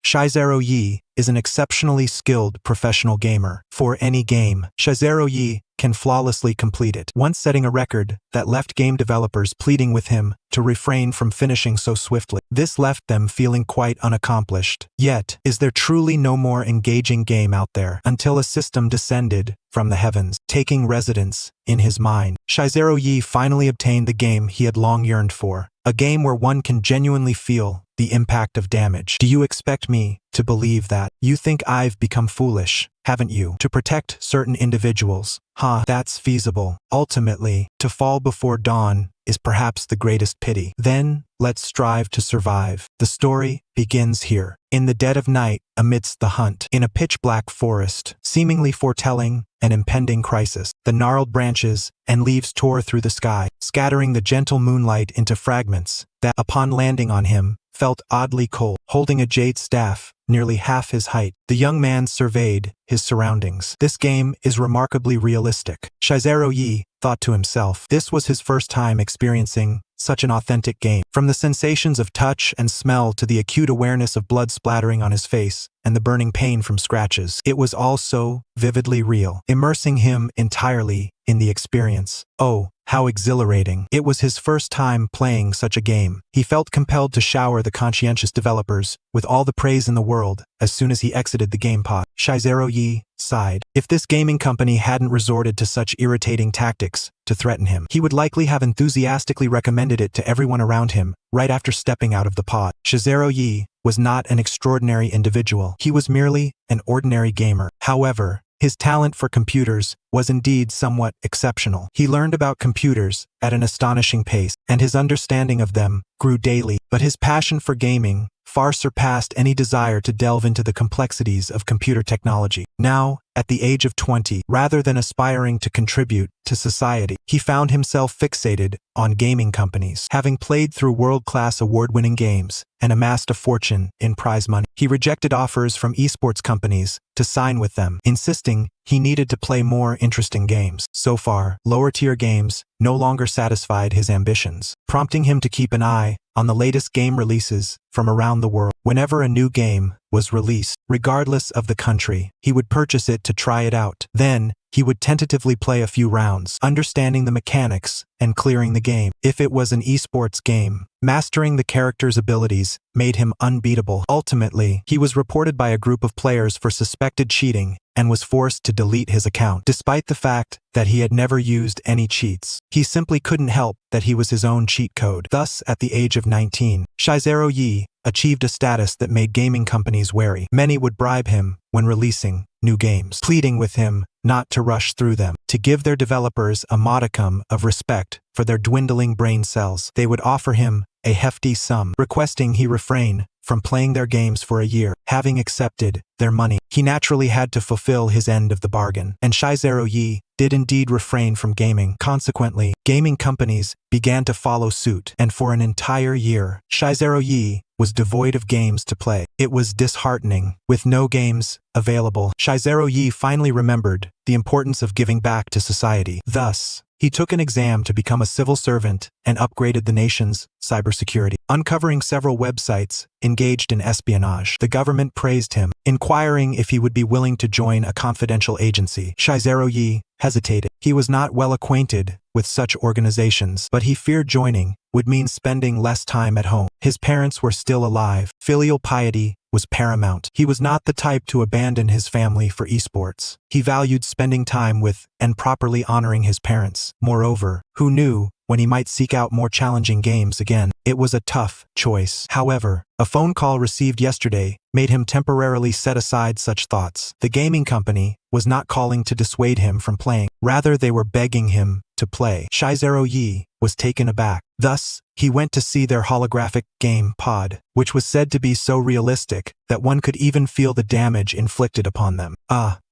Shizero Yi is an exceptionally skilled professional gamer. For any game, Shizero Yi can flawlessly complete it, once setting a record that left game developers pleading with him to refrain from finishing so swiftly. This left them feeling quite unaccomplished. Yet, is there truly no more engaging game out there? Until a system descended from the heavens, taking residence in his mind, Shizero Yi finally obtained the game he had long yearned for. A game where one can genuinely feel the impact of damage. Do you expect me to believe that? You think I've become foolish, haven't you? To protect certain individuals. That's feasible. Ultimately, to fall before dawn is perhaps the greatest pity. Then, let's strive to survive. The story begins here, in the dead of night, amidst the hunt, in a pitch-black forest, seemingly foretelling an impending crisis. The gnarled branches and leaves tore through the sky, scattering the gentle moonlight into fragments that, upon landing on him, felt oddly cold. Holding a jade staff, nearly half his height, the young man surveyed his surroundings. This game is remarkably realistic, Shizero Yi thought to himself. This was his first time experiencing such an authentic game. From the sensations of touch and smell to the acute awareness of blood splattering on his face and the burning pain from scratches, it was all so vividly real, immersing him entirely in the experience. Oh, how exhilarating. It was his first time playing such a game. He felt compelled to shower the conscientious developers with all the praise in the world as soon as he exited the game pod. Shizero Yi sighed. If this gaming company hadn't resorted to such irritating tactics to threaten him, he would likely have enthusiastically recommended it to everyone around him right after stepping out of the pod. Shizero Yi was not an extraordinary individual. He was merely an ordinary gamer. However, his talent for computers was indeed somewhat exceptional. He learned about computers at an astonishing pace, and his understanding of them grew daily. But his passion for gaming far surpassed any desire to delve into the complexities of computer technology. Now, at the age of 20, rather than aspiring to contribute to society, he found himself fixated on gaming companies. Having played through world-class award-winning games and amassed a fortune in prize money, he rejected offers from esports companies to sign with them, insisting he needed to play more interesting games. So far, lower-tier games no longer satisfied his ambitions, prompting him to keep an eye on the latest game releases from around the world. Whenever a new game was released, regardless of the country, he would purchase it to try it out. Then, he would tentatively play a few rounds, understanding the mechanics and clearing the game. If it was an esports game, mastering the character's abilities made him unbeatable. Ultimately, he was reported by a group of players for suspected cheating and was forced to delete his account, despite the fact that he had never used any cheats. He simply couldn't help that he was his own cheat code. Thus, at the age of 19, Shizero Yi achieved a status that made gaming companies wary. Many would bribe him when releasing new games, pleading with him not to rush through them, to give their developers a modicum of respect for their dwindling brain cells. They would offer him a hefty sum, requesting he refrain from playing their games for a year. Having accepted their money, he naturally had to fulfill his end of the bargain, and Shizero Yi did indeed refrain from gaming. Consequently, gaming companies began to follow suit, and for an entire year, Shizero Yi was devoid of games to play. It was disheartening. With no games available, Shizero Yi finally remembered the importance of giving back to society. Thus, he took an exam to become a civil servant and upgraded the nation's cybersecurity. Uncovering several websites engaged in espionage, the government praised him, inquiring if he would be willing to join a confidential agency. Shizero Yi hesitated. He was not well acquainted with such organizations, but he feared joining would mean spending less time at home. His parents were still alive. Filial piety was paramount. He was not the type to abandon his family for esports. He valued spending time with and properly honoring his parents. Moreover, who knew when he might seek out more challenging games again? It was a tough choice. However, a phone call received yesterday made him temporarily set aside such thoughts. The gaming company was not calling to dissuade him from playing. Rather, they were begging him to play. Shizero Yi was taken aback. Thus, he went to see their holographic game pod, which was said to be so realistic that one could even feel the damage inflicted upon them.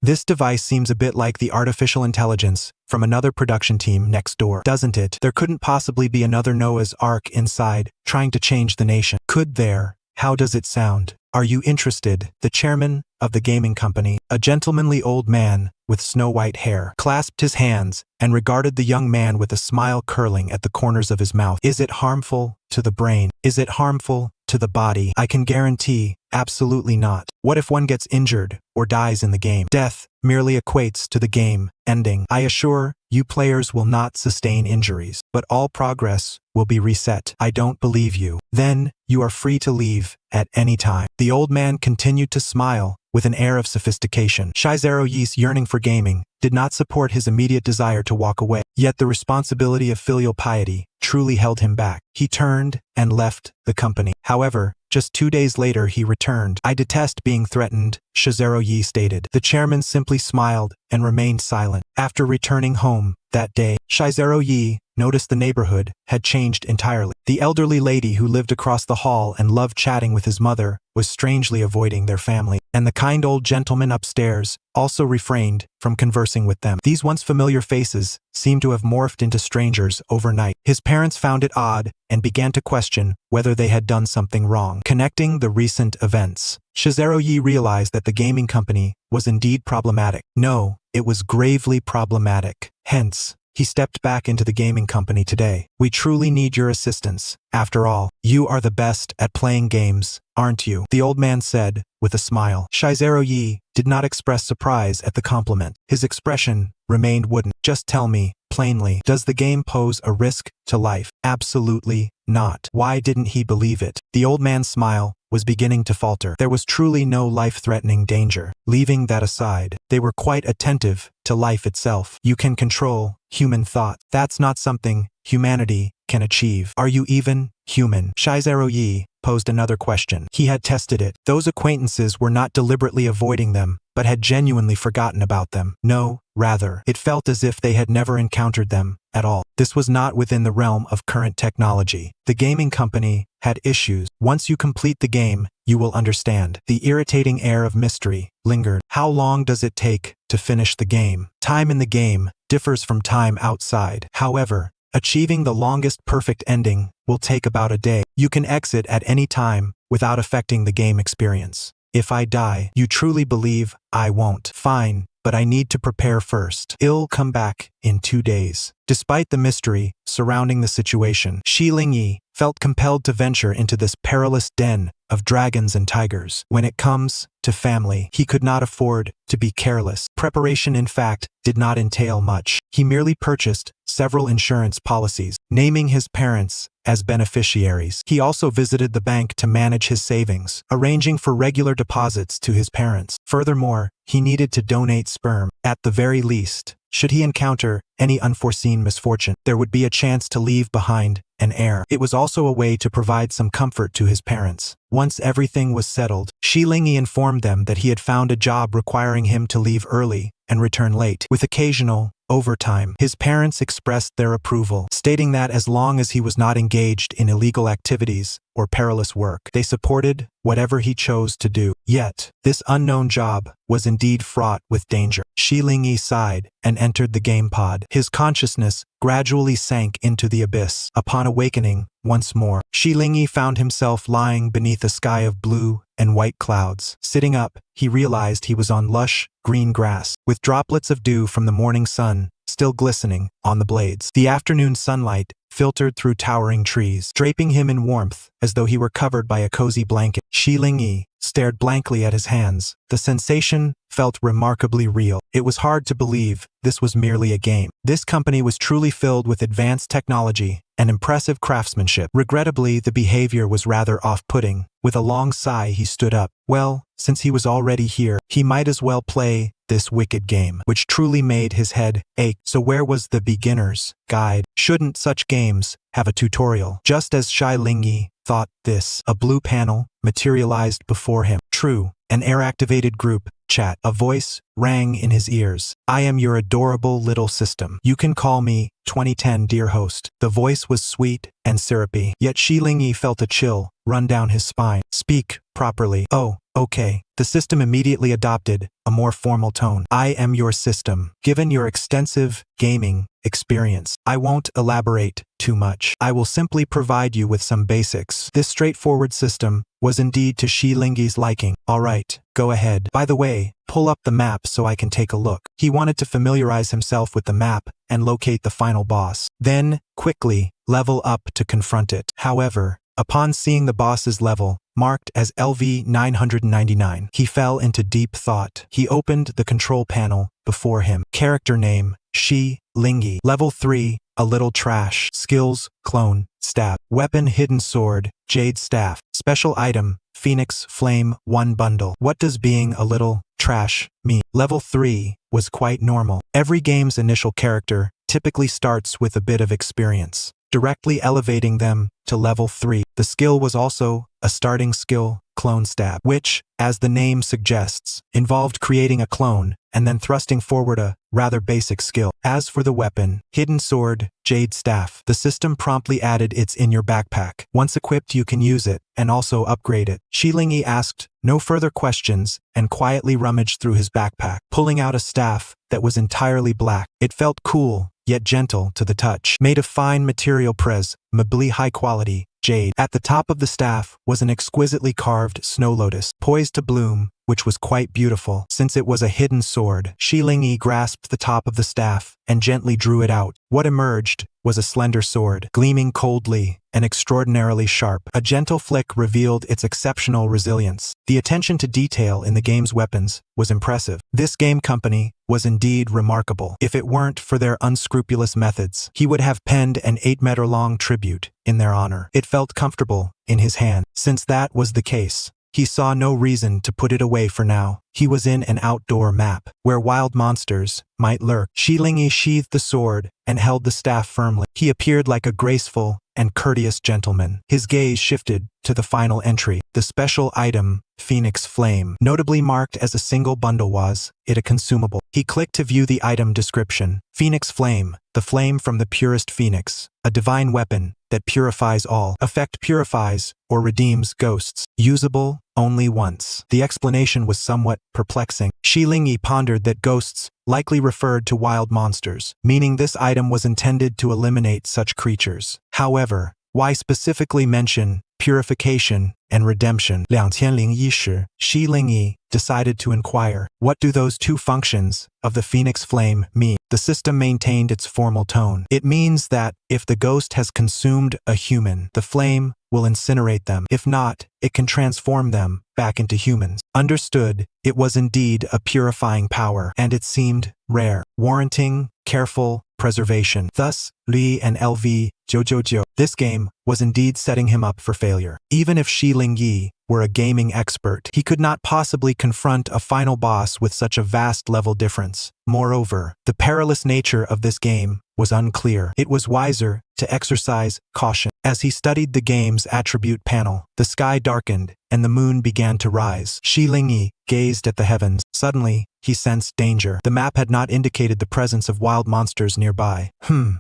This device seems a bit like the artificial intelligence from another production team next door, doesn't it? There couldn't possibly be another Noah's Ark inside, trying to change the nation. Could there? How does it sound? Are you interested? The chairman of the gaming company, a gentlemanly old man with snow-white hair, clasped his hands and regarded the young man with a smile curling at the corners of his mouth. Is it harmful to the brain? Is it harmful to the body. I can guarantee, absolutely not. What if one gets injured or dies in the game? Death merely equates to the game ending. I assure you players will not sustain injuries, but all progress will be reset. I don't believe you. Then, you are free to leave at any time. The old man continued to smile with an air of sophistication. Shizero Yi's yearning for gaming did not support his immediate desire to walk away, yet the responsibility of filial piety truly held him back. He turned and left the company. However, just 2 days later he returned. I detest being threatened, Shizero Yi stated. The chairman simply smiled and remained silent. After returning home that day, Shizero Yi noticed the neighborhood had changed entirely. The elderly lady who lived across the hall and loved chatting with his mother was strangely avoiding their family, and the kind old gentleman upstairs also refrained from conversing with them. These once familiar faces seemed to have morphed into strangers overnight. His parents found it odd and began to question whether they had done something wrong. Connecting the recent events, Shizero Yi realized that the gaming company was indeed problematic. No, it was gravely problematic. Hence, he stepped back into the gaming company today. We truly need your assistance. After all, you are the best at playing games, aren't you? The old man said, with a smile. Shizero Yi did not express surprise at the compliment. His expression remained wooden. Just tell me, plainly, does the game pose a risk to life? Absolutely not. Why didn't he believe it? The old man's smile was beginning to falter. There was truly no life-threatening danger. Leaving that aside, they were quite attentive to life itself. You can control human thought. That's not something humanity can achieve. Are you even human? Shizero Yi posed another question. He had tested it. Those acquaintances were not deliberately avoiding them, but had genuinely forgotten about them. No, rather, it felt as if they had never encountered them at all. This was not within the realm of current technology. The gaming company had issues. Once you complete the game, you will understand. The irritating air of mystery lingered. How long does it take to finish the game? Time in the game differs from time outside. However, achieving the longest perfect ending will take about a day. You can exit at any time without affecting the game experience. If I die, you truly believe I won't? Fine, but I need to prepare first. I'll come back in 2 days. Despite the mystery surrounding the situation, Shi Lingyi felt compelled to venture into this perilous den of dragons and tigers. When it comes to family, he could not afford to be careless. Preparation, in fact, did not entail much. He merely purchased several insurance policies, naming his parents as beneficiaries. He also visited the bank to manage his savings, arranging for regular deposits to his parents. Furthermore, he needed to donate sperm. At the very least, should he encounter any unforeseen misfortune, there would be a chance to leave behind an heir. It was also a way to provide some comfort to his parents. Once everything was settled, Shi Lingyi informed them that he had found a job requiring him to leave early and return late, with occasional overtime. His parents expressed their approval, stating that as long as he was not engaged in illegal activities or perilous work, they supported whatever he chose to do. Yet, this unknown job was indeed fraught with danger. Shi Lingyi sighed and entered the game pod. His consciousness gradually sank into the abyss. Upon awakening once more, Shi Lingyi found himself lying beneath a sky of blue and white clouds. Sitting up, he realized he was on lush, green grass, with droplets of dew from the morning sun still glistening on the blades. The afternoon sunlight filtered through towering trees, draping him in warmth as though he were covered by a cozy blanket. Shi Lingyi stared blankly at his hands. The sensation felt remarkably real. It was hard to believe this was merely a game. This company was truly filled with advanced technology and impressive craftsmanship. Regrettably, the behavior was rather off-putting. With a long sigh, he stood up. Well, since he was already here, he might as well play this wicked game, which truly made his head ache. So where was the beginner's guide? Shouldn't such games have a tutorial? Just as Shi Lingyi thought this, a blue panel materialized before him. True, an air-activated group chat. A voice rang in his ears. I am your adorable little system. You can call me 2010 dear host. The voice was sweet and syrupy, yet Shi Lingyi felt a chill run down his spine. Speak properly. Oh, okay. The system immediately adopted a more formal tone. I am your system. Given your extensive gaming experience, I won't elaborate too much. I will simply provide you with some basics. This straightforward system was indeed to Shi Lingyi's liking. All right, go ahead. By the way, pull up the map so I can take a look. He wanted to familiarize himself with the map and locate the final boss. Then, quickly, level up to confront it. However, Upon seeing the boss's level, marked as LV 999, he fell into deep thought. He opened the control panel before him. Character name, Shi Lingyi. Level 3, a little trash. Skills, clone, stab. Weapon, hidden sword, jade staff. Special item, Phoenix Flame 1 bundle. What does being a little trash mean? Level 3 was quite normal. Every game's initial character typically starts with a bit of experience, directly elevating them to level 3. The skill was also a starting skill, clone stab, which, as the name suggests, involved creating a clone and then thrusting forward a rather basic skill. As for the weapon, hidden sword, jade staff, the system promptly added it's in your backpack. Once equipped, you can use it and also upgrade it. Shi Lingyi asked no further questions and quietly rummaged through his backpack, pulling out a staff that was entirely black. It felt cool, yet gentle to the touch. Made of fine material, presumably high quality jade. At the top of the staff was an exquisitely carved snow lotus, poised to bloom, which was quite beautiful. Since it was a hidden sword, Shi Lingyi grasped the top of the staff and gently drew it out. What emerged was a slender sword, gleaming coldly and extraordinarily sharp. A gentle flick revealed its exceptional resilience. The attention to detail in the game's weapons was impressive. This game company was indeed remarkable. If it weren't for their unscrupulous methods, he would have penned an 8-meter-long tribute in their honor. It felt comfortable in his hand. Since that was the case, he saw no reason to put it away for now. He was in an outdoor map, where wild monsters might lurk. Shi Lingyi sheathed the sword and held the staff firmly. He appeared like a graceful and courteous gentleman. His gaze shifted to the final entry, the special item, Phoenix Flame. Notably marked as a single bundle, was it a consumable? He clicked to view the item description. Phoenix Flame, the flame from the purest phoenix, a divine weapon that purifies all. Effect purifies or redeems ghosts. Usable only once. The explanation was somewhat perplexing. Shi Lingyi pondered that ghosts likely referred to wild monsters, meaning this item was intended to eliminate such creatures. However, why specifically mention purification and redemption? 2001时, Shi Lingyi decided to inquire, what do those two functions of the Phoenix Flame mean? The system maintained its formal tone. It means that if the ghost has consumed a human, the flame will incinerate them. If not, it can transform them back into humans. Understood, it was indeed a purifying power, and it seemed rare, warranting careful preservation. Thus, Li and LV Jojojo. This game was indeed setting him up for failure. Even if Shi Lingyi were a gaming expert, he could not possibly confront a final boss with such a vast level difference. Moreover, the perilous nature of this game was unclear. It was wiser to exercise caution. As he studied the game's attribute panel, the sky darkened and the moon began to rise. Shi Lingyi gazed at the heavens. Suddenly, he sensed danger. The map had not indicated the presence of wild monsters nearby.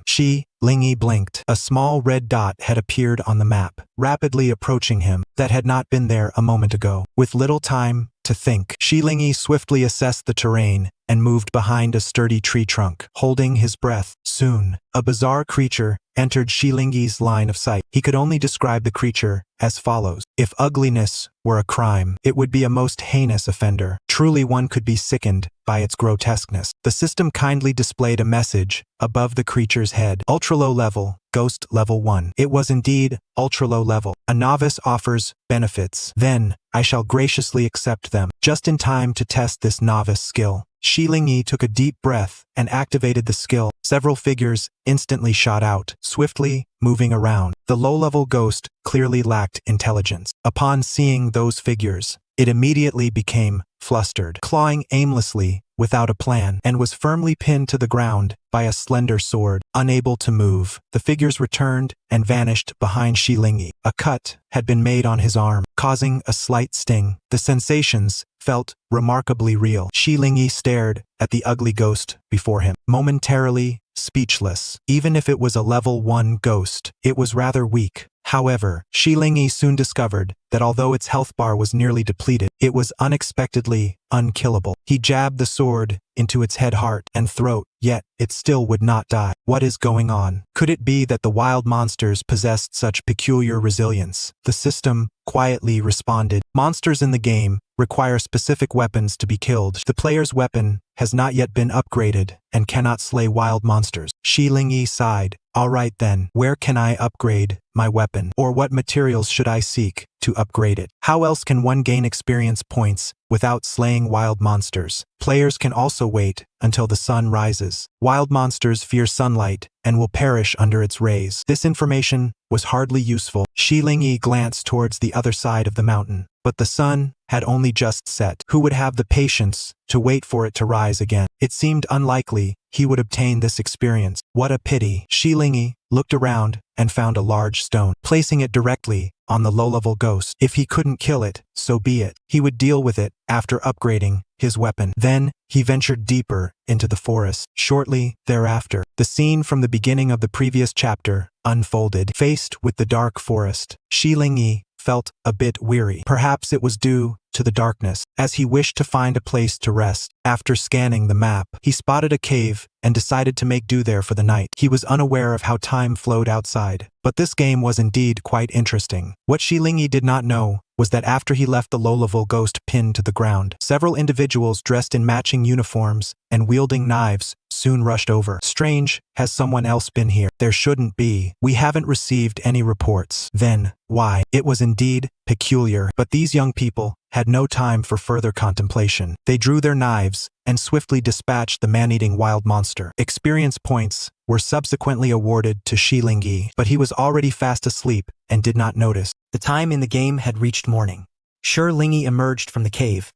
Shi Lingyi blinked. A small red dot had appeared on the map, rapidly approaching him, that had not been there a moment ago. With little time to think, Shi Lingyi swiftly assessed the terrain and moved behind a sturdy tree trunk, holding his breath. Soon, a bizarre creature entered Shi Lingyi's line of sight. He could only describe the creature as follows. If ugliness were a crime, it would be a most heinous offender. Truly, one could be sickened by its grotesqueness. The system kindly displayed a message above the creature's head. Ultra-low level, Ghost Level 1. It was indeed ultra-low level. A novice offers benefits. Then, I shall graciously accept them. Just in time to test this novice skill, Shi Lingyi took a deep breath and activated the skill. Several figures instantly shot out, swiftly moving around. The low-level ghost clearly lacked intelligence. Upon seeing those figures, it immediately became flustered, clawing aimlessly without a plan, and was firmly pinned to the ground by a slender sword. Unable to move, the figures returned and vanished behind Shi Lingyi. A cut had been made on his arm, causing a slight sting. The sensations felt remarkably real. Shi Lingyi stared at the ugly ghost before him, momentarily speechless. Even if it was a level 1 ghost, it was rather weak. However, Shi Lingyi soon discovered that although its health bar was nearly depleted, it was unexpectedly unkillable. He jabbed the sword into its head, heart, and throat, yet it still would not die. What is going on? Could it be that the wild monsters possessed such peculiar resilience? The system quietly responded. Monsters in the game require specific weapons to be killed. The player's weapon has not yet been upgraded and cannot slay wild monsters. Shi Lingyi sighed, Alright then, where can I upgrade my weapon? Or what materials should I seek to upgrade it? How else can one gain experience points without slaying wild monsters? Players can also wait until the sun rises. Wild monsters fear sunlight and will perish under its rays. This information was hardly useful. Shi Lingyi glanced towards the other side of the mountain, but the sun had only just set. Who would have the patience to wait for it to rise again? It seemed unlikely he would obtain this experience. What a pity. Shi Lingyi looked around and found a large stone, placing it directly on the low-level ghost. If he couldn't kill it, so be it. He would deal with it after upgrading his weapon. Then he ventured deeper into the forest. Shortly thereafter, the scene from the beginning of the previous chapter unfolded. Faced with the dark forest, Shi Lingyi felt a bit weary. Perhaps it was due to the darkness, as he wished to find a place to rest. After scanning the map, he spotted a cave and decided to make do there for the night. He was unaware of how time flowed outside, but this game was indeed quite interesting. What Shi Lingyi did not know was that after he left the low-level ghost pinned to the ground, several individuals dressed in matching uniforms and wielding knives soon rushed over. Strange, has someone else been here? There shouldn't be. We haven't received any reports. Then, why? It was indeed peculiar, but these young people had no time for further contemplation. They drew their knives and swiftly dispatched the man-eating wild monster. Experience points were subsequently awarded to Shi Lingyi, but he was already fast asleep and did not notice. The time in the game had reached morning. Shi Lingyi emerged from the cave,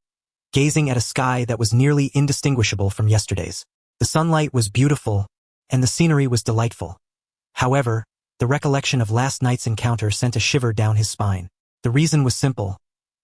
gazing at a sky that was nearly indistinguishable from yesterday's. The sunlight was beautiful, and the scenery was delightful. However, the recollection of last night's encounter sent a shiver down his spine. The reason was simple.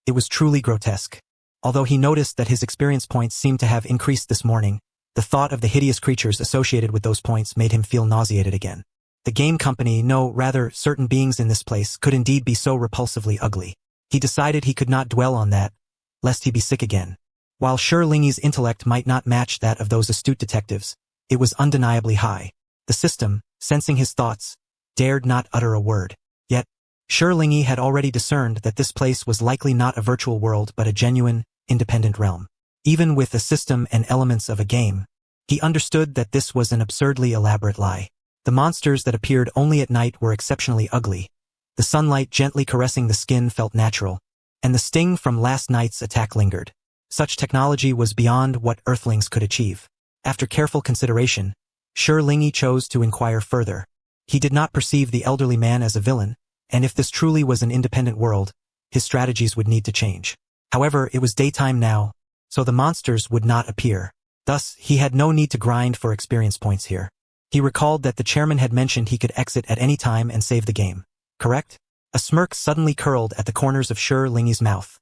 It was truly grotesque. Although he noticed that his experience points seemed to have increased this morning, the thought of the hideous creatures associated with those points made him feel nauseated again. The game company, no, rather, certain beings in this place could indeed be so repulsively ugly. He decided he could not dwell on that, lest he be sick again. While Shi Lingyi's intellect might not match that of those astute detectives, it was undeniably high. The system, sensing his thoughts, dared not utter a word. Yet, Shi Lingyi had already discerned that this place was likely not a virtual world but a genuine, independent realm. Even with the system and elements of a game, he understood that this was an absurdly elaborate lie. The monsters that appeared only at night were exceptionally ugly. The sunlight gently caressing the skin felt natural, and the sting from last night's attack lingered. Such technology was beyond what Earthlings could achieve. After careful consideration, Shi Lingyi chose to inquire further. He did not perceive the elderly man as a villain, and if this truly was an independent world, his strategies would need to change. However, it was daytime now, so the monsters would not appear. Thus, he had no need to grind for experience points here. He recalled that the chairman had mentioned he could exit at any time and save the game. Correct? A smirk suddenly curled at the corners of Shi Lingyi's mouth.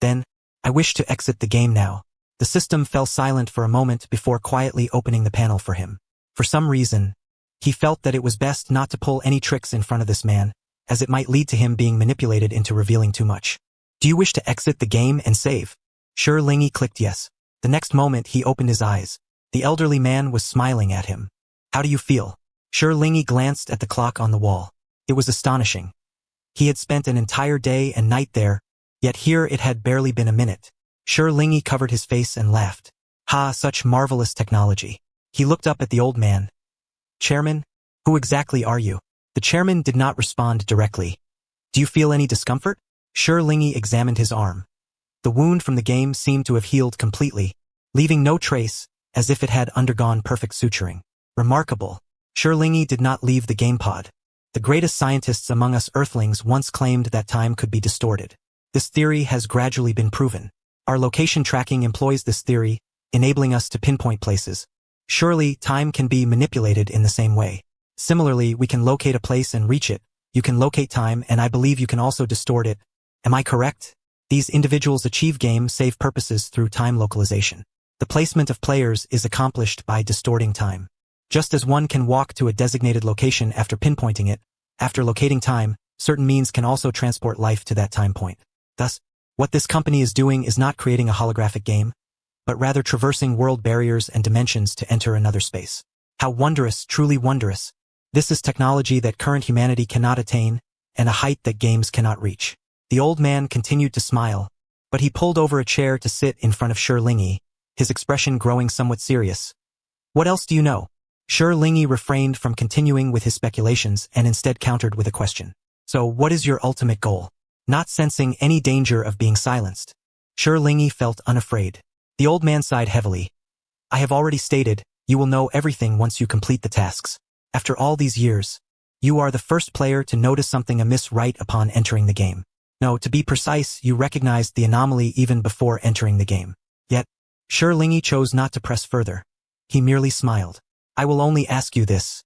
Then, I wish to exit the game now. The system fell silent for a moment before quietly opening the panel for him. For some reason, he felt that it was best not to pull any tricks in front of this man, as it might lead to him being manipulated into revealing too much. Do you wish to exit the game and save? Shi Lingyi clicked yes. The next moment he opened his eyes. The elderly man was smiling at him. How do you feel? Shi Lingyi glanced at the clock on the wall. It was astonishing. He had spent an entire day and night there, yet here it had barely been a minute. Shi Lingyi covered his face and laughed. Ha, such marvelous technology. He looked up at the old man. Chairman, who exactly are you? The chairman did not respond directly. Do you feel any discomfort? Shi Lingyi examined his arm. The wound from the game seemed to have healed completely, leaving no trace, as if it had undergone perfect suturing. Remarkable. Shi Lingyi did not leave the game pod. The greatest scientists among us Earthlings once claimed that time could be distorted. This theory has gradually been proven. Our location tracking employs this theory, enabling us to pinpoint places. Surely, time can be manipulated in the same way. Similarly, we can locate a place and reach it. You can locate time, and I believe you can also distort it. Am I correct? These individuals achieve game-save purposes through time localization. The placement of players is accomplished by distorting time. Just as one can walk to a designated location after pinpointing it, after locating time, certain means can also transport life to that time point. Thus, what this company is doing is not creating a holographic game, but rather traversing world barriers and dimensions to enter another space. How wondrous, truly wondrous. This is technology that current humanity cannot attain, and a height that games cannot reach. The old man continued to smile, but he pulled over a chair to sit in front of Shi Lingyi, his expression growing somewhat serious. What else do you know? Shi Lingyi refrained from continuing with his speculations and instead countered with a question. So what is your ultimate goal? Not sensing any danger of being silenced, Shi Lingyi felt unafraid. The old man sighed heavily. I have already stated, you will know everything once you complete the tasks. After all these years, you are the first player to notice something amiss right upon entering the game. No, to be precise, you recognized the anomaly even before entering the game. Yet, Shi Lingyi chose not to press further. He merely smiled. I will only ask you this.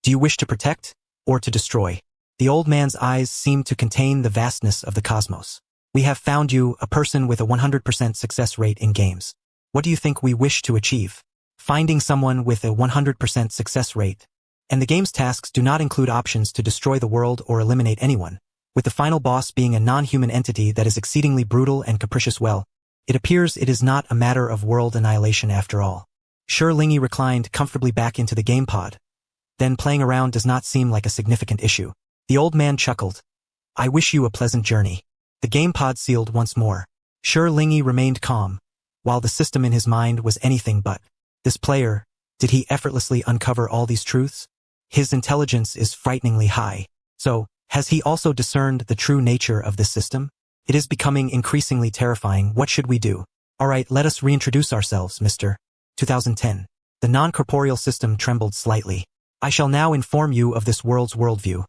Do you wish to protect, or to destroy? The old man's eyes seemed to contain the vastness of the cosmos. We have found you, a person with a 100% success rate in games. What do you think we wish to achieve? Finding someone with a 100% success rate. And the game's tasks do not include options to destroy the world or eliminate anyone, with the final boss being a non-human entity that is exceedingly brutal and capricious. Well, it appears it is not a matter of world annihilation after all. Shi Lingyi reclined comfortably back into the game pod. Then playing around does not seem like a significant issue. The old man chuckled. I wish you a pleasant journey. The game pod sealed once more. Shi Lingyi remained calm, while the system in his mind was anything but. This player, did he effortlessly uncover all these truths? His intelligence is frighteningly high. So, has he also discerned the true nature of this system? It is becoming increasingly terrifying. What should we do? Alright, let us reintroduce ourselves, Mr. 2010. The non-corporeal system trembled slightly. I shall now inform you of this world's worldview.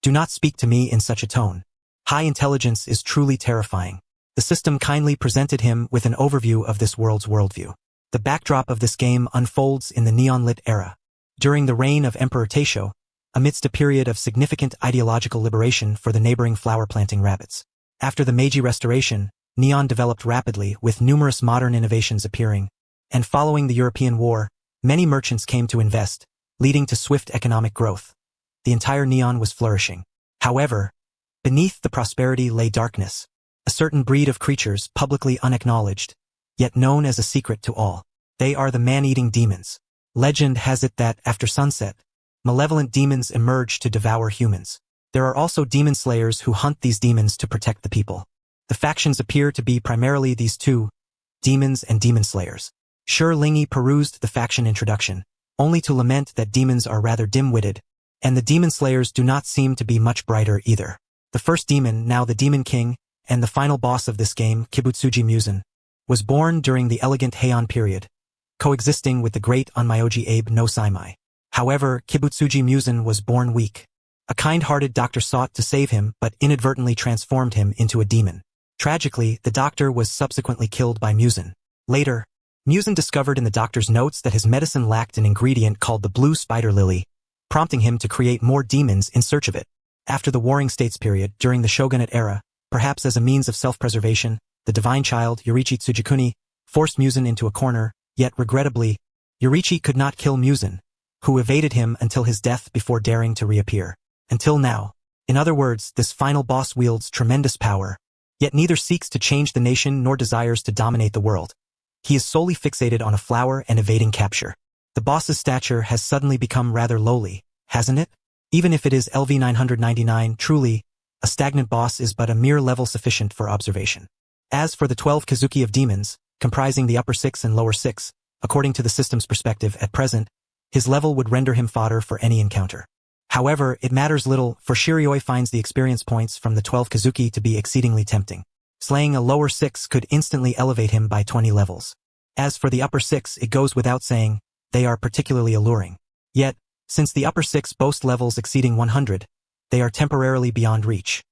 Do not speak to me in such a tone. High intelligence is truly terrifying. The system kindly presented him with an overview of this world's worldview. The backdrop of this game unfolds in the neon-lit era. During the reign of Emperor Taisho, amidst a period of significant ideological liberation for the neighboring flower-planting rabbits. After the Meiji Restoration, neon developed rapidly with numerous modern innovations appearing, and following the European War, many merchants came to invest, leading to swift economic growth. The entire neon was flourishing. However, beneath the prosperity lay darkness, a certain breed of creatures publicly unacknowledged, yet known as a secret to all. They are the man-eating demons. Legend has it that, after sunset, malevolent demons emerge to devour humans. There are also demon slayers who hunt these demons to protect the people. The factions appear to be primarily these two, demons and demon slayers. Shi Lingyi perused the faction introduction, only to lament that demons are rather dim-witted, and the demon slayers do not seem to be much brighter either. The first demon, now the Demon King, and the final boss of this game, Kibutsuji Musen, was born during the elegant Heian period, coexisting with the great Onmyoji Abe no Saimai. However, Kibutsuji Musen was born weak. A kind-hearted doctor sought to save him but inadvertently transformed him into a demon. Tragically, the doctor was subsequently killed by Musen. Later, Musen discovered in the doctor's notes that his medicine lacked an ingredient called the blue spider lily, prompting him to create more demons in search of it. After the Warring States period, during the Shogunate era, perhaps as a means of self-preservation, the divine child, Yorichi Tsujikuni, forced Musen into a corner, yet regrettably, Yorichi could not kill Musen, who evaded him until his death before daring to reappear. Until now. In other words, this final boss wields tremendous power, yet neither seeks to change the nation nor desires to dominate the world. He is solely fixated on a flower and evading capture. The boss's stature has suddenly become rather lowly, hasn't it? Even if it is LV 999, truly, a stagnant boss is but a mere level sufficient for observation. As for the 12 Kazuki of demons, comprising the upper 6 and lower 6, according to the system's perspective at present, his level would render him fodder for any encounter. However, it matters little, for Shirioi finds the experience points from the 12 Kazuki to be exceedingly tempting. Slaying a lower 6 could instantly elevate him by 20 levels. As for the upper 6, it goes without saying, they are particularly alluring. Yet, since the upper 6 boast levels exceeding 100, they are temporarily beyond reach.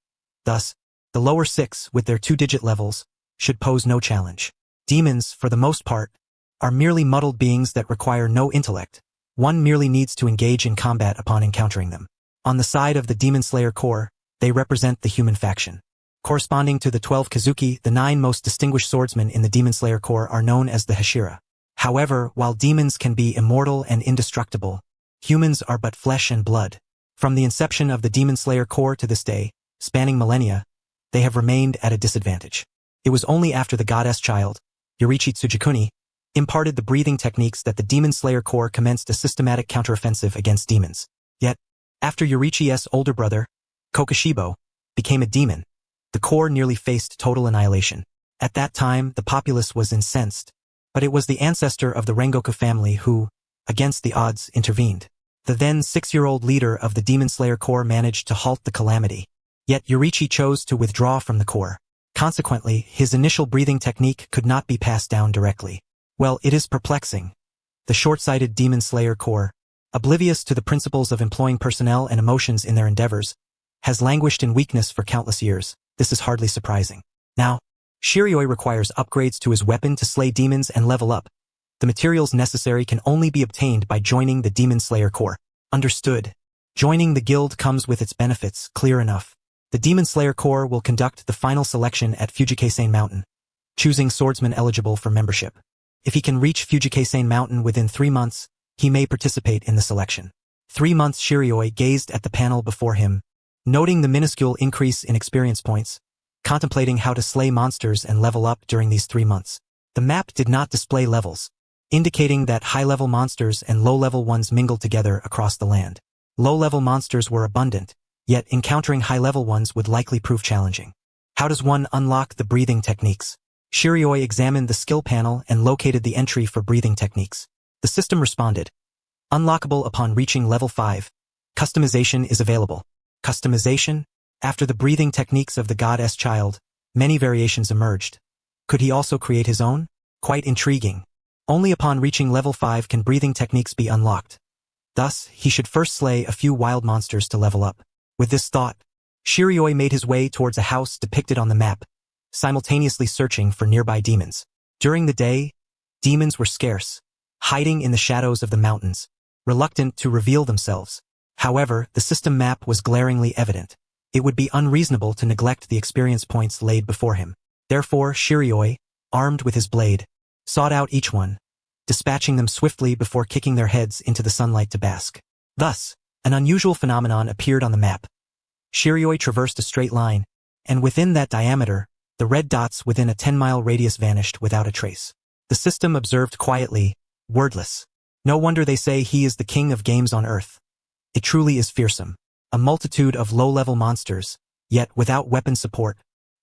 Thus, the lower 6, with their 2-digit levels, should pose no challenge. Demons, for the most part, are merely muddled beings that require no intellect. One merely needs to engage in combat upon encountering them. On the side of the Demon Slayer Corps, they represent the human faction. Corresponding to the 12 Kazuki, the 9 most distinguished swordsmen in the Demon Slayer Corps are known as the Hashira. However, while demons can be immortal and indestructible, humans are but flesh and blood. From the inception of the Demon Slayer Corps to this day, spanning millennia, they have remained at a disadvantage. It was only after the goddess child, Yorichi Tsujikuni, imparted the breathing techniques that the Demon Slayer Corps commenced a systematic counteroffensive against demons. Yet, after Yorichi's older brother, Kokoshibo, became a demon, the Corps nearly faced total annihilation. At that time, the populace was incensed, but it was the ancestor of the Rengoku family who, against the odds, intervened. The then 6-year-old leader of the Demon Slayer Corps managed to halt the calamity. Yet Yorichi chose to withdraw from the Corps. Consequently, his initial breathing technique could not be passed down directly. Well, it is perplexing. The short-sighted Demon Slayer Corps, oblivious to the principles of employing personnel and emotions in their endeavors, has languished in weakness for countless years. This is hardly surprising. Now, Shiroi requires upgrades to his weapon to slay demons and level up. The materials necessary can only be obtained by joining the Demon Slayer Corps. Understood. Joining the guild comes with its benefits, clear enough. The Demon Slayer Corps will conduct the final selection at Fujikasane Mountain, choosing swordsmen eligible for membership. If he can reach Fujikasane Mountain within 3 months, he may participate in the selection. 3 months. Shiroi gazed at the panel before him, noting the minuscule increase in experience points, contemplating how to slay monsters and level up during these 3 months. The map did not display levels, indicating that high-level monsters and low-level ones mingled together across the land. Low-level monsters were abundant, yet encountering high-level ones would likely prove challenging. How does one unlock the breathing techniques? Shiroi examined the skill panel and located the entry for breathing techniques. The system responded. Unlockable upon reaching level 5. Customization is available. Customization? After the breathing techniques of the goddess child, many variations emerged. Could he also create his own? Quite intriguing. Only upon reaching level 5 can breathing techniques be unlocked. Thus, he should first slay a few wild monsters to level up. With this thought, Shiroi made his way towards a house depicted on the map, simultaneously searching for nearby demons. During the day, demons were scarce, hiding in the shadows of the mountains, reluctant to reveal themselves. However, the system map was glaringly evident. It would be unreasonable to neglect the experience points laid before him. Therefore, Shiroi, armed with his blade, sought out each one, dispatching them swiftly before kicking their heads into the sunlight to bask. Thus, an unusual phenomenon appeared on the map. Shiroi traversed a straight line, and within that diameter, the red dots within a 10-mile radius vanished without a trace. The system observed quietly, wordless. No wonder they say he is the king of games on Earth. It truly is fearsome. A multitude of low-level monsters, yet without weapon support.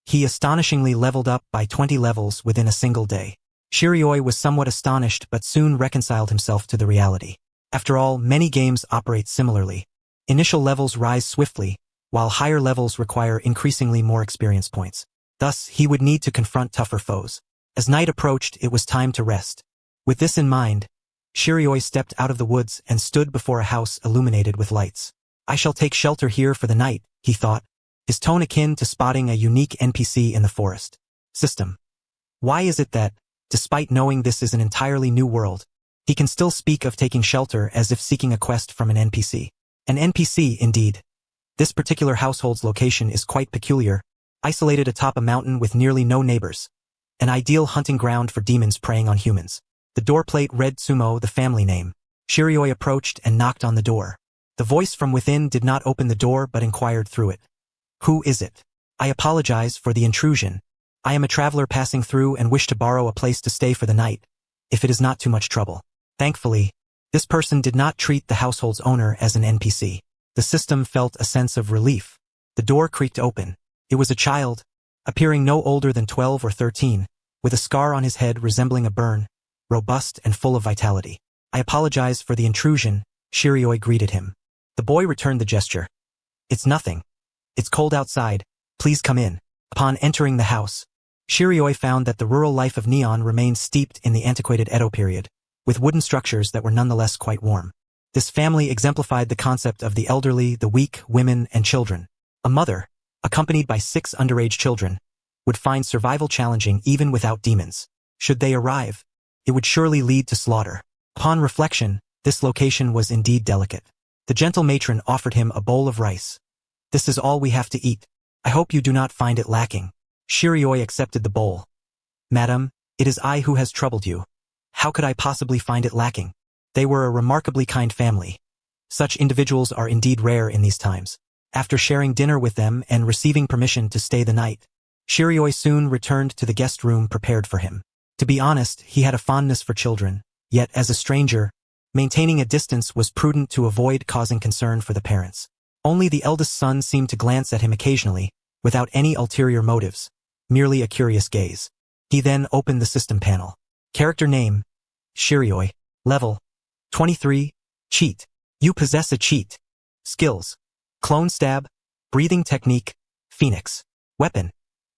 He astonishingly leveled up by 20 levels within a single day. Shiroi was somewhat astonished but soon reconciled himself to the reality. After all, many games operate similarly. Initial levels rise swiftly, while higher levels require increasingly more experience points. Thus, he would need to confront tougher foes. As night approached, it was time to rest. With this in mind, Shiroi stepped out of the woods and stood before a house illuminated with lights. I shall take shelter here for the night, he thought, his tone akin to spotting a unique NPC in the forest. System. Why is it that, despite knowing this is an entirely new world, he can still speak of taking shelter as if seeking a quest from an NPC? An NPC, indeed. This particular household's location is quite peculiar, isolated atop a mountain with nearly no neighbors. An ideal hunting ground for demons preying on humans. The doorplate read Tsumo, the family name. Shiroi approached and knocked on the door. The voice from within did not open the door but inquired through it. Who is it? I apologize for the intrusion. I am a traveler passing through and wish to borrow a place to stay for the night, if it is not too much trouble. Thankfully, this person did not treat the household's owner as an NPC. The system felt a sense of relief. The door creaked open. It was a child, appearing no older than 12 or 13, with a scar on his head resembling a burn, robust and full of vitality. I apologize for the intrusion, Shiroi greeted him. The boy returned the gesture. It's nothing. It's cold outside. Please come in. Upon entering the house, Shiroi found that the rural life of Neon remained steeped in the antiquated Edo period, with wooden structures that were nonetheless quite warm. This family exemplified the concept of the elderly, the weak, women, and children. A mother, accompanied by 6 underage children, would find survival challenging even without demons. Should they arrive, it would surely lead to slaughter. Upon reflection, this location was indeed delicate. The gentle matron offered him a bowl of rice. This is all we have to eat. I hope you do not find it lacking. Shiroi accepted the bowl. Madam, it is I who has troubled you. How could I possibly find it lacking? They were a remarkably kind family. Such individuals are indeed rare in these times. After sharing dinner with them and receiving permission to stay the night, Shiroi soon returned to the guest room prepared for him. To be honest, he had a fondness for children, yet as a stranger, maintaining a distance was prudent to avoid causing concern for the parents. Only the eldest son seemed to glance at him occasionally, without any ulterior motives, merely a curious gaze. He then opened the system panel. Character name, Shiroi. Level, 23. Cheat. You possess a cheat. Skills: Clone Stab, Breathing Technique, Phoenix. Weapon: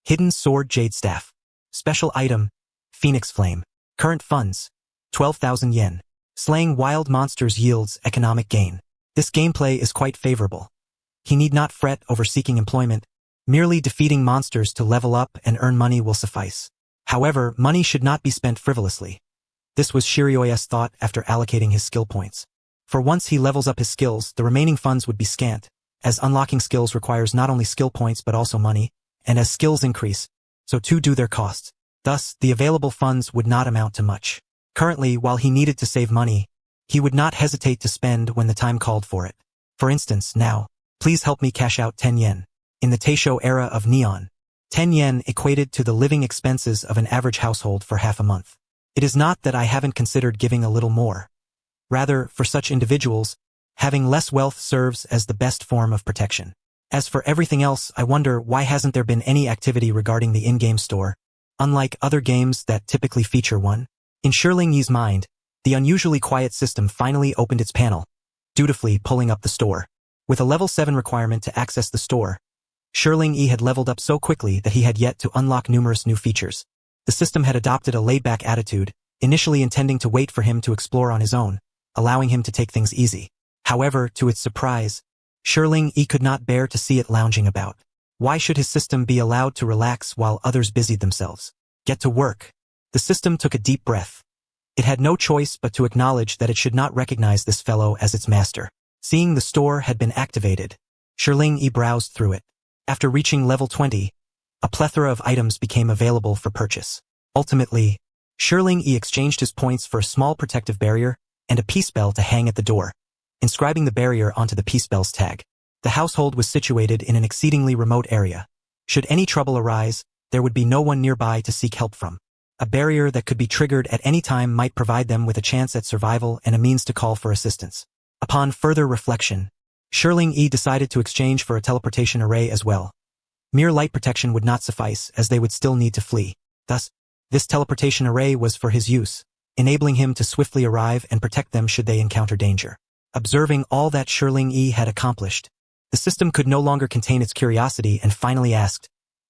Hidden Sword Jade Staff. Special Item: Phoenix Flame. Current funds: 12,000 yen. Slaying wild monsters yields economic gain. This gameplay is quite favorable. He need not fret over seeking employment. Merely defeating monsters to level up and earn money will suffice. However, money should not be spent frivolously. This was Shirioya's thought after allocating his skill points. For once he levels up his skills, the remaining funds would be scant, as unlocking skills requires not only skill points but also money, and as skills increase, so too do their costs. Thus, the available funds would not amount to much. Currently, while he needed to save money, he would not hesitate to spend when the time called for it. For instance, now, please help me cash out 10 yen. In the Taisho era of Neon, 10 yen equated to the living expenses of an average household for half a month. It is not that I haven't considered giving a little more. Rather, for such individuals, having less wealth serves as the best form of protection. As for everything else, I wonder why hasn't there been any activity regarding the in-game store, unlike other games that typically feature one? In Shirling Yi's mind, the unusually quiet system finally opened its panel, dutifully pulling up the store. With a level 7 requirement to access the store, Shirling Yi had leveled up so quickly that he had yet to unlock numerous new features. The system had adopted a laid-back attitude, initially intending to wait for him to explore on his own, allowing him to take things easy. However, to its surprise, Shirling Yi could not bear to see it lounging about. Why should his system be allowed to relax while others busied themselves? Get to work. The system took a deep breath. It had no choice but to acknowledge that it should not recognize this fellow as its master. Seeing the store had been activated, Shirling Yi browsed through it. After reaching level 20, a plethora of items became available for purchase. Ultimately, Shirling Yi exchanged his points for a small protective barrier and a peace bell to hang at the door, inscribing the barrier onto the peace bell's tag. The household was situated in an exceedingly remote area. Should any trouble arise, there would be no one nearby to seek help from. A barrier that could be triggered at any time might provide them with a chance at survival and a means to call for assistance. Upon further reflection, Shirling Yi decided to exchange for a teleportation array as well. Mere light protection would not suffice, as they would still need to flee. Thus, this teleportation array was for his use, enabling him to swiftly arrive and protect them should they encounter danger. Observing all that Shirling Yi had accomplished, the system could no longer contain its curiosity and finally asked,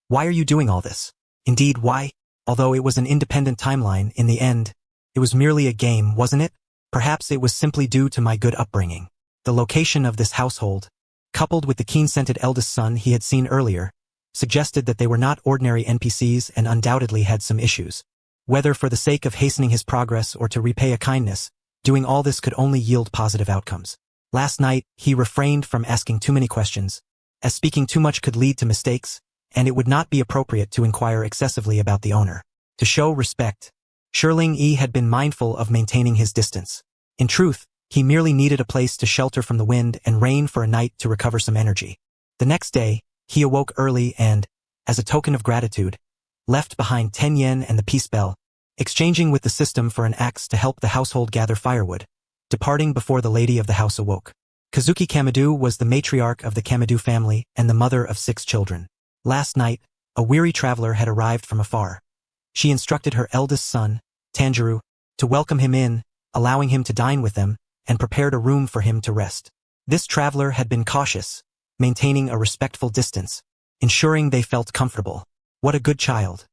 "Why are you doing all this?" Indeed, why? Although it was an independent timeline, in the end, it was merely a game, wasn't it? Perhaps it was simply due to my good upbringing. The location of this household, coupled with the keen-scented eldest son he had seen earlier, suggested that they were not ordinary NPCs and undoubtedly had some issues. Whether for the sake of hastening his progress or to repay a kindness, doing all this could only yield positive outcomes. Last night, he refrained from asking too many questions, as speaking too much could lead to mistakes, and it would not be appropriate to inquire excessively about the owner. To show respect, Shirling Yi had been mindful of maintaining his distance. In truth, he merely needed a place to shelter from the wind and rain for a night to recover some energy. The next day, he awoke early and, as a token of gratitude, left behind 10 yen and the peace bell, exchanging with the system for an axe to help the household gather firewood, departing before the lady of the house awoke. Kazuki Kamadu was the matriarch of the Kamadu family and the mother of 6 children. Last night, a weary traveler had arrived from afar. She instructed her eldest son, Tanjiro, to welcome him in, allowing him to dine with them, and prepared a room for him to rest. This traveler had been cautious, maintaining a respectful distance, ensuring they felt comfortable. What a good child.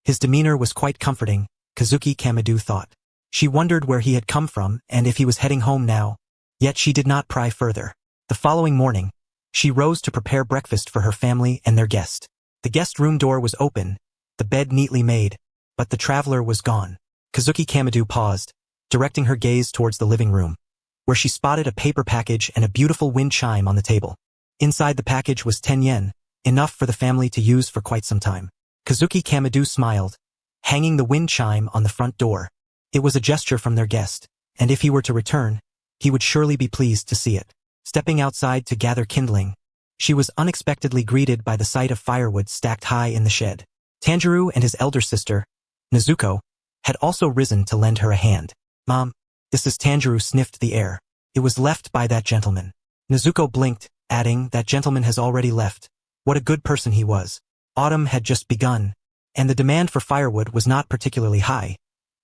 His demeanor was quite comforting, Kazuki Kamadu thought. She wondered where he had come from and if he was heading home now, yet she did not pry further. The following morning, she rose to prepare breakfast for her family and their guest. The guest room door was open, the bed neatly made, but the traveler was gone. Kazuki Kamadu paused, directing her gaze towards the living room, where she spotted a paper package and a beautiful wind chime on the table. Inside the package was 10 yen, enough for the family to use for quite some time. Kazuki Kamadu smiled, hanging the wind chime on the front door. It was a gesture from their guest, and if he were to return, he would surely be pleased to see it. Stepping outside to gather kindling, she was unexpectedly greeted by the sight of firewood stacked high in the shed. Tanjiro and his elder sister, Nezuko, had also risen to lend her a hand. "Mom, this is." Tanjiro sniffed the air. "It was left by that gentleman." Nezuko blinked, adding, "That gentleman has already left. What a good person he was." Autumn had just begun, and the demand for firewood was not particularly high,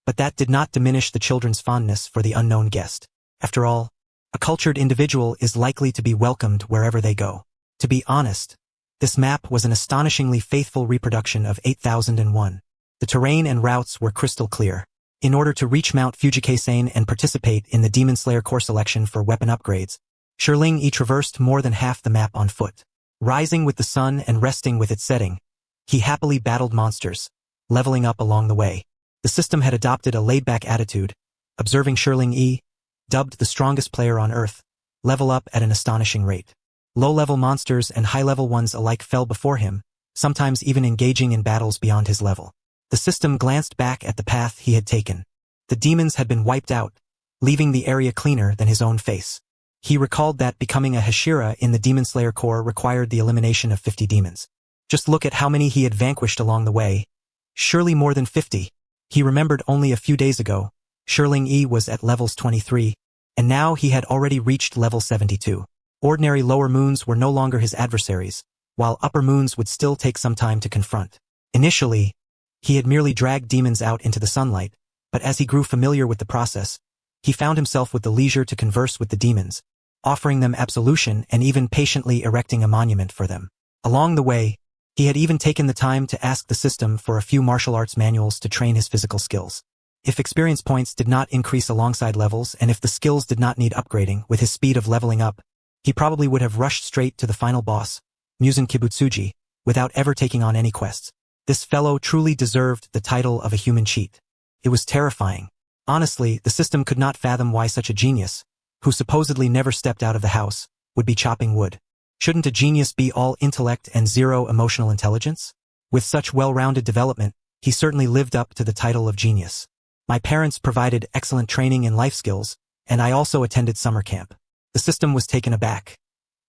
but that did not diminish the children's fondness for the unknown guest. After all, a cultured individual is likely to be welcomed wherever they go. To be honest, this map was an astonishingly faithful reproduction of 8001. The terrain and routes were crystal clear. In order to reach Mount Fujikase and participate in the Demon Slayer core selection for weapon upgrades, Shirling Yi traversed more than half the map on foot. Rising with the sun and resting with its setting, he happily battled monsters, leveling up along the way. The system had adopted a laid-back attitude, observing Shirling Yi, dubbed the strongest player on Earth, level up at an astonishing rate. Low-level monsters and high-level ones alike fell before him, sometimes even engaging in battles beyond his level. The system glanced back at the path he had taken. The demons had been wiped out, leaving the area cleaner than his own face. He recalled that becoming a Hashira in the Demon Slayer Corps required the elimination of 50 demons. Just look at how many he had vanquished along the way. Surely more than 50. He remembered only a few days ago, Shirling Yi was at levels 23, and now he had already reached level 72. Ordinary lower moons were no longer his adversaries, while upper moons would still take some time to confront. Initially, he had merely dragged demons out into the sunlight, but as he grew familiar with the process, he found himself with the leisure to converse with the demons, offering them absolution and even patiently erecting a monument for them. Along the way, he had even taken the time to ask the system for a few martial arts manuals to train his physical skills. If experience points did not increase alongside levels and if the skills did not need upgrading with his speed of leveling up, he probably would have rushed straight to the final boss, Musen Kibutsuji, without ever taking on any quests. This fellow truly deserved the title of a human cheat. It was terrifying. Honestly, the system could not fathom why such a genius, who supposedly never stepped out of the house, would be chopping wood. Shouldn't a genius be all intellect and zero emotional intelligence? With such well-rounded development, he certainly lived up to the title of genius. My parents provided excellent training in life skills, and I also attended summer camp. The system was taken aback.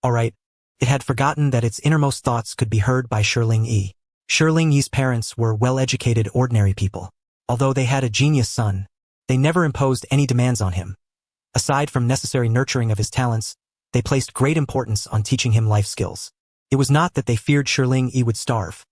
Alright, it had forgotten that its innermost thoughts could be heard by Shirling Yi. Shirling Yi's parents were well-educated ordinary people. Although they had a genius son, they never imposed any demands on him. Aside from necessary nurturing of his talents, they placed great importance on teaching him life skills. It was not that they feared Shirling Yi would starve.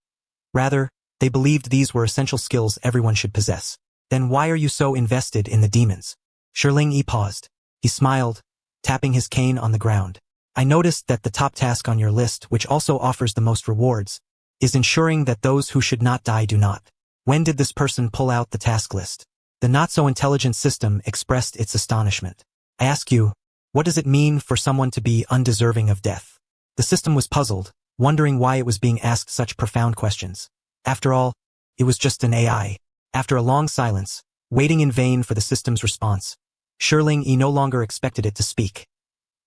Rather, they believed these were essential skills everyone should possess. Then why are you so invested in the demons? Shirling Yi paused. He smiled, tapping his cane on the ground. I noticed that the top task on your list, which also offers the most rewards, is ensuring that those who should not die do not. When did this person pull out the task list? The not-so-intelligent system expressed its astonishment. I ask you, what does it mean for someone to be undeserving of death? The system was puzzled, wondering why it was being asked such profound questions. After all, it was just an AI. After a long silence, waiting in vain for the system's response, Shirling Yi no longer expected it to speak.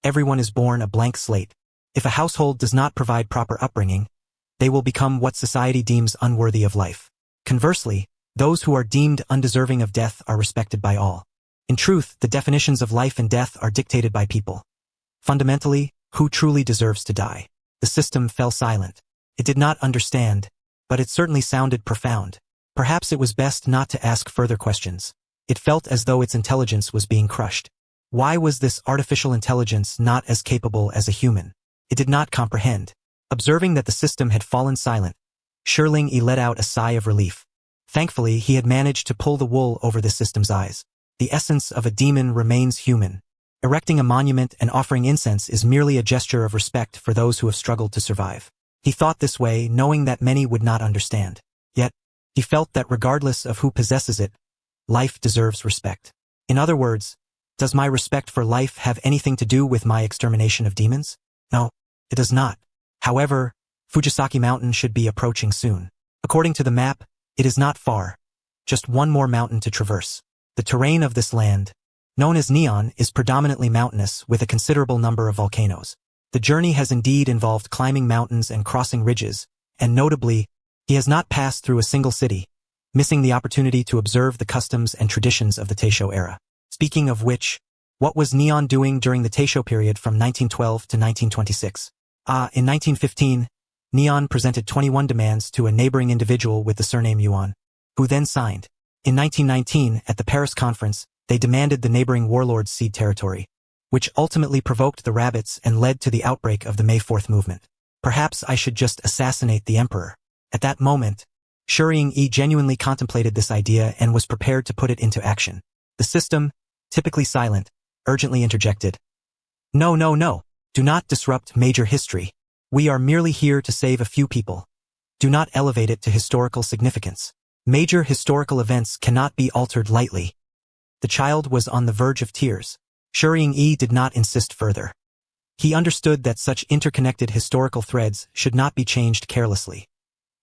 Everyone is born a blank slate. If a household does not provide proper upbringing, they will become what society deems unworthy of life. Conversely, those who are deemed undeserving of death are respected by all. In truth, the definitions of life and death are dictated by people. Fundamentally, who truly deserves to die? The system fell silent. It did not understand, but it certainly sounded profound. Perhaps it was best not to ask further questions. It felt as though its intelligence was being crushed. Why was this artificial intelligence not as capable as a human? It did not comprehend. Observing that the system had fallen silent, Shirling Yi let out a sigh of relief. Thankfully, he had managed to pull the wool over the system's eyes. The essence of a demon remains human. Erecting a monument and offering incense is merely a gesture of respect for those who have struggled to survive. He thought this way, knowing that many would not understand. Yet, he felt that regardless of who possesses it, life deserves respect. In other words, does my respect for life have anything to do with my extermination of demons? No, it does not. However, Fujisaki Mountain should be approaching soon. According to the map, it is not far. Just one more mountain to traverse. The terrain of this land, known as Neon, is predominantly mountainous with a considerable number of volcanoes. The journey has indeed involved climbing mountains and crossing ridges, and notably, he has not passed through a single city, missing the opportunity to observe the customs and traditions of the Taisho era. Speaking of which, what was Neon doing during the Taisho period from 1912 to 1926? In 1915, Neon presented 21 demands to a neighboring individual with the surname Yuan, who then signed. In 1919, at the Paris conference, they demanded the neighboring warlords cede territory, which ultimately provoked the rabbits and led to the outbreak of the May 4th movement. Perhaps I should just assassinate the emperor. At that moment, Shirling Yi genuinely contemplated this idea and was prepared to put it into action. The system, typically silent, urgently interjected. No, no, no. Do not disrupt major history. We are merely here to save a few people. Do not elevate it to historical significance. Major historical events cannot be altered lightly. The child was on the verge of tears. Shuri did not insist further. He understood that such interconnected historical threads should not be changed carelessly.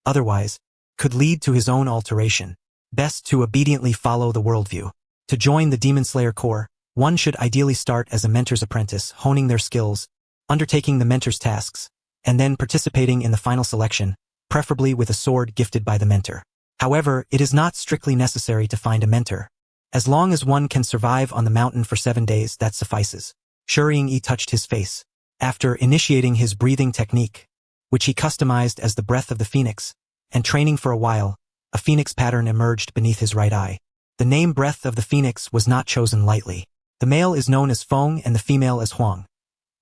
Otherwise, could lead to his own alteration. Best to obediently follow the worldview. To join the Demon Slayer Corps, one should ideally start as a mentor's apprentice, honing their skills, undertaking the mentor's tasks, and then participating in the final selection, preferably with a sword gifted by the mentor. However, it is not strictly necessary to find a mentor. As long as one can survive on the mountain for 7 days, that suffices. Shuri touched his face. After initiating his breathing technique, which he customized as the breath of the phoenix, and training for a while, a phoenix pattern emerged beneath his right eye. The name Breath of the Phoenix was not chosen lightly. The male is known as Feng and the female as Huang.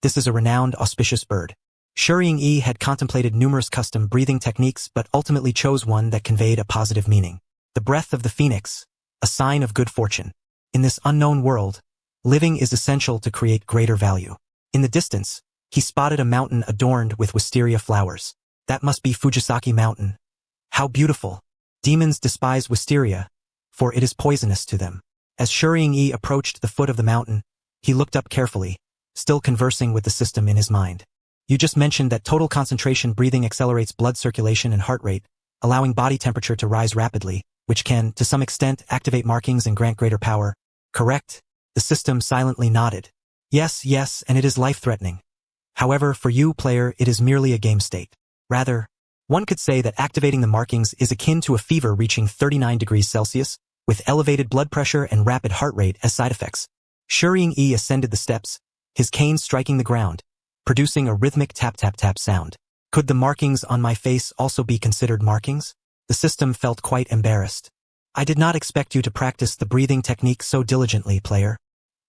This is a renowned, auspicious bird. Shuri had contemplated numerous custom breathing techniques but ultimately chose one that conveyed a positive meaning. The breath of the phoenix, a sign of good fortune. In this unknown world, living is essential to create greater value. In the distance, he spotted a mountain adorned with wisteria flowers. That must be Fujisaki Mountain. How beautiful! Demons despise wisteria, for it is poisonous to them. As Shuri approached the foot of the mountain, he looked up carefully, still conversing with the system in his mind. You just mentioned that total concentration breathing accelerates blood circulation and heart rate, allowing body temperature to rise rapidly, which can, to some extent, activate markings and grant greater power. Correct? The system silently nodded. Yes, yes, and it is life-threatening. However, for you, player, it is merely a game state. Rather, one could say that activating the markings is akin to a fever reaching 39 degrees Celsius, with elevated blood pressure and rapid heart rate as side effects. Shuri ascended the steps, his cane striking the ground, producing a rhythmic tap-tap-tap sound. Could the markings on my face also be considered markings? The system felt quite embarrassed. I did not expect you to practice the breathing technique so diligently, player.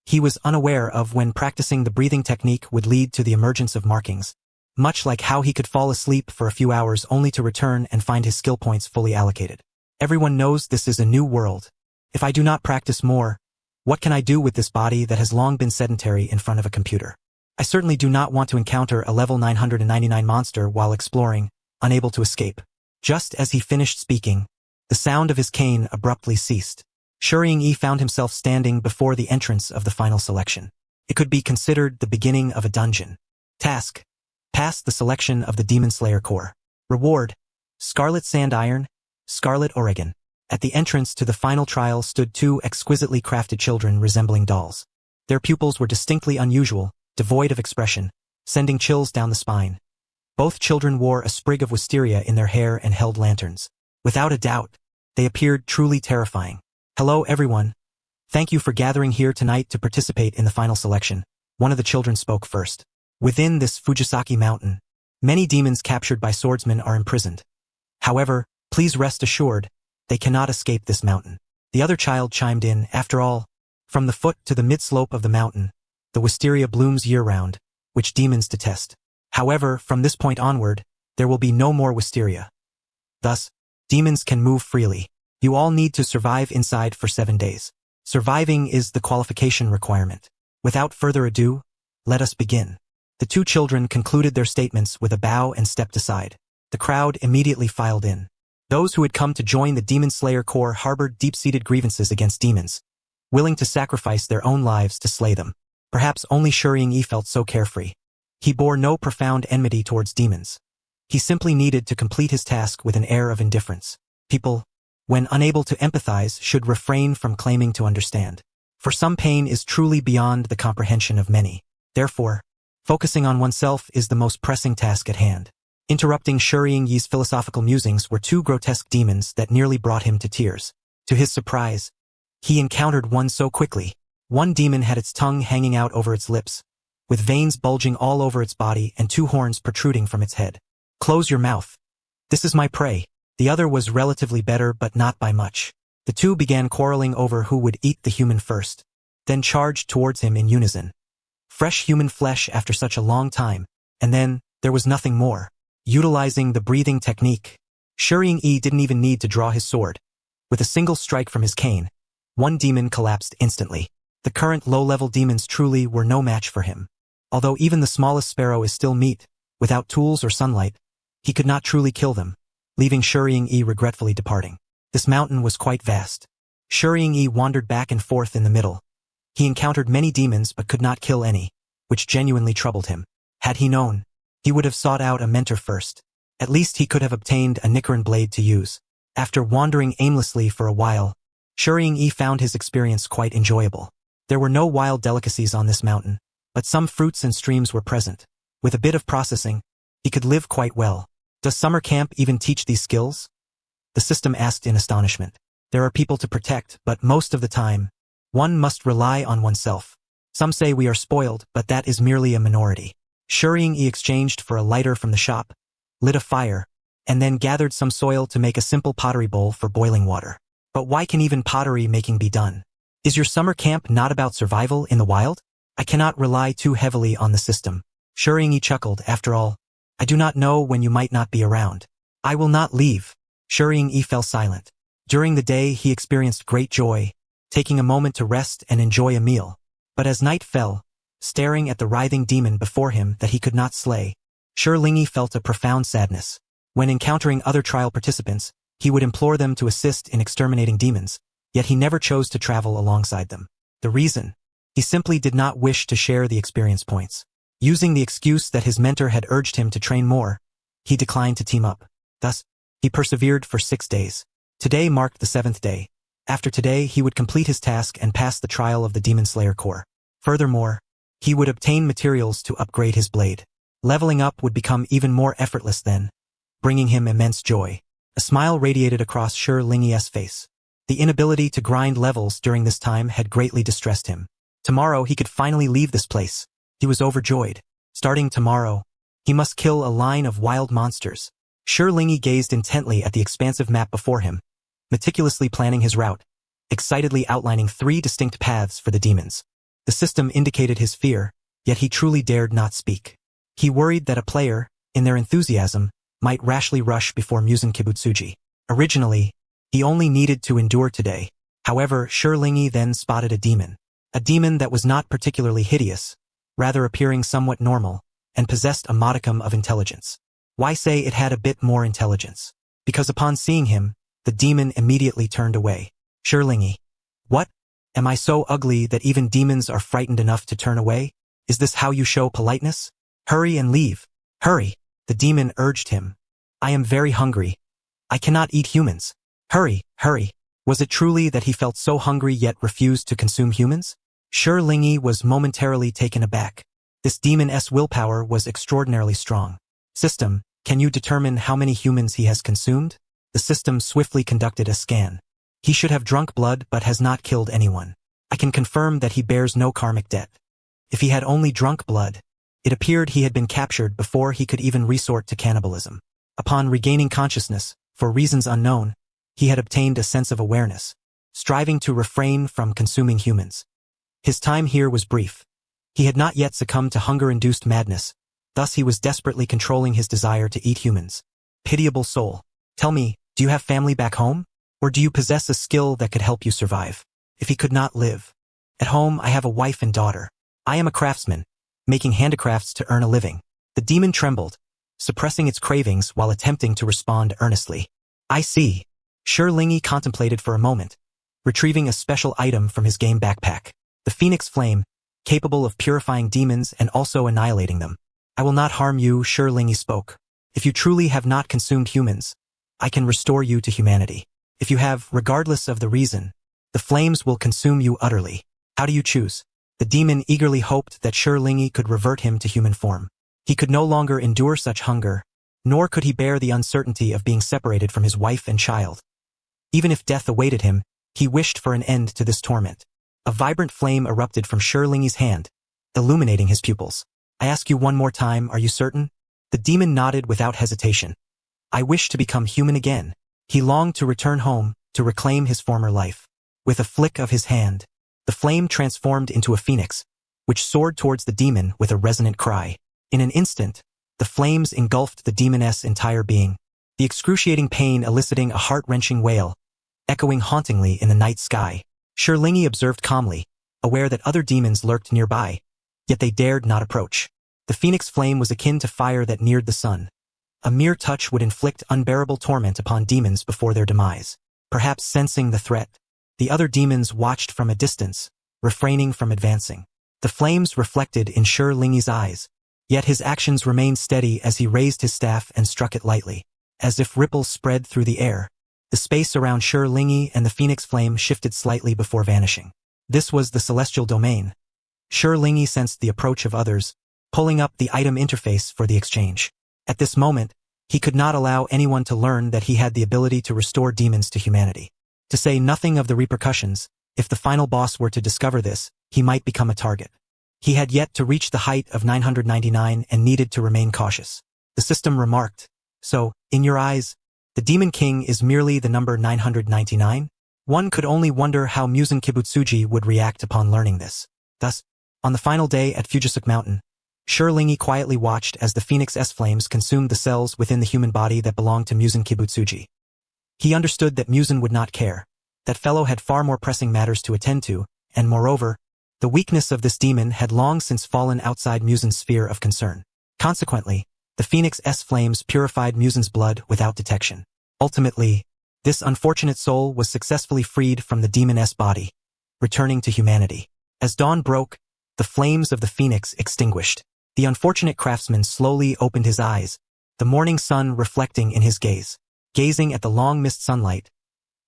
He was unaware of when practicing the breathing technique would lead to the emergence of markings, much like how he could fall asleep for a few hours only to return and find his skill points fully allocated. Everyone knows this is a new world. If I do not practice more, what can I do with this body that has long been sedentary in front of a computer? I certainly do not want to encounter a level 999 monster while exploring, unable to escape. Just as he finished speaking, the sound of his cane abruptly ceased. Shuri found himself standing before the entrance of the final selection. It could be considered the beginning of a dungeon. Task: pass the selection of the Demon Slayer Corps. Reward: Scarlet Sand Iron, Scarlet Oregon. At the entrance to the final trial stood 2 exquisitely crafted children resembling dolls. Their pupils were distinctly unusual, devoid of expression, sending chills down the spine. Both children wore a sprig of wisteria in their hair and held lanterns. Without a doubt, they appeared truly terrifying. Hello everyone. Thank you for gathering here tonight to participate in the final selection. One of the children spoke first. Within this Fujisaki Mountain, many demons captured by swordsmen are imprisoned. However, please rest assured, they cannot escape this mountain. The other child chimed in. After all, from the foot to the mid-slope of the mountain, the wisteria blooms year-round, which demons detest. However, from this point onward, there will be no more wisteria. Thus, demons can move freely. You all need to survive inside for 7 days. Surviving is the qualification requirement. Without further ado, let us begin. The 2 children concluded their statements with a bow and stepped aside. The crowd immediately filed in. Those who had come to join the Demon Slayer Corps harbored deep-seated grievances against demons, willing to sacrifice their own lives to slay them. Perhaps only Shuri felt so carefree. He bore no profound enmity towards demons. He simply needed to complete his task with an air of indifference. People, when unable to empathize, should refrain from claiming to understand. For some pain is truly beyond the comprehension of many. Therefore, focusing on oneself is the most pressing task at hand. Interrupting Shuri-Yi's philosophical musings were 2 grotesque demons that nearly brought him to tears. To his surprise, he encountered one so quickly. One demon had its tongue hanging out over its lips, with veins bulging all over its body and 2 horns protruding from its head. Close your mouth. This is my prey. The other was relatively better but not by much. The 2 began quarreling over who would eat the human first, then charged towards him in unison. Fresh human flesh after such a long time, and then, there was nothing more. Utilizing the breathing technique, Shuri didn't even need to draw his sword. With a single strike from his cane, one demon collapsed instantly. The current low-level demons truly were no match for him. Although even the smallest sparrow is still meat, without tools or sunlight, he could not truly kill them, leaving Shurling-yi regretfully departing. This mountain was quite vast. Shurling-yi wandered back and forth in the middle. He encountered many demons but could not kill any, which genuinely troubled him. Had he known, he would have sought out a mentor first. At least he could have obtained a Nichiren blade to use. After wandering aimlessly for a while, Shurling-yi found his experience quite enjoyable. There were no wild delicacies on this mountain, but some fruits and streams were present. With a bit of processing, he could live quite well. Does summer camp even teach these skills? The system asked in astonishment. There are people to protect, but most of the time, one must rely on oneself. Some say we are spoiled, but that is merely a minority. Shurling-yi exchanged for a lighter from the shop, lit a fire, and then gathered some soil to make a simple pottery bowl for boiling water. But why can even pottery making be done? Is your summer camp not about survival in the wild? I cannot rely too heavily on the system. Shurling-yi chuckled. After all, I do not know when you might not be around. I will not leave. Shurling-yi fell silent. During the day he experienced great joy, taking a moment to rest and enjoy a meal. But as night fell, staring at the writhing demon before him that he could not slay, Shurling-yi felt a profound sadness. When encountering other trial participants, he would implore them to assist in exterminating demons, yet he never chose to travel alongside them. The reason? He simply did not wish to share the experience points. Using the excuse that his mentor had urged him to train more, he declined to team up. Thus, he persevered for 6 days. Today marked the 7th day. After today he would complete his task and pass the trial of the Demon Slayer Core. Furthermore, he would obtain materials to upgrade his blade. Leveling up would become even more effortless then, bringing him immense joy. A smile radiated across Shurling-yi's face. The inability to grind levels during this time had greatly distressed him. Tomorrow he could finally leave this place. He was overjoyed. Starting tomorrow, he must kill a line of wild monsters. Shurling-yi gazed intently at the expansive map before him, meticulously planning his route, excitedly outlining 3 distinct paths for the demons. The system indicated his fear, yet he truly dared not speak. He worried that a player, in their enthusiasm, might rashly rush before Musen Kibutsuji. Originally, he only needed to endure today. However, Shurling-yi then spotted a demon that was not particularly hideous, rather appearing somewhat normal, and possessed a modicum of intelligence. Why say it had a bit more intelligence? Because upon seeing him, the demon immediately turned away. Shurling-yi. What? Am I so ugly that even demons are frightened enough to turn away? Is this how you show politeness? Hurry and leave. Hurry. The demon urged him. I am very hungry. I cannot eat humans. Hurry, hurry. Was it truly that he felt so hungry yet refused to consume humans? Shurling-yi was momentarily taken aback. This demon's willpower was extraordinarily strong. System, can you determine how many humans he has consumed? The system swiftly conducted a scan. He should have drunk blood but has not killed anyone. I can confirm that he bears no karmic debt. If he had only drunk blood, it appeared he had been captured before he could even resort to cannibalism. Upon regaining consciousness, for reasons unknown, he had obtained a sense of awareness, striving to refrain from consuming humans. His time here was brief. He had not yet succumbed to hunger-induced madness, thus he was desperately controlling his desire to eat humans. Pitiable soul. Tell me, do you have family back home? Or do you possess a skill that could help you survive? If he could not live. At home I have a wife and daughter. I am a craftsman, making handicrafts to earn a living. The demon trembled, suppressing its cravings while attempting to respond earnestly. I see. Shurling-yi contemplated for a moment, retrieving a special item from his game backpack. The Phoenix Flame, capable of purifying demons and also annihilating them. I will not harm you, Shurling-yi spoke. If you truly have not consumed humans, I can restore you to humanity. If you have, regardless of the reason, the flames will consume you utterly. How do you choose? The demon eagerly hoped that Shurling-yi could revert him to human form. He could no longer endure such hunger, nor could he bear the uncertainty of being separated from his wife and child. Even if death awaited him, he wished for an end to this torment. A vibrant flame erupted from Shurling-yi's hand, illuminating his pupils. I ask you one more time, are you certain? The demon nodded without hesitation. I wish to become human again. He longed to return home, to reclaim his former life. With a flick of his hand, the flame transformed into a phoenix, which soared towards the demon with a resonant cry. In an instant, the flames engulfed the demoness' entire being, the excruciating pain eliciting a heart-wrenching wail, echoing hauntingly in the night sky. Shurling-yi observed calmly, aware that other demons lurked nearby, yet they dared not approach. The phoenix flame was akin to fire that neared the sun. A mere touch would inflict unbearable torment upon demons before their demise. Perhaps sensing the threat, the other demons watched from a distance, refraining from advancing. The flames reflected in Shi Lingyi's eyes, yet his actions remained steady as he raised his staff and struck it lightly. As if ripples spread through the air, the space around Shi Lingyi and the phoenix flame shifted slightly before vanishing. This was the celestial domain. Shi Lingyi sensed the approach of others, pulling up the item interface for the exchange. At this moment, he could not allow anyone to learn that he had the ability to restore demons to humanity. To say nothing of the repercussions, if the final boss were to discover this, he might become a target. He had yet to reach the height of 999 and needed to remain cautious. The system remarked, "So, in your eyes, the Demon King is merely the number 999? One could only wonder how Musen Kibutsuji would react upon learning this. Thus, on the final day at Fujisuke Mountain, Shi Lingyi quietly watched as the Phoenix S flames consumed the cells within the human body that belonged to Musen Kibutsuji. He understood that Musen would not care. That fellow had far more pressing matters to attend to, and moreover, the weakness of this demon had long since fallen outside Musen's sphere of concern. Consequently, the Phoenix S flames purified Musen's blood without detection. Ultimately, this unfortunate soul was successfully freed from the Demon S body, returning to humanity. As dawn broke, the flames of the Phoenix extinguished. The unfortunate craftsman slowly opened his eyes, the morning sun reflecting in his gaze. Gazing at the long mist sunlight,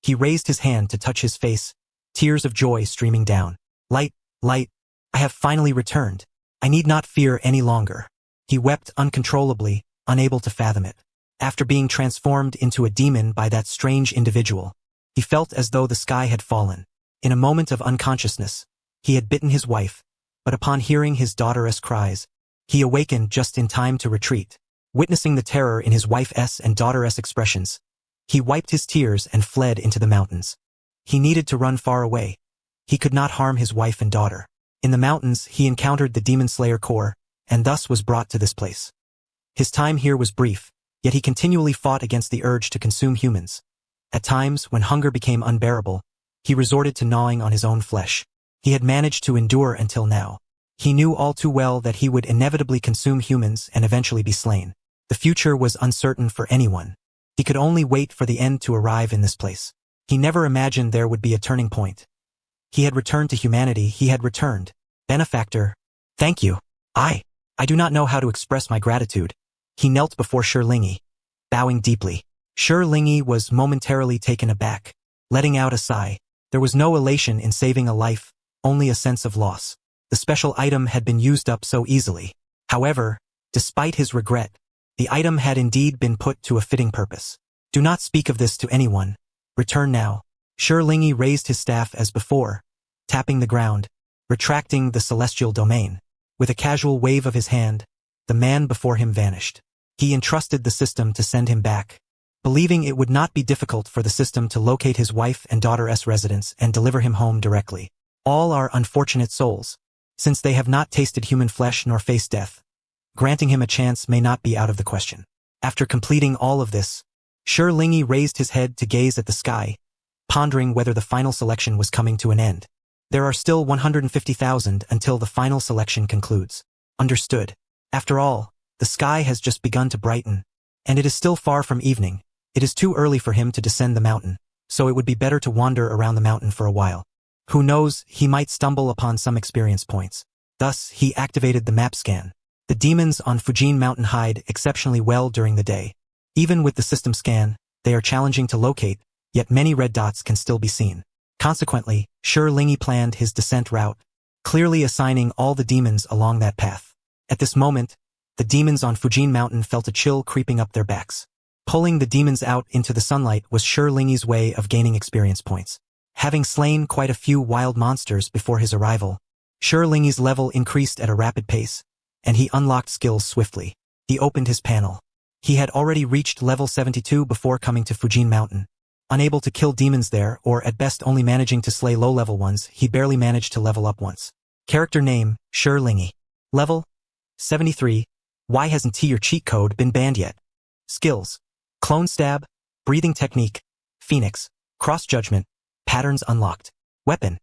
he raised his hand to touch his face, tears of joy streaming down. Light, light, I have finally returned. I need not fear any longer. He wept uncontrollably, unable to fathom it. After being transformed into a demon by that strange individual, he felt as though the sky had fallen. In a moment of unconsciousness, he had bitten his wife, but upon hearing his daughter's cries, he awakened just in time to retreat. Witnessing the terror in his wife's and daughter's expressions, he wiped his tears and fled into the mountains. He needed to run far away. He could not harm his wife and daughter. In the mountains, he encountered the Demon Slayer Corps, and thus was brought to this place. His time here was brief, yet he continually fought against the urge to consume humans. At times, when hunger became unbearable, he resorted to gnawing on his own flesh. He had managed to endure until now. He knew all too well that he would inevitably consume humans and eventually be slain. The future was uncertain for anyone. He could only wait for the end to arrive in this place. He never imagined there would be a turning point. He had returned to humanity. He had returned. Benefactor, thank you. I do not know how to express my gratitude. He knelt before Shi Lingyi, bowing deeply. Shi Lingyi was momentarily taken aback, letting out a sigh. There was no elation in saving a life, only a sense of loss. The special item had been used up so easily. However, despite his regret, the item had indeed been put to a fitting purpose. Do not speak of this to anyone. Return now. Shi Lingyi raised his staff as before, tapping the ground, retracting the celestial domain. With a casual wave of his hand, the man before him vanished. He entrusted the system to send him back, believing it would not be difficult for the system to locate his wife and daughter's residence and deliver him home directly. All are unfortunate souls, since they have not tasted human flesh nor faced death. Granting him a chance may not be out of the question. After completing all of this, Shi Lingyi raised his head to gaze at the sky, pondering whether the final selection was coming to an end. There are still 150,000 until the final selection concludes. Understood. After all, the sky has just begun to brighten, and it is still far from evening. It is too early for him to descend the mountain, so it would be better to wander around the mountain for a while. Who knows, he might stumble upon some experience points. Thus, he activated the map scan. The demons on Fujin Mountain hide exceptionally well during the day. Even with the system scan, they are challenging to locate, yet many red dots can still be seen. Consequently, Shi Lingyi planned his descent route, clearly assigning all the demons along that path. At this moment, the demons on Fujin Mountain felt a chill creeping up their backs. Pulling the demons out into the sunlight was Shi Lingyi's way of gaining experience points. Having slain quite a few wild monsters before his arrival, Shi Lingyi's level increased at a rapid pace, and he unlocked skills swiftly. He opened his panel. He had already reached level 72 before coming to Fujin Mountain. Unable to kill demons there, or at best only managing to slay low-level ones, he barely managed to level up once. Character name, Shi Lingyi. Level 73. Why hasn't your cheat code been banned yet? Skills: Clone Stab, Breathing Technique, Phoenix, Cross Judgment, Patterns unlocked. Weapon: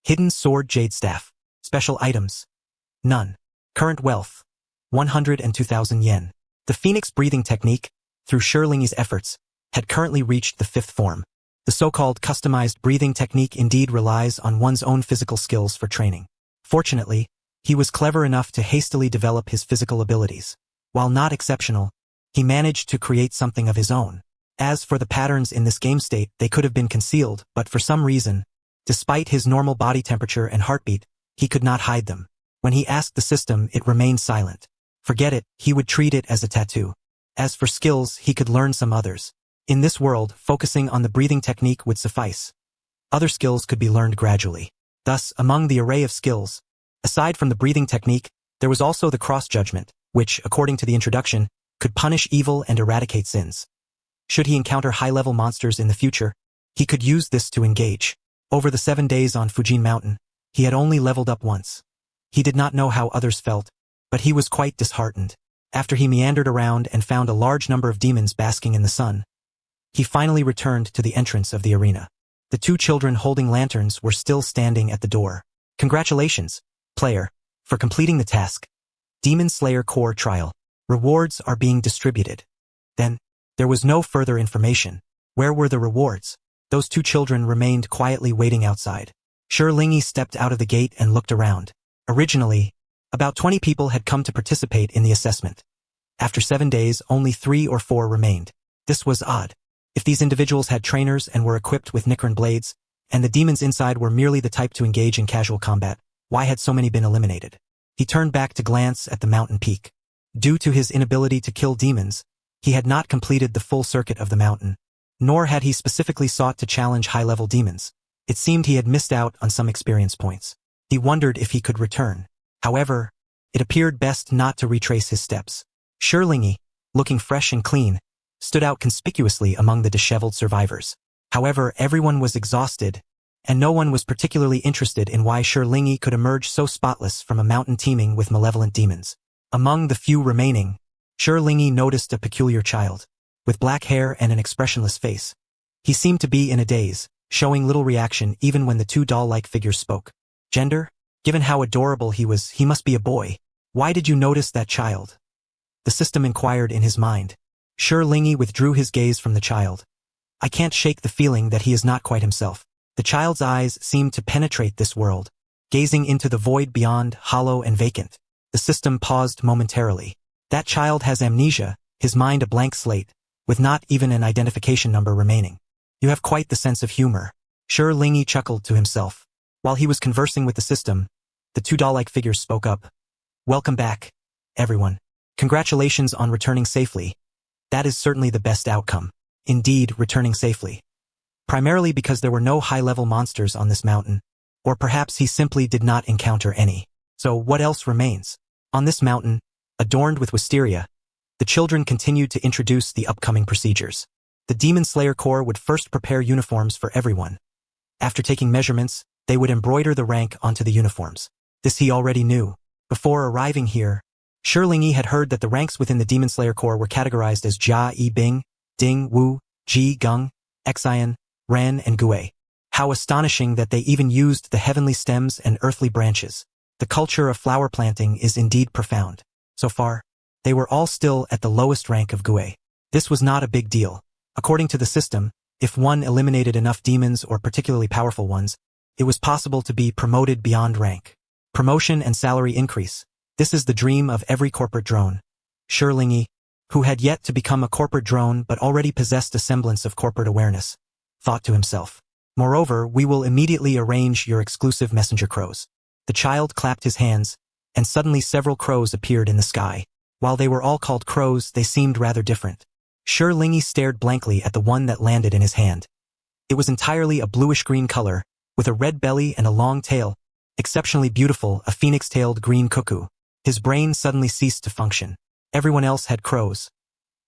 Hidden sword jade staff. Special items. None. Current wealth. 102,000 yen. The phoenix breathing technique, through Shirlingi's efforts, had currently reached the 5th form. The so-called customized breathing technique indeed relies on one's own physical skills for training. Fortunately, he was clever enough to hastily develop his physical abilities. While not exceptional, he managed to create something of his own. As for the patterns in this game state, they could have been concealed, but for some reason, despite his normal body temperature and heartbeat, he could not hide them. When he asked the system, it remained silent. Forget it, he would treat it as a tattoo. As for skills, he could learn some others. In this world, focusing on the breathing technique would suffice. Other skills could be learned gradually. Thus, among the array of skills, aside from the breathing technique, there was also the cross-judgment, which, according to the introduction, could punish evil and eradicate sins. Should he encounter high-level monsters in the future, he could use this to engage. Over the 7 days on Fujin Mountain, he had only leveled up once. He did not know how others felt, but he was quite disheartened. After he meandered around and found a large number of demons basking in the sun, he finally returned to the entrance of the arena. The 2 children holding lanterns were still standing at the door. Congratulations, player, for completing the task. Demon Slayer Core Trial. Rewards are being distributed. Then, there was no further information. Where were the rewards? Those 2 children remained quietly waiting outside. Shirlingi stepped out of the gate and looked around. Originally, about 20 people had come to participate in the assessment. After 7 days, only 3 or 4 remained. This was odd. If these individuals had trainers and were equipped with Nicron blades, and the demons inside were merely the type to engage in casual combat, why had so many been eliminated? He turned back to glance at the mountain peak. Due to his inability to kill demons, he had not completed the full circuit of the mountain, nor had he specifically sought to challenge high-level demons. It seemed he had missed out on some experience points. He wondered if he could return. However, it appeared best not to retrace his steps. Shirlingi, looking fresh and clean, stood out conspicuously among the disheveled survivors. However, everyone was exhausted, and no one was particularly interested in why Shirlingi could emerge so spotless from a mountain teeming with malevolent demons. Among the few remaining, Shirlingi noticed a peculiar child, with black hair and an expressionless face. He seemed to be in a daze, showing little reaction even when the 2 doll-like figures spoke. Gender? Given how adorable he was, he must be a boy. Why did you notice that child? The system inquired in his mind. Shirlingi withdrew his gaze from the child. I can't shake the feeling that he is not quite himself. The child's eyes seemed to penetrate this world, gazing into the void beyond, hollow and vacant. The system paused momentarily. That child has amnesia, his mind a blank slate, with not even an identification number remaining. You have quite the sense of humor. Shirlingi chuckled to himself. While he was conversing with the system, the 2 doll-like figures spoke up. Welcome back, everyone. Congratulations on returning safely. That is certainly the best outcome. Indeed, returning safely. Primarily because there were no high-level monsters on this mountain, or perhaps he simply did not encounter any. So what else remains? On this mountain, adorned with wisteria, the children continued to introduce the upcoming procedures. The Demon Slayer Corps would first prepare uniforms for everyone. After taking measurements, they would embroider the rank onto the uniforms. This he already knew. Before arriving here, Shirlingi had heard that the ranks within the Demon Slayer Corps were categorized as Jia Yi Bing, Ding Wu, Ji Gung, Xian, Ren and Gue. How astonishing that they even used the heavenly stems and earthly branches. The culture of flower planting is indeed profound. So far, they were all still at the lowest rank of Gue. This was not a big deal. According to the system, if one eliminated enough demons or particularly powerful ones, it was possible to be promoted beyond rank. Promotion and salary increase. This is the dream of every corporate drone. Shirlingi, who had yet to become a corporate drone but already possessed a semblance of corporate awareness, thought to himself. Moreover, we will immediately arrange your exclusive messenger crows. The child clapped his hands, and suddenly several crows appeared in the sky. While they were all called crows, they seemed rather different. Shirlingi stared blankly at the one that landed in his hand. It was entirely a bluish-green color, with a red belly and a long tail, exceptionally beautiful, a phoenix-tailed green cuckoo. His brain suddenly ceased to function. Everyone else had crows.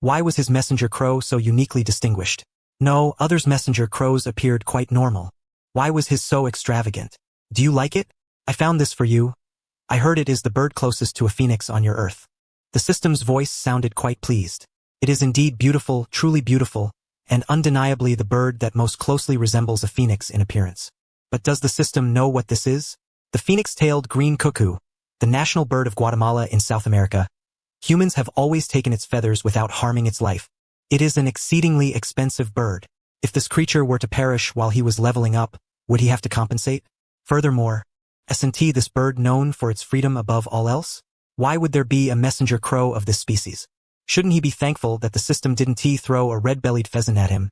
Why was his messenger crow so uniquely distinguished? No, others' messenger crows appeared quite normal. Why was his so extravagant? Do you like it? I found this for you. I heard it is the bird closest to a phoenix on your earth. The system's voice sounded quite pleased. It is indeed beautiful, truly beautiful, and undeniably the bird that most closely resembles a phoenix in appearance. But does the system know what this is? The phoenix-tailed green cuckoo, the national bird of Guatemala in South America. Humans have always taken its feathers without harming its life. It is an exceedingly expensive bird. If this creature were to perish while he was leveling up, would he have to compensate? Furthermore, isn't this bird known for its freedom above all else? Why would there be a messenger crow of this species? Shouldn't he be thankful that the system didn't throw a red-bellied pheasant at him,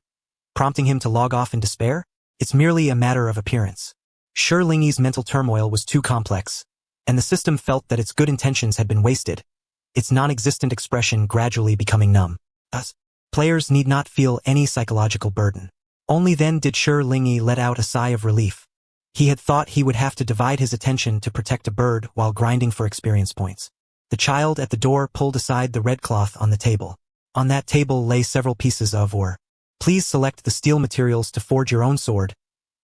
prompting him to log off in despair? It's merely a matter of appearance. Sure, Lingy's mental turmoil was too complex, and the system felt that its good intentions had been wasted, its non-existent expression gradually becoming numb. Thus, players need not feel any psychological burden. Only then did Sure Lingy let out a sigh of relief. He had thought he would have to divide his attention to protect a bird while grinding for experience points. The child at the door pulled aside the red cloth on the table. On that table lay several pieces of ore. Please select the steel materials to forge your own sword.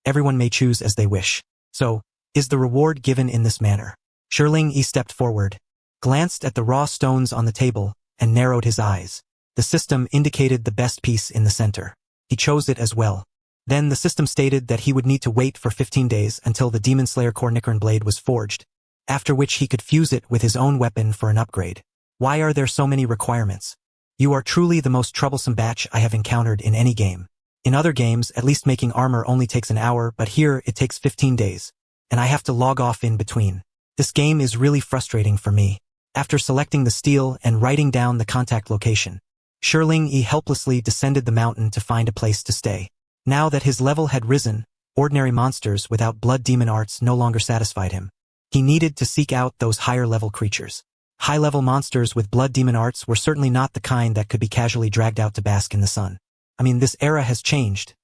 Everyone may choose as they wish. So, is the reward given in this manner? Shirling stepped forward, glanced at the raw stones on the table, and narrowed his eyes. The system indicated the best piece in the center. He chose it as well. Then the system stated that he would need to wait for 15 days until the Demon Slayer Cornicern blade was forged, after which he could fuse it with his own weapon for an upgrade. Why are there so many requirements? You are truly the most troublesome batch I have encountered in any game. In other games, at least making armor only takes an hour, but here it takes 15 days. And I have to log off in between. This game is really frustrating for me. After selecting the steel and writing down the contact location, Shirling helplessly descended the mountain to find a place to stay. Now that his level had risen, ordinary monsters without blood demon arts no longer satisfied him. He needed to seek out those higher-level creatures. High-level monsters with blood demon arts were certainly not the kind that could be casually dragged out to bask in the sun. This era has changed.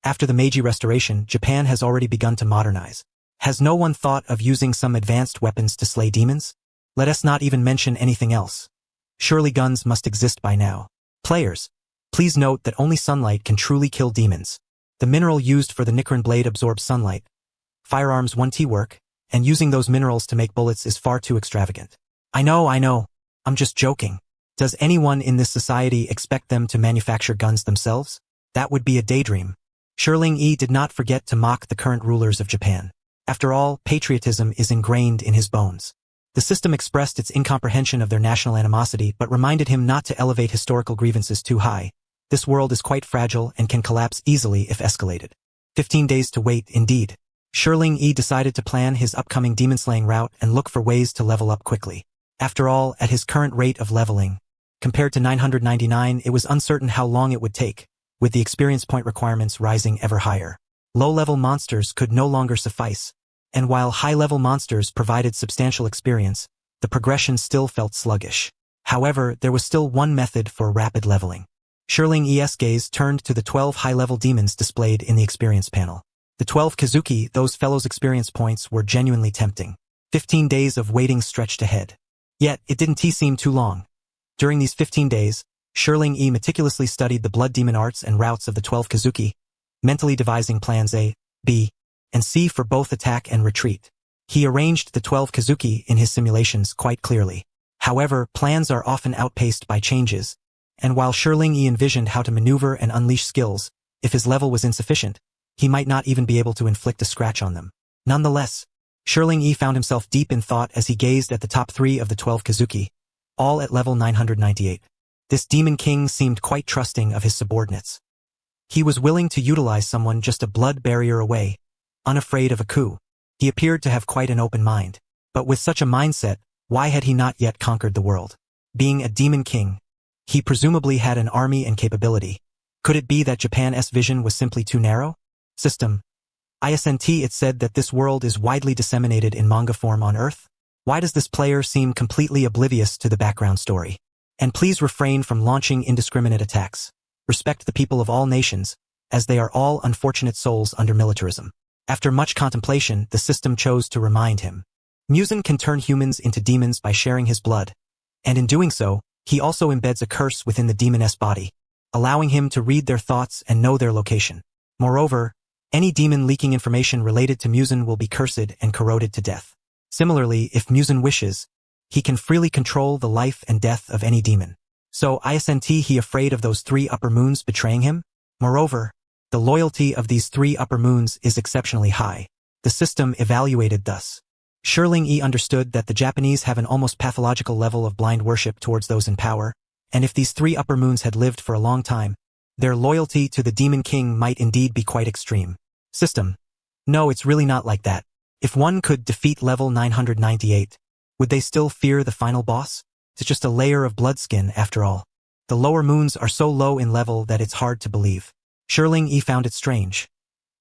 After the Meiji Restoration, Japan has already begun to modernize. Has no one thought of using some advanced weapons to slay demons? Let us not even mention anything else. Surely guns must exist by now. Players, please note that only sunlight can truly kill demons. The mineral used for the Nicron blade absorbs sunlight. Firearms 1T work, and using those minerals to make bullets is far too extravagant. I know. I'm just joking. Does anyone in this society expect them to manufacture guns themselves? That would be a daydream. Shirling did not forget to mock the current rulers of Japan. After all, patriotism is ingrained in his bones. The system expressed its incomprehension of their national animosity but reminded him not to elevate historical grievances too high. This world is quite fragile and can collapse easily if escalated. 15 days to wait, indeed. Shirling decided to plan his upcoming demon-slaying route and look for ways to level up quickly. After all, at his current rate of leveling, compared to 999, it was uncertain how long it would take, with the experience point requirements rising ever higher. Low-level monsters could no longer suffice, and while high-level monsters provided substantial experience, the progression still felt sluggish. However, there was still one method for rapid leveling. Shirling's gaze turned to the 12 high-level demons displayed in the experience panel. The 12 Kazuki, those fellows' experience points were genuinely tempting. 15 days of waiting stretched ahead. Yet, it didn't seem too long. During these 15 days, Shirling meticulously studied the blood demon arts and routes of the 12 Kazuki, mentally devising plans A, B, and C for both attack and retreat. He arranged the 12 Kazuki in his simulations quite clearly. However, plans are often outpaced by changes, and while Shirling envisioned how to maneuver and unleash skills, if his level was insufficient, he might not even be able to inflict a scratch on them. Nonetheless, Shirling found himself deep in thought as he gazed at the top 3 of the 12 Kazuki, all at level 998. This demon king seemed quite trusting of his subordinates. He was willing to utilize someone just a blood barrier away, unafraid of a coup. He appeared to have quite an open mind. But with such a mindset, why had he not yet conquered the world? Being a demon king, he presumably had an army and capability. Could it be that Japan's vision was simply too narrow? System. Isn't it said that this world is widely disseminated in manga form on Earth? Why does this player seem completely oblivious to the background story? And please refrain from launching indiscriminate attacks. Respect the people of all nations, as they are all unfortunate souls under militarism. After much contemplation, the system chose to remind him. Musen can turn humans into demons by sharing his blood, and in doing so, he also embeds a curse within the demon's body, allowing him to read their thoughts and know their location. Moreover, any demon leaking information related to Musen will be cursed and corroded to death. Similarly, if Musen wishes, he can freely control the life and death of any demon. So isn't he afraid of those 3 upper moons betraying him? Moreover, the loyalty of these 3 upper moons is exceptionally high. The system evaluated thus. Shirling E understood that the Japanese have an almost pathological level of blind worship towards those in power, and if these 3 upper moons had lived for a long time, their loyalty to the Demon King might indeed be quite extreme. System. No, it's really not like that. If one could defeat level 998, would they still fear the final boss? It's just a layer of bloodskin after all. The lower moons are so low in level that it's hard to believe. Shirling E found it strange.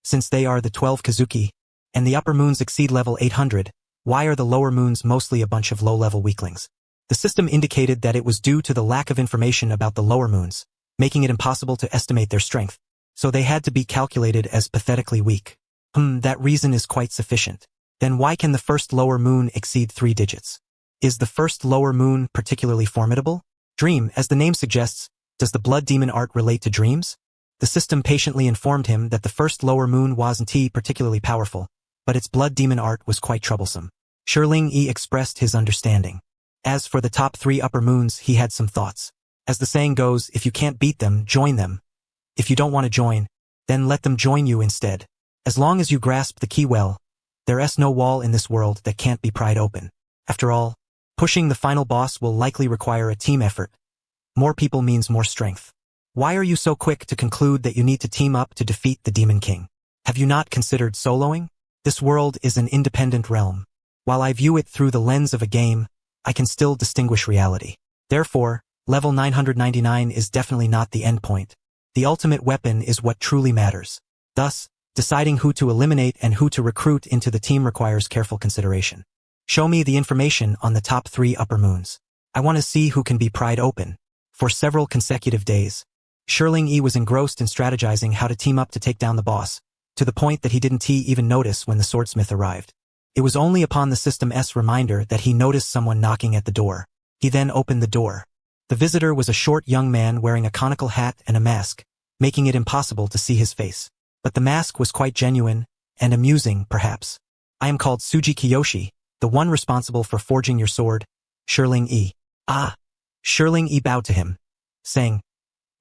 Since they are the 12 Kazuki, and the upper moons exceed level 800, why are the lower moons mostly a bunch of low-level weaklings? The system indicated that it was due to the lack of information about the lower moons, making it impossible to estimate their strength, so they had to be calculated as pathetically weak. That reason is quite sufficient. Then why can the first lower moon exceed 3 digits? Is the first lower moon particularly formidable? Dream, as the name suggests, does the blood demon art relate to dreams? The system patiently informed him that the first lower moon wasn't particularly powerful, but its blood demon art was quite troublesome. Shirling E expressed his understanding. As for the top 3 upper moons, he had some thoughts. As the saying goes, if you can't beat them, join them. If you don't want to join, then let them join you instead. As long as you grasp the key well, there's no wall in this world that can't be pried open. After all, pushing the final boss will likely require a team effort. More people means more strength. Why are you so quick to conclude that you need to team up to defeat the Demon King? Have you not considered soloing? This world is an independent realm. While I view it through the lens of a game, I can still distinguish reality. Therefore, level 999 is definitely not the endpoint. The ultimate weapon is what truly matters. Thus, deciding who to eliminate and who to recruit into the team requires careful consideration. Show me the information on the top 3 upper moons. I want to see who can be pried open. For several consecutive days, Shirling E was engrossed in strategizing how to team up to take down the boss, to the point that he didn't even notice when the swordsmith arrived. It was only upon the system's reminder that he noticed someone knocking at the door. He then opened the door. The visitor was a short young man wearing a conical hat and a mask, making it impossible to see his face. But the mask was quite genuine, and amusing, perhaps. I am called Tsuji Kiyoshi, the one responsible for forging your sword, Shirling E. Ah! Shirling E bowed to him, saying,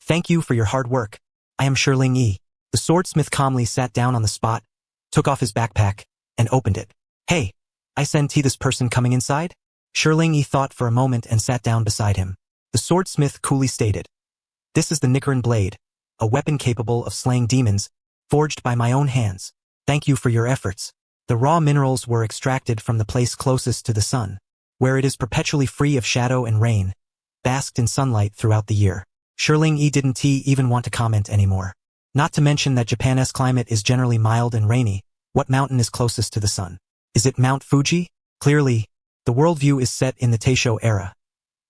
Thank you for your hard work. I am Shirling E. The swordsmith calmly sat down on the spot, took off his backpack, and opened it. Hey, I see this person coming inside? Shirling E thought for a moment and sat down beside him. The swordsmith coolly stated, This is the Nichiren blade, a weapon capable of slaying demons, forged by my own hands. Thank you for your efforts. The raw minerals were extracted from the place closest to the sun, where it is perpetually free of shadow and rain, basked in sunlight throughout the year. Shirling E didn't even want to comment anymore. Not to mention that Japan's climate is generally mild and rainy. What mountain is closest to the sun? Is it Mount Fuji? Clearly, the worldview is set in the Taisho era.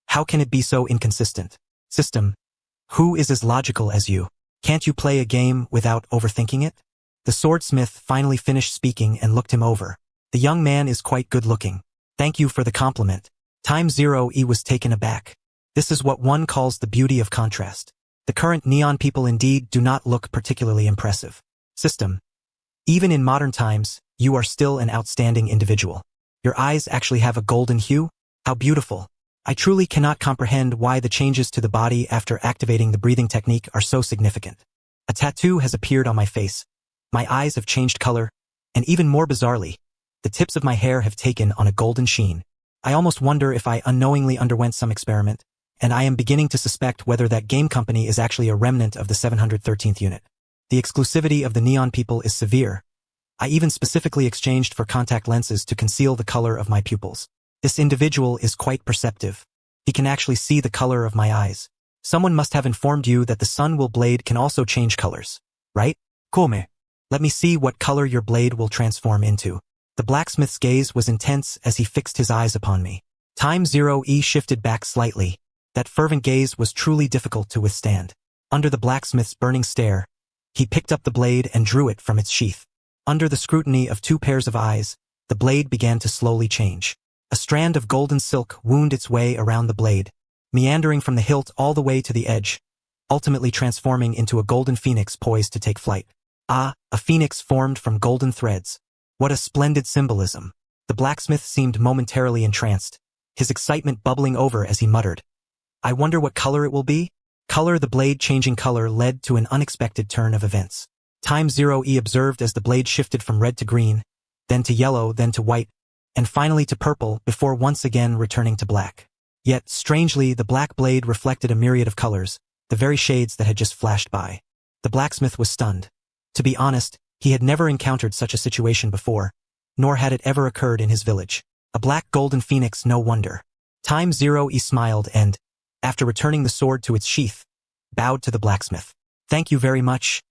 How can it be so inconsistent? System. Who is as logical as you? Can't you play a game without overthinking it? The swordsmith finally finished speaking and looked him over. The young man is quite good-looking. Thank you for the compliment. Time Zero E was taken aback. This is what one calls the beauty of contrast. The current neon people indeed do not look particularly impressive. System. Even in modern times, you are still an outstanding individual. Your eyes actually have a golden hue? How beautiful. I truly cannot comprehend why the changes to the body after activating the breathing technique are so significant. A tattoo has appeared on my face. My eyes have changed color, and even more bizarrely, the tips of my hair have taken on a golden sheen. I almost wonder if I unknowingly underwent some experiment, and I am beginning to suspect whether that game company is actually a remnant of the 713th unit. The exclusivity of the neon people is severe. I even specifically exchanged for contact lenses to conceal the color of my pupils. This individual is quite perceptive. He can actually see the color of my eyes. Someone must have informed you that the sun will blade can also change colors, right? Come. Let me see what color your blade will transform into. The blacksmith's gaze was intense as he fixed his eyes upon me. Time Zero E shifted back slightly. That fervent gaze was truly difficult to withstand. Under the blacksmith's burning stare, he picked up the blade and drew it from its sheath. Under the scrutiny of 2 pairs of eyes, the blade began to slowly change. A strand of golden silk wound its way around the blade, meandering from the hilt all the way to the edge, ultimately transforming into a golden phoenix poised to take flight. Ah, a phoenix formed from golden threads. What a splendid symbolism. The blacksmith seemed momentarily entranced, his excitement bubbling over as he muttered, I wonder what color it will be? The blade changing color led to an unexpected turn of events. Time Zero E observed as the blade shifted from red to green, then to yellow, then to white, and finally to purple before once again returning to black. Yet, strangely, the black blade reflected a myriad of colors, the very shades that had just flashed by. The blacksmith was stunned. To be honest, he had never encountered such a situation before, nor had it ever occurred in his village. A black golden phoenix, no wonder. Time Zero smiled and, after returning the sword to its sheath, bowed to the blacksmith. Thank you very much.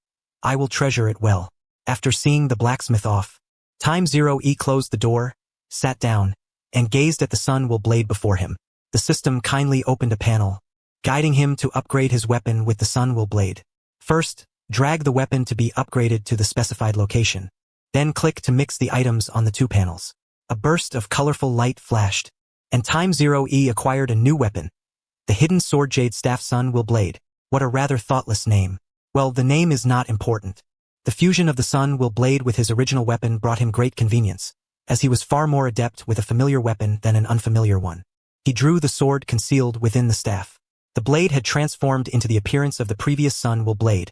I will treasure it well. After seeing the blacksmith off, Time Zero closed the door, sat down, and gazed at the sun will blade before him. The system kindly opened a panel, guiding him to upgrade his weapon with the sun will blade. First, drag the weapon to be upgraded to the specified location. Then click to mix the items on the two panels. A burst of colorful light flashed, and Time Zero acquired a new weapon, the hidden sword Jade Staff Sun Will Blade. What a rather thoughtless name. Well, the name is not important. The fusion of the Sun Will Blade with his original weapon brought him great convenience, as he was far more adept with a familiar weapon than an unfamiliar one. He drew the sword concealed within the staff. The blade had transformed into the appearance of the previous Sun Will Blade,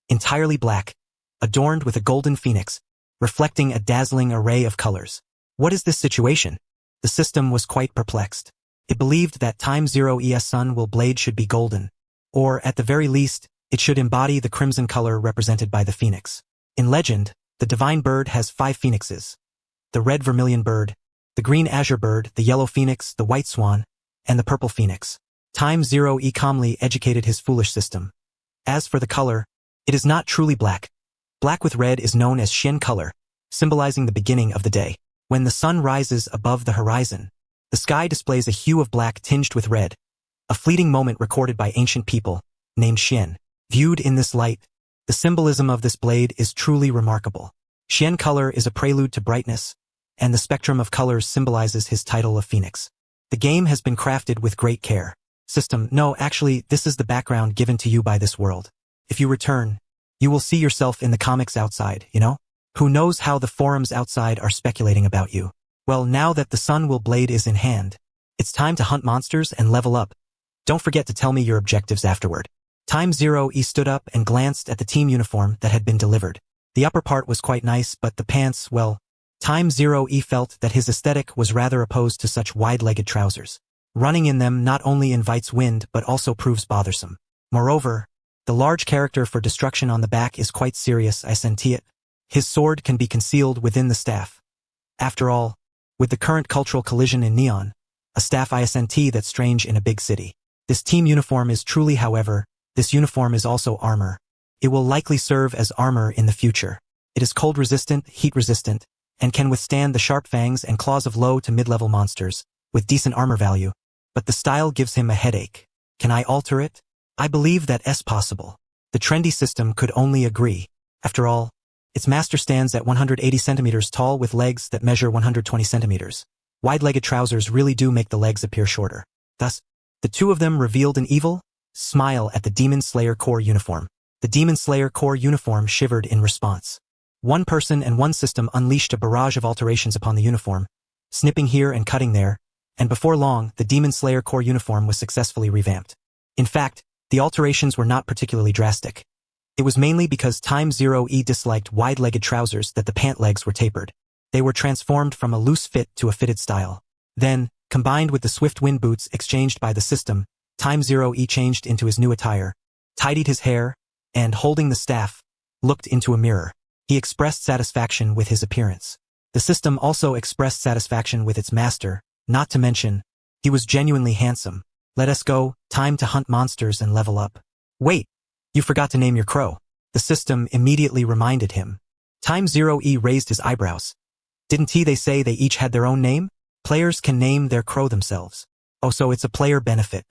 entirely black, adorned with a golden phoenix, reflecting a dazzling array of colors. What is this situation? The system was quite perplexed. It believed that Time Zero's Sun Will Blade should be golden, or at the very least, it should embody the crimson color represented by the phoenix. In legend, the divine bird has 5 phoenixes: the red vermilion bird, the green azure bird, the yellow phoenix, the white swan, and the purple phoenix. Time Zero calmly educated his foolish system. As for the color, it is not truly black. Black with red is known as Xian color, symbolizing the beginning of the day. When the sun rises above the horizon, the sky displays a hue of black tinged with red, a fleeting moment recorded by ancient people, named Xian. Viewed in this light, the symbolism of this blade is truly remarkable. Xian color is a prelude to brightness, and the spectrum of colors symbolizes his title of Phoenix. The game has been crafted with great care. System, no, actually, this is the background given to you by this world. If you return, you will see yourself in the comics outside, you know? Who knows how the forums outside are speculating about you. Well, now that the Sun Will Blade is in hand, it's time to hunt monsters and level up. Don't forget to tell me your objectives afterward. Time Zero stood up and glanced at the team uniform that had been delivered. The upper part was quite nice, but the pants, well, Time Zero felt that his aesthetic was rather opposed to such wide-legged trousers. Running in them not only invites wind but also proves bothersome. Moreover, the large character for destruction on the back is quite serious, I senti it. His sword can be concealed within the staff. After all, with the current cultural collision in Neon, a staff ISNT that's strange in a big city. This team uniform is truly, however, this uniform is also armor. It will likely serve as armor in the future. It is cold resistant, heat resistant, and can withstand the sharp fangs and claws of low to mid-level monsters, with decent armor value. But the style gives him a headache. Can I alter it? I believe that is possible. The trendy system could only agree. After all, its master stands at 180 centimeters tall with legs that measure 120 centimeters. Wide-legged trousers really do make the legs appear shorter. Thus, the two of them revealed an evil smile at the Demon Slayer Corps uniform. The Demon Slayer Corps uniform shivered in response. One person and one system unleashed a barrage of alterations upon the uniform, snipping here and cutting there, and before long, the Demon Slayer Corps uniform was successfully revamped. In fact, the alterations were not particularly drastic. It was mainly because Time Zero disliked wide-legged trousers that the pant legs were tapered. They were transformed from a loose fit to a fitted style. Then, combined with the swift wind boots exchanged by the system, Time Zero changed into his new attire, tidied his hair, and, holding the staff, looked into a mirror. He expressed satisfaction with his appearance. The system also expressed satisfaction with its master, not to mention, he was genuinely handsome. Let us go, time to hunt monsters and level up. Wait, you forgot to name your crow. The system immediately reminded him. Time Zero raised his eyebrows. Didn't they say they each had their own name? Players can name their crow themselves. Oh, so it's a player benefit.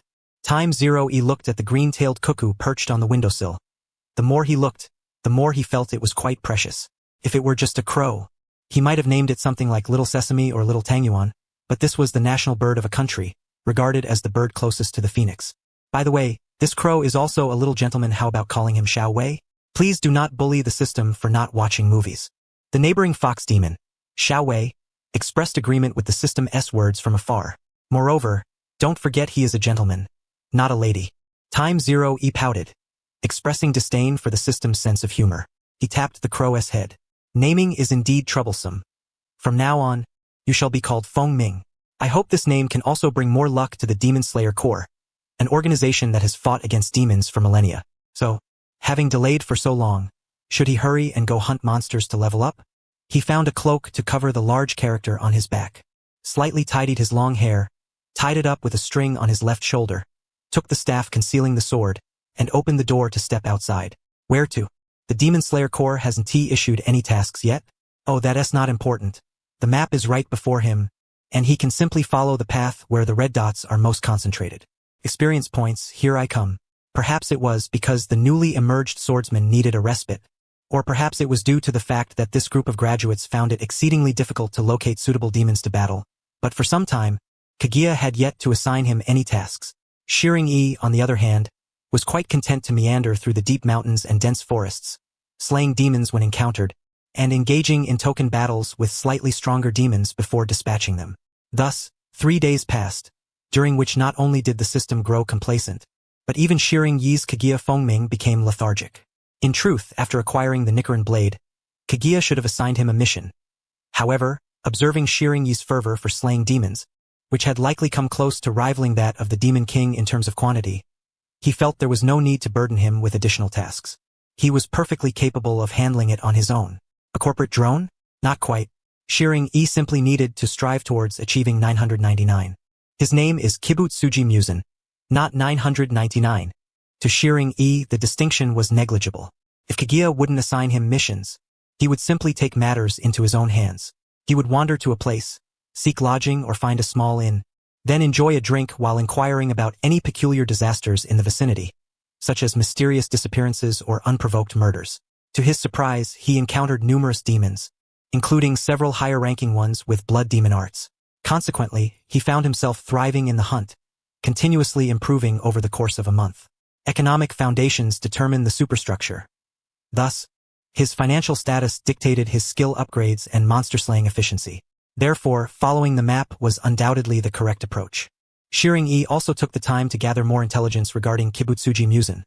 Time Zero looked at the green-tailed cuckoo perched on the windowsill. The more he looked, the more he felt it was quite precious. If it were just a crow, he might have named it something like Little Sesame or Little Tangyuan, but this was the national bird of a country, regarded as the bird closest to the phoenix. By the way, this crow is also a little gentleman. How about calling him Xiao Wei? Please do not bully the system for not watching movies. The neighboring fox demon, Xiao Wei, expressed agreement with the system's words from afar. Moreover, don't forget he is a gentleman, not a lady. Time Zero pouted, expressing disdain for the system's sense of humor. He tapped the crow's head. Naming is indeed troublesome. From now on, you shall be called Feng Ming. I hope this name can also bring more luck to the Demon Slayer Corps, an organization that has fought against demons for millennia. So, having delayed for so long, should he hurry and go hunt monsters to level up? He found a cloak to cover the large character on his back, slightly tidied his long hair, tied it up with a string on his left shoulder, took the staff concealing the sword, and opened the door to step outside. Where to? The Demon Slayer Corps hasn't issued any tasks yet? Oh, that's not important. The map is right before him, and he can simply follow the path where the red dots are most concentrated. Experience points, here I come. Perhaps it was because the newly emerged swordsman needed a respite, or perhaps it was due to the fact that this group of graduates found it exceedingly difficult to locate suitable demons to battle, but for some time, Kaguya had yet to assign him any tasks. Shiring-E, on the other hand, was quite content to meander through the deep mountains and dense forests, slaying demons when encountered, and engaging in token battles with slightly stronger demons before dispatching them. Thus, 3 days passed, during which not only did the system grow complacent, but even Shiring-Ye's Kaguya Fengming became lethargic. In truth, after acquiring the Nichiren blade, Kaguya should have assigned him a mission. However, observing Shiring-Ye's fervor for slaying demons, which had likely come close to rivaling that of the Demon King in terms of quantity, he felt there was no need to burden him with additional tasks. He was perfectly capable of handling it on his own. A corporate drone? Not quite. Shiring-E simply needed to strive towards achieving 999. His name is Kibutsuji Musen, not 999. To Shiring-E, the distinction was negligible. If Kaguya wouldn't assign him missions, he would simply take matters into his own hands. He would wander to a place, seek lodging or find a small inn, then enjoy a drink while inquiring about any peculiar disasters in the vicinity, such as mysterious disappearances or unprovoked murders. To his surprise, he encountered numerous demons, including several higher-ranking ones with blood demon arts. Consequently, he found himself thriving in the hunt, continuously improving over the course of a month. Economic foundations determine the superstructure. Thus, his financial status dictated his skill upgrades and monster-slaying efficiency. Therefore, following the map was undoubtedly the correct approach. Shiring-E also took the time to gather more intelligence regarding Kibutsuji Musen,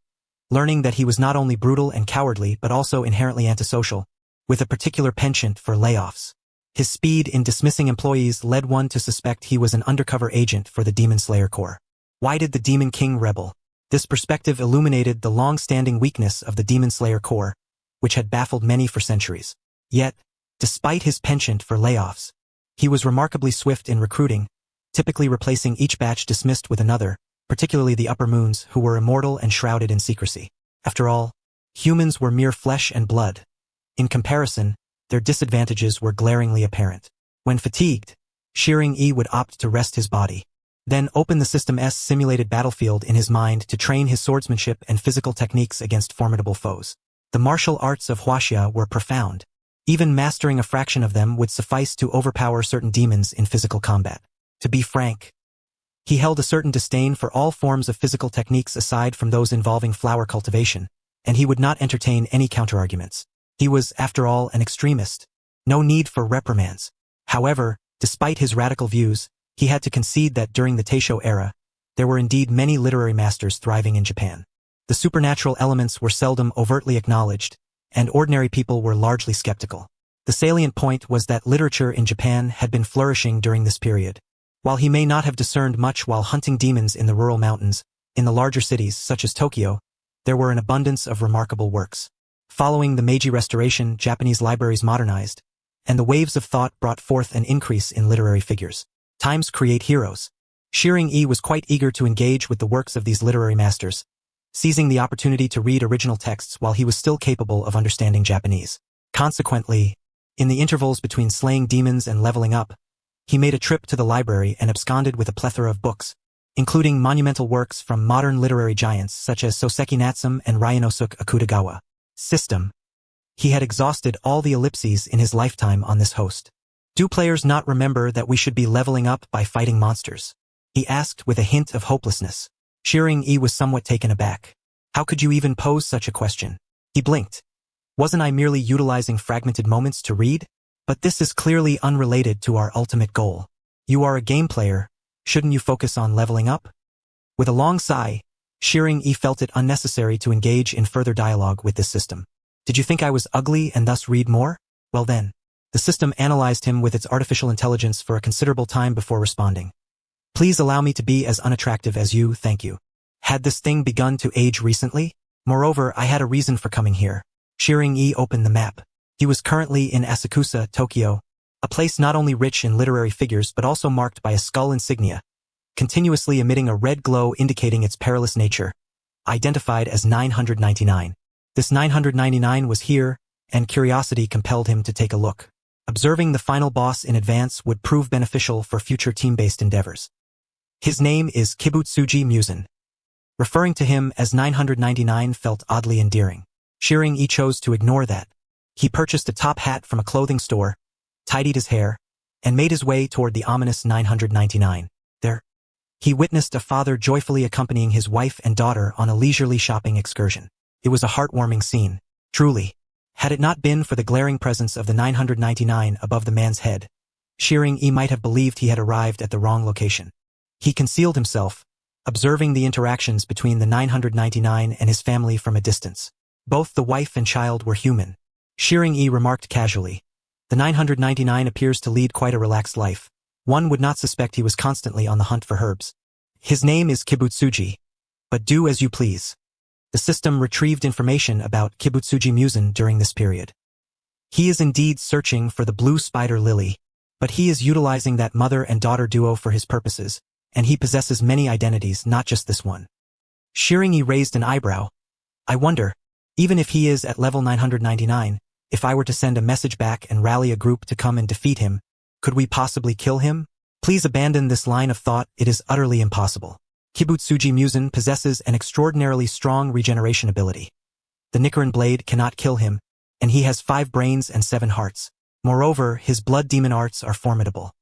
learning that he was not only brutal and cowardly but also inherently antisocial, with a particular penchant for layoffs. His speed in dismissing employees led one to suspect he was an undercover agent for the Demon Slayer Corps. Why did the Demon King rebel? This perspective illuminated the long-standing weakness of the Demon Slayer Corps, which had baffled many for centuries. Yet, despite his penchant for layoffs, he was remarkably swift in recruiting, typically replacing each batch dismissed with another, particularly the upper moons, who were immortal and shrouded in secrecy. After all, humans were mere flesh and blood. In comparison, their disadvantages were glaringly apparent. When fatigued, Shiring-E would opt to rest his body, then open the system's simulated battlefield in his mind to train his swordsmanship and physical techniques against formidable foes. The martial arts of Huaxia were profound. Even mastering a fraction of them would suffice to overpower certain demons in physical combat. To be frank, he held a certain disdain for all forms of physical techniques aside from those involving flower cultivation, and he would not entertain any counterarguments. He was, after all, an extremist. No need for reprimands. However, despite his radical views, he had to concede that during the Taisho era, there were indeed many literary masters thriving in Japan. The supernatural elements were seldom overtly acknowledged, and ordinary people were largely skeptical. The salient point was that literature in Japan had been flourishing during this period. While he may not have discerned much while hunting demons in the rural mountains, in the larger cities such as Tokyo, there were an abundance of remarkable works. Following the Meiji Restoration, Japanese libraries modernized, and the waves of thought brought forth an increase in literary figures. Times create heroes. Shiring-E was quite eager to engage with the works of these literary masters, seizing the opportunity to read original texts while he was still capable of understanding Japanese. Consequently, in the intervals between slaying demons and leveling up, he made a trip to the library and absconded with a plethora of books, including monumental works from modern literary giants such as Soseki Natsume and Ryanosuke Akutagawa. System. He had exhausted all the ellipses in his lifetime on this host. Do players not remember that we should be leveling up by fighting monsters? He asked with a hint of hopelessness. Shiring-E was somewhat taken aback. How could you even pose such a question? He blinked. Wasn't I merely utilizing fragmented moments to read? But this is clearly unrelated to our ultimate goal. You are a game player, shouldn't you focus on leveling up? With a long sigh, Shiring-E felt it unnecessary to engage in further dialogue with this system. Did you think I was ugly and thus read more? Well then, The system analyzed him with its artificial intelligence for a considerable time before responding. Please allow me to be as unattractive as you, thank you. Had this thing begun to age recently? Moreover, I had a reason for coming here. Shiring-e opened the map. He was currently in Asakusa, Tokyo, a place not only rich in literary figures but also marked by a skull insignia, continuously emitting a red glow indicating its perilous nature, identified as 999. This 999 was here, and curiosity compelled him to take a look. Observing the final boss in advance would prove beneficial for future team-based endeavors. His name is Kibutsuji Musen. Referring to him as 999 felt oddly endearing. Shiring-e chose to ignore that. He purchased a top hat from a clothing store, tidied his hair, and made his way toward the ominous 999. There, he witnessed a father joyfully accompanying his wife and daughter on a leisurely shopping excursion. It was a heartwarming scene. Truly, had it not been for the glaring presence of the 999 above the man's head, Shiring-e might have believed he had arrived at the wrong location. He concealed himself, observing the interactions between the 999 and his family from a distance. Both the wife and child were human. Shiring-e remarked casually, "The 999 appears to lead quite a relaxed life. One would not suspect he was constantly on the hunt for herbs. His name is Kibutsuji, but do as you please." The system retrieved information about Kibutsuji Musen during this period. He is indeed searching for the blue spider lily, but he is utilizing that mother and daughter duo for his purposes, and he possesses many identities, not just this one. Shiring-e raised an eyebrow. I wonder, even if he is at level 999, if I were to send a message back and rally a group to come and defeat him, could we possibly kill him? Please abandon this line of thought, it is utterly impossible. Kibutsuji Musen possesses an extraordinarily strong regeneration ability. The Nichiren blade cannot kill him, and he has 5 brains and 7 hearts. Moreover, his blood demon arts are formidable.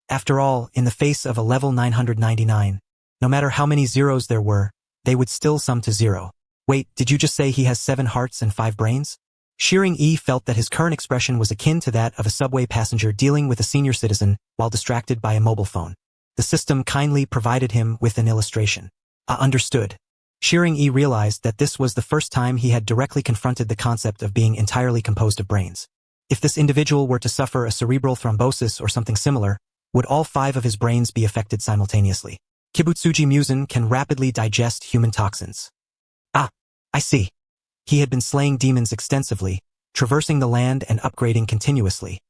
After all, in the face of a level 999, no matter how many zeros there were, they would still sum to 0. Wait, did you just say he has 7 hearts and 5 brains? Shiring-e felt that his current expression was akin to that of a subway passenger dealing with a senior citizen while distracted by a mobile phone. The system kindly provided him with an illustration. Understood. Shiring-e realized that this was the first time he had directly confronted the concept of being entirely composed of brains. If this individual were to suffer a cerebral thrombosis or something similar, would all 5 of his brains be affected simultaneously? Kibutsuji Musen can rapidly digest human toxins. I see. He had been slaying demons extensively, traversing the land and upgrading continuously.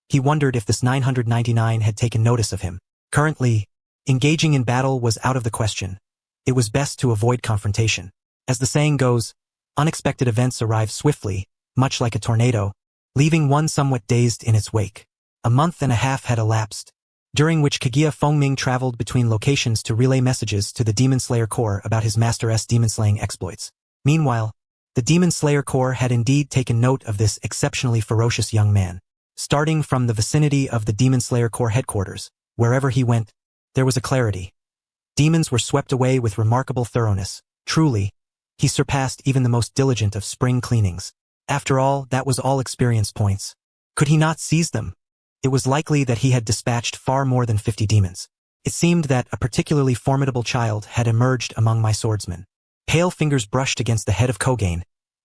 He wondered if this 999 had taken notice of him. Currently, engaging in battle was out of the question. It was best to avoid confrontation. As the saying goes, unexpected events arrive swiftly, much like a tornado, leaving one somewhat dazed in its wake. A month and a half had elapsed, during which Kaguya Fengming traveled between locations to relay messages to the Demon Slayer Corps about his Master-S demon-slaying exploits. Meanwhile, the Demon Slayer Corps had indeed taken note of this exceptionally ferocious young man. Starting from the vicinity of the Demon Slayer Corps headquarters, wherever he went, there was a clarity. Demons were swept away with remarkable thoroughness. Truly, he surpassed even the most diligent of spring cleanings. After all, that was all experience points. Could he not seize them? It was likely that he had dispatched far more than 50 demons. It seemed that a particularly formidable child had emerged among my swordsmen. Pale fingers brushed against the head of Kogain,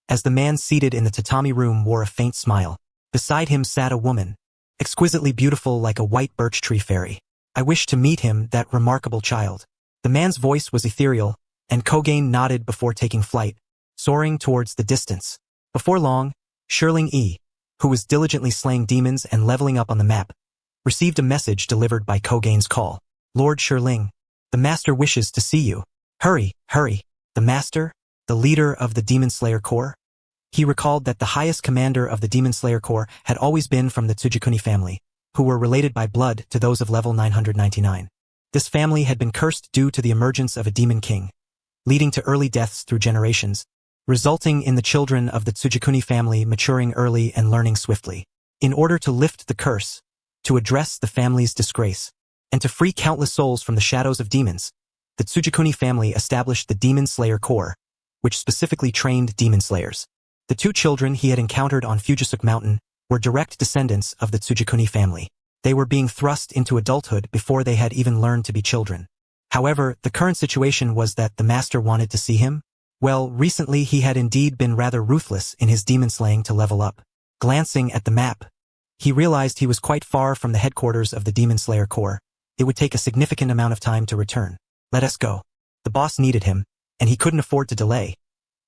as the man seated in the tatami room wore a faint smile. Beside him sat a woman, exquisitely beautiful like a white birch tree fairy. I wish to meet him, that remarkable child. The man's voice was ethereal, and Kogain nodded before taking flight, soaring towards the distance. Before long, Shiring-e, who was diligently slaying demons and leveling up on the map, received a message delivered by Kogain's call. Lord Shiring, the master wishes to see you. Hurry, hurry. The master? The leader of the Demon Slayer Corps? He recalled that the highest commander of the Demon Slayer Corps had always been from the Tsujikuni family, who were related by blood to those of level 999. This family had been cursed due to the emergence of a demon king, leading to early deaths through generations, resulting in the children of the Tsujikuni family maturing early and learning swiftly. In order to lift the curse, to address the family's disgrace, and to free countless souls from the shadows of demons, the Tsujikuni family established the Demon Slayer Corps, which specifically trained demon slayers. The 2 children he had encountered on Fujisuke Mountain were direct descendants of the Tsujikuni family. They were being thrust into adulthood before they had even learned to be children. However, the current situation was that the master wanted to see him. Well, recently he had indeed been rather ruthless in his demon slaying to level up. Glancing at the map, He realized he was quite far from the headquarters of the Demon Slayer Corps. It would take a significant amount of time to return. Let us go. The boss needed him, and he couldn't afford to delay.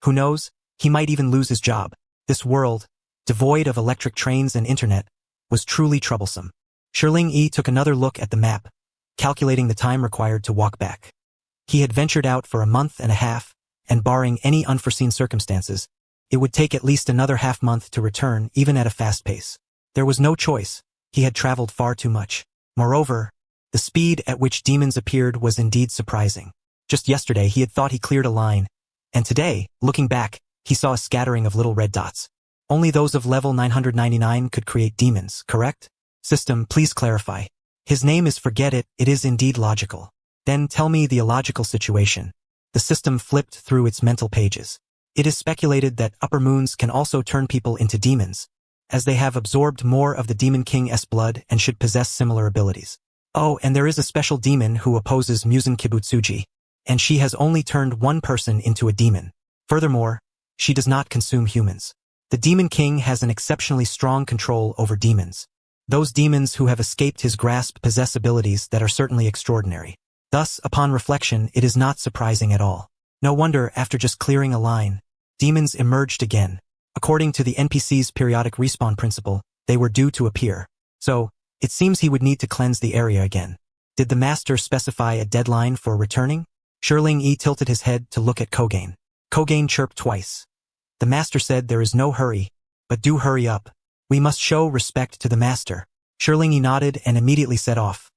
Who knows, he might even lose his job. This world, devoid of electric trains and internet, was truly troublesome. Shirling Yi took another look at the map, calculating the time required to walk back. He had ventured out for a month and a half, and barring any unforeseen circumstances, it would take at least another half-month to return even at a fast pace. There was no choice. He had traveled far too much. Moreover, the speed at which demons appeared was indeed surprising. Just yesterday he had thought he cleared a line, and today, looking back, he saw a scattering of little red dots. Only those of level 999 could create demons, correct? System, please clarify. His name is Forget It, it is indeed logical. Then tell me the illogical situation. The system flipped through its mental pages. It is speculated that upper moons can also turn people into demons, as they have absorbed more of the Demon King's blood and should possess similar abilities. Oh, and there is a special demon who opposes Musen Kibutsuji, and she has only turned one person into a demon. Furthermore, she does not consume humans. The Demon King has an exceptionally strong control over demons. Those demons who have escaped his grasp possess abilities that are certainly extraordinary. Thus, upon reflection, it is not surprising at all. No wonder, after just clearing a line, demons emerged again. According to the NPC's periodic respawn principle, they were due to appear. So, it seems he would need to cleanse the area again. Did the master specify a deadline for returning? Shirling Yi tilted his head to look at Kogain. Kogain chirped twice. The master said there is no hurry, but do hurry up. We must show respect to the master. Shirling Yi nodded and immediately set off.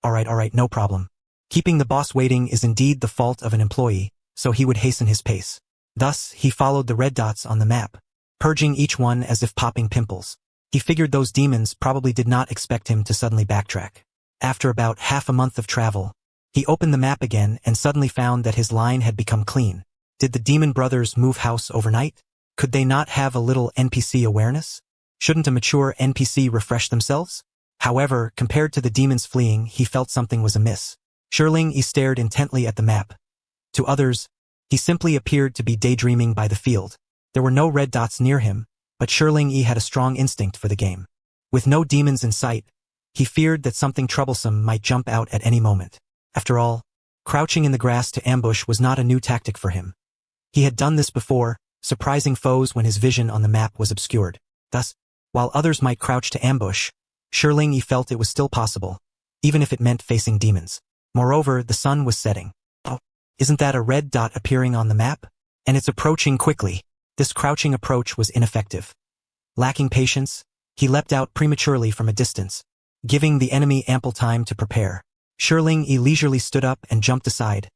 Alright, no problem. Keeping the boss waiting is indeed the fault of an employee, so he would hasten his pace. Thus, he followed the red dots on the map, purging each one as if popping pimples. He figured those demons probably did not expect him to suddenly backtrack. After about half a month of travel, he opened the map again and suddenly found that his line had become clean. Did the demon brothers move house overnight? Could they not have a little NPC awareness? Shouldn't a mature NPC refresh themselves? However, compared to the demons fleeing, he felt something was amiss. Shirling Yi stared intently at the map. To others, he simply appeared to be daydreaming by the field. There were no red dots near him, but Shirling Yi had a strong instinct for the game. With no demons in sight, he feared that something troublesome might jump out at any moment. After all, crouching in the grass to ambush was not a new tactic for him. He had done this before, surprising foes when his vision on the map was obscured. Thus, while others might crouch to ambush, Shirling Yi felt it was still possible, even if it meant facing demons. Moreover, the sun was setting. Oh, isn't that a red dot appearing on the map? And it's approaching quickly. This crouching approach was ineffective. Lacking patience, he leapt out prematurely from a distance, giving the enemy ample time to prepare. Shirling Yi leisurely stood up and jumped aside,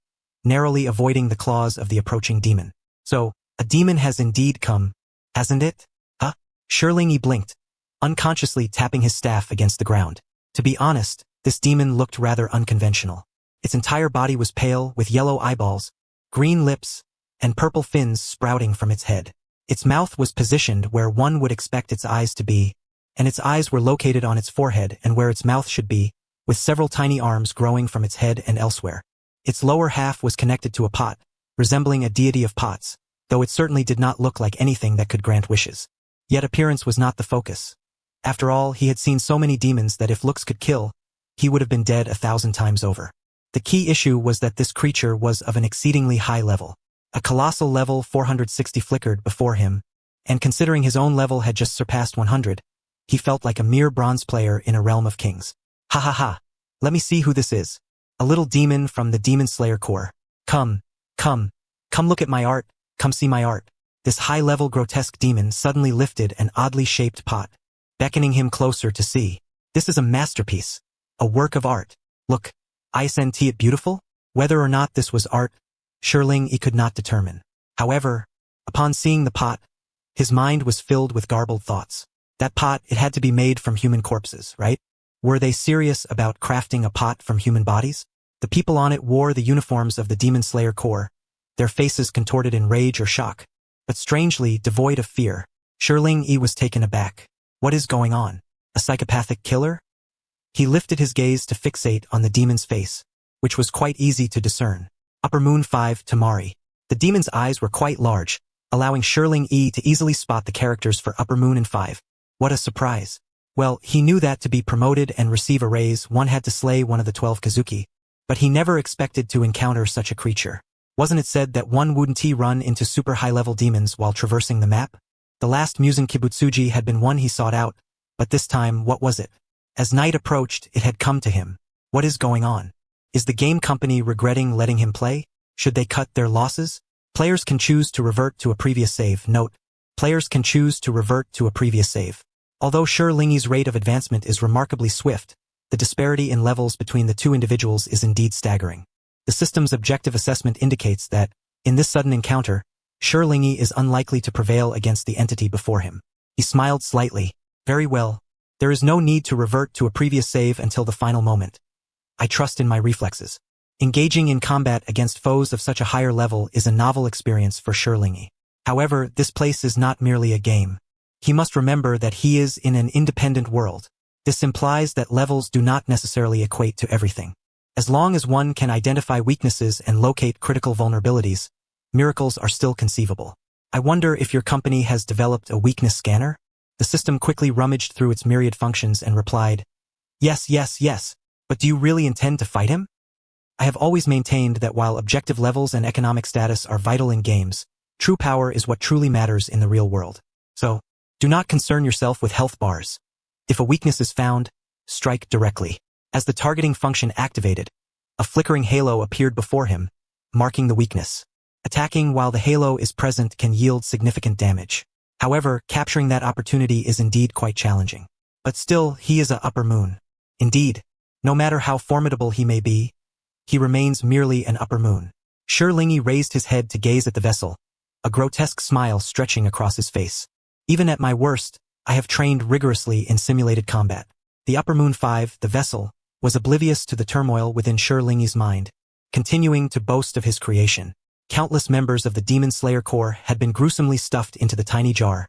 narrowly avoiding the claws of the approaching demon. So, a demon has indeed come, hasn't it? Huh? Shirling Yi blinked, unconsciously tapping his staff against the ground. To be honest, this demon looked rather unconventional. Its entire body was pale, with yellow eyeballs, green lips, and purple fins sprouting from its head. Its mouth was positioned where one would expect its eyes to be, and its eyes were located on its forehead and where its mouth should be, with several tiny arms growing from its head and elsewhere. Its lower half was connected to a pot, resembling a deity of pots, though it certainly did not look like anything that could grant wishes. Yet appearance was not the focus. After all, he had seen so many demons that if looks could kill, he would have been dead 1,000 times over. The key issue was that this creature was of an exceedingly high level. A colossal level 460 flickered before him, and considering his own level had just surpassed 100, he felt like a mere bronze player in a realm of kings. Ha ha ha! Let me see who this is. A little demon from the Demon Slayer Corps. Come look at my art, come see my art. This high-level grotesque demon suddenly lifted an oddly shaped pot, beckoning him closer to see. This is a masterpiece, a work of art. Look, isn't it beautiful? Whether or not this was art, Shirling Yi could not determine. However, upon seeing the pot, his mind was filled with garbled thoughts. That pot, it had to be made from human corpses, right? Were they serious about crafting a pot from human bodies? The people on it wore the uniforms of the Demon Slayer Corps, their faces contorted in rage or shock, but strangely devoid of fear. Shirling Yi was taken aback. What is going on? A psychopathic killer? He lifted his gaze to fixate on the demon's face, which was quite easy to discern. Upper Moon 5 Tamari. The demon's eyes were quite large, allowing Shirling Yi to easily spot the characters for Upper Moon and 5. What a surprise. Well, he knew that to be promoted and receive a raise, one had to slay one of the 12 Kazuki. But he never expected to encounter such a creature. Wasn't it said that one wouldn't run into super high-level demons while traversing the map? The last Musen Kibutsuji had been one he sought out, but this time what was it? As night approached, it had come to him. What is going on? Is the game company regretting letting him play? Should they cut their losses? Players can choose to revert to a previous save. Note: players can choose to revert to a previous save. Although Lingi's rate of advancement is remarkably swift, the disparity in levels between the two individuals is indeed staggering. The system's objective assessment indicates that, in this sudden encounter, Lingi is unlikely to prevail against the entity before him. He smiled slightly. Very well. There is no need to revert to a previous save until the final moment. I trust in my reflexes. Engaging in combat against foes of such a higher level is a novel experience for Lingi. However, this place is not merely a game. He must remember that he is in an independent world. This implies that levels do not necessarily equate to everything. As long as one can identify weaknesses and locate critical vulnerabilities, miracles are still conceivable. I wonder if your company has developed a weakness scanner? The system quickly rummaged through its myriad functions and replied, Yes, but do you really intend to fight him? I have always maintained that while objective levels and economic status are vital in games, true power is what truly matters in the real world. So, do not concern yourself with health bars. If a weakness is found, strike directly. As the targeting function activated, a flickering halo appeared before him, marking the weakness. Attacking while the halo is present can yield significant damage. However, capturing that opportunity is indeed quite challenging. But still, he is a upper moon. Indeed, no matter how formidable he may be, he remains merely an upper moon. Lingi raised his head to gaze at the vessel, a grotesque smile stretching across his face. Even at my worst, I have trained rigorously in simulated combat. The Upper Moon 5, the vessel, was oblivious to the turmoil within Lingi's mind, continuing to boast of his creation. Countless members of the Demon Slayer Corps had been gruesomely stuffed into the tiny jar,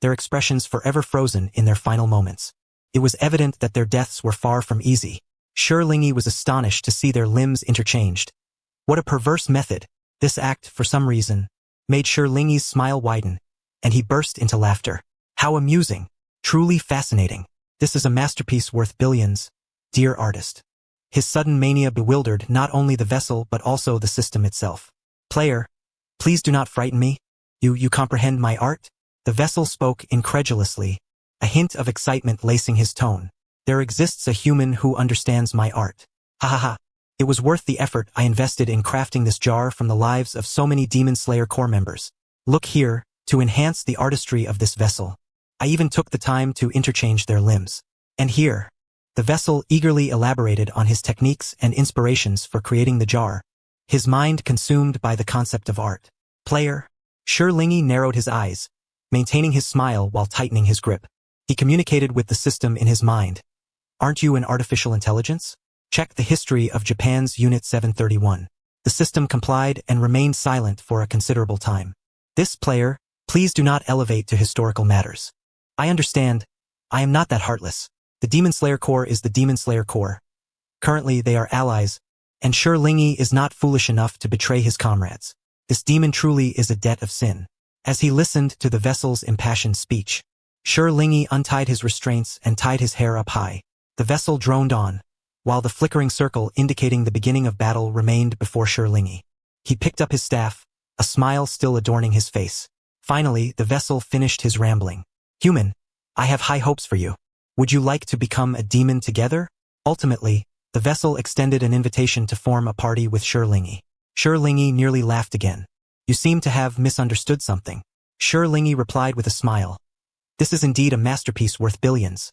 their expressions forever frozen in their final moments. It was evident that their deaths were far from easy. Lingi was astonished to see their limbs interchanged. What a perverse method! This act, for some reason, made Lingi's smile widen, and he burst into laughter. How amusing! Truly fascinating! This is a masterpiece worth billions, dear artist. His sudden mania bewildered not only the vessel but also the system itself. Player, please do not frighten me. You comprehend my art? The vessel spoke incredulously, a hint of excitement lacing his tone. There exists a human who understands my art. Ha ha ha. It was worth the effort I invested in crafting this jar from the lives of so many Demon Slayer Corps members. Look here, to enhance the artistry of this vessel. I even took the time to interchange their limbs. And here, the vessel eagerly elaborated on his techniques and inspirations for creating the jar, his mind consumed by the concept of art. Player, Lingi narrowed his eyes, maintaining his smile while tightening his grip. He communicated with the system in his mind. Aren't you an artificial intelligence? Check the history of Japan's Unit 731. The system complied and remained silent for a considerable time. This player, please do not elevate to historical matters. I understand. I am not that heartless. The Demon Slayer Corps is the Demon Slayer Corps. Currently they are allies, and Lingi is not foolish enough to betray his comrades. This demon truly is a debt of sin. As he listened to the vessel's impassioned speech, Lingi untied his restraints and tied his hair up high. The vessel droned on, while the flickering circle indicating the beginning of battle remained before Lingi. He picked up his staff, a smile still adorning his face. Finally, the vessel finished his rambling. Human, I have high hopes for you. Would you like to become a demon together? Ultimately, the vessel extended an invitation to form a party with Lingi. Lingi nearly laughed again. You seem to have misunderstood something. Lingi replied with a smile. This is indeed a masterpiece worth billions.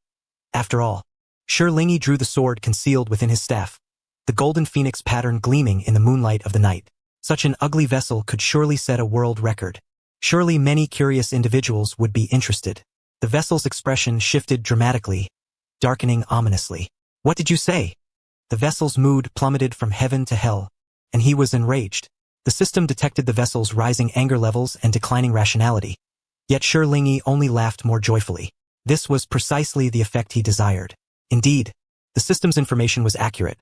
After all, Lingi drew the sword concealed within his staff, the golden phoenix pattern gleaming in the moonlight of the night. Such an ugly vessel could surely set a world record. Surely many curious individuals would be interested. The vessel's expression shifted dramatically, darkening ominously. What did you say? The vessel's mood plummeted from heaven to hell, and he was enraged. The system detected the vessel's rising anger levels and declining rationality. Yet Lingi only laughed more joyfully. This was precisely the effect he desired. Indeed, the system's information was accurate.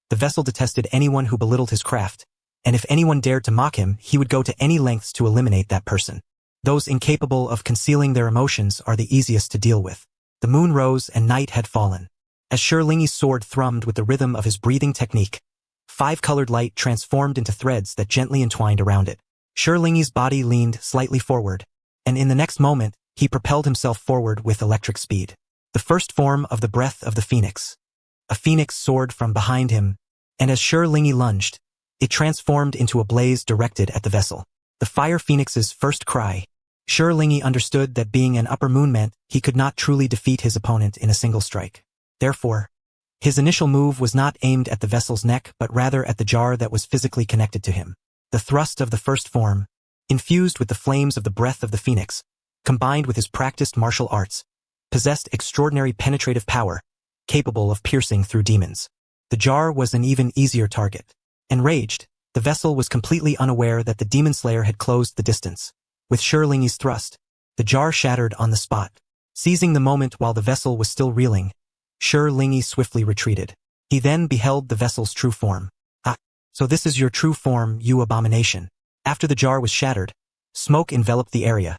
The vessel detested anyone who belittled his craft, and if anyone dared to mock him, he would go to any lengths to eliminate that person. Those incapable of concealing their emotions are the easiest to deal with. The moon rose and night had fallen. As Lingyi's sword thrummed with the rhythm of his breathing technique, 5-colored light transformed into threads that gently entwined around it. Lingyi's body leaned slightly forward, and in the next moment, he propelled himself forward with electric speed. The first form of the breath of the phoenix. A phoenix soared from behind him, and as Lingyi lunged, it transformed into a blaze directed at the vessel. The fire phoenix's first cry. Lingyi understood that being an upper moon meant he could not truly defeat his opponent in a single strike. Therefore, his initial move was not aimed at the vessel's neck but rather at the jar that was physically connected to him. The thrust of the first form, infused with the flames of the breath of the phoenix, combined with his practiced martial arts, possessed extraordinary penetrative power, capable of piercing through demons. The jar was an even easier target. Enraged, the vessel was completely unaware that the demon slayer had closed the distance. With Lingyi's thrust, the jar shattered on the spot. Seizing the moment while the vessel was still reeling, Lingyi swiftly retreated. He then beheld the vessel's true form. Ah, so this is your true form, you abomination. After the jar was shattered, smoke enveloped the area,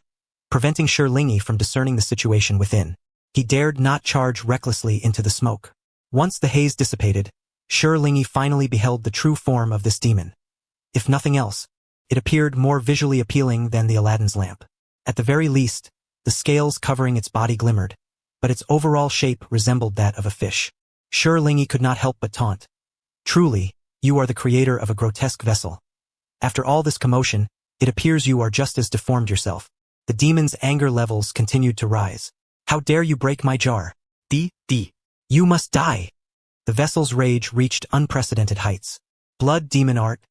preventing Lingyi from discerning the situation within. He dared not charge recklessly into the smoke. Once the haze dissipated, Lingyi finally beheld the true form of this demon. If nothing else, it appeared more visually appealing than the Aladdin's lamp. At the very least, the scales covering its body glimmered, but its overall shape resembled that of a fish. Lingyi could not help but taunt. Truly, you are the creator of a grotesque vessel. After all this commotion, it appears you are just as deformed yourself. The demon's anger levels continued to rise. How dare you break my jar? You must die. The vessel's rage reached unprecedented heights. Blood demon art.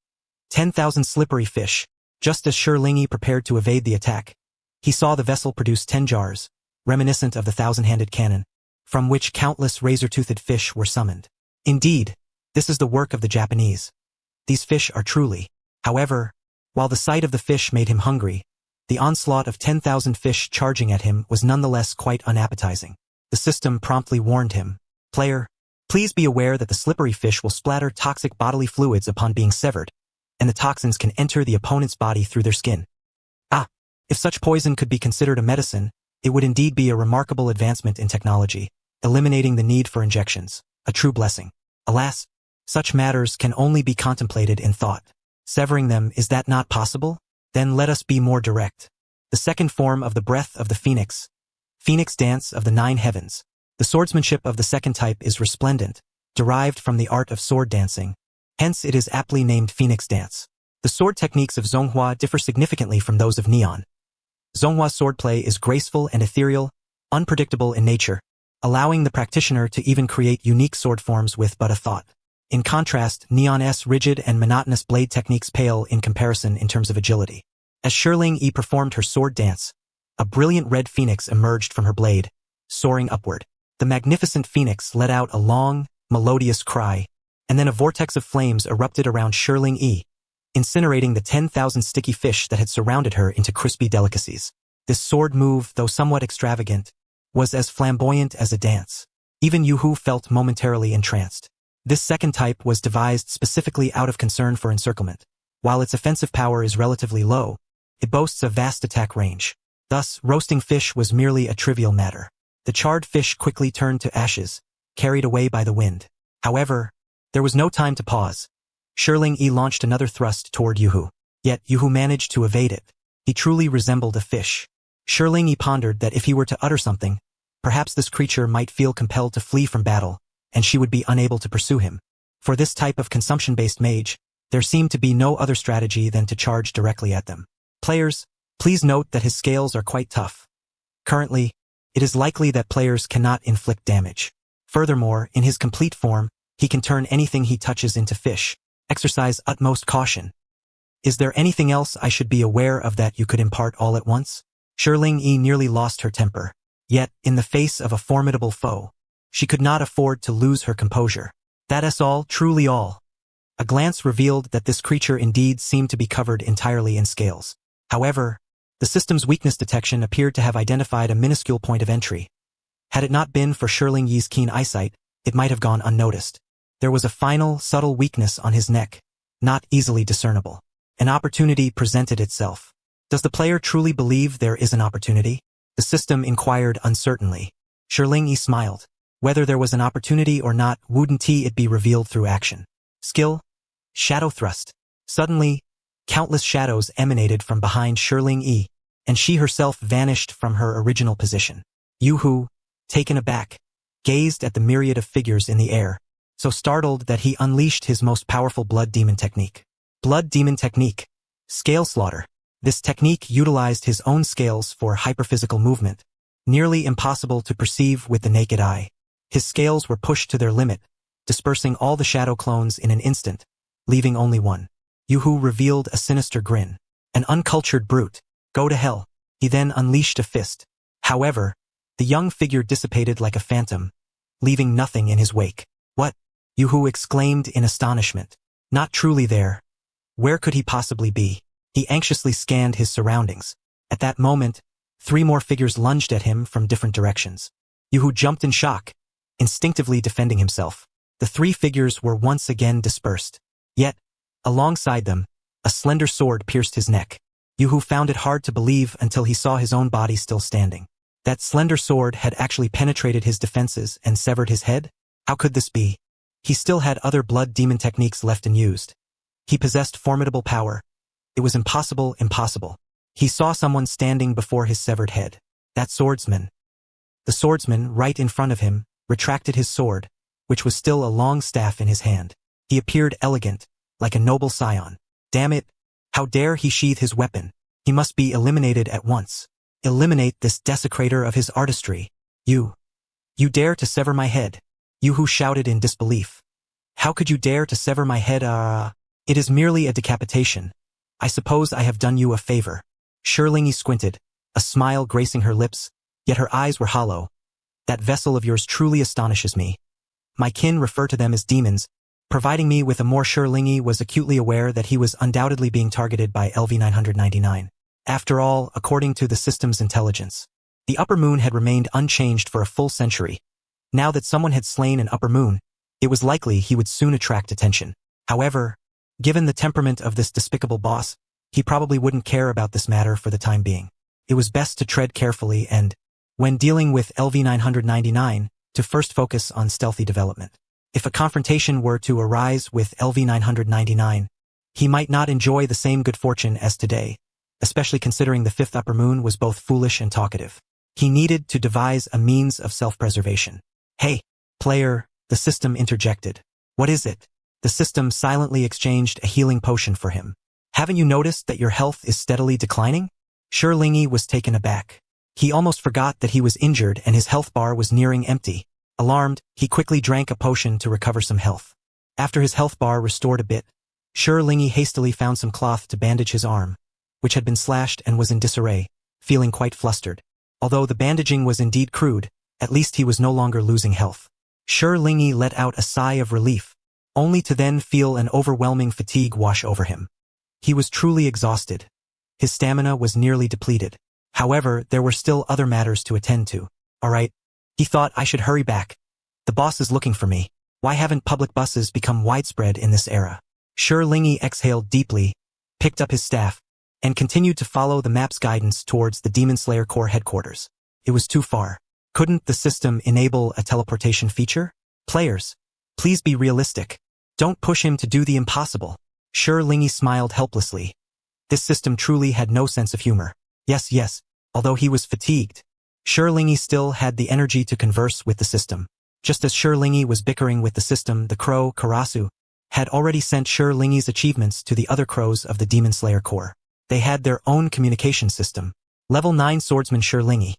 10,000 slippery fish. Just as Lingyi prepared to evade the attack, he saw the vessel produce 10 jars, reminiscent of the 1,000-handed cannon, from which countless razor-toothed fish were summoned. Indeed, this is the work of the Japanese. These fish are truly. However, while the sight of the fish made him hungry, the onslaught of 10,000 fish charging at him was nonetheless quite unappetizing. The system promptly warned him, "Player, please be aware that the slippery fish will splatter toxic bodily fluids upon being severed, and the toxins can enter the opponent's body through their skin." Ah, if such poison could be considered a medicine, it would indeed be a remarkable advancement in technology, eliminating the need for injections, a true blessing. Alas, such matters can only be contemplated in thought. Severing them, is that not possible? Then let us be more direct. The second form of the breath of the phoenix. Phoenix dance of the 9 heavens. The swordsmanship of the second type is resplendent, derived from the art of sword dancing. Hence it is aptly named Phoenix dance. The sword techniques of Zonghua differ significantly from those of Neon. Zonghua's swordplay is graceful and ethereal, unpredictable in nature, allowing the practitioner to even create unique sword forms with but a thought. In contrast, Neon's rigid and monotonous blade techniques pale in comparison in terms of agility. As Lingyi performed her sword dance, a brilliant red phoenix emerged from her blade, soaring upward. The magnificent phoenix let out a long, melodious cry, and then a vortex of flames erupted around Lingyi, incinerating the 10,000 sticky fish that had surrounded her into crispy delicacies. This sword move, though somewhat extravagant, was as flamboyant as a dance. Even Yuhu felt momentarily entranced. This second type was devised specifically out of concern for encirclement. While its offensive power is relatively low, it boasts a vast attack range. Thus, roasting fish was merely a trivial matter. The charred fish quickly turned to ashes, carried away by the wind. However, there was no time to pause. Lingyi launched another thrust toward Yuhu. Yet Yuhu managed to evade it. He truly resembled a fish. Lingyi pondered that if he were to utter something, perhaps this creature might feel compelled to flee from battle, and she would be unable to pursue him. For this type of consumption-based mage, there seemed to be no other strategy than to charge directly at them. Players, please note that his scales are quite tough. Currently, it is likely that players cannot inflict damage. Furthermore, in his complete form, he can turn anything he touches into fish. Exercise utmost caution. Is there anything else I should be aware of that you could impart all at once? Lingyi nearly lost her temper. Yet, in the face of a formidable foe, she could not afford to lose her composure. That is all, truly all. A glance revealed that this creature indeed seemed to be covered entirely in scales. However, the system's weakness detection appeared to have identified a minuscule point of entry. Had it not been for Lingyi's keen eyesight, it might have gone unnoticed. There was a final, subtle weakness on his neck, not easily discernible. An opportunity presented itself. Does the player truly believe there is an opportunity? The system inquired uncertainly. Shiling smiled. Whether there was an opportunity or not, wouldn't it be revealed through action? Skill? Shadow thrust. Suddenly, countless shadows emanated from behind Shiling, and she herself vanished from her original position. Yu-Hu, taken aback, gazed at the myriad of figures in the air, so startled that he unleashed his most powerful blood demon technique. Blood demon technique. Scale slaughter. This technique utilized his own scales for hyperphysical movement, nearly impossible to perceive with the naked eye. His scales were pushed to their limit, dispersing all the shadow clones in an instant, leaving only one. Yu-Hu revealed a sinister grin. An uncultured brute. Go to hell. He then unleashed a fist. However, the young figure dissipated like a phantom, leaving nothing in his wake. What? Yu-Hu exclaimed in astonishment. Not truly there. Where could he possibly be? He anxiously scanned his surroundings. At that moment, 3 more figures lunged at him from different directions. Yu-Hu jumped in shock, instinctively defending himself. The 3 figures were once again dispersed. Yet, alongside them, a slender sword pierced his neck. Yu-Hu found it hard to believe until he saw his own body still standing. That slender sword had actually penetrated his defenses and severed his head? How could this be? He still had other blood demon techniques left unused. He possessed formidable power. It was impossible. He saw someone standing before his severed head. That swordsman. The swordsman, right in front of him, retracted his sword, which was still a long staff in his hand. He appeared elegant, like a noble scion. Damn it! How dare he sheathe his weapon? He must be eliminated at once. Eliminate this desecrator of his artistry. You dare to sever my head? Yu-Hu shouted in disbelief. How could you dare to sever my head? It is merely a decapitation. I suppose I have done you a favor. Shiling squinted, a smile gracing her lips, yet her eyes were hollow. That vessel of yours truly astonishes me. My kin refer to them as demons, providing me with a more Shiling was acutely aware that he was undoubtedly being targeted by LV-999. After all, according to the system's intelligence, the upper moon had remained unchanged for a full century. Now that someone had slain an upper moon, it was likely he would soon attract attention. However, given the temperament of this despicable boss, he probably wouldn't care about this matter for the time being. It was best to tread carefully and, when dealing with LV-999, to first focus on stealthy development. If a confrontation were to arise with LV-999, he might not enjoy the same good fortune as today, especially considering the 5th upper moon was both foolish and talkative. He needed to devise a means of self-preservation. Hey, player, the system interjected. What is it? The system silently exchanged a healing potion for him. Haven't you noticed that your health is steadily declining? Shiling was taken aback. He almost forgot that he was injured and his health bar was nearing empty. Alarmed, he quickly drank a potion to recover some health. After his health bar restored a bit, Shiling hastily found some cloth to bandage his arm, which had been slashed and was in disarray, feeling quite flustered. Although the bandaging was indeed crude, at least he was no longer losing health. Shiling let out a sigh of relief, only to then feel an overwhelming fatigue wash over him. He was truly exhausted. His stamina was nearly depleted. However, there were still other matters to attend to. Alright, he thought, I should hurry back. The boss is looking for me. Why haven't public buses become widespread in this era? Shiling exhaled deeply, picked up his staff, and continued to follow the map's guidance towards the Demon Slayer Corps headquarters. It was too far. Couldn't the system enable a teleportation feature? Players, please be realistic. Don't push him to do the impossible. Shiling smiled helplessly. This system truly had no sense of humor. Yes, although he was fatigued, Shiling still had the energy to converse with the system. Just as Shiling was bickering with the system, the crow, Karasu, had already sent Shiling's achievements to the other crows of the Demon Slayer Corps. They had their own communication system. Level 9 Swordsman Shiling.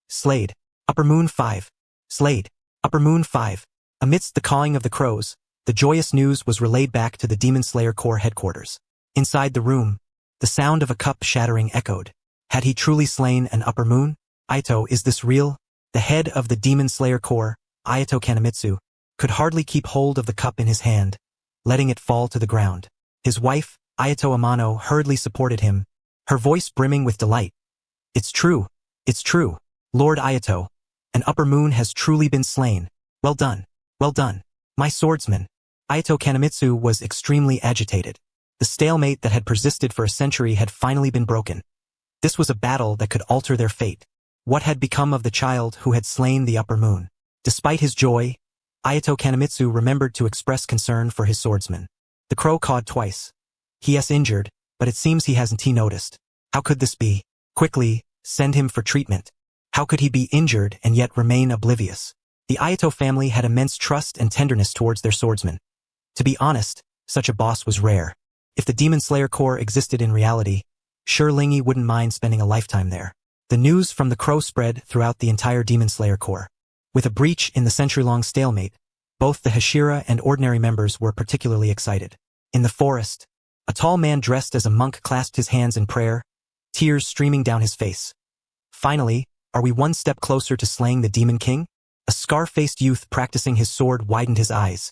Slade. Upper Moon 5. Slade. Upper Moon 5. Amidst the cawing of the crows, the joyous news was relayed back to the Demon Slayer Corps headquarters. Inside the room, the sound of a cup shattering echoed. Had he truly slain an upper moon? Aito, is this real? The head of the Demon Slayer Corps, Ayato Kanemitsu, could hardly keep hold of the cup in his hand, letting it fall to the ground. His wife, Ayato Amano, hurriedly supported him, her voice brimming with delight. It's true. Lord Ayato, an upper moon has truly been slain. Well done. My swordsman. Ayato Kanemitsu was extremely agitated. The stalemate that had persisted for a century had finally been broken. This was a battle that could alter their fate. What had become of the child who had slain the upper moon? Despite his joy, Ayato Kanemitsu remembered to express concern for his swordsman. The crow cawed twice. He is injured, but it seems he hasn't noticed. How could this be? Quickly, send him for treatment. How could he be injured and yet remain oblivious? The Ayato family had immense trust and tenderness towards their swordsman. To be honest, such a boss was rare. If the Demon Slayer Corps existed in reality, sure Lingy wouldn't mind spending a lifetime there. The news from the crow spread throughout the entire Demon Slayer Corps. With a breach in the century-long stalemate, both the Hashira and ordinary members were particularly excited. In the forest, a tall man dressed as a monk clasped his hands in prayer, tears streaming down his face. Finally, are we one step closer to slaying the Demon King? A scar-faced youth practicing his sword widened his eyes.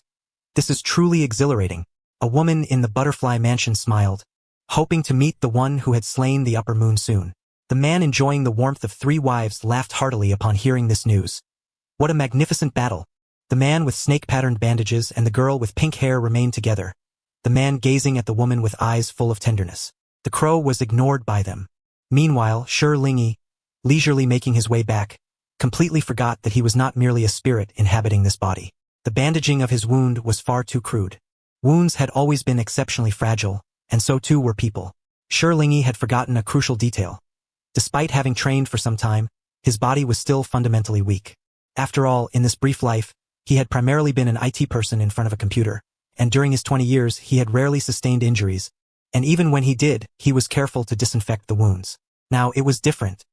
This is truly exhilarating. A woman in the butterfly mansion smiled, hoping to meet the one who had slain the upper moon soon. The man enjoying the warmth of 3 wives laughed heartily upon hearing this news. What a magnificent battle! The man with snake-patterned bandages and the girl with pink hair remained together, the man gazing at the woman with eyes full of tenderness. The crow was ignored by them. Meanwhile, Sure Lingy, leisurely making his way back, completely forgot that he was not merely a spirit inhabiting this body. The bandaging of his wound was far too crude. Wounds had always been exceptionally fragile, and so too were people. Sure Lingy had forgotten a crucial detail. Despite having trained for some time, his body was still fundamentally weak. After all, in this brief life, he had primarily been an IT person in front of a computer, and during his 20 years he had rarely sustained injuries, and even when he did, he was careful to disinfect the wounds. Now it was different.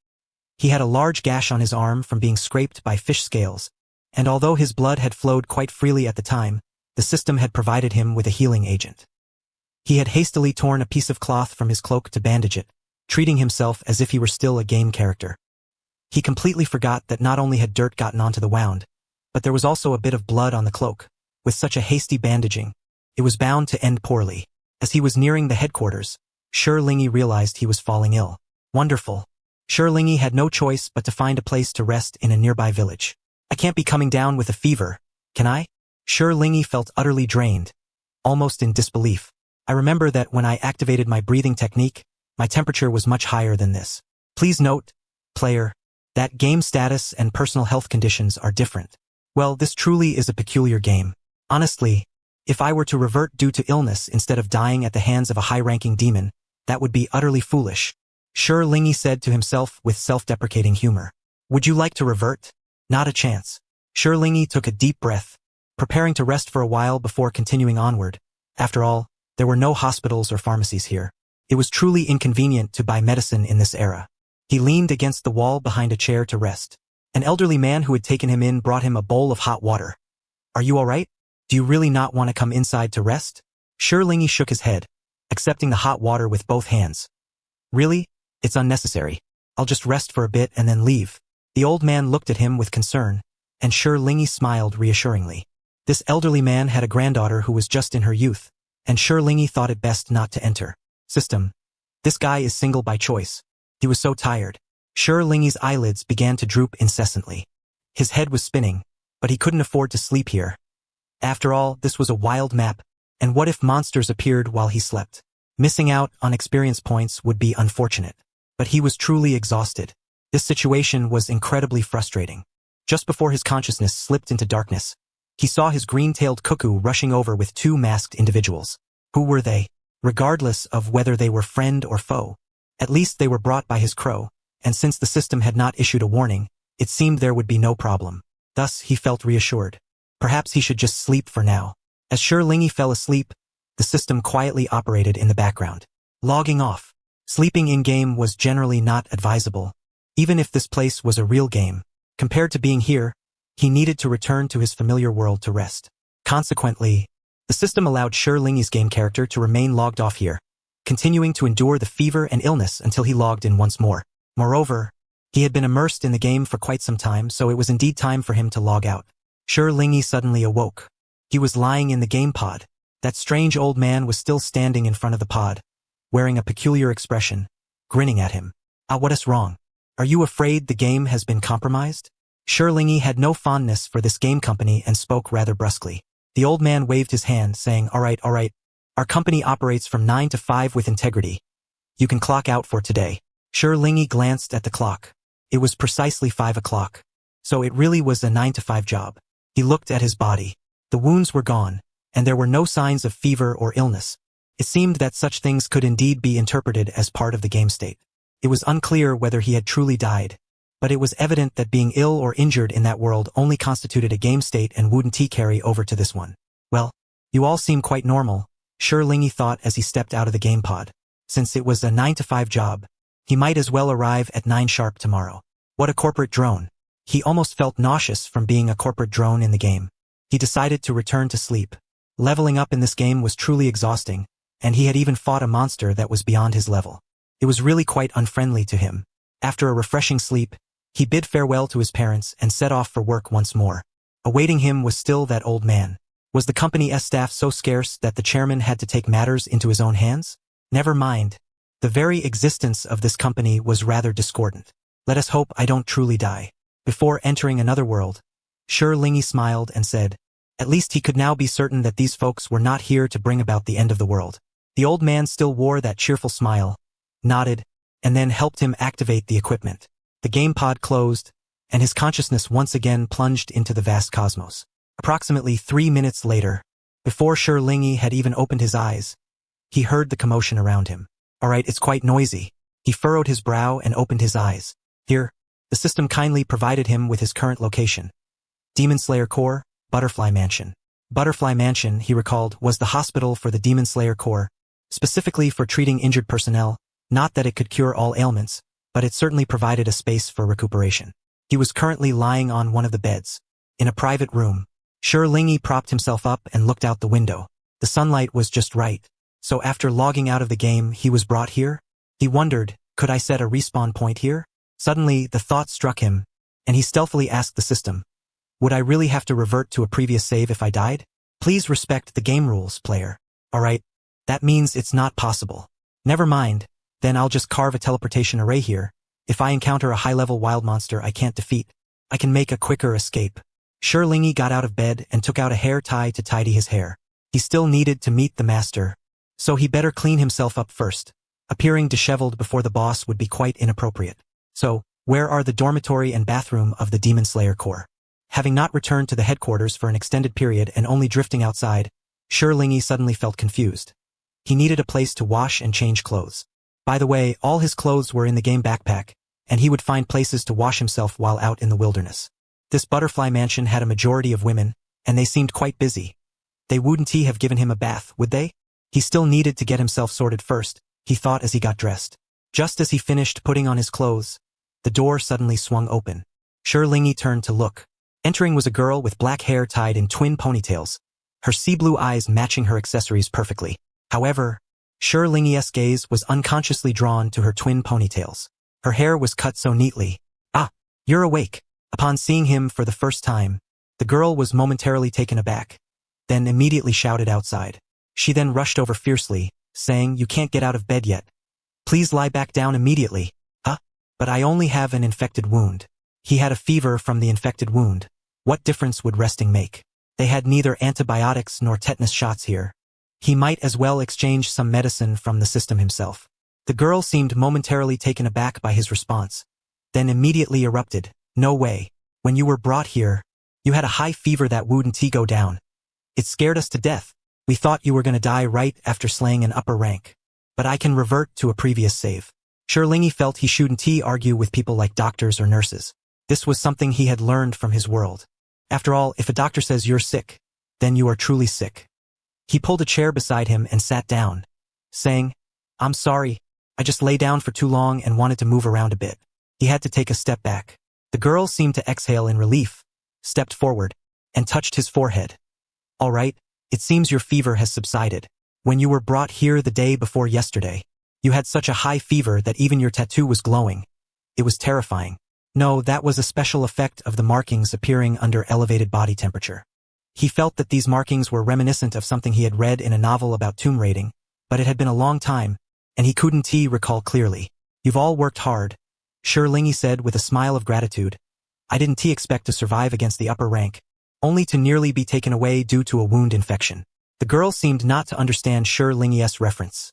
He had a large gash on his arm from being scraped by fish scales, and although his blood had flowed quite freely at the time, the system had provided him with a healing agent. He had hastily torn a piece of cloth from his cloak to bandage it, treating himself as if he were still a game character. He completely forgot that not only had dirt gotten onto the wound, but there was also a bit of blood on the cloak. With such a hasty bandaging, it was bound to end poorly. As he was nearing the headquarters, Sure Lingy realized he was falling ill. Wonderful. Sure Lingy had no choice but to find a place to rest in a nearby village. I can't be coming down with a fever, can I? Sure Lingy felt utterly drained, almost in disbelief. I remember that when I activated my breathing technique, my temperature was much higher than this. Please note, player, that game status and personal health conditions are different. Well, this truly is a peculiar game. Honestly, if I were to revert due to illness instead of dying at the hands of a high-ranking demon, that would be utterly foolish. Sure Lingy said to himself with self-deprecating humor. Would you like to revert? Not a chance. Sure Lingy took a deep breath, preparing to rest for a while before continuing onward. After all, there were no hospitals or pharmacies here. It was truly inconvenient to buy medicine in this era. He leaned against the wall behind a chair to rest. An elderly man who had taken him in brought him a bowl of hot water. Are you all right? Do you really not want to come inside to rest? Sure Lingy shook his head, accepting the hot water with both hands. Really? It's unnecessary. I'll just rest for a bit and then leave. The old man looked at him with concern, and Sure Lingy smiled reassuringly. This elderly man had a granddaughter who was just in her youth, and Sure Lingy thought it best not to enter. System. This guy is single by choice. He was so tired. Sure Lingy's eyelids began to droop incessantly. His head was spinning, but he couldn't afford to sleep here. After all, this was a wild map, and what if monsters appeared while he slept? Missing out on experience points would be unfortunate. But he was truly exhausted. This situation was incredibly frustrating. Just before his consciousness slipped into darkness, he saw his green-tailed cuckoo rushing over with 2 masked individuals. Who were they? Regardless of whether they were friend or foe, at least they were brought by his crow, and since the system had not issued a warning, it seemed there would be no problem. Thus, he felt reassured. Perhaps he should just sleep for now. As Sure Lingy fell asleep, the system quietly operated in the background. Logging off. Sleeping in-game was generally not advisable. Even if this place was a real game, compared to being here, he needed to return to his familiar world to rest. Consequently, the system allowed Sure Lingy's game character to remain logged off here, continuing to endure the fever and illness until he logged in once more. Moreover, he had been immersed in the game for quite some time, so it was indeed time for him to log out. Sure Lingy suddenly awoke. He was lying in the game pod. That strange old man was still standing in front of the pod, wearing a peculiar expression, grinning at him. Ah, what is wrong? Are you afraid the game has been compromised? Sure Lingy had no fondness for this game company and spoke rather brusquely. The old man waved his hand, saying, all right. Our company operates from 9 to 5 with integrity. You can clock out for today. Sure Lingy glanced at the clock. It was precisely 5 o'clock. So it really was a 9-to-5 job. He looked at his body. The wounds were gone, and there were no signs of fever or illness. It seemed that such things could indeed be interpreted as part of the game state. It was unclear whether he had truly died, but it was evident that being ill or injured in that world only constituted a game state and wouldn't carry over to this one. Well, you all seem quite normal, Lingy thought as he stepped out of the game pod. Since it was a 9-to-5 job, he might as well arrive at 9 sharp tomorrow. What a corporate drone. He almost felt nauseous from being a corporate drone in the game. He decided to return to sleep. Leveling up in this game was truly exhausting, and he had even fought a monster that was beyond his level. It was really quite unfriendly to him. After a refreshing sleep, he bid farewell to his parents and set off for work once more. Awaiting him was still that old man. Was the company's staff so scarce that the chairman had to take matters into his own hands? Never mind. The very existence of this company was rather discordant. Let us hope I don't truly die. Before entering another world, Lingy smiled and said, at least he could now be certain that these folks were not here to bring about the end of the world. The old man still wore that cheerful smile, nodded, and then helped him activate the equipment. The game pod closed, and his consciousness once again plunged into the vast cosmos. Approximately 3 minutes later, before Lingy had even opened his eyes, he heard the commotion around him. Alright, it's quite noisy. He furrowed his brow and opened his eyes. Here, the system kindly provided him with his current location. Demon Slayer Corps, Butterfly Mansion. Butterfly Mansion, he recalled, was the hospital for the Demon Slayer Corps, specifically for treating injured personnel. Not that it could cure all ailments, but it certainly provided a space for recuperation. He was currently lying on one of the beds. In a private room, Lingy propped himself up and looked out the window. The sunlight was just right. So after logging out of the game, he was brought here? He wondered, could I set a respawn point here? Suddenly, the thought struck him, and he stealthily asked the system, would I really have to revert to a previous save if I died? Please respect the game rules, player. Alright, that means it's not possible. Never mind, then I'll just carve a teleportation array here. If I encounter a high-level wild monster I can't defeat, I can make a quicker escape. Lingy got out of bed and took out a hair tie to tidy his hair. He still needed to meet the master, so he better clean himself up first. Appearing disheveled before the boss would be quite inappropriate. So, where are the dormitory and bathroom of the Demon Slayer Corps? Having not returned to the headquarters for an extended period and only drifting outside, Lingy suddenly felt confused. He needed a place to wash and change clothes. By the way, all his clothes were in the game backpack, and he would find places to wash himself while out in the wilderness. This butterfly mansion had a majority of women, and they seemed quite busy. They wouldn't have given him a bath, would they? He still needed to get himself sorted first, he thought as he got dressed. Just as he finished putting on his clothes, the door suddenly swung open. Lingy turned to look. Entering was a girl with black hair tied in twin ponytails, her sea blue eyes matching her accessories perfectly. However, Lingy's gaze was unconsciously drawn to her twin ponytails. Her hair was cut so neatly. Ah, you're awake. Upon seeing him for the first time, the girl was momentarily taken aback, then immediately shouted outside. She then rushed over fiercely, saying, you can't get out of bed yet. Please lie back down immediately. Huh? But I only have an infected wound. He had a fever from the infected wound. What difference would resting make? They had neither antibiotics nor tetanus shots here. He might as well exchange some medicine from the system himself. The girl seemed momentarily taken aback by his response, then immediately erupted. No way. When you were brought here, you had a high fever that wouldn't go down. It scared us to death. We thought you were going to die right after slaying an upper rank. But I can revert to a previous save. Lingy felt he shouldn't argue with people like doctors or nurses. This was something he had learned from his world. After all, if a doctor says you're sick, then you are truly sick. He pulled a chair beside him and sat down, saying, I'm sorry, I just lay down for too long and wanted to move around a bit. He had to take a step back. The girl seemed to exhale in relief, stepped forward, and touched his forehead. All right, it seems your fever has subsided. When you were brought here the day before yesterday, you had such a high fever that even your tattoo was glowing. It was terrifying. No, that was a special effect of the markings appearing under elevated body temperature. He felt that these markings were reminiscent of something he had read in a novel about tomb raiding, but it had been a long time, and he couldn't recall clearly. You've all worked hard, Lingy said with a smile of gratitude. I didn't expect to survive against the upper rank, only to nearly be taken away due to a wound infection. The girl seemed not to understand Lingy's reference.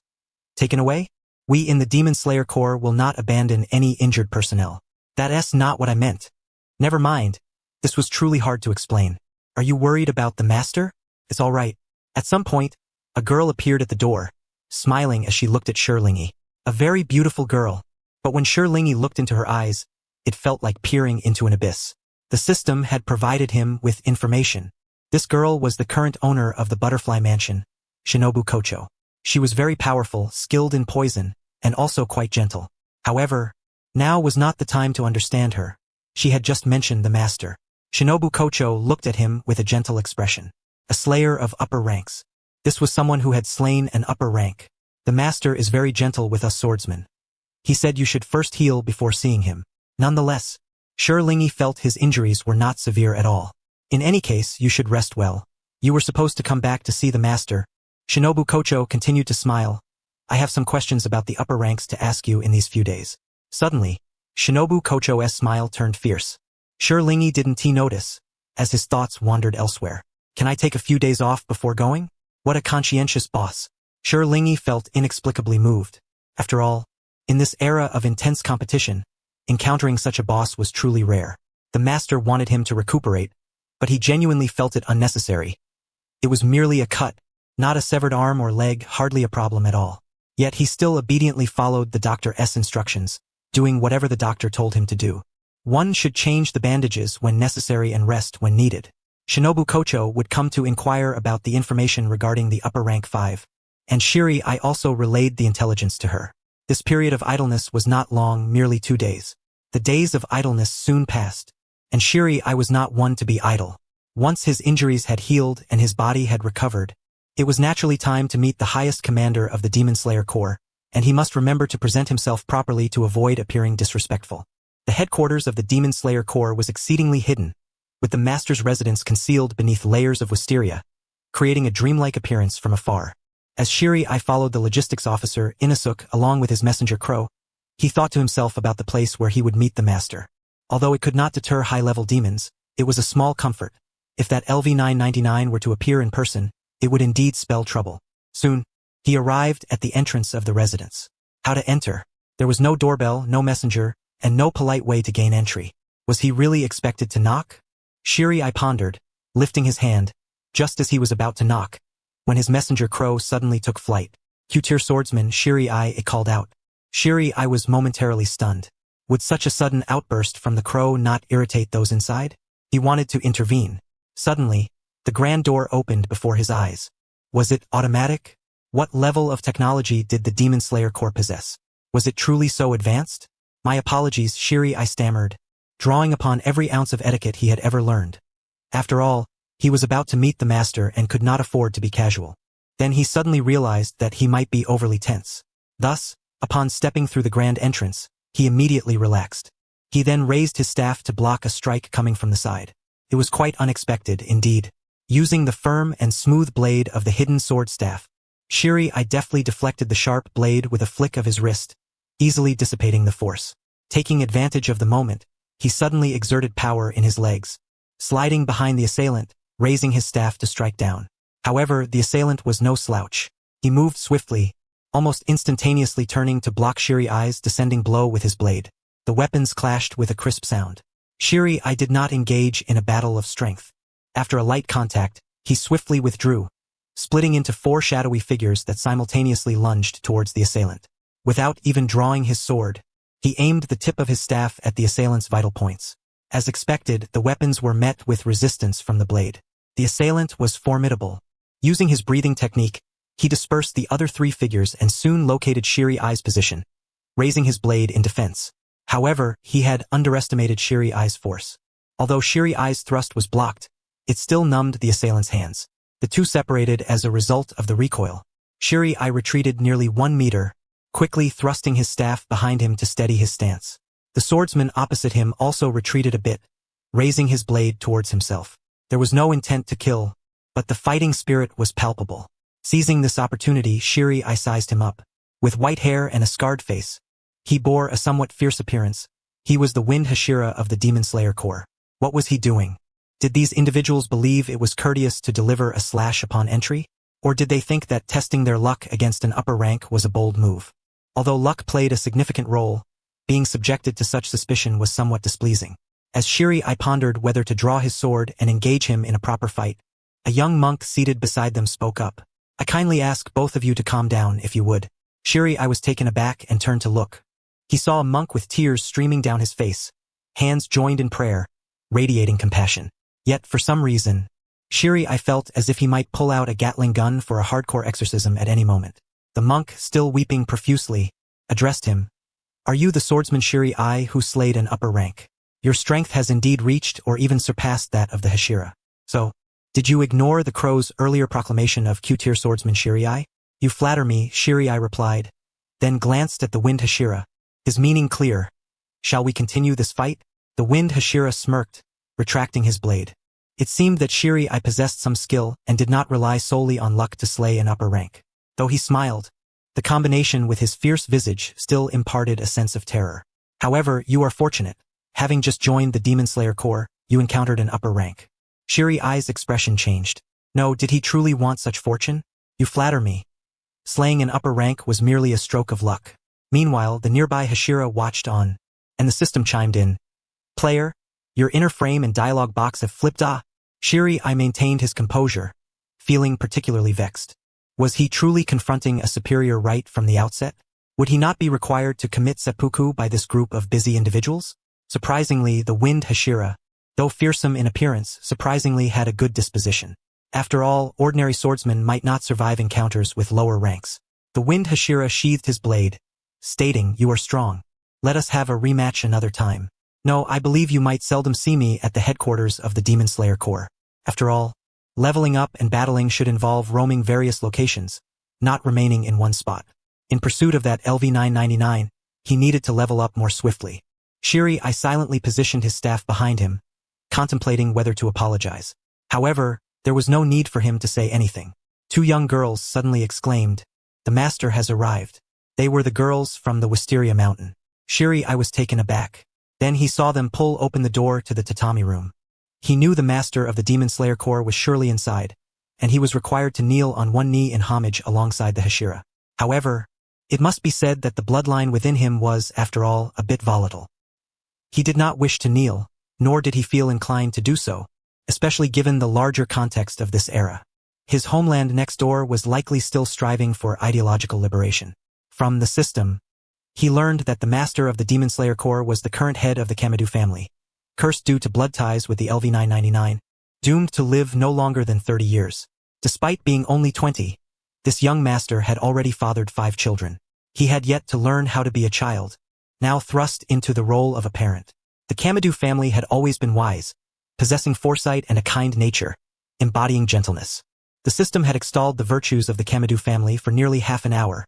Taken away? We in the Demon Slayer Corps will not abandon any injured personnel. That's not what I meant. Never mind. This was truly hard to explain. Are you worried about the master? It's all right. At some point, a girl appeared at the door, smiling as she looked at Shirlingi. A very beautiful girl. But when Shirlingi looked into her eyes, it felt like peering into an abyss. The system had provided him with information. This girl was the current owner of the Butterfly Mansion, Shinobu Kocho. She was very powerful, skilled in poison, and also quite gentle. However, now was not the time to understand her. She had just mentioned the master. Shinobu Kocho looked at him with a gentle expression. A slayer of upper ranks. This was someone who had slain an upper rank. The master is very gentle with us swordsmen. He said you should first heal before seeing him. Nonetheless, Shirlingi felt his injuries were not severe at all. In any case, you should rest well. You were supposed to come back to see the master. Shinobu Kocho continued to smile. I have some questions about the upper ranks to ask you in these few days. Suddenly, Shinobu Kocho's smile turned fierce. Shirlingi didn't notice, as his thoughts wandered elsewhere. Can I take a few days off before going? What a conscientious boss. Shirlingi felt inexplicably moved. After all, in this era of intense competition, encountering such a boss was truly rare. The master wanted him to recuperate, but he genuinely felt it unnecessary. It was merely a cut, not a severed arm or leg, hardly a problem at all. Yet he still obediently followed the doctor's instructions, doing whatever the doctor told him to do. One should change the bandages when necessary and rest when needed. Shinobu Kocho would come to inquire about the information regarding the upper rank 5, and Shiri I also relayed the intelligence to her. This period of idleness was not long, merely 2 days. The days of idleness soon passed, and Shiri I was not one to be idle. Once his injuries had healed and his body had recovered, it was naturally time to meet the highest commander of the Demon Slayer Corps, and he must remember to present himself properly to avoid appearing disrespectful. The headquarters of the Demon Slayer Corps was exceedingly hidden, with the master's residence concealed beneath layers of wisteria, creating a dreamlike appearance from afar. As Shiri I followed the logistics officer, Inosuke, along with his messenger Crow, he thought to himself about the place where he would meet the master. Although it could not deter high-level demons, it was a small comfort. If that LV-999 were to appear in person, it would indeed spell trouble. Soon, he arrived at the entrance of the residence. How to enter? There was no doorbell, no messenger, and no polite way to gain entry. Was he really expected to knock? Shiri I pondered, lifting his hand, just as he was about to knock, when his messenger Crow suddenly took flight. Q-tier swordsman Shiri I called out. Shiri I was momentarily stunned. Would such a sudden outburst from the Crow not irritate those inside? He wanted to intervene. Suddenly, the grand door opened before his eyes. Was it automatic? What level of technology did the Demon Slayer Corps possess? Was it truly so advanced? My apologies, Shiri I stammered, drawing upon every ounce of etiquette he had ever learned. After all, he was about to meet the master and could not afford to be casual. Then he suddenly realized that he might be overly tense. Thus, upon stepping through the grand entrance, he immediately relaxed. He then raised his staff to block a strike coming from the side. It was quite unexpected, indeed. Using the firm and smooth blade of the hidden sword staff, Shiri I deftly deflected the sharp blade with a flick of his wrist, easily dissipating the force. Taking advantage of the moment, he suddenly exerted power in his legs, sliding behind the assailant, raising his staff to strike down. However, the assailant was no slouch. He moved swiftly, almost instantaneously turning to block Shiri I's descending blow with his blade. The weapons clashed with a crisp sound. Shiri I did not engage in a battle of strength. After a light contact, he swiftly withdrew, splitting into 4 shadowy figures that simultaneously lunged towards the assailant. Without even drawing his sword, he aimed the tip of his staff at the assailant's vital points. As expected, the weapons were met with resistance from the blade. The assailant was formidable. Using his breathing technique, he dispersed the other 3 figures and soon located Shiri I's position, raising his blade in defense. However, he had underestimated Shiri I's force. Although Shiri I's thrust was blocked, it still numbed the assailant's hands. The two separated as a result of the recoil. Shiri I retreated nearly 1 meter, quickly thrusting his staff behind him to steady his stance. The swordsman opposite him also retreated a bit, raising his blade towards himself. There was no intent to kill, but the fighting spirit was palpable. Seizing this opportunity, Shiri I sized him up. With white hair and a scarred face, he bore a somewhat fierce appearance. He was the Wind Hashira of the Demon Slayer Corps. What was he doing? Did these individuals believe it was courteous to deliver a slash upon entry? Or did they think that testing their luck against an upper rank was a bold move? Although luck played a significant role, being subjected to such suspicion was somewhat displeasing. As Shiri-I pondered whether to draw his sword and engage him in a proper fight, a young monk seated beside them spoke up. "I kindly ask both of you to calm down if you would." Shiri-I was taken aback and turned to look. He saw a monk with tears streaming down his face, hands joined in prayer, radiating compassion. Yet, for some reason, Shiri-I felt as if he might pull out a Gatling gun for a hardcore exorcism at any moment. The monk, still weeping profusely, addressed him. "Are you the swordsman Shiri-I who slayed an upper rank? Your strength has indeed reached or even surpassed that of the Hashira. So, did you ignore the crow's earlier proclamation of Q-tier swordsman Shiri-I?" "You flatter me," Shiri-I replied, then glanced at the Wind Hashira, his meaning clear. "Shall we continue this fight?" The Wind Hashira smirked, retracting his blade. It seemed that Shiri-I possessed some skill and did not rely solely on luck to slay an upper rank. Though he smiled, the combination with his fierce visage still imparted a sense of terror. "However, you are fortunate. Having just joined the Demon Slayer Corps, you encountered an upper rank." Shiri-I's expression changed. No, did he truly want such fortune? "You flatter me. Slaying an upper rank was merely a stroke of luck." Meanwhile, the nearby Hashira watched on, and the system chimed in. "Player, your inner frame and dialogue box have flipped. Shiri-I maintained his composure, feeling particularly vexed. Was he truly confronting a superior right from the outset? Would he not be required to commit seppuku by this group of busy individuals? Surprisingly, the Wind Hashira, though fearsome in appearance, surprisingly had a good disposition. After all, ordinary swordsmen might not survive encounters with lower ranks. The Wind Hashira sheathed his blade, stating, "You are strong. Let us have a rematch another time. No, I believe you might seldom see me at the headquarters of the Demon Slayer Corps. After all, leveling up and battling should involve roaming various locations, not remaining in one spot. In pursuit of that LV-999, he needed to level up more swiftly." Shiri-I silently positioned his staff behind him, contemplating whether to apologize. However, there was no need for him to say anything. Two young girls suddenly exclaimed, "The master has arrived." They were the girls from the Wisteria Mountain. Shiri-I was taken aback. Then he saw them pull open the door to the tatami room. He knew the master of the Demon Slayer Corps was surely inside, and he was required to kneel on one knee in homage alongside the Hashira. However, it must be said that the bloodline within him was, after all, a bit volatile. He did not wish to kneel, nor did he feel inclined to do so, especially given the larger context of this era. His homeland next door was likely still striving for ideological liberation. From the system, he learned that the master of the Demon Slayer Corps was the current head of the Kamadu family, cursed due to blood ties with the LV-999, doomed to live no longer than 30 years. Despite being only 20, this young master had already fathered 5 children. He had yet to learn how to be a child, now thrust into the role of a parent. The Kamadu family had always been wise, possessing foresight and a kind nature, embodying gentleness. The system had extolled the virtues of the Kamadu family for nearly half an hour,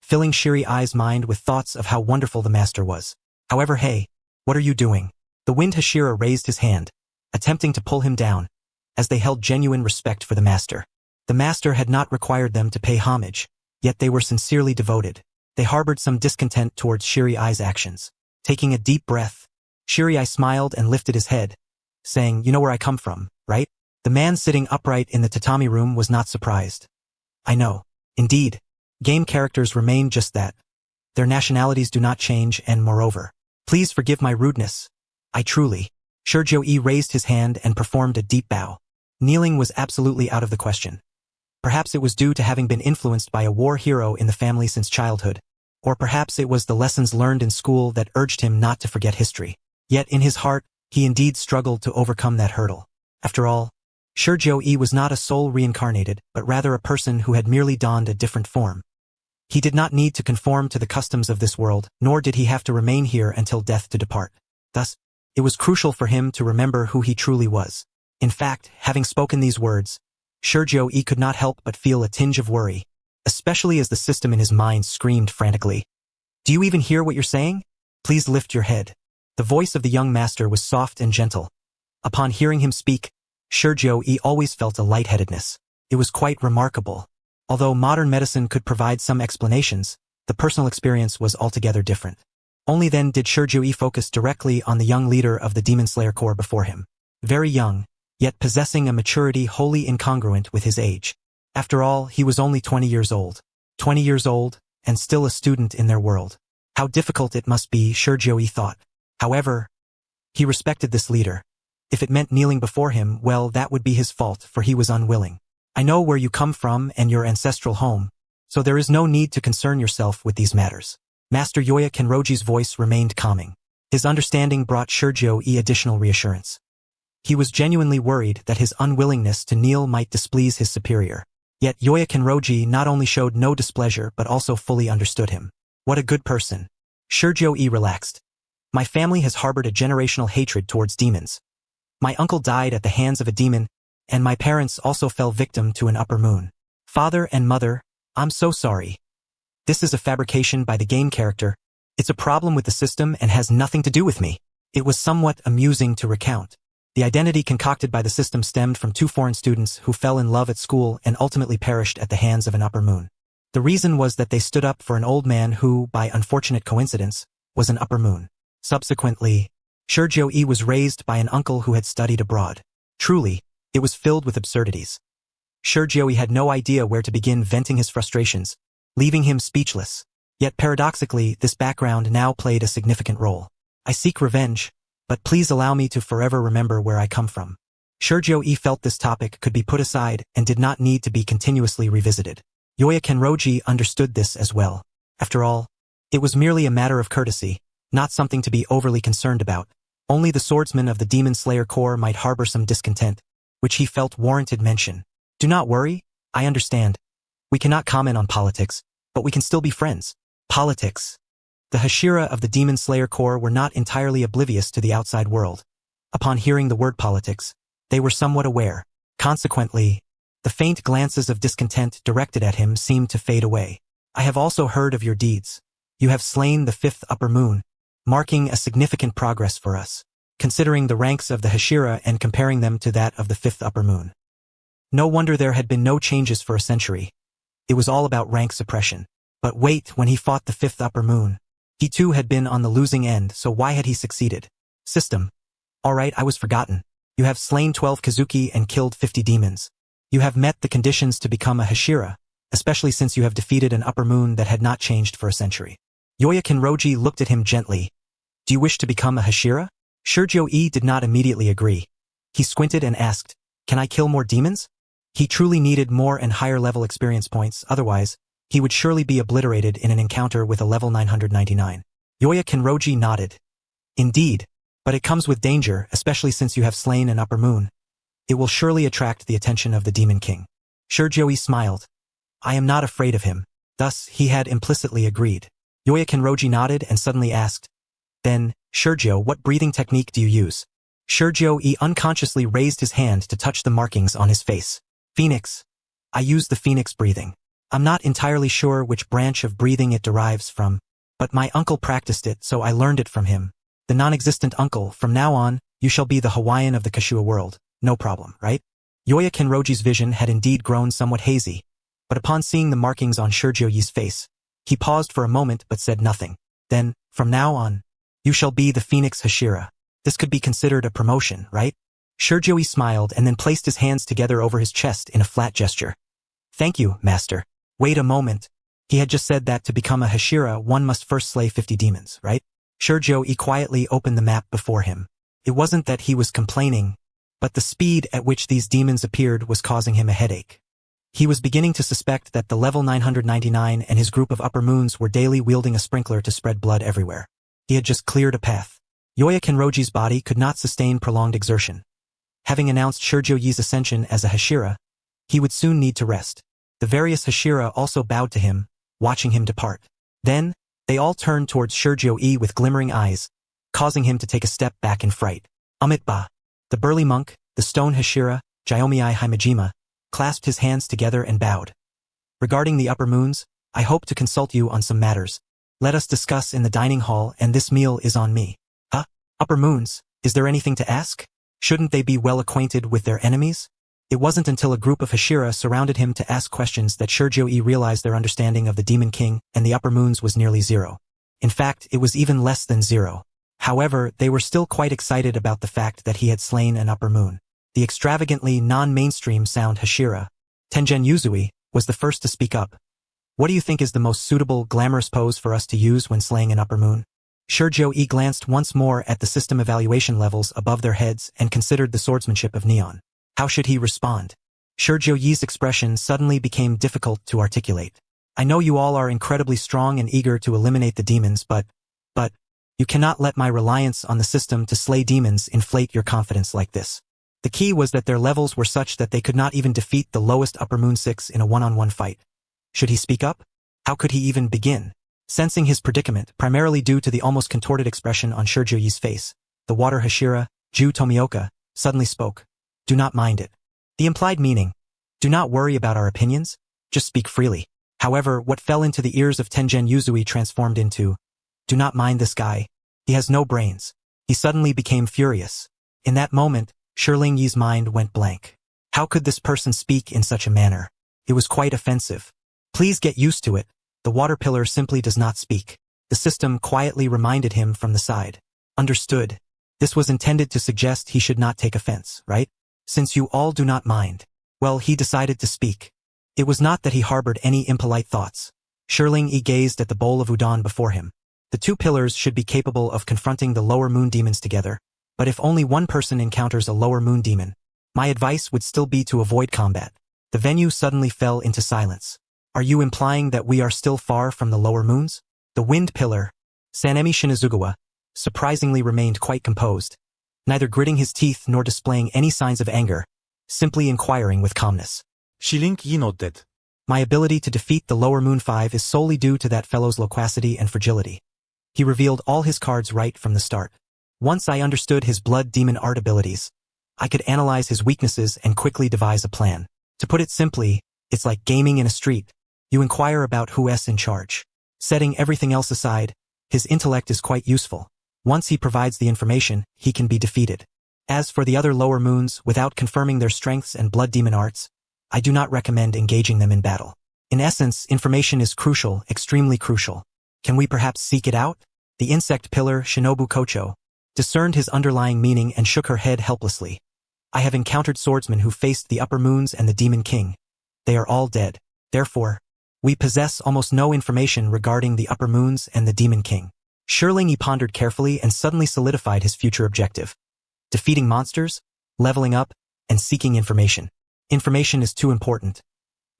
filling Shiri-I's mind with thoughts of how wonderful the master was. However, "Hey, what are you doing?" The Wind Hashira raised his hand, attempting to pull him down, as they held genuine respect for the master. The master had not required them to pay homage, yet they were sincerely devoted. They harbored some discontent towards Shiri-I's actions. Taking a deep breath, Shiri-I smiled and lifted his head, saying, "You know where I come from, right?" The man sitting upright in the tatami room was not surprised. "I know. Indeed, game characters remain just that. Their nationalities do not change, and moreover, please forgive my rudeness. I truly..." Shirjo-E raised his hand and performed a deep bow. Kneeling was absolutely out of the question. Perhaps it was due to having been influenced by a war hero in the family since childhood, or perhaps it was the lessons learned in school that urged him not to forget history. Yet in his heart, he indeed struggled to overcome that hurdle. After all, Shirjo-E was not a soul reincarnated, but rather a person who had merely donned a different form. He did not need to conform to the customs of this world, nor did he have to remain here until death to depart. Thus, it was crucial for him to remember who he truly was. In fact, having spoken these words, Shirjo-E could not help but feel a tinge of worry, especially as the system in his mind screamed frantically, "Do you even hear what you're saying? Please lift your head." The voice of the young master was soft and gentle. Upon hearing him speak, Shirjo-E always felt a lightheadedness. It was quite remarkable. Although modern medicine could provide some explanations, the personal experience was altogether different. Only then did Shirjo-E focus directly on the young leader of the Demon Slayer Corps before him. Very young, yet possessing a maturity wholly incongruent with his age. After all, he was only 20 years old. 20 years old, and still a student in their world. How difficult it must be, Shirjo thought. However, he respected this leader. If it meant kneeling before him, well, that would be his fault, for he was unwilling. I know where you come from and your ancestral home, so there is no need to concern yourself with these matters. Master Yoya Kenroji's voice remained calming. His understanding brought Shirjo additional reassurance. He was genuinely worried that his unwillingness to kneel might displease his superior. Yet Yoya Kenroji not only showed no displeasure but also fully understood him. What a good person. Shirjo relaxed. My family has harbored a generational hatred towards demons. My uncle died at the hands of a demon, and my parents also fell victim to an upper moon. Father and mother, I'm so sorry. This is a fabrication by the game character. It's a problem with the system and has nothing to do with me. It was somewhat amusing to recount. The identity concocted by the system stemmed from 2 foreign students who fell in love at school and ultimately perished at the hands of an upper moon. The reason was that they stood up for an old man who, by unfortunate coincidence, was an upper moon. Subsequently, Shirjo was raised by an uncle who had studied abroad. Truly, it was filled with absurdities. Shirjo had no idea where to begin venting his frustrations, leaving him speechless. Yet paradoxically, this background now played a significant role. I seek revenge, but please allow me to forever remember where I come from. Shirjo felt this topic could be put aside and did not need to be continuously revisited. Yoya Kenroji understood this as well. After all, it was merely a matter of courtesy, not something to be overly concerned about. Only the swordsman of the Demon Slayer Corps might harbor some discontent, which he felt warranted mention. Do not worry, I understand. We cannot comment on politics, but we can still be friends. Politics. The Hashira of the Demon Slayer Corps were not entirely oblivious to the outside world. Upon hearing the word politics, they were somewhat aware. Consequently, the faint glances of discontent directed at him seemed to fade away. I have also heard of your deeds. You have slain the 5th upper moon, marking a significant progress for us, considering the ranks of the Hashira and comparing them to that of the 5th upper moon. No wonder there had been no changes for a century. It was all about rank suppression. But wait, when he fought the 5th upper moon, he too had been on the losing end, so why had he succeeded? System. Alright, I was forgotten. You have slain 12 Kazuki and killed 50 demons. You have met the conditions to become a Hashira, especially since you have defeated an upper moon that had not changed for a century. Yoya Kenroji looked at him gently. Do you wish to become a Hashira? Shirjo did not immediately agree. He squinted and asked, can I kill more demons? He truly needed more and higher level experience points, otherwise, he would surely be obliterated in an encounter with a level 999. Yoya Kenroji nodded. Indeed, but it comes with danger, especially since you have slain an upper moon. It will surely attract the attention of the Demon King. Shirjo smiled. I am not afraid of him. Thus, he had implicitly agreed. Yoya Kenroji nodded and suddenly asked, then, Shirjo, what breathing technique do you use? Shirjo unconsciously raised his hand to touch the markings on his face. Phoenix. I use the phoenix breathing. I'm not entirely sure which branch of breathing it derives from, but my uncle practiced it, so I learned it from him. The non-existent uncle, from now on, you shall be the Hawaiian of the Kashua world. No problem, right? Yoya Kenroji's vision had indeed grown somewhat hazy, but upon seeing the markings on Shirjo's face, he paused for a moment but said nothing. Then, from now on, you shall be the Phoenix Hashira. This could be considered a promotion, right? Shirjo smiled and then placed his hands together over his chest in a flat gesture. Thank you, master. Wait a moment. He had just said that to become a Hashira, one must first slay 50 demons, right? Shirjo quietly opened the map before him. It wasn't that he was complaining, but the speed at which these demons appeared was causing him a headache. He was beginning to suspect that the level 999 and his group of upper moons were daily wielding a sprinkler to spread blood everywhere. He had just cleared a path. Yoya Kenroji's body could not sustain prolonged exertion. Having announced Shirjo's ascension as a Hashira, he would soon need to rest. The various Hashira also bowed to him, watching him depart. Then, they all turned towards Shirjo with glimmering eyes, causing him to take a step back in fright. Amitba. The burly monk, the stone Hashira, Jyomiai Himejima, clasped his hands together and bowed. Regarding the upper moons, I hope to consult you on some matters. Let us discuss in the dining hall, and this meal is on me. Huh? Upper moons, is there anything to ask? Shouldn't they be well acquainted with their enemies? It wasn't until a group of Hashira surrounded him to ask questions that Shirjo realized their understanding of the Demon King and the upper moons was nearly zero. In fact, it was even less than zero. However, they were still quite excited about the fact that he had slain an upper moon. The extravagantly non-mainstream sound Hashira, Tengen Yuzui, was the first to speak up. What do you think is the most suitable, glamorous pose for us to use when slaying an upper moon? Shurjo-e glanced once more at the system evaluation levels above their heads and considered the swordsmanship of Neon. How should he respond? Shurjo-e's expression suddenly became difficult to articulate. I know you all are incredibly strong and eager to eliminate the demons, but you cannot let my reliance on the system to slay demons inflate your confidence like this. The key was that their levels were such that they could not even defeat the lowest upper moon 6 in a one-on-one fight. Should he speak up? How could he even begin? Sensing his predicament, primarily due to the almost contorted expression on Shurjo-e's face, the water Hashira, Ju Tomioka, suddenly spoke. Do not mind it. The implied meaning, do not worry about our opinions, just speak freely. However, what fell into the ears of Tengen Yuzui transformed into, do not mind this guy. He has no brains. He suddenly became furious. In that moment, Shirling Yi's mind went blank. How could this person speak in such a manner? It was quite offensive. Please get used to it. The water pillar simply does not speak. The system quietly reminded him from the side. Understood. This was intended to suggest he should not take offense, right? Since you all do not mind. Well, he decided to speak. It was not that he harbored any impolite thoughts. Shirling Yi gazed at the bowl of udon before him. The two pillars should be capable of confronting the lower moon demons together, but if only one person encounters a lower moon demon, my advice would still be to avoid combat. The venue suddenly fell into silence. Are you implying that we are still far from the lower moons? The wind pillar, Sanemi Shinazugawa, surprisingly remained quite composed, neither gritting his teeth nor displaying any signs of anger, simply inquiring with calmness. Shirling Yi nodded. My ability to defeat the lower moon 5 is solely due to that fellow's loquacity and fragility. He revealed all his cards right from the start. Once I understood his blood demon art abilities, I could analyze his weaknesses and quickly devise a plan. To put it simply, it's like gaming in a street. You inquire about who's in charge. Setting everything else aside, his intellect is quite useful. Once he provides the information, he can be defeated. As for the other lower moons, without confirming their strengths and blood demon arts, I do not recommend engaging them in battle. In essence, information is crucial, extremely crucial. Can we perhaps seek it out? The insect pillar, Shinobu Kocho, discerned his underlying meaning and shook her head helplessly. I have encountered swordsmen who faced the upper moons and the demon king. They are all dead. Therefore, we possess almost no information regarding the upper moons and the demon king. Shirling Yi pondered carefully and suddenly solidified his future objective. Defeating monsters, leveling up, and seeking information. Information is too important.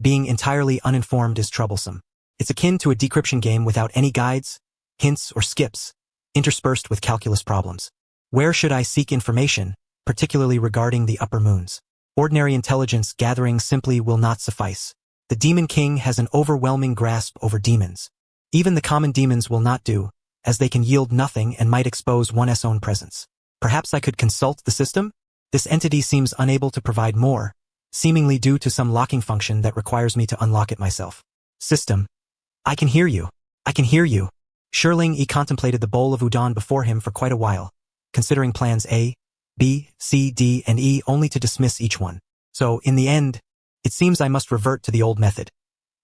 Being entirely uninformed is troublesome. It's akin to a decryption game without any guides, hints, or skips, interspersed with calculus problems. Where should I seek information, particularly regarding the upper moons? Ordinary intelligence gathering simply will not suffice. The Demon King has an overwhelming grasp over demons. Even the common demons will not do, as they can yield nothing and might expose one's own presence. Perhaps I could consult the system? This entity seems unable to provide more, seemingly due to some locking function that requires me to unlock it myself. System. I can hear you. I can hear you. Shirling Yi contemplated the bowl of udon before him for quite a while, considering plans A, B, C, D, and E only to dismiss each one. So, in the end, it seems I must revert to the old method.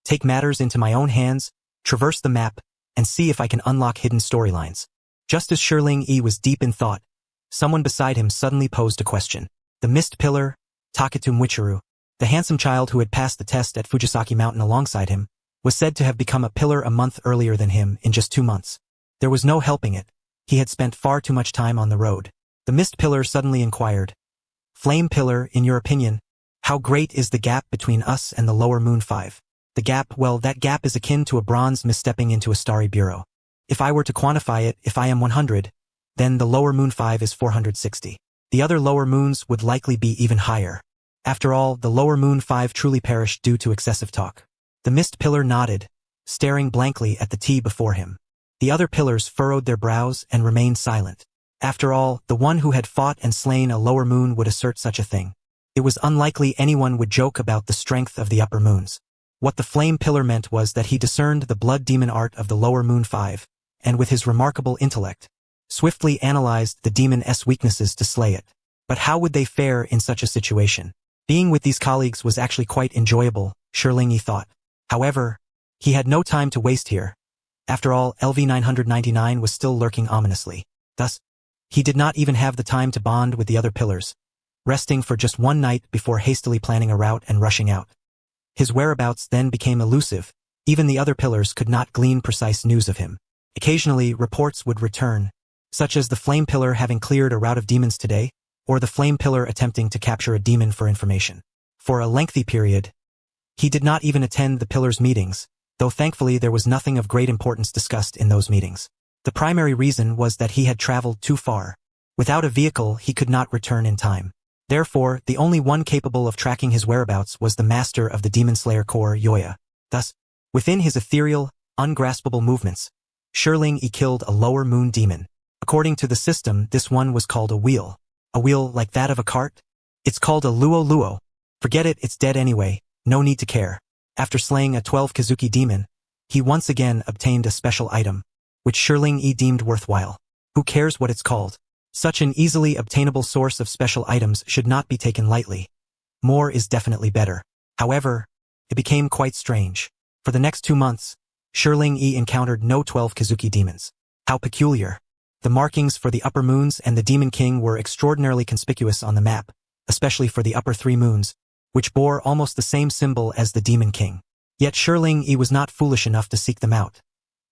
Take matters into my own hands, traverse the map, and see if I can unlock hidden storylines. Just as Shirling Yi was deep in thought, someone beside him suddenly posed a question. The mist pillar, Taketu Michiru, the handsome child who had passed the test at Fujisaki Mountain alongside him, was said to have become a pillar a month earlier than him in just 2 months. There was no helping it. He had spent far too much time on the road. The mist pillar suddenly inquired. Flame pillar, in your opinion, how great is the gap between us and the lower moon 5? The gap, well, that gap is akin to a bronze misstepping into a starry bureau. If I were to quantify it, if I am 100, then the lower moon 5 is 460. The other lower moons would likely be even higher. After all, the lower moon 5 truly perished due to excessive talk. The mist pillar nodded, staring blankly at the tea before him. The other pillars furrowed their brows and remained silent. After all, the one who had fought and slain a lower moon would assert such a thing. It was unlikely anyone would joke about the strength of the upper moons. What the flame pillar meant was that he discerned the blood demon art of the lower moon 5, and with his remarkable intellect, swiftly analyzed the demon's weaknesses to slay it. But how would they fare in such a situation? Being with these colleagues was actually quite enjoyable, Shirling Yi thought. However, he had no time to waste here. After all, LV-999 was still lurking ominously. Thus, he did not even have the time to bond with the other pillars, resting for just one night before hastily planning a route and rushing out. His whereabouts then became elusive, Even the other pillars could not glean precise news of him. Occasionally, reports would return, such as the Flame Pillar having cleared a rout of demons today, or the Flame Pillar attempting to capture a demon for information. For a lengthy period, he did not even attend the pillar's meetings, though thankfully there was nothing of great importance discussed in those meetings. The primary reason was that he had traveled too far. Without a vehicle, he could not return in time. Therefore, the only one capable of tracking his whereabouts was the master of the Demon Slayer Corps, Yoya. Thus, within his ethereal, ungraspable movements, Shirling killed a lower moon demon. According to the system, this one was called a wheel. A wheel like that of a cart? It's called a luo luo. Forget it, it's dead anyway, no need to care. After slaying a 12 Kazuki demon, he once again obtained a special item, which Shirling deemed worthwhile. Who cares what it's called? Such an easily obtainable source of special items should not be taken lightly. More is definitely better. However, it became quite strange. For the next 2 months, Shirling encountered no 12 Kazuki demons. How peculiar. The markings for the upper moons and the Demon King were extraordinarily conspicuous on the map, especially for the upper 3 moons, which bore almost the same symbol as the Demon King. Yet Shirling was not foolish enough to seek them out.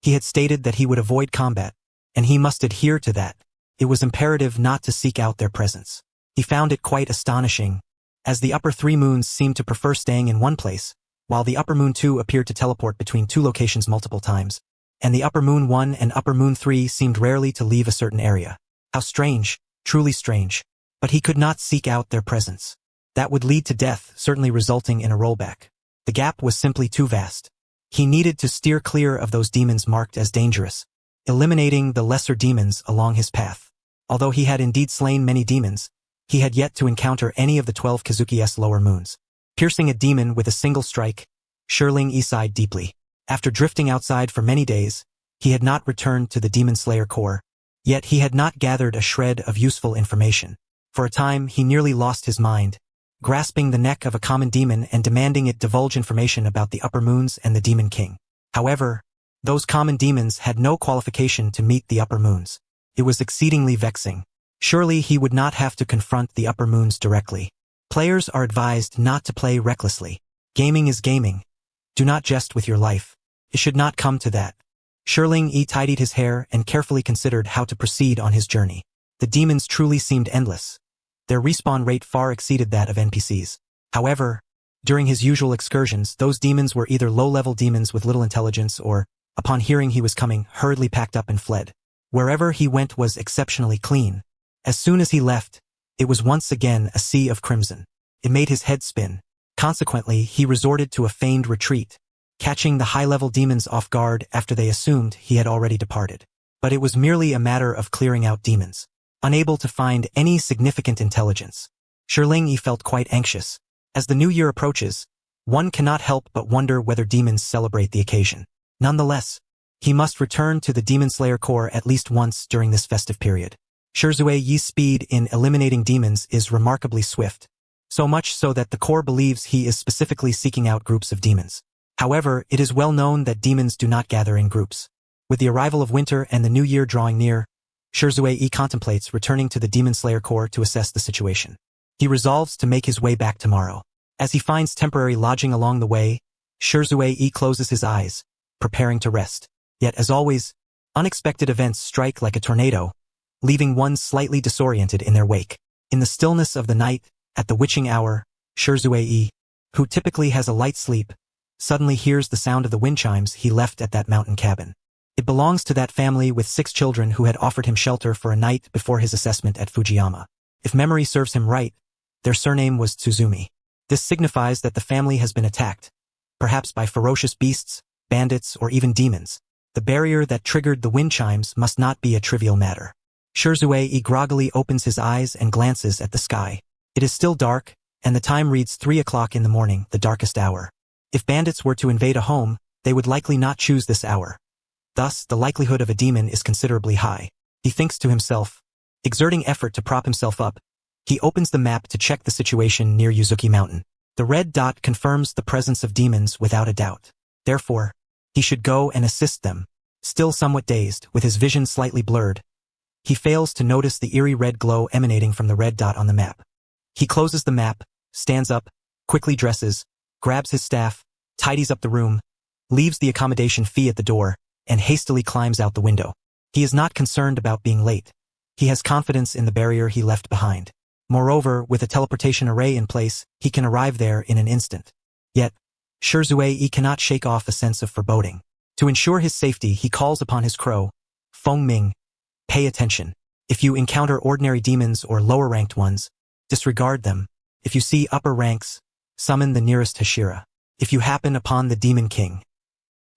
He had stated that he would avoid combat, and he must adhere to that. It was imperative not to seek out their presence. He found it quite astonishing, as the upper 3 moons seemed to prefer staying in one place, while the upper moon 2 appeared to teleport between 2 locations multiple times, and the upper moon 1 and upper moon 3 seemed rarely to leave a certain area. How strange, truly strange. But he could not seek out their presence. That would lead to death, certainly resulting in a rollback. The gap was simply too vast. He needed to steer clear of those demons marked as dangerous, eliminating the lesser demons along his path. Although he had indeed slain many demons, he had yet to encounter any of the 12 Kazuki's lower moons. Piercing a demon with a single strike, Shirling sighed deeply. After drifting outside for many days, he had not returned to the Demon Slayer Corps, yet he had not gathered a shred of useful information. For a time, he nearly lost his mind, grasping the neck of a common demon and demanding it divulge information about the upper moons and the Demon King. However, those common demons had no qualification to meet the upper moons. It was exceedingly vexing. Surely he would not have to confront the upper moons directly. Players are advised not to play recklessly. Gaming is gaming. Do not jest with your life. It should not come to that. Shirling tidied his hair and carefully considered how to proceed on his journey. The demons truly seemed endless. Their respawn rate far exceeded that of NPCs. However, during his usual excursions, those demons were either low-level demons with little intelligence or, upon hearing he was coming, hurriedly packed up and fled. Wherever he went was exceptionally clean. As soon as he left, it was once again a sea of crimson. It made his head spin. Consequently, he resorted to a feigned retreat, catching the high-level demons off guard after they assumed he had already departed. But it was merely a matter of clearing out demons. Unable to find any significant intelligence, Shirling felt quite anxious. As the new year approaches, one cannot help but wonder whether demons celebrate the occasion. Nonetheless, he must return to the Demon Slayer Corps at least once during this festive period. Shirzue's speed in eliminating demons is remarkably swift, so much so that the Corps believes he is specifically seeking out groups of demons. However, it is well known that demons do not gather in groups. With the arrival of winter and the new year drawing near, Shirzue contemplates returning to the Demon Slayer Corps to assess the situation. He resolves to make his way back tomorrow. As he finds temporary lodging along the way, Shirzue closes his eyes, preparing to rest. Yet, as always, unexpected events strike like a tornado, leaving one slightly disoriented in their wake. In the stillness of the night, at the witching hour, Shirzue, who typically has a light sleep, suddenly hears the sound of the wind chimes he left at that mountain cabin. It belongs to that family with 6 children who had offered him shelter for a night before his assessment at Fujiyama. If memory serves him right, their surname was Tsuzumi. This signifies that the family has been attacked, perhaps by ferocious beasts, bandits, or even demons. The barrier that triggered the wind chimes must not be a trivial matter. Shirzue groggily opens his eyes and glances at the sky. It is still dark, and the time reads 3 o'clock in the morning, the darkest hour. If bandits were to invade a home, they would likely not choose this hour. Thus, the likelihood of a demon is considerably high. He thinks to himself. Exerting effort to prop himself up, he opens the map to check the situation near Yuzuki Mountain. The red dot confirms the presence of demons without a doubt. Therefore, he should go and assist them. Still somewhat dazed, with his vision slightly blurred, he fails to notice the eerie red glow emanating from the red dot on the map. He closes the map, stands up, quickly dresses, grabs his staff, tidies up the room, leaves the accommodation fee at the door, and hastily climbs out the window. He is not concerned about being late. He has confidence in the barrier he left behind. Moreover, with a teleportation array in place, he can arrive there in an instant. Yet, Shizue cannot shake off a sense of foreboding. To ensure his safety, he calls upon his crow, Feng Ming. Pay attention. If you encounter ordinary demons or lower-ranked ones, disregard them. If you see upper ranks, summon the nearest Hashira. If you happen upon the Demon King.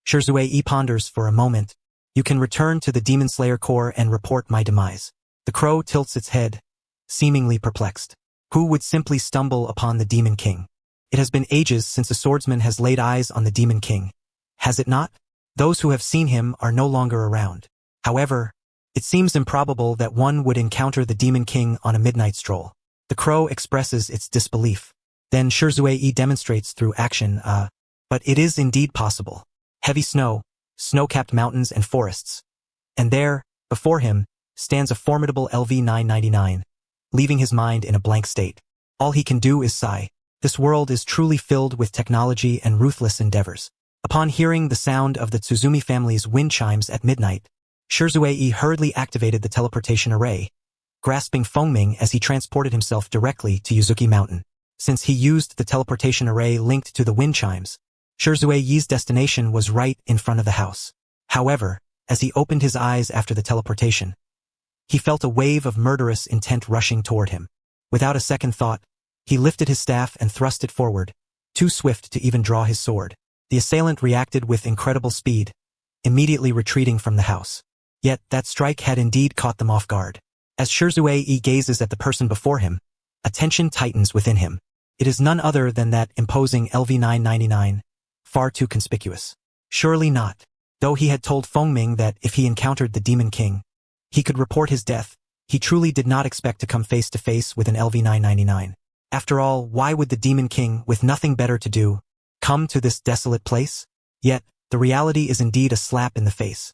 Shizue ponders for a moment. You can return to the Demon Slayer Corps and report my demise. The crow tilts its head, seemingly perplexed. Who would simply stumble upon the Demon King? It has been ages since a swordsman has laid eyes on the Demon King. Has it not? Those who have seen him are no longer around. However, it seems improbable that one would encounter the Demon King on a midnight stroll. The crow expresses its disbelief. Then Shizue demonstrates through action, but it is indeed possible. Heavy snow, snow-capped mountains and forests. And there, before him, stands a formidable LV-999, leaving his mind in a blank state. All he can do is sigh. This world is truly filled with technology and ruthless endeavors. Upon hearing the sound of the Tsuzumi family's wind chimes at midnight, Shizue hurriedly activated the teleportation array, grasping Feng Ming as he transported himself directly to Yuzuki Mountain. Since he used the teleportation array linked to the wind chimes, Shizue's destination was right in front of the house. However, as he opened his eyes after the teleportation, he felt a wave of murderous intent rushing toward him. Without a second thought, he lifted his staff and thrust it forward, too swift to even draw his sword. The assailant reacted with incredible speed, immediately retreating from the house. Yet that strike had indeed caught them off guard. As Shizue gazes at the person before him, attention tightens within him. It is none other than that imposing LV-999, far too conspicuous. Surely not. Though he had told Feng Ming that if he encountered the Demon King, he could report his death, he truly did not expect to come face to face with an LV-999. After all, why would the Demon King, with nothing better to do, come to this desolate place? Yet, the reality is indeed a slap in the face.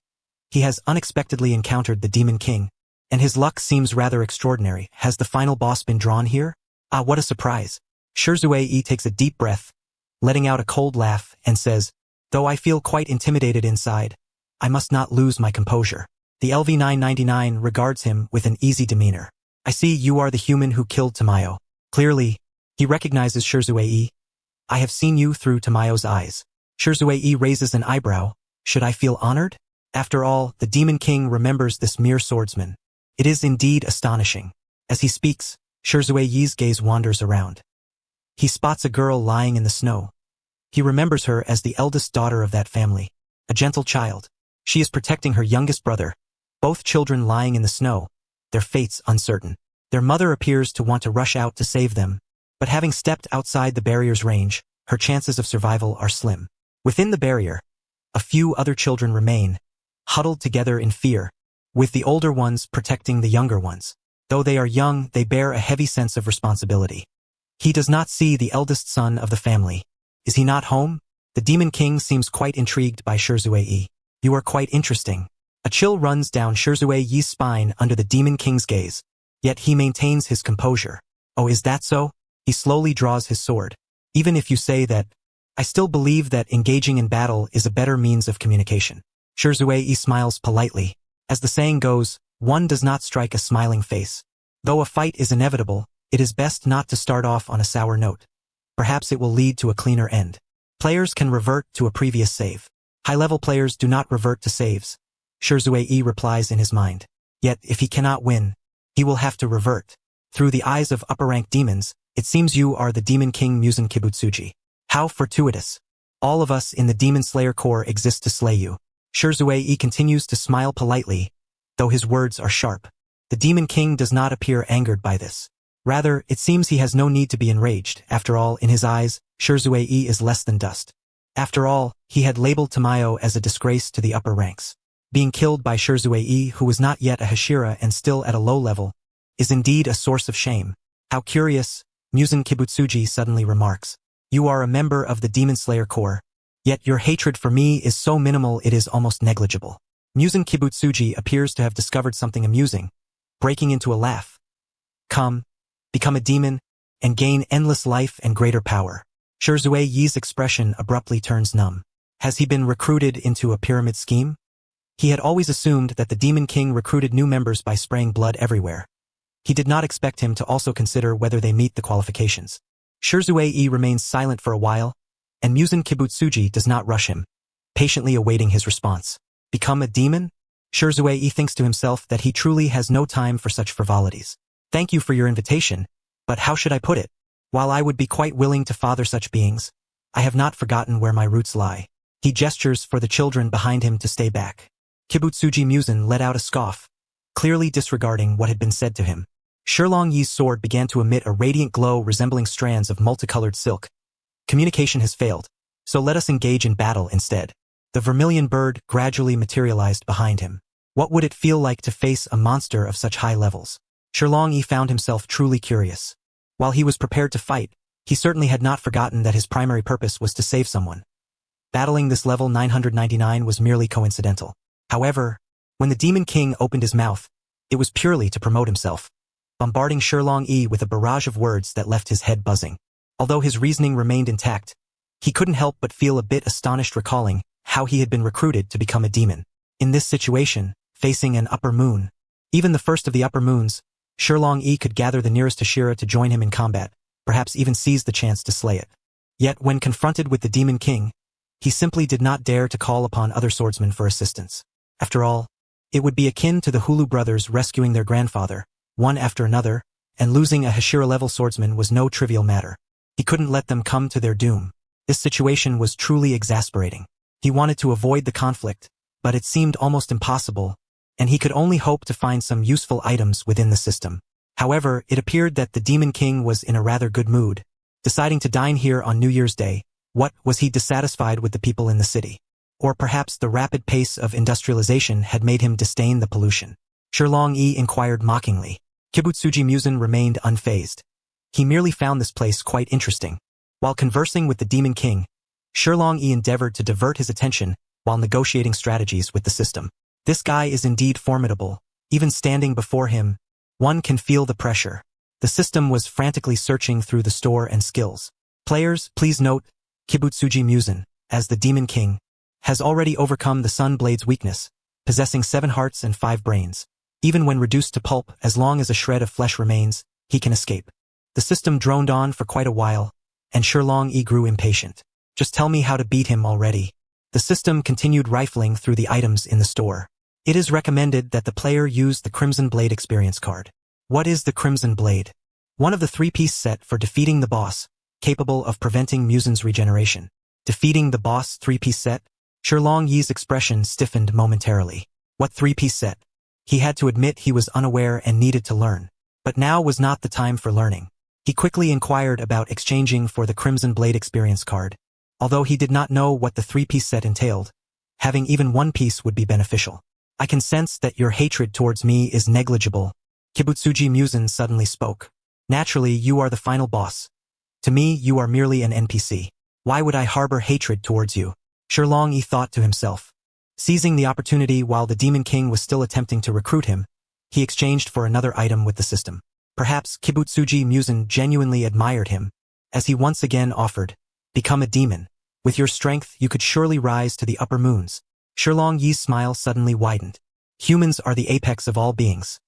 He has unexpectedly encountered the Demon King, and his luck seems rather extraordinary. Has the final boss been drawn here? Ah, what a surprise. Shizue takes a deep breath, letting out a cold laugh, and says, though I feel quite intimidated inside, I must not lose my composure. The LV-999 regards him with an easy demeanor. I see you are the human who killed Tamayo. Clearly, he recognizes Shizue. I have seen you through Tamayo's eyes. Shizue raises an eyebrow. Should I feel honored? After all, the Demon King remembers this mere swordsman. It is indeed astonishing. As he speaks, Shizue's gaze wanders around. He spots a girl lying in the snow. He remembers her as the eldest daughter of that family, a gentle child. She is protecting her youngest brother, both children lying in the snow, their fates uncertain. Their mother appears to want to rush out to save them, but having stepped outside the barrier's range, her chances of survival are slim. Within the barrier, a few other children remain, huddled together in fear, with the older ones protecting the younger ones. Though they are young, they bear a heavy sense of responsibility. He does not see the eldest son of the family. Is he not home? The Demon King seems quite intrigued by Shizue. You are quite interesting. A chill runs down Shizue's spine under the Demon King's gaze, yet he maintains his composure. Oh, is that so? He slowly draws his sword. Even if you say that, I still believe that engaging in battle is a better means of communication. Shizue smiles politely. As the saying goes, one does not strike a smiling face. Though a fight is inevitable, it is best not to start off on a sour note. Perhaps it will lead to a cleaner end. Players can revert to a previous save. High-level players do not revert to saves. Shizue replies in his mind. Yet, if he cannot win, he will have to revert. Through the eyes of upper-ranked demons, it seems you are the Demon King Muzan Kibutsuji. How fortuitous. All of us in the Demon Slayer Corps exist to slay you. Shizue continues to smile politely, though his words are sharp. The Demon King does not appear angered by this. Rather, it seems he has no need to be enraged. After all, in his eyes, Shizue is less than dust. After all, he had labeled Tamayo as a disgrace to the upper ranks. Being killed by Shizue, who was not yet a Hashira and still at a low level, is indeed a source of shame. How curious, Muzan Kibutsuji suddenly remarks. You are a member of the Demon Slayer Corps, yet your hatred for me is so minimal it is almost negligible. Muzan Kibutsuji appears to have discovered something amusing, breaking into a laugh. Come, become a demon, and gain endless life and greater power. Shizue's expression abruptly turns numb. Has he been recruited into a pyramid scheme? He had always assumed that the Demon King recruited new members by spraying blood everywhere. He did not expect him to also consider whether they meet the qualifications. Shirzue remains silent for a while, and Muzan Kibutsuji does not rush him, patiently awaiting his response. Become a demon? Shirzue thinks to himself that he truly has no time for such frivolities. Thank you for your invitation, but how should I put it? While I would be quite willing to father such beings, I have not forgotten where my roots lie. He gestures for the children behind him to stay back. Kibutsuji Muzan let out a scoff, clearly disregarding what had been said to him. Shirlong Yi's sword began to emit a radiant glow resembling strands of multicolored silk. Communication has failed, so let us engage in battle instead. The vermilion bird gradually materialized behind him. What would it feel like to face a monster of such high levels? Shirlong Yi found himself truly curious. While he was prepared to fight, he certainly had not forgotten that his primary purpose was to save someone. Battling this level 999 was merely coincidental. However, when the Demon King opened his mouth, it was purely to promote himself, bombarding Shirlong Yi with a barrage of words that left his head buzzing. Although his reasoning remained intact, he couldn't help but feel a bit astonished recalling how he had been recruited to become a demon. In this situation, facing an upper moon, even the first of the upper moons, Shirlong Yi could gather the nearest Ashira to join him in combat, perhaps even seize the chance to slay it. Yet when confronted with the Demon King, he simply did not dare to call upon other swordsmen for assistance. After all, it would be akin to the Hulu brothers rescuing their grandfather, one after another, and losing a Hashira-level swordsman was no trivial matter. He couldn't let them come to their doom. This situation was truly exasperating. He wanted to avoid the conflict, but it seemed almost impossible, and he could only hope to find some useful items within the system. However, it appeared that the Demon King was in a rather good mood, deciding to dine here on New Year's Day. What, was he dissatisfied with the people in the city? Or perhaps the rapid pace of industrialization had made him disdain the pollution? Shirlong Yi inquired mockingly. Kibutsuji Muzan remained unfazed. He merely found this place quite interesting. While conversing with the Demon King, Shirlong Yi endeavored to divert his attention while negotiating strategies with the system. This guy is indeed formidable. Even standing before him, one can feel the pressure. The system was frantically searching through the store and skills. Players, please note, Kibutsuji Muzan, as the Demon King, has already overcome the Sun Blade's weakness, possessing 7 hearts and 5 brains. Even when reduced to pulp, as long as a shred of flesh remains, he can escape. The system droned on for quite a while, and Shirlong Yi grew impatient. Just tell me how to beat him already. The system continued rifling through the items in the store. It is recommended that the player use the Crimson Blade experience card. What is the Crimson Blade? One of the 3-piece set for defeating the boss, capable of preventing Muzan's regeneration. Defeating the boss 3-piece set? Shirlong Yi's expression stiffened momentarily. What 3-piece set? He had to admit he was unaware and needed to learn. But now was not the time for learning. He quickly inquired about exchanging for the Crimson Blade experience card. Although he did not know what the 3-piece set entailed, having even one piece would be beneficial. I can sense that your hatred towards me is negligible. Kibutsuji Muzan suddenly spoke. Naturally, you are the final boss. To me, you are merely an NPC. Why would I harbor hatred towards you? Shirlong Yi thought to himself. Seizing the opportunity while the Demon King was still attempting to recruit him, he exchanged for another item with the system. Perhaps Kibutsuji Muzan genuinely admired him, as he once again offered, become a demon. With your strength, you could surely rise to the upper moons. Shirlong Yi's smile suddenly widened. Humans are the apex of all beings.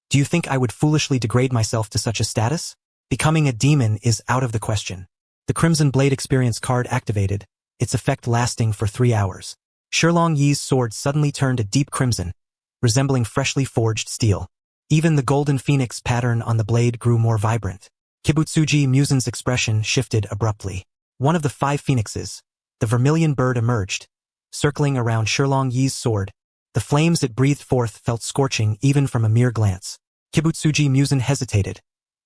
Do you think I would foolishly degrade myself to such a status? Becoming a demon is out of the question. The Crimson Blade experience card activated, its effect lasting for 3 hours. Shirlong Yi's sword suddenly turned a deep crimson, resembling freshly forged steel. Even the golden phoenix pattern on the blade grew more vibrant. Kibutsuji Muzan's expression shifted abruptly. One of the 5 phoenixes, the vermilion bird, emerged, circling around Shirlong Yi's sword. The flames it breathed forth felt scorching even from a mere glance. Kibutsuji Muzan hesitated,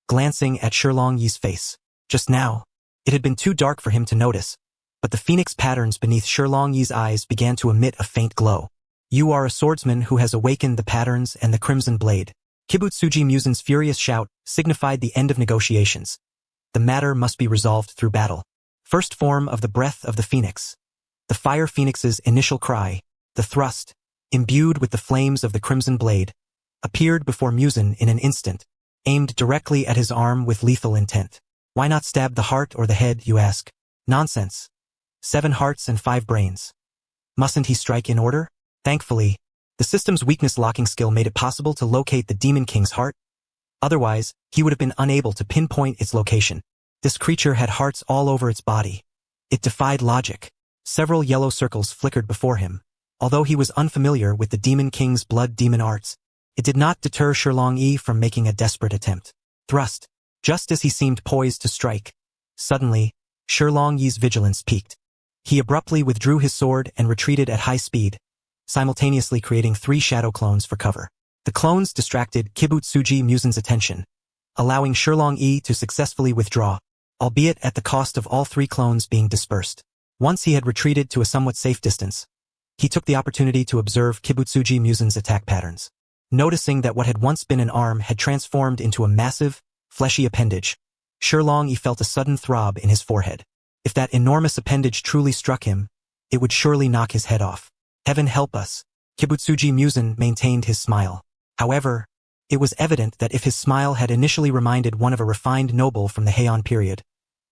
glancing at Shirlong Yi's face. Just now, it had been too dark for him to notice, but the phoenix patterns beneath Shirlong Yi's eyes began to emit a faint glow. You are a swordsman who has awakened the patterns and the Crimson Blade. Kibutsuji Muzan's furious shout signified the end of negotiations. The matter must be resolved through battle. First form of the breath of the phoenix. The fire phoenix's initial cry, the thrust, imbued with the flames of the Crimson Blade, appeared before Muzan in an instant, aimed directly at his arm with lethal intent. Why not stab the heart or the head, you ask? Nonsense. 7 hearts and 5 brains. Mustn't he strike in order? Thankfully, the system's weakness locking skill made it possible to locate the Demon King's heart. Otherwise, he would have been unable to pinpoint its location. This creature had hearts all over its body. It defied logic. Several yellow circles flickered before him. Although he was unfamiliar with the Demon King's blood demon arts, it did not deter Shirlong-yi from making a desperate attempt. Thrust. Just as he seemed poised to strike, suddenly, Shirlong-yi's vigilance peaked. He abruptly withdrew his sword and retreated at high speed, simultaneously creating 3 shadow clones for cover. The clones distracted Kibutsuji Musen's attention, allowing Shirlong-yi to successfully withdraw, albeit at the cost of all 3 clones being dispersed. Once he had retreated to a somewhat safe distance, he took the opportunity to observe Kibutsuji Musen's attack patterns. Noticing that what had once been an arm had transformed into a massive, fleshy appendage, Shirlong-yi felt a sudden throb in his forehead. If that enormous appendage truly struck him, it would surely knock his head off. Heaven help us. Kibutsuji Musen maintained his smile. However, it was evident that if his smile had initially reminded one of a refined noble from the Heian period,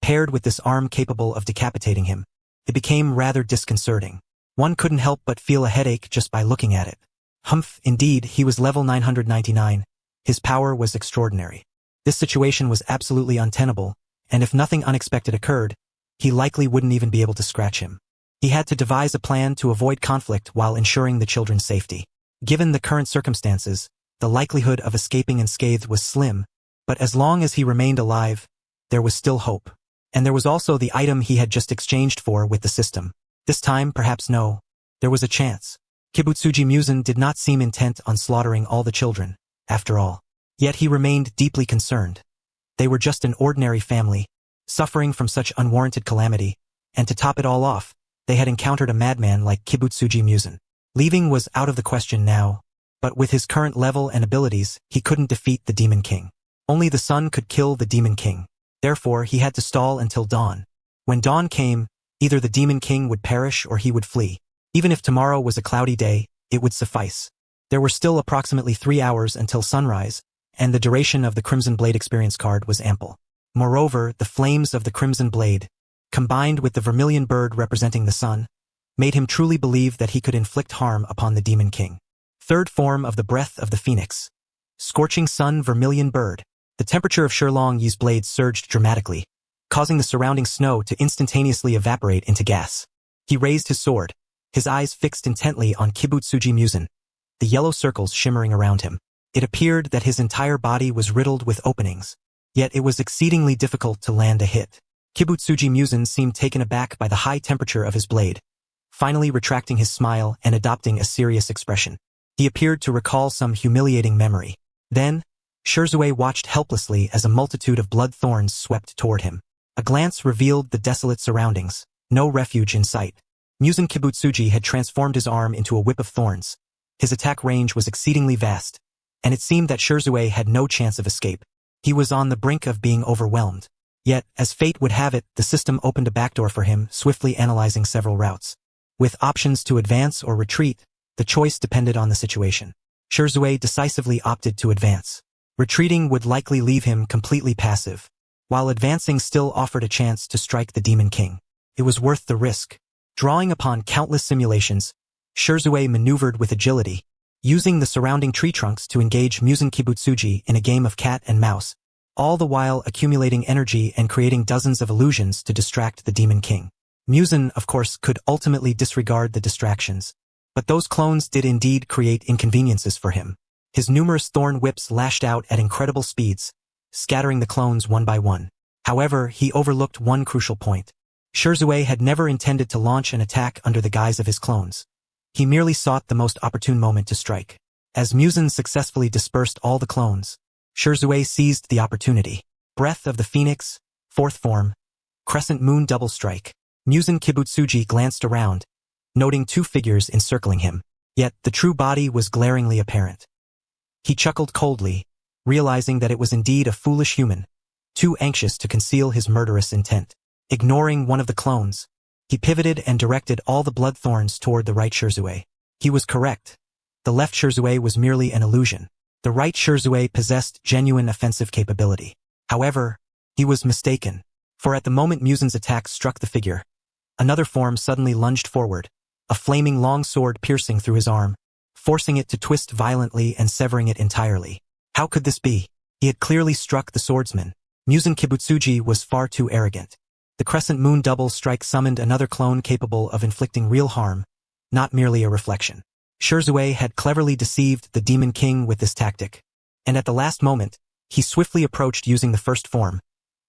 paired with this arm capable of decapitating him, it became rather disconcerting. One couldn't help but feel a headache just by looking at it. Humph, indeed, he was level 999. His power was extraordinary. This situation was absolutely untenable, and if nothing unexpected occurred, he likely wouldn't even be able to scratch him. He had to devise a plan to avoid conflict while ensuring the children's safety. Given the current circumstances, the likelihood of escaping unscathed was slim, but as long as he remained alive, there was still hope. And there was also the item he had just exchanged for with the system. This time, perhaps no. There was a chance. Kibutsuji Musen did not seem intent on slaughtering all the children, after all. Yet he remained deeply concerned. They were just an ordinary family, suffering from such unwarranted calamity, and to top it all off, they had encountered a madman like Kibutsuji Musen. Leaving was out of the question now, but with his current level and abilities, he couldn't defeat the Demon King. Only the sun could kill the Demon King. Therefore, he had to stall until dawn. When dawn came, either the Demon King would perish or he would flee. Even if tomorrow was a cloudy day, it would suffice. There were still approximately 3 hours until sunrise, and the duration of the Crimson Blade experience card was ample. Moreover, the flames of the Crimson Blade, combined with the vermilion bird representing the sun, made him truly believe that he could inflict harm upon the Demon King. Third form of the breath of the phoenix. Scorching sun vermilion bird. The temperature of Shirlong-yi's blade surged dramatically, causing the surrounding snow to instantaneously evaporate into gas. He raised his sword, his eyes fixed intently on Kibutsuji Musen, the yellow circles shimmering around him. It appeared that his entire body was riddled with openings, yet it was exceedingly difficult to land a hit. Kibutsuji Musen seemed taken aback by the high temperature of his blade, finally retracting his smile and adopting a serious expression. He appeared to recall some humiliating memory. Then, Shirzue watched helplessly as a multitude of blood thorns swept toward him. A glance revealed the desolate surroundings, no refuge in sight. Musen Kibutsuji had transformed his arm into a whip of thorns. His attack range was exceedingly vast, and it seemed that Shirzue had no chance of escape. He was on the brink of being overwhelmed. Yet, as fate would have it, the system opened a backdoor for him, swiftly analyzing several routes. With options to advance or retreat, the choice depended on the situation. Shirzue decisively opted to advance. Retreating would likely leave him completely passive, while advancing still offered a chance to strike the Demon King. It was worth the risk. Drawing upon countless simulations, Shirzue maneuvered with agility, using the surrounding tree trunks to engage Musen Kibutsuji in a game of cat and mouse, all the while accumulating energy and creating dozens of illusions to distract the Demon King. Musen, of course, could ultimately disregard the distractions, but those clones did indeed create inconveniences for him. His numerous thorn whips lashed out at incredible speeds, scattering the clones one by one. However, he overlooked one crucial point. Shirzue had never intended to launch an attack under the guise of his clones. He merely sought the most opportune moment to strike. As Musen successfully dispersed all the clones, Shirzue seized the opportunity. Breath of the Phoenix, fourth form, Crescent Moon Double Strike. Musen Kibutsuji glanced around, noting 2 figures encircling him. Yet the true body was glaringly apparent. He chuckled coldly, realizing that it was indeed a foolish human, too anxious to conceal his murderous intent. Ignoring one of the clones, he pivoted and directed all the blood thorns toward the right Shirzue. He was correct. The left Shirzue was merely an illusion. The right Shirzue possessed genuine offensive capability. However, he was mistaken, for at the moment Musen's attack struck the figure, another form suddenly lunged forward, a flaming long sword piercing through his arm, forcing it to twist violently and severing it entirely. How could this be? He had clearly struck the swordsman. Muzan Kibutsuji was far too arrogant. The crescent moon double strike summoned another clone capable of inflicting real harm, not merely a reflection. Shirzue had cleverly deceived the Demon King with this tactic, and at the last moment, he swiftly approached using the first form,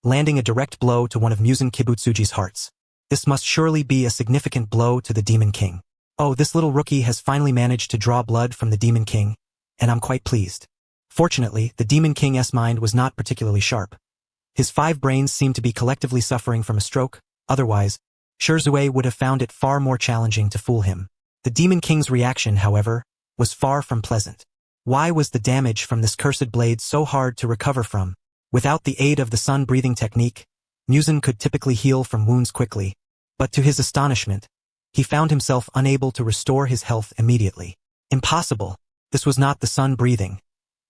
landing a direct blow to one of Muzan Kibutsuji's hearts. This must surely be a significant blow to the Demon King. Oh, this little rookie has finally managed to draw blood from the Demon King, and I'm quite pleased. Fortunately, the Demon King's mind was not particularly sharp. His 5 brains seemed to be collectively suffering from a stroke, otherwise, Shirzue would have found it far more challenging to fool him. The Demon King's reaction, however, was far from pleasant. Why was the damage from this cursed blade so hard to recover from? Without the aid of the sun-breathing technique, Muzan could typically heal from wounds quickly, but to his astonishment, he found himself unable to restore his health immediately. Impossible. This was not the sun breathing.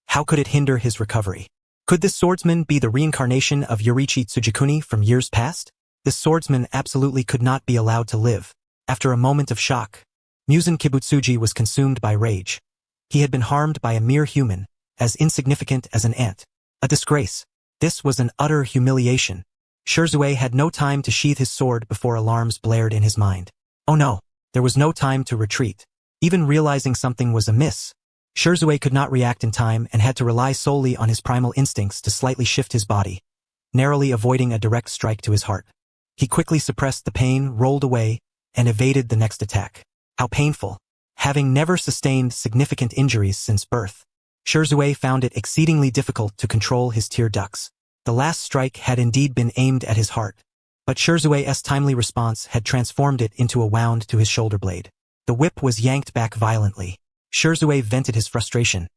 How could it hinder his recovery? Could this swordsman be the reincarnation of Yoriichi Tsujikuni from years past? This swordsman absolutely could not be allowed to live. After a moment of shock, Muzan Kibutsuji was consumed by rage. He had been harmed by a mere human, as insignificant as an ant. A disgrace. This was an utter humiliation. Shirzue had no time to sheath his sword before alarms blared in his mind. Oh no, there was no time to retreat. Even realizing something was amiss, Shirzue could not react in time and had to rely solely on his primal instincts to slightly shift his body, narrowly avoiding a direct strike to his heart. He quickly suppressed the pain, rolled away, and evaded the next attack. How painful. Having never sustained significant injuries since birth, Shirzue found it exceedingly difficult to control his tear ducts. The last strike had indeed been aimed at his heart, but Shirzue's timely response had transformed it into a wound to his shoulder blade. The whip was yanked back violently. Shirzue vented his frustration.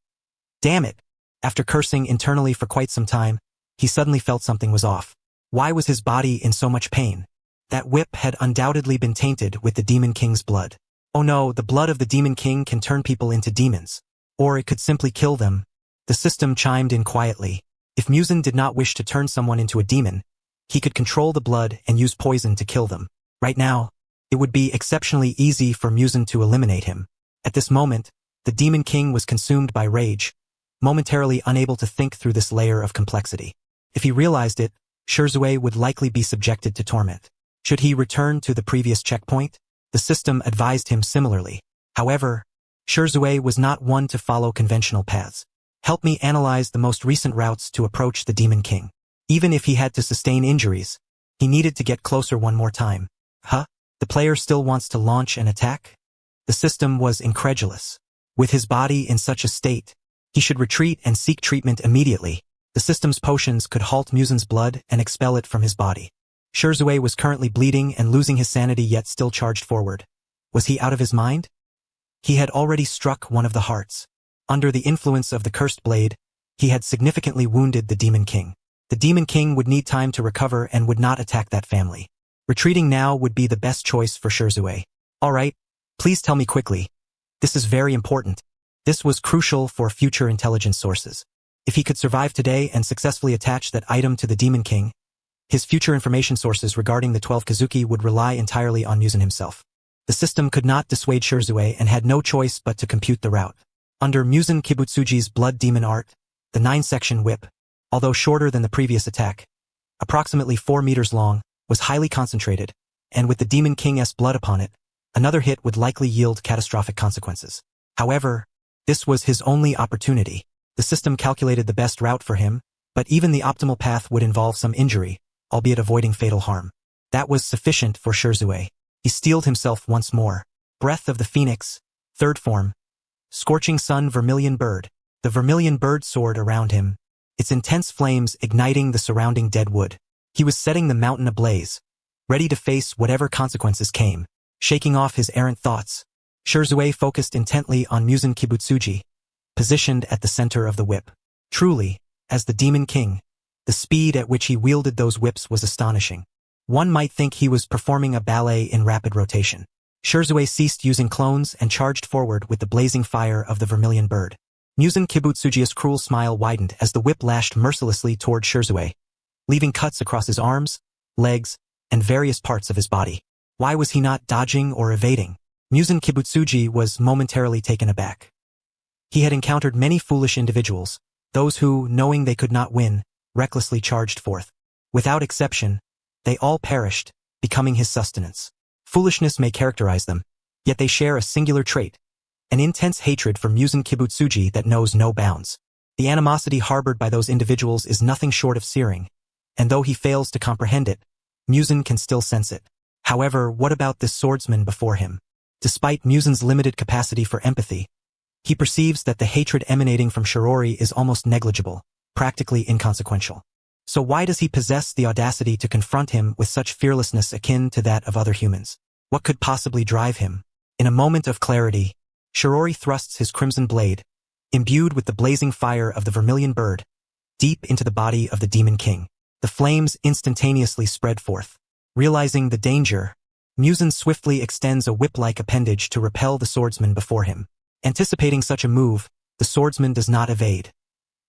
Damn it! After cursing internally for quite some time, he suddenly felt something was off. Why was his body in so much pain? That whip had undoubtedly been tainted with the Demon King's blood. Oh no, the blood of the Demon King can turn people into demons. Or it could simply kill them. The system chimed in quietly. If Muzan did not wish to turn someone into a demon, he could control the blood and use poison to kill them. Right now, it would be exceptionally easy for Muzan to eliminate him. At this moment, the Demon King was consumed by rage, momentarily unable to think through this layer of complexity. If he realized it, Shirzue would likely be subjected to torment. Should he return to the previous checkpoint? The system advised him similarly. However, Shirzue was not one to follow conventional paths. Help me analyze the most recent routes to approach the Demon King. Even if he had to sustain injuries, he needed to get closer one more time. Huh? The player still wants to launch an attack? The system was incredulous. With his body in such a state, he should retreat and seek treatment immediately. The system's potions could halt Muzan's blood and expel it from his body. Shirzue was currently bleeding and losing his sanity yet still charged forward. Was he out of his mind? He had already struck one of the hearts. Under the influence of the cursed blade, he had significantly wounded the Demon King. The Demon King would need time to recover and would not attack that family. Retreating now would be the best choice for Shirzue. Alright, please tell me quickly. This is very important. This was crucial for future intelligence sources. If he could survive today and successfully attach that item to the Demon King, his future information sources regarding the 12 Kazuki would rely entirely on Muzan himself. The system could not dissuade Shirzue and had no choice but to compute the route. Under Muzan Kibutsuji's blood demon art, the 9-section whip, although shorter than the previous attack, approximately 4 meters long, was highly concentrated, and with the Demon King's blood upon it, another hit would likely yield catastrophic consequences. However, this was his only opportunity. The system calculated the best route for him, but even the optimal path would involve some injury, albeit avoiding fatal harm. That was sufficient for Shirzue. He steeled himself once more. Breath of the Phoenix, 3rd form. Scorching Sun Vermilion Bird. The vermilion bird soared around him, its intense flames igniting the surrounding dead wood. He was setting the mountain ablaze, ready to face whatever consequences came. Shaking off his errant thoughts, Shirzue focused intently on Muzan Kibutsuji, positioned at the center of the whip. Truly, as the Demon King, the speed at which he wielded those whips was astonishing. One might think he was performing a ballet in rapid rotation. Shirzue ceased using clones and charged forward with the blazing fire of the vermilion bird. Muzan Kibutsuji's cruel smile widened as the whip lashed mercilessly toward Shirzue, leaving cuts across his arms, legs, and various parts of his body. Why was he not dodging or evading? Muzan Kibutsuji was momentarily taken aback. He had encountered many foolish individuals, those who, knowing they could not win, recklessly charged forth. Without exception, they all perished, becoming his sustenance. Foolishness may characterize them, yet they share a singular trait, an intense hatred for Muzan Kibutsuji that knows no bounds. The animosity harbored by those individuals is nothing short of searing, and though he fails to comprehend it, Muzan can still sense it. However, what about this swordsman before him? Despite Muzan's limited capacity for empathy, he perceives that the hatred emanating from Shirori is almost negligible, practically inconsequential. So why does he possess the audacity to confront him with such fearlessness akin to that of other humans? What could possibly drive him? In a moment of clarity, Shirori thrusts his crimson blade, imbued with the blazing fire of the vermilion bird, deep into the body of the demon king. The flames instantaneously spread forth. Realizing the danger, Muzan swiftly extends a whip-like appendage to repel the swordsman before him. Anticipating such a move, the swordsman does not evade.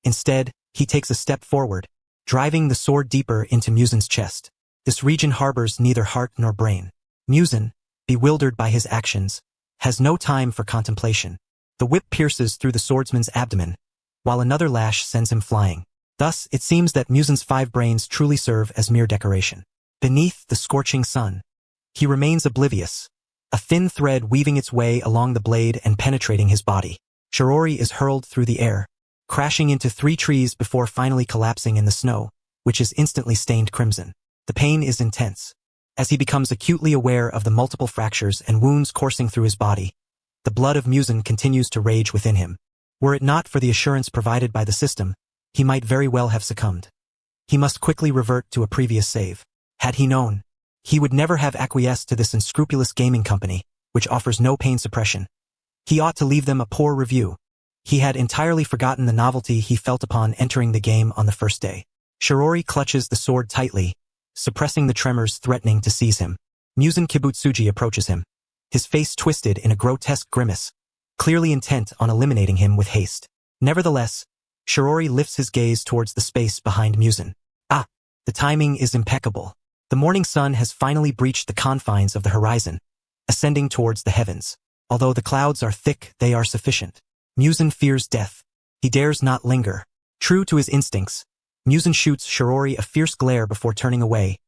Instead, he takes a step forward, driving the sword deeper into Muzan's chest. This region harbors neither heart nor brain. Muzan, bewildered by his actions, has no time for contemplation. The whip pierces through the swordsman's abdomen, while another lash sends him flying. Thus, it seems that Muzan's 5 brains truly serve as mere decoration. Beneath the scorching sun, he remains oblivious, a thin thread weaving its way along the blade and penetrating his body. Shirori is hurled through the air, crashing into 3 trees before finally collapsing in the snow, which is instantly stained crimson. The pain is intense. As he becomes acutely aware of the multiple fractures and wounds coursing through his body, the blood of Muzan continues to rage within him. Were it not for the assurance provided by the system, he might very well have succumbed. He must quickly revert to a previous save. Had he known, he would never have acquiesced to this unscrupulous gaming company, which offers no pain suppression. He ought to leave them a poor review. He had entirely forgotten the novelty he felt upon entering the game on the first day. Shirori clutches the sword tightly, suppressing the tremors threatening to seize him. Muzan Kibutsuji approaches him, his face twisted in a grotesque grimace, clearly intent on eliminating him with haste. Nevertheless, Shirori lifts his gaze towards the space behind Muzan. Ah, the timing is impeccable. The morning sun has finally breached the confines of the horizon, ascending towards the heavens. Although the clouds are thick, they are sufficient. Muzan fears death. He dares not linger. True to his instincts, Muzan shoots Shirori a fierce glare before turning away,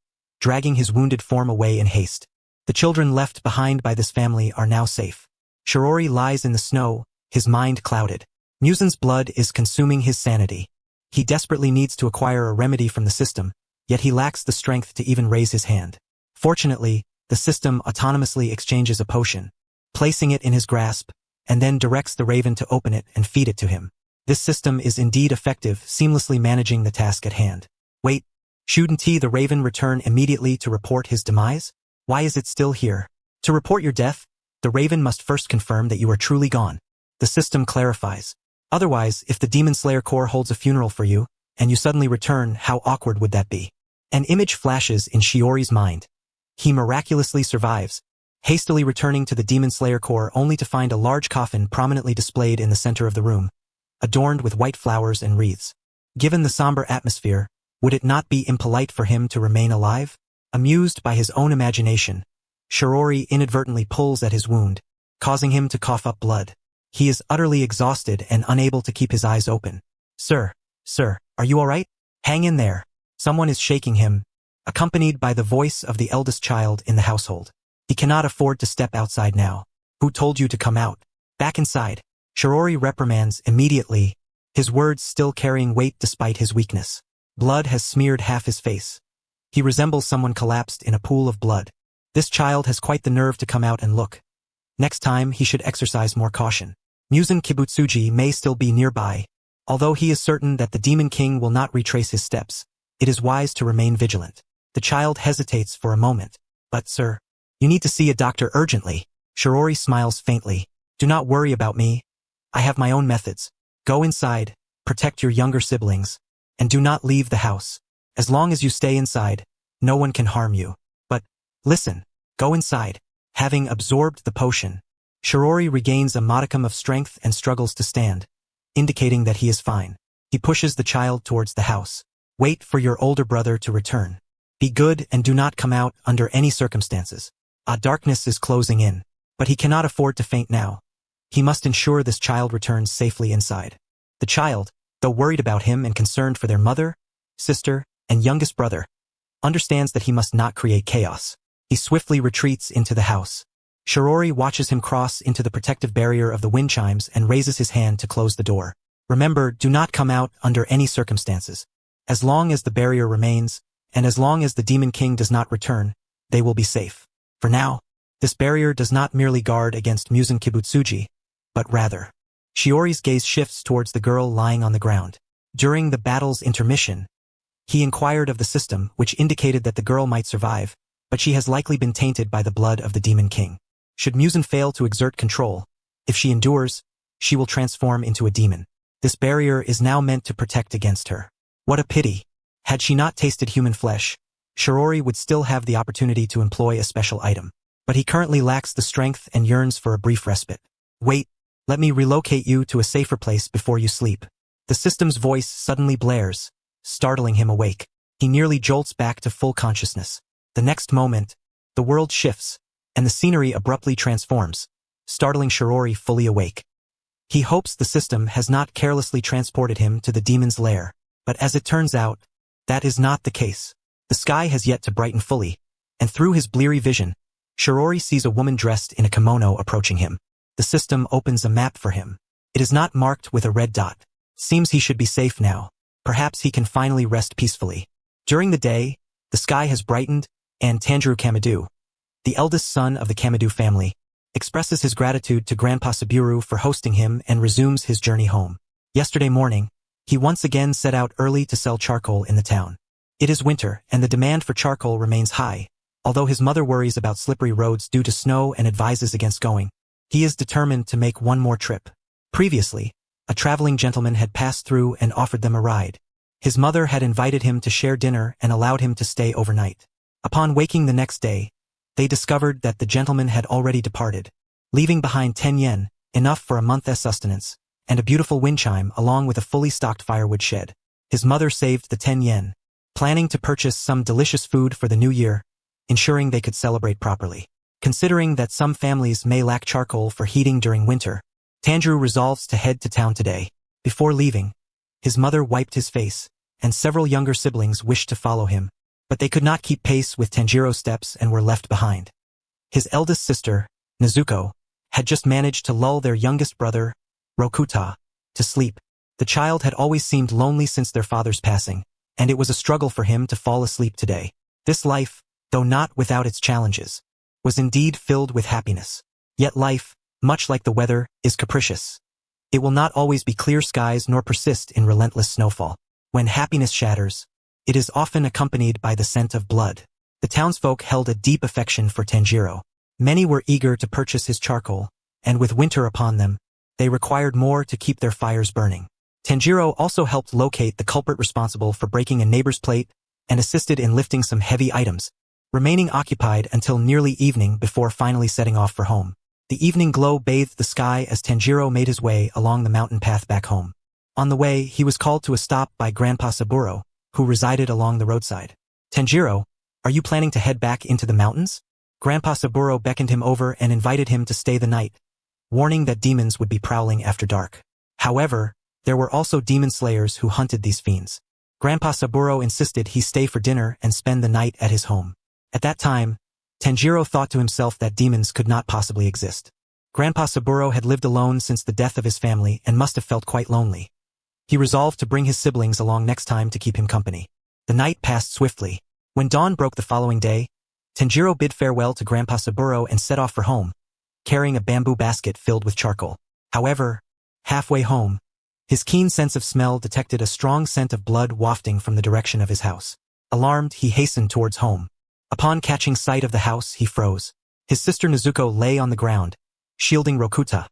dragging his wounded form away in haste. The children left behind by this family are now safe. Shirori lies in the snow, his mind clouded. Muzan's blood is consuming his sanity. He desperately needs to acquire a remedy from the system, yet he lacks the strength to even raise his hand. Fortunately, the system autonomously exchanges a potion, placing it in his grasp, and then directs the raven to open it and feed it to him. This system is indeed effective, seamlessly managing the task at hand. Wait, shouldn't the raven return immediately to report his demise? Why is it still here? To report your death, the raven must first confirm that you are truly gone. The system clarifies. Otherwise, if the Demon Slayer Corps holds a funeral for you, and you suddenly return, how awkward would that be? An image flashes in Shiori's mind. He miraculously survives, hastily returning to the Demon Slayer Corps only to find a large coffin prominently displayed in the center of the room, adorned with white flowers and wreaths. Given the somber atmosphere, would it not be impolite for him to remain alive? Amused by his own imagination, Shirori inadvertently pulls at his wound, causing him to cough up blood. He is utterly exhausted and unable to keep his eyes open. Sir, are you all right? Hang in there. Someone is shaking him, accompanied by the voice of the eldest child in the household. He cannot afford to step outside now. Who told you to come out? Back inside. Shirori reprimands immediately, his words still carrying weight despite his weakness. Blood has smeared half his face. He resembles someone collapsed in a pool of blood. This child has quite the nerve to come out and look. Next time, he should exercise more caution. Muzan Kibutsuji may still be nearby. Although he is certain that the Demon King will not retrace his steps, it is wise to remain vigilant. The child hesitates for a moment. But, sir, you need to see a doctor urgently. Shirori smiles faintly. Do not worry about me. I have my own methods. Go inside, protect your younger siblings, and do not leave the house. As long as you stay inside, no one can harm you. But, listen, go inside. Having absorbed the potion, Shirori regains a modicum of strength and struggles to stand, indicating that he is fine. He pushes the child towards the house. Wait for your older brother to return. Be good and do not come out under any circumstances. Darkness is closing in. But he cannot afford to faint now. He must ensure this child returns safely inside. The child, though worried about him and concerned for their mother, sister, and youngest brother, understands that he must not create chaos. He swiftly retreats into the house. Shirori watches him cross into the protective barrier of the wind chimes and raises his hand to close the door. Remember, do not come out under any circumstances. As long as the barrier remains, and as long as the Demon King does not return, they will be safe. For now, this barrier does not merely guard against Muzan Kibutsuji, but rather. Shiori's gaze shifts towards the girl lying on the ground. During the battle's intermission, he inquired of the system, which indicated that the girl might survive, but she has likely been tainted by the blood of the Demon King. Should Muzan fail to exert control, if she endures, she will transform into a demon. This barrier is now meant to protect against her. What a pity. Had she not tasted human flesh, Shirori would still have the opportunity to employ a special item. But he currently lacks the strength and yearns for a brief respite. Wait, let me relocate you to a safer place before you sleep. The system's voice suddenly blares, startling him awake. He nearly jolts back to full consciousness. The next moment, the world shifts, and the scenery abruptly transforms, startling Shirori fully awake. He hopes the system has not carelessly transported him to the demon's lair, but as it turns out, that is not the case. The sky has yet to brighten fully, and through his bleary vision, Shirori sees a woman dressed in a kimono approaching him. The system opens a map for him. It is not marked with a red dot. Seems he should be safe now. Perhaps he can finally rest peacefully. During the day, the sky has brightened, and Tanjiro Kamadu, the eldest son of the Kamadu family, expresses his gratitude to Grandpa Saburo for hosting him and resumes his journey home. Yesterday morning, he once again set out early to sell charcoal in the town. It is winter, and the demand for charcoal remains high. Although his mother worries about slippery roads due to snow and advises against going, he is determined to make one more trip. Previously, a traveling gentleman had passed through and offered them a ride. His mother had invited him to share dinner and allowed him to stay overnight. Upon waking the next day, they discovered that the gentleman had already departed, leaving behind 10 yen, enough for a month's sustenance, and a beautiful wind chime along with a fully stocked firewood shed. His mother saved the 10 yen, planning to purchase some delicious food for the new year, ensuring they could celebrate properly. Considering that some families may lack charcoal for heating during winter, Tanjiro resolves to head to town today. Before leaving, his mother wiped his face, and several younger siblings wished to follow him, but they could not keep pace with Tanjiro's steps and were left behind. His eldest sister, Nezuko, had just managed to lull their youngest brother, Rokuta, to sleep. The child had always seemed lonely since their father's passing, and it was a struggle for him to fall asleep today. This life, though not without its challenges, was indeed filled with happiness. Yet life, much like the weather, is capricious. It will not always be clear skies nor persist in relentless snowfall. When happiness shatters, it is often accompanied by the scent of blood. The townsfolk held a deep affection for Tanjiro. Many were eager to purchase his charcoal, and with winter upon them, they required more to keep their fires burning. Tanjiro also helped locate the culprit responsible for breaking a neighbor's plate and assisted in lifting some heavy items, remaining occupied until nearly evening before finally setting off for home. The evening glow bathed the sky as Tanjiro made his way along the mountain path back home. On the way, he was called to a stop by Grandpa Saburo, who resided along the roadside. "Tanjiro, are you planning to head back into the mountains?" Grandpa Saburo beckoned him over and invited him to stay the night, warning that demons would be prowling after dark. However, there were also demon slayers who hunted these fiends. Grandpa Saburo insisted he stay for dinner and spend the night at his home. At that time, Tanjiro thought to himself that demons could not possibly exist. Grandpa Saburo had lived alone since the death of his family and must have felt quite lonely. He resolved to bring his siblings along next time to keep him company. The night passed swiftly. When dawn broke the following day, Tanjiro bid farewell to Grandpa Saburo and set off for home, carrying a bamboo basket filled with charcoal. However, halfway home, his keen sense of smell detected a strong scent of blood wafting from the direction of his house. Alarmed, he hastened towards home. Upon catching sight of the house, he froze. His sister Nezuko lay on the ground, shielding Rokuta,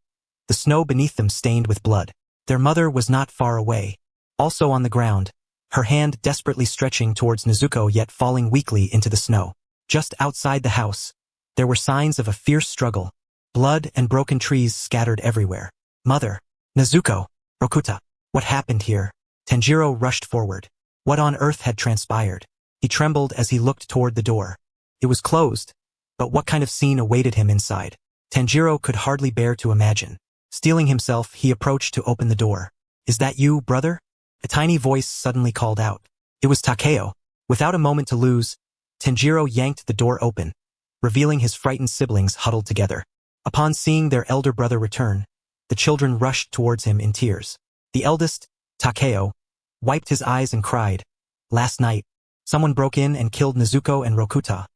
the snow beneath them stained with blood. Their mother was not far away, also on the ground, her hand desperately stretching towards Nezuko yet falling weakly into the snow. Just outside the house, there were signs of a fierce struggle, blood and broken trees scattered everywhere. "Mother, Nezuko, Rokuta, what happened here?" Tanjiro rushed forward. What on earth had transpired? He trembled as he looked toward the door. It was closed, but what kind of scene awaited him inside? Tanjiro could hardly bear to imagine. Steeling himself, he approached to open the door. "Is that you, brother?" A tiny voice suddenly called out. It was Takeo. Without a moment to lose, Tanjiro yanked the door open, revealing his frightened siblings huddled together. Upon seeing their elder brother return, the children rushed towards him in tears. The eldest, Takeo, wiped his eyes and cried, "Last night, someone broke in and killed Nezuko and Rokuta.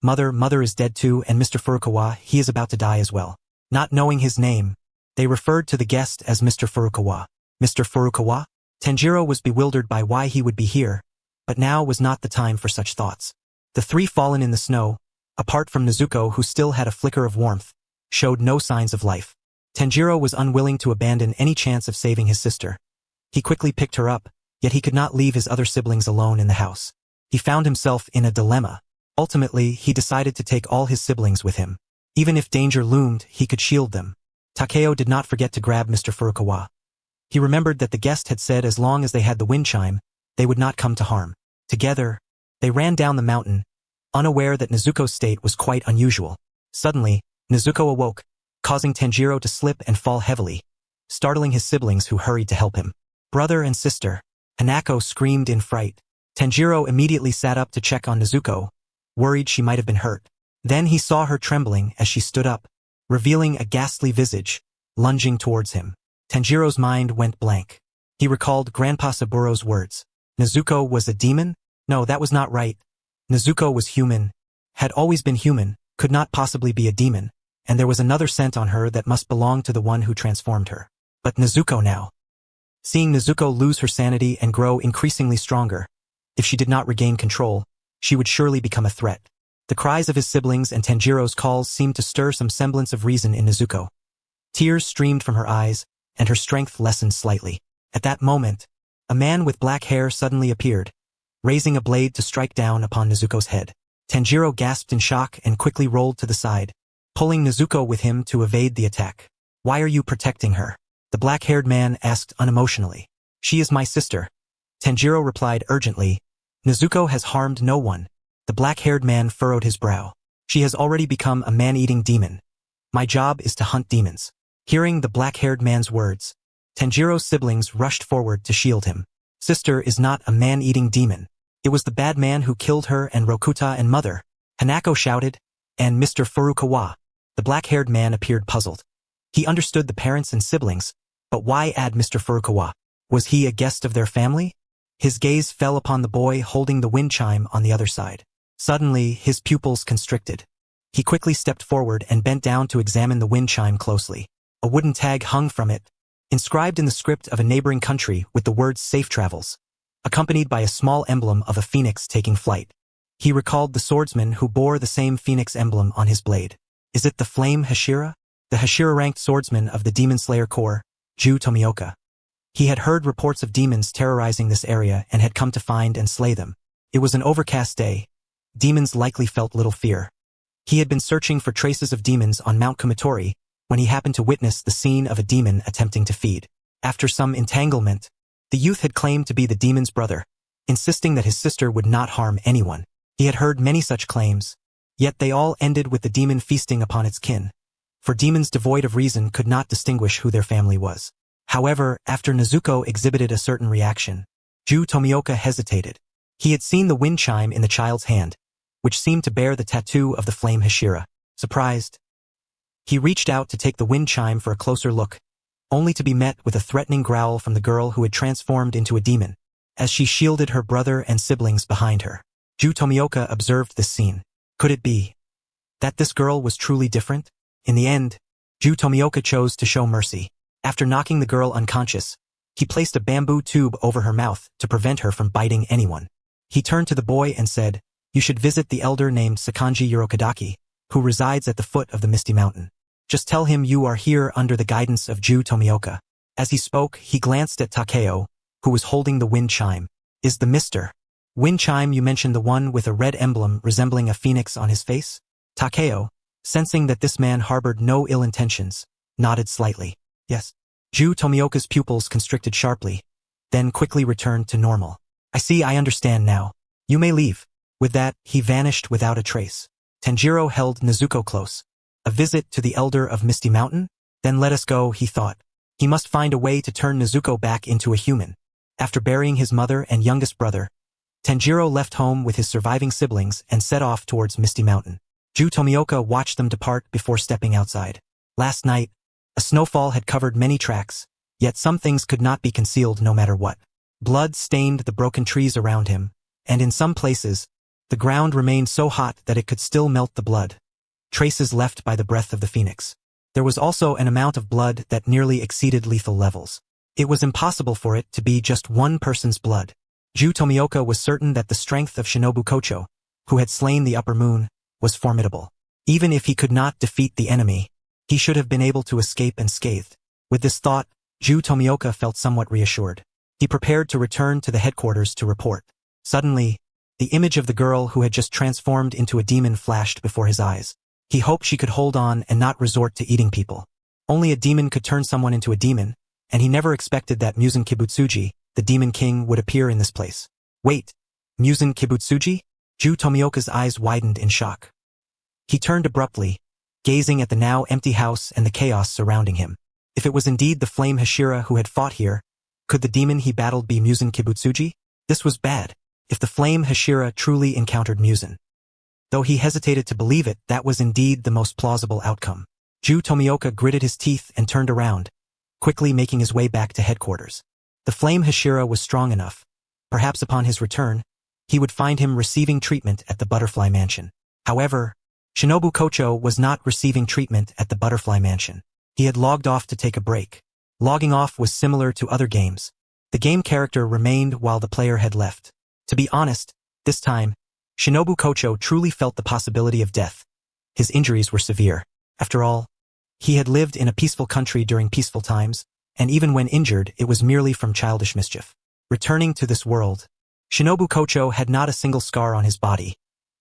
Mother is dead too, and Mr. Furukawa, he is about to die as well." Not knowing his name, they referred to the guest as Mr. Furukawa. Mr. Furukawa? Tanjiro was bewildered by why he would be here, but now was not the time for such thoughts. The three fallen in the snow, apart from Nezuko who still had a flicker of warmth, showed no signs of life. Tanjiro was unwilling to abandon any chance of saving his sister. He quickly picked her up, yet he could not leave his other siblings alone in the house. He found himself in a dilemma. Ultimately, he decided to take all his siblings with him. Even if danger loomed, he could shield them. Takeo did not forget to grab Mr. Furukawa. He remembered that the guest had said as long as they had the wind chime, they would not come to harm. Together, they ran down the mountain, unaware that Nezuko's state was quite unusual. Suddenly, Nezuko awoke, causing Tanjiro to slip and fall heavily, startling his siblings who hurried to help him. "Brother and sister," Hanako screamed in fright. Tanjiro immediately sat up to check on Nezuko, worried she might have been hurt. Then he saw her trembling as she stood up, revealing a ghastly visage, lunging towards him. Tanjiro's mind went blank. He recalled Grandpa Saburo's words. Nezuko was a demon? No, that was not right. Nezuko was human, had always been human, could not possibly be a demon, and there was another scent on her that must belong to the one who transformed her. But Nezuko now. Seeing Nezuko lose her sanity and grow increasingly stronger, if she did not regain control, she would surely become a threat. The cries of his siblings and Tanjiro's calls seemed to stir some semblance of reason in Nezuko. Tears streamed from her eyes, and her strength lessened slightly. At that moment, a man with black hair suddenly appeared, raising a blade to strike down upon Nezuko's head. Tanjiro gasped in shock and quickly rolled to the side, pulling Nezuko with him to evade the attack. "Why are you protecting her?" the black-haired man asked unemotionally. "She is my sister." Tanjiro replied urgently, "Nezuko has harmed no one." The black-haired man furrowed his brow. "She has already become a man-eating demon. My job is to hunt demons." Hearing the black-haired man's words, Tanjiro's siblings rushed forward to shield him. "Sister is not a man-eating demon. It was the bad man who killed her and Rokuta and mother," Hanako shouted, "and Mr. Furukawa." The black-haired man appeared puzzled. He understood the parents and siblings, but why add Mr. Furukawa? Was he a guest of their family? His gaze fell upon the boy holding the wind chime on the other side. Suddenly, his pupils constricted. He quickly stepped forward and bent down to examine the wind chime closely. A wooden tag hung from it, inscribed in the script of a neighboring country with the words "Safe Travels," accompanied by a small emblem of a phoenix taking flight. He recalled the swordsman who bore the same phoenix emblem on his blade. Is it the Flame Hashira? The Hashira-ranked swordsman of the Demon Slayer Corps, Ju Tomioka. He had heard reports of demons terrorizing this area and had come to find and slay them. It was an overcast day. Demons likely felt little fear. He had been searching for traces of demons on Mount Kumatori when he happened to witness the scene of a demon attempting to feed. After some entanglement, the youth had claimed to be the demon's brother, insisting that his sister would not harm anyone. He had heard many such claims, yet they all ended with the demon feasting upon its kin, for demons devoid of reason could not distinguish who their family was. However, after Nezuko exhibited a certain reaction, Ju Tomioka hesitated. He had seen the wind chime in the child's hand, which seemed to bear the tattoo of the flame Hashira. Surprised, he reached out to take the wind chime for a closer look, only to be met with a threatening growl from the girl who had transformed into a demon, as she shielded her brother and siblings behind her. Ju Tomioka observed this scene. Could it be that this girl was truly different? In the end, Ju Tomioka chose to show mercy. After knocking the girl unconscious, he placed a bamboo tube over her mouth to prevent her from biting anyone. He turned to the boy and said, "You should visit the elder named Sakanji Yorokadaki, who resides at the foot of the Misty Mountain. Just tell him you are here under the guidance of Ju Tomioka." As he spoke, he glanced at Takeo, who was holding the wind chime. "Is the Mr. Wind chime you mentioned the one with a red emblem resembling a phoenix on his face?" Takeo, sensing that this man harbored no ill intentions, nodded slightly. "Yes." Ju Tomioka's pupils constricted sharply, then quickly returned to normal. I understand now. You may leave." With that, he vanished without a trace. Tanjiro held Nezuko close, A visit to the Elder of Misty Mountain? Then let us go, he thought. He must find a way to turn Nezuko back into a human. After burying his mother and youngest brother, Tanjiro left home with his surviving siblings and set off towards Misty Mountain. Ju Tomioka watched them depart before stepping outside. Last night, a snowfall had covered many tracks, yet some things could not be concealed no matter what. Blood stained the broken trees around him, and in some places, the ground remained so hot that it could still melt the blood, traces left by the breath of the phoenix. There was also an amount of blood that nearly exceeded lethal levels. It was impossible for it to be just one person's blood. Ju Tomioka was certain that the strength of Shinobu Kocho, who had slain the upper moon, was formidable. Even if he could not defeat the enemy, he should have been able to escape unscathed. With this thought, Ju Tomioka felt somewhat reassured. He prepared to return to the headquarters to report. Suddenly, the image of the girl who had just transformed into a demon flashed before his eyes. He hoped she could hold on and not resort to eating people. Only a demon could turn someone into a demon, and he never expected that Musen Kibutsuji, the Demon King, would appear in this place. Wait, Musen Kibutsuji? Ju Tomioka's eyes widened in shock. He turned abruptly, gazing at the now empty house and the chaos surrounding him. If it was indeed the Flame Hashira who had fought here, could the demon he battled be Musen Kibutsuji? This was bad. If the Flame Hashira truly encountered Musen. Though he hesitated to believe it, that was indeed the most plausible outcome. Ju Tomioka gritted his teeth and turned around, quickly making his way back to headquarters. The Flame Hashira was strong enough. Perhaps upon his return, he would find him receiving treatment at the Butterfly Mansion. However, Shinobu Kocho was not receiving treatment at the Butterfly Mansion. He had logged off to take a break. Logging off was similar to other games. The game character remained while the player had left. To be honest, this time, Shinobu Kocho truly felt the possibility of death. His injuries were severe. After all, he had lived in a peaceful country during peaceful times, and even when injured, it was merely from childish mischief. Returning to this world, Shinobu Kocho had not a single scar on his body,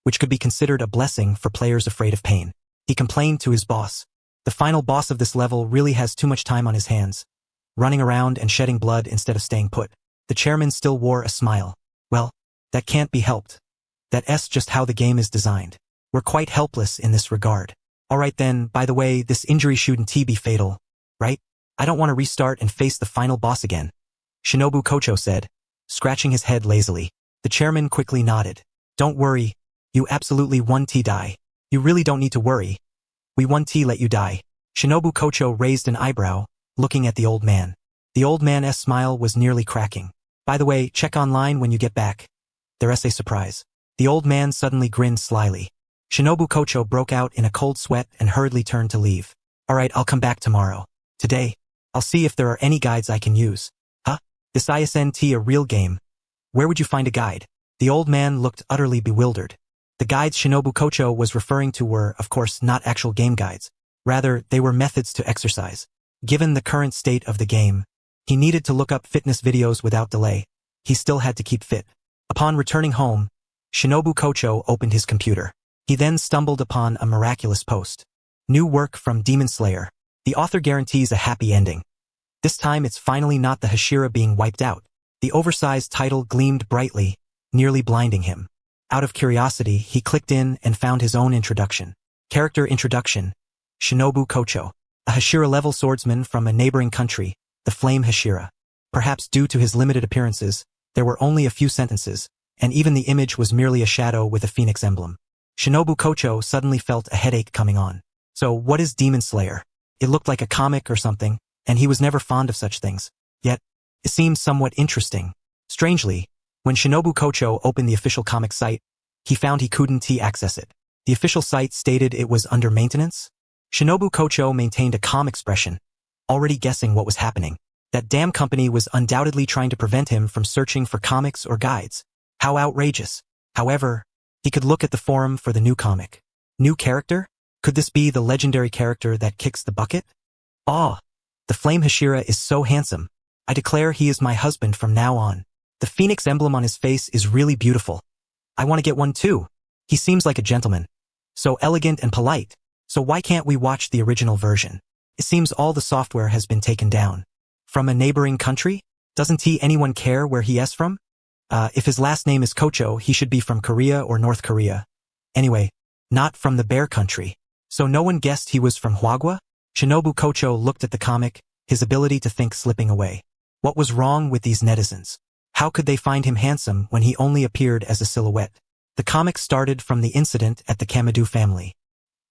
which could be considered a blessing for players afraid of pain. He complained to his boss. The final boss of this level really has too much time on his hands, running around and shedding blood instead of staying put. The chairman still wore a smile. Well, that can't be helped. That's just how the game is designed. We're quite helpless in this regard. Alright then, by the way, this injury shouldn't be fatal, right? I don't want to restart and face the final boss again, Shinobu Kocho said, scratching his head lazily. The chairman quickly nodded. Don't worry, you absolutely won't die. You really don't need to worry. We won't let you die. Shinobu Kocho raised an eyebrow, looking at the old man. The old man's smile was nearly cracking. By the way, check online when you get back. There's a surprise. The old man suddenly grinned slyly. Shinobu Kocho broke out in a cold sweat and hurriedly turned to leave. Alright, I'll come back tomorrow. Today, I'll see if there are any guides I can use. Huh? This isn't a real game. Where would you find a guide? The old man looked utterly bewildered. The guides Shinobu Kocho was referring to were, of course, not actual game guides. Rather, they were methods to exercise. Given the current state of the game, he needed to look up fitness videos without delay. He still had to keep fit. Upon returning home, Shinobu Kocho opened his computer. He then stumbled upon a miraculous post. New work from Demon Slayer. The author guarantees a happy ending. This time it's finally not the Hashira being wiped out. The oversized title gleamed brightly, nearly blinding him. Out of curiosity, he clicked in and found his own introduction. Character introduction. Shinobu Kocho. A Hashira-level swordsman from a neighboring country, the Flame Hashira. Perhaps due to his limited appearances, there were only a few sentences, and even the image was merely a shadow with a phoenix emblem. Shinobu Kocho suddenly felt a headache coming on. So what is Demon Slayer? It looked like a comic or something, and he was never fond of such things. Yet, it seemed somewhat interesting. Strangely, when Shinobu Kocho opened the official comic site, he found he couldn't access it. The official site stated it was under maintenance. Shinobu Kocho maintained a calm expression, already guessing what was happening. That damn company was undoubtedly trying to prevent him from searching for comics or guides. How outrageous. However, he could look at the forum for the new comic. New character? Could this be the legendary character that kicks the bucket? Ah, the Flame Hashira is so handsome. I declare he is my husband from now on. The phoenix emblem on his face is really beautiful. I want to get one too. He seems like a gentleman. So elegant and polite. So why can't we watch the original version? It seems all the software has been taken down. From a neighboring country? Doesn't anyone care where he is from? If his last name is Kocho, he should be from Korea or North Korea. Anyway, not from the Bear Country. So no one guessed he was from Huagua? Shinobu Kocho looked at the comic, his ability to think slipping away. What was wrong with these netizens? How could they find him handsome when he only appeared as a silhouette? The comic started from the incident at the Kamadu family.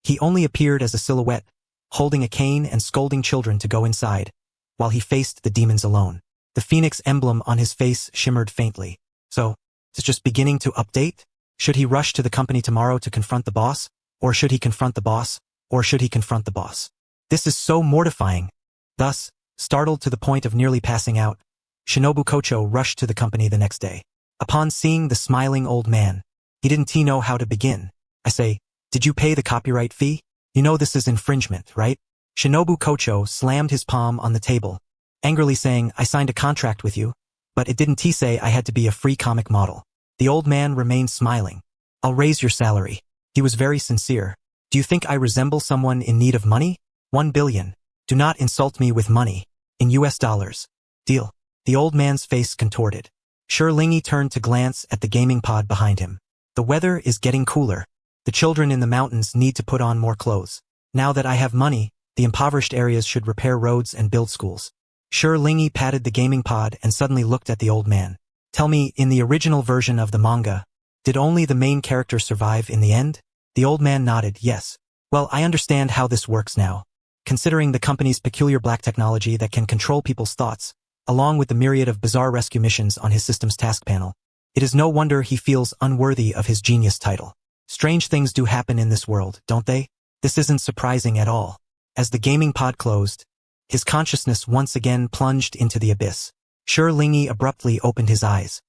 He only appeared as a silhouette, holding a cane and scolding children to go inside, while he faced the demons alone. The phoenix emblem on his face shimmered faintly. So, it's just beginning to update? Should he rush to the company tomorrow to confront the boss? Or should he confront the boss? Or should he confront the boss? This is so mortifying. Thus, startled to the point of nearly passing out, Shinobu Kocho rushed to the company the next day. Upon seeing the smiling old man, he didn't know how to begin. I say, did you pay the copyright fee? You know this is infringement, right? Shinobu Kocho slammed his palm on the table, angrily saying, I signed a contract with you, but it didn't say I had to be a free comic model. The old man remained smiling. I'll raise your salary. He was very sincere. Do you think I resemble someone in need of money? 1 billion. Do not insult me with money. In US dollars. Deal. The old man's face contorted. Lingi turned to glance at the gaming pod behind him. The weather is getting cooler. The children in the mountains need to put on more clothes. Now that I have money, the impoverished areas should repair roads and build schools. Lingi patted the gaming pod and suddenly looked at the old man. Tell me, in the original version of the manga, did only the main character survive in the end? The old man nodded, yes. Well, I understand how this works now. Considering the company's peculiar black technology that can control people's thoughts, along with the myriad of bizarre rescue missions on his system's task panel, it is no wonder he feels unworthy of his genius title. Strange things do happen in this world, don't they? This isn't surprising at all. As the gaming pod closed, his consciousness once again plunged into the abyss. Lingi abruptly opened his eyes.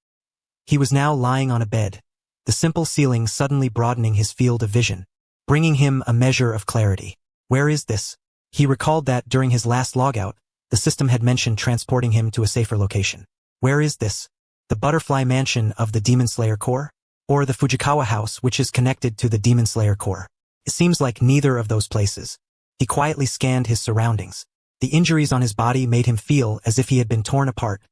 He was now lying on a bed, the simple ceiling suddenly broadening his field of vision, bringing him a measure of clarity. Where is this? He recalled that during his last logout, the system had mentioned transporting him to a safer location. Where is this? The butterfly mansion of the Demon Slayer Corps? Or the Fujikawa house which is connected to the Demon Slayer Corps? It seems like neither of those places. He quietly scanned his surroundings. The injuries on his body made him feel as if he had been torn apart,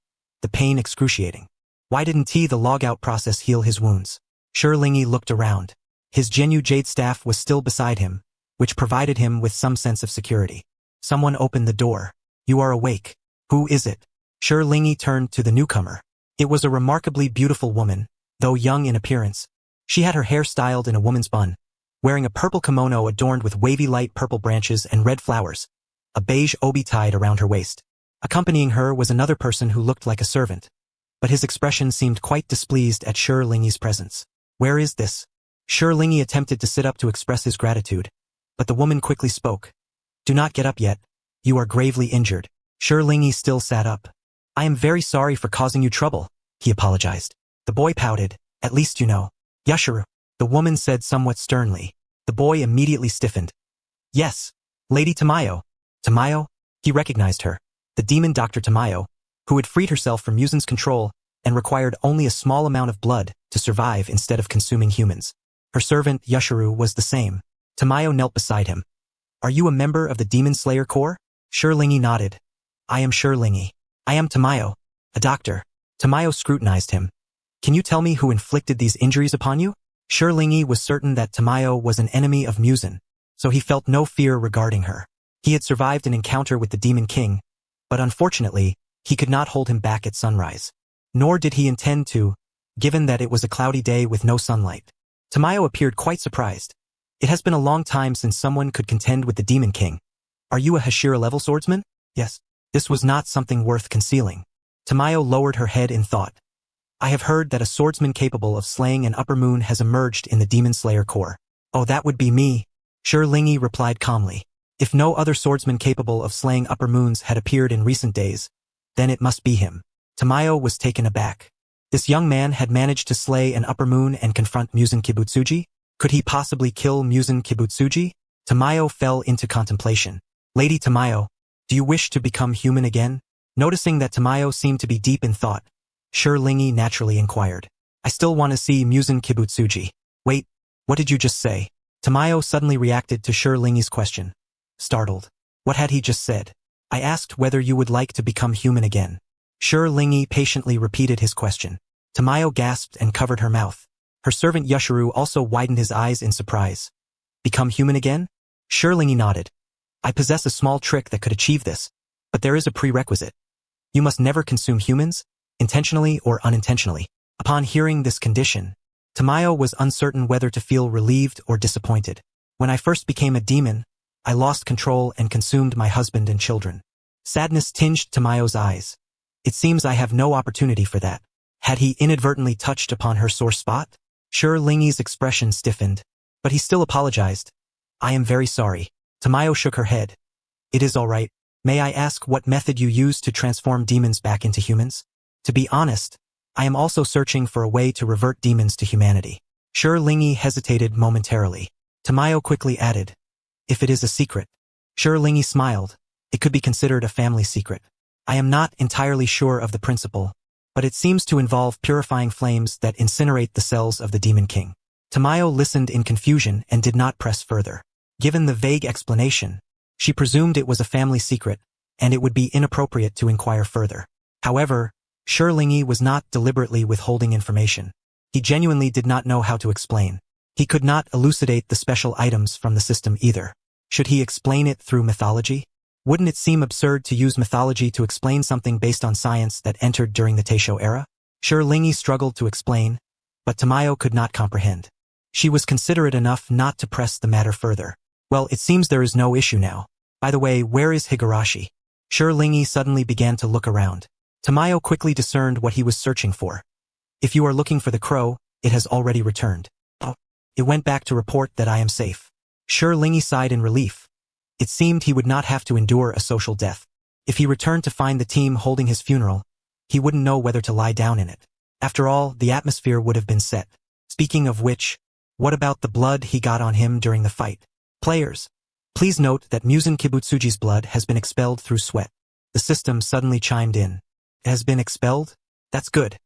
the pain excruciating. Why didn't the logout process heal his wounds? Lingi looked around. His Genu Jade staff was still beside him, which provided him with some sense of security. Someone opened the door. You are awake. Who is it? Lingi turned to the newcomer. It was a remarkably beautiful woman, though young in appearance. She had her hair styled in a woman's bun, wearing a purple kimono adorned with wavy light purple branches and red flowers, a beige obi tied around her waist. Accompanying her was another person who looked like a servant, but his expression seemed quite displeased at Lingi's presence. Where is this? Lingi attempted to sit up to express his gratitude, but the woman quickly spoke. Do not get up yet. You are gravely injured. Lingi still sat up. I am very sorry for causing you trouble, he apologized. The boy pouted. At least you know. Yashiro, the woman said somewhat sternly. The boy immediately stiffened. Yes, Lady Tamayo. Tamayo? He recognized her. The demon Dr. Tamayo, who had freed herself from Musen's control and required only a small amount of blood to survive instead of consuming humans. Her servant, Yashiro, was the same. Tamayo knelt beside him. Are you a member of the Demon Slayer Corps? Lingi nodded. I am Lingi. I am Tamayo, a doctor. Tamayo scrutinized him. Can you tell me who inflicted these injuries upon you? Lingi was certain that Tamayo was an enemy of Musen, so he felt no fear regarding her. He had survived an encounter with the Demon King, but unfortunately, he could not hold him back at sunrise. Nor did he intend to, given that it was a cloudy day with no sunlight. Tamayo appeared quite surprised. It has been a long time since someone could contend with the Demon King. Are you a Hashira-level swordsman? Yes. This was not something worth concealing. Tamayo lowered her head in thought. I have heard that a swordsman capable of slaying an upper moon has emerged in the Demon Slayer Corps. Oh, that would be me. Lingi replied calmly. If no other swordsman capable of slaying upper moons had appeared in recent days, then it must be him. Tamayo was taken aback. This young man had managed to slay an upper moon and confront Musen Kibutsuji? Could he possibly kill Musen Kibutsuji? Tamayo fell into contemplation. Lady Tamayo, do you wish to become human again? Noticing that Tamayo seemed to be deep in thought, Lingi naturally inquired. I still want to see Musen Kibutsuji. Wait, what did you just say? Tamayo suddenly reacted to Lingi's question. Startled. What had he just said? I asked whether you would like to become human again. Lingi patiently repeated his question. Tamayo gasped and covered her mouth. Her servant Yashiro also widened his eyes in surprise. Become human again? Lingy nodded. I possess a small trick that could achieve this, but there is a prerequisite. You must never consume humans, intentionally or unintentionally. Upon hearing this condition, Tamayo was uncertain whether to feel relieved or disappointed. When I first became a demon, I lost control and consumed my husband and children. Sadness tinged Tamayo's eyes. It seems I have no opportunity for that. Had he inadvertently touched upon her sore spot? Lingy's expression stiffened, but he still apologized. I am very sorry. Tamayo shook her head. It is all right. May I ask what method you use to transform demons back into humans? To be honest, I am also searching for a way to revert demons to humanity. Lingy hesitated momentarily. Tamayo quickly added, if it is a secret. Lingy smiled. It could be considered a family secret. I am not entirely sure of the principle, but it seems to involve purifying flames that incinerate the cells of the Demon King. Tamayo listened in confusion and did not press further. Given the vague explanation, she presumed it was a family secret, and it would be inappropriate to inquire further. However, Lingy was not deliberately withholding information. He genuinely did not know how to explain. He could not elucidate the special items from the system either. Should he explain it through mythology? Wouldn't it seem absurd to use mythology to explain something based on science that entered during the Taisho era? Lingy struggled to explain, but Tamayo could not comprehend. She was considerate enough not to press the matter further. Well, it seems there is no issue now. By the way, where is Higurashi? Lingy suddenly began to look around. Tamayo quickly discerned what he was searching for. If you are looking for the crow, it has already returned. Oh, it went back to report that I am safe. Lingy sighed in relief. It seemed he would not have to endure a social death. If he returned to find the team holding his funeral, he wouldn't know whether to lie down in it. After all, the atmosphere would have been set. Speaking of which, what about the blood he got on him during the fight? Players, please note that Muzan Kibutsuji's blood has been expelled through sweat. The system suddenly chimed in. It has been expelled? That's good.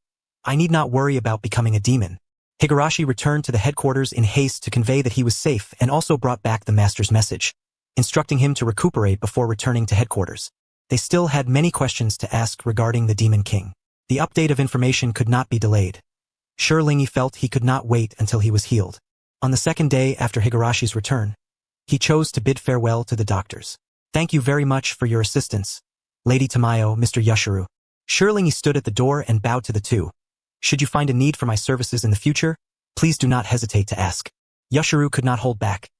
I need not worry about becoming a demon. Higurashi returned to the headquarters in haste to convey that he was safe and also brought back the master's message, instructing him to recuperate before returning to headquarters. They still had many questions to ask regarding the Demon King. The update of information could not be delayed. Lingy felt he could not wait until he was healed. On the second day after Higurashi's return, he chose to bid farewell to the doctors. Thank you very much for your assistance, Lady Tamayo, Mr. Yashiro. Lingy stood at the door and bowed to the two. Should you find a need for my services in the future, please do not hesitate to ask. Yashiro could not hold back.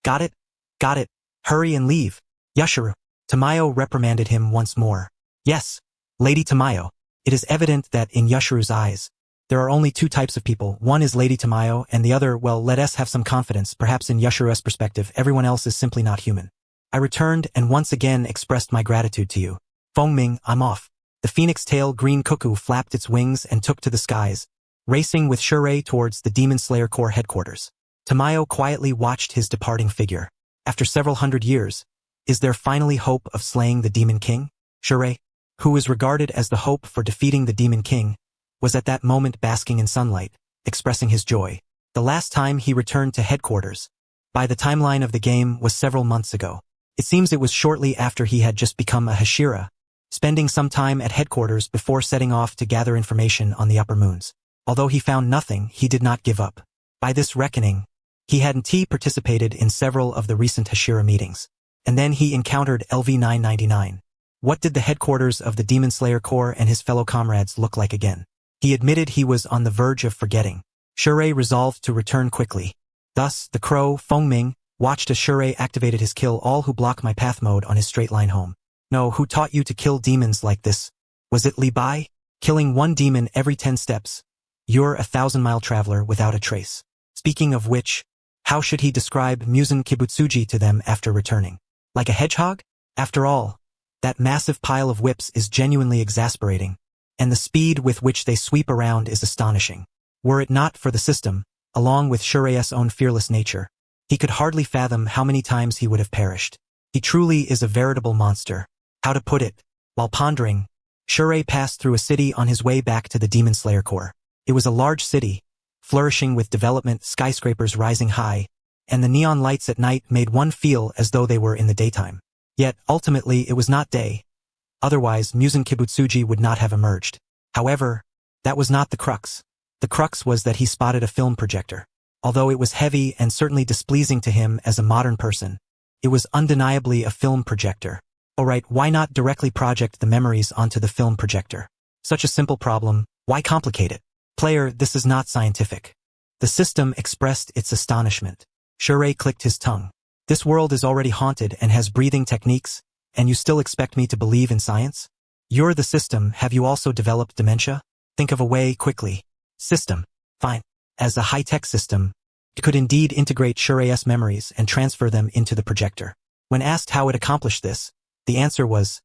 Got it? Got it. Hurry and leave. Yashiro. Tamayo reprimanded him once more. Yes, Lady Tamayo. It is evident that in Yashiro's eyes, there are only two types of people. One is Lady Tamayo, and the other, well, let us have some confidence. Perhaps in Yashiro's perspective, everyone else is simply not human. I returned and once again expressed my gratitude to you. Fengming, I'm off. The phoenix-tail green cuckoo flapped its wings and took to the skies, racing with Shure towards the Demon Slayer Corps headquarters. Tamayo quietly watched his departing figure. After several hundred years, is there finally hope of slaying the Demon King? Shure, who is regarded as the hope for defeating the Demon King, was at that moment basking in sunlight, expressing his joy. The last time he returned to headquarters, by the timeline of the game, was several months ago. It seems it was shortly after he had just become a Hashira, spending some time at headquarters before setting off to gather information on the upper moons. Although he found nothing, he did not give up. By this reckoning, he had participated in several of the recent Hashira meetings. And then he encountered LV-999. What did the headquarters of the Demon Slayer Corps and his fellow comrades look like again? He admitted he was on the verge of forgetting. Shure resolved to return quickly. Thus, the crow, Fengming, watched as Shure activated his kill all who block my path mode on his straight line home. No, who taught you to kill demons like this? Was it Li Bai? Killing one demon every 10 steps. You're a 1,000-mile traveler without a trace. Speaking of which, how should he describe Muzan Kibutsuji to them after returning? Like a hedgehog? After all, that massive pile of whips is genuinely exasperating, and the speed with which they sweep around is astonishing. Were it not for the system, along with Shurei's own fearless nature, he could hardly fathom how many times he would have perished. He truly is a veritable monster. How to put it? While pondering, Shure passed through a city on his way back to the Demon Slayer Corps. It was a large city, flourishing with development, skyscrapers rising high, and the neon lights at night made one feel as though they were in the daytime. Yet, ultimately, it was not day. Otherwise, Muzan Kibutsuji would not have emerged. However, that was not the crux. The crux was that he spotted a film projector. Although it was heavy and certainly displeasing to him as a modern person, It was undeniably a film projector. Alright, why not directly project the memories onto the film projector? Such a simple problem, why complicate it? Player, this is not scientific. The system expressed its astonishment. Shure clicked his tongue. This world is already haunted and has breathing techniques, and you still expect me to believe in science? You're the system, have you also developed dementia? Think of a way quickly. System. Fine. As a high-tech system, it could indeed integrate Shurei's memories and transfer them into the projector. When asked how it accomplished this, the answer was,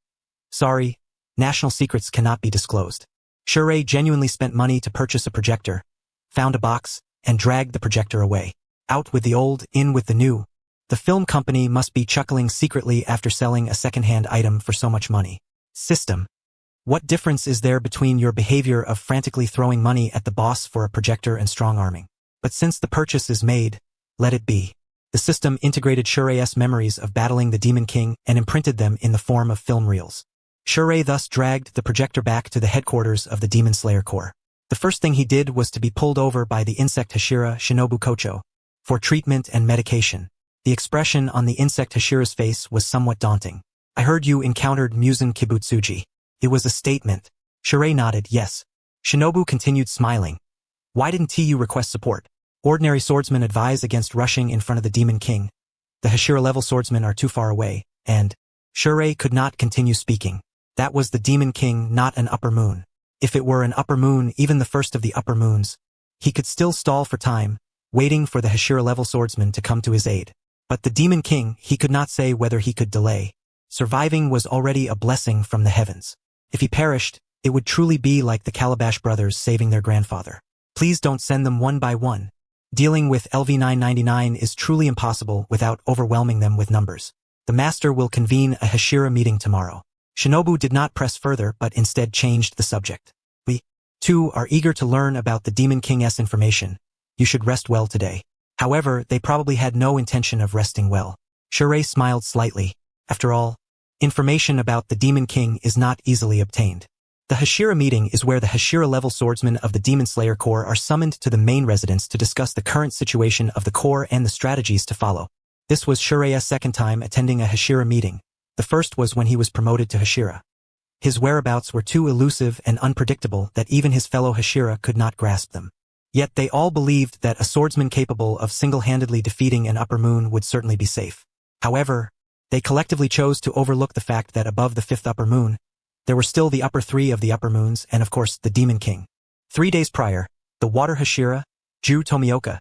sorry, national secrets cannot be disclosed. Shure genuinely spent money to purchase a projector, found a box, and dragged the projector away. Out with the old, in with the new. The film company must be chuckling secretly after selling a second-hand item for so much money. System. What difference is there between your behavior of frantically throwing money at the boss for a projector and strong-arming? But since the purchase is made, let it be. The system integrated Shurei's memories of battling the Demon King and imprinted them in the form of film reels. Shurei thus dragged the projector back to the headquarters of the Demon Slayer Corps. The first thing he did was to be pulled over by the insect Hashira Shinobu Kocho for treatment and medication. The expression on the insect Hashira's face was somewhat daunting. I heard you encountered Muzan Kibutsuji. It was a statement. Shurei nodded, yes. Shinobu continued smiling. Why didn't you request support? Ordinary swordsmen advise against rushing in front of the Demon King. The Hashira-level swordsmen are too far away, and Shurei could not continue speaking. That was the Demon King, not an upper moon. If it were an upper moon, even the first of the upper moons, he could still stall for time, waiting for the Hashira-level swordsman to come to his aid. But the Demon King, he could not say whether he could delay. Surviving was already a blessing from the heavens. If he perished, it would truly be like the Calabash brothers saving their grandfather. Please don't send them one by one. Dealing with LV-999 is truly impossible without overwhelming them with numbers. The master will convene a Hashira meeting tomorrow. Shinobu did not press further but instead changed the subject. We, too, are eager to learn about the Demon King's information. You should rest well today. However, they probably had no intention of resting well. Shurei smiled slightly. After all, information about the Demon King is not easily obtained. The Hashira meeting is where the Hashira-level swordsmen of the Demon Slayer Corps are summoned to the main residence to discuss the current situation of the Corps and the strategies to follow. This was Shurei's second time attending a Hashira meeting. The first was when he was promoted to Hashira. His whereabouts were too elusive and unpredictable that even his fellow Hashira could not grasp them. Yet they all believed that a swordsman capable of single-handedly defeating an upper moon would certainly be safe. However, they collectively chose to overlook the fact that above the fifth upper moon, there were still the upper three of the upper moons and of course the Demon King. 3 days prior, the Water Hashira, Ju Tomioka,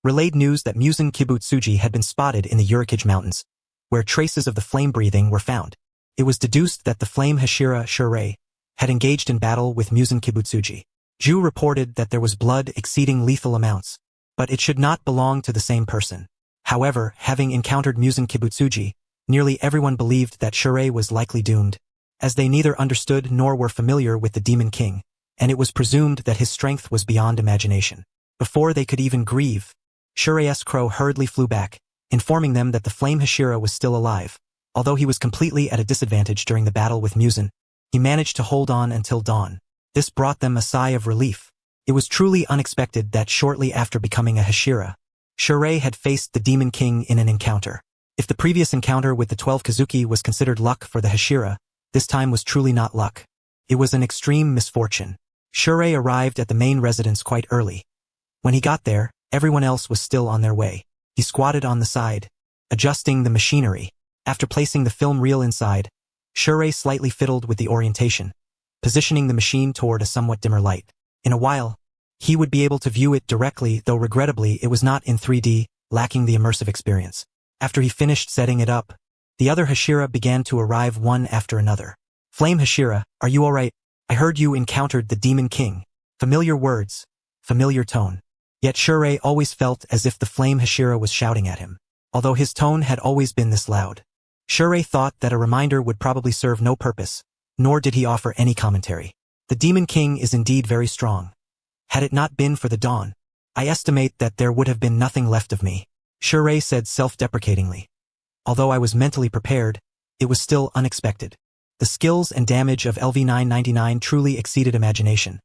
relayed news that Muzan Kibutsuji had been spotted in the Urikage Mountains, where traces of the flame-breathing were found. It was deduced that the flame Hashira Shurei had engaged in battle with Muzan Kibutsuji. Ju reported that there was blood exceeding lethal amounts, but it should not belong to the same person. However, having encountered Muzan Kibutsuji, nearly everyone believed that Shurei was likely doomed, as they neither understood nor were familiar with the Demon King, and it was presumed that his strength was beyond imagination. Before they could even grieve, Shurei's crow hurriedly flew back, informing them that the flame Hashira was still alive. Although he was completely at a disadvantage during the battle with Muzan, he managed to hold on until dawn. This brought them a sigh of relief. It was truly unexpected that shortly after becoming a Hashira, Shurei had faced the Demon King in an encounter. If the previous encounter with the 12 Kazuki was considered luck for the Hashira, this time was truly not luck. It was an extreme misfortune. Shurei arrived at the main residence quite early. When he got there, everyone else was still on their way. He squatted on the side, adjusting the machinery. After placing the film reel inside, Shurei slightly fiddled with the orientation, positioning the machine toward a somewhat dimmer light. In a while, he would be able to view it directly, though regrettably it was not in 3D, lacking the immersive experience. After he finished setting it up, the other Hashira began to arrive one after another. Flame Hashira, are you alright? I heard you encountered the Demon King. Familiar words, familiar tone. Yet Shurei always felt as if the Flame Hashira was shouting at him, although his tone had always been this loud. Shurei thought that a reminder would probably serve no purpose, nor did he offer any commentary. The Demon King is indeed very strong. Had it not been for the dawn, I estimate that there would have been nothing left of me, Shurei said self-deprecatingly. Although I was mentally prepared, it was still unexpected. The skills and damage of LV-999 truly exceeded imagination.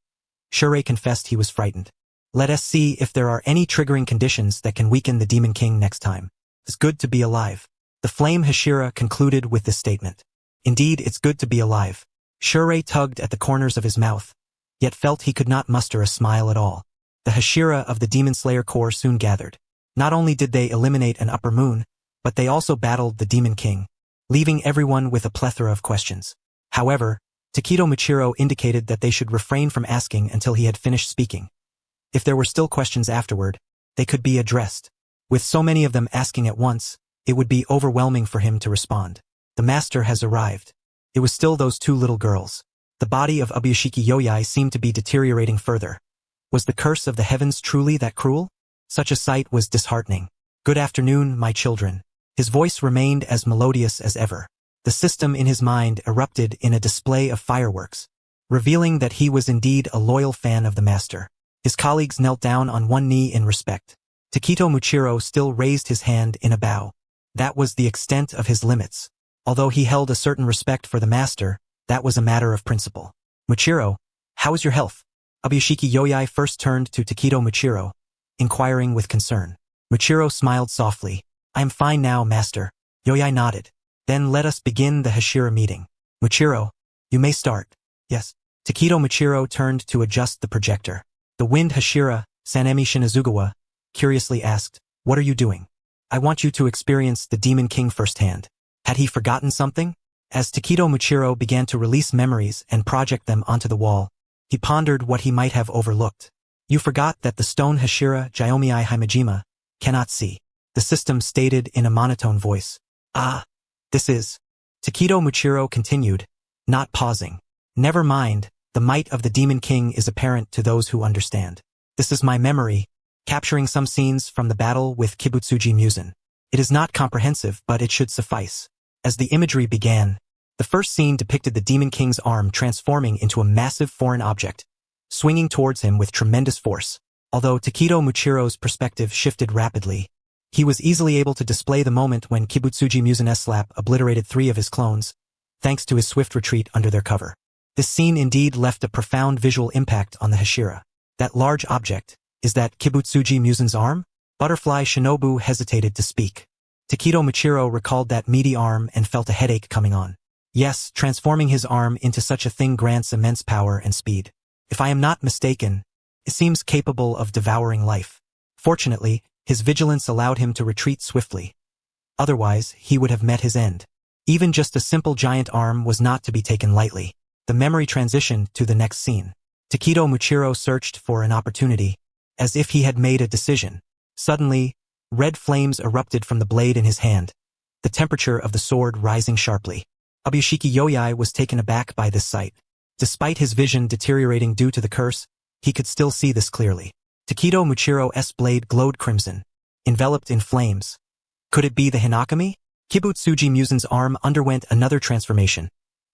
Shurei confessed he was frightened. Let us see if there are any triggering conditions that can weaken the Demon King next time. It's good to be alive. The flame Hashira concluded with this statement. Indeed, it's good to be alive. Shure tugged at the corners of his mouth, yet felt he could not muster a smile at all. The Hashira of the Demon Slayer Corps soon gathered. Not only did they eliminate an upper moon, but they also battled the Demon King, leaving everyone with a plethora of questions. However, Takedo Michiro indicated that they should refrain from asking until he had finished speaking. If there were still questions afterward, they could be addressed. With so many of them asking at once, it would be overwhelming for him to respond. The master has arrived. It was still those two little girls. The body of Ubuyashiki Yoyai seemed to be deteriorating further. Was the curse of the heavens truly that cruel? Such a sight was disheartening. Good afternoon, my children. His voice remained as melodious as ever. The system in his mind erupted in a display of fireworks, revealing that he was indeed a loyal fan of the master. His colleagues knelt down on one knee in respect. Takedo Muchiro still raised his hand in a bow. That was the extent of his limits. Although he held a certain respect for the master, that was a matter of principle. Muchiro, how is your health? Ubuyashiki Yoyai first turned to Takedo Muchiro, inquiring with concern. Muchiro smiled softly. I am fine now, master. Yoyai nodded. Then let us begin the Hashira meeting. Muchiro, you may start. Yes. Takedo Muchiro turned to adjust the projector. The wind Hashira, Sanemi Shinazugawa, curiously asked, what are you doing? I want you to experience the Demon King firsthand. Had he forgotten something? As Takedo Muchiro began to release memories and project them onto the wall, he pondered what he might have overlooked. You forgot that the stone Hashira Jyomiai Himejima cannot see. The system stated in a monotone voice. Ah, this is. Takedo Muchiro continued, not pausing. Never mind, the might of the Demon King is apparent to those who understand. This is my memory, capturing some scenes from the battle with Kibutsuji Musen. It is not comprehensive, but it should suffice. As the imagery began, the first scene depicted the Demon King's arm transforming into a massive foreign object, swinging towards him with tremendous force. Although Takedo Muchiro's perspective shifted rapidly, he was easily able to display the moment when Kibutsuji Musen's slap obliterated 3 of his clones, thanks to his swift retreat under their cover. This scene indeed left a profound visual impact on the Hashira. That large object, is that Kibutsuji Musen's arm? Butterfly Shinobu hesitated to speak. Takedo Muchiro recalled that meaty arm and felt a headache coming on. Yes, transforming his arm into such a thing grants immense power and speed. If I am not mistaken, it seems capable of devouring life. Fortunately, his vigilance allowed him to retreat swiftly. Otherwise, he would have met his end. Even just a simple giant arm was not to be taken lightly. The memory transitioned to the next scene. Takedo Muchiro searched for an opportunity, as if he had made a decision. Suddenly, red flames erupted from the blade in his hand, the temperature of the sword rising sharply. Ubuyashiki Yoyai was taken aback by this sight. Despite his vision deteriorating due to the curse, he could still see this clearly. Takedo Muchiro's blade glowed crimson, enveloped in flames. Could it be the Hinakami? Kibutsuji Musen's arm underwent another transformation,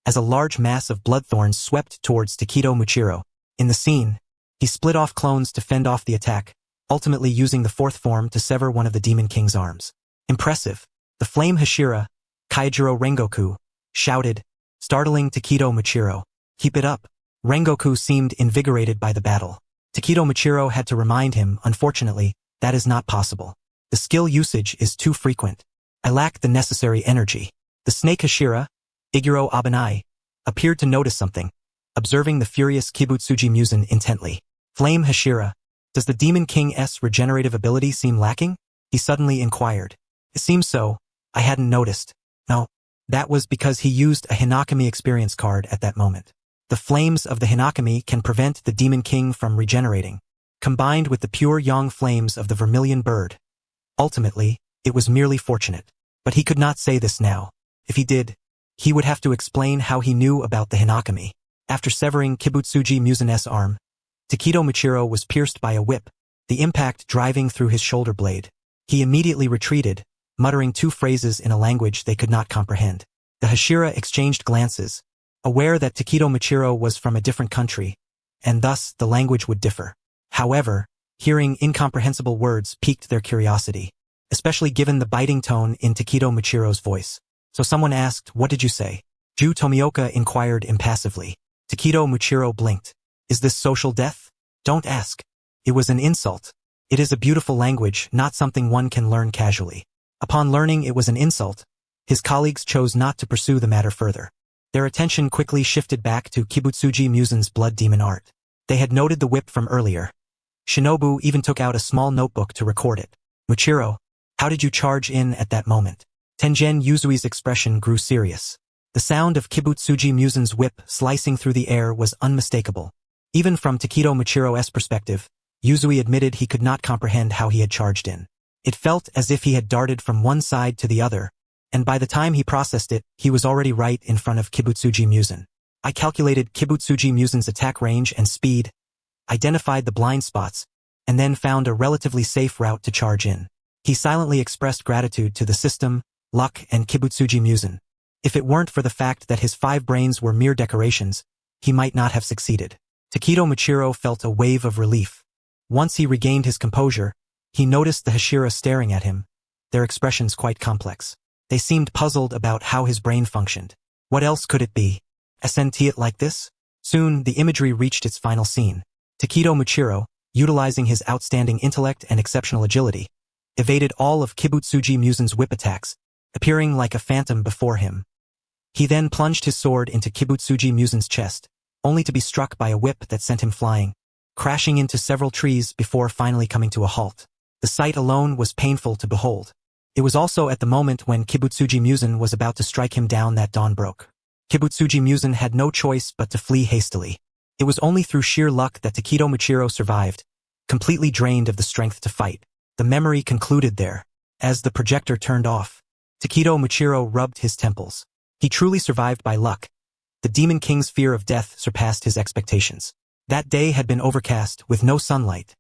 as a large mass of bloodthorns swept towards Takedo Muchiro. In the scene, he split off clones to fend off the attack, ultimately using the 4th form to sever one of the Demon King's arms. Impressive. The flame Hashira, Kaijiro Rengoku, shouted, startling Takedo Muchiro. Keep it up. Rengoku seemed invigorated by the battle. Takedo Muchiro had to remind him, unfortunately, that is not possible. The skill usage is too frequent. I lack the necessary energy. The snake Hashira, Iguro Abanai, appeared to notice something, observing the furious Kibutsuji Musen intently. Flame Hashira, does the Demon King's regenerative ability seem lacking? He suddenly inquired. It seems so. I hadn't noticed. No, that was because he used a Hinakami experience card at that moment. The flames of the Hinakami can prevent the Demon King from regenerating, combined with the pure yang flames of the vermilion bird. Ultimately, it was merely fortunate. But he could not say this now. If he did, he would have to explain how he knew about the Hinakami. After severing Kibutsuji Musen's arm, Takedo Muchiro was pierced by a whip, the impact driving through his shoulder blade. He immediately retreated, muttering 2 phrases in a language they could not comprehend. The Hashira exchanged glances, aware that Takedo Muchiro was from a different country, and thus the language would differ. However, hearing incomprehensible words piqued their curiosity, especially given the biting tone in Takedo Muchiro's voice. So someone asked, what did you say? Ju Tomioka inquired impassively. Takedo Muchiro blinked. Is this social death? Don't ask. It was an insult. It is a beautiful language, not something one can learn casually. Upon learning it was an insult, His colleagues chose not to pursue the matter further. Their attention quickly shifted back to Kibutsuji Musen's blood demon art. They had noted the whip from earlier. Shinobu even took out a small notebook to record it. Muchiro, how did you charge in at that moment? Tengen Yuzui's expression grew serious. The sound of Kibutsuji Musen's whip slicing through the air was unmistakable. Even from Takedo Muchiro's perspective, Yuzui admitted he could not comprehend how he had charged in. It felt as if he had darted from one side to the other, and by the time he processed it, he was already right in front of Kibutsuji Musen. I calculated Kibutsuji Musen's attack range and speed, identified the blind spots, and then found a relatively safe route to charge in. He silently expressed gratitude to the system, luck, and Kibutsuji Musen. If it weren't for the fact that his 5 brains were mere decorations, he might not have succeeded. Takedo Muchiro felt a wave of relief. Once he regained his composure, he noticed the Hashira staring at him, their expressions quite complex. They seemed puzzled about how his brain functioned. What else could it be? SNT it like this? Soon, the imagery reached its final scene. Takedo Muchiro, utilizing his outstanding intellect and exceptional agility, evaded all of Kibutsuji Musen's whip attacks, appearing like a phantom before him. He then plunged his sword into Kibutsuji Musen's chest, only to be struck by a whip that sent him flying, crashing into several trees before finally coming to a halt. The sight alone was painful to behold. It was also at the moment when Kibutsuji Musen was about to strike him down that dawn broke. Kibutsuji Musen had no choice but to flee hastily. It was only through sheer luck that Takedo Muchiro survived, completely drained of the strength to fight. The memory concluded there. As the projector turned off, Takedo Muchiro rubbed his temples. He truly survived by luck. The Demon King's fear of death surpassed his expectations. That day had been overcast, with no sunlight.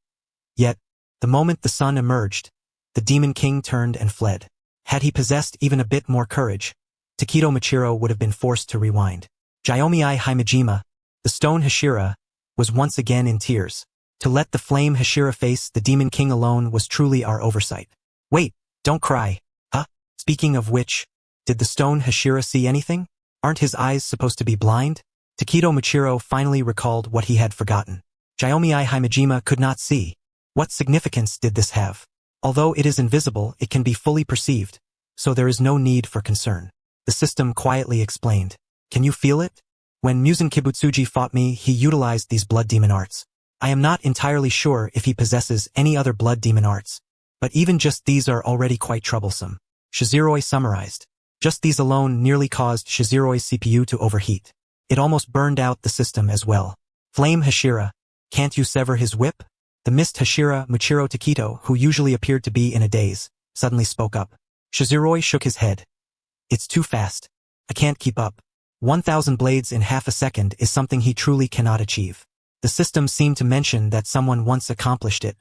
Yet, the moment the sun emerged, the Demon King turned and fled. Had he possessed even a bit more courage, Takedo Muchiro would have been forced to rewind. Jyomi Himejima, the stone Hashira, was once again in tears. To let the flame Hashira face the Demon King alone was truly our oversight. Wait, don't cry. Huh? Speaking of which, did the stone Hashira see anything? Aren't his eyes supposed to be blind? Takedo Muchiro finally recalled what he had forgotten. Jyomi Himejima could not see. What significance did this have? Although it is invisible, it can be fully perceived, so there is no need for concern. The system quietly explained. Can you feel it? When Musen Kibutsuji fought me, he utilized these blood demon arts. I am not entirely sure if he possesses any other blood demon arts, but even just these are already quite troublesome. Shizuroi summarized. Just these alone nearly caused Shizuroi's CPU to overheat. It almost burned out the system as well. Flame Hashira, can't you sever his whip? The mist Hashira Muchiro Takedo, who usually appeared to be in a daze, suddenly spoke up. Shizuroi shook his head. It's too fast. I can't keep up. 1,000 blades in half a second is something he truly cannot achieve. The system seemed to mention that someone once accomplished it.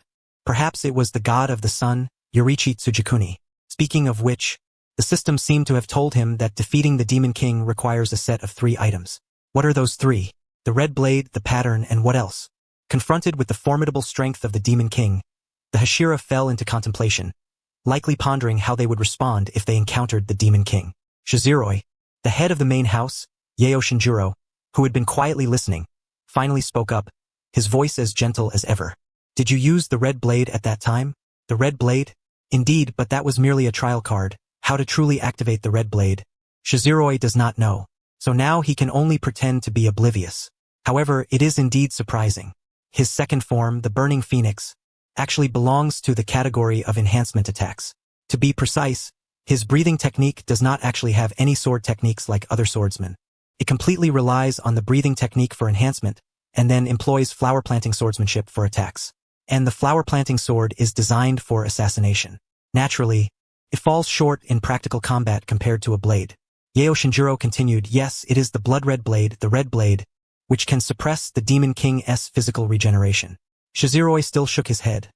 Perhaps it was the god of the sun, Yoriichi Tsujikuni. Speaking of which, the system seemed to have told him that defeating the Demon King requires a set of 3 items. What are those 3? The red blade, the pattern, and what else? Confronted with the formidable strength of the Demon King, the Hashira fell into contemplation, likely pondering how they would respond if they encountered the Demon King. Shizuroi, the head of the main house, Yeo Shinjuro, who had been quietly listening, finally spoke up, his voice as gentle as ever. Did you use the red blade at that time? The red blade? Indeed, but that was merely a trial card. How to truly activate the red blade? Shizuroi does not know, so now he can only pretend to be oblivious. However, it is indeed surprising. His second form, the Burning Phoenix, actually belongs to the category of enhancement attacks. To be precise, his breathing technique does not actually have any sword techniques like other swordsmen. It completely relies on the breathing technique for enhancement, and then employs flower planting swordsmanship for attacks. And the flower planting sword is designed for assassination. Naturally, it falls short in practical combat compared to a blade. Yeo Shinjuro continued, yes, it is the blood-red blade, the red blade, which can suppress the Demon King's physical regeneration. Shizuroi still shook his head.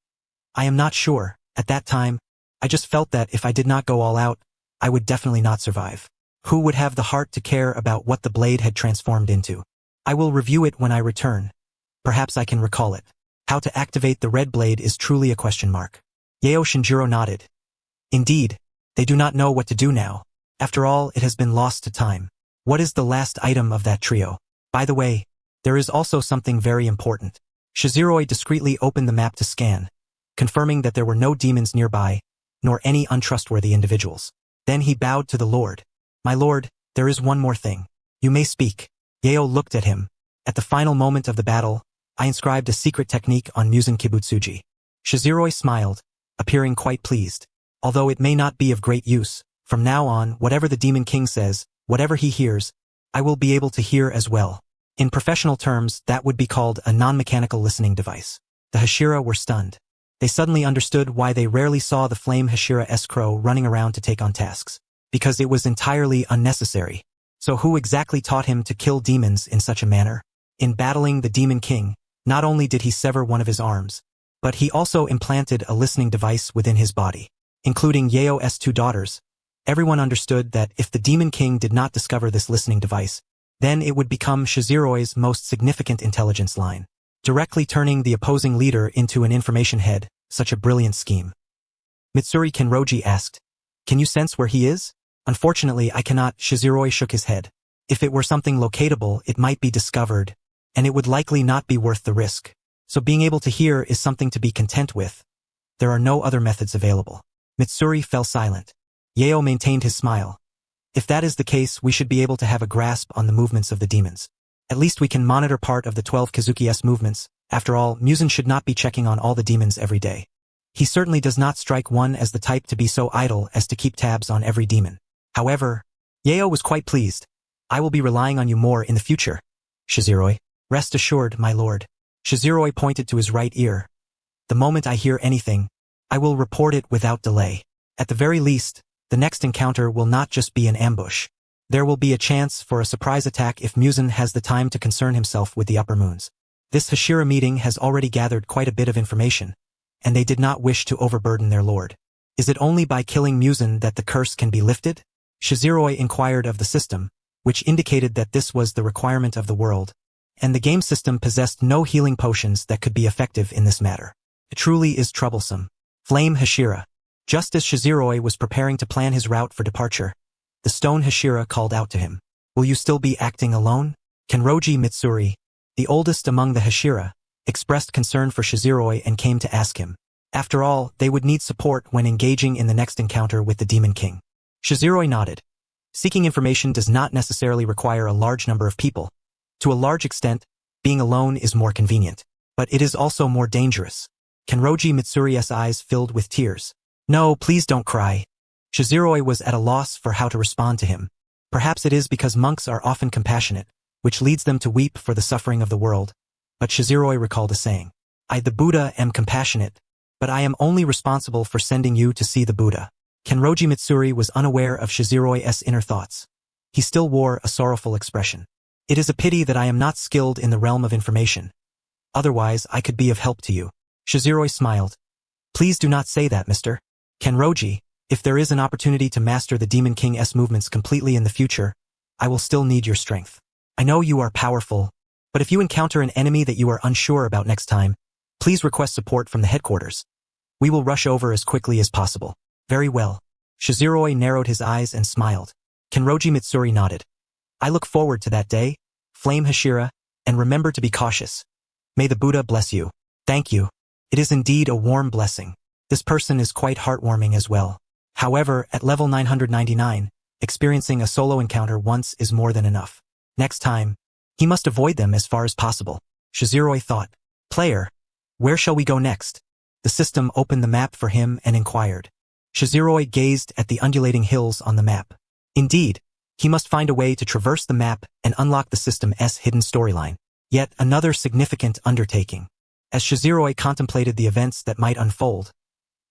I am not sure. At that time, I just felt that if I did not go all out, I would definitely not survive. Who would have the heart to care about what the blade had transformed into? I will review it when I return. Perhaps I can recall it. How to activate the red blade is truly a question mark. Yeo Shinjuro nodded. Indeed, they do not know what to do now. After all, it has been lost to time. What is the last item of that trio? By the way, there is also something very important. Shizuroi discreetly opened the map to scan, confirming that there were no demons nearby, nor any untrustworthy individuals. Then he bowed to the Lord. My lord, there is one more thing. You may speak. Yeo looked at him. At the final moment of the battle, I inscribed a secret technique on Musen Kibutsuji. Shizuroi smiled, appearing quite pleased. Although it may not be of great use, from now on, whatever the Demon King says, whatever he hears, I will be able to hear as well. In professional terms, that would be called a non-mechanical listening device. The Hashira were stunned. They suddenly understood why they rarely saw the flame Hashira crow running around to take on tasks. Because it was entirely unnecessary. So who exactly taught him to kill demons in such a manner? In battling the Demon King, not only did he sever one of his arms, but he also implanted a listening device within his body. Including Yeo's two daughters, everyone understood that if the Demon King did not discover this listening device, then it would become Shizuroi's most significant intelligence line, directly turning the opposing leader into an information head. Such a brilliant scheme. Mitsuri Kenroji asked, "Can you sense where he is?" "Unfortunately, I cannot." Shizuroi shook his head. "If it were something locatable, it might be discovered, and it would likely not be worth the risk. So being able to hear is something to be content with. There are no other methods available." Mitsuri fell silent. Yeo maintained his smile. "If that is the case, we should be able to have a grasp on the movements of the demons. At least we can monitor part of the 12 Kazuki's movements. After all, Musen should not be checking on all the demons every day. He certainly does not strike one as the type to be so idle as to keep tabs on every demon." However, Yeo was quite pleased. "I will be relying on you more in the future, Shizuroi." "Rest assured, my lord." Shizuroi pointed to his right ear. "The moment I hear anything, I will report it without delay. At the very least, the next encounter will not just be an ambush. There will be a chance for a surprise attack if Musen has the time to concern himself with the upper moons." This Hashira meeting has already gathered quite a bit of information, and they did not wish to overburden their lord. "Is it only by killing Musen that the curse can be lifted?" Shizuroi inquired of the system, which indicated that this was the requirement of the world, and the game system possessed no healing potions that could be effective in this matter. It truly is troublesome. Flame Hashira. Just as Shizuroi was preparing to plan his route for departure, the stone Hashira called out to him. "Will you still be acting alone?" Kenroji Mitsuri, the oldest among the Hashira, expressed concern for Shizuroi and came to ask him. After all, they would need support when engaging in the next encounter with the Demon King. Shizuroi nodded. Seeking information does not necessarily require a large number of people. To a large extent, being alone is more convenient. But it is also more dangerous. Kenroji Mitsuri's eyes filled with tears. "No, please don't cry." Shizuroi was at a loss for how to respond to him. Perhaps it is because monks are often compassionate, which leads them to weep for the suffering of the world. But Shizuroi recalled a saying. "I, the Buddha, am compassionate, but I am only responsible for sending you to see the Buddha." Kenroji Mitsuri was unaware of Shizuroi's inner thoughts. He still wore a sorrowful expression. "It is a pity that I am not skilled in the realm of information. Otherwise, I could be of help to you." Shizuroi smiled. "Please do not say that, Mr. Kenroji. If there is an opportunity to master the Demon King's movements completely in the future, I will still need your strength. I know you are powerful, but if you encounter an enemy that you are unsure about next time, please request support from the headquarters. We will rush over as quickly as possible." "Very well." Shizuroi narrowed his eyes and smiled. Kenroji Mitsuri nodded. "I look forward to that day, Flame Hashira, and remember to be cautious. May the Buddha bless you." "Thank you. It is indeed a warm blessing. This person is quite heartwarming as well." However, at level 999, experiencing a solo encounter once is more than enough. Next time, he must avoid them as far as possible. Shizuroi thought. "Player, where shall we go next?" The system opened the map for him and inquired. Shizuroi gazed at the undulating hills on the map. Indeed, he must find a way to traverse the map and unlock the system's hidden storyline. Yet another significant undertaking. As Shizuroi contemplated the events that might unfold,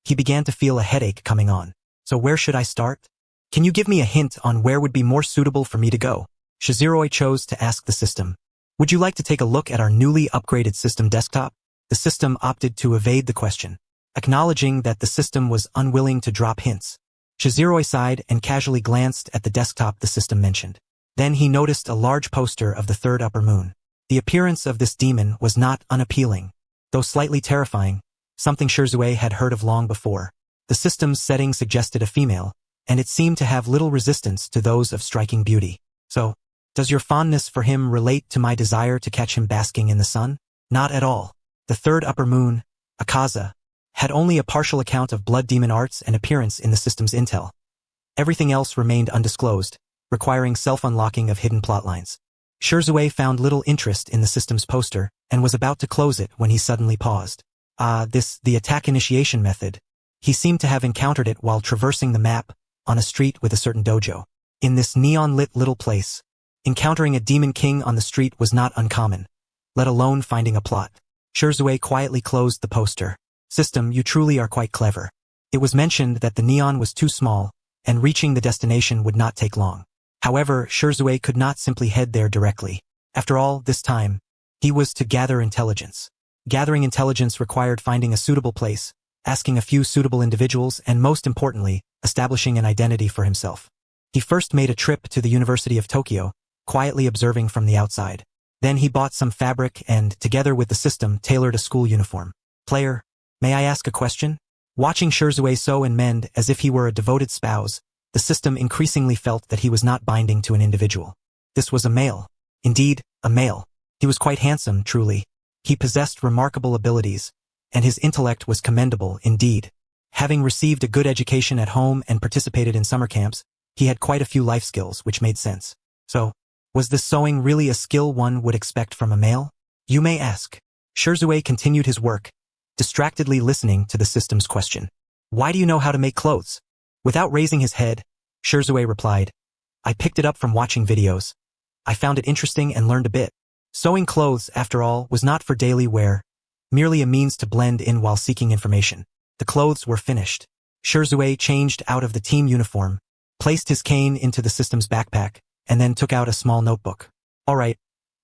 he began to feel a headache coming on. "So where should I start? Can you give me a hint on where would be more suitable for me to go?" Shizuroi chose to ask the system. "Would you like to take a look at our newly upgraded system desktop?" The system opted to evade the question, acknowledging that the system was unwilling to drop hints. Shizuroi sighed and casually glanced at the desktop the system mentioned. Then he noticed a large poster of the third upper moon. The appearance of this demon was not unappealing, though slightly terrifying, something Shizuroi had heard of long before. The system's setting suggested a female, and it seemed to have little resistance to those of striking beauty. "So, does your fondness for him relate to my desire to catch him basking in the sun?" "Not at all." The third upper moon, Akaza, had only a partial account of blood demon arts and appearance in the system's intel. Everything else remained undisclosed, requiring self-unlocking of hidden plotlines. Shirzue found little interest in the system's poster and was about to close it when he suddenly paused. The attack initiation method. He seemed to have encountered it while traversing the map on a street with a certain dojo. In this neon-lit little place, encountering a demon king on the street was not uncommon, let alone finding a plot. Shirzue quietly closed the poster. System, you truly are quite clever. It was mentioned that the neon was too small, and reaching the destination would not take long. However, Shirzue could not simply head there directly. After all, this time, he was to gather intelligence. Gathering intelligence required finding a suitable place, asking a few suitable individuals, and most importantly, establishing an identity for himself. He first made a trip to the University of Tokyo, quietly observing from the outside. Then he bought some fabric and, together with the system, tailored a school uniform. Player, may I ask a question? Watching Shirzue sew and mend as if he were a devoted spouse, the system increasingly felt that he was not binding to an individual. This was a male. Indeed, a male. He was quite handsome, truly. He possessed remarkable abilities, and his intellect was commendable indeed. Having received a good education at home and participated in summer camps, he had quite a few life skills which made sense. So, was this sewing really a skill one would expect from a male? You may ask. Shirzue continued his work, distractedly listening to the system's question. Why do you know how to make clothes? Without raising his head, Shirzue replied, I picked it up from watching videos. I found it interesting and learned a bit. Sewing clothes, after all, was not for daily wear, merely a means to blend in while seeking information. The clothes were finished. Shirzue changed out of the team uniform, placed his cane into the system's backpack, and then took out a small notebook. All right,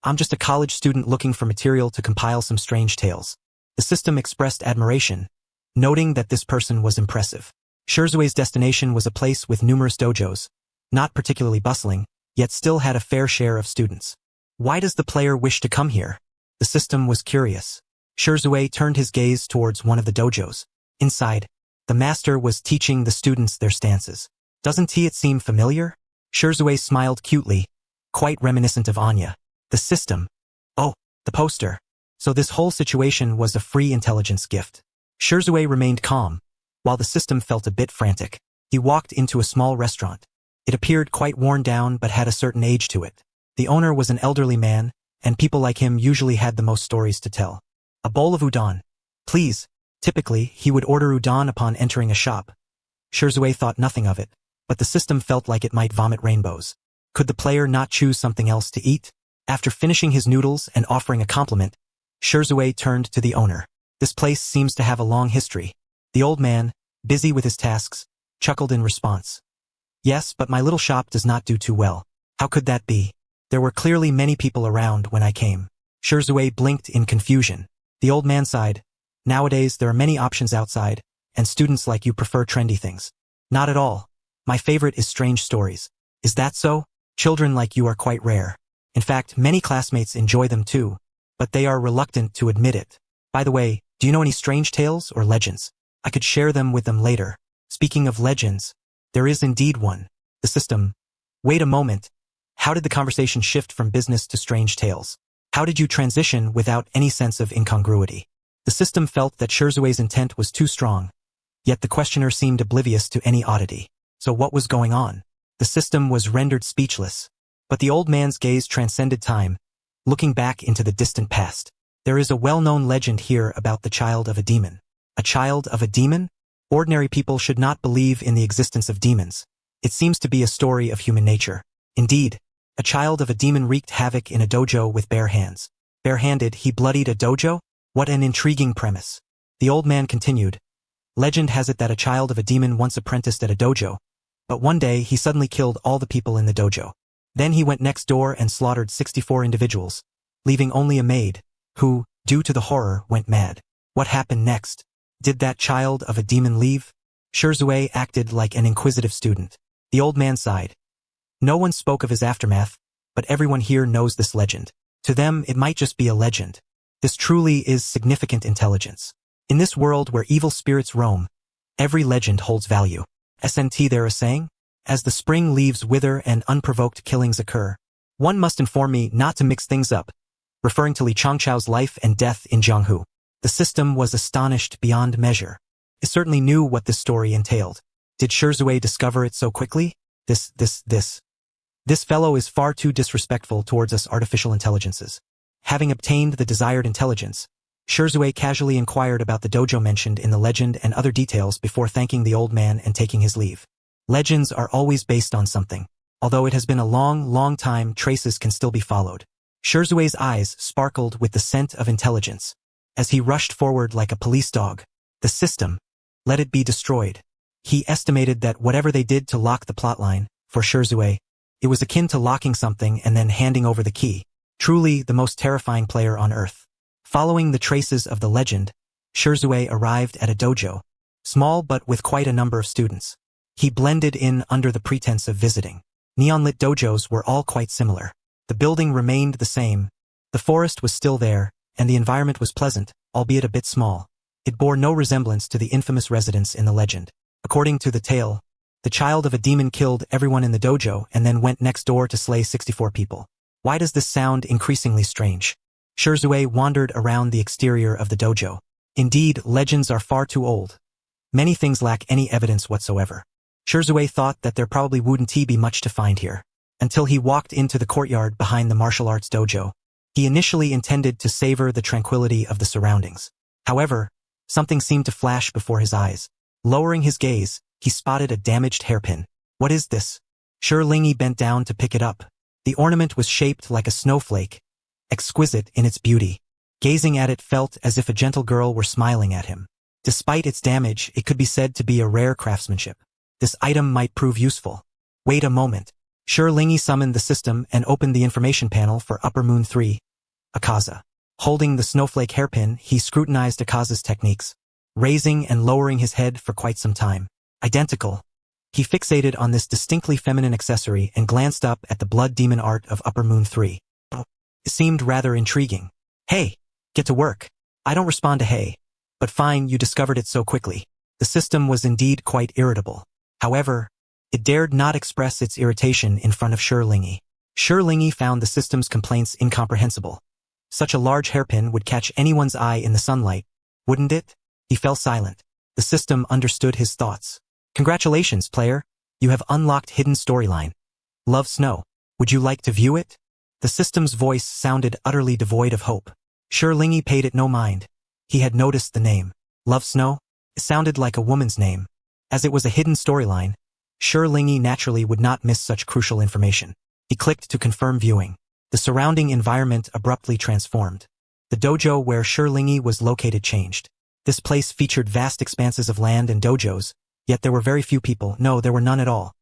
I'm just a college student looking for material to compile some strange tales. The system expressed admiration, noting that this person was impressive. Shirzue's destination was a place with numerous dojos, not particularly bustling, yet still had a fair share of students. Why does the player wish to come here? The system was curious. Shirzue turned his gaze towards one of the dojos. Inside, the master was teaching the students their stances. Doesn't it seem familiar? Shirzue smiled cutely, quite reminiscent of Anya. The system. Oh, the poster. So this whole situation was a free intelligence gift. Shirzue remained calm, while the system felt a bit frantic. He walked into a small restaurant. It appeared quite worn down but had a certain age to it. The owner was an elderly man, and people like him usually had the most stories to tell. A bowl of udon. Please. Typically, he would order udon upon entering a shop. Shirzue thought nothing of it, but the system felt like it might vomit rainbows. Could the player not choose something else to eat? After finishing his noodles and offering a compliment, Shirzue turned to the owner. This place seems to have a long history. The old man, busy with his tasks, chuckled in response. Yes, but my little shop does not do too well. How could that be? There were clearly many people around when I came. Shirzue blinked in confusion. The old man sighed. Nowadays there are many options outside, and students like you prefer trendy things. Not at all. My favorite is strange stories. Is that so? Children like you are quite rare. In fact, many classmates enjoy them too, but they are reluctant to admit it. By the way, do you know any strange tales or legends? I could share them with them later. Speaking of legends, there is indeed one. The system. Wait a moment. How did the conversation shift from business to strange tales? How did you transition without any sense of incongruity? The system felt that Shirzue's intent was too strong, yet the questioner seemed oblivious to any oddity. So what was going on? The system was rendered speechless, but the old man's gaze transcended time, looking back into the distant past. There is a well-known legend here about the child of a demon. A child of a demon? Ordinary people should not believe in the existence of demons. It seems to be a story of human nature. Indeed, a child of a demon wreaked havoc in a dojo with bare hands. Bare-handed, he bloodied a dojo? What an intriguing premise. The old man continued. Legend has it that a child of a demon once apprenticed at a dojo, but one day he suddenly killed all the people in the dojo. Then he went next door and slaughtered 64 individuals, leaving only a maid, who, due to the horror, went mad. What happened next? Did that child of a demon leave? Shirzue acted like an inquisitive student. The old man sighed. No one spoke of his aftermath, but everyone here knows this legend. To them, it might just be a legend. This truly is significant intelligence. In this world where evil spirits roam, every legend holds value. SNT there is saying? As the spring leaves wither and unprovoked killings occur, one must inform me not to mix things up, referring to Li Changchao's life and death in Jianghu. The system was astonished beyond measure. It certainly knew what this story entailed. Did Shirzue discover it so quickly? This fellow is far too disrespectful towards us artificial intelligences. Having obtained the desired intelligence, Shirzue casually inquired about the dojo mentioned in the legend and other details before thanking the old man and taking his leave. Legends are always based on something. Although it has been a long time, traces can still be followed. Shirzue's eyes sparkled with the scent of intelligence. As he rushed forward like a police dog, the system, let it be destroyed. He estimated that whatever they did to lock the plotline, for Shirzue, it was akin to locking something and then handing over the key. Truly the most terrifying player on earth. Following the traces of the legend, Shirzue arrived at a dojo, small but with quite a number of students. He blended in under the pretense of visiting. Neon-lit dojos were all quite similar. The building remained the same. The forest was still there, and the environment was pleasant, albeit a bit small. It bore no resemblance to the infamous residence in the legend. According to the tale, the child of a demon killed everyone in the dojo and then went next door to slay 64 people. Why does this sound increasingly strange? Shirzue wandered around the exterior of the dojo. Indeed, legends are far too old. Many things lack any evidence whatsoever. Shirzue thought that there probably wouldn't be much to find here. Until he walked into the courtyard behind the martial arts dojo. He initially intended to savor the tranquility of the surroundings. However, something seemed to flash before his eyes. Lowering his gaze, he spotted a damaged hairpin. What is this? Lingi bent down to pick it up. The ornament was shaped like a snowflake, exquisite in its beauty. Gazing at it felt as if a gentle girl were smiling at him. Despite its damage, it could be said to be a rare craftsmanship. This item might prove useful. Wait a moment. Lingi summoned the system and opened the information panel for Upper Moon 3, Akaza. Holding the snowflake hairpin, he scrutinized Akaza's techniques, raising and lowering his head for quite some time. Identical. He fixated on this distinctly feminine accessory and glanced up at the blood demon art of Upper Moon 3. It seemed rather intriguing. Hey, get to work. I don't respond to hey. But fine, you discovered it so quickly. The system was indeed quite irritable. However, it dared not express its irritation in front of Lingi. Lingi found the system's complaints incomprehensible. Such a large hairpin would catch anyone's eye in the sunlight, wouldn't it? He fell silent. The system understood his thoughts. Congratulations, player. You have unlocked hidden storyline. Love Snow. Would you like to view it? The system's voice sounded utterly devoid of hope. Lingi paid it no mind. He had noticed the name. Love Snow? It sounded like a woman's name. As it was a hidden storyline, Lingi naturally would not miss such crucial information. He clicked to confirm viewing. The surrounding environment abruptly transformed. The dojo where Lingi was located changed. This place featured vast expanses of land and dojos, yet there were very few people. No, there were none at all.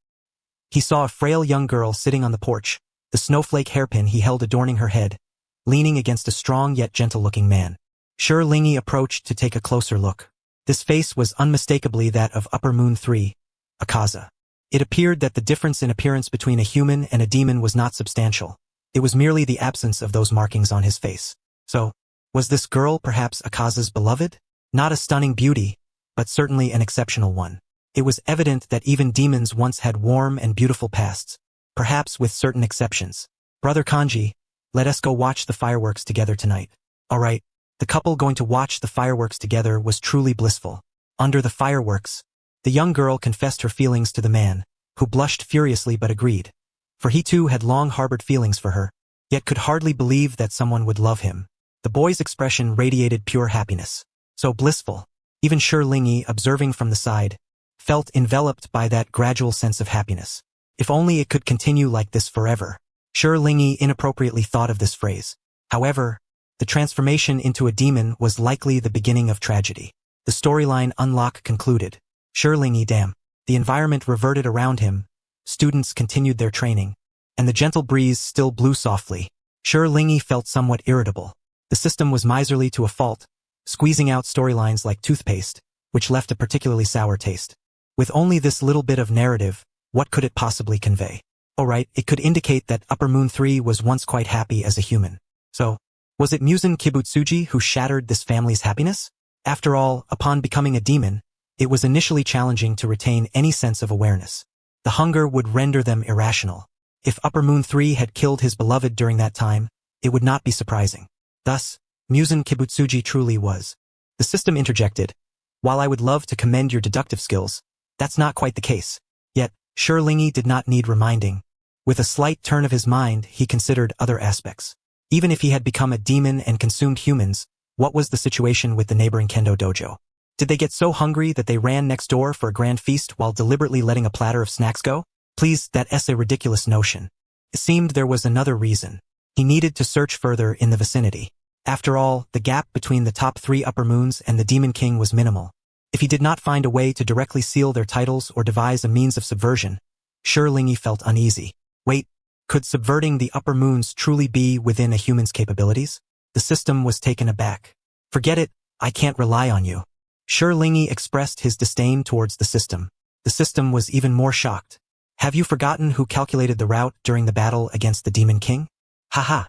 He saw a frail young girl sitting on the porch, the snowflake hairpin he held adorning her head, leaning against a strong yet gentle-looking man. Lingi approached to take a closer look. This face was unmistakably that of Upper Moon 3, Akaza. It appeared that the difference in appearance between a human and a demon was not substantial. It was merely the absence of those markings on his face. So, was this girl perhaps Akaza's beloved? Not a stunning beauty, but certainly an exceptional one. It was evident that even demons once had warm and beautiful pasts, perhaps with certain exceptions. Brother Kanji, let us go watch the fireworks together tonight. Alright. The couple going to watch the fireworks together was truly blissful. Under the fireworks, the young girl confessed her feelings to the man, who blushed furiously but agreed. For he too had long harbored feelings for her, yet could hardly believe that someone would love him. The boy's expression radiated pure happiness. So blissful. Even Lingi, observing from the side, felt enveloped by that gradual sense of happiness. If only it could continue like this forever. Lingi inappropriately thought of this phrase. However, the transformation into a demon was likely the beginning of tragedy. The storyline unlock concluded. Lingi, damn. The environment reverted around him, students continued their training, and the gentle breeze still blew softly. Lingi felt somewhat irritable. The system was miserly to a fault, squeezing out storylines like toothpaste, which left a particularly sour taste. With only this little bit of narrative, what could it possibly convey? Alright, it could indicate that Upper Moon 3 was once quite happy as a human. So, was it Muzan Kibutsuji who shattered this family's happiness? After all, upon becoming a demon, it was initially challenging to retain any sense of awareness. The hunger would render them irrational. If Upper Moon 3 had killed his beloved during that time, it would not be surprising. Thus, Muzan Kibutsuji truly was. The system interjected. While I would love to commend your deductive skills, That's not quite the case. Yet, Shi Lingyi did not need reminding. With a slight turn of his mind, he considered other aspects. Even if he had become a demon and consumed humans, what was the situation with the neighboring kendo dojo? Did they get so hungry that they ran next door for a grand feast while deliberately letting a platter of snacks go? Please, that's a ridiculous notion. It seemed there was another reason. He needed to search further in the vicinity. After all, the gap between the top 3 upper moons and the Demon King was minimal. If he did not find a way to directly seal their titles or devise a means of subversion, Shi Lingyi felt uneasy. Wait, could subverting the upper moons truly be within a human's capabilities? The system was taken aback. Forget it, I can't rely on you. Shi Lingyi expressed his disdain towards the system. The system was even more shocked. Have you forgotten who calculated the route during the battle against the Demon King? Haha.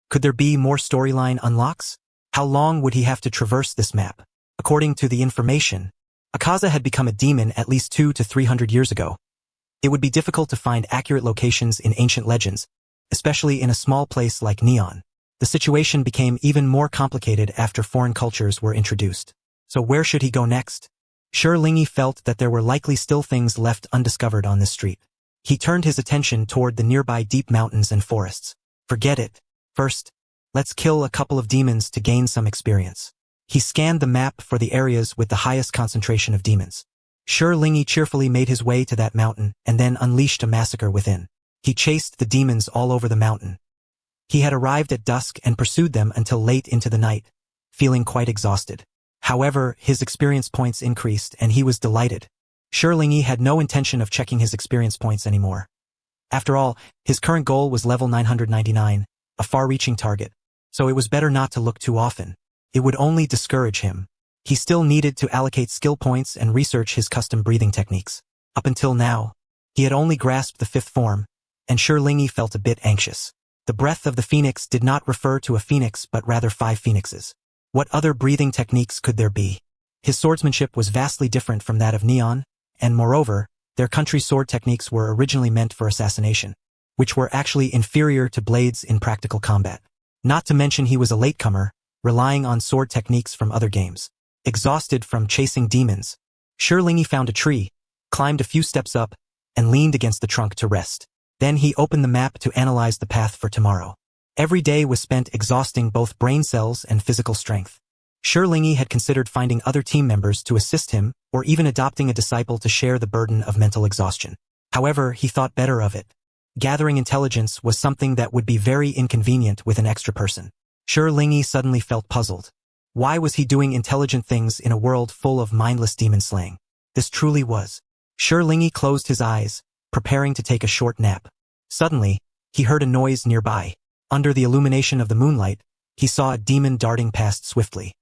Could there be more storyline unlocks? How long would he have to traverse this map? According to the information, Akaza had become a demon at least 200 to 300 years ago. It would be difficult to find accurate locations in ancient legends, especially in a small place like Neon. The situation became even more complicated after foreign cultures were introduced. So where should he go next? Shi Lingyi felt that there were likely still things left undiscovered on this street. He turned his attention toward the nearby deep mountains and forests. Forget it. First, let's kill a couple of demons to gain some experience. He scanned the map for the areas with the highest concentration of demons. Shi Lingyi cheerfully made his way to that mountain and then unleashed a massacre within. He chased the demons all over the mountain. He had arrived at dusk and pursued them until late into the night, feeling quite exhausted. However, his experience points increased and he was delighted. Shi Lingyi had no intention of checking his experience points anymore. After all, his current goal was level 999, a far-reaching target, so it was better not to look too often. It would only discourage him. He still needed to allocate skill points and research his custom breathing techniques. Up until now, he had only grasped the 5th form, and Shi Lingyi felt a bit anxious. The breath of the phoenix did not refer to a phoenix but rather 5 phoenixes. What other breathing techniques could there be? His swordsmanship was vastly different from that of Neon, and moreover, their country's sword techniques were originally meant for assassination, which were actually inferior to blades in practical combat. Not to mention he was a latecomer, relying on sword techniques from other games. Exhausted from chasing demons, Shi Lingyi found a tree, climbed a few steps up, and leaned against the trunk to rest. Then he opened the map to analyze the path for tomorrow. Every day was spent exhausting both brain cells and physical strength. Shi Lingyi had considered finding other team members to assist him or even adopting a disciple to share the burden of mental exhaustion. However, he thought better of it. Gathering intelligence was something that would be very inconvenient with an extra person. Shi Lingyi suddenly felt puzzled. Why was he doing intelligent things in a world full of mindless demon slaying? This truly was. Shi Lingyi closed his eyes, preparing to take a short nap. Suddenly, he heard a noise nearby. Under the illumination of the moonlight, he saw a demon darting past swiftly.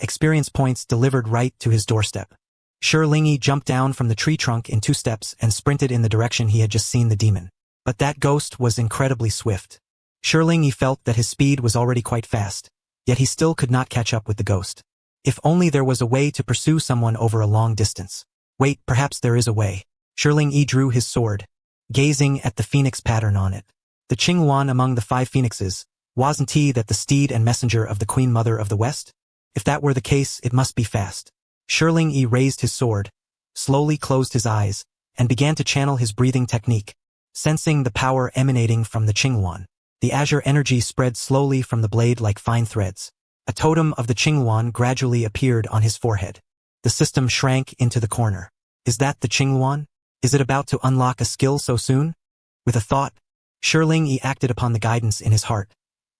Experience points delivered right to his doorstep. Shi Lingyi jumped down from the tree trunk in 2 steps and sprinted in the direction he had just seen the demon. But that ghost was incredibly swift. Shi Lingyi felt that his speed was already quite fast, yet he still could not catch up with the ghost. If only there was a way to pursue someone over a long distance. Wait, perhaps there is a way. Shi Lingyi drew his sword, gazing at the phoenix pattern on it. The Qinghuan among the 5 phoenixes, wasn't he that the steed and messenger of the Queen Mother of the West? If that were the case, it must be fast. Shi Lingyi raised his sword, slowly closed his eyes, and began to channel his breathing technique, sensing the power emanating from the Qinghuan. The azure energy spread slowly from the blade like fine threads. A totem of the Qinghuan gradually appeared on his forehead. The system shrank into the corner. Is that the Qinghuan? Is it about to unlock a skill so soon? With a thought, Shi Lingyi acted upon the guidance in his heart.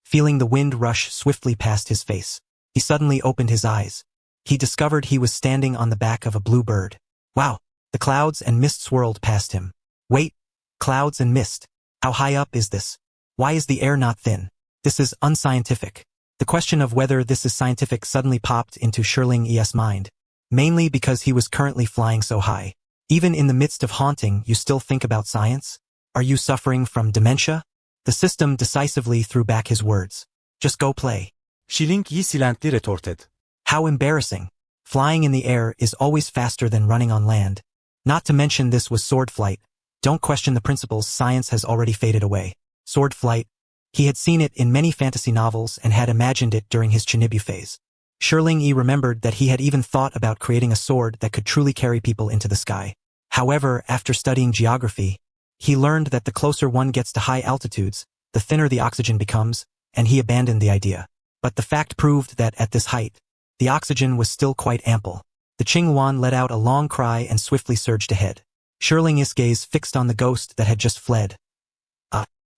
Feeling the wind rush swiftly past his face, he suddenly opened his eyes. He discovered he was standing on the back of a blue bird. Wow! The clouds and mist swirled past him. Wait! Clouds and mist. How high up is this? Why is the air not thin? This is unscientific. The question of whether this is scientific suddenly popped into Shi Lingyi's mind, mainly because he was currently flying so high. Even in the midst of haunting, you still think about science? Are you suffering from dementia? The system decisively threw back his words. Just go play. Shi Lingyi silently retorted. How embarrassing. Flying in the air is always faster than running on land. Not to mention this was sword flight. Don't question the principles, science has already faded away. Sword flight. He had seen it in many fantasy novels and had imagined it during his Chinibu phase. Shi Lingyi remembered that he had even thought about creating a sword that could truly carry people into the sky. However, after studying geography, he learned that the closer one gets to high altitudes, the thinner the oxygen becomes, and he abandoned the idea. But the fact proved that at this height, the oxygen was still quite ample. The Qingyuan let out a long cry and swiftly surged ahead. Shiling-I's gaze fixed on the ghost that had just fled.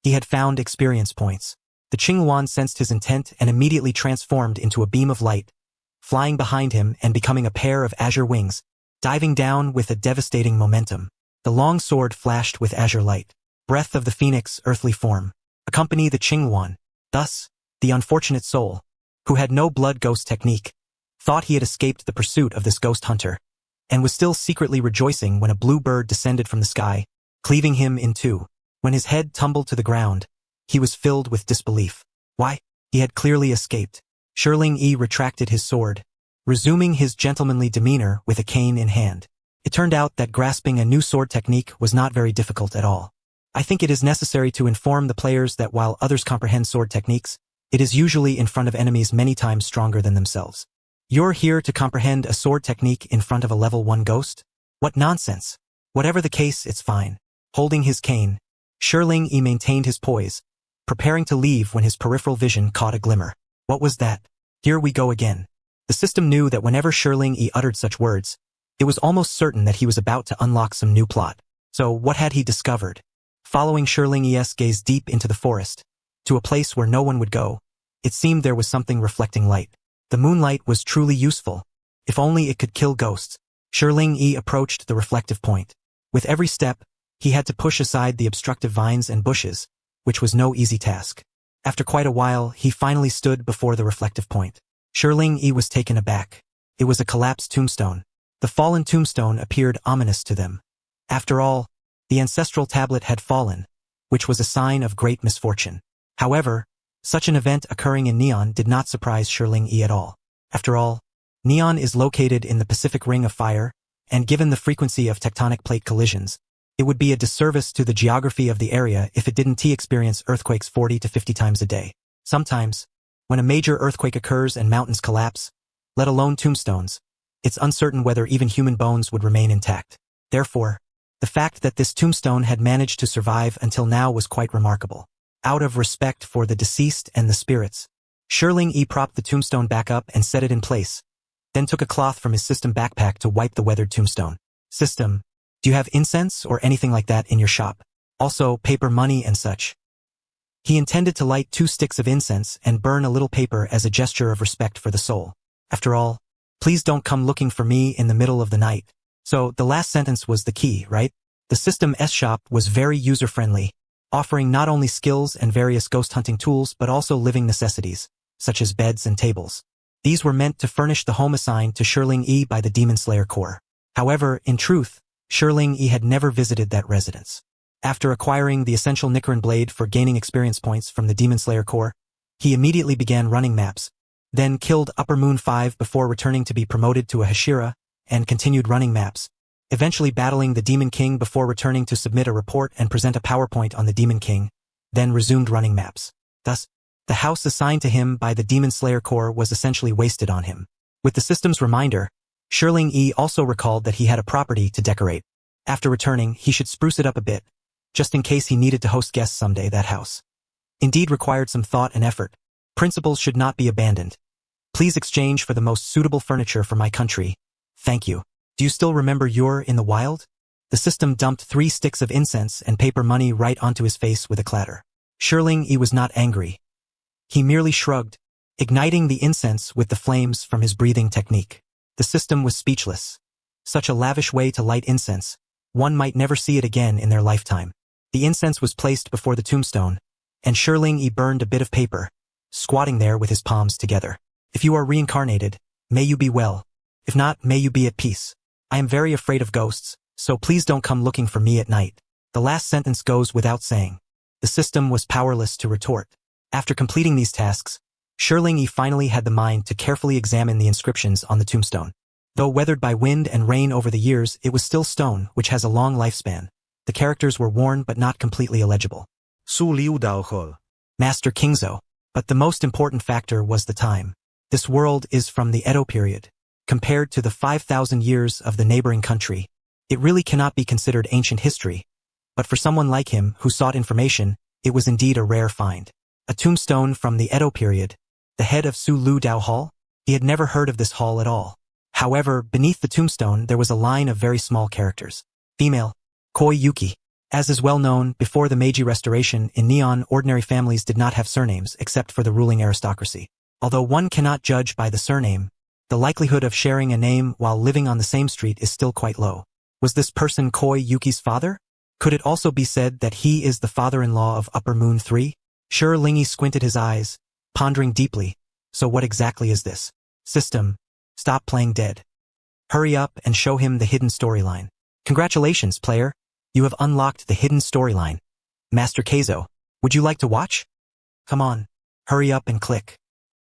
He had found experience points. The Qingyuan sensed his intent and immediately transformed into a beam of light, flying behind him and becoming a pair of azure wings, diving down with a devastating momentum. The long sword flashed with azure light. Breath of the phoenix, earthly form. Accompany the Qingyuan. Thus, the unfortunate soul, who had no blood ghost technique, thought he had escaped the pursuit of this ghost hunter, and was still secretly rejoicing when a blue bird descended from the sky, cleaving him in two. When his head tumbled to the ground, he was filled with disbelief. Why? He had clearly escaped. Shiling-I retracted his sword, resuming his gentlemanly demeanor with a cane in hand. It turned out that grasping a new sword technique was not very difficult at all. I think it is necessary to inform the players that while others comprehend sword techniques, it is usually in front of enemies many times stronger than themselves. You're here to comprehend a sword technique in front of a level 1 ghost? What nonsense! Whatever the case, it's fine. Holding his cane, Shiling-I maintained his poise, preparing to leave when his peripheral vision caught a glimmer. What was that? Here we go again. The system knew that whenever Shiling-I uttered such words, it was almost certain that he was about to unlock some new plot. So what had he discovered? Following Shiling-I's gaze deep into the forest, to a place where no one would go, it seemed there was something reflecting light. The moonlight was truly useful. If only it could kill ghosts. Shiling-I approached the reflective point. With every step, he had to push aside the obstructive vines and bushes, which was no easy task. After quite a while, he finally stood before the reflective point. Shiling-I was taken aback. It was a collapsed tombstone. The fallen tombstone appeared ominous to them. After all, the ancestral tablet had fallen, which was a sign of great misfortune. However, such an event occurring in Neon did not surprise Shiling-I at all. After all, Neon is located in the Pacific Ring of Fire, and given the frequency of tectonic plate collisions, it would be a disservice to the geography of the area if it didn't experience earthquakes 40 to 50 times a day. Sometimes, when a major earthquake occurs and mountains collapse, let alone tombstones, it's uncertain whether even human bones would remain intact. Therefore, the fact that this tombstone had managed to survive until now was quite remarkable. Out of respect for the deceased and the spirits, Shiling-I propped the tombstone back up and set it in place, then took a cloth from his system backpack to wipe the weathered tombstone. System, do you have incense or anything like that in your shop? Also, paper money and such. He intended to light 2 sticks of incense and burn a little paper as a gesture of respect for the soul. After all, please don't come looking for me in the middle of the night. So, the last sentence was the key, right? The System S shop was very user-friendly, offering not only skills and various ghost hunting tools but also living necessities, such as beds and tables. These were meant to furnish the home assigned to Shiling-I by the Demon Slayer Corps. However, in truth, Shiling-I had never visited that residence. After acquiring the essential Nichiren blade for gaining experience points from the Demon Slayer Corps, he immediately began running maps, then killed Upper Moon 5 before returning to be promoted to a Hashira, and continued running maps, eventually battling the Demon King before returning to submit a report and present a PowerPoint on the Demon King, then resumed running maps. Thus, the house assigned to him by the Demon Slayer Corps was essentially wasted on him. With the system's reminder, Shiling-I also recalled that he had a property to decorate. After returning, he should spruce it up a bit, just in case he needed to host guests someday. That house indeed required some thought and effort. Principles should not be abandoned. Please exchange for the most suitable furniture for my country. Thank you. Do you still remember you're in the wild? The system dumped 3 sticks of incense and paper money right onto his face with a clatter. Shiling-I was not angry. He merely shrugged, igniting the incense with the flames from his breathing technique. The system was speechless. Such a lavish way to light incense, one might never see it again in their lifetime. The incense was placed before the tombstone, and Shiling-I burned a bit of paper, squatting there with his palms together. If you are reincarnated, may you be well. If not, may you be at peace. I am very afraid of ghosts, so please don't come looking for me at night. The last sentence goes without saying. The system was powerless to retort. After completing these tasks, Shiling-I finally had the mind to carefully examine the inscriptions on the tombstone. Though weathered by wind and rain over the years, it was still stone, which has a long lifespan. The characters were worn but not completely illegible. Su Liu Daohol. Master Kingzo. But the most important factor was the time. This world is from the Edo period. Compared to the 5,000 years of the neighboring country, It really cannot be considered ancient history, but for someone like him who sought information, it was indeed a rare find. A tombstone from the Edo period, the head of Su Lu Dao Hall? He had never heard of this hall at all. However, beneath the tombstone there was a line of very small characters. Female, Koi Yuki. As is well known, before the Meiji Restoration in Neon, ordinary families did not have surnames except for the ruling aristocracy. Although one cannot judge by the surname, the likelihood of sharing a name while living on the same street is still quite low. Was this person Koi Yuki's father? Could it also be said that he is the father-in-law of Upper Moon 3? Sure, Lingy squinted his eyes, pondering deeply. So what exactly is this? System. Stop playing dead. Hurry up and show him the hidden storyline. Congratulations, player. You have unlocked the hidden storyline. Master Keizo, would you like to watch? Come on. Hurry up and click.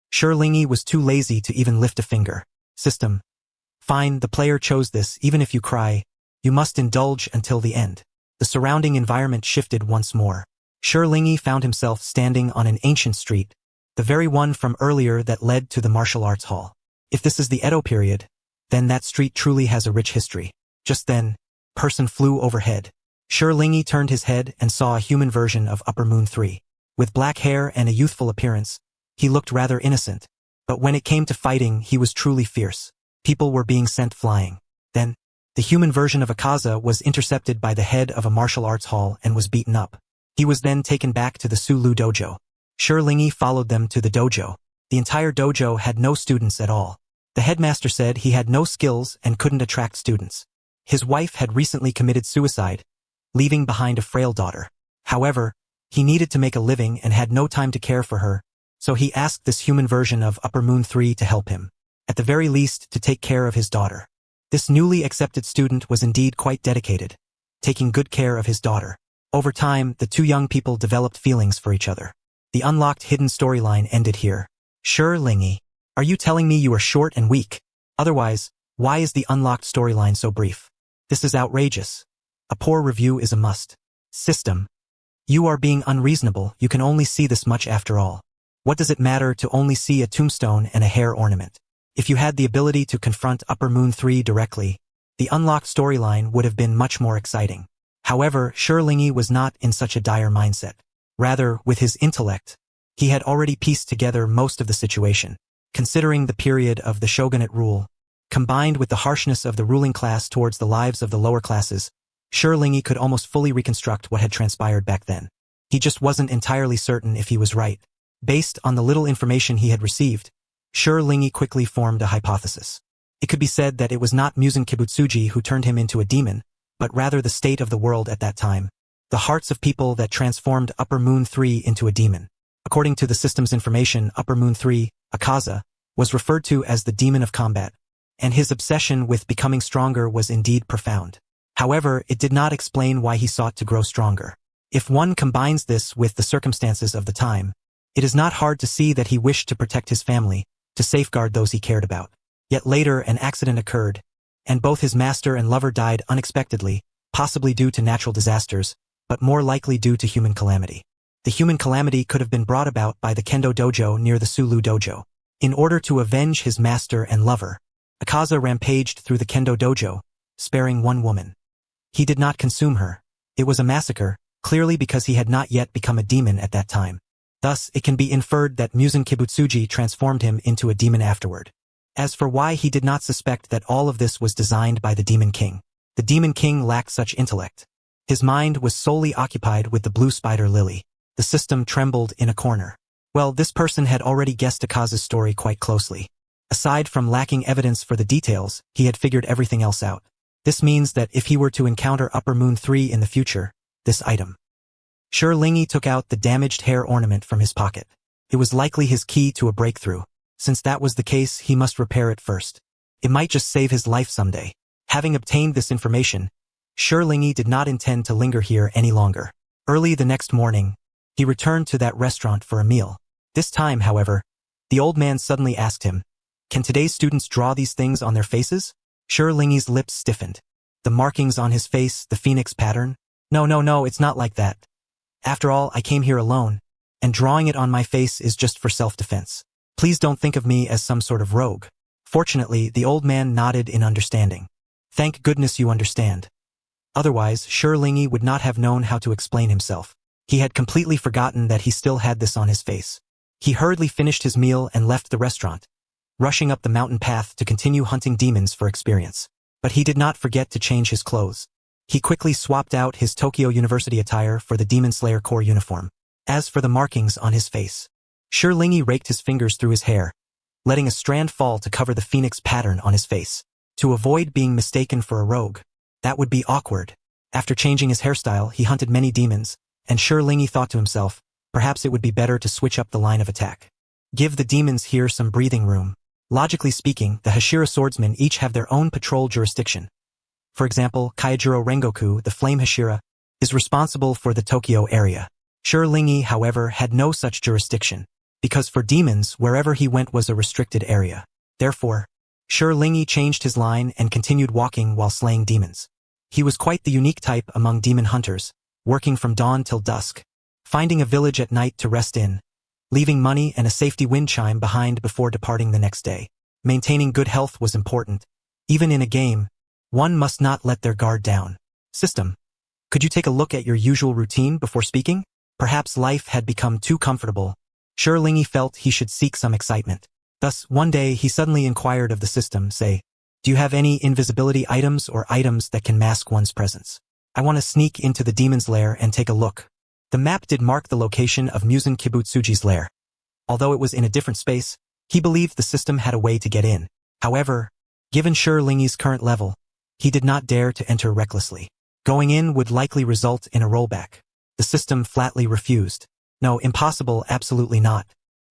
Sure, Lingy was too lazy to even lift a finger. System. Fine, the player chose this. Even if you cry, you must indulge until the end. The surrounding environment shifted once more. Sure, Lingy found himself standing on an ancient street, the very one from earlier that led to the martial arts hall. If this is the Edo period, then that street truly has a rich history. Just then, person flew overhead. Sure, Lingy turned his head and saw a human version of Upper Moon 3. With black hair and a youthful appearance, he looked rather innocent. But when it came to fighting, he was truly fierce. People were being sent flying. Then, the human version of Akaza was intercepted by the head of a martial arts hall and was beaten up. He was then taken back to the Sulu dojo. Sure, Lingy followed them to the dojo. The entire dojo had no students at all. The headmaster said he had no skills and couldn't attract students. His wife had recently committed suicide, leaving behind a frail daughter. However, he needed to make a living and had no time to care for her, so he asked this human version of Upper Moon 3 to help him, at the very least to take care of his daughter. This newly accepted student was indeed quite dedicated, taking good care of his daughter. Over time, the two young people developed feelings for each other. The unlocked hidden storyline ended here. Sure, Lingy. Are you telling me you are short and weak? Otherwise, why is the unlocked storyline so brief? This is outrageous. A poor review is a must. System. You are being unreasonable. You can only see this much after all. What does it matter to only see a tombstone and a hair ornament? If you had the ability to confront Upper Moon 3 directly, the unlocked storyline would have been much more exciting. However, Sure, Lingy was not in such a dire mindset. Rather, with his intellect, he had already pieced together most of the situation. Considering the period of the shogunate rule, combined with the harshness of the ruling class towards the lives of the lower classes, Sure, Lingy could almost fully reconstruct what had transpired back then. He just wasn't entirely certain if he was right. Based on the little information he had received, Sure, Lingy quickly formed a hypothesis. It could be said that it was not Muzan Kibutsuji who turned him into a demon, but rather the state of the world at that time, the hearts of people that transformed Upper Moon 3 into a demon. According to the system's information, Upper Moon 3, Akaza, was referred to as the demon of combat, and his obsession with becoming stronger was indeed profound. However, it did not explain why he sought to grow stronger. If one combines this with the circumstances of the time, it is not hard to see that he wished to protect his family, to safeguard those he cared about. Yet later an accident occurred, and both his master and lover died unexpectedly, possibly due to natural disasters, but more likely due to human calamity. The human calamity could have been brought about by the Kendo dojo near the Sulu dojo. In order to avenge his master and lover, Akaza rampaged through the Kendo dojo, sparing one woman. He did not consume her. It was a massacre, clearly because he had not yet become a demon at that time. Thus, it can be inferred that Muzan Kibutsuji transformed him into a demon afterward. As for why he did not suspect that all of this was designed by the Demon King, the Demon King lacked such intellect. His mind was solely occupied with the blue spider lily. The system trembled in a corner. Well, this person had already guessed Akaza's story quite closely. Aside from lacking evidence for the details, he had figured everything else out. This means that if he were to encounter Upper Moon 3 in the future, this item. Sure, Lingy took out the damaged hair ornament from his pocket. It was likely his key to a breakthrough. Since that was the case, he must repair it first. It might just save his life someday. Having obtained this information, Sure, Lingy did not intend to linger here any longer. Early the next morning, he returned to that restaurant for a meal. This time, however, the old man suddenly asked him, "Can today's students draw these things on their faces?" Sure, Lingy's lips stiffened. The markings on his face, the phoenix pattern? No, it's not like that. After all, I came here alone, and drawing it on my face is just for self-defense. Please don't think of me as some sort of rogue. Fortunately, the old man nodded in understanding. Thank goodness you understand. Otherwise, Shi Lingyi would not have known how to explain himself. He had completely forgotten that he still had this on his face. He hurriedly finished his meal and left the restaurant, rushing up the mountain path to continue hunting demons for experience. But he did not forget to change his clothes. He quickly swapped out his Tokyo University attire for the Demon Slayer Corps uniform. As for the markings on his face, Shi Lingyi raked his fingers through his hair, letting a strand fall to cover the phoenix pattern on his face. To avoid being mistaken for a rogue, that would be awkward. After changing his hairstyle, he hunted many demons, and Shi Lingyi thought to himself, perhaps it would be better to switch up the line of attack. Give the demons here some breathing room. Logically speaking, the Hashira swordsmen each have their own patrol jurisdiction. For example, Kaijuro Rengoku, the Flame Hashira, is responsible for the Tokyo area. Shi Lingyi, however, had no such jurisdiction, because for demons, wherever he went was a restricted area. Therefore, Shi Lingyi changed his line and continued walking while slaying demons. He was quite the unique type among demon hunters, working from dawn till dusk, finding a village at night to rest in, leaving money and a safety wind chime behind before departing the next day. Maintaining good health was important. Even in a game, one must not let their guard down. System. Could you take a look at your usual routine before speaking? Perhaps life had become too comfortable. Shi Lingyi felt he should seek some excitement. Thus, one day he suddenly inquired of the system, say, do you have any invisibility items or items that can mask one's presence? I want to sneak into the demon's lair and take a look. The map did mark the location of Muzan Kibutsuji's lair. Although it was in a different space, he believed the system had a way to get in. However, given Shi Lingyi's current level, he did not dare to enter recklessly. Going in would likely result in a rollback. The system flatly refused. No, impossible, absolutely not.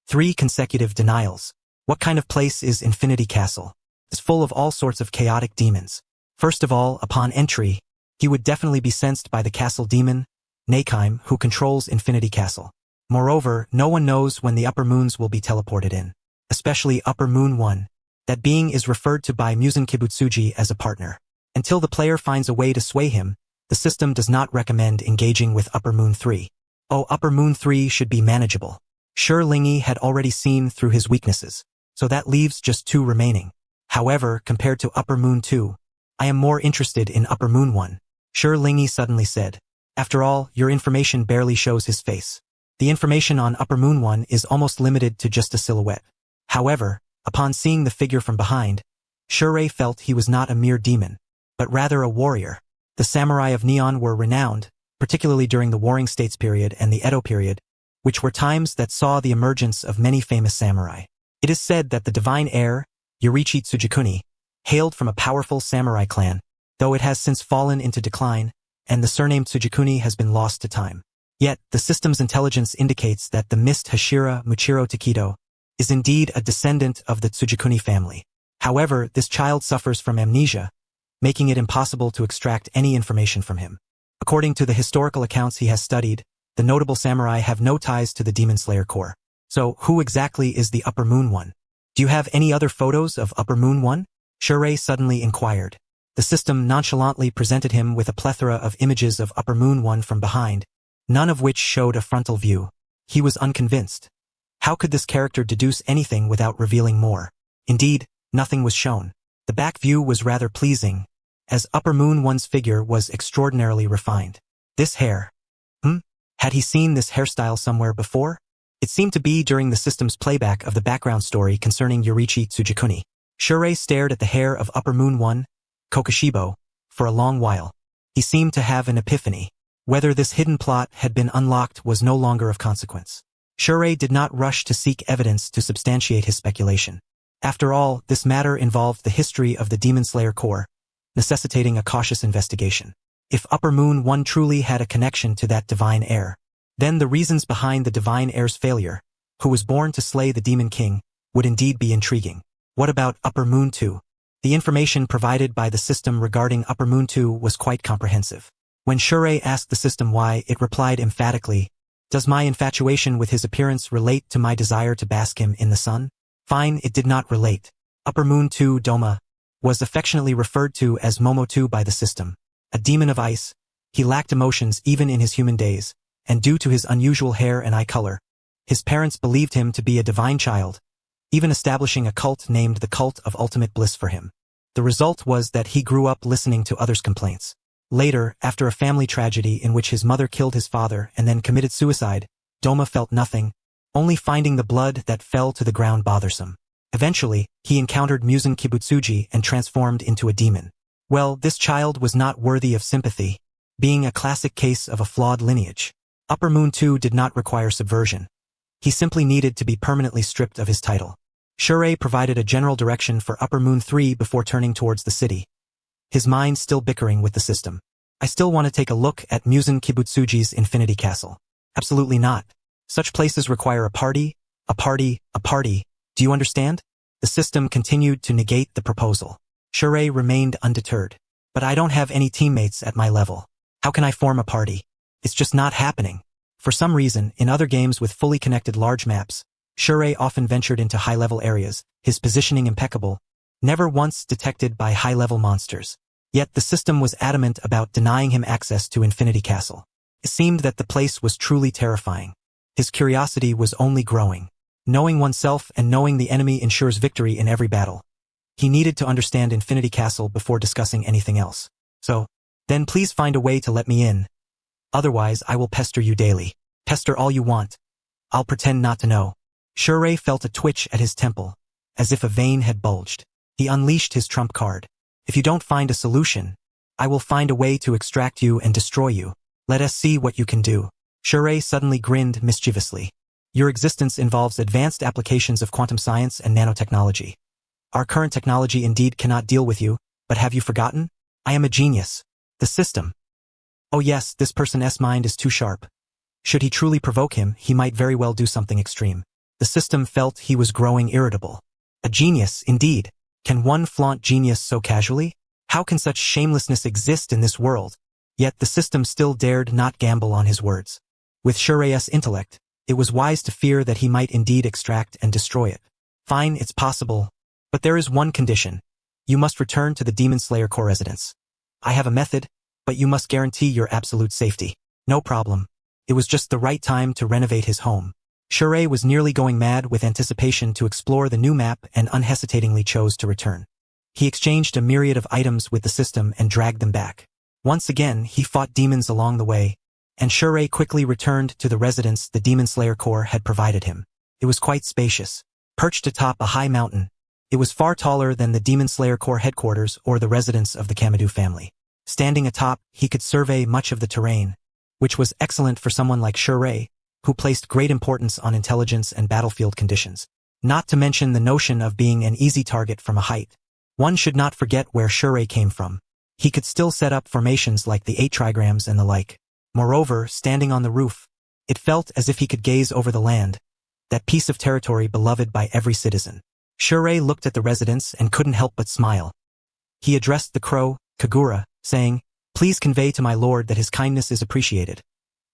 3 consecutive denials. What kind of place is Infinity Castle? It's full of all sorts of chaotic demons. First of all, upon entry, he would definitely be sensed by the castle demon, Nakheim, who controls Infinity Castle. Moreover, no one knows when the upper moons will be teleported in. Especially Upper Moon 1. That being is referred to by Muzan Kibutsuji as a partner. Until the player finds a way to sway him, the system does not recommend engaging with Upper Moon 3. Oh, Upper Moon 3 should be manageable. Shi Lingyi had already seen through his weaknesses, so that leaves just 2 remaining. However, compared to Upper Moon 2, I am more interested in Upper Moon 1. Shi Lingyi suddenly said. After all, your information barely shows his face. The information on Upper Moon 1 is almost limited to just a silhouette. However, upon seeing the figure from behind, Shi felt he was not a mere demon, but rather a warrior. The samurai of Neon were renowned, particularly during the Warring States period and the Edo period, which were times that saw the emergence of many famous samurai. It is said that the divine heir, Yorichi Tsujikuni, hailed from a powerful samurai clan, though it has since fallen into decline, and the surname Tsujikuni has been lost to time. Yet, the system's intelligence indicates that the mist Hashira Muchiro Takedo is indeed a descendant of the Tsujikuni family. However, this child suffers from amnesia, making it impossible to extract any information from him. According to the historical accounts he has studied, the notable samurai have no ties to the Demon Slayer Corps. So, who exactly is the Upper Moon 1? Do you have any other photos of Upper Moon 1? Shi suddenly inquired. The system nonchalantly presented him with a plethora of images of Upper Moon 1 from behind, none of which showed a frontal view. He was unconvinced. How could this character deduce anything without revealing more? Indeed, nothing was shown. The back view was rather pleasing, as Upper Moon 1's figure was extraordinarily refined. This hair. Had he seen this hairstyle somewhere before? It seemed to be during the system's playback of the background story concerning Yorichi Tsujikuni. Shi stared at the hair of Upper Moon 1, Kokushibo, for a long while. He seemed to have an epiphany. Whether this hidden plot had been unlocked was no longer of consequence. Shi did not rush to seek evidence to substantiate his speculation. After all, this matter involved the history of the Demon Slayer Corps, necessitating a cautious investigation. If Upper Moon 1 truly had a connection to that divine heir, then the reasons behind the divine heir's failure, who was born to slay the Demon King, would indeed be intriguing. What about Upper Moon 2? The information provided by the system regarding Upper Moon 2 was quite comprehensive. When Shi asked the system why, it replied emphatically, "Does my infatuation with his appearance relate to my desire to bask him in the sun?" Fine, it did not relate. Upper Moon 2 Doma was affectionately referred to as Momo 2 by the system. A demon of ice, he lacked emotions even in his human days, and due to his unusual hair and eye color, his parents believed him to be a divine child, even establishing a cult named the Cult of Ultimate Bliss for him. The result was that he grew up listening to others' complaints. Later, after a family tragedy in which his mother killed his father and then committed suicide, Doma felt nothing, only finding the blood that fell to the ground bothersome. Eventually, he encountered Musen Kibutsuji and transformed into a demon. Well, this child was not worthy of sympathy, being a classic case of a flawed lineage. Upper Moon 2 did not require subversion. He simply needed to be permanently stripped of his title. Shure provided a general direction for Upper Moon 3 before turning towards the city, his mind still bickering with the system. I still want to take a look at Musen Kibutsuji's Infinity Castle. Absolutely not. Such places require a party. Do you understand? The system continued to negate the proposal. Shure remained undeterred. But I don't have any teammates at my level. How can I form a party? It's just not happening. For some reason, in other games with fully connected large maps, Shure often ventured into high-level areas, his positioning impeccable, never once detected by high-level monsters. Yet the system was adamant about denying him access to Infinity Castle. It seemed that the place was truly terrifying. His curiosity was only growing. Knowing oneself and knowing the enemy ensures victory in every battle. He needed to understand Infinity Castle before discussing anything else. So, then please find a way to let me in. Otherwise, I will pester you daily. Pester all you want. I'll pretend not to know. Shure felt a twitch at his temple, as if a vein had bulged. He unleashed his trump card. If you don't find a solution, I will find a way to extract you and destroy you. Let us see what you can do. Shure suddenly grinned mischievously. Your existence involves advanced applications of quantum science and nanotechnology. Our current technology indeed cannot deal with you, but have you forgotten? I am a genius. The system. Oh yes, this person's mind is too sharp. Should he truly provoke him, he might very well do something extreme. The system felt he was growing irritable. A genius, indeed. Can one flaunt genius so casually? How can such shamelessness exist in this world? Yet the system still dared not gamble on his words. With Shurei's intellect, it was wise to fear that he might indeed extract and destroy it. Fine, it's possible. But there is one condition. You must return to the Demon Slayer core residence. I have a method, but you must guarantee your absolute safety. No problem. It was just the right time to renovate his home. Shure was nearly going mad with anticipation to explore the new map and unhesitatingly chose to return. He exchanged a myriad of items with the system and dragged them back. Once again, he fought demons along the way, and Shure quickly returned to the residence the Demon Slayer Corps had provided him. It was quite spacious. Perched atop a high mountain, it was far taller than the Demon Slayer Corps headquarters or the residence of the Kamadu family. Standing atop, he could survey much of the terrain, which was excellent for someone like Shure, who placed great importance on intelligence and battlefield conditions. Not to mention the notion of being an easy target from a height. One should not forget where Shure came from. He could still set up formations like the 8 trigrams and the like. Moreover, standing on the roof, it felt as if he could gaze over the land, that piece of territory beloved by every citizen. Shure looked at the residence and couldn't help but smile. He addressed the crow, Kagura, saying, "Please convey to my lord that his kindness is appreciated.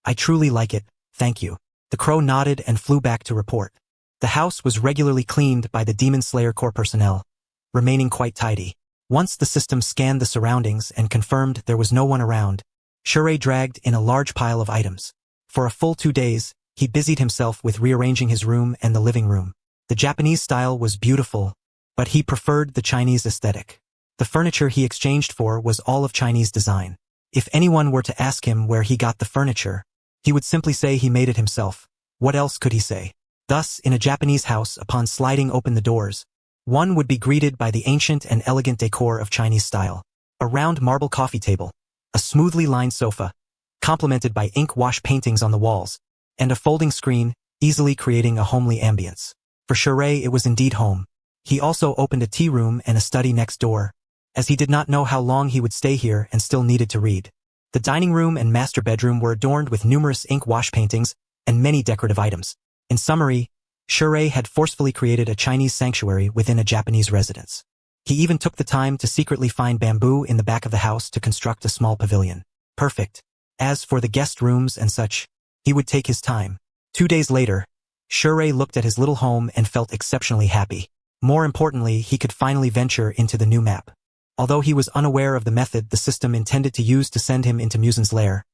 I truly like it, thank you." The crow nodded and flew back to report. The house was regularly cleaned by the Demon Slayer Corps personnel, remaining quite tidy. Once the system scanned the surroundings and confirmed there was no one around, Shure dragged in a large pile of items. For a full 2 days, he busied himself with rearranging his room and the living room. The Japanese style was beautiful, but he preferred the Chinese aesthetic. The furniture he exchanged for was all of Chinese design. If anyone were to ask him where he got the furniture, he would simply say he made it himself. What else could he say? Thus, in a Japanese house, upon sliding open the doors, one would be greeted by the ancient and elegant decor of Chinese style. A round marble coffee table, a smoothly lined sofa, complemented by ink wash paintings on the walls, and a folding screen, easily creating a homely ambience. For Shure, it was indeed home. He also opened a tea room and a study next door, as he did not know how long he would stay here and still needed to read. The dining room and master bedroom were adorned with numerous ink wash paintings and many decorative items. In summary, Shure had forcefully created a Chinese sanctuary within a Japanese residence. He even took the time to secretly find bamboo in the back of the house to construct a small pavilion. Perfect. As for the guest rooms and such, he would take his time. 2 days later, Shure looked at his little home and felt exceptionally happy. More importantly, he could finally venture into the new map. Although he was unaware of the method the system intended to use to send him into Musen's lair,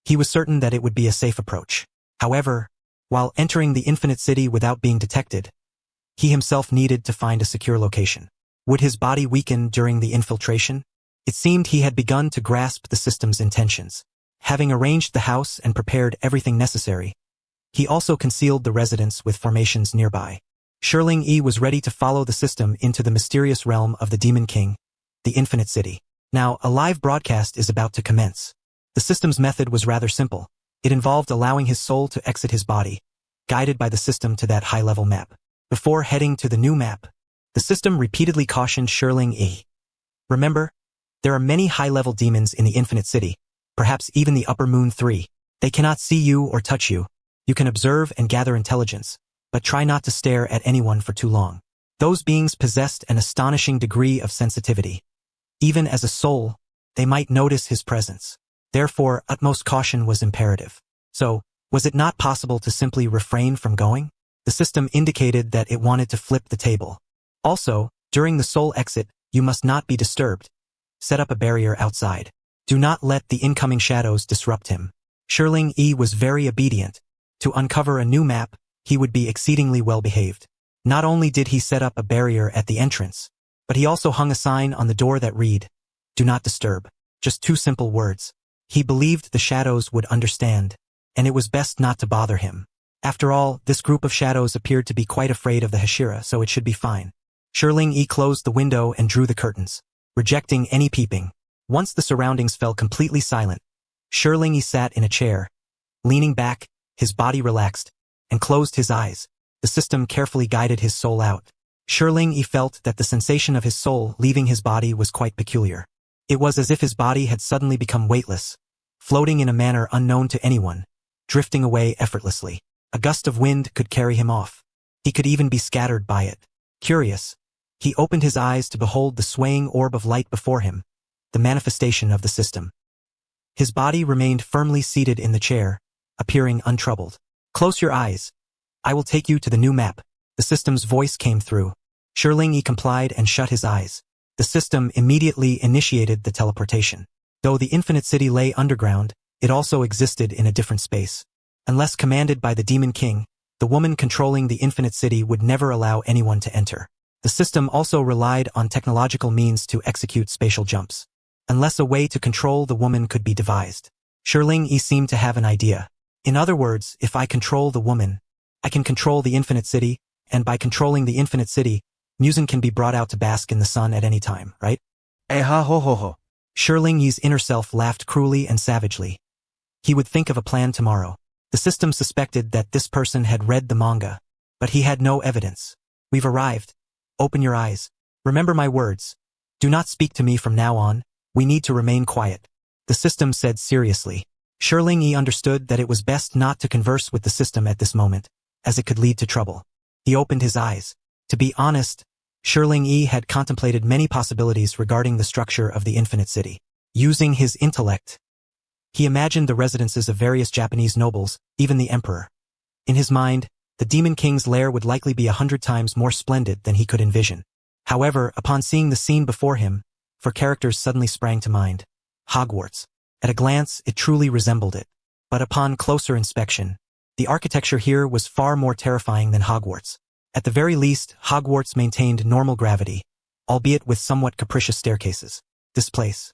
he was certain that it would be a safe approach. However, while entering the Infinite City without being detected, he himself needed to find a secure location. Would his body weaken during the infiltration? It seemed he had begun to grasp the system's intentions. Having arranged the house and prepared everything necessary, he also concealed the residence with formations nearby. Shirling Yi was ready to follow the system into the mysterious realm of the Demon King, the Infinite City. Now, a live broadcast is about to commence. The system's method was rather simple. It involved allowing his soul to exit his body, guided by the system to that high-level map. Before heading to the new map, the system repeatedly cautioned Shirling Yi. Remember, there are many high-level demons in the Infinite City, perhaps even the Upper Moon 3. They cannot see you or touch you. You can observe and gather intelligence, but try not to stare at anyone for too long. Those beings possessed an astonishing degree of sensitivity. Even as a soul, they might notice his presence. Therefore, utmost caution was imperative. So, was it not possible to simply refrain from going? The system indicated that it wanted to flip the table. Also, during the soul exit, you must not be disturbed. Set up a barrier outside. Do not let the incoming shadows disrupt him. Shirling Yi was very obedient. To uncover a new map, he would be exceedingly well behaved. Not only did he set up a barrier at the entrance, but he also hung a sign on the door that read, "Do not disturb." Just 2 simple words. He believed the shadows would understand, and it was best not to bother him. After all, this group of shadows appeared to be quite afraid of the Hashira, so it should be fine. Shirling Yi closed the window and drew the curtains, rejecting any peeping. Once the surroundings fell completely silent, Shirling Yi sat in a chair, leaning back, his body relaxed, and closed his eyes. The system carefully guided his soul out. Shirling Yi felt that the sensation of his soul leaving his body was quite peculiar. It was as if his body had suddenly become weightless, floating in a manner unknown to anyone, drifting away effortlessly. A gust of wind could carry him off. He could even be scattered by it. Curious, he opened his eyes to behold the swaying orb of light before him, the manifestation of the system. His body remained firmly seated in the chair, appearing untroubled. "Close your eyes. I will take you to the new map." The system's voice came through. Shirling Yi complied and shut his eyes. The system immediately initiated the teleportation. Though the Infinite City lay underground, it also existed in a different space. Unless commanded by the Demon King, the woman controlling the Infinite City would never allow anyone to enter. The system also relied on technological means to execute spatial jumps. Unless a way to control the woman could be devised. Shirling Yi seemed to have an idea. In other words, if I control the woman, I can control the Infinite City, and by controlling the Infinite City, Musen can be brought out to bask in the sun at any time, right? Ha ho ho ho. Shirling Yi's inner self laughed cruelly and savagely. He would think of a plan tomorrow. The system suspected that this person had read the manga, but he had no evidence. "We've arrived. Open your eyes. Remember my words. Do not speak to me from now on. We need to remain quiet," the system said seriously. Shirling Yi understood that it was best not to converse with the system at this moment, as it could lead to trouble. He opened his eyes. To be honest, Shirling Yi had contemplated many possibilities regarding the structure of the Infinite City. Using his intellect, he imagined the residences of various Japanese nobles, even the emperor. In his mind, the Demon King's lair would likely be 100 times more splendid than he could envision. However, upon seeing the scene before him, 4 characters suddenly sprang to mind. Hogwarts. At a glance, it truly resembled it. But upon closer inspection, the architecture here was far more terrifying than Hogwarts. At the very least, Hogwarts maintained normal gravity, albeit with somewhat capricious staircases. This place.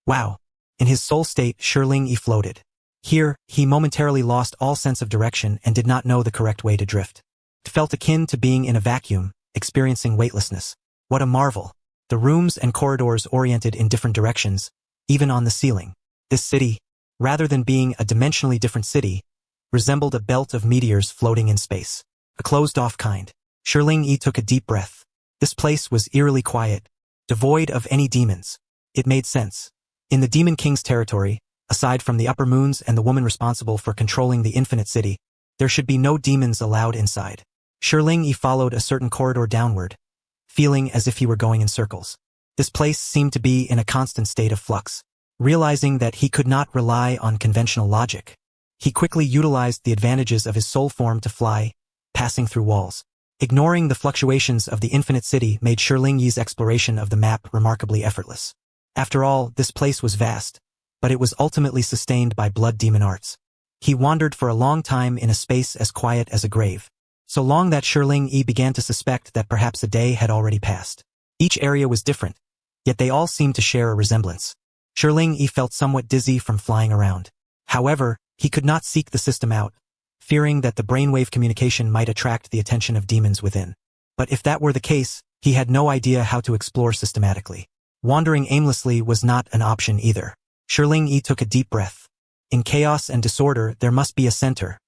Wow. In his soul state, Shirling Yi floated. Here, he momentarily lost all sense of direction and did not know the correct way to drift. It felt akin to being in a vacuum, experiencing weightlessness. What a marvel. The rooms and corridors oriented in different directions, even on the ceiling. This city, rather than being a dimensionally different city, resembled a belt of meteors floating in space. A closed-off kind. Shirling Yi took a deep breath. This place was eerily quiet, devoid of any demons. It made sense. In the Demon King's territory, aside from the upper moons and the woman responsible for controlling the Infinite City, there should be no demons allowed inside. Shirling Yi followed a certain corridor downward, feeling as if he were going in circles. This place seemed to be in a constant state of flux. Realizing that he could not rely on conventional logic, he quickly utilized the advantages of his soul form to fly, passing through walls. Ignoring the fluctuations of the Infinite City made Shirling Yi's exploration of the map remarkably effortless. After all, this place was vast, but it was ultimately sustained by blood demon arts. He wandered for a long time in a space as quiet as a grave, so long that Shirling Yi began to suspect that perhaps a day had already passed. Each area was different, yet they all seemed to share a resemblance. Shi felt somewhat dizzy from flying around. However, he could not seek the system out, fearing that the brainwave communication might attract the attention of demons within. But if that were the case, he had no idea how to explore systematically. Wandering aimlessly was not an option either. Shi took a deep breath. In chaos and disorder, there must be a center.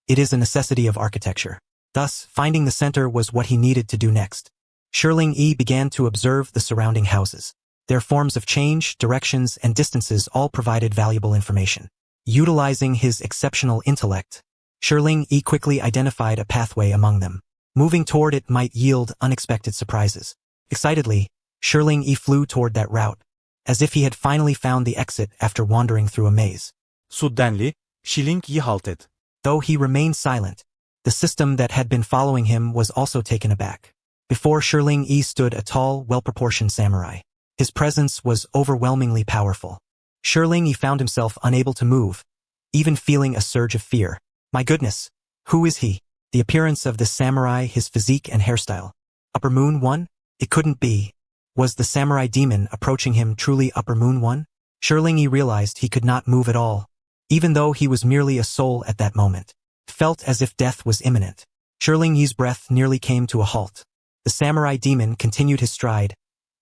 It is a necessity of architecture. Thus, finding the center was what he needed to do next. Shi began to observe the surrounding houses. Their forms of change, directions, and distances all provided valuable information. Utilizing his exceptional intellect, Shi quickly identified a pathway among them. Moving toward it might yield unexpected surprises. Excitedly, Shi flew toward that route, as if he had finally found the exit after wandering through a maze. Suddenly, Shi halted. Though he remained silent, the system that had been following him was also taken aback. Before Shi stood a tall, well-proportioned samurai. His presence was overwhelmingly powerful. Shi found himself unable to move, even feeling a surge of fear. My goodness, who is he? The appearance of this samurai, his physique and hairstyle. Upper Moon One? It couldn't be. Was the samurai demon approaching him truly Upper Moon One? Shi realized he could not move at all, even though he was merely a soul at that moment. It felt as if death was imminent. Shi breath nearly came to a halt. The samurai demon continued his stride,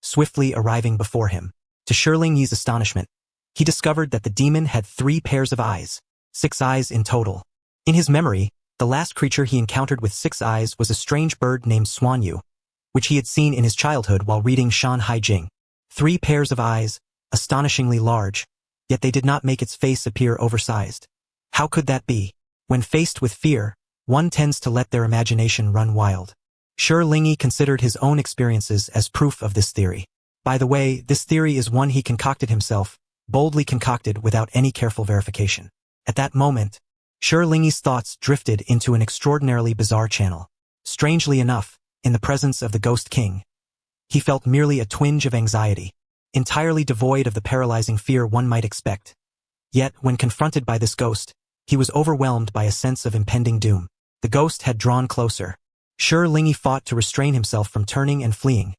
swiftly arriving before him. To Shi astonishment, he discovered that the demon had 3 pairs of eyes, 6 eyes in total. In his memory, the last creature he encountered with 6 eyes was a strange bird named Swanyu, which he had seen in his childhood while reading Shan Hai Jing. 3 pairs of eyes, astonishingly large, yet they did not make its face appear oversized. How could that be? When faced with fear, one tends to let their imagination run wild. Shi considered his own experiences as proof of this theory. By the way, this theory is one he concocted himself, boldly concocted without any careful verification. At that moment, Shi thoughts drifted into an extraordinarily bizarre channel. Strangely enough, in the presence of the Ghost King, he felt merely a twinge of anxiety, entirely devoid of the paralyzing fear one might expect. Yet, when confronted by this ghost, he was overwhelmed by a sense of impending doom. The ghost had drawn closer. Shi fought to restrain himself from turning and fleeing,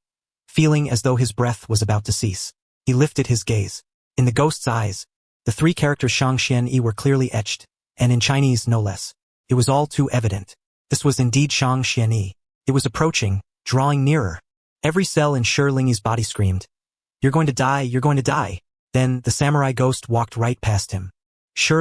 feeling as though his breath was about to cease. He lifted his gaze. In the ghost's eyes, the 3 characters Shang Xianyi were clearly etched, and in Chinese no less. It was all too evident. This was indeed Shang Xianyi. It was approaching, drawing nearer. Every cell in Shi body screamed, "You're going to die, you're going to die." Then the samurai ghost walked right past him. Shi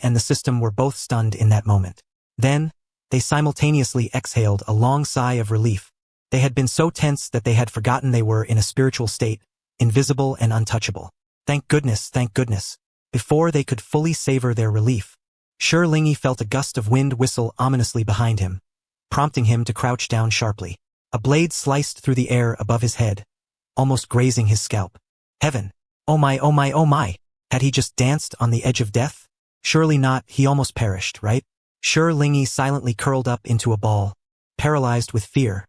and the system were both stunned in that moment. Then, they simultaneously exhaled a long sigh of relief. They had been so tense that they had forgotten they were in a spiritual state, invisible and untouchable. Thank goodness, thank goodness. Before they could fully savor their relief, Shi felt a gust of wind whistle ominously behind him, prompting him to crouch down sharply. A blade sliced through the air above his head, almost grazing his scalp. Heaven! Oh my, oh my, oh my! Had he just danced on the edge of death? Surely not, he almost perished, right? Shi silently curled up into a ball, paralyzed with fear.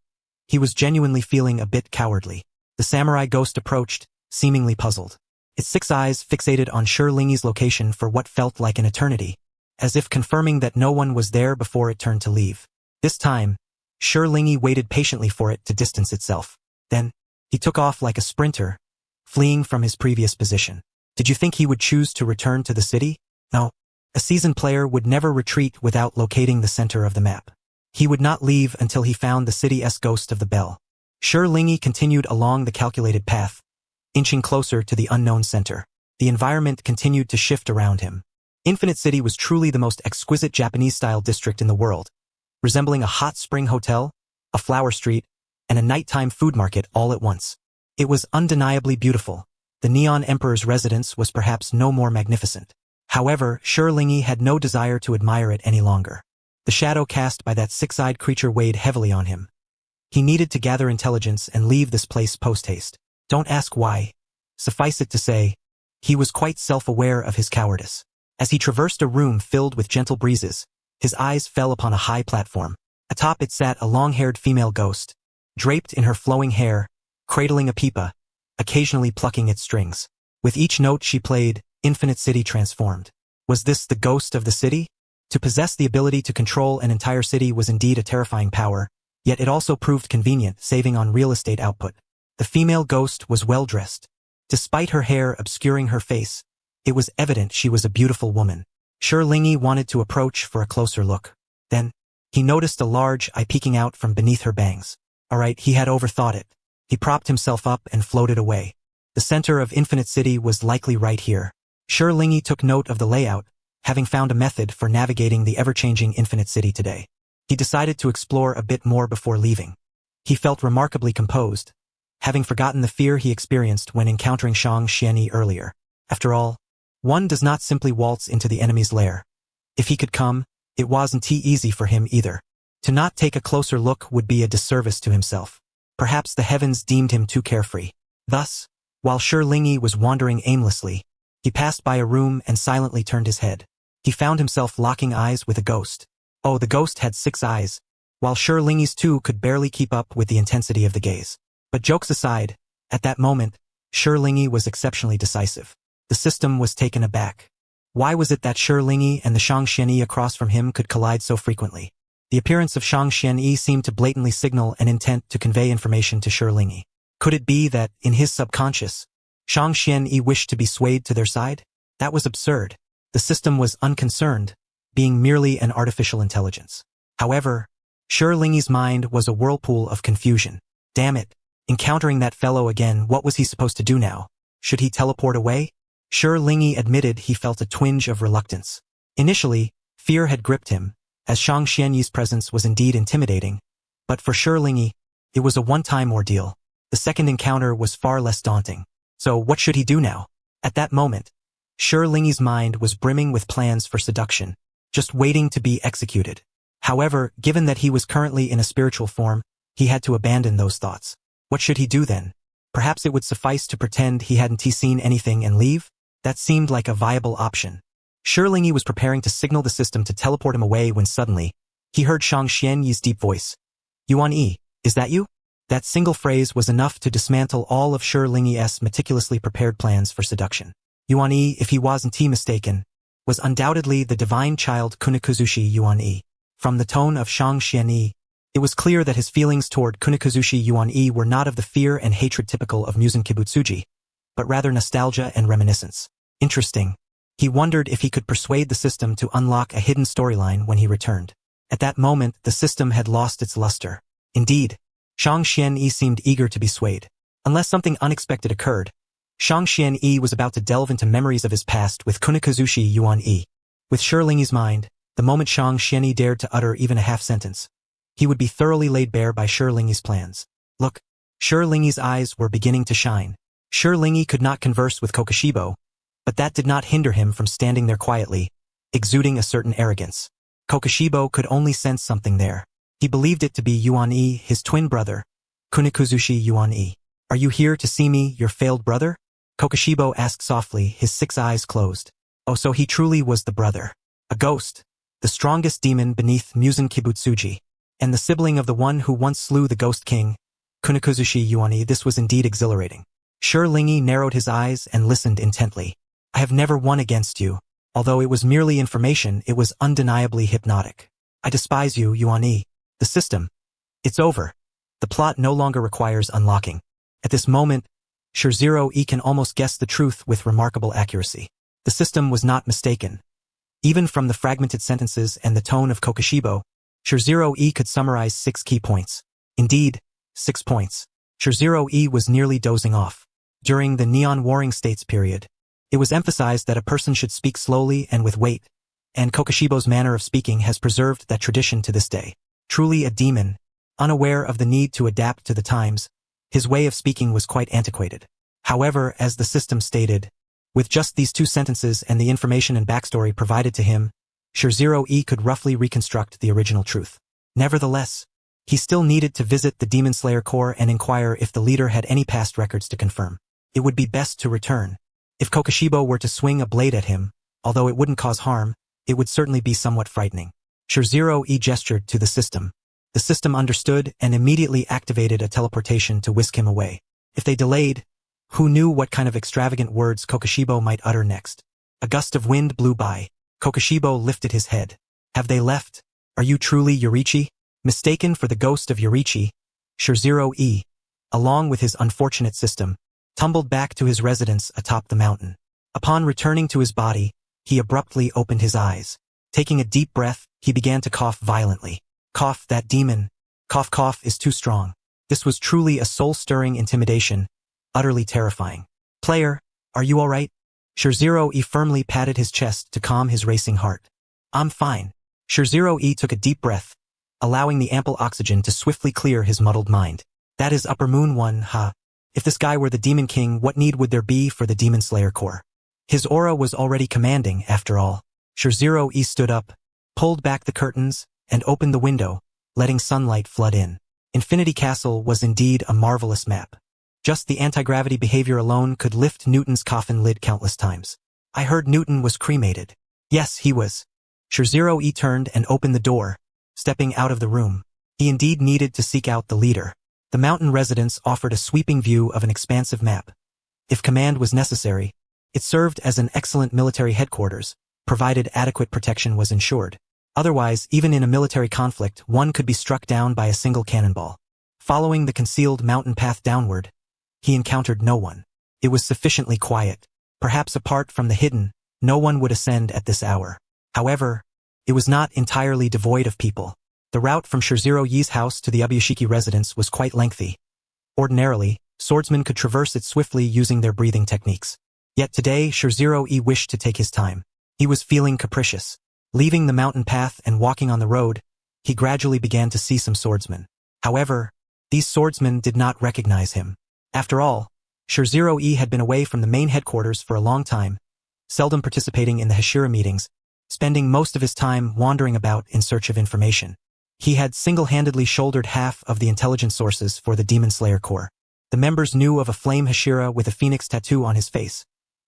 He was genuinely feeling a bit cowardly. The samurai ghost approached, seemingly puzzled. Its 6 eyes fixated on Shi location for what felt like an eternity, as if confirming that no one was there before it turned to leave. This time, Shi waited patiently for it to distance itself. Then, he took off like a sprinter, fleeing from his previous position. Did you think he would choose to return to the city? No. A seasoned player would never retreat without locating the center of the map. He would not leave until he found the city's ghost of the bell. Shi continued along the calculated path, inching closer to the unknown center. The environment continued to shift around him. Infinite City was truly the most exquisite Japanese-style district in the world, resembling a hot spring hotel, a flower street, and a nighttime food market all at once. It was undeniably beautiful. The Neon Emperor's residence was perhaps no more magnificent. However, Shi had no desire to admire it any longer. The shadow cast by that 6-eyed creature weighed heavily on him. He needed to gather intelligence and leave this place post-haste. Don't ask why. Suffice it to say, he was quite self-aware of his cowardice. As he traversed a room filled with gentle breezes, his eyes fell upon a high platform. Atop it sat a long-haired female ghost, draped in her flowing hair, cradling a pipa, occasionally plucking its strings. With each note she played, Infinite City transformed. Was this the ghost of the city? To possess the ability to control an entire city was indeed a terrifying power, yet it also proved convenient, saving on real estate output. The female ghost was well-dressed. Despite her hair obscuring her face, it was evident she was a beautiful woman. Lingi wanted to approach for a closer look. Then, he noticed a large eye peeking out from beneath her bangs. Alright, he had overthought it. He propped himself up and floated away. The center of Infinite City was likely right here. Lingi took note of the layout, having found a method for navigating the ever-changing Infinite City today. He decided to explore a bit more before leaving. He felt remarkably composed, having forgotten the fear he experienced when encountering Shang Xianyi earlier. After all, one does not simply waltz into the enemy's lair. If he could come, it wasn't easy for him either. To not take a closer look would be a disservice to himself. Perhaps the heavens deemed him too carefree. Thus, while Lingi was wandering aimlessly, he passed by a room and silently turned his head. He found himself locking eyes with a ghost. Oh, the ghost had 6 eyes, while Lingi's 2 could barely keep up with the intensity of the gaze. But jokes aside, at that moment, Lingi was exceptionally decisive. The system was taken aback. Why was it that Lingi and the Shang Xianyi across from him could collide so frequently? The appearance of Shang Xianyi seemed to blatantly signal an intent to convey information to Lingi. Could it be that, in his subconscious, Shang Xianyi wished to be swayed to their side? That was absurd. The system was unconcerned, being merely an artificial intelligence. However, Lingi's mind was a whirlpool of confusion. Damn it, encountering that fellow again, what was he supposed to do now? Should he teleport away? Lingi admitted he felt a twinge of reluctance. Initially, fear had gripped him, as Shang Xianyi's presence was indeed intimidating, but for Lingi, it was a one-time ordeal. The second encounter was far less daunting. So what should he do now? At that moment, Lingi's mind was brimming with plans for seduction, just waiting to be executed. However, given that he was currently in a spiritual form, he had to abandon those thoughts. What should he do then? Perhaps it would suffice to pretend he hadn't seen anything and leave? That seemed like a viable option. Lingi was preparing to signal the system to teleport him away when suddenly, he heard Shang Xianyi's deep voice. Yuan Yi, is that you? That single phrase was enough to dismantle all of Lingi's meticulously prepared plans for seduction. Yuan Yi, if he wasn't mistaken, was undoubtedly the divine child Kunikuzushi Yuan Yi. From the tone of Shang Xianyi, it was clear that his feelings toward Kunikuzushi Yuan Yi were not of the fear and hatred typical of Musen Kibutsuji, but rather nostalgia and reminiscence. Interesting. He wondered if he could persuade the system to unlock a hidden storyline when he returned. At that moment, the system had lost its luster. Indeed, Shang Xianyi seemed eager to be swayed. Unless something unexpected occurred, Shang Xianyi was about to delve into memories of his past with Kunikuzushi Yuan Yi. With Lingi's mind, the moment Shang Xianyi dared to utter even a half-sentence, he would be thoroughly laid bare by Lingi's plans. Look, Lingi's eyes were beginning to shine. Lingi could not converse with Kokoshibo, but that did not hinder him from standing there quietly, exuding a certain arrogance. Kokoshibo could only sense something there. He believed it to be Yuan Yi, his twin brother, Kunikuzushi Yuan Yi. Are you here to see me, your failed brother? Kokoshibo asked softly, his 6 eyes closed. Oh, so he truly was the brother. A ghost, the strongest demon beneath Musen Kibutsuji, and the sibling of the one who once slew the Ghost King, Kunikuzushi Yuan Yi. This was indeed exhilarating. Lingi narrowed his eyes and listened intently. I have never won against you. Although it was merely information, it was undeniably hypnotic. I despise you, Yuan Yi. The system. It's over. The plot no longer requires unlocking. At this moment, Zero-E can almost guess the truth with remarkable accuracy. The system was not mistaken. Even from the fragmented sentences and the tone of Kokoshibo, Zero-E could summarize 6 key points. Indeed, 6 points. Zero-E was nearly dozing off. During the Neon Warring States period, it was emphasized that a person should speak slowly and with weight, and Kokoshibo's manner of speaking has preserved that tradition to this day. Truly a demon, unaware of the need to adapt to the times, his way of speaking was quite antiquated. However, as the system stated, with just these 2 sentences and the information and backstory provided to him, Zero-E could roughly reconstruct the original truth. Nevertheless, he still needed to visit the Demon Slayer Corps and inquire if the leader had any past records to confirm. It would be best to return. If Kokoshibo were to swing a blade at him, although it wouldn't cause harm, it would certainly be somewhat frightening. Zero-E gestured to the system. The system understood and immediately activated a teleportation to whisk him away. If they delayed, who knew what kind of extravagant words Kokoshibo might utter next? A gust of wind blew by. Kokoshibo lifted his head. Have they left? Are you truly Yorichi? Mistaken for the ghost of Yorichi, Zero-E, along with his unfortunate system, tumbled back to his residence atop the mountain. Upon returning to his body, he abruptly opened his eyes. Taking a deep breath, he began to cough violently. Cough, that demon. Cough, cough is too strong. This was truly a soul-stirring intimidation, utterly terrifying. Player, are you all right? Shizero-e firmly patted his chest to calm his racing heart. I'm fine. Shizero-e took a deep breath, allowing the ample oxygen to swiftly clear his muddled mind. That is Upper Moon 1, huh? If this guy were the Demon King, what need would there be for the Demon Slayer Corps? His aura was already commanding, after all. Shizero-e stood up, pulled back the curtains, and opened the window, letting sunlight flood in. Infinity Castle was indeed a marvelous map. Just the anti-gravity behavior alone could lift Newton's coffin lid countless times. I heard Newton was cremated. Yes, he was. Shizero-e turned and opened the door, stepping out of the room. He indeed needed to seek out the leader. The mountain residence offered a sweeping view of an expansive map. If command was necessary, it served as an excellent military headquarters, provided adequate protection was ensured. Otherwise, even in a military conflict, one could be struck down by a single cannonball. Following the concealed mountain path downward, he encountered no one. It was sufficiently quiet. Perhaps apart from the hidden, no one would ascend at this hour. However, it was not entirely devoid of people. The route from Shizero-e's house to the Ubuyashiki residence was quite lengthy. Ordinarily, swordsmen could traverse it swiftly using their breathing techniques. Yet today, Shizero-e wished to take his time. He was feeling capricious. Leaving the mountain path and walking on the road, he gradually began to see some swordsmen. However, these swordsmen did not recognize him. After all, Shizero-e had been away from the main headquarters for a long time, seldom participating in the Hashira meetings, spending most of his time wandering about in search of information. He had single-handedly shouldered half of the intelligence sources for the Demon Slayer Corps. The members knew of a flame Hashira with a phoenix tattoo on his face,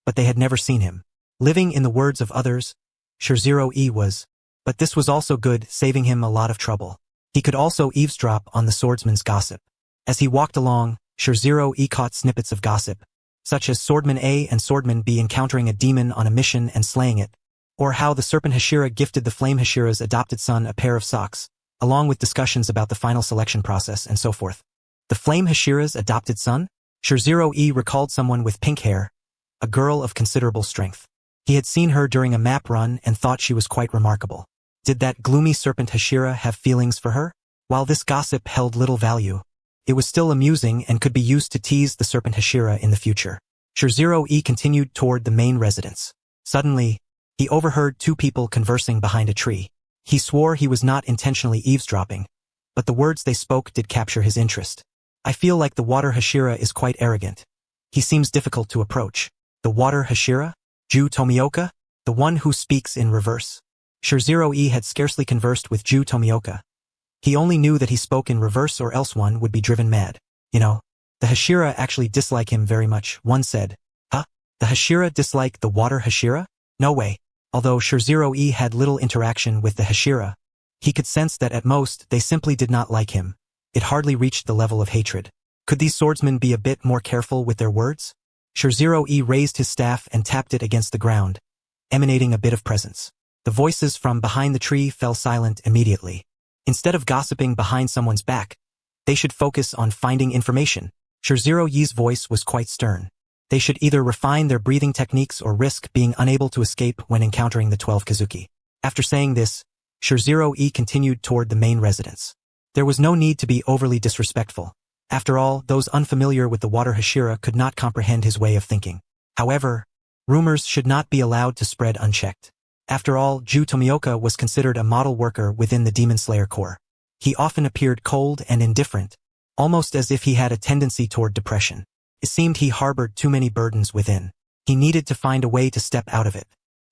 but they had never seen him. Living in the words of others, Shizero-e was. But this was also good, saving him a lot of trouble. He could also eavesdrop on the swordsman's gossip. As he walked along, Shizero-e caught snippets of gossip, such as Swordman A and Swordman B encountering a demon on a mission and slaying it, or how the Serpent Hashira gifted the Flame Hashira's adopted son a pair of socks, along with discussions about the final selection process and so forth. The Flame Hashira's adopted son? Shizero-e recalled someone with pink hair, a girl of considerable strength. He had seen her during a map run and thought she was quite remarkable. Did that gloomy Serpent Hashira have feelings for her? While this gossip held little value, it was still amusing and could be used to tease the Serpent Hashira in the future. Shizero-e continued toward the main residence. Suddenly, he overheard two people conversing behind a tree. He swore he was not intentionally eavesdropping, but the words they spoke did capture his interest. I feel like the Water Hashira is quite arrogant. He seems difficult to approach. The Water Hashira? Ju Tomioka? The one who speaks in reverse. Shizero-e had scarcely conversed with Ju Tomioka. He only knew that he spoke in reverse or else one would be driven mad. You know, the Hashira actually dislike him very much, one said. Huh? The Hashira dislike the Water Hashira? No way. Although Shizero-e had little interaction with the Hashira, he could sense that at most they simply did not like him. It hardly reached the level of hatred. Could these swordsmen be a bit more careful with their words? Shizero-e raised his staff and tapped it against the ground, emanating a bit of presence. The voices from behind the tree fell silent immediately. Instead of gossiping behind someone's back, they should focus on finding information. Shizero-e's voice was quite stern. They should either refine their breathing techniques or risk being unable to escape when encountering the 12 Kazuki. After saying this, Shizero-e continued toward the main residence. There was no need to be overly disrespectful. After all, those unfamiliar with the Water Hashira could not comprehend his way of thinking. However, rumors should not be allowed to spread unchecked. After all, Ju Tomioka was considered a model worker within the Demon Slayer Corps. He often appeared cold and indifferent, almost as if he had a tendency toward depression. It seemed he harbored too many burdens within. He needed to find a way to step out of it.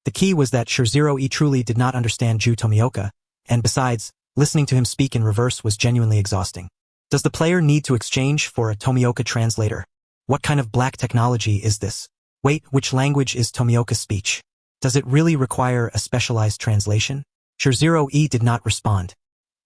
The key was that Shizero-e truly did not understand Ju Tomioka, and besides, listening to him speak in reverse was genuinely exhausting. Does the player need to exchange for a Tomioka translator? What kind of black technology is this? Wait, which language is Tomioka's speech? Does it really require a specialized translation? Shizero-e did not respond.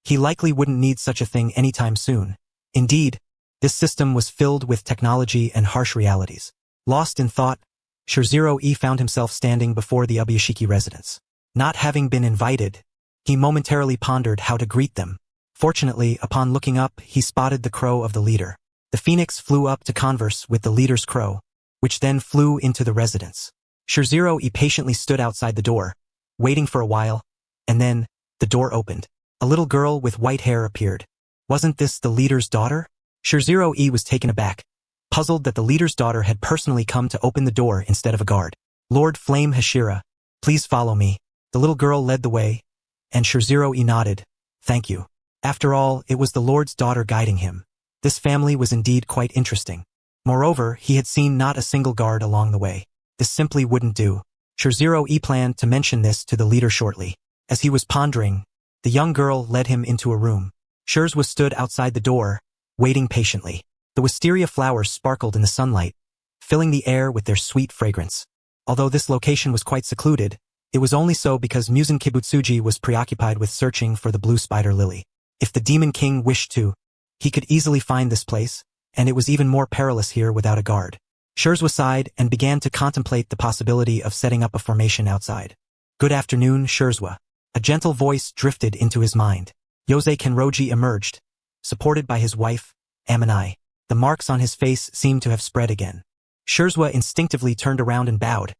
He likely wouldn't need such a thing anytime soon. Indeed, this system was filled with technology and harsh realities. Lost in thought, Shizero-e found himself standing before the Ubuyashiki residence. Not having been invited, he momentarily pondered how to greet them. Fortunately, upon looking up, he spotted the crow of the leader. The phoenix flew up to converse with the leader's crow, which then flew into the residence. Shirziro patiently stood outside the door, waiting for a while, and then, the door opened. A little girl with white hair appeared. Wasn't this the leader's daughter? Shirziro was taken aback, puzzled that the leader's daughter had personally come to open the door instead of a guard. Lord Flame Hashira, please follow me. The little girl led the way, and Shirziro nodded. Thank you. After all, it was the Lord's daughter guiding him. This family was indeed quite interesting. Moreover, he had seen not a single guard along the way. This simply wouldn't do. Shirziro planned to mention this to the leader shortly. As he was pondering, the young girl led him into a room. Shirzwa stood outside the door, waiting patiently. The wisteria flowers sparkled in the sunlight, filling the air with their sweet fragrance. Although this location was quite secluded, it was only so because Musen Kibutsuji was preoccupied with searching for the blue spider lily. If the Demon King wished to, he could easily find this place, and it was even more perilous here without a guard. Shirzwa sighed and began to contemplate the possibility of setting up a formation outside. Good afternoon, Shirzwa. A gentle voice drifted into his mind. Yosei Kenroji emerged, supported by his wife, Amanai. The marks on his face seemed to have spread again. Shirzwa instinctively turned around and bowed.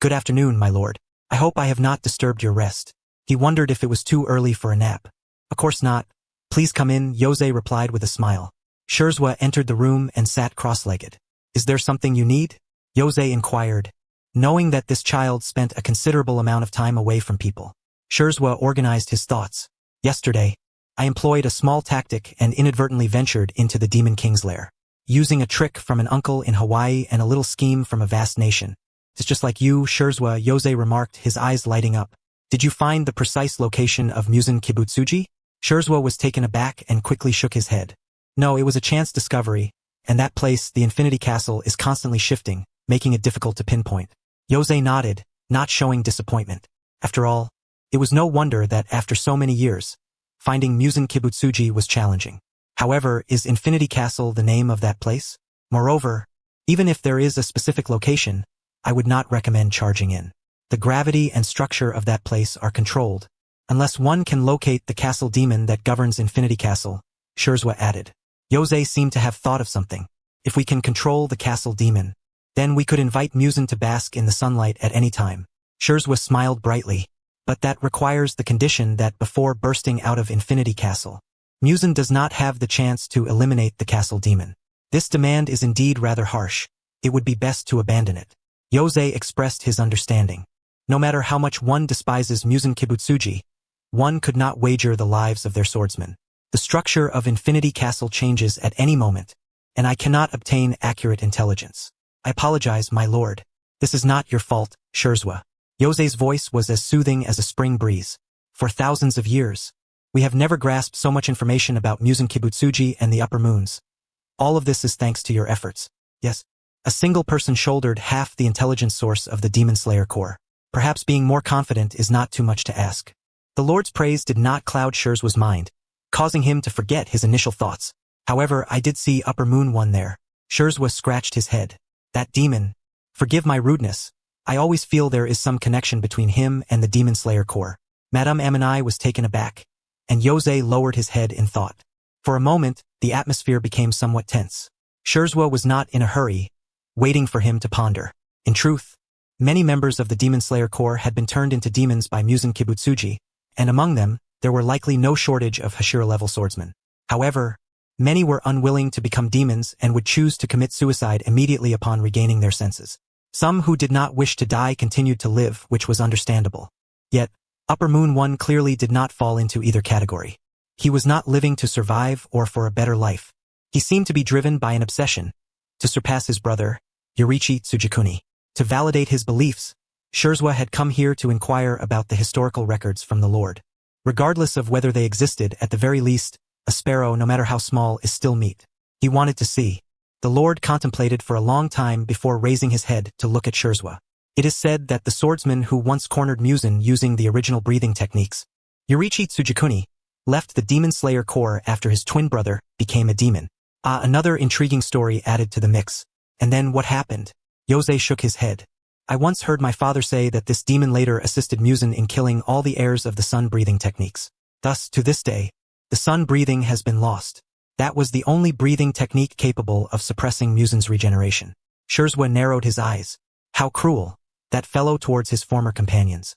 Good afternoon, my lord. I hope I have not disturbed your rest. He wondered if it was too early for a nap. Of course not. Please come in, Yosei replied with a smile. Shirzwa entered the room and sat cross-legged. Is there something you need? Yosei inquired, knowing that this child spent a considerable amount of time away from people. Shirzwa organized his thoughts. Yesterday, I employed a small tactic and inadvertently ventured into the Demon King's lair. Using a trick from an uncle in Hawaii and a little scheme from a vast nation. It's just like you, Shirzwa, Yosei remarked, his eyes lighting up. Did you find the precise location of Musen Kibutsuji? Shirzwa was taken aback and quickly shook his head. No, it was a chance discovery, and that place, the Infinity Castle, is constantly shifting, making it difficult to pinpoint. Yosei nodded, not showing disappointment. After all, it was no wonder that after so many years, finding Musen Kibutsuji was challenging. However, is Infinity Castle the name of that place? Moreover, even if there is a specific location, I would not recommend charging in. The gravity and structure of that place are controlled, unless one can locate the castle demon that governs Infinity Castle, Shirzwa added. Yosei seemed to have thought of something. If we can control the castle demon, then we could invite Musen to bask in the sunlight at any time. Shirzwa smiled brightly. But that requires the condition that before bursting out of Infinity Castle, Musen does not have the chance to eliminate the castle demon. This demand is indeed rather harsh. It would be best to abandon it. Yosei expressed his understanding. No matter how much one despises Musen Kibutsuji, one could not wager the lives of their swordsmen. The structure of Infinity Castle changes at any moment, and I cannot obtain accurate intelligence. I apologize, my lord. This is not your fault, Shirzwa. Yosei's voice was as soothing as a spring breeze. For thousands of years, we have never grasped so much information about Musen Kibutsuji and the upper moons. All of this is thanks to your efforts. Yes, a single person shouldered half the intelligence source of the Demon Slayer Corps. Perhaps being more confident is not too much to ask. The Lord's praise did not cloud Shirzwa's mind, causing him to forget his initial thoughts. However, I did see Upper Moon One there. Shirzwa scratched his head. That demon. Forgive my rudeness. I always feel there is some connection between him and the Demon Slayer Corps. Madame Amanai was taken aback, and Yosei lowered his head in thought. For a moment, the atmosphere became somewhat tense. Shirzwa was not in a hurry, waiting for him to ponder. In truth, many members of the Demon Slayer Corps had been turned into demons by Musen Kibutsuji, and among them, there were likely no shortage of Hashira-level swordsmen. However, many were unwilling to become demons and would choose to commit suicide immediately upon regaining their senses. Some who did not wish to die continued to live, which was understandable. Yet, Upper Moon One clearly did not fall into either category. He was not living to survive or for a better life. He seemed to be driven by an obsession to surpass his brother, Yorichi Tsujikuni. To validate his beliefs, Shirzwa had come here to inquire about the historical records from the Lord. Regardless of whether they existed, at the very least, a sparrow, no matter how small, is still meat. He wanted to see. The Lord contemplated for a long time before raising his head to look at Shirzwa. It is said that the swordsman who once cornered Musen using the original breathing techniques, Yorichi Tsujikuni, left the Demon Slayer Corps after his twin brother became a demon. Another intriguing story added to the mix. And then what happened? Yosei shook his head. I once heard my father say that this demon later assisted Musen in killing all the heirs of the sun breathing techniques. Thus, to this day, the sun breathing has been lost. That was the only breathing technique capable of suppressing Musen's regeneration. Shirzwa narrowed his eyes. How cruel, that fellow towards his former companions.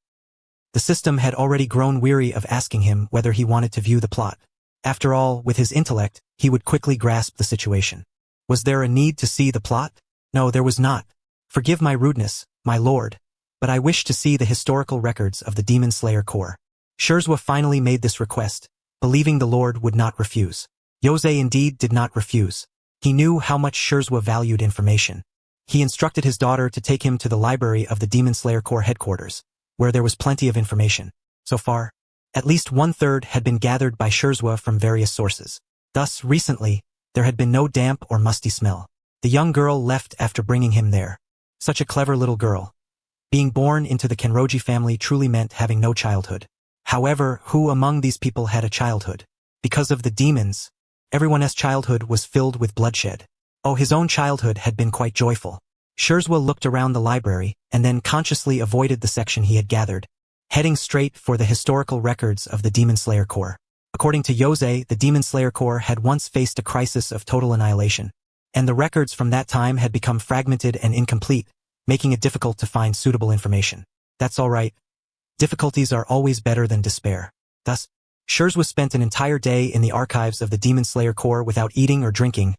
The system had already grown weary of asking him whether he wanted to view the plot. After all, with his intellect, he would quickly grasp the situation. Was there a need to see the plot? No, there was not. Forgive my rudeness, my lord, but I wish to see the historical records of the Demon Slayer Corps. Shirzwa finally made this request, believing the lord would not refuse. Yosei indeed did not refuse. He knew how much Shirzwa valued information. He instructed his daughter to take him to the library of the Demon Slayer Corps headquarters, where there was plenty of information. So far, at least 1/3 had been gathered by Shirzwa from various sources. Thus, recently, there had been no damp or musty smell. The young girl left after bringing him there. Such a clever little girl. Being born into the Kenroji family truly meant having no childhood. However, who among these people had a childhood? Because of the demons, everyone's childhood was filled with bloodshed. Oh, his own childhood had been quite joyful. Shirzwa looked around the library and then consciously avoided the section he had gathered, heading straight for the historical records of the Demon Slayer Corps. According to Yosei, the Demon Slayer Corps had once faced a crisis of total annihilation, and the records from that time had become fragmented and incomplete, making it difficult to find suitable information. That's all right. Difficulties are always better than despair. Thus, Shirzwa spent an entire day in the archives of the Demon Slayer Corps without eating or drinking,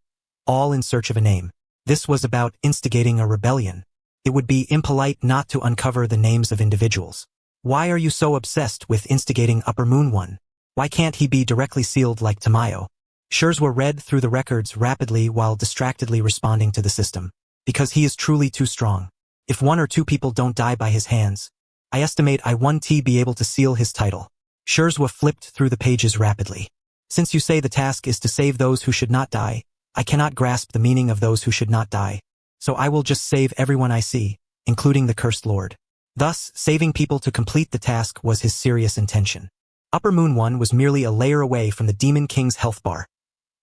all in search of a name. This was about instigating a rebellion. It would be impolite not to uncover the names of individuals. Why are you so obsessed with instigating Upper Moon One? Why can't he be directly sealed like Tamayo? Shirzwa read through the records rapidly while distractedly responding to the system. Because he is truly too strong. If 1 or 2 people don't die by his hands, I estimate I won't be able to seal his title. Shirzwa flipped through the pages rapidly. Since you say the task is to save those who should not die, I cannot grasp the meaning of those who should not die. So I will just save everyone I see, including the Cursed Lord. Thus, saving people to complete the task was his serious intention. Upper Moon One was merely a layer away from the Demon King's health bar.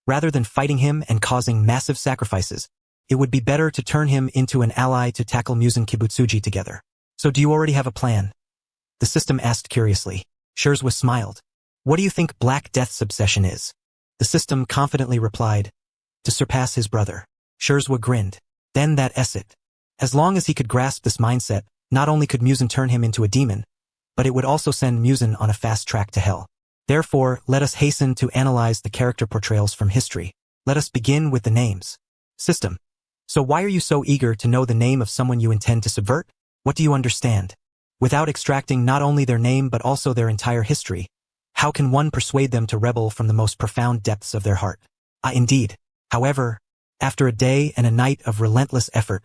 Rather than fighting him and causing massive sacrifices, it would be better to turn him into an ally to tackle Musen Kibutsuji together. So do you already have a plan? The system asked curiously. Shirzwa smiled. What do you think Black Death's obsession is? The system confidently replied, to surpass his brother. Shirzwa grinned. Then that it. As long as he could grasp this mindset, not only could Musen turn him into a demon, but it would also send Musen on a fast track to hell. Therefore, let us hasten to analyze the character portrayals from history. Let us begin with the names. System. So why are you so eager to know the name of someone you intend to subvert? What do you understand? Without extracting not only their name but also their entire history, how can one persuade them to rebel from the most profound depths of their heart? Indeed. However, after a day and a night of relentless effort,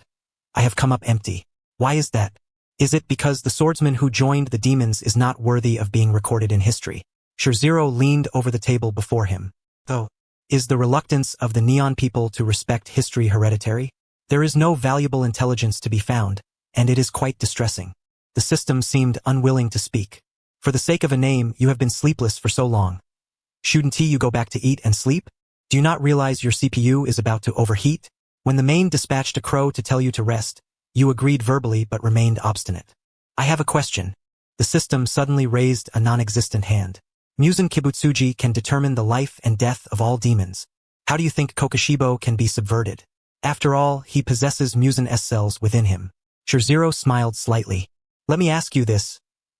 I have come up empty. Why is that? Is it because the swordsman who joined the demons is not worthy of being recorded in history? Shirziro leaned over the table before him. Though, is the reluctance of the Neon people to respect history hereditary? There is no valuable intelligence to be found, and it is quite distressing. The system seemed unwilling to speak. For the sake of a name, you have been sleepless for so long. Shouldn't you go back to eat and sleep? Do you not realize your CPU is about to overheat? When the main dispatched a crow to tell you to rest, you agreed verbally but remained obstinate. I have a question. The system suddenly raised a non-existent hand. Musen Kibutsuji can determine the life and death of all demons. How do you think Kokushibo can be subverted? After all, he possesses Musen S cells within him. Shirziro smiled slightly. Let me ask you this.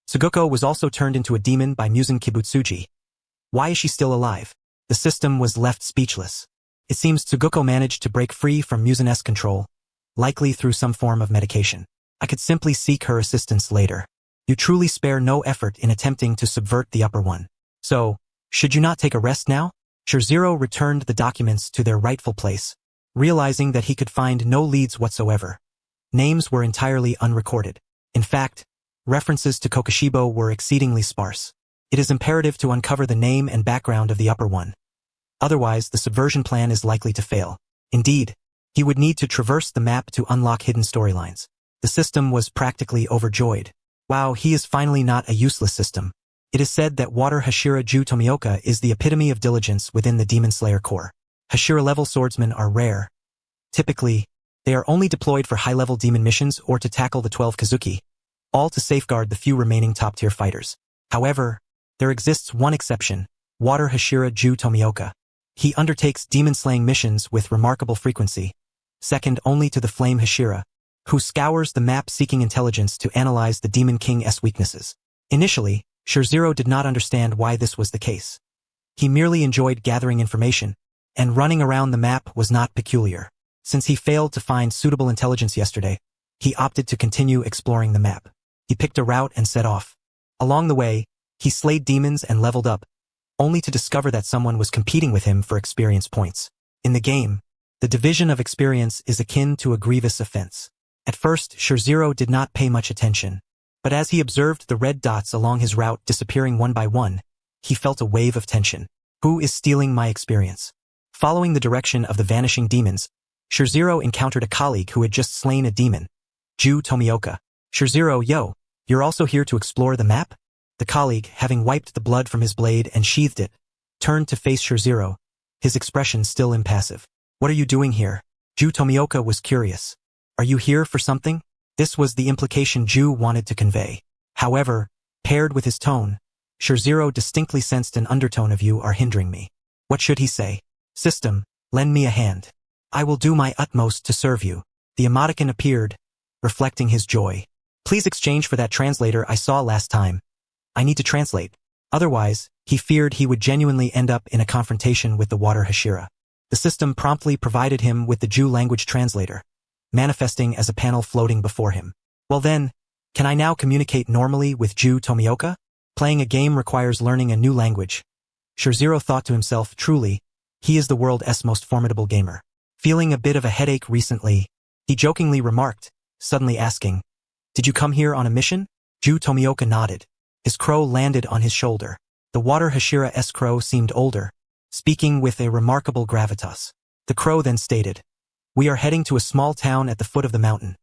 Suguko was also turned into a demon by Musen Kibutsuji. Why is she still alive? The system was left speechless. It seems Suguko managed to break free from Musen S control, likely through some form of medication. I could simply seek her assistance later. You truly spare no effort in attempting to subvert the Upper One. So, should you not take a rest now? Shirziro returned the documents to their rightful place, realizing that he could find no leads whatsoever. Names were entirely unrecorded. In fact, references to Kokushibo were exceedingly sparse. It is imperative to uncover the name and background of the Upper One. Otherwise, the subversion plan is likely to fail. Indeed, he would need to traverse the map to unlock hidden storylines. The system was practically overjoyed. Wow, he is finally not a useless system. It is said that Water Hashira Ju Tomioka is the epitome of diligence within the Demon Slayer Corps. Hashira-level swordsmen are rare. Typically, they are only deployed for high-level demon missions or to tackle the 12 Kazuki, all to safeguard the few remaining top-tier fighters. However, there exists one exception, Water Hashira Ju Tomioka. He undertakes demon-slaying missions with remarkable frequency, second only to the Flame Hashira, who scours the map seeking intelligence to analyze the Demon King's weaknesses. Initially, Shirzero did not understand why this was the case. He merely enjoyed gathering information, and running around the map was not peculiar. Since he failed to find suitable intelligence yesterday, he opted to continue exploring the map. He picked a route and set off. Along the way, he slayed demons and leveled up, only to discover that someone was competing with him for experience points. In the game, the division of experience is akin to a grievous offense. At first, Shirzero did not pay much attention, but as he observed the red dots along his route disappearing one by one, he felt a wave of tension. Who is stealing my experience? Following the direction of the vanishing demons, Shirzero encountered a colleague who had just slain a demon, Ju Tomioka. Shirzero, yo, you're also here to explore the map? The colleague, having wiped the blood from his blade and sheathed it, turned to face Shirzero, his expression still impassive. What are you doing here? Ju Tomioka was curious. Are you here for something? This was the implication Ju wanted to convey. However, paired with his tone, Shirzero distinctly sensed an undertone of "you are hindering me." What should he say? System, lend me a hand. I will do my utmost to serve you. The emoticon appeared, reflecting his joy. Please exchange for that translator I saw last time. I need to translate. Otherwise, he feared he would genuinely end up in a confrontation with the Water Hashira. The system promptly provided him with the Ju language translator, manifesting as a panel floating before him. Well then, can I now communicate normally with Ju Tomioka? Playing a game requires learning a new language. Shirzero thought to himself, truly, he is the world's most formidable gamer. Feeling a bit of a headache recently, he jokingly remarked, suddenly asking, "Did you come here on a mission?" Ju Tomioka nodded. His crow landed on his shoulder. The Water Hashira's crow seemed older, speaking with a remarkable gravitas. The crow then stated, "We are heading to a small town at the foot of the mountain.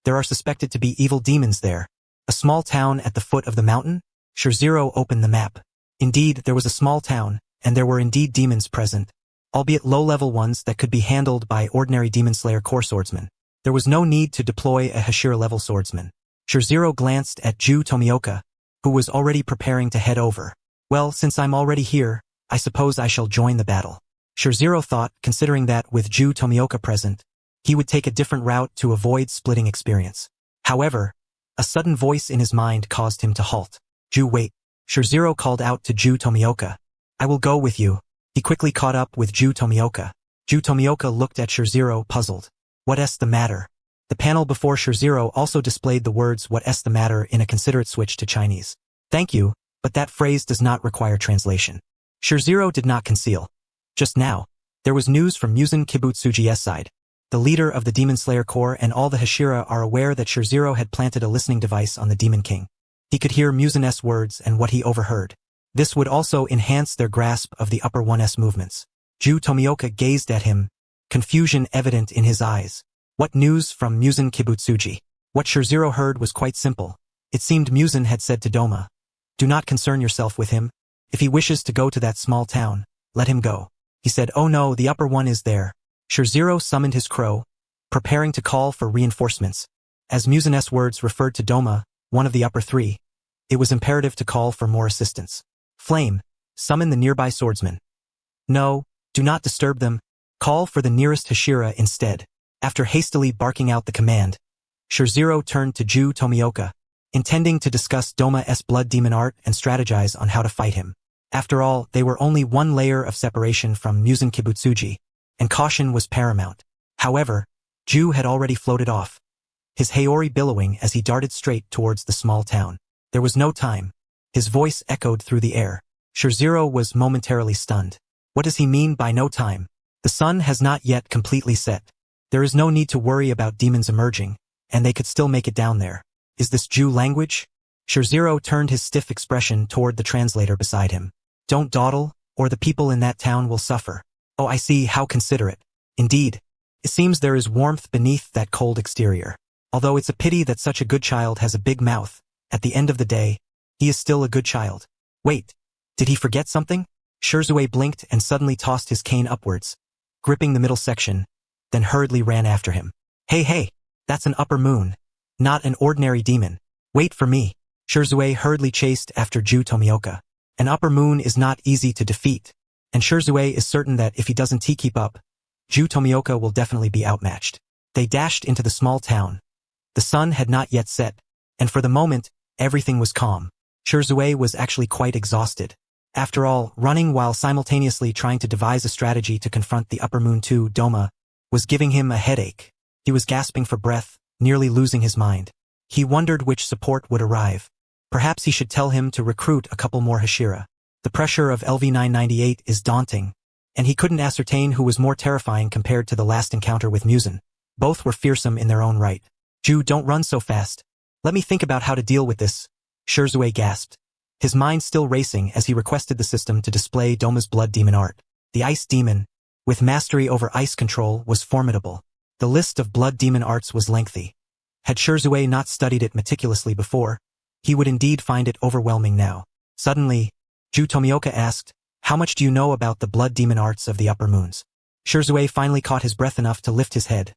There are suspected to be evil demons there." A small town at the foot of the mountain? Shirzero opened the map. Indeed, there was a small town, and there were indeed demons present, albeit low-level ones that could be handled by ordinary Demon Slayer core swordsmen. There was no need to deploy a Hashira-level swordsman. Shirzero glanced at Ju Tomioka, who was already preparing to head over. Well, since I'm already here, I suppose I shall join the battle. Shirzero thought, considering that with Ju Tomioka present, he would take a different route to avoid splitting experience. However, a sudden voice in his mind caused him to halt. Ju, wait. Shirzero called out to Ju Tomioka. I will go with you. He quickly caught up with Ju Tomioka. Ju Tomioka looked at Shirzero, puzzled. What's the matter? The panel before Shirzero also displayed the words "what's the matter" in a considerate switch to Chinese. Thank you, but that phrase does not require translation. Shirzero did not conceal. Just now, there was news from Muzan Kibutsuji's side. The leader of the Demon Slayer Corps and all the Hashira are aware that Shirzero had planted a listening device on the Demon King. He could hear Muzan's words and what he overheard. This would also enhance their grasp of the Upper One's movements. Ju Tomioka gazed at him, confusion evident in his eyes. What news from Muzan Kibutsuji? What Shirzero heard was quite simple. It seemed Muzan had said to Doma, "Do not concern yourself with him. If he wishes to go to that small town, let him go." He said, "Oh no, the Upper One is there." Shirzero summoned his crow, preparing to call for reinforcements. As Muzan's words referred to Doma, one of the upper three, it was imperative to call for more assistance. Flame, summon the nearby swordsmen. No, do not disturb them. Call for the nearest Hashira instead. After hastily barking out the command, Shirzero turned to Ju Tomioka, intending to discuss Doma's blood demon art and strategize on how to fight him. After all, they were only one layer of separation from Muzan Kibutsuji, and caution was paramount. However, Ju had already floated off, his Haori billowing as he darted straight towards the small town. There was no time. His voice echoed through the air. Shirzero was momentarily stunned. What does he mean by no time? The sun has not yet completely set. There is no need to worry about demons emerging, and they could still make it down there. Is this Ju language? Shirzero turned his stiff expression toward the translator beside him. Don't dawdle, or the people in that town will suffer. Oh, I see, how considerate. Indeed, it seems there is warmth beneath that cold exterior. Although it's a pity that such a good child has a big mouth, at the end of the day, he is still a good child. Wait, did he forget something? Shirzue blinked and suddenly tossed his cane upwards, gripping the middle section, then hurriedly ran after him. Hey, that's an upper moon, not an ordinary demon. Wait for me. Shirzue hurriedly chased after Ju Tomioka. An upper moon is not easy to defeat, and Shirzue is certain that if he doesn't keep up, Ju Tomioka will definitely be outmatched. They dashed into the small town. The sun had not yet set, and for the moment, everything was calm. Shirzue was actually quite exhausted. After all, running while simultaneously trying to devise a strategy to confront the Upper Moon 2 Doma was giving him a headache. He was gasping for breath, nearly losing his mind. He wondered which support would arrive. Perhaps he should tell him to recruit a couple more Hashira. The pressure of LV-998 is daunting, and he couldn't ascertain who was more terrifying compared to the last encounter with Muzan. Both were fearsome in their own right. Ju, don't run so fast. Let me think about how to deal with this, Shirzue gasped, his mind still racing as he requested the system to display Doma's blood demon art. The ice demon, with mastery over ice control, was formidable. The list of blood demon arts was lengthy. Had Shirzue not studied it meticulously before, he would indeed find it overwhelming now. Suddenly, Ju Tomioka asked, "How much do you know about the blood demon arts of the Upper Moons?" Shirzue finally caught his breath enough to lift his head.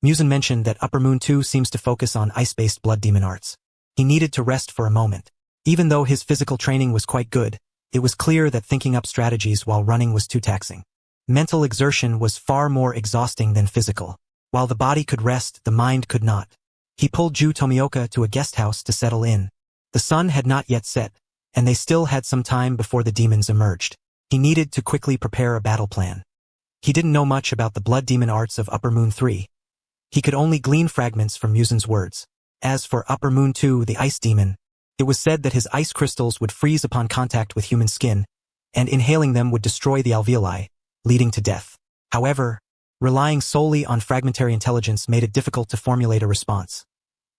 Muzan mentioned that Upper Moon 2 seems to focus on ice-based blood demon arts. He needed to rest for a moment. Even though his physical training was quite good, it was clear that thinking up strategies while running was too taxing. Mental exertion was far more exhausting than physical. While the body could rest, the mind could not. He pulled Ju Tomioka to a guest house to settle in. The sun had not yet set, and they still had some time before the demons emerged. He needed to quickly prepare a battle plan. He didn't know much about the blood demon arts of Upper Moon 3. He could only glean fragments from Muzan's words. As for Upper Moon 2, the ice demon, it was said that his ice crystals would freeze upon contact with human skin, and inhaling them would destroy the alveoli, leading to death. However, relying solely on fragmentary intelligence made it difficult to formulate a response.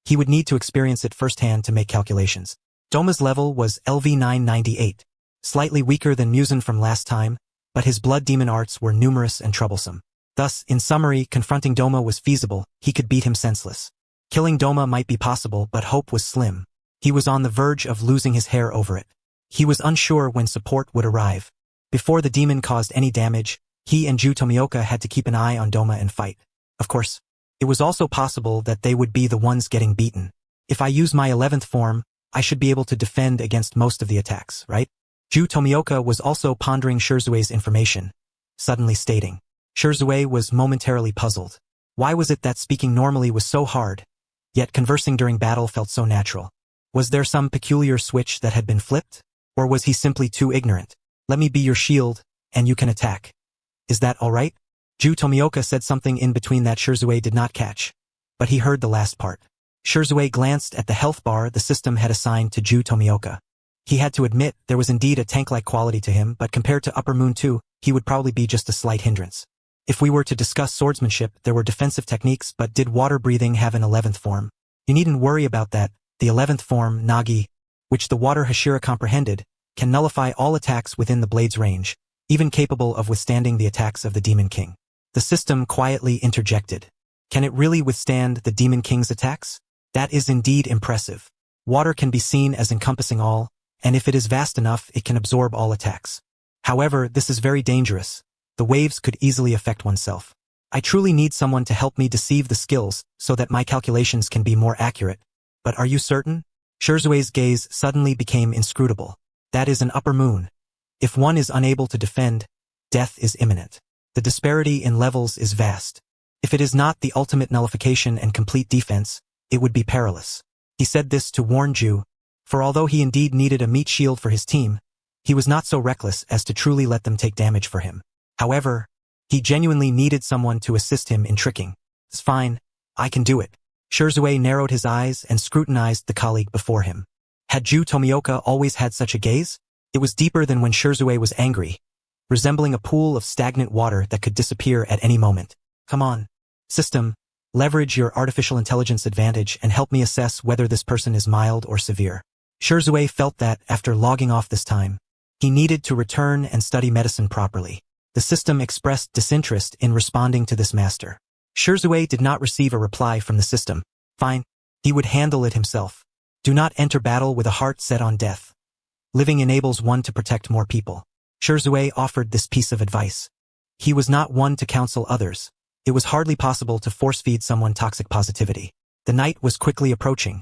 He would need to experience it firsthand to make calculations. Doma's level was LV-998, slightly weaker than Muzan from last time, but his blood demon arts were numerous and troublesome. Thus, in summary, confronting Doma was feasible. He could beat him senseless. Killing Doma might be possible, but hope was slim. He was on the verge of losing his hair over it. He was unsure when support would arrive. Before the demon caused any damage, he and Ju Tomioka had to keep an eye on Doma and fight. Of course, it was also possible that they would be the ones getting beaten. If I use my 11th form, I should be able to defend against most of the attacks, right? Ju Tomioka was also pondering Shirzue's information, suddenly stating. Shirzue was momentarily puzzled. Why was it that speaking normally was so hard, yet conversing during battle felt so natural? Was there some peculiar switch that had been flipped? Or was he simply too ignorant? "Let me be your shield, and you can attack. Is that all right?" Ju Tomioka said something in between that Shirzue did not catch, but he heard the last part. Shirzue glanced at the health bar the system had assigned to Ju Tomioka. He had to admit there was indeed a tank-like quality to him, but compared to Upper Moon 2, he would probably be just a slight hindrance. If we were to discuss swordsmanship, there were defensive techniques, but did water breathing have an 11th form? You needn't worry about that. The 11th form, Nagi, which the water Hashira comprehended, can nullify all attacks within the blade's range, even capable of withstanding the attacks of the Demon King. The system quietly interjected. Can it really withstand the Demon King's attacks? That is indeed impressive. Water can be seen as encompassing all, and if it is vast enough, it can absorb all attacks. However, this is very dangerous. The waves could easily affect oneself. I truly need someone to help me deceive the skills so that my calculations can be more accurate. But are you certain? Shirzue's gaze suddenly became inscrutable. That is an Upper Moon. If one is unable to defend, death is imminent. The disparity in levels is vast. If it is not the ultimate nullification and complete defense, it would be perilous. He said this to warn Ju, for although he indeed needed a meat shield for his team, he was not so reckless as to truly let them take damage for him. However, he genuinely needed someone to assist him in tricking. It's fine, I can do it. Shirzue narrowed his eyes and scrutinized the colleague before him. Had Ju Tomioka always had such a gaze? It was deeper than when Shirzue was angry, resembling a pool of stagnant water that could disappear at any moment. Come on, system, leverage your artificial intelligence advantage and help me assess whether this person is mild or severe. Shirzue felt that, after logging off this time, he needed to return and study medicine properly. The system expressed disinterest in responding to this master. Shirzue did not receive a reply from the system. Fine, he would handle it himself. Do not enter battle with a heart set on death. Living enables one to protect more people. Shirzue offered this piece of advice. He was not one to counsel others. It was hardly possible to force-feed someone toxic positivity. The night was quickly approaching.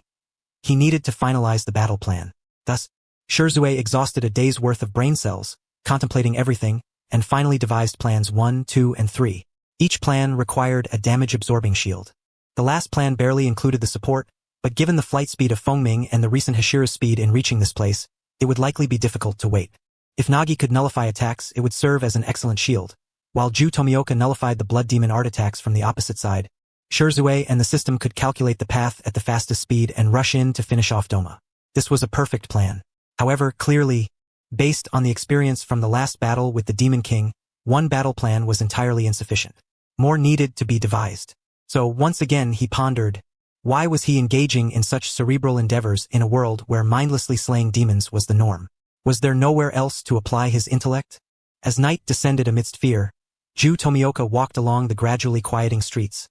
He needed to finalize the battle plan. Thus, Shirzue exhausted a day's worth of brain cells, contemplating everything, and finally devised plans 1, 2, and 3. Each plan required a damage-absorbing shield. The last plan barely included the support, but given the flight speed of Fengming and the recent Hashira's speed in reaching this place, it would likely be difficult to wait. If Nagi could nullify attacks, it would serve as an excellent shield. While Ju Tomioka nullified the Blood Demon art attacks from the opposite side, Shirzue and the system could calculate the path at the fastest speed and rush in to finish off Doma. This was a perfect plan. However, clearly, based on the experience from the last battle with the Demon King, one battle plan was entirely insufficient. More needed to be devised. So once again he pondered, why was he engaging in such cerebral endeavors in a world where mindlessly slaying demons was the norm? Was there nowhere else to apply his intellect? As night descended amidst fear, Ju Tomioka walked along the gradually quieting streets.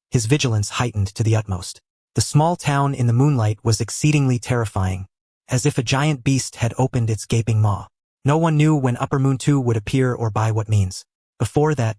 His vigilance heightened to the utmost. The small town in the moonlight was exceedingly terrifying, as if a giant beast had opened its gaping maw. No one knew when Upper Moon 2 would appear or by what means. Before that,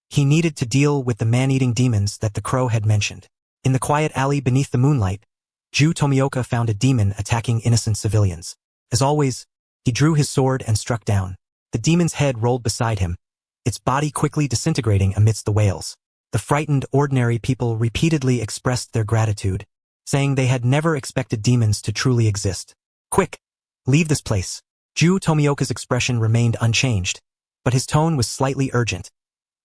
he needed to deal with the man-eating demons that the crow had mentioned. In the quiet alley beneath the moonlight, Ju Tomioka found a demon attacking innocent civilians. As always, he drew his sword and struck down. The demon's head rolled beside him, its body quickly disintegrating amidst the wails. The frightened ordinary people repeatedly expressed their gratitude, saying they had never expected demons to truly exist. Quick! Leave this place. Ju Tomioka's expression remained unchanged, but his tone was slightly urgent.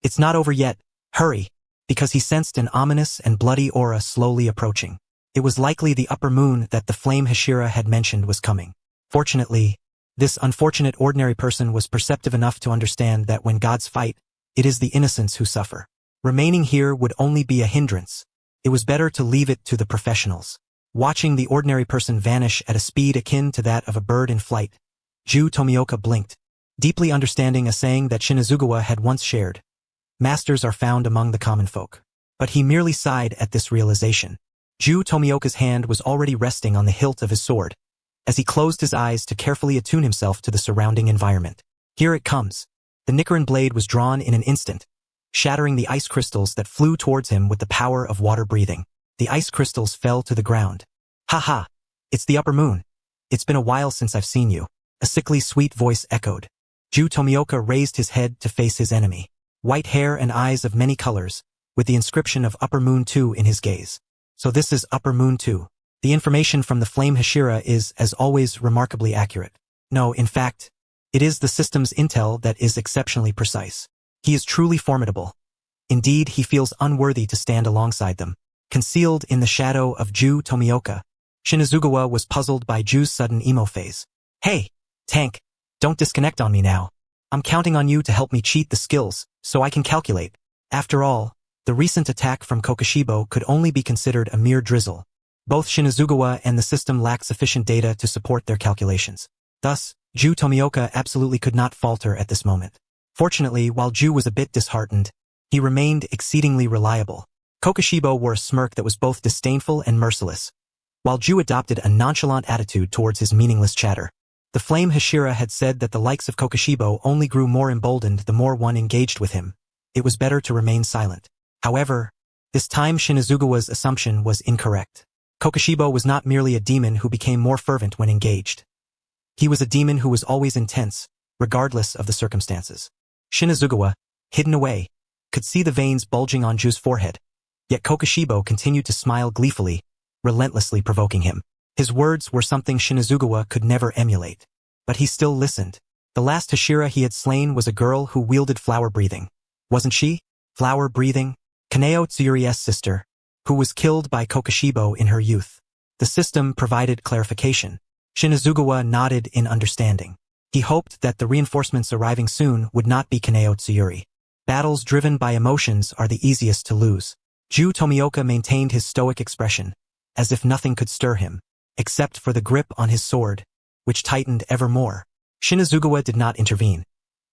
It's not over yet, hurry, because he sensed an ominous and bloody aura slowly approaching. It was likely the upper moon that the flame Hashira had mentioned was coming. Fortunately, this unfortunate ordinary person was perceptive enough to understand that when gods fight, it is the innocents who suffer. Remaining here would only be a hindrance. It was better to leave it to the professionals. Watching the ordinary person vanish at a speed akin to that of a bird in flight, Ju Tomioka blinked, deeply understanding a saying that Shinazugawa had once shared. Masters are found among the common folk. But he merely sighed at this realization. Ju Tomioka's hand was already resting on the hilt of his sword, as he closed his eyes to carefully attune himself to the surrounding environment. Here it comes. The Nichiren blade was drawn in an instant, shattering the ice crystals that flew towards him with the power of water breathing. The ice crystals fell to the ground. Ha ha! It's the upper moon. It's been a while since I've seen you. A sickly sweet voice echoed. Ju Tomioka raised his head to face his enemy. White hair and eyes of many colors, with the inscription of Upper Moon 2 in his gaze. So this is Upper Moon 2. The information from the Flame Hashira is, as always, remarkably accurate. No, in fact, it is the system's intel that is exceptionally precise. He is truly formidable. Indeed, he feels unworthy to stand alongside them. Concealed in the shadow of Ju Tomioka, Shinazugawa was puzzled by Ju's sudden emo phase. Hey, tank, don't disconnect on me now. I'm counting on you to help me cheat the skills, so I can calculate. After all, the recent attack from Kokushibo could only be considered a mere drizzle. Both Shinazugawa and the system lacked sufficient data to support their calculations. Thus, Ju Tomioka absolutely could not falter at this moment. Fortunately, while Ju was a bit disheartened, he remained exceedingly reliable. Kokushibo wore a smirk that was both disdainful and merciless, while Ju adopted a nonchalant attitude towards his meaningless chatter. The Flame Hashira had said that the likes of Kokushibo only grew more emboldened the more one engaged with him. It was better to remain silent. However, this time Shinazugawa's assumption was incorrect. Kokushibo was not merely a demon who became more fervent when engaged. He was a demon who was always intense, regardless of the circumstances. Shinazugawa, hidden away, could see the veins bulging on Ju's forehead, yet Kokushibo continued to smile gleefully, relentlessly provoking him. His words were something Shinazugawa could never emulate. But he still listened. The last Hashira he had slain was a girl who wielded flower breathing. Wasn't she? Flower breathing? Kaneo Tsuyuri's sister, who was killed by Kokushibo in her youth. The system provided clarification. Shinazugawa nodded in understanding. He hoped that the reinforcements arriving soon would not be Kaneo Tsuyuri. Battles driven by emotions are the easiest to lose. Ju Tomioka maintained his stoic expression, as if nothing could stir him, except for the grip on his sword, which tightened ever more. Shinazugawa did not intervene.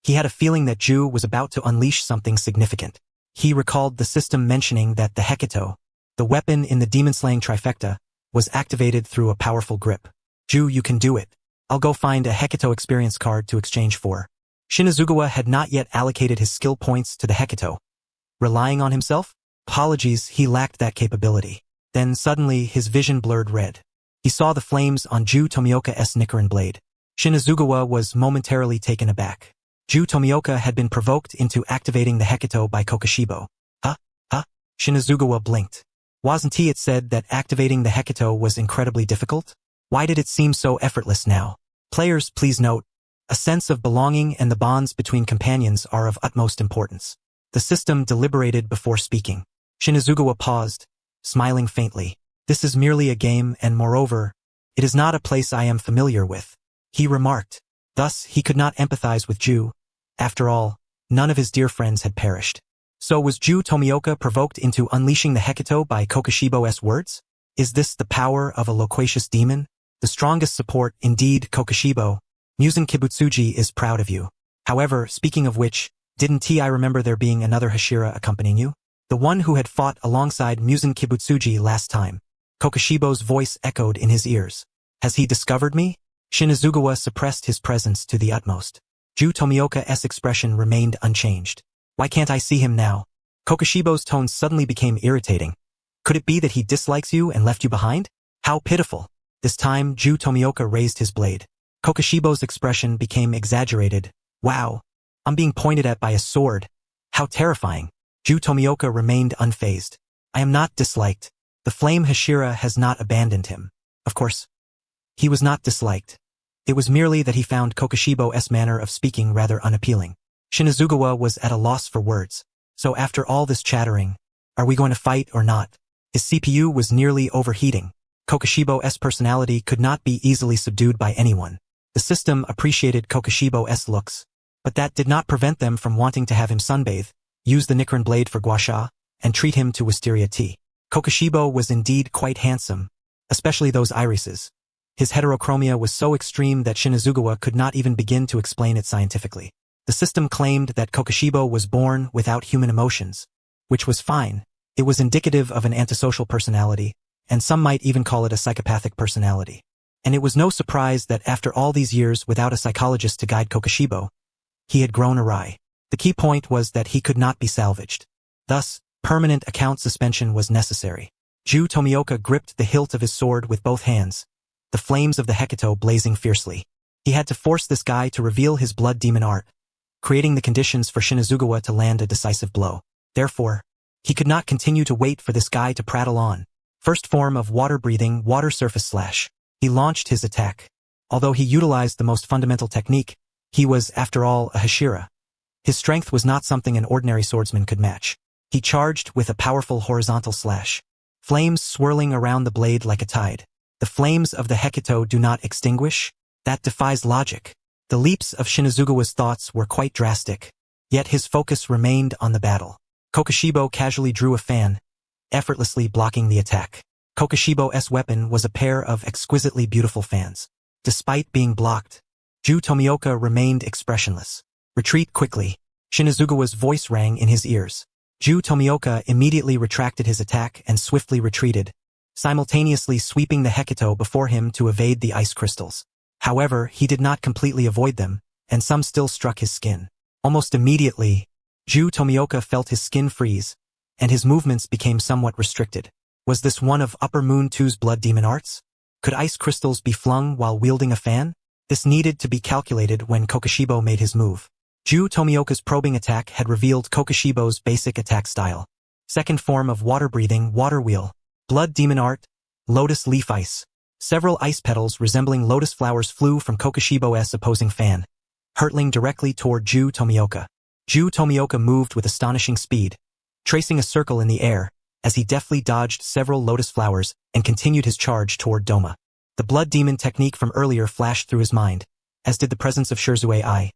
He had a feeling that Ju was about to unleash something significant. He recalled the system mentioning that the Heketo, the weapon in the demon-slaying trifecta, was activated through a powerful grip. Ju, you can do it. I'll go find a Heketo experience card to exchange for. Shinazugawa had not yet allocated his skill points to the Heketo. Relying on himself? Apologies, he lacked that capability. Then suddenly his vision blurred red. He saw the flames on Ju Tomioka's Nichiren blade. Shinazugawa was momentarily taken aback. Ju Tomioka had been provoked into activating the Hecato by Kokoshibo. Huh? Shinazugawa blinked. Wasn't it said that activating the Hecato was incredibly difficult? Why did it seem so effortless now? Players, please note, a sense of belonging and the bonds between companions are of utmost importance. The system deliberated before speaking. Shinazugawa paused, smiling faintly. This is merely a game and moreover, it is not a place I am familiar with, he remarked. Thus, he could not empathize with Ju. After all, none of his dear friends had perished. So was Ju Tomioka provoked into unleashing the Hecato by Kokoshibo's words? Is this the power of a loquacious demon? The strongest support, indeed, Kokoshibo. Musen Kibutsuji is proud of you. However, speaking of which, didn't I remember there being another Hashira accompanying you? The one who had fought alongside Musen Kibutsuji last time. Kokoshibo's voice echoed in his ears. Has he discovered me? Shinazugawa suppressed his presence to the utmost. Ju Tomioka's expression remained unchanged. Why can't I see him now? Kokoshibo's tone suddenly became irritating. Could it be that he dislikes you and left you behind? How pitiful. This time, Ju Tomioka raised his blade. Kokoshibo's expression became exaggerated. Wow. I'm being pointed at by a sword. How terrifying. Ju Tomioka remained unfazed. I am not disliked. The flame Hashira has not abandoned him. Of course, he was not disliked. It was merely that he found Kokoshibo's manner of speaking rather unappealing. Shinazugawa was at a loss for words. So after all this chattering, are we going to fight or not? His CPU was nearly overheating. Kokoshibo's personality could not be easily subdued by anyone. The system appreciated Kokoshibo's looks, but that did not prevent them from wanting to have him sunbathe, use the Nichiren blade for guasha, and treat him to wisteria tea. Kokoshibo was indeed quite handsome, especially those irises. His heterochromia was so extreme that Shinazugawa could not even begin to explain it scientifically. The system claimed that Kokoshibo was born without human emotions, which was fine. It was indicative of an antisocial personality, and some might even call it a psychopathic personality. And it was no surprise that after all these years without a psychologist to guide Kokoshibo, he had grown awry. The key point was that he could not be salvaged. Thus, permanent account suspension was necessary. Ju Tomioka gripped the hilt of his sword with both hands, the flames of the Hecato blazing fiercely. He had to force this guy to reveal his blood demon art, creating the conditions for Shinazugawa to land a decisive blow. Therefore, he could not continue to wait for this guy to prattle on. First form of water-breathing, water surface slash. He launched his attack. Although he utilized the most fundamental technique, he was, after all, a Hashira. His strength was not something an ordinary swordsman could match. He charged with a powerful horizontal slash. Flames swirling around the blade like a tide. The flames of the Hecato do not extinguish? That defies logic. The leaps of Shinazugawa's thoughts were quite drastic, yet his focus remained on the battle. Kokoshibo casually drew a fan, effortlessly blocking the attack. Kokoshibo's weapon was a pair of exquisitely beautiful fans. Despite being blocked, Ju Tomioka remained expressionless. Retreat quickly. Shinazugawa's voice rang in his ears. Ju Tomioka immediately retracted his attack and swiftly retreated, simultaneously sweeping the Hecato before him to evade the ice crystals. However, he did not completely avoid them, and some still struck his skin. Almost immediately, Ju Tomioka felt his skin freeze, and his movements became somewhat restricted. Was this one of Upper Moon 2's blood demon arts? Could ice crystals be flung while wielding a fan? This needed to be calculated when Kokoshibo made his move. Ju Tomioka's probing attack had revealed Kokoshibo's basic attack style. Second form of water-breathing, water wheel. Blood demon art, lotus leaf ice. Several ice petals resembling lotus flowers flew from Kokoshibo's opposing fan, hurtling directly toward Ju Tomioka. Ju Tomioka moved with astonishing speed, tracing a circle in the air, as he deftly dodged several lotus flowers and continued his charge toward Doma. The blood demon technique from earlier flashed through his mind, as did the presence of Shirzue Ai.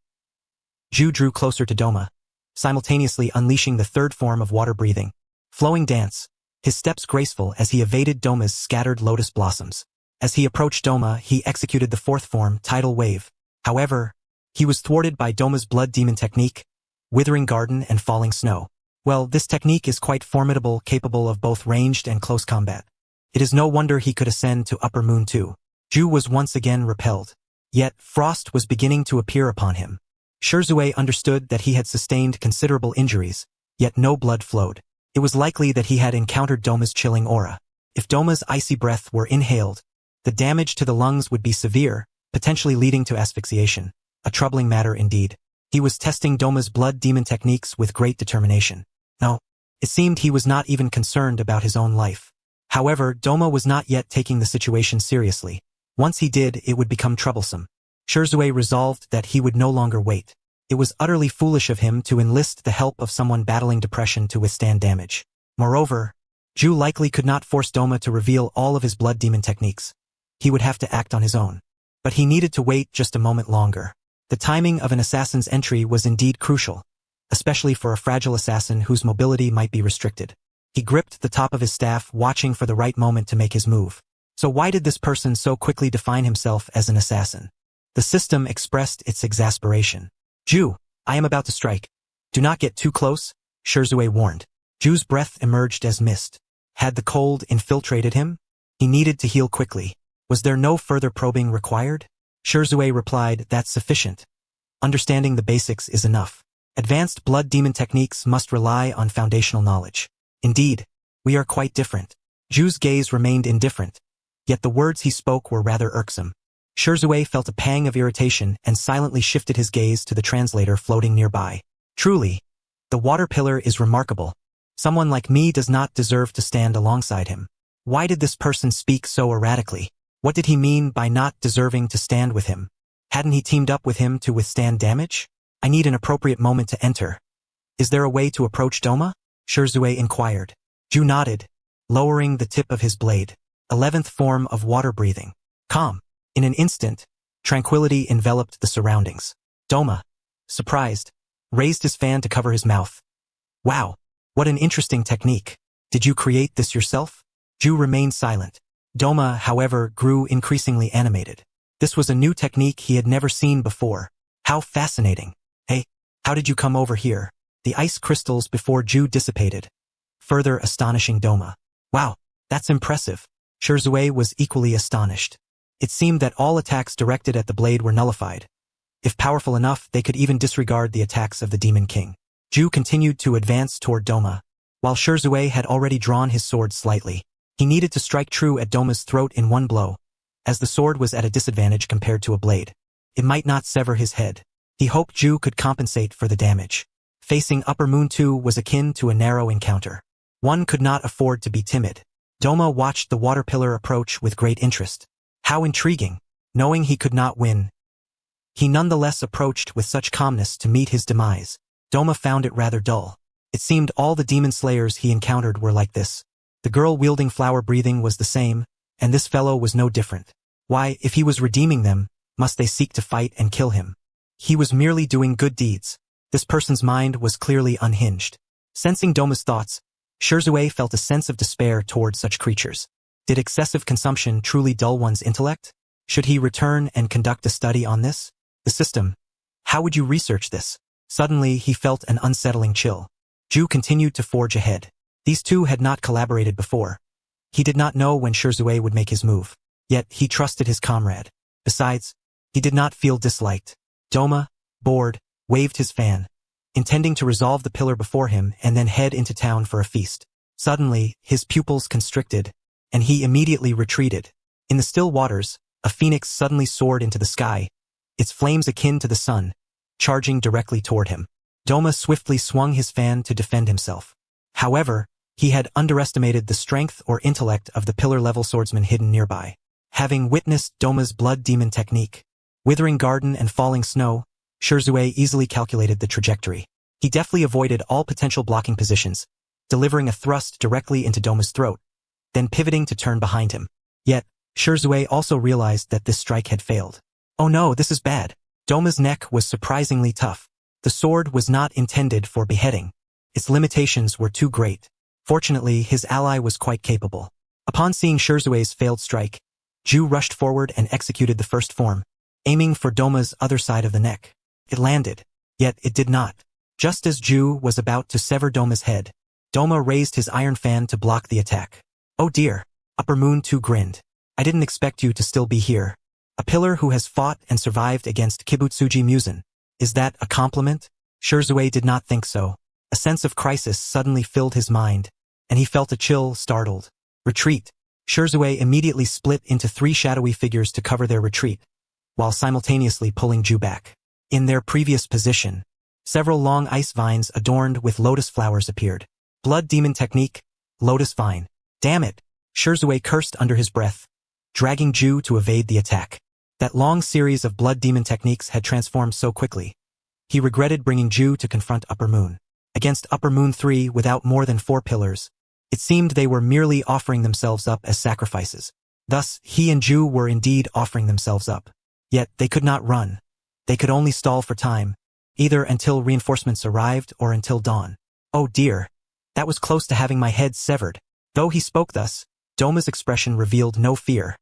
Ju drew closer to Doma, simultaneously unleashing the third form of water-breathing. Flowing dance, his steps graceful as he evaded Doma's scattered lotus blossoms. As he approached Doma, he executed the fourth form, tidal wave. However, he was thwarted by Doma's blood demon technique, withering garden and falling snow. Well, this technique is quite formidable, capable of both ranged and close combat. It is no wonder he could ascend to Upper Moon 2. Ju was once again repelled. Yet, frost was beginning to appear upon him. Shirzue understood that he had sustained considerable injuries, yet no blood flowed. It was likely that he had encountered Doma's chilling aura. If Doma's icy breath were inhaled, the damage to the lungs would be severe, potentially leading to asphyxiation. A troubling matter indeed. He was testing Doma's blood demon techniques with great determination. No, it seemed he was not even concerned about his own life. However, Doma was not yet taking the situation seriously. Once he did, it would become troublesome. Shirzue resolved that he would no longer wait. It was utterly foolish of him to enlist the help of someone battling depression to withstand damage. Moreover, Ju likely could not force Doma to reveal all of his blood demon techniques. He would have to act on his own. But he needed to wait just a moment longer. The timing of an assassin's entry was indeed crucial, especially for a fragile assassin whose mobility might be restricted. He gripped the top of his staff, watching for the right moment to make his move. So why did this person so quickly define himself as an assassin? The system expressed its exasperation. Ju, I am about to strike. Do not get too close, Shirzue warned. Ju's breath emerged as mist. Had the cold infiltrated him? He needed to heal quickly. Was there no further probing required? Shirzue replied, that's sufficient. Understanding the basics is enough. Advanced blood demon techniques must rely on foundational knowledge. Indeed, we are quite different. Ju's gaze remained indifferent, yet the words he spoke were rather irksome. Shirzue felt a pang of irritation and silently shifted his gaze to the translator floating nearby. Truly, the water pillar is remarkable. Someone like me does not deserve to stand alongside him. Why did this person speak so erratically? What did he mean by not deserving to stand with him? Hadn't he teamed up with him to withstand damage? I need an appropriate moment to enter. Is there a way to approach Doma? Shirzue inquired. Ju nodded, lowering the tip of his blade. 11th form of water breathing. Calm. In an instant, tranquility enveloped the surroundings. Doma, surprised, raised his fan to cover his mouth. Wow, what an interesting technique. Did you create this yourself? Ju remained silent. Doma, however, grew increasingly animated. This was a new technique he had never seen before. How fascinating. Hey, how did you come over here? The ice crystals before Ju dissipated, further astonishing Doma. Wow, that's impressive. Shirzue was equally astonished. It seemed that all attacks directed at the blade were nullified. If powerful enough, they could even disregard the attacks of the Demon King. Ju continued to advance toward Doma, while Shirzue had already drawn his sword slightly. He needed to strike true at Doma's throat in one blow, as the sword was at a disadvantage compared to a blade. It might not sever his head. He hoped Ju could compensate for the damage. Facing Upper Moon 2 was akin to a narrow encounter. One could not afford to be timid. Doma watched the water pillar approach with great interest. How intriguing. Knowing he could not win, he nonetheless approached with such calmness to meet his demise. Doma found it rather dull. It seemed all the demon slayers he encountered were like this. The girl wielding flower breathing was the same, and this fellow was no different. Why, if he was redeeming them, must they seek to fight and kill him? He was merely doing good deeds. This person's mind was clearly unhinged. Sensing Doma's thoughts, Shirzue felt a sense of despair toward such creatures. Did excessive consumption truly dull one's intellect? Should he return and conduct a study on this? The system. How would you research this? Suddenly, he felt an unsettling chill. Ju continued to forge ahead. These two had not collaborated before. He did not know when Shirzue would make his move. Yet, he trusted his comrade. Besides, he did not feel disliked. Doma, bored, waved his fan, intending to resolve the pillar before him and then head into town for a feast. Suddenly, his pupils constricted, and he immediately retreated. In the still waters, a phoenix suddenly soared into the sky, its flames akin to the sun, charging directly toward him. Doma swiftly swung his fan to defend himself. However, he had underestimated the strength or intellect of the pillar-level swordsman hidden nearby. Having witnessed Doma's blood demon technique, withering garden and falling snow, Shirzue easily calculated the trajectory. He deftly avoided all potential blocking positions, delivering a thrust directly into Doma's throat, then pivoting to turn behind him. Yet, Shirzue also realized that this strike had failed. Oh no, this is bad. Doma's neck was surprisingly tough. The sword was not intended for beheading. Its limitations were too great. Fortunately, his ally was quite capable. Upon seeing Shirzue's failed strike, Ju rushed forward and executed the first form, aiming for Doma's other side of the neck. It landed, yet it did not. Just as Ju was about to sever Doma's head, Doma raised his iron fan to block the attack. Oh dear, Upper Moon 2 grinned. I didn't expect you to still be here. A pillar who has fought and survived against Kibutsuji Musen. Is that a compliment? Shirzue did not think so. A sense of crisis suddenly filled his mind, and he felt a chill, startled. Retreat. Shirzue immediately split into 3 shadowy figures to cover their retreat, while simultaneously pulling Ju back. In their previous position, several long ice vines adorned with lotus flowers appeared. Blood demon technique, lotus vine. Damn it! Shirzue cursed under his breath, dragging Ju to evade the attack. That long series of blood demon techniques had transformed so quickly. He regretted bringing Ju to confront Upper Moon. Against Upper Moon 3 without more than 4 pillars, it seemed they were merely offering themselves up as sacrifices. Thus, he and Ju were indeed offering themselves up. Yet, they could not run. They could only stall for time, either until reinforcements arrived or until dawn. Oh dear, that was close to having my head severed. Though he spoke thus, Doma's expression revealed no fear.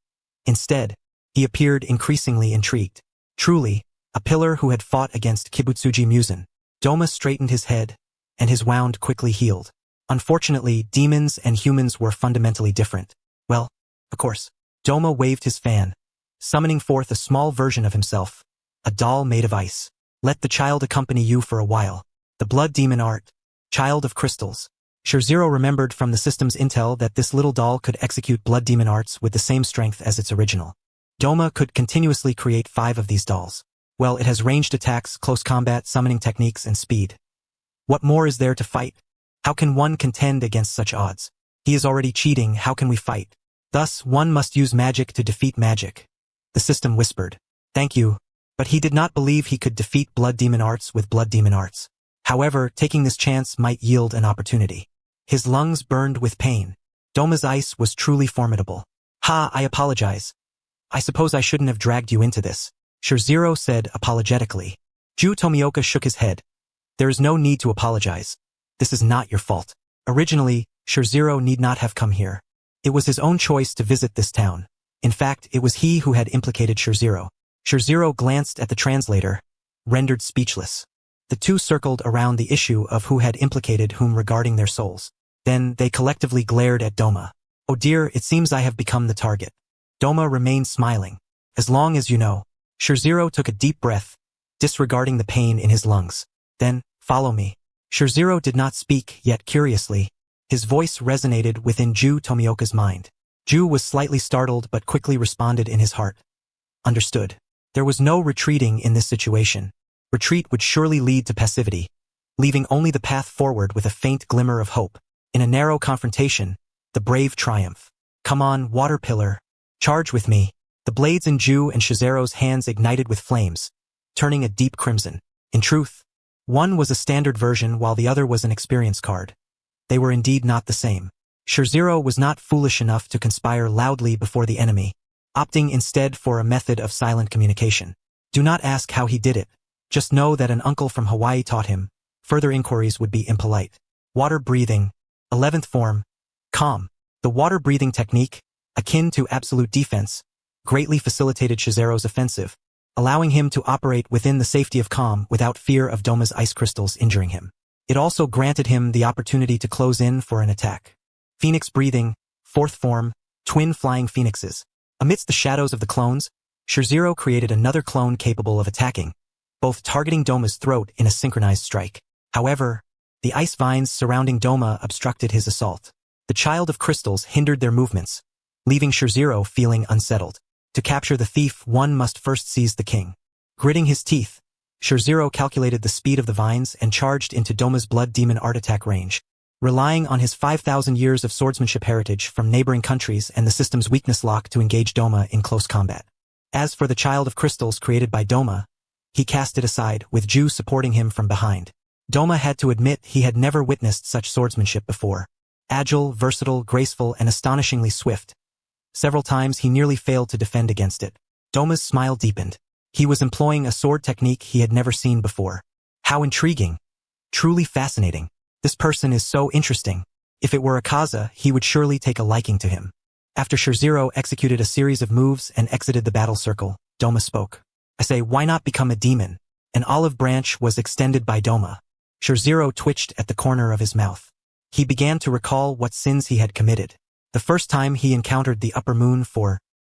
Instead, he appeared increasingly intrigued. Truly, a pillar who had fought against Kibutsuji Musen. Doma straightened his head, and his wound quickly healed. Unfortunately, demons and humans were fundamentally different. Well, of course. Doma waved his fan, summoning forth a small version of himself, a doll made of ice. Let the child accompany you for a while. The blood demon art, child of crystals. Shirzero remembered from the system's intel that this little doll could execute blood demon arts with the same strength as its original. Doma could continuously create 5 of these dolls. Well, it has ranged attacks, close combat, summoning techniques, and speed. What more is there to fight? How can one contend against such odds? He is already cheating, how can we fight? Thus, one must use magic to defeat magic. The system whispered. Thank you. But he did not believe he could defeat blood demon arts with blood demon arts. However, taking this chance might yield an opportunity. His lungs burned with pain. Doma's ice was truly formidable. Ha, I apologize. I suppose I shouldn't have dragged you into this, Shirzero said apologetically. Ju Tomioka shook his head. There is no need to apologize. This is not your fault. Originally, Shirzero need not have come here. It was his own choice to visit this town. In fact, it was he who had implicated Shirzero. Shirzero glanced at the translator, rendered speechless. The two circled around the issue of who had implicated whom regarding their souls. Then they collectively glared at Doma. Oh dear, it seems I have become the target. Doma remained smiling. As long as you know. Shirzero took a deep breath, disregarding the pain in his lungs. Then, follow me. Shirzero did not speak, yet curiously, his voice resonated within Ju Tomioka's mind. Ju was slightly startled but quickly responded in his heart. Understood. There was no retreating in this situation. Retreat would surely lead to passivity, leaving only the path forward with a faint glimmer of hope. In a narrow confrontation, the brave triumph. Come on, water pillar. Charge with me. The blades in Ju and Shizero's hands ignited with flames, turning a deep crimson. In truth, one was a standard version while the other was an experience card. They were indeed not the same. Shirzero was not foolish enough to conspire loudly before the enemy, opting instead for a method of silent communication. Do not ask how he did it. Just know that an uncle from Hawaii taught him. Further inquiries would be impolite. Water breathing. 11th form. Calm. The water breathing technique, akin to absolute defense, greatly facilitated Shizero's offensive, allowing him to operate within the safety of calm without fear of Doma's ice crystals injuring him. It also granted him the opportunity to close in for an attack. Phoenix breathing, 4th form, twin flying phoenixes. Amidst the shadows of the clones, Shirzero created another clone capable of attacking, both targeting Doma's throat in a synchronized strike. However, the ice vines surrounding Doma obstructed his assault. The child of crystals hindered their movements, leaving Shirzero feeling unsettled. To capture the thief, one must first seize the king. Gritting his teeth, Shirzero calculated the speed of the vines and charged into Doma's blood demon art attack range, relying on his 5,000 years of swordsmanship heritage from neighboring countries and the system's weakness lock to engage Doma in close combat. As for the child of crystals created by Doma, he cast it aside, with Ju supporting him from behind. Doma had to admit he had never witnessed such swordsmanship before. Agile, versatile, graceful, and astonishingly swift. Several times he nearly failed to defend against it. Doma's smile deepened. He was employing a sword technique he had never seen before. How intriguing. Truly fascinating. This person is so interesting. If it were Akaza, he would surely take a liking to him. After Shirzero executed a series of moves and exited the battle circle, Doma spoke. I say, why not become a demon? An olive branch was extended by Doma. Shirzero twitched at the corner of his mouth. He began to recall what sins he had committed. The first time he encountered the Upper Moon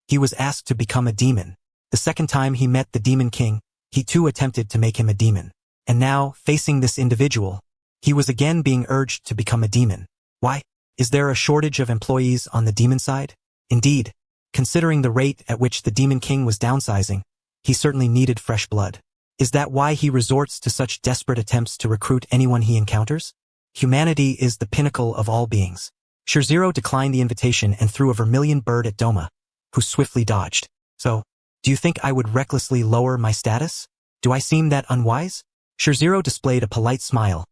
he was asked to become a demon. The second time he met the Demon King, he too attempted to make him a demon. And now, facing this individual, he was again being urged to become a demon. Why? Is there a shortage of employees on the demon side? Indeed, considering the rate at which the Demon King was downsizing, he certainly needed fresh blood. Is that why he resorts to such desperate attempts to recruit anyone he encounters? Humanity is the pinnacle of all beings. Shirziro declined the invitation and threw a vermilion bird at Doma, who swiftly dodged. So, do you think I would recklessly lower my status? Do I seem that unwise? Shirziro displayed a polite smile,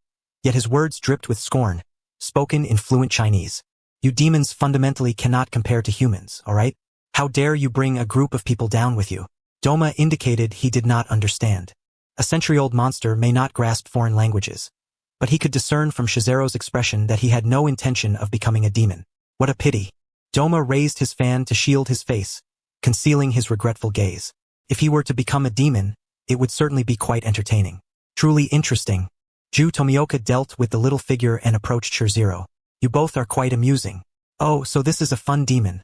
yet his words dripped with scorn, spoken in fluent Chinese. You demons fundamentally cannot compare to humans, alright? How dare you bring a group of people down with you? Doma indicated he did not understand. A century-old monster may not grasp foreign languages, but he could discern from Shizero's expression that he had no intention of becoming a demon. What a pity. Doma raised his fan to shield his face, concealing his regretful gaze. If he were to become a demon, it would certainly be quite entertaining. Truly interesting. Ju Tomioka dealt with the little figure and approached Shirziro. You both are quite amusing. Oh, so this is a fun demon.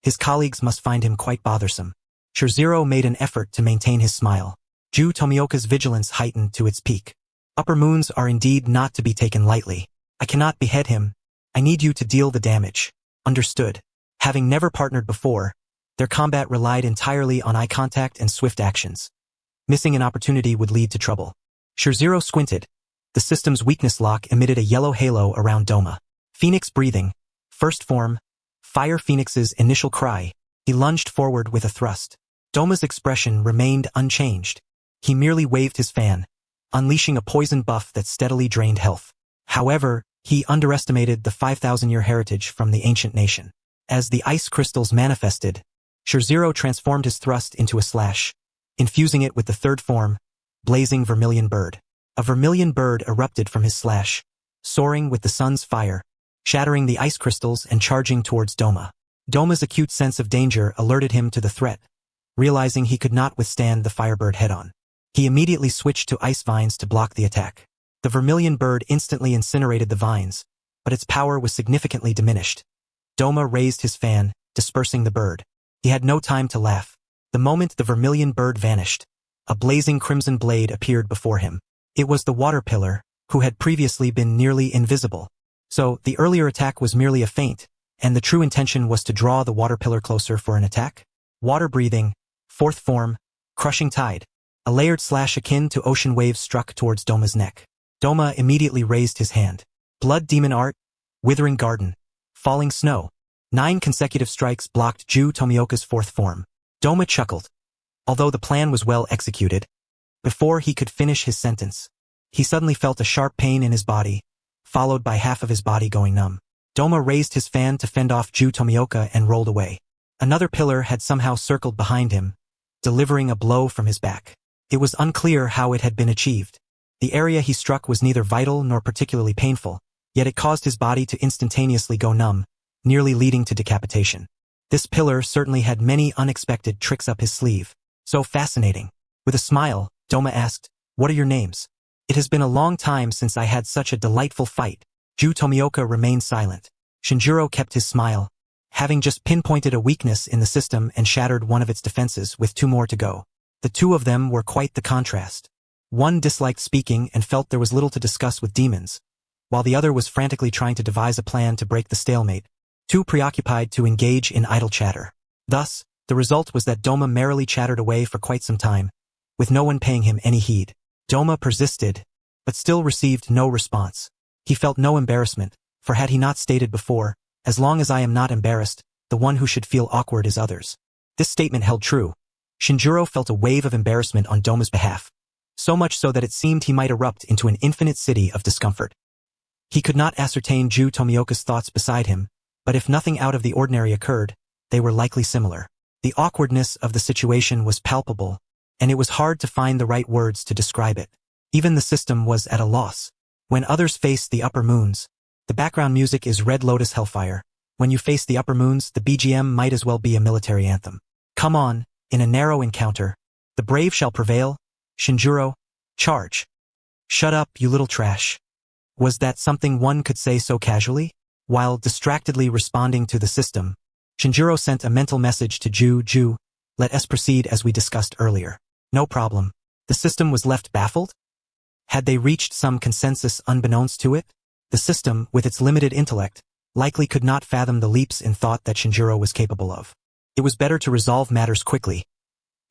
His colleagues must find him quite bothersome. Shirziro made an effort to maintain his smile. Ju Tomioka's vigilance heightened to its peak. Upper moons are indeed not to be taken lightly. I cannot behead him. I need you to deal the damage. Understood. Having never partnered before, their combat relied entirely on eye contact and swift actions. Missing an opportunity would lead to trouble. Shirziro squinted. The system's weakness lock emitted a yellow halo around Doma. Phoenix breathing. First form. Fire Phoenix's initial cry. He lunged forward with a thrust. Doma's expression remained unchanged. He merely waved his fan, unleashing a poison buff that steadily drained health. However, he underestimated the 5,000-year heritage from the ancient nation. As the ice crystals manifested, Shirziro transformed his thrust into a slash, infusing it with the third form, blazing vermilion bird. A vermilion bird erupted from his slash, soaring with the sun's fire, shattering the ice crystals and charging towards Doma. Doma's acute sense of danger alerted him to the threat, realizing he could not withstand the firebird head-on. He immediately switched to ice vines to block the attack. The vermilion bird instantly incinerated the vines, but its power was significantly diminished. Doma raised his fan, dispersing the bird. He had no time to laugh. The moment the vermilion bird vanished, a blazing crimson blade appeared before him. It was the water pillar, who had previously been nearly invisible. So, the earlier attack was merely a feint, and the true intention was to draw the water pillar closer for an attack? Water breathing, fourth form, crushing tide. A layered slash akin to ocean waves struck towards Doma's neck. Doma immediately raised his hand. Blood demon art, withering garden, falling snow. 9 consecutive strikes blocked Ju Tomioka's fourth form. Doma chuckled. Although the plan was well executed, before he could finish his sentence, he suddenly felt a sharp pain in his body, followed by half of his body going numb. Doma raised his fan to fend off Ju Tomioka and rolled away. Another pillar had somehow circled behind him, delivering a blow from his back. It was unclear how it had been achieved. The area he struck was neither vital nor particularly painful, yet it caused his body to instantaneously go numb, nearly leading to decapitation. This pillar certainly had many unexpected tricks up his sleeve. So fascinating. With a smile, Doma asked, "What are your names?" It has been a long time since I had such a delightful fight. Ju Tomioka remained silent. Shinjiro kept his smile, having just pinpointed a weakness in the system and shattered one of its defenses with 2 more to go. The 2 of them were quite the contrast. One disliked speaking and felt there was little to discuss with demons, while the other was frantically trying to devise a plan to break the stalemate, too preoccupied to engage in idle chatter. Thus, the result was that Doma merrily chattered away for quite some time, with no one paying him any heed. Doma persisted, but still received no response. He felt no embarrassment, for had he not stated before, "As long as I am not embarrassed, the one who should feel awkward is others." This statement held true. Shinjiro felt a wave of embarrassment on Doma's behalf, so much so that it seemed he might erupt into an infinite city of discomfort. He could not ascertain Ju Tomioka's thoughts beside him, but if nothing out of the ordinary occurred, they were likely similar. The awkwardness of the situation was palpable, and it was hard to find the right words to describe it. Even the system was at a loss. When others faced the upper moons, the background music is Red Lotus Hellfire. When you face the upper moons, the BGM might as well be a military anthem. Come on, in a narrow encounter, the brave shall prevail. Shinjiro, charge. Shut up, you little trash. Was that something one could say so casually? While distractedly responding to the system, Shinjiro sent a mental message to Ju, let us proceed as we discussed earlier. No problem. The system was left baffled? Had they reached some consensus unbeknownst to it? The system, with its limited intellect, likely could not fathom the leaps in thought that Shinjiro was capable of. It was better to resolve matters quickly.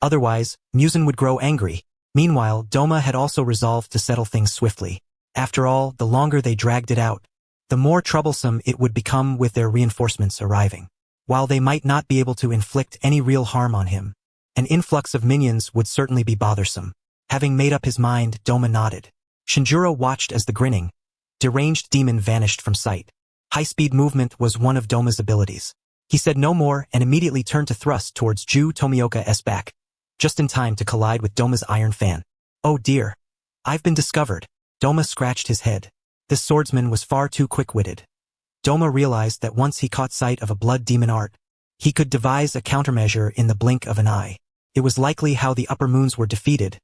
Otherwise, Muzan would grow angry, Meanwhile, Doma had also resolved to settle things swiftly. After all, the longer they dragged it out, the more troublesome it would become with their reinforcements arriving. While they might not be able to inflict any real harm on him, an influx of minions would certainly be bothersome. Having made up his mind, Doma nodded. Shinjiro watched as the grinning, deranged demon vanished from sight. High-speed movement was one of Doma's abilities. He said no more and immediately turned to thrust towards Ju Tomioka's back, just in time to collide with Doma's iron fan. Oh dear. I've been discovered. Doma scratched his head. This swordsman was far too quick-witted. Doma realized that once he caught sight of a blood demon art, he could devise a countermeasure in the blink of an eye. It was likely how the upper moons were defeated,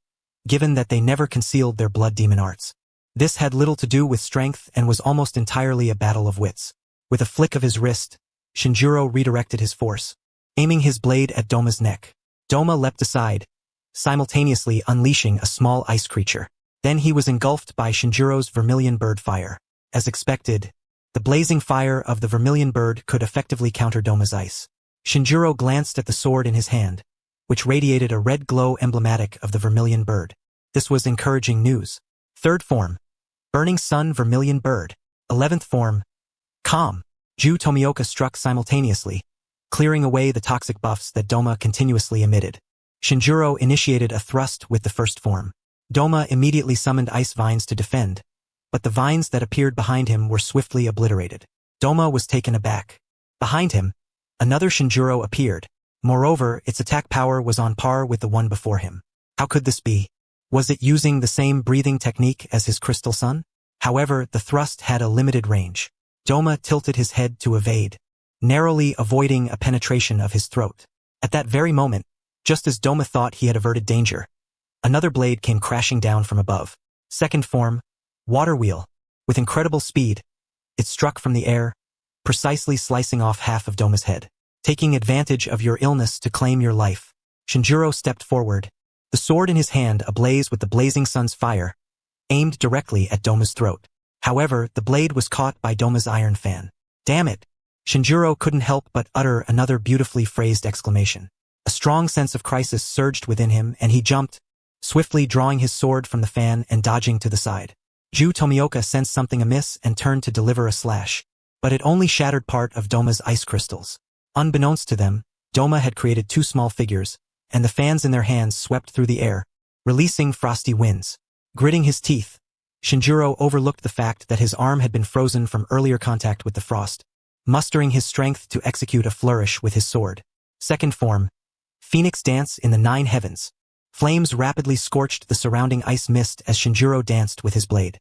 given that they never concealed their blood demon arts. This had little to do with strength and was almost entirely a battle of wits. With a flick of his wrist, Shinjiro redirected his force, aiming his blade at Doma's neck. Doma leapt aside, simultaneously unleashing a small ice creature. Then he was engulfed by Shinjiro's vermilion bird fire. As expected, the blazing fire of the vermilion bird could effectively counter Doma's ice. Shinjiro glanced at the sword in his hand, which radiated a red glow emblematic of the vermilion bird. This was encouraging news. Third form, Burning Sun Vermilion Bird. 11th form, Calm. Ju Tomioka struck simultaneously, clearing away the toxic buffs that Doma continuously emitted. Shinjiro initiated a thrust with the first form. Doma immediately summoned ice vines to defend, but the vines that appeared behind him were swiftly obliterated. Doma was taken aback. Behind him, another Shinjiro appeared. Moreover, its attack power was on par with the one before him. How could this be? Was it using the same breathing technique as his crystal sun? However, the thrust had a limited range. Doma tilted his head to evade, narrowly avoiding a penetration of his throat. At that very moment, just as Doma thought he had averted danger, another blade came crashing down from above. Second form, Water Wheel. With incredible speed, it struck from the air, precisely slicing off half of Doma's head. Taking advantage of your illness to claim your life, Shinjiro stepped forward, the sword in his hand ablaze with the blazing sun's fire, aimed directly at Doma's throat. However, the blade was caught by Doma's iron fan. Damn it! Shinjiro couldn't help but utter another beautifully phrased exclamation. A strong sense of crisis surged within him and he jumped, swiftly drawing his sword from the fan and dodging to the side. Ju Tomioka sensed something amiss and turned to deliver a slash, but it only shattered part of Doma's ice crystals. Unbeknownst to them, Doma had created two small figures, and the fans in their hands swept through the air, releasing frosty winds. Gritting his teeth, Shinjiro overlooked the fact that his arm had been frozen from earlier contact with the frost, mustering his strength to execute a flourish with his sword. Second form, Phoenix Dance in the Nine Heavens. Flames rapidly scorched the surrounding ice mist as Shinjiro danced with his blade.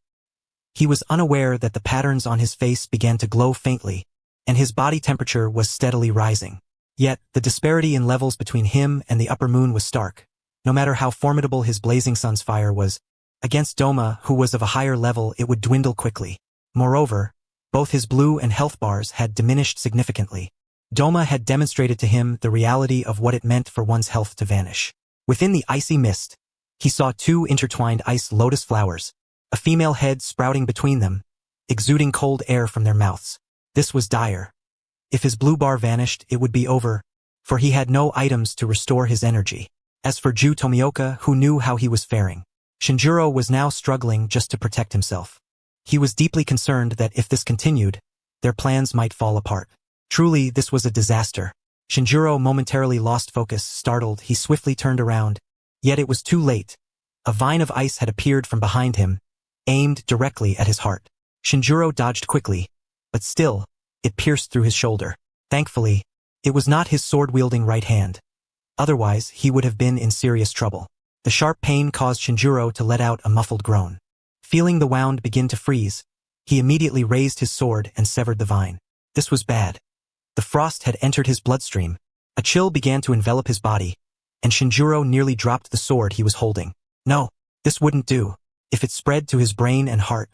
He was unaware that the patterns on his face began to glow faintly, and his body temperature was steadily rising. Yet, the disparity in levels between him and the upper moon was stark. No matter how formidable his blazing sun's fire was, against Doma, who was of a higher level, it would dwindle quickly. Moreover, both his blue and health bars had diminished significantly. Doma had demonstrated to him the reality of what it meant for one's health to vanish. Within the icy mist, he saw two intertwined ice lotus flowers, a female head sprouting between them, exuding cold air from their mouths. This was dire. If his blue bar vanished, it would be over, for he had no items to restore his energy. As for Ju Tomioka, who knew how he was faring, Shinjiro was now struggling just to protect himself. He was deeply concerned that if this continued, their plans might fall apart. Truly, this was a disaster. Shinjiro momentarily lost focus. Startled, he swiftly turned around. Yet it was too late. A vine of ice had appeared from behind him, aimed directly at his heart. Shinjiro dodged quickly, but still, it pierced through his shoulder. Thankfully, it was not his sword-wielding right hand. Otherwise, he would have been in serious trouble. The sharp pain caused Shinjiro to let out a muffled groan. Feeling the wound begin to freeze, he immediately raised his sword and severed the vine. This was bad. The frost had entered his bloodstream. A chill began to envelop his body, and Shinjiro nearly dropped the sword he was holding. No, this wouldn't do. If it spread to his brain and heart,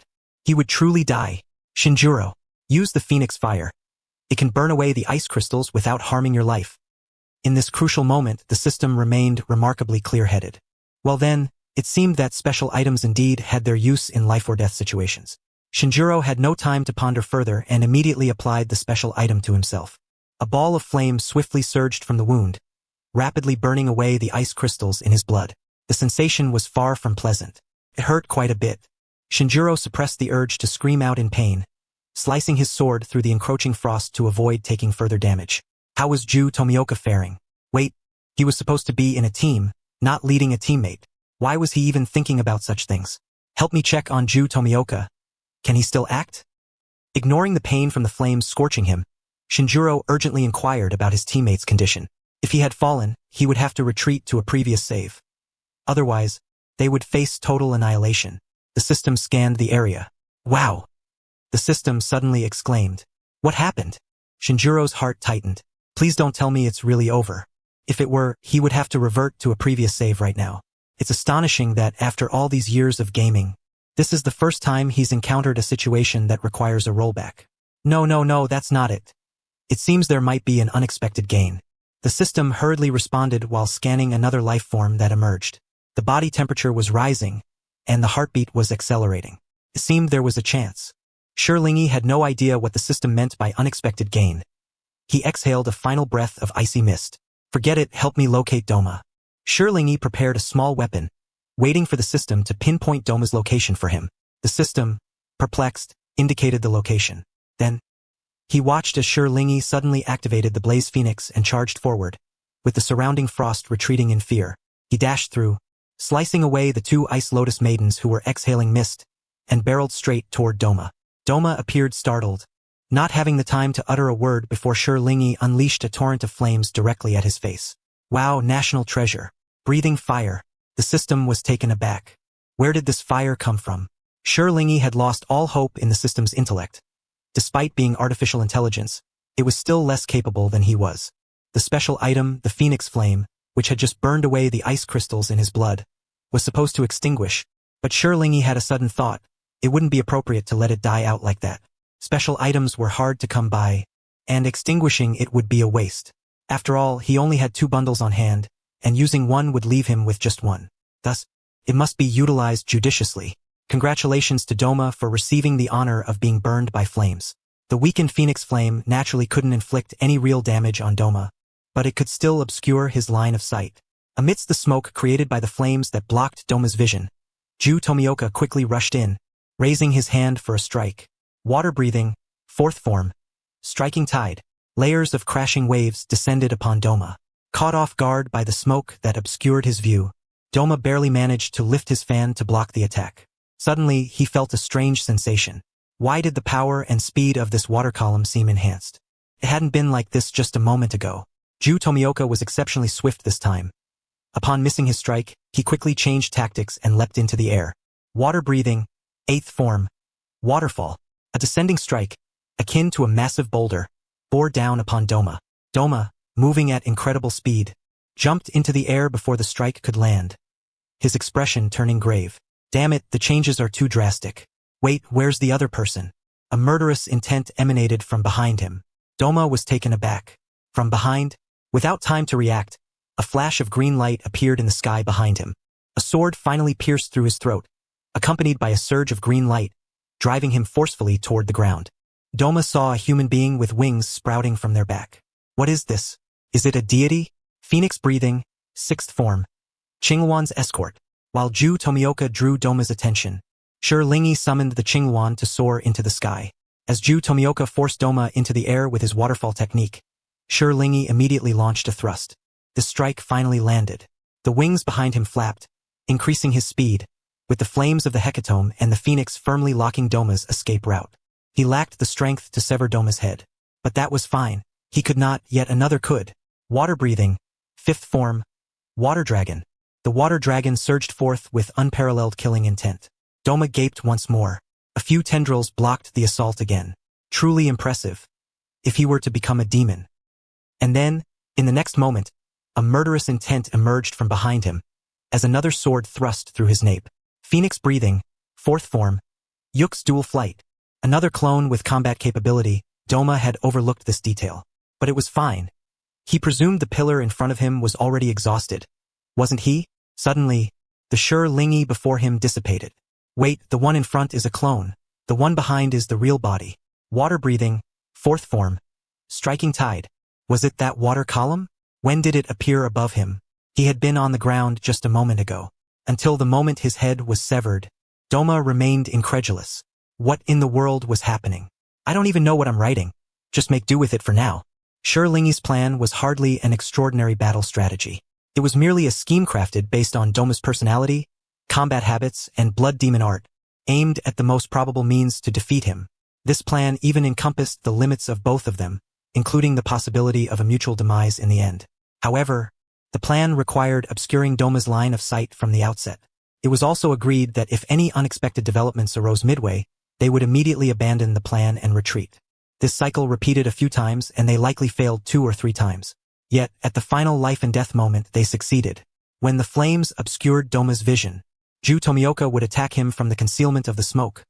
he would truly die. Shinjiro, use the phoenix fire. It can burn away the ice crystals without harming your life. In this crucial moment, the system remained remarkably clear-headed. Well then, it seemed that special items indeed had their use in life-or-death situations. Shinjiro had no time to ponder further and immediately applied the special item to himself. A ball of flame swiftly surged from the wound, rapidly burning away the ice crystals in his blood. The sensation was far from pleasant. It hurt quite a bit. Shinjiro suppressed the urge to scream out in pain, slicing his sword through the encroaching frost to avoid taking further damage. How was Ju Tomioka faring? Wait, he was supposed to be in a team, not leading a teammate. Why was he even thinking about such things? Help me check on Ju Tomioka. Can he still act? Ignoring the pain from the flames scorching him, Shinjiro urgently inquired about his teammate's condition. If he had fallen, he would have to retreat to a previous save. Otherwise, they would face total annihilation. The system scanned the area. Wow! The system suddenly exclaimed. What happened? Shinjiro's heart tightened. Please don't tell me it's really over. If it were, he would have to revert to a previous save right now. It's astonishing that after all these years of gaming, this is the first time he's encountered a situation that requires a rollback. No, that's not it. It seems there might be an unexpected gain. The system hurriedly responded while scanning another life form that emerged. The body temperature was rising, and the heartbeat was accelerating. It seemed there was a chance. Lingi had no idea what the system meant by unexpected gain. He exhaled a final breath of icy mist. Forget it, help me locate Doma. Lingi prepared a small weapon, waiting for the system to pinpoint Doma's location for him. The system, perplexed, indicated the location. Then, he watched as Lingi suddenly activated the Blaze Phoenix and charged forward, with the surrounding frost retreating in fear. He dashed through, slicing away the two Ice Lotus maidens who were exhaling mist, and barreled straight toward Doma. Doma appeared startled, not having the time to utter a word before Lingi unleashed a torrent of flames directly at his face. Wow, national treasure. Breathing fire. The system was taken aback. Where did this fire come from? Lingi had lost all hope in the system's intellect. Despite being artificial intelligence, it was still less capable than he was. The special item, the Phoenix Flame, which had just burned away the ice crystals in his blood, was supposed to extinguish, but Lingi had a sudden thought. It wouldn't be appropriate to let it die out like that. Special items were hard to come by, and extinguishing it would be a waste. After all, he only had 2 bundles on hand, and using one would leave him with just one. Thus, it must be utilized judiciously. Congratulations to Doma for receiving the honor of being burned by flames. The weakened Phoenix Flame naturally couldn't inflict any real damage on Doma, but it could still obscure his line of sight. Amidst the smoke created by the flames that blocked Doma's vision, Ju Tomioka quickly rushed in, raising his hand for a strike. Water-breathing, 4th form. Striking tide. Layers of crashing waves descended upon Doma. Caught off guard by the smoke that obscured his view, Doma barely managed to lift his fan to block the attack. Suddenly, he felt a strange sensation. Why did the power and speed of this water column seem enhanced? It hadn't been like this just a moment ago. Ju Tomioka was exceptionally swift this time. Upon missing his strike, he quickly changed tactics and leapt into the air. Water-breathing, 8th form. Waterfall. A descending strike, akin to a massive boulder, bore down upon Doma. Doma, moving at incredible speed, jumped into the air before the strike could land, his expression turning grave. Damn it, the changes are too drastic. Wait, where's the other person? A murderous intent emanated from behind him. Doma was taken aback. From behind, without time to react, a flash of green light appeared in the sky behind him. A sword finally pierced through his throat, accompanied by a surge of green light, driving him forcefully toward the ground. Doma saw a human being with wings sprouting from their back. What is this? Is it a deity? Phoenix breathing, 6th form. Qinghuan's escort. While Ju Tomioka drew Doma's attention, Lingi summoned the Qinghuan to soar into the sky. As Ju Tomioka forced Doma into the air with his waterfall technique, Lingi immediately launched a thrust. The strike finally landed. The wings behind him flapped, increasing his speed, with the flames of the Hecatome and the Phoenix firmly locking Doma's escape route. He lacked the strength to sever Doma's head. But that was fine. He could not, yet another could. Water-breathing, 5th form. Water Dragon. The water dragon surged forth with unparalleled killing intent. Doma gaped once more. A few tendrils blocked the assault again. Truly impressive. If he were to become a demon. And then, in the next moment, a murderous intent emerged from behind him, as another sword thrust through his nape. Phoenix breathing, 4th form. Yuk's dual flight. Another clone with combat capability. Doma had overlooked this detail. But it was fine. He presumed the pillar in front of him was already exhausted. Wasn't he? Suddenly, the Lingi before him dissipated. Wait, the one in front is a clone. The one behind is the real body. Water-breathing, 4th form. Striking tide. Was it that water column? When did it appear above him? He had been on the ground just a moment ago. Until the moment his head was severed, Doma remained incredulous. What in the world was happening? I don't even know what I'm writing. Just make do with it for now. Lingi's plan was hardly an extraordinary battle strategy. It was merely a scheme crafted based on Doma's personality, combat habits, and blood demon art, aimed at the most probable means to defeat him. This plan even encompassed the limits of both of them, including the possibility of a mutual demise in the end. However, the plan required obscuring Doma's line of sight from the outset. It was also agreed that if any unexpected developments arose midway, they would immediately abandon the plan and retreat. This cycle repeated a few times, and they likely failed 2 or 3 times. Yet, at the final life and death moment, they succeeded. When the flames obscured Doma's vision, Ju Tomioka would attack him from the concealment of the smoke,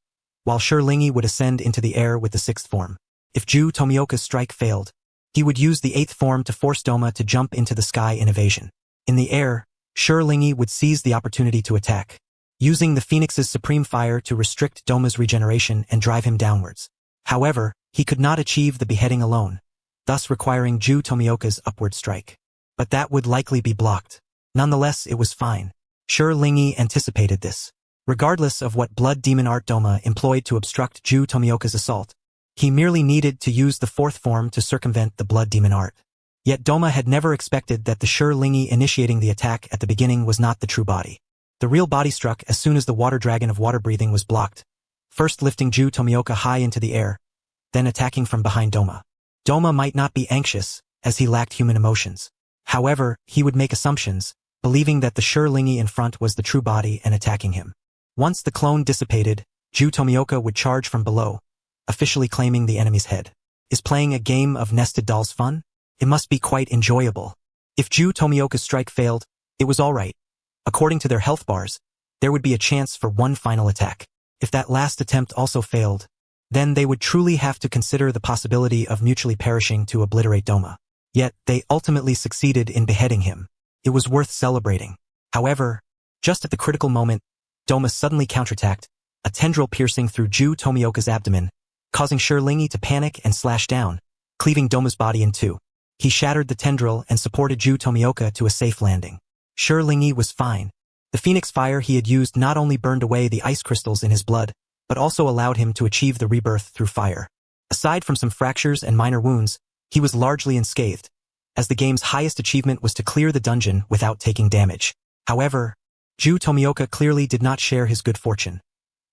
while Lingi would ascend into the air with the 6th form. If Ju Tomioka's strike failed, he would use the 8th form to force Doma to jump into the sky in evasion. In the air, Lingi would seize the opportunity to attack, using the Phoenix's supreme fire to restrict Doma's regeneration and drive him downwards. However, he could not achieve the beheading alone, thus requiring Ju Tomioka's upward strike. But that would likely be blocked. Nonetheless, it was fine. Lingi anticipated this. Regardless of what blood demon art Doma employed to obstruct Ju Tomioka's assault, he merely needed to use the 4th form to circumvent the blood demon art. Yet Doma had never expected that the Lingi initiating the attack at the beginning was not the true body. The real body struck as soon as the water dragon of water breathing was blocked, first lifting Ju Tomioka high into the air, then attacking from behind Doma. Doma might not be anxious, as he lacked human emotions. However, he would make assumptions, believing that the Lingi in front was the true body and attacking him. Once the clone dissipated, Ju Tomioka would charge from below, officially claiming the enemy's head. Is playing a game of nested dolls fun? It must be quite enjoyable. If Ju Tomioka's strike failed, it was alright. According to their health bars, there would be a chance for one final attack. If that last attempt also failed, then they would truly have to consider the possibility of mutually perishing to obliterate Doma. Yet, they ultimately succeeded in beheading him. It was worth celebrating. However, just at the critical moment, Doma suddenly counterattacked, a tendril piercing through Ju Tomioka's abdomen, causing Lingi to panic and slash down, cleaving Doma's body in 2. He shattered the tendril and supported Ju Tomioka to a safe landing. Lingi was fine. The phoenix fire he had used not only burned away the ice crystals in his blood, but also allowed him to achieve the rebirth through fire. Aside from some fractures and minor wounds, he was largely unscathed, as the game's highest achievement was to clear the dungeon without taking damage. However, Ju Tomioka clearly did not share his good fortune.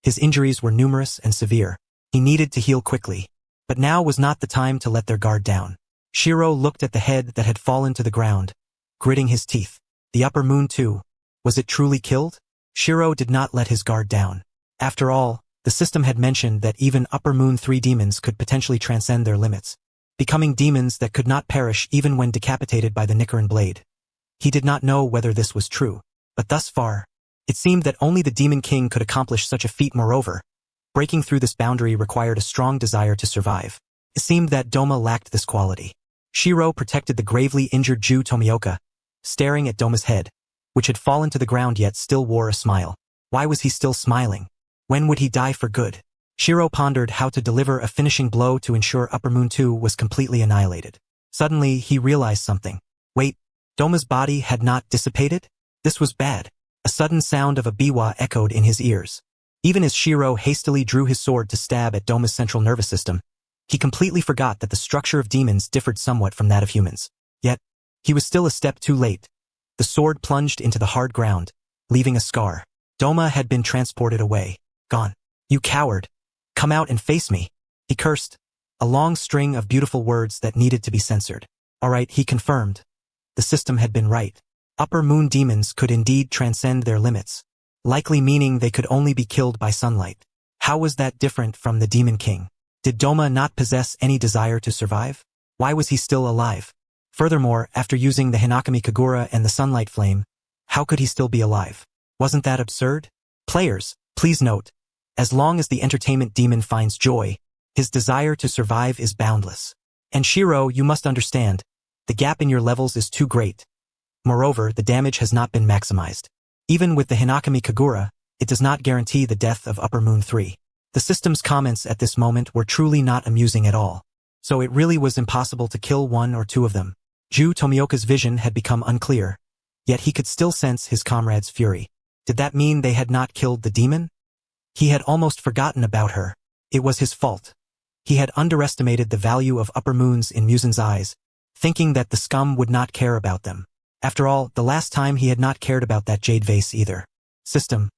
His injuries were numerous and severe. He needed to heal quickly. But now was not the time to let their guard down. Shiro looked at the head that had fallen to the ground, gritting his teeth. The upper moon too. Was it truly killed? Shiro did not let his guard down. After all, the system had mentioned that even Upper Moon 3 demons could potentially transcend their limits, becoming demons that could not perish even when decapitated by the Nichiren blade. He did not know whether this was true, but thus far, it seemed that only the Demon King could accomplish such a feat. Moreover, breaking through this boundary required a strong desire to survive. It seemed that Doma lacked this quality. Shiro protected the gravely injured Ju Tomioka, staring at Doma's head, which had fallen to the ground yet still wore a smile. Why was he still smiling? When would he die for good? Shiro pondered how to deliver a finishing blow to ensure Upper Moon 2 was completely annihilated. Suddenly, he realized something. Wait, Doma's body had not dissipated? This was bad. A sudden sound of a biwa echoed in his ears. Even as Shiro hastily drew his sword to stab at Doma's central nervous system, he completely forgot that the structure of demons differed somewhat from that of humans. Yet, he was still a step too late. The sword plunged into the hard ground, leaving a scar. Doma had been transported away. Gone. You coward. Come out and face me. He cursed, a long string of beautiful words that needed to be censored. Alright, he confirmed. The system had been right. Upper Moon demons could indeed transcend their limits, likely meaning they could only be killed by sunlight. How was that different from the Demon King? Did Doma not possess any desire to survive? Why was he still alive? Furthermore, after using the Hinakami Kagura and the sunlight flame, how could he still be alive? Wasn't that absurd? Players, please note, as long as the entertainment demon finds joy, his desire to survive is boundless. And Shiro, you must understand, the gap in your levels is too great. Moreover, the damage has not been maximized. Even with the Hinakami Kagura, it does not guarantee the death of Upper Moon 3. The system's comments at this moment were truly not amusing at all. So it really was impossible to kill 1 or 2 of them. Ju Tomioka's vision had become unclear, yet he could still sense his comrade's fury. Did that mean they had not killed the demon? He had almost forgotten about her. It was his fault. He had underestimated the value of upper moons in Musen's eyes, thinking that the scum would not care about them. After all, the last time he had not cared about that jade vase either. System.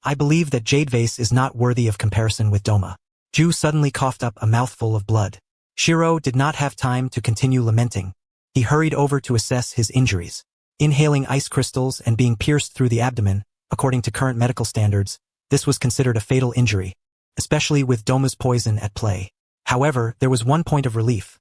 I believe that jade vase is not worthy of comparison with Doma. Ju suddenly coughed up a mouthful of blood. Shiro did not have time to continue lamenting. He hurried over to assess his injuries. Inhaling ice crystals and being pierced through the abdomen, according to current medical standards, this was considered a fatal injury, especially with Doma's poison at play. However, there was one point of relief.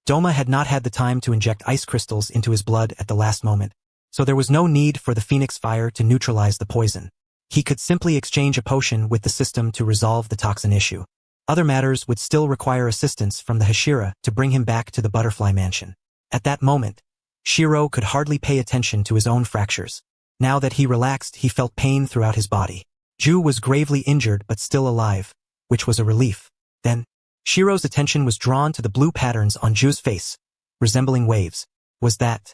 Doma had not had the time to inject ice crystals into his blood at the last moment, so there was no need for the Phoenix Fire to neutralize the poison. He could simply exchange a potion with the system to resolve the toxin issue. Other matters would still require assistance from the Hashira to bring him back to the Butterfly Mansion. At that moment, Shiro could hardly pay attention to his own fractures. Now that he relaxed, he felt pain throughout his body. Ju was gravely injured but still alive, which was a relief. Then, Shiro's attention was drawn to the blue patterns on Ju's face, resembling waves. Was that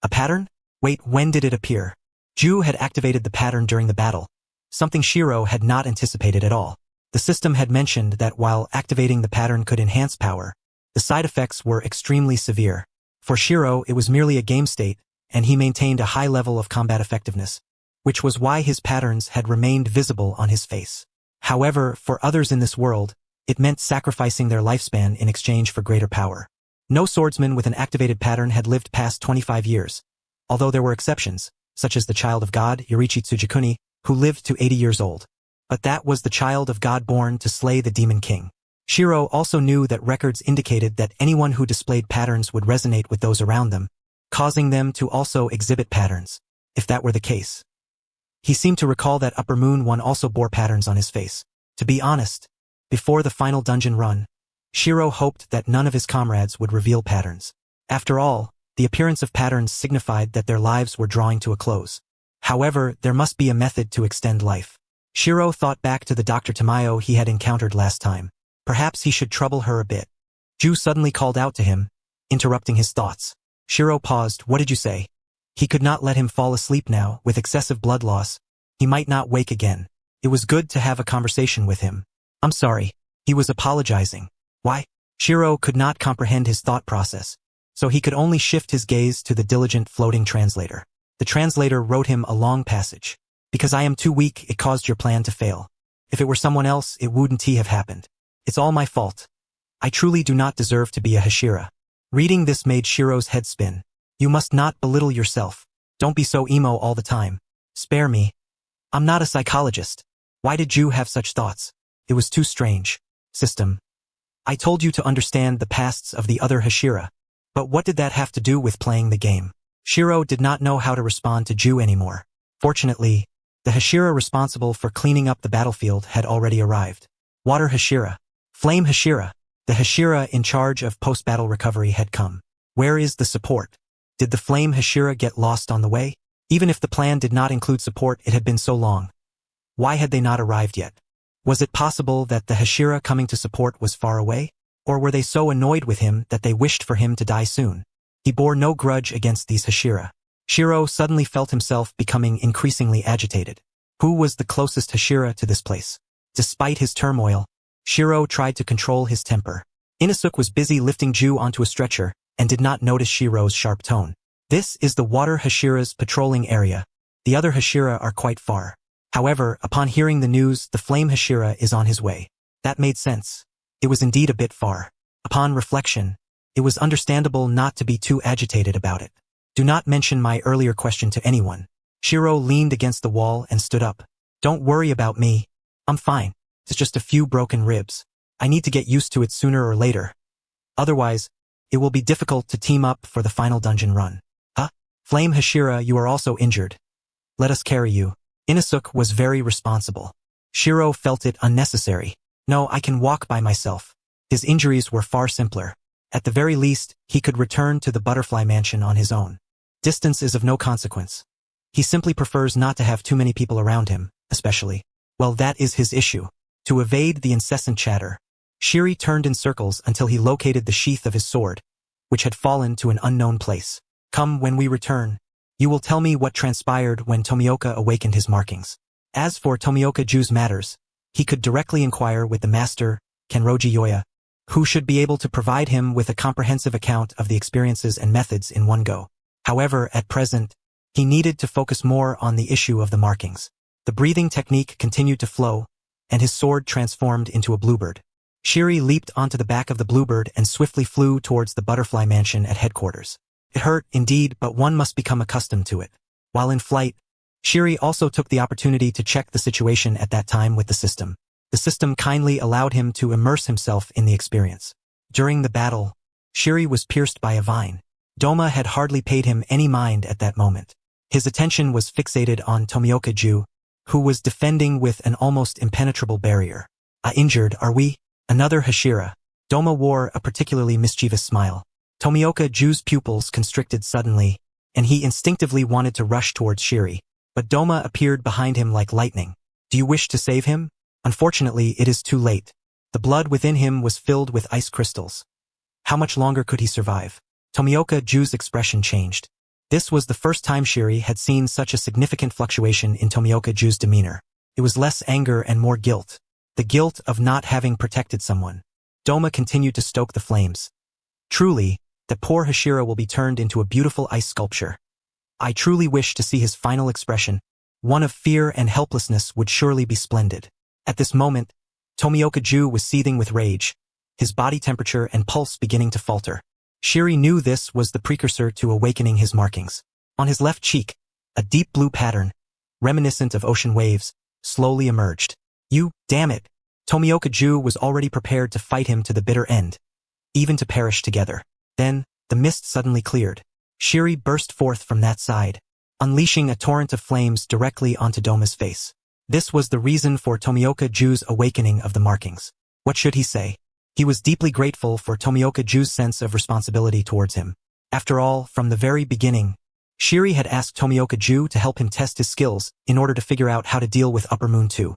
a pattern? Wait, when did it appear? Ju had activated the pattern during the battle, something Shiro had not anticipated at all. The system had mentioned that while activating the pattern could enhance power, the side effects were extremely severe. For Shiro, it was merely a game state, and he maintained a high level of combat effectiveness, which was why his patterns had remained visible on his face. However, for others in this world, it meant sacrificing their lifespan in exchange for greater power. No swordsman with an activated pattern had lived past 25 years, although there were exceptions, such as the Child of God, Yorichi Tsujikuni, who lived to 80 years old. But that was the Child of God born to slay the Demon King. Shiro also knew that records indicated that anyone who displayed patterns would resonate with those around them, causing them to also exhibit patterns, if that were the case. He seemed to recall that Upper Moon One also bore patterns on his face. To be honest, before the final dungeon run, Shiro hoped that none of his comrades would reveal patterns. After all, the appearance of patterns signified that their lives were drawing to a close. However, there must be a method to extend life. Shiro thought back to the Dr. Tamayo he had encountered last time. Perhaps he should trouble her a bit. Ju suddenly called out to him, interrupting his thoughts. Shiro paused. What did you say? He could not let him fall asleep now. With excessive blood loss, he might not wake again. It was good to have a conversation with him. I'm sorry. He was apologizing. Why? Shiro could not comprehend his thought process, so he could only shift his gaze to the diligent floating translator. The translator wrote him a long passage. Because I am too weak, it caused your plan to fail. If it were someone else, it wouldn't have happened. It's all my fault. I truly do not deserve to be a Hashira. Reading this made Shiro's head spin. You must not belittle yourself. Don't be so emo all the time. Spare me. I'm not a psychologist. Why did you have such thoughts? It was too strange. System. I told you to understand the pasts of the other Hashira. But what did that have to do with playing the game? Shiro did not know how to respond to Ju anymore. Fortunately, the Hashira responsible for cleaning up the battlefield had already arrived. Water Hashira. Flame Hashira. The Hashira in charge of post-battle recovery had come. Where is the support? Did the Flame Hashira get lost on the way? Even if the plan did not include support, it had been so long. Why had they not arrived yet? Was it possible that the Hashira coming to support was far away? Or were they so annoyed with him that they wished for him to die soon? He bore no grudge against these Hashira. Shiro suddenly felt himself becoming increasingly agitated. Who was the closest Hashira to this place? Despite his turmoil, Shiro tried to control his temper. Inosuke was busy lifting Ju onto a stretcher and did not notice Shiro's sharp tone. This is the Water Hashira's patrolling area. The other Hashira are quite far. However, upon hearing the news, the Flame Hashira is on his way. That made sense. It was indeed a bit far. Upon reflection, it was understandable not to be too agitated about it. Do not mention my earlier question to anyone. Shiro leaned against the wall and stood up. Don't worry about me. I'm fine. It's just a few broken ribs. I need to get used to it sooner or later. Otherwise, it will be difficult to team up for the final dungeon run. Huh? Flame Hashira, you are also injured. Let us carry you. Inosuke was very responsible. Shiro felt it unnecessary. No, I can walk by myself. His injuries were far simpler. At the very least, he could return to the Butterfly Mansion on his own. Distance is of no consequence. He simply prefers not to have too many people around him, especially. Well, that is his issue. To evade the incessant chatter, Shiri turned in circles until he located the sheath of his sword, which had fallen to an unknown place. Come when we return. You will tell me what transpired when Tomioka awakened his markings. As for Tomioka Ju's matters, he could directly inquire with the master, Kenroji Yoya, who should be able to provide him with a comprehensive account of the experiences and methods in one go. However, at present, he needed to focus more on the issue of the markings. The breathing technique continued to flow, and his sword transformed into a bluebird. Shiri leaped onto the back of the bluebird and swiftly flew towards the butterfly mansion at headquarters. It hurt, indeed, but one must become accustomed to it. While in flight, Shiri also took the opportunity to check the situation at that time with the system. The system kindly allowed him to immerse himself in the experience. During the battle, Shiri was pierced by a vine. Doma had hardly paid him any mind at that moment. His attention was fixated on Tomioka Ju, who was defending with an almost impenetrable barrier. Injured, are we? Another Hashira. Doma wore a particularly mischievous smile. Tomioka Ju's pupils constricted suddenly, and he instinctively wanted to rush towards Shiri. But Doma appeared behind him like lightning. Do you wish to save him? Unfortunately, it is too late. The blood within him was filled with ice crystals. How much longer could he survive? Tomioka Ju's expression changed. This was the first time Shiri had seen such a significant fluctuation in Tomioka Ju's demeanor. It was less anger and more guilt. The guilt of not having protected someone. Doma continued to stoke the flames. Truly, that poor Hashira will be turned into a beautiful ice sculpture. I truly wish to see his final expression. One of fear and helplessness would surely be splendid. At this moment, Tomioka Ju was seething with rage, his body temperature and pulse beginning to falter. Shiri knew this was the precursor to awakening his markings. On his left cheek, a deep blue pattern, reminiscent of ocean waves, slowly emerged. You, damn it! Tomioka Ju was already prepared to fight him to the bitter end, even to perish together. Then, the mist suddenly cleared. Shiri burst forth from that side, unleashing a torrent of flames directly onto Doma's face. This was the reason for Tomioka Ju's awakening of the markings. What should he say? He was deeply grateful for Tomioka Ju's sense of responsibility towards him. After all, from the very beginning, Shiri had asked Tomioka Ju to help him test his skills in order to figure out how to deal with Upper Moon 2.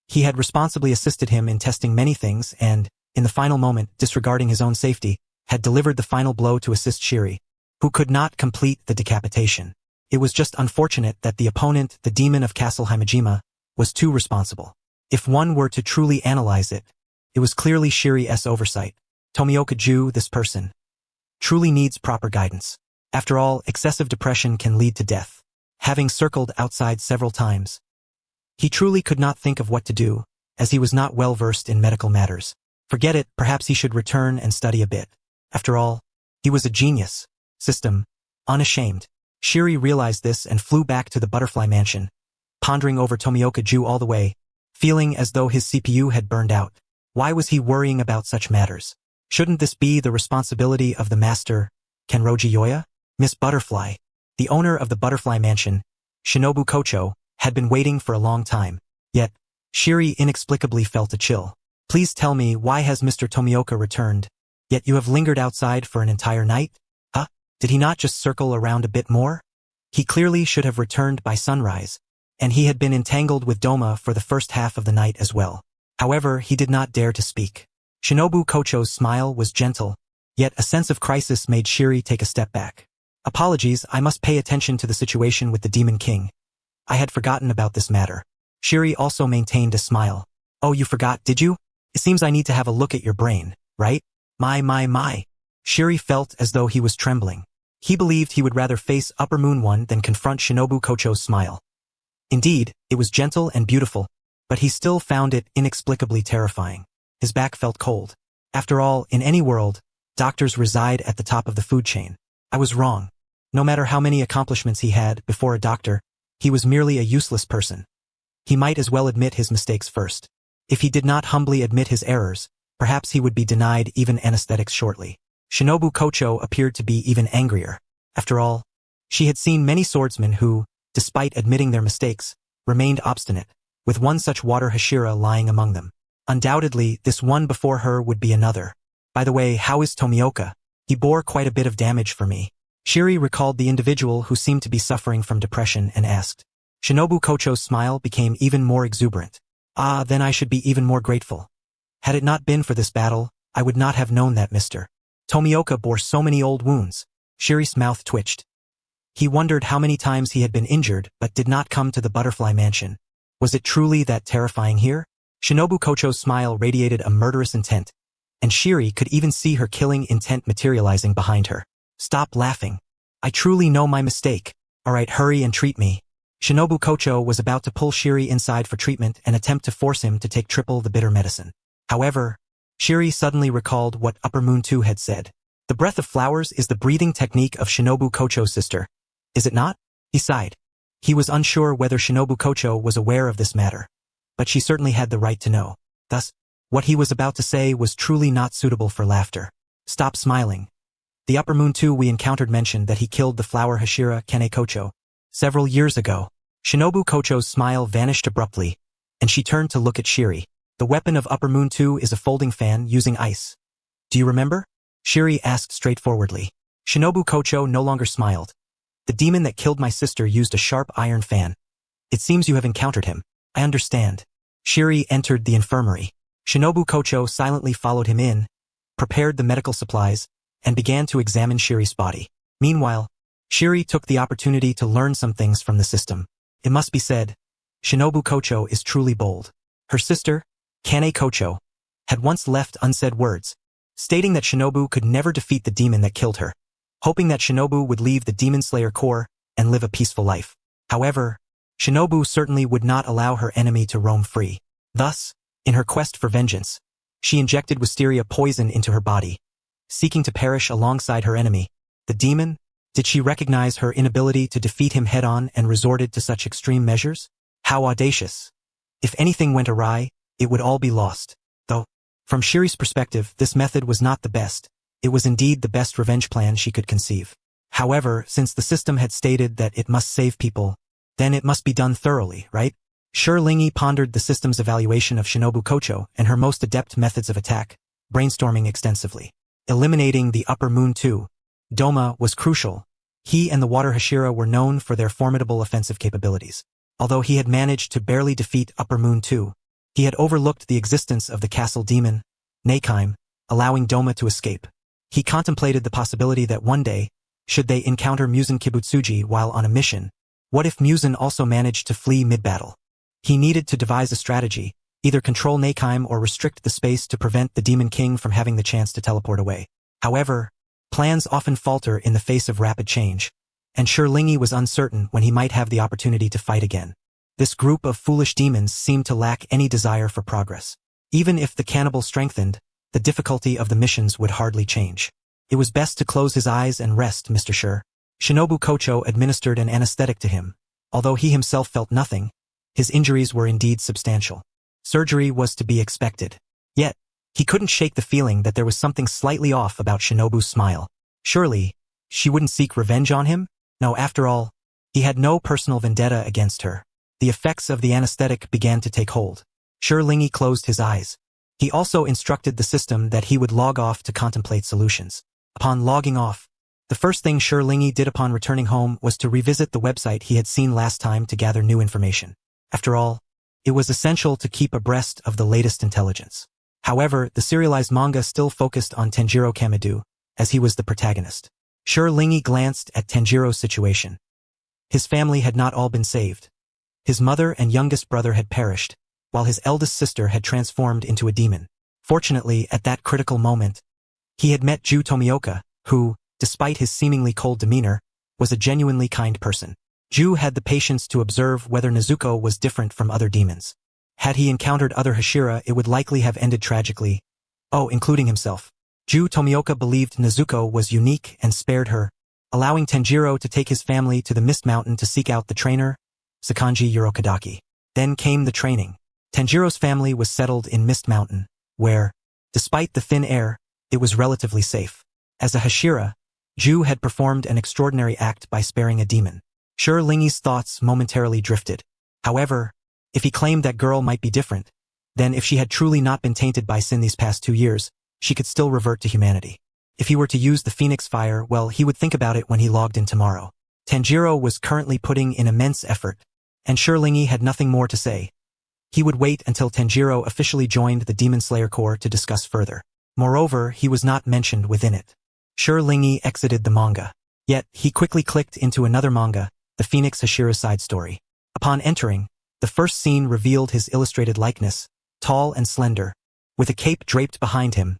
He had responsibly assisted him in testing many things and, in the final moment, disregarding his own safety, had delivered the final blow to assist Shiri, who could not complete the decapitation. It was just unfortunate that the opponent, the demon of Castle Himejima, was too responsible. If one were to truly analyze it, it was clearly Shiri's oversight. Tomioka Ju, this person, truly needs proper guidance. After all, excessive depression can lead to death. Having circled outside several times, he truly could not think of what to do, as he was not well versed in medical matters. Forget it, perhaps he should return and study a bit. After all, he was a genius. System, unashamed. Shiri realized this and flew back to the butterfly mansion, pondering over Tomioka Ju all the way, feeling as though his CPU had burned out. Why was he worrying about such matters? Shouldn't this be the responsibility of the master, Kenroji Yoya? Miss Butterfly, the owner of the butterfly mansion, Shinobu Kocho, had been waiting for a long time. Yet, Shiri inexplicably felt a chill. Please tell me, why has Mr. Tomioka returned? Yet you have lingered outside for an entire night? Huh? Did he not just circle around a bit more? He clearly should have returned by sunrise, and he had been entangled with Doma for the first half of the night as well. However, he did not dare to speak. Shinobu Kocho's smile was gentle, yet a sense of crisis made Shiri take a step back. Apologies, I must pay attention to the situation with the Demon King. I had forgotten about this matter. Shiri also maintained a smile. Oh, you forgot, did you? It seems I need to have a look at your brain, right? My. Shiri felt as though he was trembling. He believed he would rather face Upper Moon 1 than confront Shinobu Kocho's smile. Indeed, it was gentle and beautiful, but he still found it inexplicably terrifying. His back felt cold. After all, in any world, doctors reside at the top of the food chain. I was wrong. No matter how many accomplishments he had before a doctor, he was merely a useless person. He might as well admit his mistakes first. If he did not humbly admit his errors, perhaps he would be denied even anesthetics shortly. Shinobu Kocho appeared to be even angrier. After all, she had seen many swordsmen who, despite admitting their mistakes, remained obstinate, with one such water Hashira lying among them. Undoubtedly, this one before her would be another. By the way, how is Tomioka? He bore quite a bit of damage for me. Shiri recalled the individual who seemed to be suffering from depression and asked. Shinobu Kocho's smile became even more exuberant. Ah, then I should be even more grateful. Had it not been for this battle, I would not have known that Mr. Tomioka bore so many old wounds. Shiri's mouth twitched. He wondered how many times he had been injured but did not come to the butterfly mansion. Was it truly that terrifying here? Shinobu Kocho's smile radiated a murderous intent, and Shiri could even see her killing intent materializing behind her. Stop laughing. I truly know my mistake. Alright, hurry and treat me. Shinobu Kocho was about to pull Shiri inside for treatment and attempt to force him to take triple the bitter medicine. However, Shiri suddenly recalled what Upper Moon 2 had said. The breath of flowers is the breathing technique of Shinobu Kocho's sister. Is it not? He sighed. He was unsure whether Shinobu Kocho was aware of this matter, but she certainly had the right to know. Thus, what he was about to say was truly not suitable for laughter. Stop smiling. The Upper Moon 2 we encountered mentioned that he killed the flower Hashira Kane Kocho several years ago. Shinobu Kocho's smile vanished abruptly, and she turned to look at Shiri. The weapon of Upper Moon 2 is a folding fan using ice. Do you remember? Shiri asked straightforwardly. Shinobu Kocho no longer smiled. The demon that killed my sister used a sharp iron fan. It seems you have encountered him. I understand. Shiri entered the infirmary. Shinobu Kocho silently followed him in, prepared the medical supplies, and began to examine Shiri's body. Meanwhile, Shiri took the opportunity to learn some things from the system. It must be said, Shinobu Kocho is truly bold. Her sister, Kane Kocho, had once left unsaid words, stating that Shinobu could never defeat the demon that killed her, hoping that Shinobu would leave the Demon Slayer Corps and live a peaceful life. However, Shinobu certainly would not allow her enemy to roam free. Thus, in her quest for vengeance, she injected wisteria poison into her body, seeking to perish alongside her enemy. The demon? Did she recognize her inability to defeat him head-on and resorted to such extreme measures? How audacious. If anything went awry, it would all be lost. Though, from Shiri's perspective, this method was not the best. It was indeed the best revenge plan she could conceive. However, since the system had stated that it must save people, then it must be done thoroughly, right? Lingi pondered the system's evaluation of Shinobu Kocho and her most adept methods of attack, brainstorming extensively. Eliminating the Upper Moon 2, Doma, was crucial. He and the Water Hashira were known for their formidable offensive capabilities. Although he had managed to barely defeat Upper Moon 2, he had overlooked the existence of the castle demon, Neikime, allowing Doma to escape. He contemplated the possibility that one day, should they encounter Muzan Kibutsuji while on a mission, what if Muzan also managed to flee mid-battle? He needed to devise a strategy, either control Neikime or restrict the space to prevent the Demon King from having the chance to teleport away. However, plans often falter in the face of rapid change, and Lingi was uncertain when he might have the opportunity to fight again. This group of foolish demons seemed to lack any desire for progress. Even if the cannibal strengthened, the difficulty of the missions would hardly change. It was best to close his eyes and rest, Mr. Shur. Shinobu Kocho administered an anesthetic to him. Although he himself felt nothing, his injuries were indeed substantial. Surgery was to be expected. Yet, he couldn't shake the feeling that there was something slightly off about Shinobu's smile. Surely, she wouldn't seek revenge on him? No, after all, he had no personal vendetta against her. The effects of the anesthetic began to take hold. Lingi closed his eyes. He also instructed the system that he would log off to contemplate solutions. Upon logging off, the first thing Lingi did upon returning home was to revisit the website he had seen last time to gather new information. After all, it was essential to keep abreast of the latest intelligence. However, the serialized manga still focused on Tenjiro Kamadu, as he was the protagonist. Lingi glanced at Tenjiro's situation. His family had not all been saved. His mother and youngest brother had perished, while his eldest sister had transformed into a demon. Fortunately, at that critical moment, he had met Ju Tomioka, who, despite his seemingly cold demeanor, was a genuinely kind person. Ju had the patience to observe whether Nezuko was different from other demons. Had he encountered other Hashira, it would likely have ended tragically. Oh, including himself. Ju Tomioka believed Nezuko was unique and spared her, allowing Tenjiro to take his family to the Mist Mountain to seek out the trainer, Sakanji Urokadaki. Then came the training. Tenjiro's family was settled in Mist Mountain, where, despite the thin air, it was relatively safe. As a Hashira, Ju had performed an extraordinary act by sparing a demon. Lingi's thoughts momentarily drifted. However, if he claimed that girl might be different, then if she had truly not been tainted by sin these past 2 years, she could still revert to humanity. If he were to use the Phoenix Fire, well, he would think about it when he logged in tomorrow. Tenjiro was currently putting in immense effort, and Lingi had nothing more to say. He would wait until Tenjiro officially joined the Demon Slayer Corps to discuss further. Moreover, he was not mentioned within it. Lingi exited the manga. Yet, he quickly clicked into another manga, the Phoenix Hashira side story. Upon entering, the first scene revealed his illustrated likeness, tall and slender, with a cape draped behind him,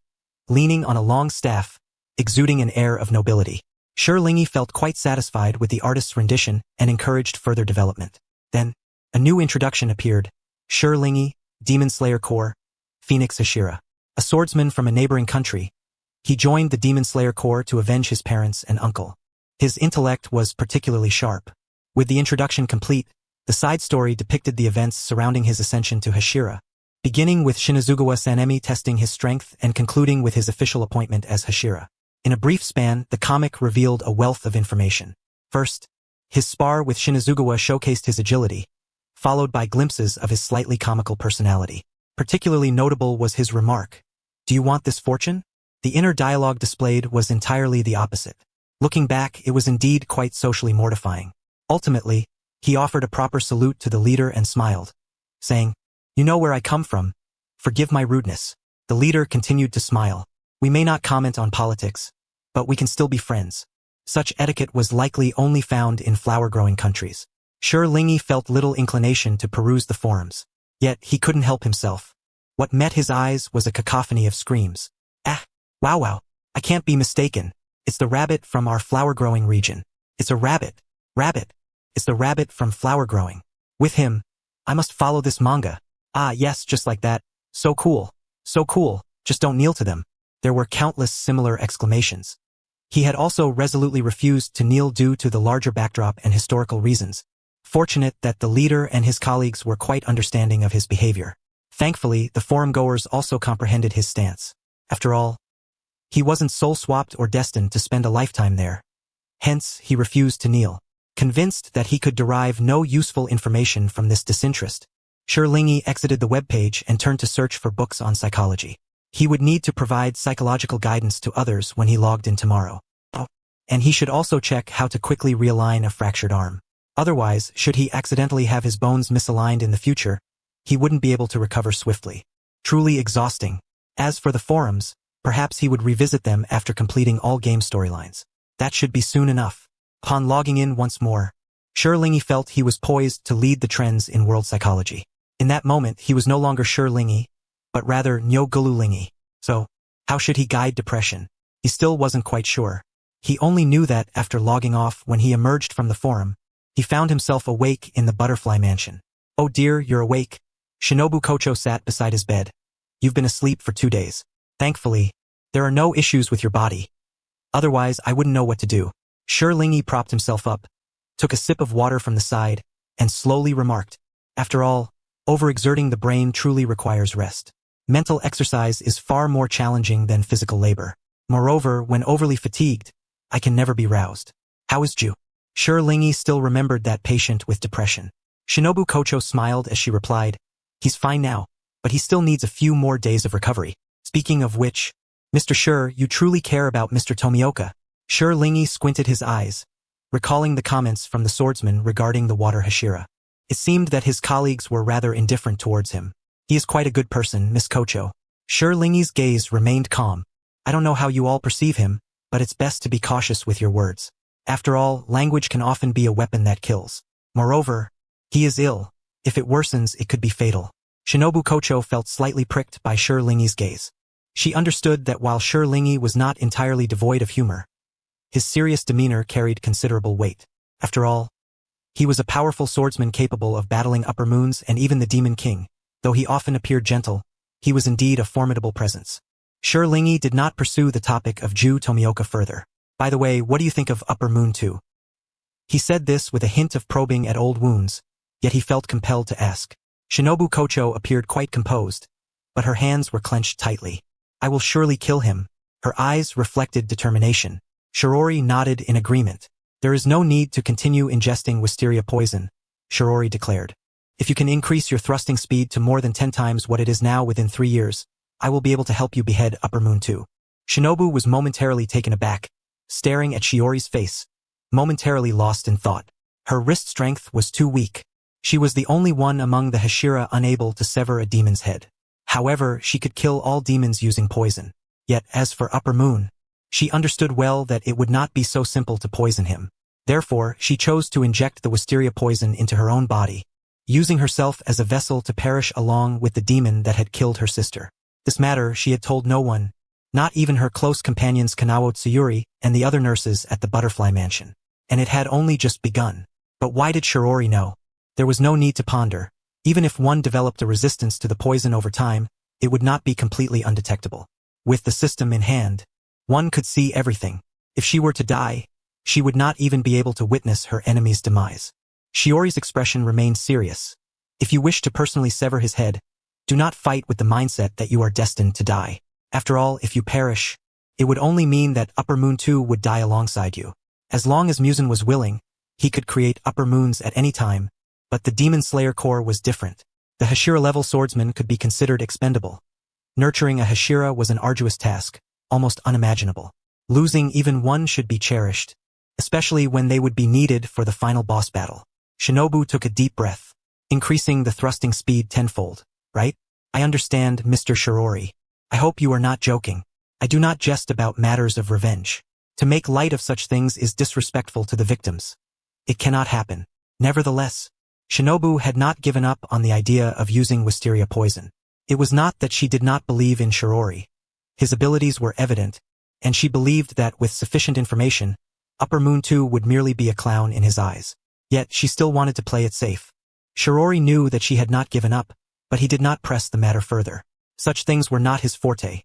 leaning on a long staff, exuding an air of nobility. Lingi felt quite satisfied with the artist's rendition and encouraged further development. Then, a new introduction appeared, Lingi, Demon Slayer Corps, Phoenix Hashira. A swordsman from a neighboring country, he joined the Demon Slayer Corps to avenge his parents and uncle. His intellect was particularly sharp. With the introduction complete, the side story depicted the events surrounding his ascension to Hashira, beginning with Shinazugawa Sanemi testing his strength and concluding with his official appointment as Hashira. In a brief span, the comic revealed a wealth of information. First, his spar with Shinazugawa showcased his agility, followed by glimpses of his slightly comical personality. Particularly notable was his remark, "Do you want this fortune?" The inner dialogue displayed was entirely the opposite. Looking back, it was indeed quite socially mortifying. Ultimately, he offered a proper salute to the leader and smiled, saying, "You know where I come from. Forgive my rudeness." The leader continued to smile. "We may not comment on politics, but we can still be friends." Such etiquette was likely only found in flower-growing countries. Lingi felt little inclination to peruse the forums. Yet, he couldn't help himself. What met his eyes was a cacophony of screams. "Ah! Wow! I can't be mistaken. It's the rabbit from our flower-growing region. It's a rabbit! Rabbit! It's the rabbit from flower-growing. With him, I must follow this manga. Ah yes, just like that. So cool! So cool! Just don't kneel to them." There were countless similar exclamations. He had also resolutely refused to kneel due to the larger backdrop and historical reasons. Fortunate that the leader and his colleagues were quite understanding of his behavior. Thankfully, the forum-goers also comprehended his stance. After all, he wasn't soul-swapped or destined to spend a lifetime there. Hence, he refused to kneel. Convinced that he could derive no useful information from this disinterest, Lingi exited the webpage and turned to search for books on psychology. He would need to provide psychological guidance to others when he logged in tomorrow. Oh, and he should also check how to quickly realign a fractured arm. Otherwise, should he accidentally have his bones misaligned in the future, he wouldn't be able to recover swiftly. Truly exhausting. As for the forums, perhaps he would revisit them after completing all game storylines. That should be soon enough. Upon logging in once more, Lingi felt he was poised to lead the trends in world psychology. In that moment, he was no longer Lingi, but rather Lingi. So, how should he guide depression? He still wasn't quite sure. He only knew that after logging off when he emerged from the forum, he found himself awake in the butterfly mansion. "Oh dear, you're awake." Shinobu Kocho sat beside his bed. "You've been asleep for 2 days. Thankfully, there are no issues with your body. Otherwise, I wouldn't know what to do." Lingi propped himself up, took a sip of water from the side, and slowly remarked, "After all, overexerting the brain truly requires rest. Mental exercise is far more challenging than physical labor. Moreover, when overly fatigued, I can never be roused. How is Ju?" Lingi still remembered that patient with depression. Shinobu Kocho smiled as she replied, "He's fine now, but he still needs a few more days of recovery. Speaking of which, Mr. You truly care about Mr. Tomioka." Lingi squinted his eyes, recalling the comments from the swordsman regarding the water Hashira. It seemed that his colleagues were rather indifferent towards him. "He is quite a good person, Miss Kocho." Lingi's gaze remained calm. "I don't know how you all perceive him, but it's best to be cautious with your words. After all, language can often be a weapon that kills. Moreover, he is ill. If it worsens, it could be fatal." Shinobu Kocho felt slightly pricked by Lingi's gaze. She understood that while Lingi was not entirely devoid of humor, his serious demeanor carried considerable weight. After all, he was a powerful swordsman capable of battling upper moons and even the Demon King. Though he often appeared gentle, he was indeed a formidable presence. Lingi did not pursue the topic of Ju Tomioka further. "By the way, what do you think of Upper Moon 2? He said this with a hint of probing at old wounds, yet he felt compelled to ask. Shinobu Kocho appeared quite composed, but her hands were clenched tightly. "I will surely kill him." Her eyes reflected determination. Shirori nodded in agreement. "There is no need to continue ingesting wisteria poison," Shirori declared. "If you can increase your thrusting speed to more than 10 times what it is now within 3 years, I will be able to help you behead Upper Moon 2. Shinobu was momentarily taken aback, staring at Shiori's face, momentarily lost in thought. Her wrist strength was too weak. She was the only one among the Hashira unable to sever a demon's head. However, she could kill all demons using poison. Yet, as for Upper Moon, She understood well that it would not be so simple to poison him. Therefore, she chose to inject the wisteria poison into her own body, using herself as a vessel to perish along with the demon that had killed her sister. This matter she had told no one, not even her close companions Kanawo Tsuyuri and the other nurses at the Butterfly Mansion. And it had only just begun. But why did Shirori know? There was no need to ponder. Even if one developed a resistance to the poison over time, it would not be completely undetectable. With the system in hand, one could see everything. If she were to die, she would not even be able to witness her enemy's demise. Shiori's expression remained serious. If you wish to personally sever his head, do not fight with the mindset that you are destined to die. After all, if you perish, it would only mean that Upper Moon 2 would die alongside you. As long as Muzan was willing, he could create Upper Moons at any time, but the Demon Slayer Corps was different. The Hashira-level swordsman could be considered expendable. Nurturing a Hashira was an arduous task, almost unimaginable. Losing even one should be cherished, especially when they would be needed for the final boss battle. Shinobu took a deep breath, increasing the thrusting speed tenfold. Right? I understand, Mr. Shirori. I hope you are not joking. I do not jest about matters of revenge. To make light of such things is disrespectful to the victims. It cannot happen. Nevertheless, Shinobu had not given up on the idea of using wisteria poison. It was not that she did not believe in Shirori. His abilities were evident, and she believed that with sufficient information, Upper Moon 2 would merely be a clown in his eyes. Yet she still wanted to play it safe. Shirori knew that she had not given up, but he did not press the matter further. Such things were not his forte.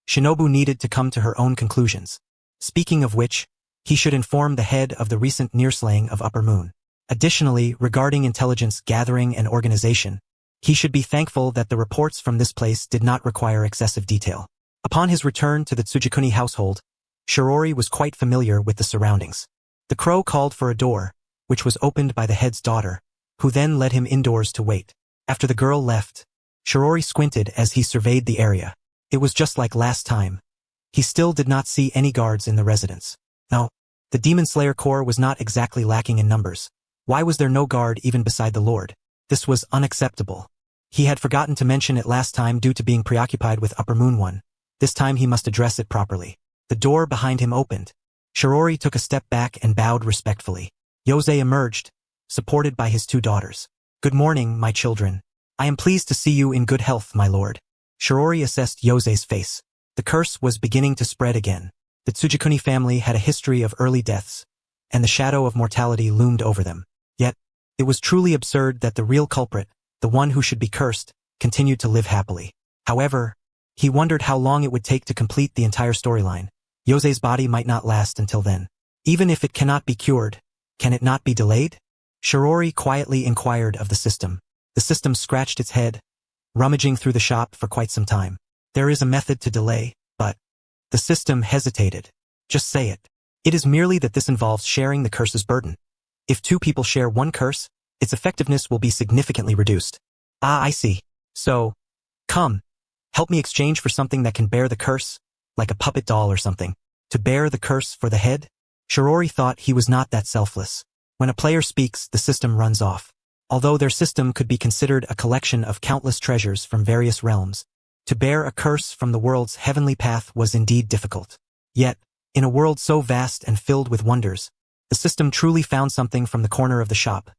Shinobu needed to come to her own conclusions. Speaking of which, he should inform the head of the recent nearslaying of Upper Moon. Additionally, regarding intelligence gathering and organization, he should be thankful that the reports from this place did not require excessive detail. Upon his return to the Tsujikuni household, Shirori was quite familiar with the surroundings. The crow called for a door, which was opened by the head's daughter, who then led him indoors to wait. After the girl left, Shirori squinted as he surveyed the area. It was just like last time. He still did not see any guards in the residence. No, the Demon Slayer Corps was not exactly lacking in numbers. Why was there no guard even beside the Lord? This was unacceptable. He had forgotten to mention it last time due to being preoccupied with Upper Moon 1. This time he must address it properly. The door behind him opened. Shirori took a step back and bowed respectfully. Yosei emerged, supported by his two daughters. Good morning, my children. I am pleased to see you in good health, my lord. Shirori assessed Yosei's face. The curse was beginning to spread again. The Tsujikuni family had a history of early deaths, and the shadow of mortality loomed over them. Yet, it was truly absurd that the real culprit, the one who should be cursed, continued to live happily. However, he wondered how long it would take to complete the entire storyline. Yosei's body might not last until then. Even if it cannot be cured, can it not be delayed? Shirori quietly inquired of the system. The system scratched its head, rummaging through the shop for quite some time. There is a method to delay, but... The system hesitated. Just say it. It is merely that this involves sharing the curse's burden. If two people share one curse, its effectiveness will be significantly reduced. Ah, I see. So, come. Help me exchange for something that can bear the curse, like a puppet doll or something. To bear the curse for the head? Shirori thought he was not that selfless. When a player speaks, the system runs off. Although their system could be considered a collection of countless treasures from various realms, to bear a curse from the world's heavenly path was indeed difficult. Yet, in a world so vast and filled with wonders, the system truly found something from the corner of the shop.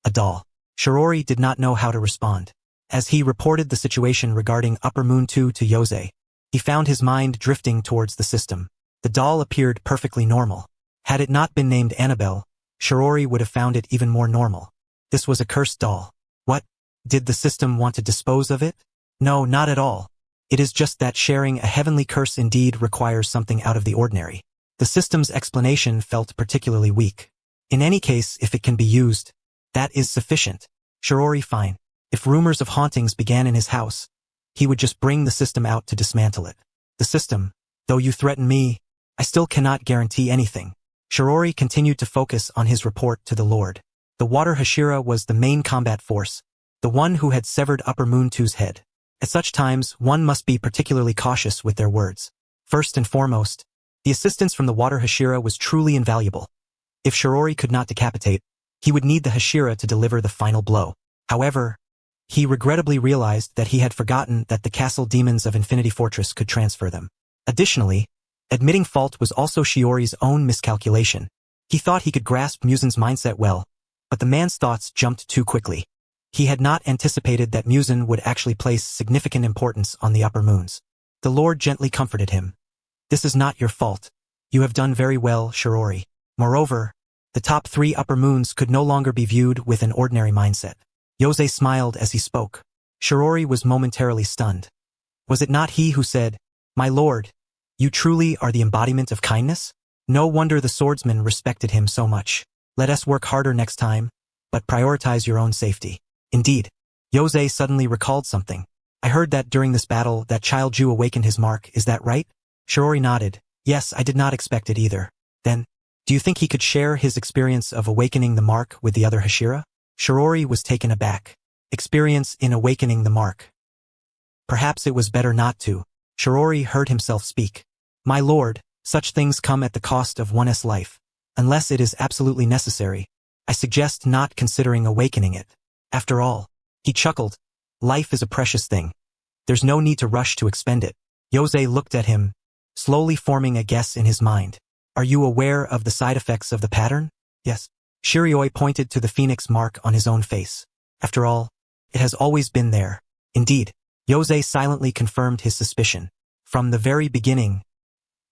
A doll. Shirori did not know how to respond. As he reported the situation regarding Upper Moon 2 to Yosei, he found his mind drifting towards the system. The doll appeared perfectly normal. Had it not been named Annabelle, Shirori would have found it even more normal. This was a cursed doll. What? Did the system want to dispose of it? No, not at all. It is just that sharing a heavenly curse indeed requires something out of the ordinary. The system's explanation felt particularly weak. In any case, if it can be used, that is sufficient. Shirori fine. If rumors of hauntings began in his house, he would just bring the system out to dismantle it. The system, though you threaten me, I still cannot guarantee anything. Shirori continued to focus on his report to the Lord. The Water Hashira was the main combat force, the one who had severed Upper Moon 2's head. At such times, one must be particularly cautious with their words. First and foremost, the assistance from the Water Hashira was truly invaluable. If Shirori could not decapitate, he would need the Hashira to deliver the final blow. However, he regrettably realized that he had forgotten that the castle demons of Infinity Fortress could transfer them. Additionally, Admitting fault was also Shiori's own miscalculation. He thought he could grasp Muzan's mindset well, but the man's thoughts jumped too quickly. He had not anticipated that Muzan would actually place significant importance on the upper moons. The Lord gently comforted him. This is not your fault. You have done very well, Shiori. Moreover, the top 3 upper moons could no longer be viewed with an ordinary mindset. Yose smiled as he spoke. Shiori was momentarily stunned. Was it not he who said, "My lord, you truly are the embodiment of kindness"? No wonder the swordsman respected him so much. Let us work harder next time, but prioritize your own safety. Indeed, Yose suddenly recalled something. I heard that during this battle that Child Ju awakened his mark, is that right? Shiori nodded. Yes, I did not expect it either. Then, do you think he could share his experience of awakening the mark with the other Hashira? Shiori was taken aback. Experience in awakening the mark. Perhaps it was better not to. Shiori heard himself speak. My lord, such things come at the cost of one's life. Unless it is absolutely necessary, I suggest not considering awakening it. After all, he chuckled, life is a precious thing. There's no need to rush to expend it. Yose looked at him, slowly forming a guess in his mind. Are you aware of the side effects of the pattern? Yes. Shirioi pointed to the phoenix mark on his own face. After all, it has always been there. Indeed, Yose silently confirmed his suspicion. From the very beginning,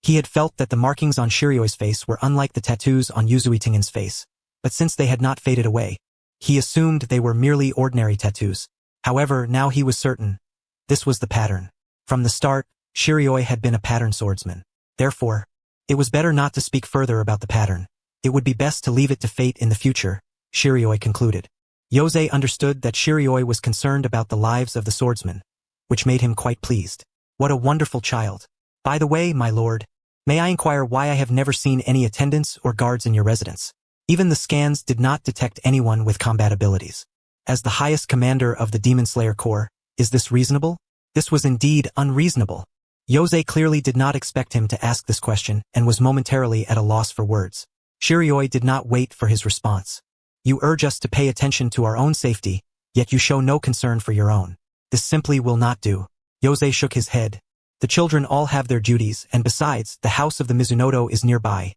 he had felt that the markings on Shirioi's face were unlike the tattoos on Yuzui Tingen's face, but since they had not faded away, he assumed they were merely ordinary tattoos. However, now he was certain. This was the pattern. From the start, Shirioi had been a pattern swordsman. Therefore, it was better not to speak further about the pattern. It would be best to leave it to fate in the future, Shirioi concluded. Yose understood that Shirioi was concerned about the lives of the swordsmen, which made him quite pleased. What a wonderful child. By the way, my lord, may I inquire why I have never seen any attendants or guards in your residence? Even the scans did not detect anyone with combat abilities. As the highest commander of the Demon Slayer Corps, is this reasonable? This was indeed unreasonable. Yose clearly did not expect him to ask this question and was momentarily at a loss for words. Shirioi did not wait for his response. You urge us to pay attention to our own safety, yet you show no concern for your own. This simply will not do. Yose shook his head. The children all have their duties, and besides, the house of the Mizunoto is nearby.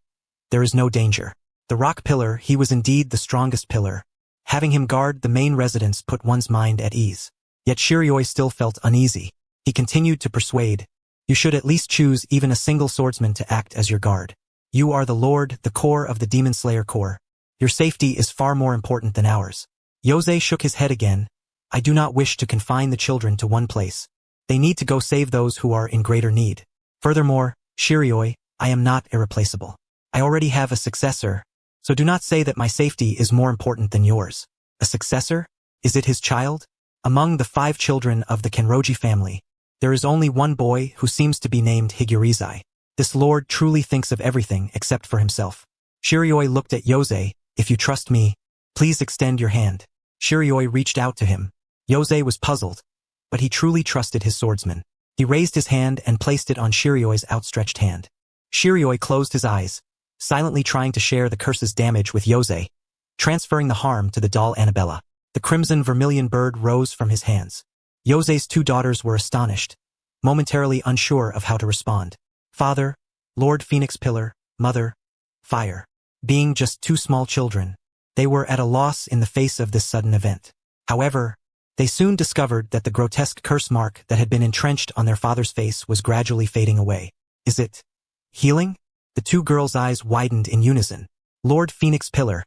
There is no danger. The rock pillar, he was indeed the strongest pillar. Having him guard the main residence put one's mind at ease. Yet Shirioi still felt uneasy. He continued to persuade. You should at least choose even a single swordsman to act as your guard. You are the lord, the core of the Demon Slayer Corps. Your safety is far more important than ours. Yose shook his head again. I do not wish to confine the children to one place. They need to go save those who are in greater need. Furthermore, Shirioi, I am not irreplaceable. I already have a successor, so do not say that my safety is more important than yours. A successor? Is it his child? Among the 5 children of the Kenroji family, there is only one boy who seems to be named Higurizai. This lord truly thinks of everything except for himself. Shirioi looked at Yose. If you trust me, please extend your hand. Shirioi reached out to him. Yose was puzzled, but he truly trusted his swordsman. He raised his hand and placed it on Shirioi's outstretched hand. Shirioi closed his eyes, silently trying to share the curse's damage with Yose, transferring the harm to the doll Annabella. The crimson vermilion bird rose from his hands. Yose's 2 daughters were astonished, momentarily unsure of how to respond. Father, Lord Phoenix Pillar, Mother, Fire. Being just 2 small children, they were at a loss in the face of this sudden event. However, they soon discovered that the grotesque curse mark that had been entrenched on their father's face was gradually fading away. Is it healing? The 2 girls' eyes widened in unison. Lord Phoenix Pillar,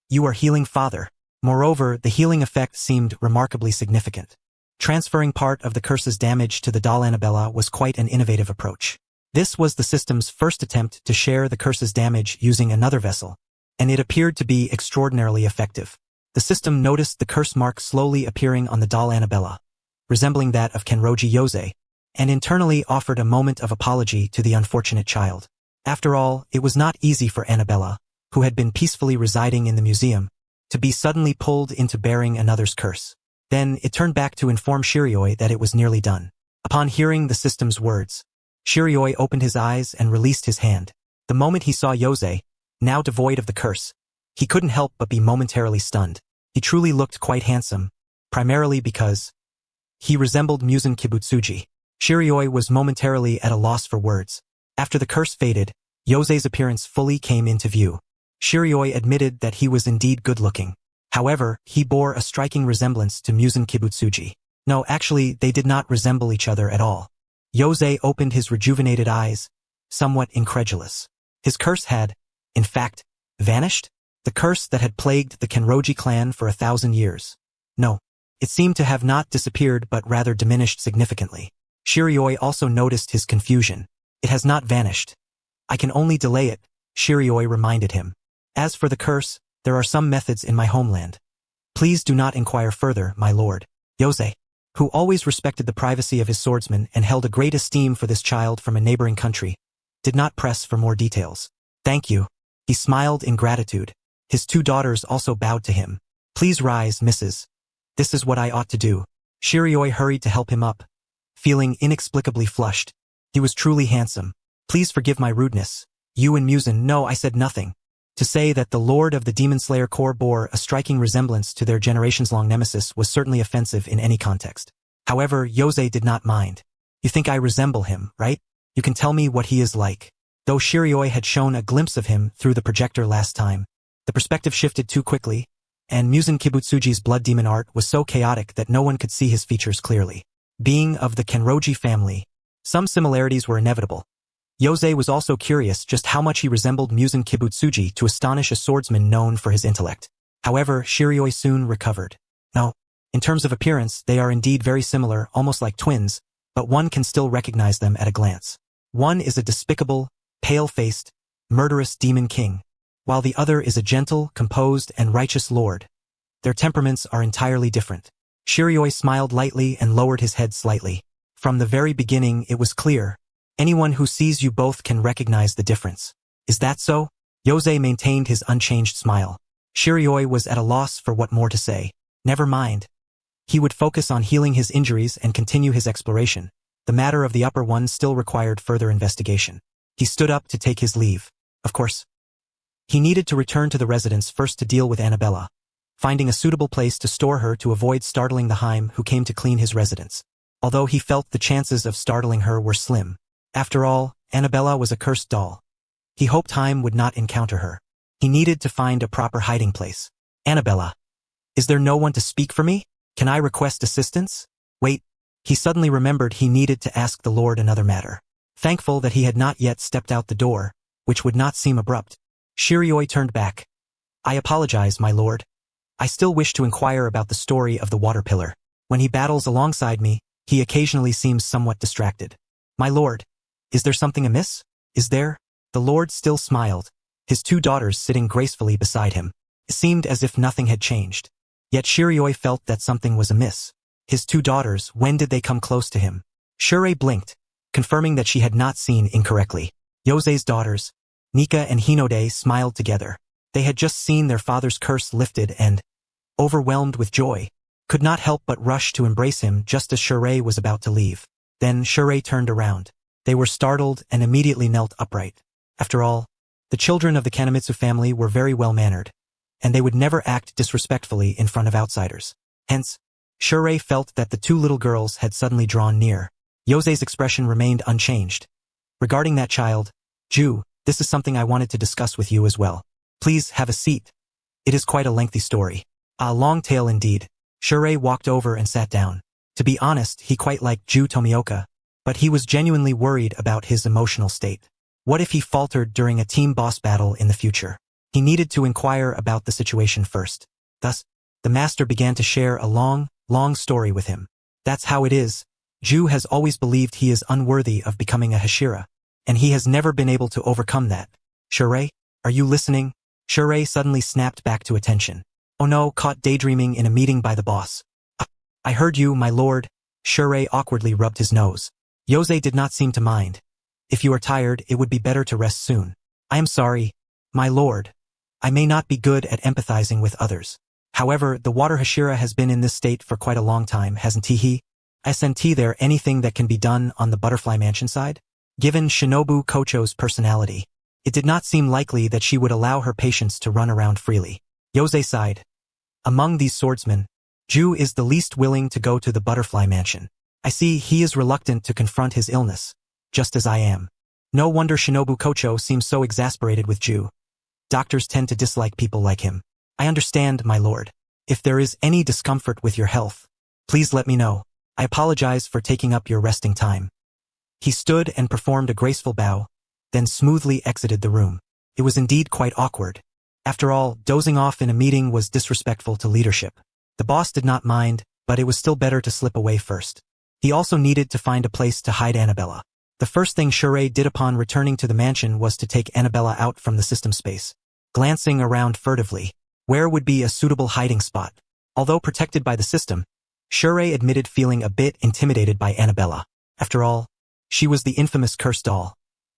you are healing father. Moreover, the healing effect seemed remarkably significant. Transferring part of the curse's damage to the doll Annabella was quite an innovative approach. This was the system's first attempt to share the curse's damage using another vessel, and it appeared to be extraordinarily effective. The system noticed the curse mark slowly appearing on the doll Annabella, resembling that of Kenroji Yose, and internally offered a moment of apology to the unfortunate child. After all, it was not easy for Annabella, who had been peacefully residing in the museum, to be suddenly pulled into bearing another's curse. Then it turned back to inform Shirioi that it was nearly done. Upon hearing the system's words, Shirioi opened his eyes and released his hand. The moment he saw Yose, now devoid of the curse, he couldn't help but be momentarily stunned. He truly looked quite handsome, primarily because he resembled Muzan Kibutsuji. Shirioi was momentarily at a loss for words. After the curse faded, Yose's appearance fully came into view. Shirioi admitted that he was indeed good-looking. However, he bore a striking resemblance to Muzan Kibutsuji. No, actually, they did not resemble each other at all. Yosei opened his rejuvenated eyes, somewhat incredulous. His curse had, in fact, vanished? The curse that had plagued the Kenroji clan for 1,000 years. No, it seemed to have not disappeared but rather diminished significantly. Shirioi also noticed his confusion. It has not vanished. I can only delay it, Shirioi reminded him. As for the curse, there are some methods in my homeland. Please do not inquire further, my lord. Yosei, who always respected the privacy of his swordsman and held a great esteem for this child from a neighboring country, did not press for more details. Thank you. He smiled in gratitude. His 2 daughters also bowed to him. Please rise, Mrs. This is what I ought to do. Shirioi hurried to help him up, feeling inexplicably flushed. He was truly handsome. Please forgive my rudeness. You and Muzan, no, I said nothing. To say that the Lord of the Demon Slayer Corps bore a striking resemblance to their generations-long nemesis was certainly offensive in any context. However, Yosei did not mind. You think I resemble him, right? You can tell me what he is like. Though Shirioi had shown a glimpse of him through the projector last time, the perspective shifted too quickly, and Muzan Kibutsuji's blood demon art was so chaotic that no one could see his features clearly. Being of the Kenroji family, some similarities were inevitable. Yosei was also curious just how much he resembled Muzan Kibutsuji to astonish a swordsman known for his intellect. However, Shirioi soon recovered. No, in terms of appearance, they are indeed very similar, almost like twins, but one can still recognize them at a glance. One is a despicable, pale-faced, murderous demon king, while the other is a gentle, composed, and righteous lord. Their temperaments are entirely different. Shirioi smiled lightly and lowered his head slightly. From the very beginning, it was clear. Anyone who sees you both can recognize the difference. Is that so? Yosei maintained his unchanged smile. Shirioi was at a loss for what more to say. Never mind. He would focus on healing his injuries and continue his exploration. The matter of the upper one still required further investigation. He stood up to take his leave. Of course, he needed to return to the residence first to deal with Annabella, finding a suitable place to store her to avoid startling the Heim who came to clean his residence. Although he felt the chances of startling her were slim. After all, Annabella was a cursed doll. He hoped Heim would not encounter her. He needed to find a proper hiding place. Annabella, is there no one to speak for me? Can I request assistance? Wait, he suddenly remembered he needed to ask the Lord another matter. Thankful that he had not yet stepped out the door, which would not seem abrupt, Shirioi turned back. I apologize, my lord. I still wish to inquire about the story of the water pillar. When he battles alongside me, he occasionally seems somewhat distracted. My lord, is there something amiss? Is there? The lord still smiled, his 2 daughters sitting gracefully beside him. It seemed as if nothing had changed. Yet Shirioi felt that something was amiss. His 2 daughters, when did they come close to him? Shirei blinked, confirming that she had not seen incorrectly. Yosei's daughters, Nika and Hinode, smiled together. They had just seen their father's curse lifted and, overwhelmed with joy, could not help but rush to embrace him just as Shirei was about to leave. Then Shirei turned around. They were startled and immediately knelt upright. After all, the children of the Kanemitsu family were very well-mannered, and they would never act disrespectfully in front of outsiders. Hence, Shirei felt that the 2 little girls had suddenly drawn near. Yosei's expression remained unchanged. Regarding that child, Ju, this is something I wanted to discuss with you as well. Please have a seat. It is quite a lengthy story. A long tale indeed. Shirei walked over and sat down. To be honest, he quite liked Ju Tomioka, but he was genuinely worried about his emotional state. What if he faltered during a team boss battle in the future? He needed to inquire about the situation first. Thus, the master began to share a long story with him. That's how it is. Ju has always believed he is unworthy of becoming a Hashira, and he has never been able to overcome that. Shirei, are you listening? Shirei suddenly snapped back to attention. Oh no, caught daydreaming in a meeting by the boss. I heard you, my lord. Shirei awkwardly rubbed his nose. Yosei did not seem to mind. If you are tired, it would be better to rest soon. I am sorry, my lord. I may not be good at empathizing with others. However, the water Hashira has been in this state for quite a long time, hasn't he? Isn't there anything that can be done on the Butterfly Mansion side? Given Shinobu Kocho's personality, it did not seem likely that she would allow her patients to run around freely. Yosei sighed. Among these swordsmen, Ju is the least willing to go to the Butterfly Mansion. I see he is reluctant to confront his illness, just as I am. No wonder Shinobu Kocho seems so exasperated with Ju. Doctors tend to dislike people like him. I understand, my lord. If there is any discomfort with your health, please let me know. I apologize for taking up your resting time. He stood and performed a graceful bow, then smoothly exited the room. It was indeed quite awkward. After all, dozing off in a meeting was disrespectful to leadership. The boss did not mind, but it was still better to slip away first. He also needed to find a place to hide Annabella. The first thing Shure did upon returning to the mansion was to take Annabella out from the system space. Glancing around furtively, where would be a suitable hiding spot? Although protected by the system, Shure admitted feeling a bit intimidated by Annabella. After all, she was the infamous cursed doll.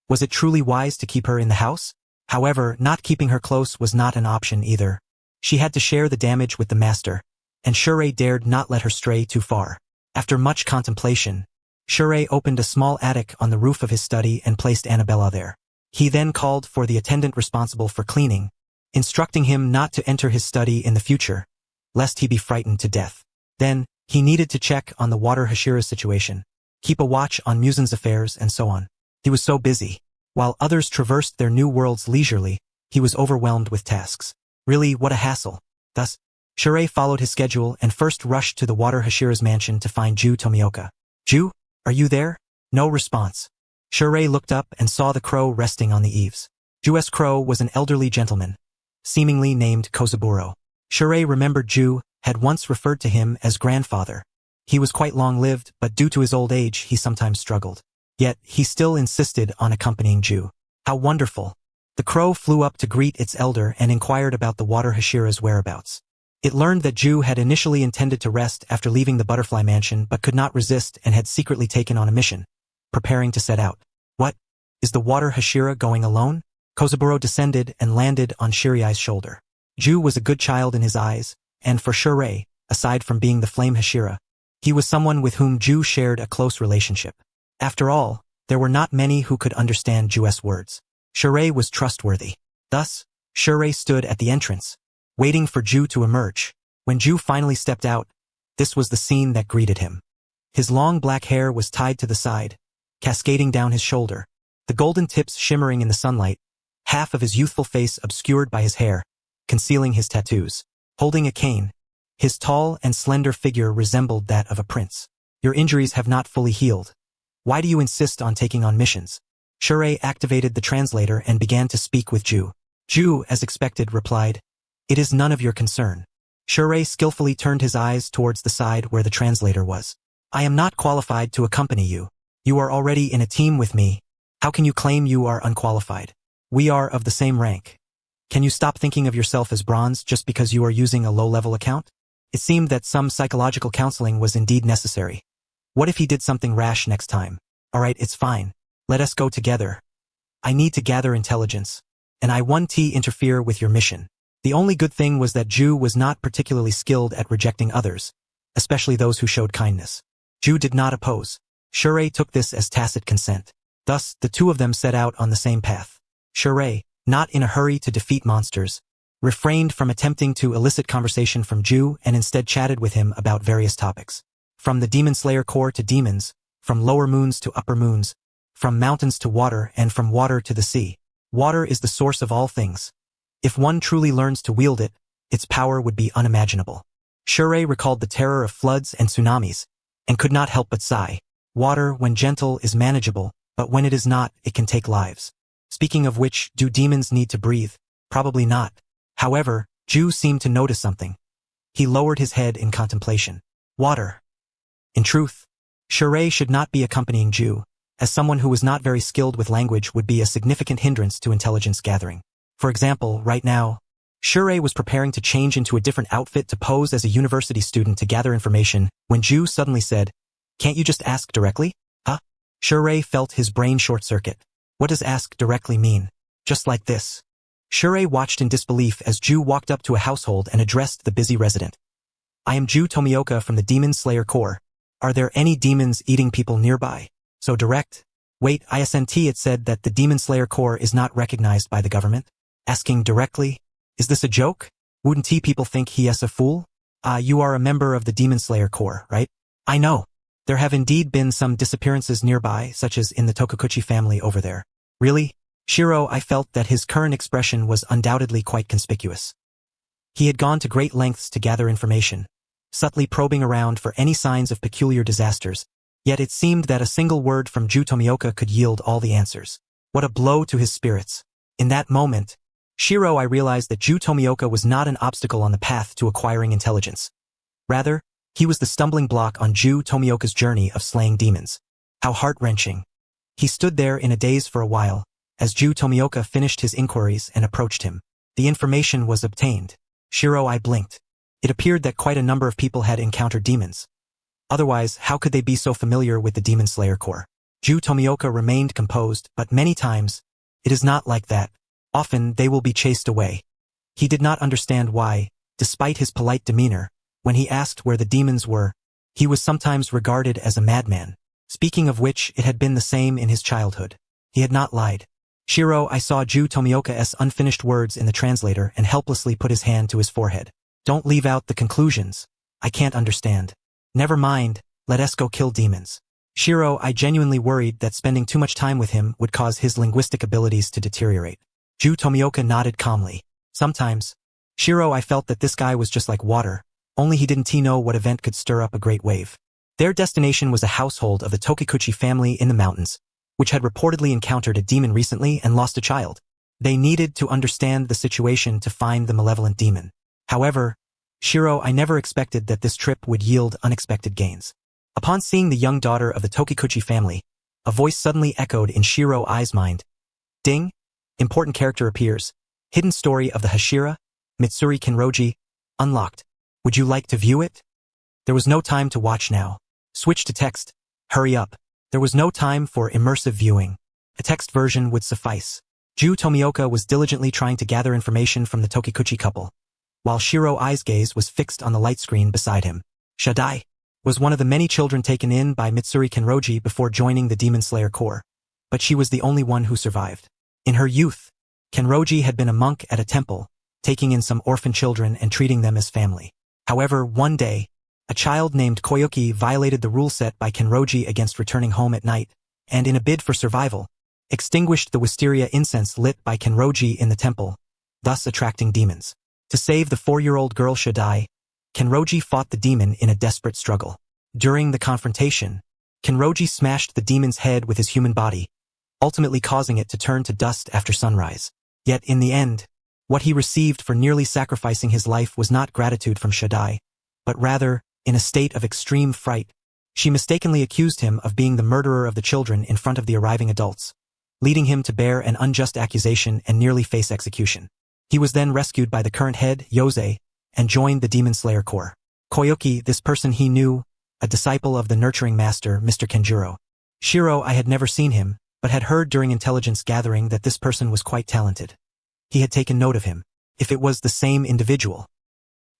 Was it truly wise to keep her in the house? However, not keeping her close was not an option either. She had to share the damage with the master, and Shure dared not let her stray too far. After much contemplation, Shure opened a small attic on the roof of his study and placed Annabella there. He then called for the attendant responsible for cleaning, instructing him not to enter his study in the future, lest he be frightened to death. Then, he needed to check on the water Hashira's situation, keep a watch on Musen's affairs, and so on. He was so busy. While others traversed their new worlds leisurely, he was overwhelmed with tasks. Really, what a hassle. Thus, Shure followed his schedule and first rushed to the water Hashira's mansion to find Ju Tomioka. Ju, are you there? No response. Shure looked up and saw the crow resting on the eaves. Ju's crow was an elderly gentleman, seemingly named Kozaburo. Shure remembered Ju had once referred to him as grandfather. He was quite long-lived, but due to his old age, he sometimes struggled. Yet, he still insisted on accompanying Ju. How wonderful! The crow flew up to greet its elder and inquired about the water Hashira's whereabouts. It learned that Ju had initially intended to rest after leaving the butterfly mansion but could not resist and had secretly taken on a mission, preparing to set out. What? Is the water Hashira going alone? Kozaburo descended and landed on Shirai's shoulder. Ju was a good child in his eyes, and for Shirai, aside from being the flame Hashira, he was someone with whom Ju shared a close relationship. After all, there were not many who could understand Ju's words. Shirai was trustworthy. Thus, Shirai stood at the entrance, waiting for Ju to emerge. When Ju finally stepped out, this was the scene that greeted him. His long black hair was tied to the side, cascading down his shoulder, the golden tips shimmering in the sunlight, half of his youthful face obscured by his hair, concealing his tattoos. Holding a cane, his tall and slender figure resembled that of a prince. Your injuries have not fully healed. Why do you insist on taking on missions? Shure activated the translator and began to speak with Ju. Ju, as expected, replied, "It is none of your concern." Shure skillfully turned his eyes towards the side where the translator was. "I am not qualified to accompany you. You are already in a team with me. How can you claim you are unqualified? We are of the same rank. Can you stop thinking of yourself as bronze just because you are using a low-level account?" It seemed that some psychological counseling was indeed necessary. What if he did something rash next time? Alright, it's fine. Let us go together. I need to gather intelligence, and I won't interfere with your mission. The only good thing was that Ju was not particularly skilled at rejecting others, especially those who showed kindness. Ju did not oppose. Shure took this as tacit consent. Thus, the two of them set out on the same path. Shure, not in a hurry to defeat monsters, refrained from attempting to elicit conversation from Ju and instead chatted with him about various topics. From the Demon Slayer core to demons, from lower moons to upper moons, from mountains to water and from water to the sea. Water is the source of all things. If one truly learns to wield it, its power would be unimaginable. Shure recalled the terror of floods and tsunamis, and could not help but sigh. Water, when gentle, is manageable, but when it is not, it can take lives. Speaking of which, do demons need to breathe? Probably not. However, Ju seemed to notice something. He lowered his head in contemplation. Water. In truth, Shure should not be accompanying Ju, as someone who was not very skilled with language would be a significant hindrance to intelligence gathering. For example, right now, Shure was preparing to change into a different outfit to pose as a university student to gather information when Ju suddenly said, "Can't you just ask directly?" Huh? Shure felt his brain short-circuit. What does ask directly mean? Just like this. Shure watched in disbelief as Ju walked up to a household and addressed the busy resident. "I am Ju Tomioka from the Demon Slayer Corps. Are there any demons eating people nearby?" So direct. Wait, ISNT, it said that the Demon Slayer Corps is not recognized by the government? Asking directly? Is this a joke? Wouldn't people think he is a fool? You are a member of the Demon Slayer Corps, right? I know. There have indeed been some disappearances nearby, such as in the Tokukuchi family over there. Really? Shiro, I felt that his current expression was undoubtedly quite conspicuous. He had gone to great lengths to gather information, subtly probing around for any signs of peculiar disasters, yet it seemed that a single word from Ju Tomioka could yield all the answers. What a blow to his spirits. In that moment, Shiro, I realized that Ju Tomioka was not an obstacle on the path to acquiring intelligence. Rather, he was the stumbling block on Ju Tomioka's journey of slaying demons. How heart-wrenching. He stood there in a daze for a while, as Ju Tomioka finished his inquiries and approached him. The information was obtained. Shiro, I blinked. It appeared that quite a number of people had encountered demons. Otherwise, how could they be so familiar with the Demon Slayer Corps? Ju Tomioka remained composed, but many times, it is not like that. Often, they will be chased away. He did not understand why, despite his polite demeanor, when he asked where the demons were, he was sometimes regarded as a madman. Speaking of which, it had been the same in his childhood. He had not lied. Shiro, I saw Ju Tomioka's unfinished words in the translator and helplessly put his hand to his forehead. Don't leave out the conclusions. I can't understand. Never mind, let us go kill demons. Shiro, I genuinely worried that spending too much time with him would cause his linguistic abilities to deteriorate. Ju Tomioka nodded calmly. Sometimes, Shiro, I felt that this guy was just like water, only he didn't know what event could stir up a great wave. Their destination was a household of the Tokikuchi family in the mountains, which had reportedly encountered a demon recently and lost a child. They needed to understand the situation to find the malevolent demon. However, Shiro, I never expected that this trip would yield unexpected gains. Upon seeing the young daughter of the Tokikuchi family, a voice suddenly echoed in Shiro-I's mind. Ding! Important character appears. Hidden story of the Hashira, Mitsuri Kenroji, unlocked. Would you like to view it? There was no time to watch now. Switch to text. Hurry up. There was no time for immersive viewing. A text version would suffice. Ju Tomioka was diligently trying to gather information from the Tokikuchi couple, while Shiro-I's gaze was fixed on the light screen beside him. Shadai was one of the many children taken in by Mitsuri Kenroji before joining the Demon Slayer Corps, but she was the only one who survived. In her youth, Kenroji had been a monk at a temple, taking in some orphan children and treating them as family. However, one day, a child named Koyuki violated the rule set by Kenroji against returning home at night, and in a bid for survival, extinguished the wisteria incense lit by Kenroji in the temple, thus attracting demons. To save the 4-year-old girl Shadai, Kenroji fought the demon in a desperate struggle. During the confrontation, Kenroji smashed the demon's head with his human body, ultimately causing it to turn to dust after sunrise. Yet in the end, what he received for nearly sacrificing his life was not gratitude from Shadai, but rather, in a state of extreme fright, she mistakenly accused him of being the murderer of the children in front of the arriving adults, leading him to bear an unjust accusation and nearly face execution. He was then rescued by the current head, Yose, and joined the Demon Slayer Corps. Koyuki, this person he knew, a disciple of the nurturing master, Mr. Kenjuro. Shiro, I had never seen him, but had heard during intelligence gathering that this person was quite talented. He had taken note of him. If it was the same individual,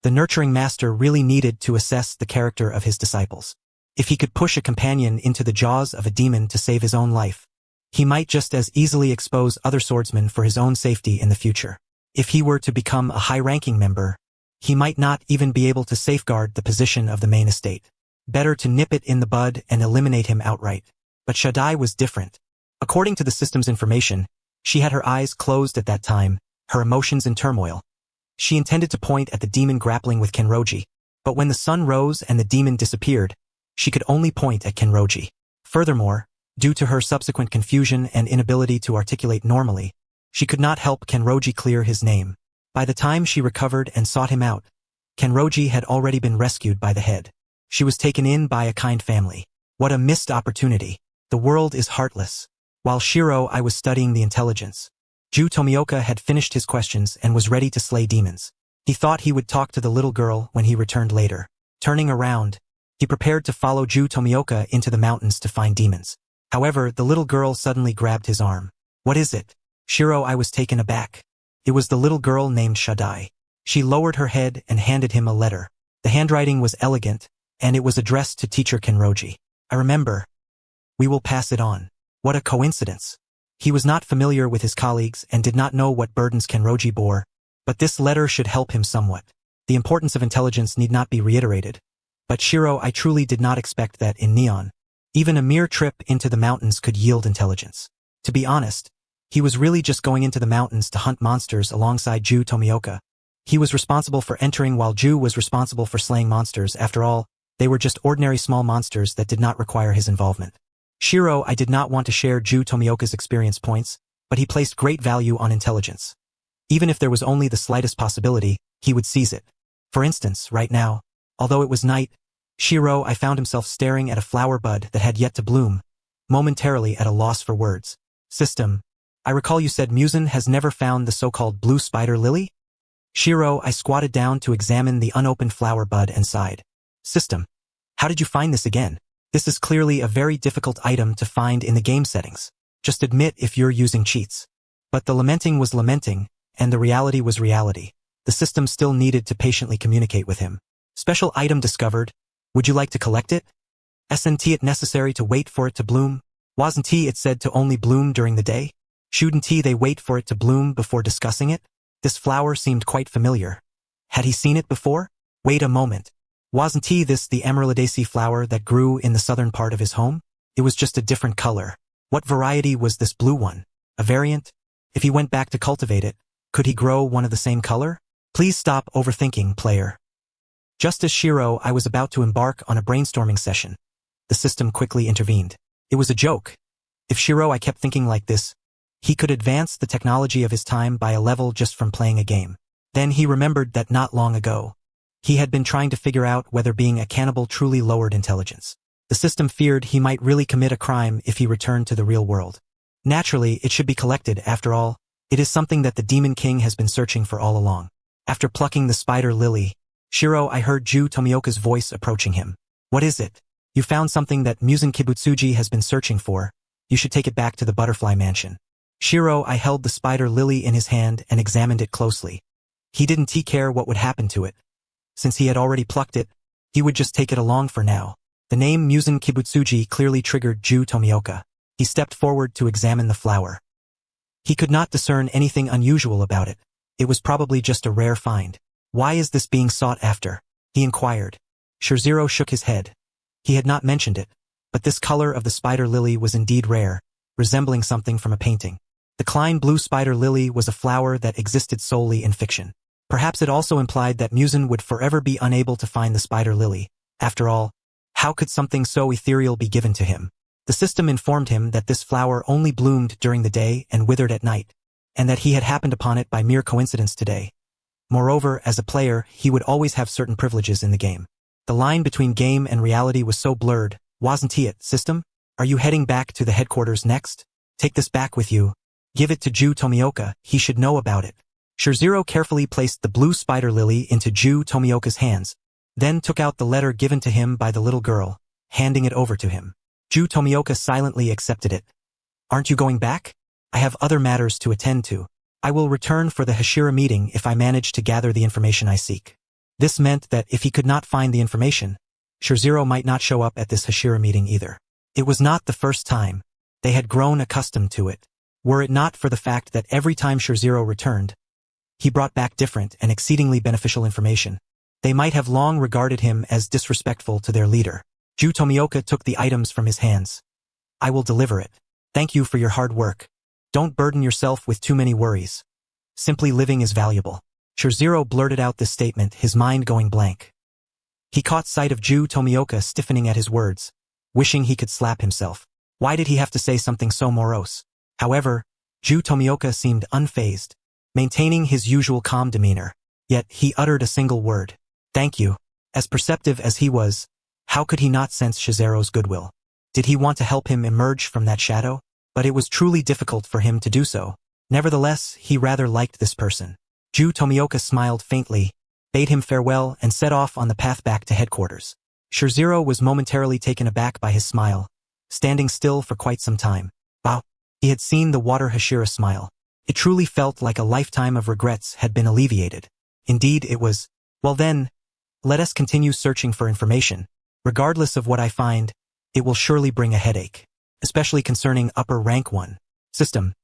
the nurturing master really needed to assess the character of his disciples. If he could push a companion into the jaws of a demon to save his own life, he might just as easily expose other swordsmen for his own safety in the future. If he were to become a high-ranking member, he might not even be able to safeguard the position of the main estate. Better to nip it in the bud and eliminate him outright. But Shadai was different. According to the system's information, she had her eyes closed at that time, her emotions in turmoil. She intended to point at the demon grappling with Kenroji, but when the sun rose and the demon disappeared, she could only point at Kenroji. Furthermore, due to her subsequent confusion and inability to articulate normally, she could not help Kenroji clear his name. By the time she recovered and sought him out, Kenroji had already been rescued by the head. She was taken in by a kind family. What a missed opportunity. The world is heartless. While Shiro, I was studying the intelligence. Ju Tomioka had finished his questions and was ready to slay demons. He thought he would talk to the little girl when he returned later. Turning around, he prepared to follow Ju Tomioka into the mountains to find demons. However, the little girl suddenly grabbed his arm. What is it? Shiro, I was taken aback. It was the little girl named Shadai. She lowered her head and handed him a letter. The handwriting was elegant, and it was addressed to teacher Kenroji. I remember. We will pass it on. What a coincidence. He was not familiar with his colleagues and did not know what burdens Kenroji bore, but this letter should help him somewhat. The importance of intelligence need not be reiterated. But Shiro, I truly did not expect that in Neon. Even a mere trip into the mountains could yield intelligence. To be honest, He was really just going into the mountains to hunt monsters alongside Ju Tomioka. He was responsible for entering while Ju was responsible for slaying monsters. After all, they were just ordinary small monsters that did not require his involvement. Shiro, I did not want to share Ju Tomioka's experience points, but he placed great value on intelligence. Even if there was only the slightest possibility, he would seize it. For instance, right now, although it was night, Shiro, I found himself staring at a flower bud that had yet to bloom, momentarily at a loss for words. System. I recall you said Musen has never found the so-called blue spider lily? Shiro, I squatted down to examine the unopened flower bud and sighed. System. How did you find this again? This is clearly a very difficult item to find in the game settings. Just admit if you're using cheats. But the lamenting was lamenting, and the reality was reality. The system still needed to patiently communicate with him. Special item discovered. Would you like to collect it? Isn't it necessary to wait for it to bloom? Wasn't it said to only bloom during the day? Shouldn't they wait for it to bloom before discussing it? This flower seemed quite familiar. Had he seen it before? Wait a moment. Wasn't this the emeraldaceae flower that grew in the southern part of his home? It was just a different color. What variety was this blue one? A variant? If he went back to cultivate it, could he grow one of the same color? Please stop overthinking, player. Just as Shiro, I was about to embark on a brainstorming session. The system quickly intervened. It was a joke. If Shiro, I kept thinking like this, he could advance the technology of his time by a level just from playing a game. Then he remembered that not long ago, he had been trying to figure out whether being a cannibal truly lowered intelligence. The system feared he might really commit a crime if he returned to the real world. Naturally, it should be collected. After all, it is something that the Demon King has been searching for all along. After plucking the spider lily, Shiro, I heard Ju Tomioka's voice approaching him. What is it? You found something that Musen Kibutsuji has been searching for. You should take it back to the butterfly mansion. Shiro, I held the spider lily in his hand and examined it closely. He didn't care what would happen to it. Since he had already plucked it, he would just take it along for now. The name Musen Kibutsuji clearly triggered Ju Tomioka. He stepped forward to examine the flower. He could not discern anything unusual about it. It was probably just a rare find. Why is this being sought after? He inquired. Shirziro shook his head. He had not mentioned it, but this color of the spider lily was indeed rare, resembling something from a painting. The Klein blue spider lily was a flower that existed solely in fiction. Perhaps it also implied that Musen would forever be unable to find the spider lily. After all, how could something so ethereal be given to him? The system informed him that this flower only bloomed during the day and withered at night, and that he had happened upon it by mere coincidence today. Moreover, as a player, he would always have certain privileges in the game. The line between game and reality was so blurred. Wasn't it, system? Are you heading back to the headquarters next? Take this back with you. Give it to Ju Tomioka, he should know about it. Shirziro carefully placed the blue spider lily into Ju Tomioka's hands, then took out the letter given to him by the little girl, handing it over to him. Ju Tomioka silently accepted it. Aren't you going back? I have other matters to attend to. I will return for the Hashira meeting if I manage to gather the information I seek. This meant that if he could not find the information, Shirziro might not show up at this Hashira meeting either. It was not the first time. They had grown accustomed to it. Were it not for the fact that every time Shirziro returned, he brought back different and exceedingly beneficial information, they might have long regarded him as disrespectful to their leader. Ju Tomioka took the items from his hands. I will deliver it. Thank you for your hard work. Don't burden yourself with too many worries. Simply living is valuable. Shirziro blurted out this statement, his mind going blank. He caught sight of Ju Tomioka stiffening at his words, wishing he could slap himself. Why did he have to say something so morose? However, Ju Tomioka seemed unfazed, maintaining his usual calm demeanor, yet he uttered a single word. Thank you. As perceptive as he was, how could he not sense Shizero's goodwill? Did he want to help him emerge from that shadow? But it was truly difficult for him to do so. Nevertheless, he rather liked this person. Ju Tomioka smiled faintly, bade him farewell and set off on the path back to headquarters. Shirziro was momentarily taken aback by his smile, standing still for quite some time. Wow. He had seen the water Hashira smile. It truly felt like a lifetime of regrets had been alleviated. Indeed, it was. Well then, let us continue searching for information. Regardless of what I find, it will surely bring a headache. Especially concerning upper rank 1. System.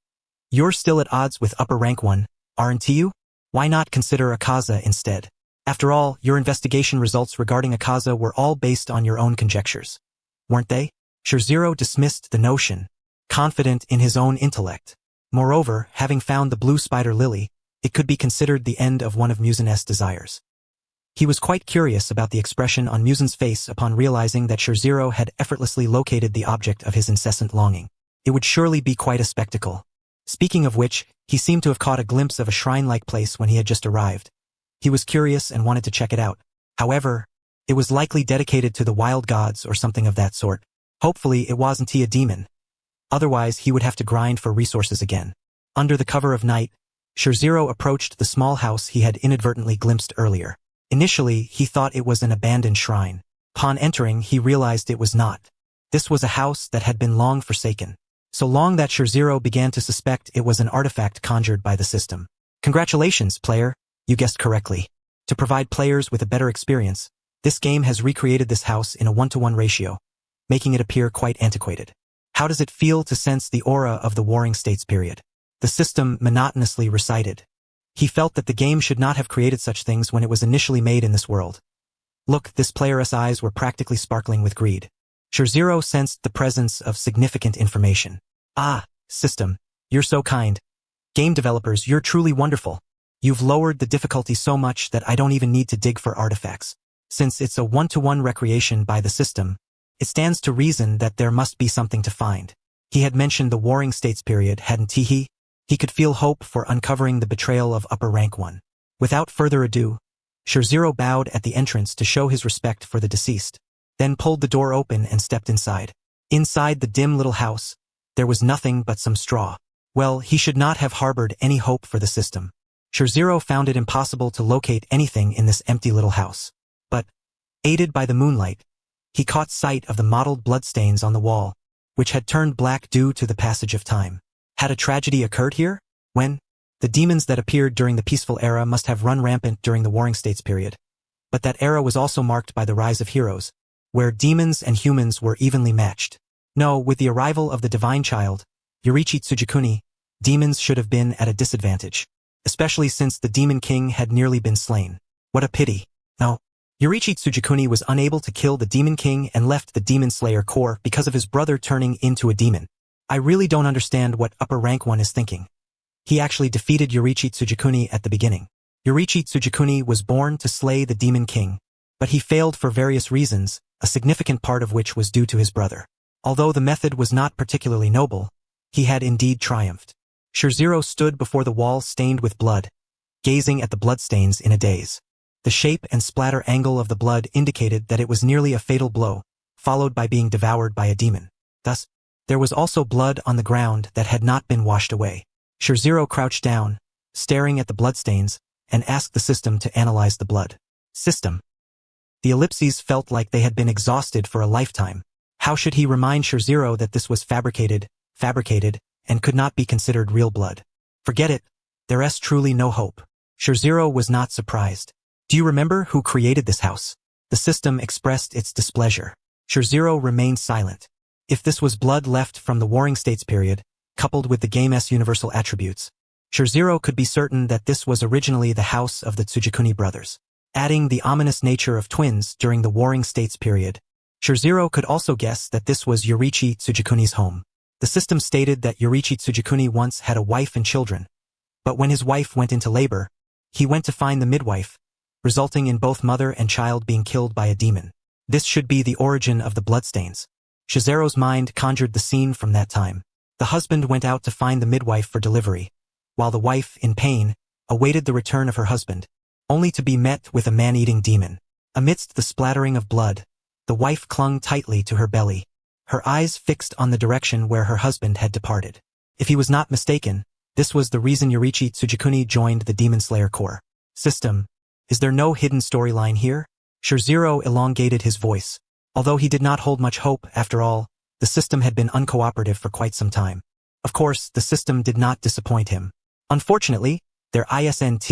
You're still at odds with upper rank 1, aren't you? Why not consider Akaza instead? After all, your investigation results regarding Akaza were all based on your own conjectures. Weren't they? Shirziro dismissed the notion, confident in his own intellect. Moreover, having found the blue spider lily, it could be considered the end of one of Muzin's desires. He was quite curious about the expression on Muzin's face upon realizing that Shirziro had effortlessly located the object of his incessant longing. It would surely be quite a spectacle. Speaking of which, he seemed to have caught a glimpse of a shrine-like place when he had just arrived. He was curious and wanted to check it out. However, it was likely dedicated to the wild gods or something of that sort. Hopefully it wasn't a demon. Otherwise he would have to grind for resources again. Under the cover of night, Shirziro approached the small house he had inadvertently glimpsed earlier. Initially, he thought it was an abandoned shrine. Upon entering, he realized it was not. This was a house that had been long forsaken. So long that Shirziro began to suspect it was an artifact conjured by the system. Congratulations, player. You guessed correctly. To provide players with a better experience, this game has recreated this house in a 1-to-1 ratio, making it appear quite antiquated. How does it feel to sense the aura of the Warring States period? The system monotonously recited. He felt that the game should not have created such things when it was initially made in this world. Look, this player's eyes were practically sparkling with greed. Shirziro sensed the presence of significant information. Ah, system, you're so kind. Game developers, you're truly wonderful. You've lowered the difficulty so much that I don't even need to dig for artifacts. Since it's a 1-to-1 recreation by the system, it stands to reason that there must be something to find. He had mentioned the Warring States period, hadn't he? He could feel hope for uncovering the betrayal of Upper Rank 1. Without further ado, Shirziro bowed at the entrance to show his respect for the deceased, then pulled the door open and stepped inside. Inside the dim little house, there was nothing but some straw. Well, he should not have harbored any hope for the system. Shirziro found it impossible to locate anything in this empty little house. But, aided by the moonlight, he caught sight of the mottled bloodstains on the wall, which had turned black due to the passage of time. Had a tragedy occurred here? When? The demons that appeared during the peaceful era must have run rampant during the Warring States period. But that era was also marked by the rise of heroes, where demons and humans were evenly matched. No, with the arrival of the divine child, Yoriichi Tsujikuni, demons should have been at a disadvantage, especially since the demon king had nearly been slain. What a pity. No. Yoriichi Tsujikuni was unable to kill the demon king and left the demon slayer core because of his brother turning into a demon. I really don't understand what Upper Rank 1 is thinking. He actually defeated Yoriichi Tsujikuni at the beginning. Yoriichi Tsujikuni was born to slay the demon king, but he failed for various reasons, a significant part of which was due to his brother. Although the method was not particularly noble, he had indeed triumphed. Shirziro stood before the wall stained with blood, gazing at the bloodstains in a daze. The shape and splatter angle of the blood indicated that it was nearly a fatal blow, followed by being devoured by a demon. Thus, there was also blood on the ground that had not been washed away. Shirziro crouched down, staring at the bloodstains, and asked the system to analyze the blood. System. The ellipses felt like they had been exhausted for a lifetime. How should he remind Shirziro that this was fabricated, and could not be considered real blood? Forget it. There's truly no hope. Shirziro was not surprised. Do you remember who created this house? The system expressed its displeasure. Shirziro remained silent. If this was blood left from the Warring States period, coupled with the game's universal attributes, Shirziro could be certain that this was originally the house of the Tsujikuni brothers. Adding the ominous nature of twins during the Warring States period, Shirziro could also guess that this was Yoriichi Tsujikuni's home. The system stated that Yoriichi Tsujikuni once had a wife and children, but when his wife went into labor, he went to find the midwife, resulting in both mother and child being killed by a demon. This should be the origin of the bloodstains. Shirziro's mind conjured the scene from that time. The husband went out to find the midwife for delivery, while the wife, in pain, awaited the return of her husband, only to be met with a man-eating demon. Amidst the splattering of blood, the wife clung tightly to her belly, her eyes fixed on the direction where her husband had departed. If he was not mistaken, this was the reason Yoriichi Tsujikuni joined the Demon Slayer Corps. System. Is there no hidden storyline here? Shirziro elongated his voice. Although he did not hold much hope, after all, the system had been uncooperative for quite some time. Of course, the system did not disappoint him. Unfortunately, there isn't,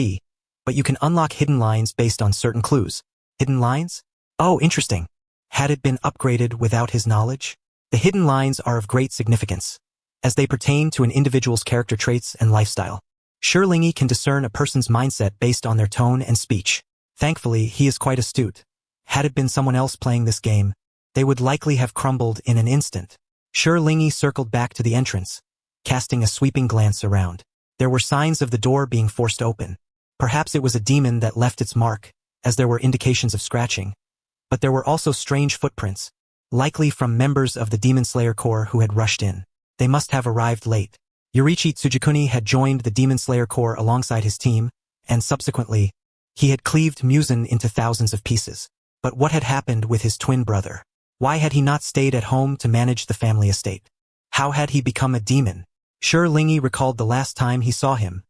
but you can unlock hidden lines based on certain clues. Hidden lines? Oh, interesting. Had it been upgraded without his knowledge? The hidden lines are of great significance, as they pertain to an individual's character traits and lifestyle. Shilingi can discern a person's mindset based on their tone and speech. Thankfully, he is quite astute. Had it been someone else playing this game, they would likely have crumbled in an instant. Shilingi circled back to the entrance, casting a sweeping glance around. There were signs of the door being forced open. Perhaps it was a demon that left its mark, as there were indications of scratching. But there were also strange footprints, likely from members of the Demon Slayer Corps who had rushed in. They must have arrived late. Yoriichi Tsujikuni had joined the Demon Slayer Corps alongside his team, and subsequently, he had cleaved Muzan into thousands of pieces. But what had happened with his twin brother? Why had he not stayed at home to manage the family estate? How had he become a demon? Shi Lingyi recalled the last time he saw him.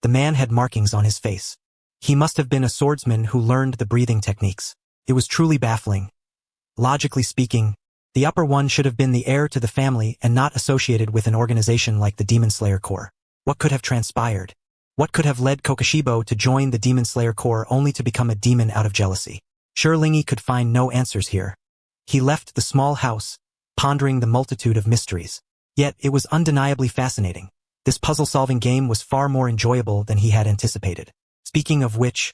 The man had markings on his face. He must have been a swordsman who learned the breathing techniques. It was truly baffling. Logically speaking, the upper one should have been the heir to the family and not associated with an organization like the Demon Slayer Corps. What could have transpired? What could have led Kokoshibo to join the Demon Slayer Corps only to become a demon out of jealousy? Shi Lingyi could find no answers here. He left the small house, pondering the multitude of mysteries. Yet it was undeniably fascinating. This puzzle-solving game was far more enjoyable than he had anticipated. Speaking of which,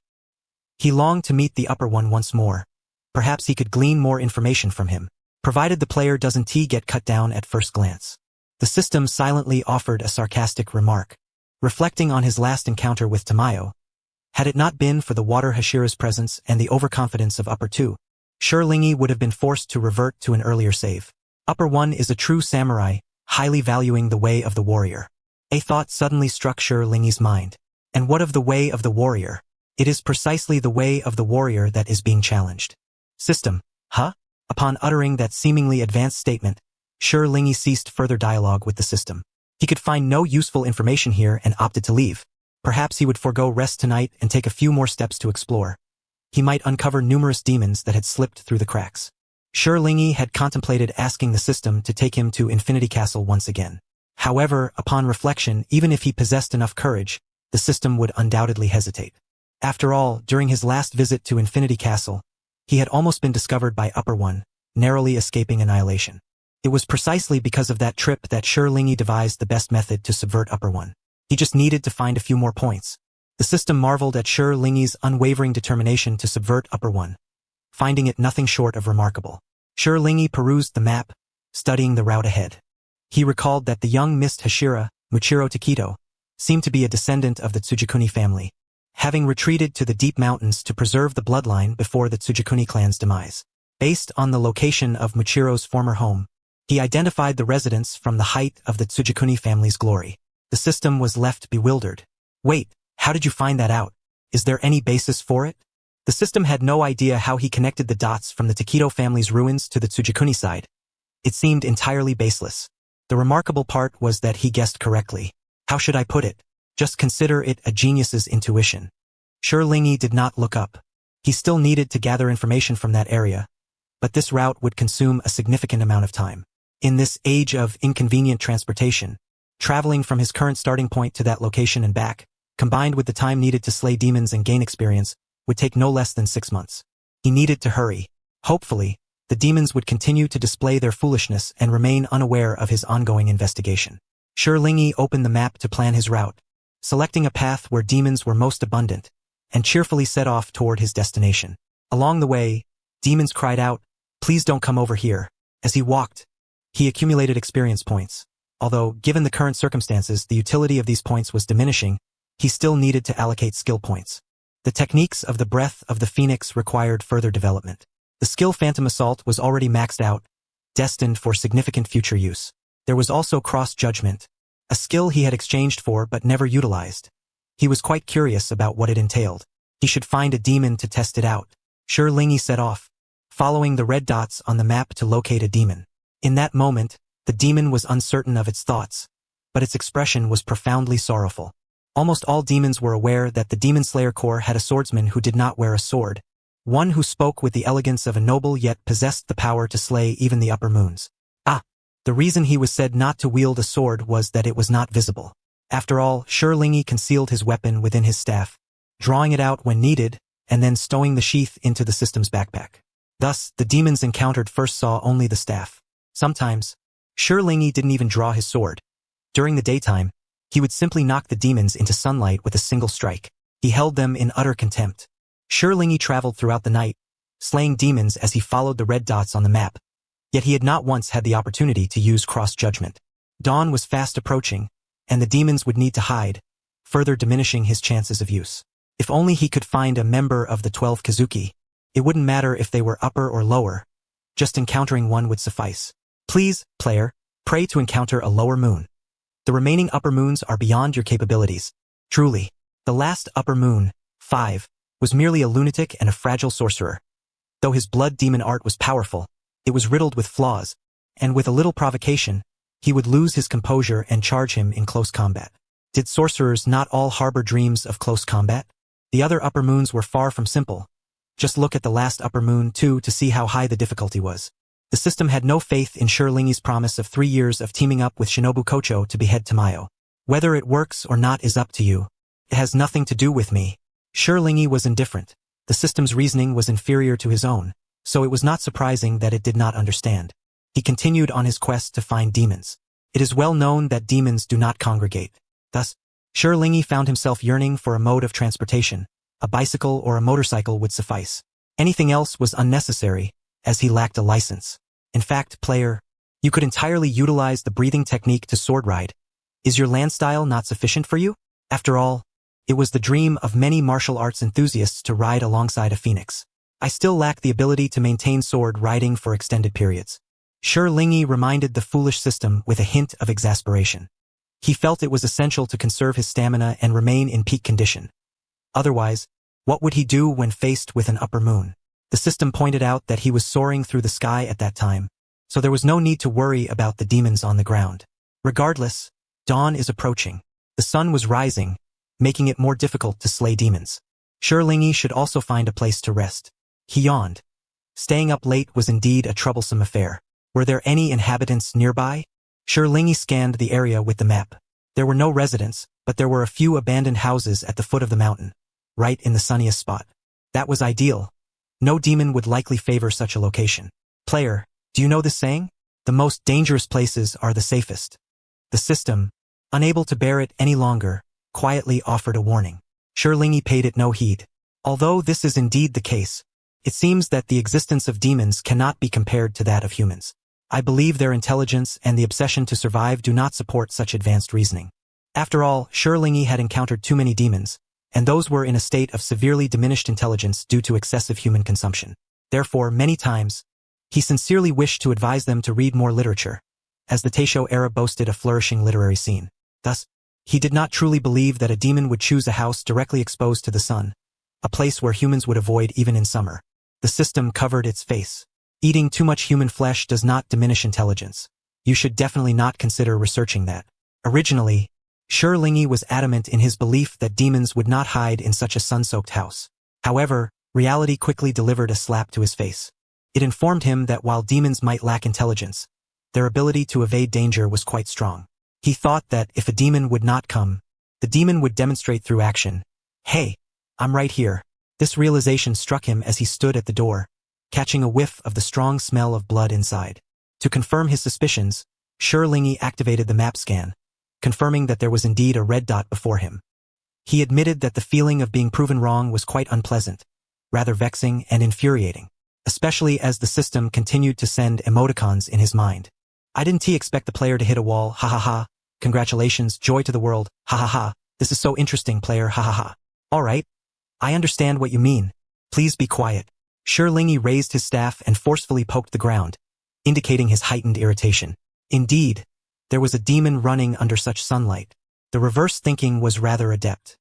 he longed to meet the upper one once more. Perhaps he could glean more information from him, provided the player doesn't get cut down at first glance. The system silently offered a sarcastic remark. Reflecting on his last encounter with Tamayo, had it not been for the water Hashira's presence and the overconfidence of Upper 2, Shi Lingyi would have been forced to revert to an earlier save. Upper 1 is a true samurai, highly valuing the way of the warrior. A thought suddenly struck Shi Lingyi's mind. And what of the way of the warrior? It is precisely the way of the warrior that is being challenged. System, huh? Upon uttering that seemingly advanced statement, Shi Lingyi ceased further dialogue with the system. He could find no useful information here and opted to leave. Perhaps he would forego rest tonight and take a few more steps to explore. He might uncover numerous demons that had slipped through the cracks. Shi Lingyi had contemplated asking the system to take him to Infinity Castle once again. However, upon reflection, even if he possessed enough courage, the system would undoubtedly hesitate. After all, during his last visit to Infinity Castle, he had almost been discovered by Upper One, narrowly escaping annihilation. It was precisely because of that trip that Shi Lingyi devised the best method to subvert Upper One. He just needed to find a few more points. The system marveled at Shi Lingyi's unwavering determination to subvert Upper One, finding it nothing short of remarkable. Shi Lingyi perused the map, studying the route ahead. He recalled that the young Mist Hashira, Muchiro Takito, seemed to be a descendant of the Tsujikuni family, having retreated to the deep mountains to preserve the bloodline before the Tsujikuni clan's demise. Based on the location of Muchiro's former home, he identified the residence from the height of the Tsujikuni family's glory. The system was left bewildered. Wait, how did you find that out? Is there any basis for it? The system had no idea how he connected the dots from the Takito family's ruins to the Tsujikuni side. It seemed entirely baseless. The remarkable part was that he guessed correctly. How should I put it? Just consider it a genius's intuition. Shi Lingyi did not look up. He still needed to gather information from that area, but this route would consume a significant amount of time. In this age of inconvenient transportation, traveling from his current starting point to that location and back, combined with the time needed to slay demons and gain experience, would take no less than 6 months. He needed to hurry. Hopefully, the demons would continue to display their foolishness and remain unaware of his ongoing investigation. Shi Lingyi opened the map to plan his route, selecting a path where demons were most abundant, and cheerfully set off toward his destination. Along the way, demons cried out, "Please don't come over here." As he walked, he accumulated experience points. Although, given the current circumstances, the utility of these points was diminishing, he still needed to allocate skill points. The techniques of the Breath of the Phoenix required further development. The skill Phantom Assault was already maxed out, destined for significant future use. There was also Cross Judgment, a skill he had exchanged for but never utilized. He was quite curious about what it entailed. He should find a demon to test it out. Shi Lingyi set off, following the red dots on the map to locate a demon. In that moment, the demon was uncertain of its thoughts, but its expression was profoundly sorrowful. Almost all demons were aware that the Demon Slayer Corps had a swordsman who did not wear a sword, one who spoke with the elegance of a noble yet possessed the power to slay even the upper moons. The reason he was said not to wield a sword was that it was not visible. After all, Shi Lingyi concealed his weapon within his staff, drawing it out when needed, and then stowing the sheath into the system's backpack. Thus, the demons encountered first saw only the staff. Sometimes, Shi Lingyi didn't even draw his sword. During the daytime, he would simply knock the demons into sunlight with a single strike. He held them in utter contempt. Shi Lingyi traveled throughout the night, slaying demons as he followed the red dots on the map. Yet he had not once had the opportunity to use cross-judgment. Dawn was fast approaching, and the demons would need to hide, further diminishing his chances of use. If only he could find a member of the 12 Kazuki. It wouldn't matter if they were upper or lower. Just encountering one would suffice. Please, player, pray to encounter a lower moon. The remaining upper moons are beyond your capabilities. Truly, the last upper moon, 5, was merely a lunatic and a fragile sorcerer. Though his blood demon art was powerful, it was riddled with flaws, and with a little provocation, he would lose his composure and charge him in close combat. Did sorcerers not all harbor dreams of close combat? The other upper moons were far from simple. Just look at the last upper moon, too, to see how high the difficulty was. The system had no faith in Shilingi's promise of 3 years of teaming up with Shinobu Kocho to behead Tamayo. Whether it works or not is up to you. It has nothing to do with me. Shilingi was indifferent. The system's reasoning was inferior to his own, so it was not surprising that it did not understand. He continued on his quest to find demons. It is well known that demons do not congregate. Thus, Shilingi found himself yearning for a mode of transportation. A bicycle or a motorcycle would suffice. Anything else was unnecessary, as he lacked a license. In fact, player, you could entirely utilize the breathing technique to sword ride. Is your land style not sufficient for you? After all, it was the dream of many martial arts enthusiasts to ride alongside a phoenix. I still lack the ability to maintain sword riding for extended periods. Shilingi reminded the foolish system with a hint of exasperation. He felt it was essential to conserve his stamina and remain in peak condition. Otherwise, what would he do when faced with an upper moon? The system pointed out that he was soaring through the sky at that time, so there was no need to worry about the demons on the ground. Regardless, dawn is approaching. The sun was rising, making it more difficult to slay demons. Shilingi should also find a place to rest. He yawned. Staying up late was indeed a troublesome affair. Were there any inhabitants nearby? Shilingi scanned the area with the map. There were no residents, but there were a few abandoned houses at the foot of the mountain, right in the sunniest spot. That was ideal. No demon would likely favor such a location. Player, do you know this saying? The most dangerous places are the safest. The system, unable to bear it any longer, quietly offered a warning. Shilingi paid it no heed. Although this is indeed the case, it seems that the existence of demons cannot be compared to that of humans. I believe their intelligence and the obsession to survive do not support such advanced reasoning. After all, Shilingi had encountered too many demons, and those were in a state of severely diminished intelligence due to excessive human consumption. Therefore, many times, he sincerely wished to advise them to read more literature, as the Taisho era boasted a flourishing literary scene. Thus, he did not truly believe that a demon would choose a house directly exposed to the sun, a place where humans would avoid even in summer. The system covered its face. Eating too much human flesh does not diminish intelligence. You should definitely not consider researching that. Originally, Shilingi was adamant in his belief that demons would not hide in such a sun-soaked house. However, reality quickly delivered a slap to his face. It informed him that while demons might lack intelligence, their ability to evade danger was quite strong. He thought that if a demon would not come, the demon would demonstrate through action. Hey, I'm right here. This realization struck him as he stood at the door, catching a whiff of the strong smell of blood inside. To confirm his suspicions, Shilingi activated the map scan, confirming that there was indeed a red dot before him. He admitted that the feeling of being proven wrong was quite unpleasant, rather vexing and infuriating, especially as the system continued to send emoticons in his mind. I didn't expect the player to hit a wall, ha ha ha. Congratulations, joy to the world, ha ha ha. This is so interesting, player, ha ha ha. Alright, I understand what you mean. Please be quiet. Shilingi raised his staff and forcefully poked the ground, indicating his heightened irritation. Indeed, there was a demon running under such sunlight. The reverse thinking was rather adept.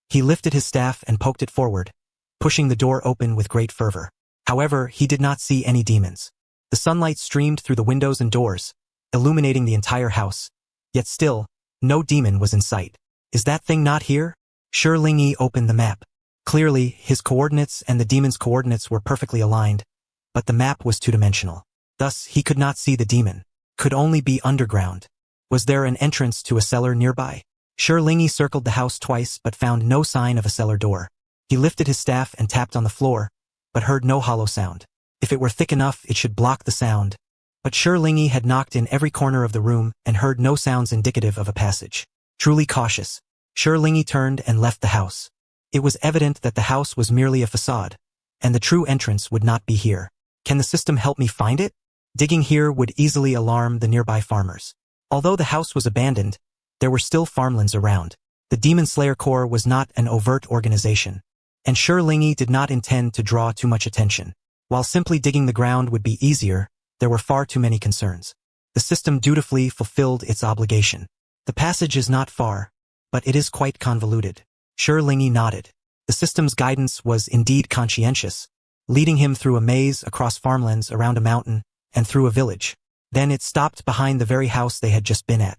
He lifted his staff and poked it forward, pushing the door open with great fervor. However, he did not see any demons. The sunlight streamed through the windows and doors, illuminating the entire house. Yet still, no demon was in sight. Is that thing not here? Shilingi opened the map. Clearly, his coordinates and the demon's coordinates were perfectly aligned, but the map was two-dimensional. Thus, he could not see the demon. Could only be underground. Was there an entrance to a cellar nearby? Shilingi circled the house twice but found no sign of a cellar door. He lifted his staff and tapped on the floor, but heard no hollow sound. If it were thick enough, it should block the sound. But Shilingi had knocked in every corner of the room and heard no sounds indicative of a passage. Truly cautious, Shilingi turned and left the house. It was evident that the house was merely a facade, and the true entrance would not be here. Can the system help me find it? Digging here would easily alarm the nearby farmers. Although the house was abandoned, there were still farmlands around. The Demon Slayer Corps was not an overt organization, and Shi Lingyi did not intend to draw too much attention. While simply digging the ground would be easier, there were far too many concerns. The system dutifully fulfilled its obligation. The passage is not far, but it is quite convoluted. Shi Lingyi nodded. The system's guidance was indeed conscientious, leading him through a maze across farmlands around a mountain and through a village. Then it stopped behind the very house they had just been at.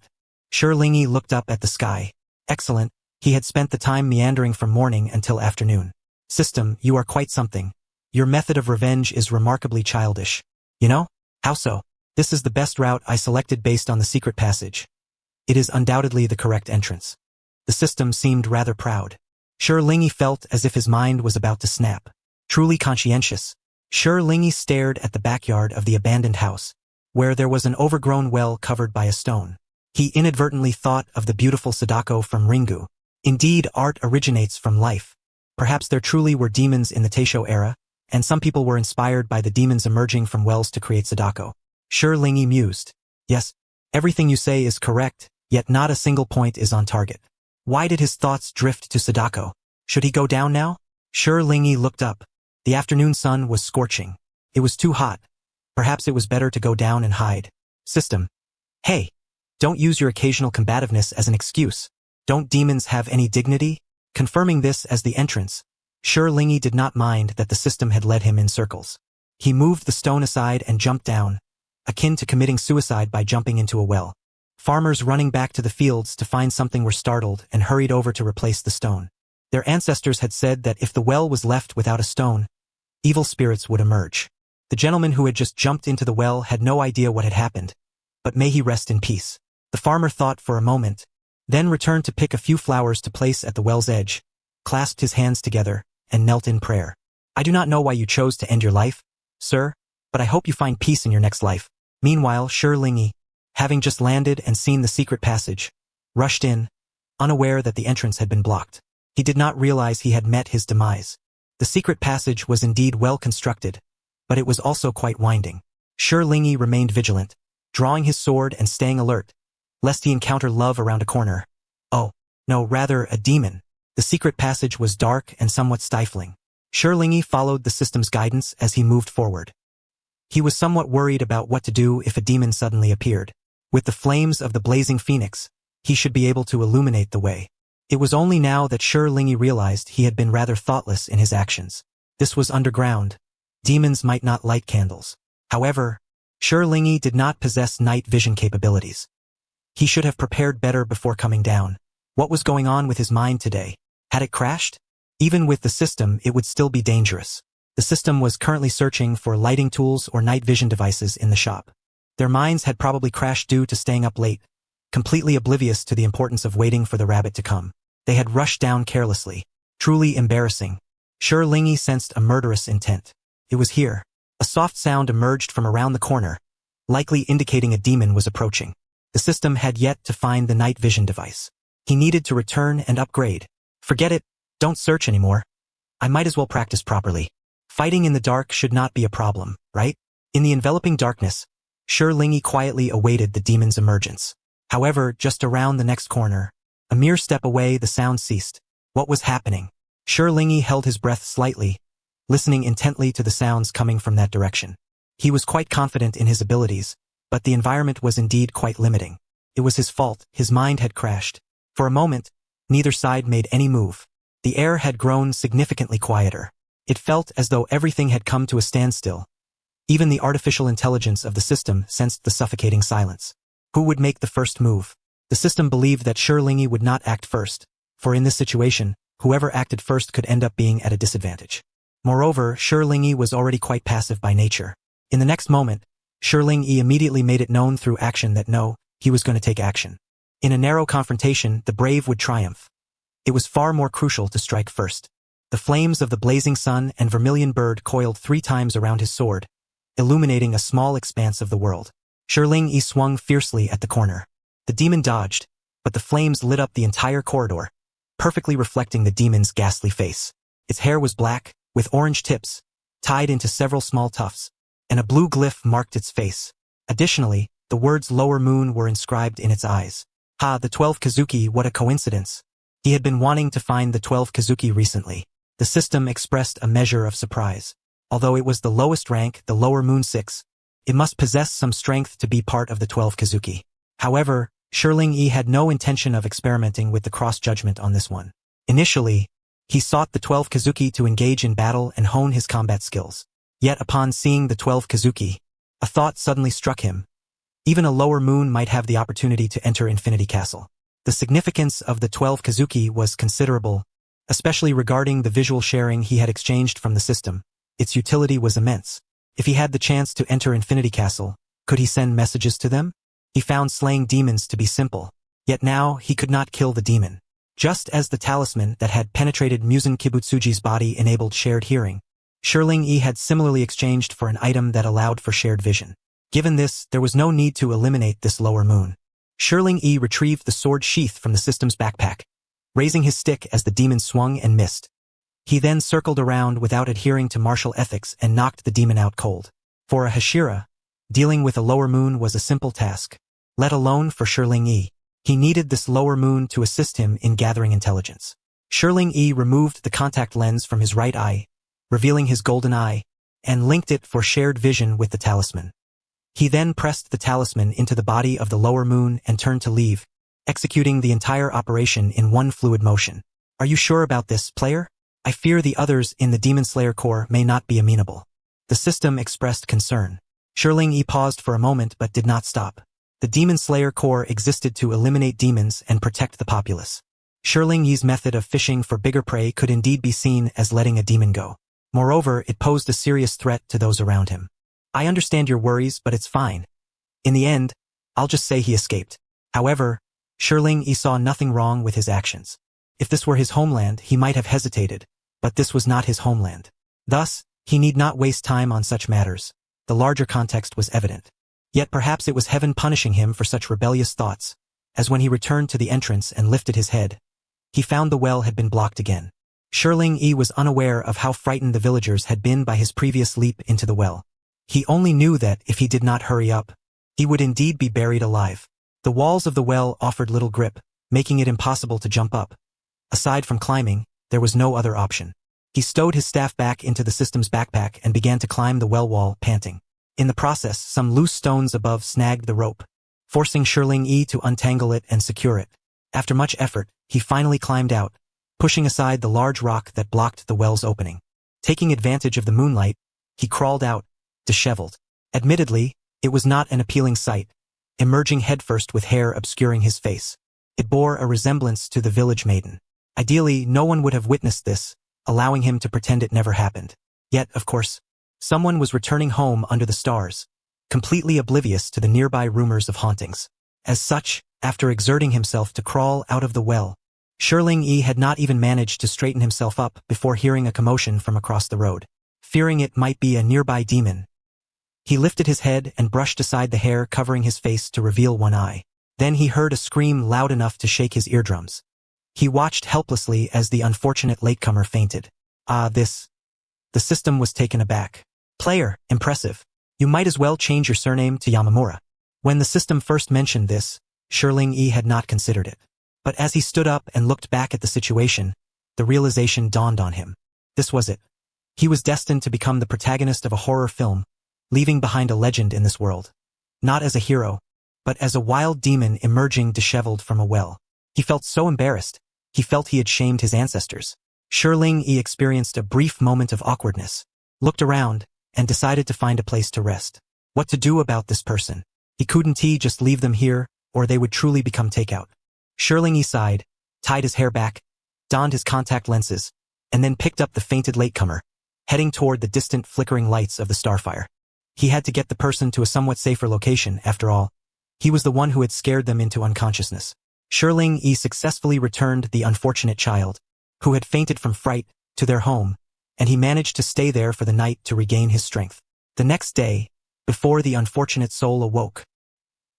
Shi Lingyi looked up at the sky. Excellent, he had spent the time meandering from morning until afternoon. System, you are quite something. Your method of revenge is remarkably childish. You know? How so? This is the best route I selected based on the secret passage. It is undoubtedly the correct entrance. The system seemed rather proud. Shi Lingyi felt as if his mind was about to snap. Truly conscientious. Shi Lingyi stared at the backyard of the abandoned house, where there was an overgrown well covered by a stone. He inadvertently thought of the beautiful Sadako from Ringu. Indeed, art originates from life. Perhaps there truly were demons in the Taisho era, and some people were inspired by the demons emerging from wells to create Sadako. Shi Lingyi mused. Yes, everything you say is correct, yet not a single point is on target. Why did his thoughts drift to Sadako? Should he go down now? Shi Lingyi looked up. The afternoon sun was scorching. It was too hot. Perhaps it was better to go down and hide. System. Hey! Don't use your occasional combativeness as an excuse. Don't demons have any dignity? Confirming this as the entrance, Shi Lingyi did not mind that the system had led him in circles. He moved the stone aside and jumped down, akin to committing suicide by jumping into a well. Farmers running back to the fields to find something were startled and hurried over to replace the stone. Their ancestors had said that if the well was left without a stone, evil spirits would emerge. The gentleman who had just jumped into the well had no idea what had happened, but may he rest in peace. The farmer thought for a moment, then returned to pick a few flowers to place at the well's edge, clasped his hands together, and knelt in prayer. I do not know why you chose to end your life, sir, but I hope you find peace in your next life. Meanwhile, Shi Lingyi, having just landed and seen the secret passage, rushed in, unaware that the entrance had been blocked. He did not realize he had met his demise. The secret passage was indeed well constructed, but it was also quite winding. Shi Lingyi remained vigilant, drawing his sword and staying alert, lest he encounter love around a corner. Oh, no, rather a demon. The secret passage was dark and somewhat stifling. Shi Lingyi followed the system's guidance as he moved forward. He was somewhat worried about what to do if a demon suddenly appeared. With the flames of the blazing phoenix, he should be able to illuminate the way. It was only now that Shi Lingyi realized he had been rather thoughtless in his actions. This was underground. Demons might not light candles. However, Shi Lingyi did not possess night vision capabilities. He should have prepared better before coming down. What was going on with his mind today? Had it crashed? Even with the system, it would still be dangerous. The system was currently searching for lighting tools or night vision devices in the shop. Their minds had probably crashed due to staying up late, completely oblivious to the importance of waiting for the rabbit to come. They had rushed down carelessly. Truly embarrassing. Shi Lingyi sensed a murderous intent. It was here. A soft sound emerged from around the corner, likely indicating a demon was approaching. The system had yet to find the night vision device. He needed to return and upgrade. Forget it, don't search anymore. I might as well practice properly. Fighting in the dark should not be a problem, right? In the enveloping darkness, Shi Lingyi quietly awaited the demon's emergence. However, just around the next corner, a mere step away, the sound ceased. What was happening? Shi Lingyi held his breath slightly, listening intently to the sounds coming from that direction. He was quite confident in his abilities, but the environment was indeed quite limiting. It was his fault, his mind had crashed. For a moment, neither side made any move. The air had grown significantly quieter. It felt as though everything had come to a standstill. Even the artificial intelligence of the system sensed the suffocating silence. Who would make the first move? The system believed that Shi Lingyi would not act first, for in this situation, whoever acted first could end up being at a disadvantage. Moreover, Shi Lingyi was already quite passive by nature. In the next moment, Shi Lingyi immediately made it known through action that no, he was going to take action. In a narrow confrontation, the brave would triumph. It was far more crucial to strike first. The flames of the blazing sun and vermilion bird coiled 3 times around his sword, illuminating a small expanse of the world. Shi Lingyi swung fiercely at the corner. The demon dodged, but the flames lit up the entire corridor, perfectly reflecting the demon's ghastly face. Its hair was black, with orange tips, tied into several small tufts, and a blue glyph marked its face. Additionally, The words lower moon were inscribed in its eyes. Ha, the 12 Kazuki, what a coincidence. He had been wanting to find the 12 Kazuki recently. The system expressed a measure of surprise. Although it was the lowest rank, the lower moon 6, it must possess some strength to be part of the 12 Kazuki. However, Shirling Yi had no intention of experimenting with the cross-judgment on this one. Initially, he sought the 12 Kazuki to engage in battle and hone his combat skills. Yet upon seeing the 12 Kazuki, a thought suddenly struck him. Even a lower moon might have the opportunity to enter Infinity Castle. The significance of the 12 Kazuki was considerable, especially regarding the visual sharing he had exchanged from the system. Its utility was immense. If he had the chance to enter Infinity Castle, could he send messages to them? He found slaying demons to be simple, yet now he could not kill the demon. Just as the talisman that had penetrated Muzan Kibutsuji's body enabled shared hearing, Shirling Yi had similarly exchanged for an item that allowed for shared vision. Given this, there was no need to eliminate this lower moon. Shirling Yi retrieved the sword sheath from the system's backpack, raising his stick as the demon swung and missed. He then circled around without adhering to martial ethics and knocked the demon out cold. For a Hashira, dealing with a lower moon was a simple task. Let alone for Shirling Yi. He needed this lower moon to assist him in gathering intelligence. Shirling Yi removed the contact lens from his right eye, revealing his golden eye, and linked it for shared vision with the talisman. He then pressed the talisman into the body of the lower moon and turned to leave, executing the entire operation in one fluid motion. Are you sure about this, player? I fear the others in the Demon Slayer Corps may not be amenable. The system expressed concern. Shirling Yi paused for a moment but did not stop. The Demon Slayer Corps existed to eliminate demons and protect the populace. Shirling Yi's method of fishing for bigger prey could indeed be seen as letting a demon go. Moreover, it posed a serious threat to those around him. I understand your worries, but it's fine. In the end, I'll just say he escaped. However, Shirling Yi saw nothing wrong with his actions. If this were his homeland, he might have hesitated, but this was not his homeland. Thus, he need not waste time on such matters. The larger context was evident. Yet perhaps it was heaven punishing him for such rebellious thoughts, as when he returned to the entrance and lifted his head, he found the well had been blocked again. Shirling Yi was unaware of how frightened the villagers had been by his previous leap into the well. He only knew that if he did not hurry up, he would indeed be buried alive. The walls of the well offered little grip, making it impossible to jump up. Aside from climbing, there was no other option. He stowed his staff back into the system's backpack and began to climb the well wall, panting. In the process, some loose stones above snagged the rope, forcing Shirling Yi to untangle it and secure it. After much effort, he finally climbed out, pushing aside the large rock that blocked the well's opening. Taking advantage of the moonlight, he crawled out, disheveled. Admittedly, it was not an appealing sight, emerging headfirst with hair obscuring his face. It bore a resemblance to the village maiden. Ideally, no one would have witnessed this, allowing him to pretend it never happened. Yet, of course, someone was returning home under the stars, completely oblivious to the nearby rumors of hauntings. As such, after exerting himself to crawl out of the well, Shirling Yi had not even managed to straighten himself up before hearing a commotion from across the road. Fearing it might be a nearby demon, he lifted his head and brushed aside the hair covering his face to reveal one eye. Then he heard a scream loud enough to shake his eardrums. He watched helplessly as the unfortunate latecomer fainted. The system was taken aback. Player, impressive. You might as well change your surname to Yamamura. When the system first mentioned this, Shirling Yi had not considered it. But as he stood up and looked back at the situation, the realization dawned on him. This was it. He was destined to become the protagonist of a horror film, leaving behind a legend in this world. Not as a hero, but as a wild demon emerging disheveled from a well. He felt so embarrassed. He felt he had shamed his ancestors. Shirling Yi experienced a brief moment of awkwardness, looked around, and decided to find a place to rest. What to do about this person? He couldn't just leave them here, or they would truly become takeout. Shirling Yi sighed, tied his hair back, donned his contact lenses, and then picked up the fainted latecomer, heading toward the distant flickering lights of the starfire. He had to get the person to a somewhat safer location, after all. He was the one who had scared them into unconsciousness. Shirling Yi successfully returned the unfortunate child, who had fainted from fright, to their home, and he managed to stay there for the night to regain his strength. The next day, before the unfortunate soul awoke,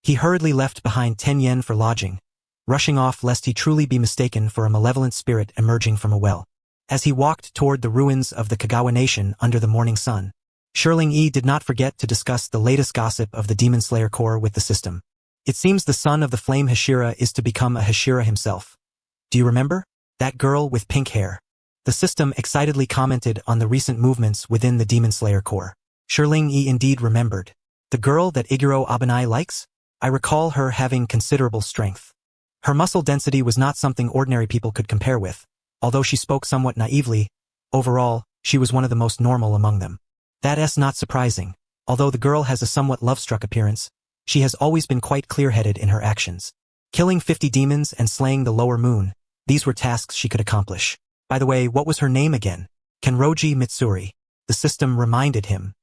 he hurriedly left behind 10 yen for lodging, rushing off lest he truly be mistaken for a malevolent spirit emerging from a well. As he walked toward the ruins of the Kagawa Nation under the morning sun, Shirling Yi did not forget to discuss the latest gossip of the Demon Slayer Corps with the system. It seems the son of the Flame Hashira is to become a Hashira himself. Do you remember? That girl with pink hair. The system excitedly commented on the recent movements within the Demon Slayer Corps. Shirling Yi indeed remembered. The girl that Iguro Abanai likes? I recall her having considerable strength. Her muscle density was not something ordinary people could compare with. Although she spoke somewhat naively, overall, she was one of the most normal among them. That's not surprising. Although the girl has a somewhat love-struck appearance, she has always been quite clear-headed in her actions. Killing 50 demons and slaying the lower moon, these were tasks she could accomplish. By the way, what was her name again? Kenroji Mitsuri. The system reminded him.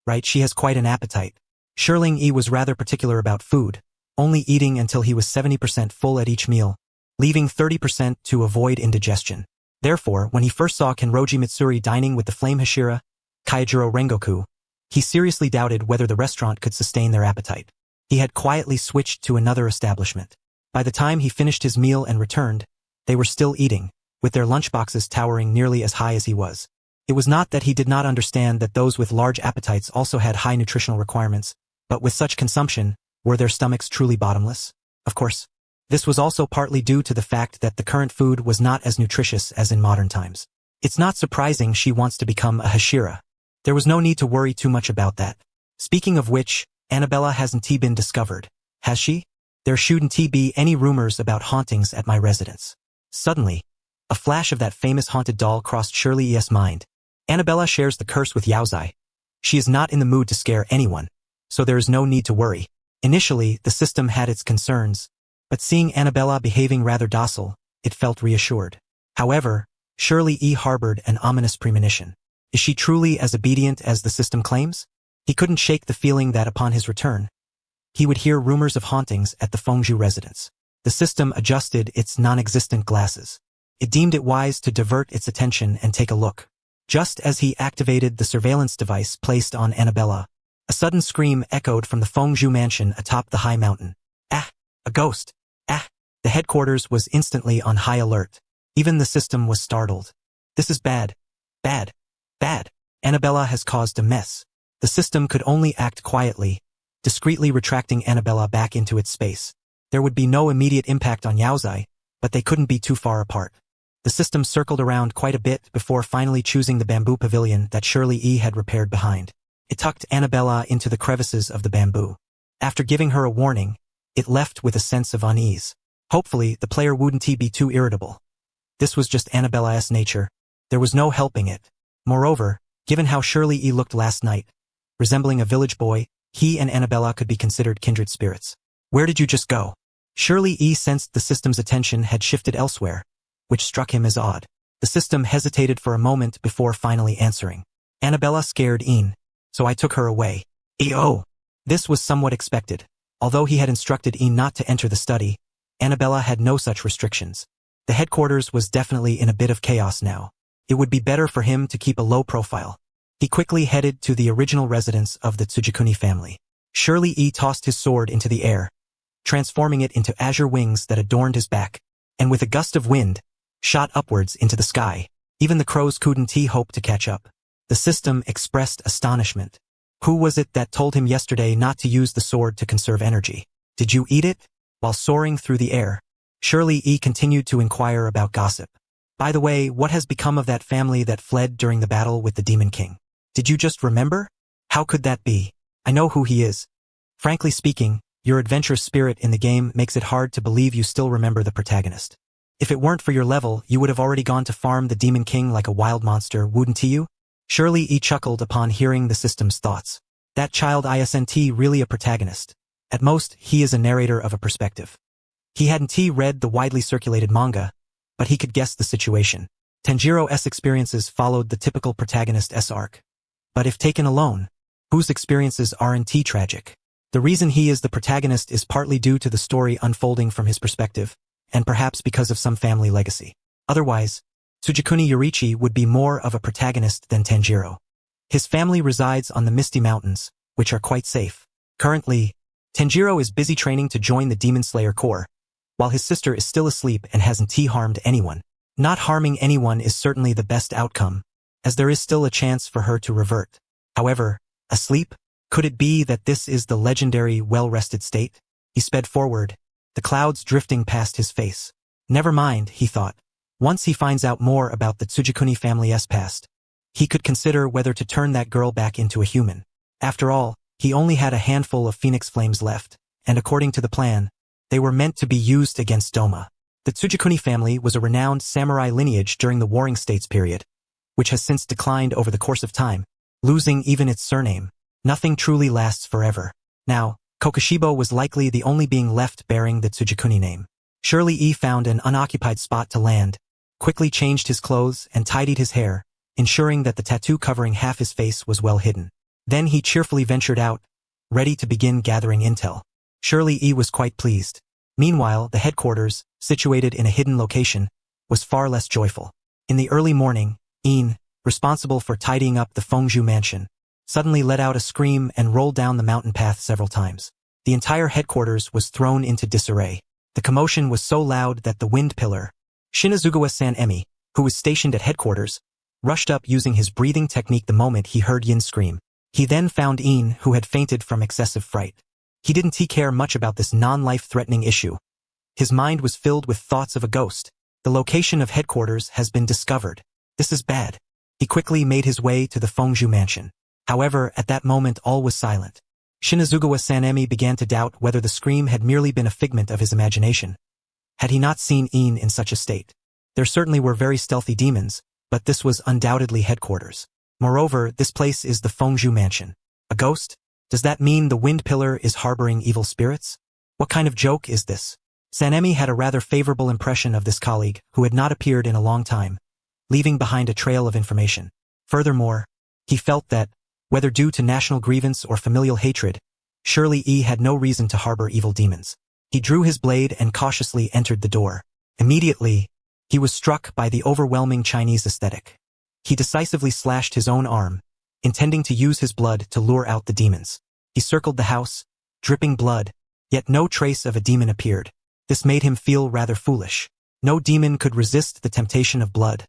Right, she has quite an appetite. Shirling Yi was rather particular about food, only eating until he was 70% full at each meal, leaving 30% to avoid indigestion. Therefore, when he first saw Kenroji Mitsuri dining with the Flame Hashira, Kaijiro Rengoku, he seriously doubted whether the restaurant could sustain their appetite. He had quietly switched to another establishment. By the time he finished his meal and returned, they were still eating, with their lunchboxes towering nearly as high as he was. It was not that he did not understand that those with large appetites also had high nutritional requirements, but with such consumption, were their stomachs truly bottomless? Of course. This was also partly due to the fact that the current food was not as nutritious as in modern times. It's not surprising she wants to become a Hashira. There was no need to worry too much about that. Speaking of which, Annabella hasn't been discovered, has she? There shouldn't be any rumors about hauntings at my residence. Suddenly, a flash of that famous haunted doll crossed Shirley Yi's mind. Annabella shares the curse with Yaozai. She is not in the mood to scare anyone, so there is no need to worry. Initially, the system had its concerns, but seeing Annabella behaving rather docile, it felt reassured. However, Shirley Yi harbored an ominous premonition. Is she truly as obedient as the system claims? He couldn't shake the feeling that upon his return, he would hear rumors of hauntings at the Fengzhou residence. The system adjusted its non-existent glasses. It deemed it wise to divert its attention and take a look. Just as he activated the surveillance device placed on Annabella, a sudden scream echoed from the Fengzhou mansion atop the high mountain. Ah! A ghost! Ah! The headquarters was instantly on high alert. Even the system was startled. This is bad. Bad. Bad. Annabella has caused a mess. The system could only act quietly, discreetly retracting Annabella back into its space. There would be no immediate impact on Yaozai, but they couldn't be too far apart. The system circled around quite a bit before finally choosing the bamboo pavilion that Shirley Yi had repaired behind. It tucked Annabella into the crevices of the bamboo. After giving her a warning, it left with a sense of unease. Hopefully, the player wouldn't be too irritable. This was just Annabella's nature. There was no helping it. Moreover, given how Shirley Yi looked last night, resembling a village boy, he and Annabella could be considered kindred spirits. Where did you just go? Shirley Yi sensed the system's attention had shifted elsewhere, which struck him as odd. The system hesitated for a moment before finally answering. Annabella scared Ian, so I took her away. E.O. This was somewhat expected. Although he had instructed Ian not to enter the study, Annabella had no such restrictions. The headquarters was definitely in a bit of chaos now. It would be better for him to keep a low profile. He quickly headed to the original residence of the Tsujikuni family. Shirley Yi tossed his sword into the air, transforming it into azure wings that adorned his back, and with a gust of wind, shot upwards into the sky. Even the crows couldn't hope to catch up. The system expressed astonishment. Who was it that told him yesterday not to use the sword to conserve energy? Did you eat it? While soaring through the air, Shirley Yi continued to inquire about gossip. By the way, what has become of that family that fled during the battle with the Demon King? Did you just remember? How could that be? I know who he is. Frankly speaking, your adventurous spirit in the game makes it hard to believe you still remember the protagonist. If it weren't for your level, you would have already gone to farm the Demon King like a wild monster, wouldn't you? Shirley Yi chuckled upon hearing the system's thoughts. That child isn't really a protagonist. At most, he is a narrator of a perspective. He hadn't read the widely circulated manga, but he could guess the situation. Tanjiro's experiences followed the typical protagonist's arc. But if taken alone, whose experiences aren't tragic? The reason he is the protagonist is partly due to the story unfolding from his perspective, and perhaps because of some family legacy. Otherwise, Tsujikuni Yorichi would be more of a protagonist than Tanjiro. His family resides on the Misty Mountains, which are quite safe. Currently, Tanjiro is busy training to join the Demon Slayer Corps, while his sister is still asleep and hasn't harmed anyone. Not harming anyone is certainly the best outcome, as there is still a chance for her to revert. However, asleep? Could it be that this is the legendary well-rested state? He sped forward, the clouds drifting past his face. Never mind, he thought. Once he finds out more about the Tsujikuni family's past, he could consider whether to turn that girl back into a human. After all, he only had a handful of phoenix flames left, and according to the plan, they were meant to be used against Doma. The Tsujikuni family was a renowned samurai lineage during the Warring States period, which has since declined over the course of time, losing even its surname. Nothing truly lasts forever. Now, Kokushibo was likely the only being left bearing the Tsujikuni name. Shirley E found an unoccupied spot to land, quickly changed his clothes and tidied his hair, ensuring that the tattoo covering half his face was well hidden. Then he cheerfully ventured out, ready to begin gathering intel. Shirley E was quite pleased. Meanwhile, the headquarters, situated in a hidden location, was far less joyful. In the early morning, Een, responsible for tidying up the Fengzhu mansion, suddenly let out a scream and rolled down the mountain path several times. The entire headquarters was thrown into disarray. The commotion was so loud that the wind pillar, Shinazugawa-san Emi, who was stationed at headquarters, rushed up using his breathing technique the moment he heard Yin scream. He then found Een, who had fainted from excessive fright. He didn't care much about this non-life-threatening issue. His mind was filled with thoughts of a ghost. The location of headquarters has been discovered. This is bad. He quickly made his way to the Fengzhu mansion. However, at that moment all was silent. Shinazugawa-san Emi began to doubt whether the scream had merely been a figment of his imagination. Had he not seen Een in such a state? There certainly were very stealthy demons, but this was undoubtedly headquarters. Moreover, this place is the Fengzhu mansion. A ghost? Does that mean the wind pillar is harboring evil spirits? What kind of joke is this? Sanemi had a rather favorable impression of this colleague, who had not appeared in a long time, leaving behind a trail of information. Furthermore, he felt that, whether due to national grievance or familial hatred, Shirley E had no reason to harbor evil demons. He drew his blade and cautiously entered the door. Immediately, he was struck by the overwhelming Chinese aesthetic. He decisively slashed his own arm, intending to use his blood to lure out the demons. He circled the house, dripping blood, yet no trace of a demon appeared. This made him feel rather foolish. No demon could resist the temptation of blood,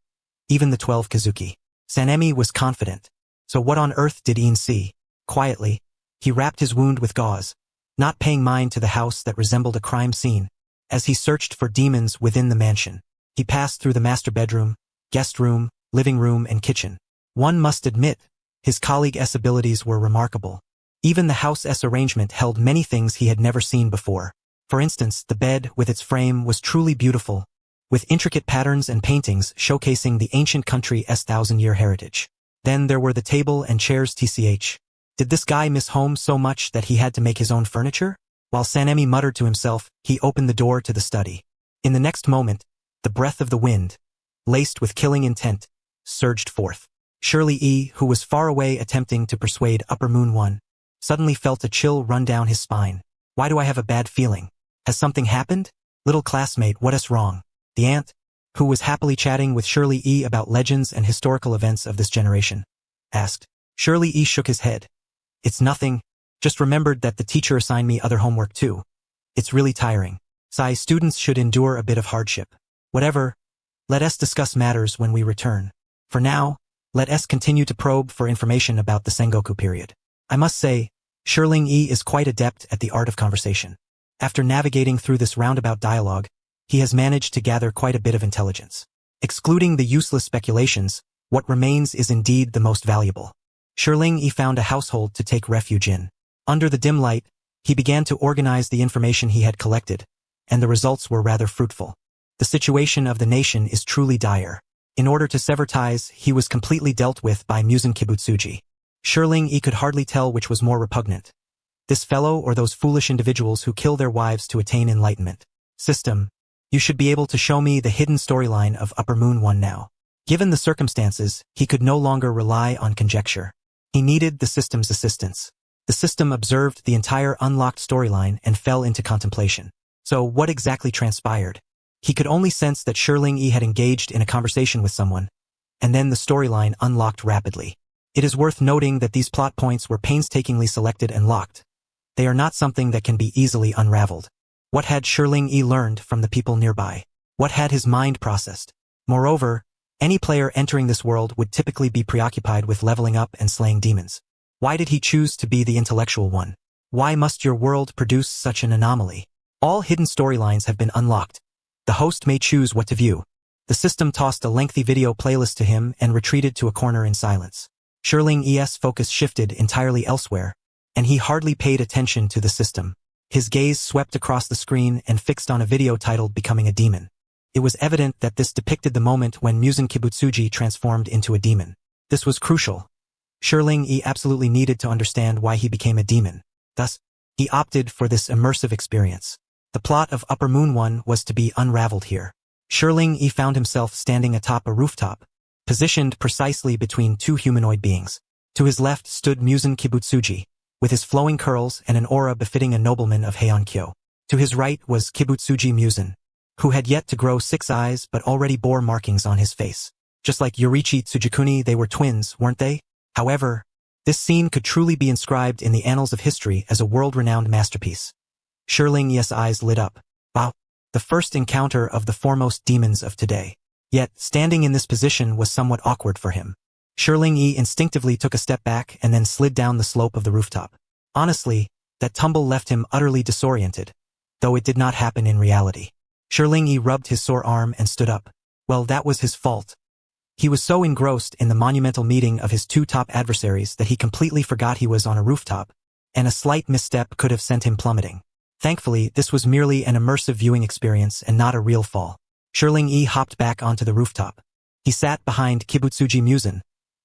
even the 12 Kazuki. Sanemi was confident. So what on earth did Een see? Quietly, he wrapped his wound with gauze, not paying mind to the house that resembled a crime scene. As he searched for demons within the mansion, he passed through the master bedroom, guest room, living room, and kitchen. One must admit, his colleague's abilities were remarkable. Even the house's arrangement held many things he had never seen before. For instance, the bed with its frame was truly beautiful, with intricate patterns and paintings showcasing the ancient country's thousand-year heritage. Then there were the table and chairs tch. Did this guy miss home so much that he had to make his own furniture? While Sanemi muttered to himself, he opened the door to the study. In the next moment, the breath of the wind, laced with killing intent, surged forth. Shirley E, who was far away attempting to persuade Upper Moon 1, suddenly felt a chill run down his spine. Why do I have a bad feeling? Has something happened? Little classmate, what is wrong? The aunt, who was happily chatting with Shirley E about legends and historical events of this generation, asked. Shirley E shook his head. It's nothing, just remembered that the teacher assigned me other homework too. It's really tiring. Students should endure a bit of hardship. Whatever, let us discuss matters when we return. For now, let us continue to probe for information about the Sengoku period. I must say, Shirling E is quite adept at the art of conversation. After navigating through this roundabout dialogue, he has managed to gather quite a bit of intelligence. Excluding the useless speculations, what remains is indeed the most valuable. Shirling E found a household to take refuge in. Under the dim light, he began to organize the information he had collected, and the results were rather fruitful. The situation of the nation is truly dire. In order to sever ties, he was completely dealt with by Musen Kibutsuji. Shirling E could hardly tell which was more repugnant, this fellow or those foolish individuals who kill their wives to attain enlightenment. System, you should be able to show me the hidden storyline of Upper Moon 1 now. Given the circumstances, he could no longer rely on conjecture. He needed the system's assistance. The system observed the entire unlocked storyline and fell into contemplation. So what exactly transpired? He could only sense that Shirling E had engaged in a conversation with someone, and then the storyline unlocked rapidly. It is worth noting that these plot points were painstakingly selected and locked. They are not something that can be easily unraveled. What had Shirling E learned from the people nearby? What had his mind processed? Moreover, any player entering this world would typically be preoccupied with leveling up and slaying demons. Why did he choose to be the intellectual one? Why must your world produce such an anomaly? All hidden storylines have been unlocked. The host may choose what to view. The system tossed a lengthy video playlist to him and retreated to a corner in silence. Sherling E's focus shifted entirely elsewhere, and he hardly paid attention to the system. His gaze swept across the screen and fixed on a video titled Becoming a Demon. It was evident that this depicted the moment when Musen Kibutsuji transformed into a demon. This was crucial. Sherling E absolutely needed to understand why he became a demon. Thus, he opted for this immersive experience. The plot of Upper Moon 1 was to be unraveled here. Sherling E found himself standing atop a rooftop, positioned precisely between two humanoid beings. To his left stood Musen Kibutsuji, with his flowing curls and an aura befitting a nobleman of Heian-kyo. To his right was Kibutsuji Musen, who had yet to grow 6 eyes but already bore markings on his face. Just like Yoriichi Tsujikuni, they were twins, weren't they? However, this scene could truly be inscribed in the annals of history as a world-renowned masterpiece. Sherling E's eyes lit up. Wow, the first encounter of the foremost demons of today. Yet, standing in this position was somewhat awkward for him. Sherling E instinctively took a step back and then slid down the slope of the rooftop. Honestly, that tumble left him utterly disoriented, though it did not happen in reality. Sherling E rubbed his sore arm and stood up. Well, that was his fault. He was so engrossed in the monumental meeting of his two top adversaries that he completely forgot he was on a rooftop, and a slight misstep could have sent him plummeting. Thankfully, this was merely an immersive viewing experience and not a real fall. Sherling E hopped back onto the rooftop. He sat behind Kibutsuji Musen,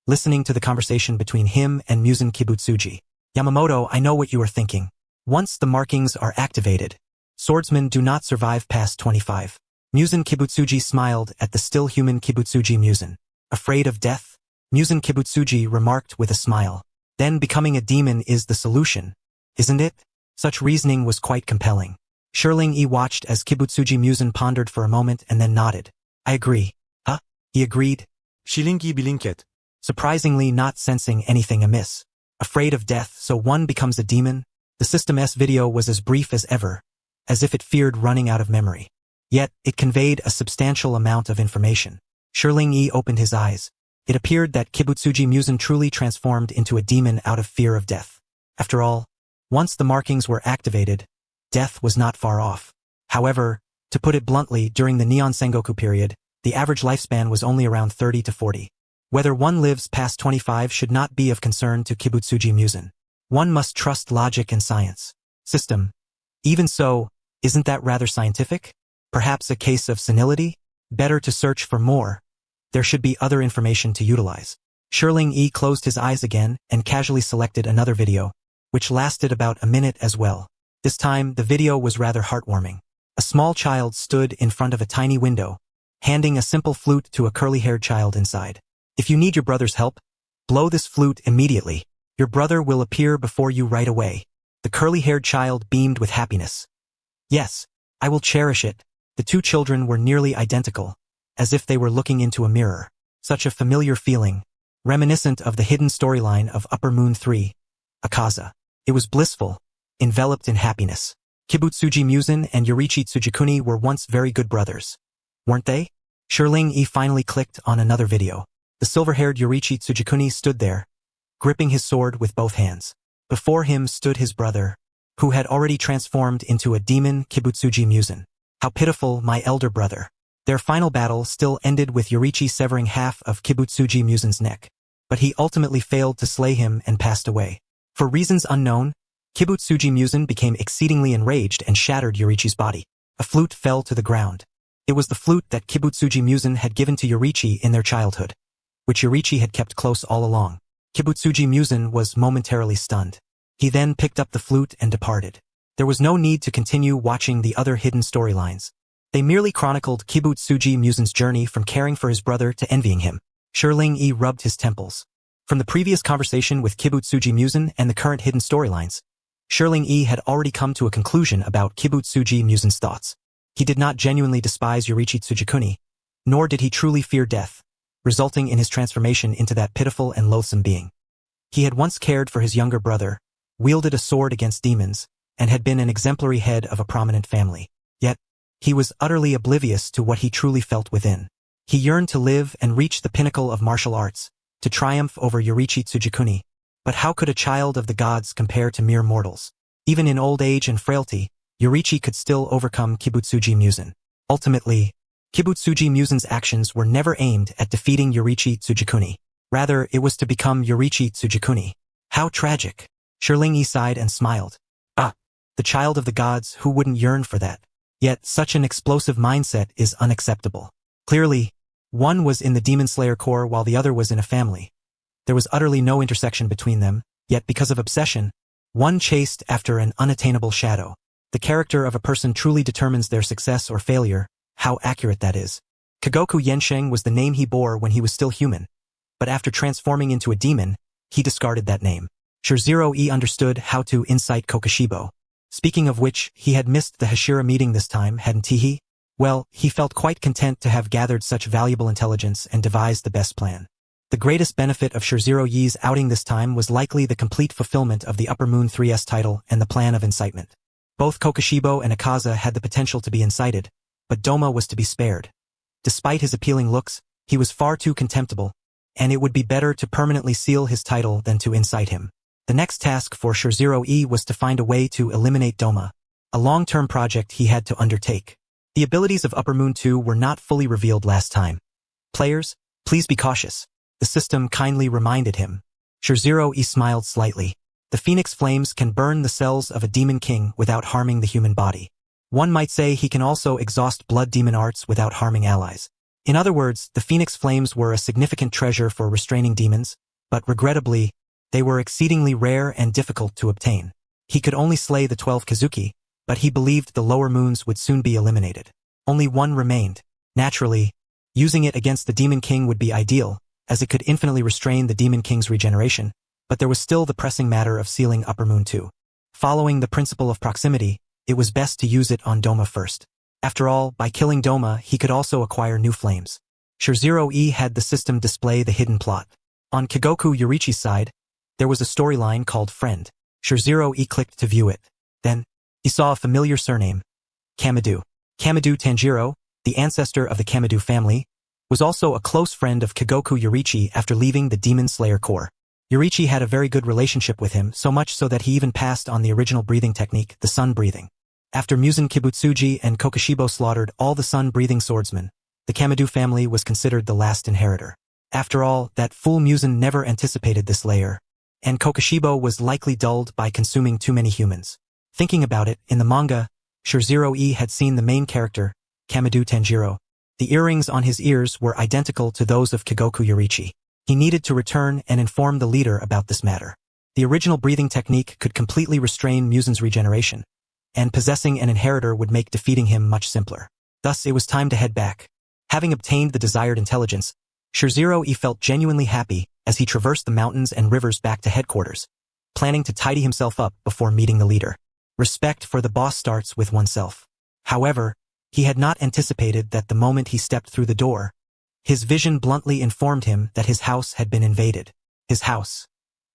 listening to the conversation between him and Musen Kibutsuji. Yamamoto, I know what you are thinking. Once the markings are activated, swordsmen do not survive past 25. Musen Kibutsuji smiled at the still human Kibutsuji Musen. Afraid of death? Musen Kibutsuji remarked with a smile. Then becoming a demon is the solution, isn't it? Such reasoning was quite compelling. Sherling E watched as Kibutsuji Musen pondered for a moment and then nodded. I agree. Huh? He agreed. Shilling E blinket. Surprisingly not sensing anything amiss. Afraid of death, so one becomes a demon? The System-S video was as brief as ever, as if it feared running out of memory. Yet, it conveyed a substantial amount of information. Sherling E opened his eyes. It appeared that Kibutsuji Musen truly transformed into a demon out of fear of death. After all, once the markings were activated, death was not far off. However, to put it bluntly, during the Neon Sengoku period, the average lifespan was only around 30 to 40. Whether one lives past 25 should not be of concern to Kibutsuji Musen. One must trust logic and science. System. Even so, isn't that rather scientific? Perhaps a case of senility? Better to search for more. There should be other information to utilize. Sherling E closed his eyes again and casually selected another video, which lasted about a minute as well. This time, the video was rather heartwarming. A small child stood in front of a tiny window, handing a simple flute to a curly-haired child inside. If you need your brother's help, blow this flute immediately. Your brother will appear before you right away. The curly-haired child beamed with happiness. Yes, I will cherish it. The two children were nearly identical, as if they were looking into a mirror. Such a familiar feeling, reminiscent of the hidden storyline of Upper Moon 3, Akaza. It was blissful, enveloped in happiness. Kibutsuji Musen and Yoriichi Tsujikuni were once very good brothers, weren't they? Sherling E finally clicked on another video. The silver-haired Yoriichi Tsujikuni stood there, gripping his sword with both hands. Before him stood his brother, who had already transformed into a demon, Kibutsuji Musen. How pitiful, my elder brother. Their final battle still ended with Yoriichi severing half of Kibutsuji Musen's neck, but he ultimately failed to slay him and passed away. For reasons unknown, Kibutsuji Musen became exceedingly enraged and shattered Yoriichi's body. A flute fell to the ground. It was the flute that Kibutsuji Musen had given to Yoriichi in their childhood, which Yoriichi had kept close all along. Kibutsuji Musen was momentarily stunned. He then picked up the flute and departed. There was no need to continue watching the other hidden storylines. They merely chronicled Kibutsuji Musen's journey from caring for his brother to envying him. Sherling E rubbed his temples. From the previous conversation with Kibutsuji Musen and the current hidden storylines, Sherling E had already come to a conclusion about Kibutsuji Musen's thoughts. He did not genuinely despise Yoriichi Tsujikuni, nor did he truly fear death, resulting in his transformation into that pitiful and loathsome being. He had once cared for his younger brother, wielded a sword against demons, and had been an exemplary head of a prominent family. Yet, he was utterly oblivious to what he truly felt within. He yearned to live and reach the pinnacle of martial arts, to triumph over Yoriichi Tsujikuni, But how could a child of the gods compare to mere mortals? Even in old age and frailty, Yorichi could still overcome Kibutsuji Musen. Ultimately, Kibutsuji Musen's actions were never aimed at defeating Yorichi Tsujikuni. Rather, it was to become Yorichi Tsujikuni. How tragic. Shirling sighed and smiled. Ah, the child of the gods, who wouldn't yearn for that? Yet, such an explosive mindset is unacceptable. Clearly, one was in the Demon Slayer Corps while the other was in a family. There was utterly no intersection between them, yet because of obsession, one chased after an unattainable shadow. The character of a person truly determines their success or failure. How accurate that is. Kagoku Yensheng was the name he bore when he was still human, but after transforming into a demon, he discarded that name. Shirziro understood how to incite Kokushibo. Speaking of which, he had missed the Hashira meeting this time, hadn't he? Well, he felt quite content to have gathered such valuable intelligence and devised the best plan. The greatest benefit of Shirziro outing this time was likely the complete fulfillment of the Upper Moon 3's title and the plan of incitement. Both Kokushibo and Akaza had the potential to be incited, but Doma was to be spared. Despite his appealing looks, he was far too contemptible, and it would be better to permanently seal his title than to incite him. The next task for Shirziro was to find a way to eliminate Doma, a long-term project he had to undertake. The abilities of Upper Moon 2 were not fully revealed last time. Players, please be cautious, the system kindly reminded him. Shirziro smiled slightly. The Phoenix Flames can burn the cells of a demon king without harming the human body. One might say he can also exhaust blood demon arts without harming allies. In other words, the Phoenix Flames were a significant treasure for restraining demons, but regrettably, they were exceedingly rare and difficult to obtain. He could only slay the 12 Kazuki, but he believed the lower moons would soon be eliminated. Only one remained. Naturally, using it against the Demon King would be ideal, as it could infinitely restrain the Demon King's regeneration, but there was still the pressing matter of sealing Upper Moon 2. Following the principle of proximity, it was best to use it on Doma first. After all, by killing Doma, he could also acquire new flames. Shirziro had the system display the hidden plot. On Kagoku Yorichi's side, there was a storyline called Friend. Shirziro clicked to view it. Then, he saw a familiar surname, Kamadu. Kamadu Tanjiro, the ancestor of the Kamadu family, was also a close friend of Kagoku Yorichi after leaving the Demon Slayer Corps. Yorichi had a very good relationship with him, so much so that he even passed on the original breathing technique, the sun breathing. After Musen Kibutsuji and Kokushibo slaughtered all the sun-breathing swordsmen, the Kamadu family was considered the last inheritor. After all, that fool Musen never anticipated this layer, and Kokushibo was likely dulled by consuming too many humans. Thinking about it, in the manga, Shirziro had seen the main character, Kamadu Tanjiro. The earrings on his ears were identical to those of Kagoku Yorichi. He needed to return and inform the leader about this matter. The original breathing technique could completely restrain Musen's regeneration, and possessing an inheritor would make defeating him much simpler. Thus, it was time to head back. Having obtained the desired intelligence, Shirziro felt genuinely happy as he traversed the mountains and rivers back to headquarters, planning to tidy himself up before meeting the leader. Respect for the boss starts with oneself. However, he had not anticipated that the moment he stepped through the door, his vision bluntly informed him that his house had been invaded. His house.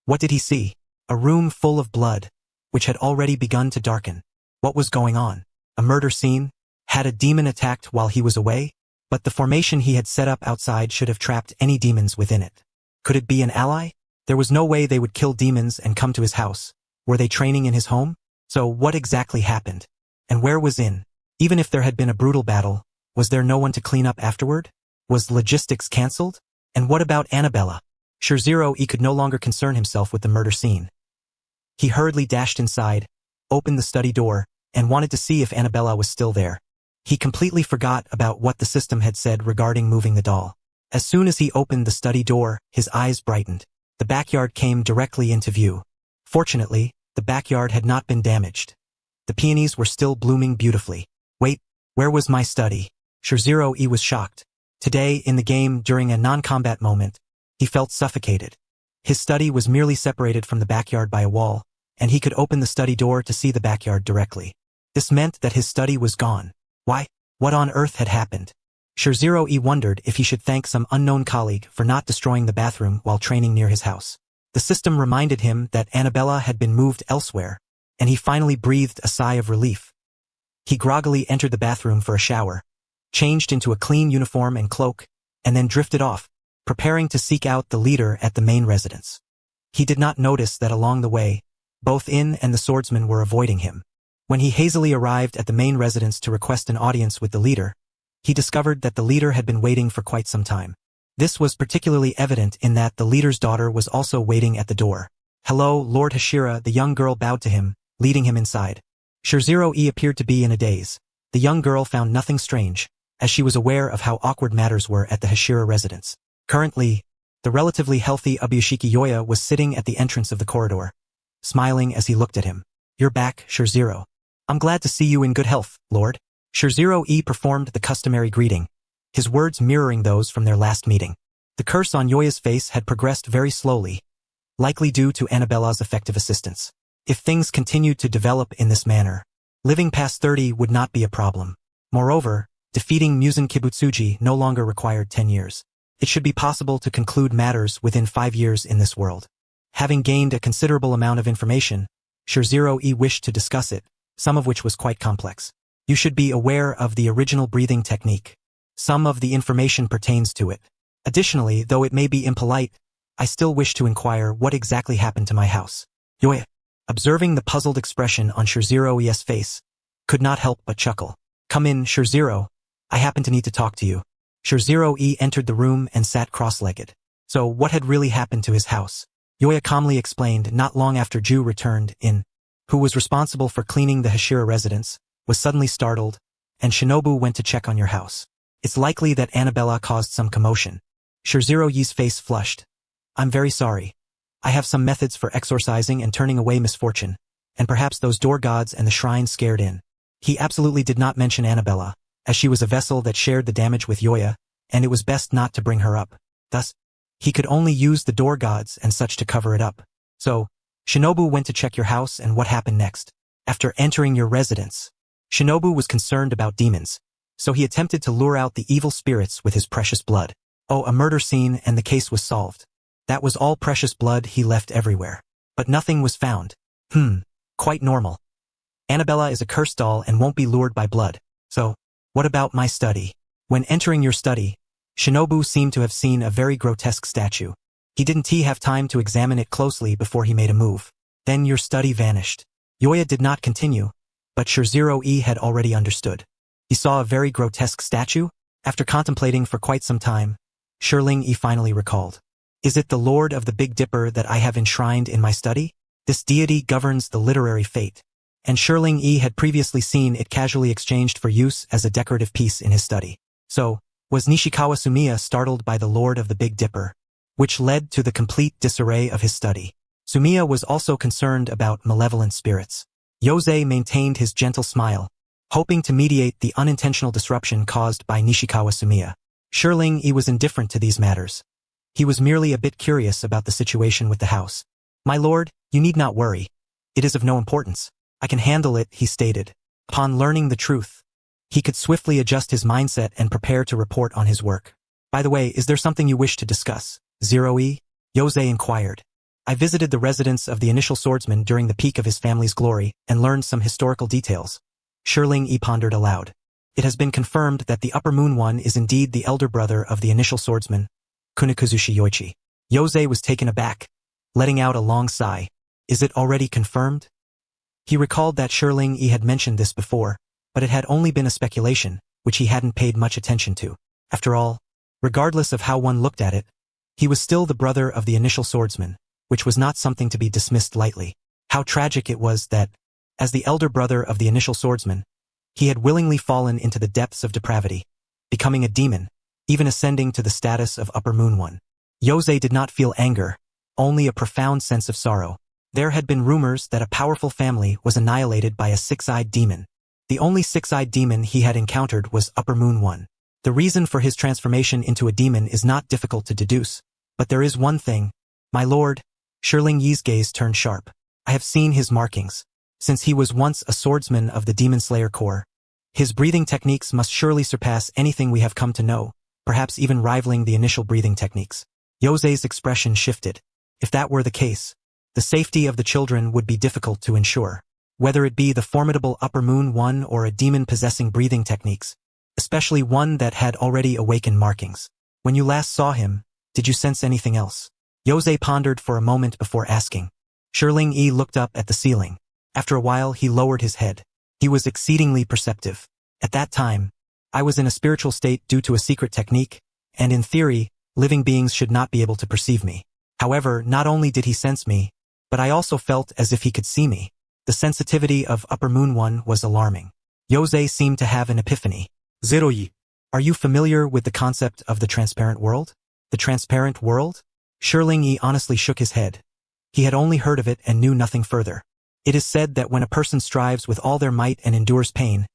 What did he see? A room full of blood, which had already begun to darken. What was going on? A murder scene? Had a demon attacked while he was away? But the formation he had set up outside should have trapped any demons within it. Could it be an ally? There was no way they would kill demons and come to his house. Were they training in his home? So what exactly happened? And where was In? Even if there had been a brutal battle, was there no one to clean up afterward? Was logistics cancelled? And what about Annabella? Shirziro could no longer concern himself with the murder scene. He hurriedly dashed inside, opened the study door, and wanted to see if Annabella was still there. He completely forgot about what the system had said regarding moving the doll. As soon as he opened the study door, his eyes brightened. The backyard came directly into view. Fortunately, the backyard had not been damaged. The peonies were still blooming beautifully. Wait, where was my study? Shirziro was shocked. Today, in the game, during a non-combat moment, he felt suffocated. His study was merely separated from the backyard by a wall, and he could open the study door to see the backyard directly. This meant that his study was gone. Why? What on earth had happened? Shirziro wondered if he should thank some unknown colleague for not destroying the bathroom while training near his house. The system reminded him that Annabella had been moved elsewhere, and he finally breathed a sigh of relief. He groggily entered the bathroom for a shower, changed into a clean uniform and cloak, and then drifted off, preparing to seek out the leader at the main residence. He did not notice that along the way, both In and the swordsman were avoiding him. When he hazily arrived at the main residence to request an audience with the leader, he discovered that the leader had been waiting for quite some time. This was particularly evident in that the leader's daughter was also waiting at the door. "Hello, Lord Hashira," the young girl bowed to him, leading him inside. Shirziro-e appeared to be in a daze. The young girl found nothing strange, as she was aware of how awkward matters were at the Hashira residence. Currently, the relatively healthy Ubuyashiki Yoya was sitting at the entrance of the corridor, smiling as he looked at him. "You're back, Shirziro. I'm glad to see you in good health, Lord." Shirziro-e performed the customary greeting, his words mirroring those from their last meeting. The curse on Yoya's face had progressed very slowly, likely due to Annabella's effective assistance. If things continued to develop in this manner, living past 30 would not be a problem. Moreover, defeating Muzan Kibutsuji no longer required 10 years. It should be possible to conclude matters within 5 years in this world. Having gained a considerable amount of information, Shirziro-e wished to discuss it, some of which was quite complex. You should be aware of the original breathing technique. Some of the information pertains to it. Additionally, though it may be impolite, I still wish to inquire what exactly happened to my house. Yoya, observing the puzzled expression on Shirziro-e's face, could not help but chuckle. "Come in, Shirziro. I happen to need to talk to you." Shirziro-e entered the room and sat cross-legged. So what had really happened to his house? Yoya calmly explained not long after Ju returned in, who was responsible for cleaning the Hashira residence, was suddenly startled, and Shinobu went to check on your house. It's likely that Annabella caused some commotion. Shirziro-e's face flushed. "I'm very sorry. I have some methods for exorcising and turning away misfortune, and perhaps those door gods and the shrine scared in." He absolutely did not mention Annabella, as she was a vessel that shared the damage with Yoya, and it was best not to bring her up. Thus, he could only use the door gods and such to cover it up. So, Shinobu went to check your house, and what happened next? After entering your residence, Shinobu was concerned about demons, so he attempted to lure out the evil spirits with his precious blood. Oh, a murder scene, and the case was solved. That was all precious blood he left everywhere. But nothing was found. Quite normal. Annabella is a cursed doll and won't be lured by blood. So, what about my study? When entering your study, Shinobu seemed to have seen a very grotesque statue. He didn't have time to examine it closely before he made a move. Then your study vanished. Yoya did not continue, but Shirziro-e had already understood. He saw a very grotesque statue? After contemplating for quite some time, Shirling-e finally recalled. Is it the Lord of the Big Dipper that I have enshrined in my study? This deity governs the literary fate, and Shirling-e had previously seen it casually exchanged for use as a decorative piece in his study. So, was Nishikawa Sumiya startled by the Lord of the Big Dipper, which led to the complete disarray of his study? Sumiya was also concerned about malevolent spirits. Yosei maintained his gentle smile, hoping to mediate the unintentional disruption caused by Nishikawa Sumiya. Shirling-e was indifferent to these matters. He was merely a bit curious about the situation with the house. "My lord, you need not worry. It is of no importance. I can handle it," he stated. Upon learning the truth, he could swiftly adjust his mindset and prepare to report on his work. "By the way, is there something you wish to discuss, Zero-e?" Yosei inquired. "I visited the residence of the initial swordsman during the peak of his family's glory and learned some historical details." Shirling-e pondered aloud. "It has been confirmed that the Upper Moon One is indeed the elder brother of the initial swordsman, Kunikuzushi Yoichi." Yosei was taken aback, letting out a long sigh. "Is it already confirmed?" He recalled that Shirling-e had mentioned this before, but it had only been a speculation, which he hadn't paid much attention to. After all, regardless of how one looked at it, he was still the brother of the initial swordsman, which was not something to be dismissed lightly. How tragic it was that, as the elder brother of the initial swordsman, he had willingly fallen into the depths of depravity, becoming a demon, even ascending to the status of Upper Moon One. Yosei did not feel anger, only a profound sense of sorrow. There had been rumors that a powerful family was annihilated by a six-eyed demon. The only six-eyed demon he had encountered was Upper Moon One. The reason for his transformation into a demon is not difficult to deduce, but there is one thing. "My lord," Shirling-e's gaze turned sharp. "I have seen his markings. Since he was once a swordsman of the Demon Slayer Corps, his breathing techniques must surely surpass anything we have come to know, perhaps even rivaling the initial breathing techniques." Yosei's expression shifted. If that were the case, the safety of the children would be difficult to ensure, whether it be the formidable Upper Moon One or a demon possessing breathing techniques, especially one that had already awakened markings. "When you last saw him, did you sense anything else?" Yose pondered for a moment before asking. Shiling Yi looked up at the ceiling. After a while, he lowered his head. He was exceedingly perceptive. At that time, I was in a spiritual state due to a secret technique, and in theory, living beings should not be able to perceive me. However, not only did he sense me, but I also felt as if he could see me. The sensitivity of Upper Moon One was alarming. Yose seemed to have an epiphany. Zeroyi. Are you familiar with the concept of the transparent world? The transparent world? Shiling Yi honestly shook his head. He had only heard of it and knew nothing further. It is said that when a person strives with all their might and endures pain,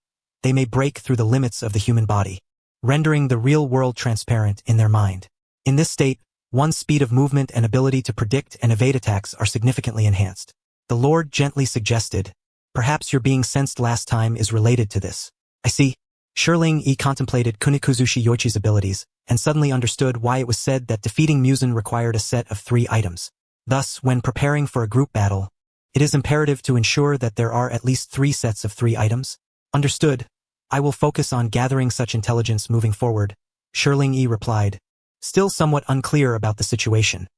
they may break through the limits of the human body, rendering the real world transparent in their mind. In this state, one's speed of movement and ability to predict and evade attacks are significantly enhanced. The Lord gently suggested, perhaps your being sensed last time is related to this. I see. Shiling Yi contemplated Kunikuzushi Yoichi's abilities, and suddenly understood why it was said that defeating Muzan required a set of 3 items. Thus, when preparing for a group battle, it is imperative to ensure that there are at least 3 sets of 3 items. Understood. I will focus on gathering such intelligence moving forward, Shiling Yi replied, still somewhat unclear about the situation.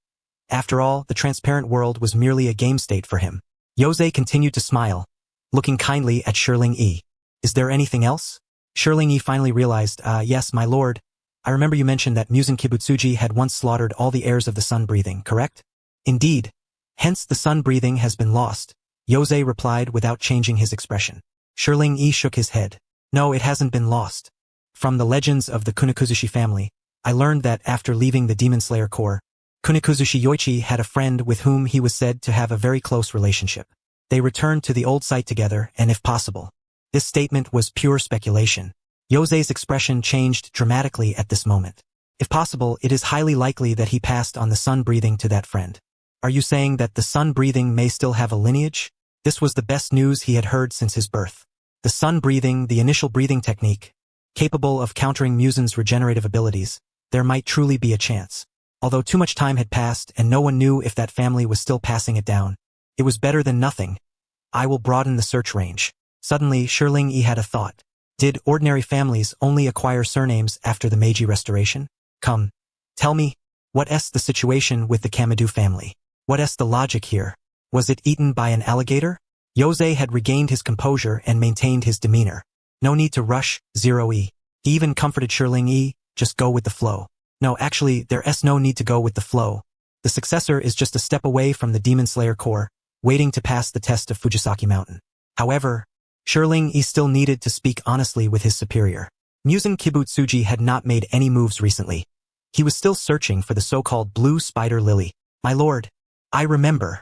After all, the transparent world was merely a game state for him. Yose continued to smile, looking kindly at Shiling Yi. Is there anything else? Shiling Yi finally realized, yes, my lord. I remember you mentioned that Muzan Kibutsuji had once slaughtered all the heirs of the sun-breathing, correct? Indeed. Hence the sun-breathing has been lost, Yose replied without changing his expression. Shiling Yi shook his head. No, it hasn't been lost. From the legends of the Kunikuzushi family, I learned that after leaving the Demon Slayer Corps, Kunikuzushi Yoichi had a friend with whom he was said to have a very close relationship. They returned to the old site together, and if possible. This statement was pure speculation. Yose's expression changed dramatically at this moment. If possible, it is highly likely that he passed on the sun-breathing to that friend. Are you saying that the sun-breathing may still have a lineage? This was the best news he had heard since his birth. The sun-breathing, the initial breathing technique, capable of countering Muzan's regenerative abilities, there might truly be a chance. Although too much time had passed and no one knew if that family was still passing it down, it was better than nothing. I will broaden the search range. Suddenly, Shiling Yi had a thought. Did ordinary families only acquire surnames after the Meiji Restoration? Come, tell me, what's the situation with the Kamadu family? What's the logic here? Was it eaten by an alligator? Yose had regained his composure and maintained his demeanor. No need to rush, Zero-E. He even comforted Shiling Yi, just go with the flow. No, actually, there's no need to go with the flow. The successor is just a step away from the Demon Slayer Corps, waiting to pass the test of Fujisaki Mountain. However, Shiling Yi still needed to speak honestly with his superior. Muzan Kibutsuji had not made any moves recently. He was still searching for the so-called blue spider lily. My lord, I remember.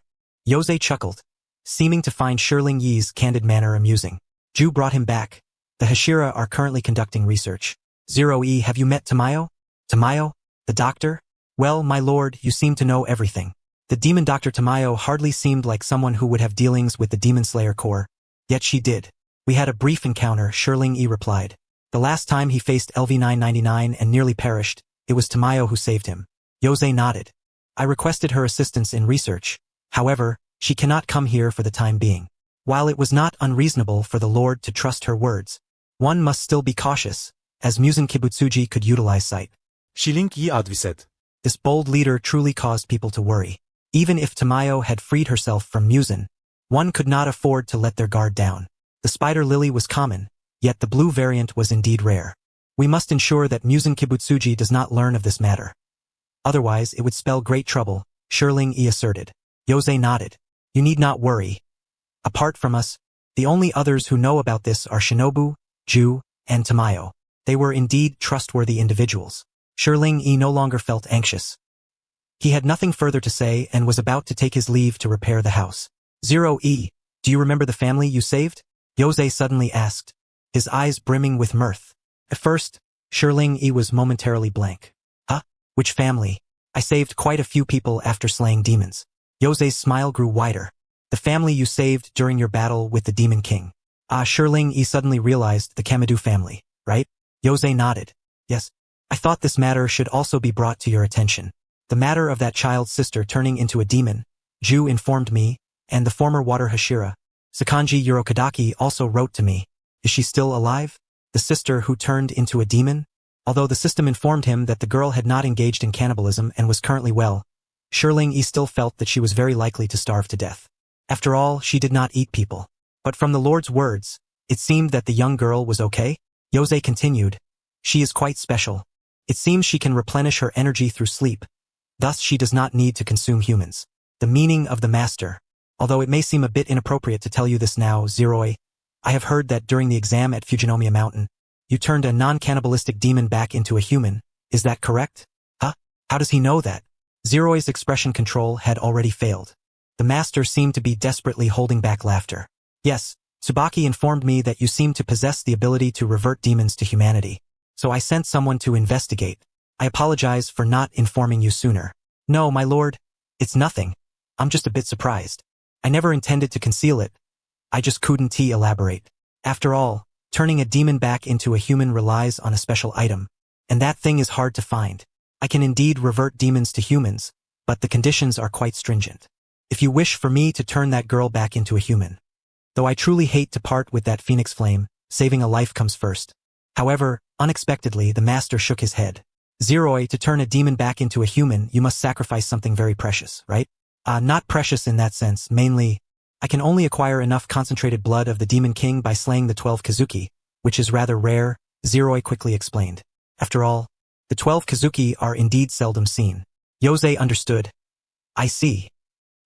Yose chuckled, seeming to find Shiling Yi's candid manner amusing. Ju brought him back. The Hashira are currently conducting research. Zero-E, have you met Tamayo? Tamayo? The doctor? Well, my lord, you seem to know everything. The demon Dr. Tamayo hardly seemed like someone who would have dealings with the Demon Slayer Corps. Yet she did. We had a brief encounter, Shiling Yi replied. The last time he faced LV-999 and nearly perished, it was Tamayo who saved him. Yose nodded. I requested her assistance in research. However, she cannot come here for the time being. While it was not unreasonable for the Lord to trust her words, one must still be cautious, as Muzan Kibutsuji could utilize sight. Shiling Yi adviset. This bold leader truly caused people to worry. Even if Tamayo had freed herself from Muzan, one could not afford to let their guard down. The spider lily was common, yet the blue variant was indeed rare. We must ensure that Muzan Kibutsuji does not learn of this matter. Otherwise, it would spell great trouble, Shiling Yi asserted. Yose nodded. You need not worry. Apart from us, the only others who know about this are Shinobu, Ju, and Tamayo. They were indeed trustworthy individuals. Shiling Yi no longer felt anxious. He had nothing further to say and was about to take his leave to repair the house. Zero-E, do you remember the family you saved? Yose suddenly asked, his eyes brimming with mirth. At first, Shiling Yi was momentarily blank. Huh? Which family? I saved quite a few people after slaying demons. Yose's smile grew wider. The family you saved during your battle with the Demon King. Shiling Yi suddenly realized the Kamadu family, right? Yose nodded. Yes. I thought this matter should also be brought to your attention. The matter of that child's sister turning into a demon, Ju informed me, and the former water Hashira, Sakanji Urokadaki, also wrote to me. Is she still alive? The sister who turned into a demon? Although the system informed him that the girl had not engaged in cannibalism and was currently well, Shirling E still felt that she was very likely to starve to death. After all, she did not eat people. But from the Lord's words, it seemed that the young girl was okay. Yose continued, she is quite special. It seems she can replenish her energy through sleep. Thus she does not need to consume humans. The meaning of the master. Although it may seem a bit inappropriate to tell you this now, Zeroi, I have heard that during the exam at Fujinomiya Mountain, you turned a non-cannibalistic demon back into a human. Is that correct? Huh? How does he know that? Zeroi's expression control had already failed. The master seemed to be desperately holding back laughter. Yes, Tsubaki informed me that you seem to possess the ability to revert demons to humanity. So I sent someone to investigate. I apologize for not informing you sooner. No, my lord. It's nothing. I'm just a bit surprised. I never intended to conceal it. I just couldn't elaborate. After all, turning a demon back into a human relies on a special item. And that thing is hard to find. I can indeed revert demons to humans, but the conditions are quite stringent. If you wish for me to turn that girl back into a human. Though I truly hate to part with that phoenix flame, saving a life comes first. However, unexpectedly the master shook his head. Zeroi, to turn a demon back into a human, you must sacrifice something very precious, right? Not precious in that sense, mainly, I can only acquire enough concentrated blood of the Demon King by slaying the 12 Kazuki, which is rather rare, Zeroi quickly explained. After all, the 12 Kazuki are indeed seldom seen. Yose understood. I see.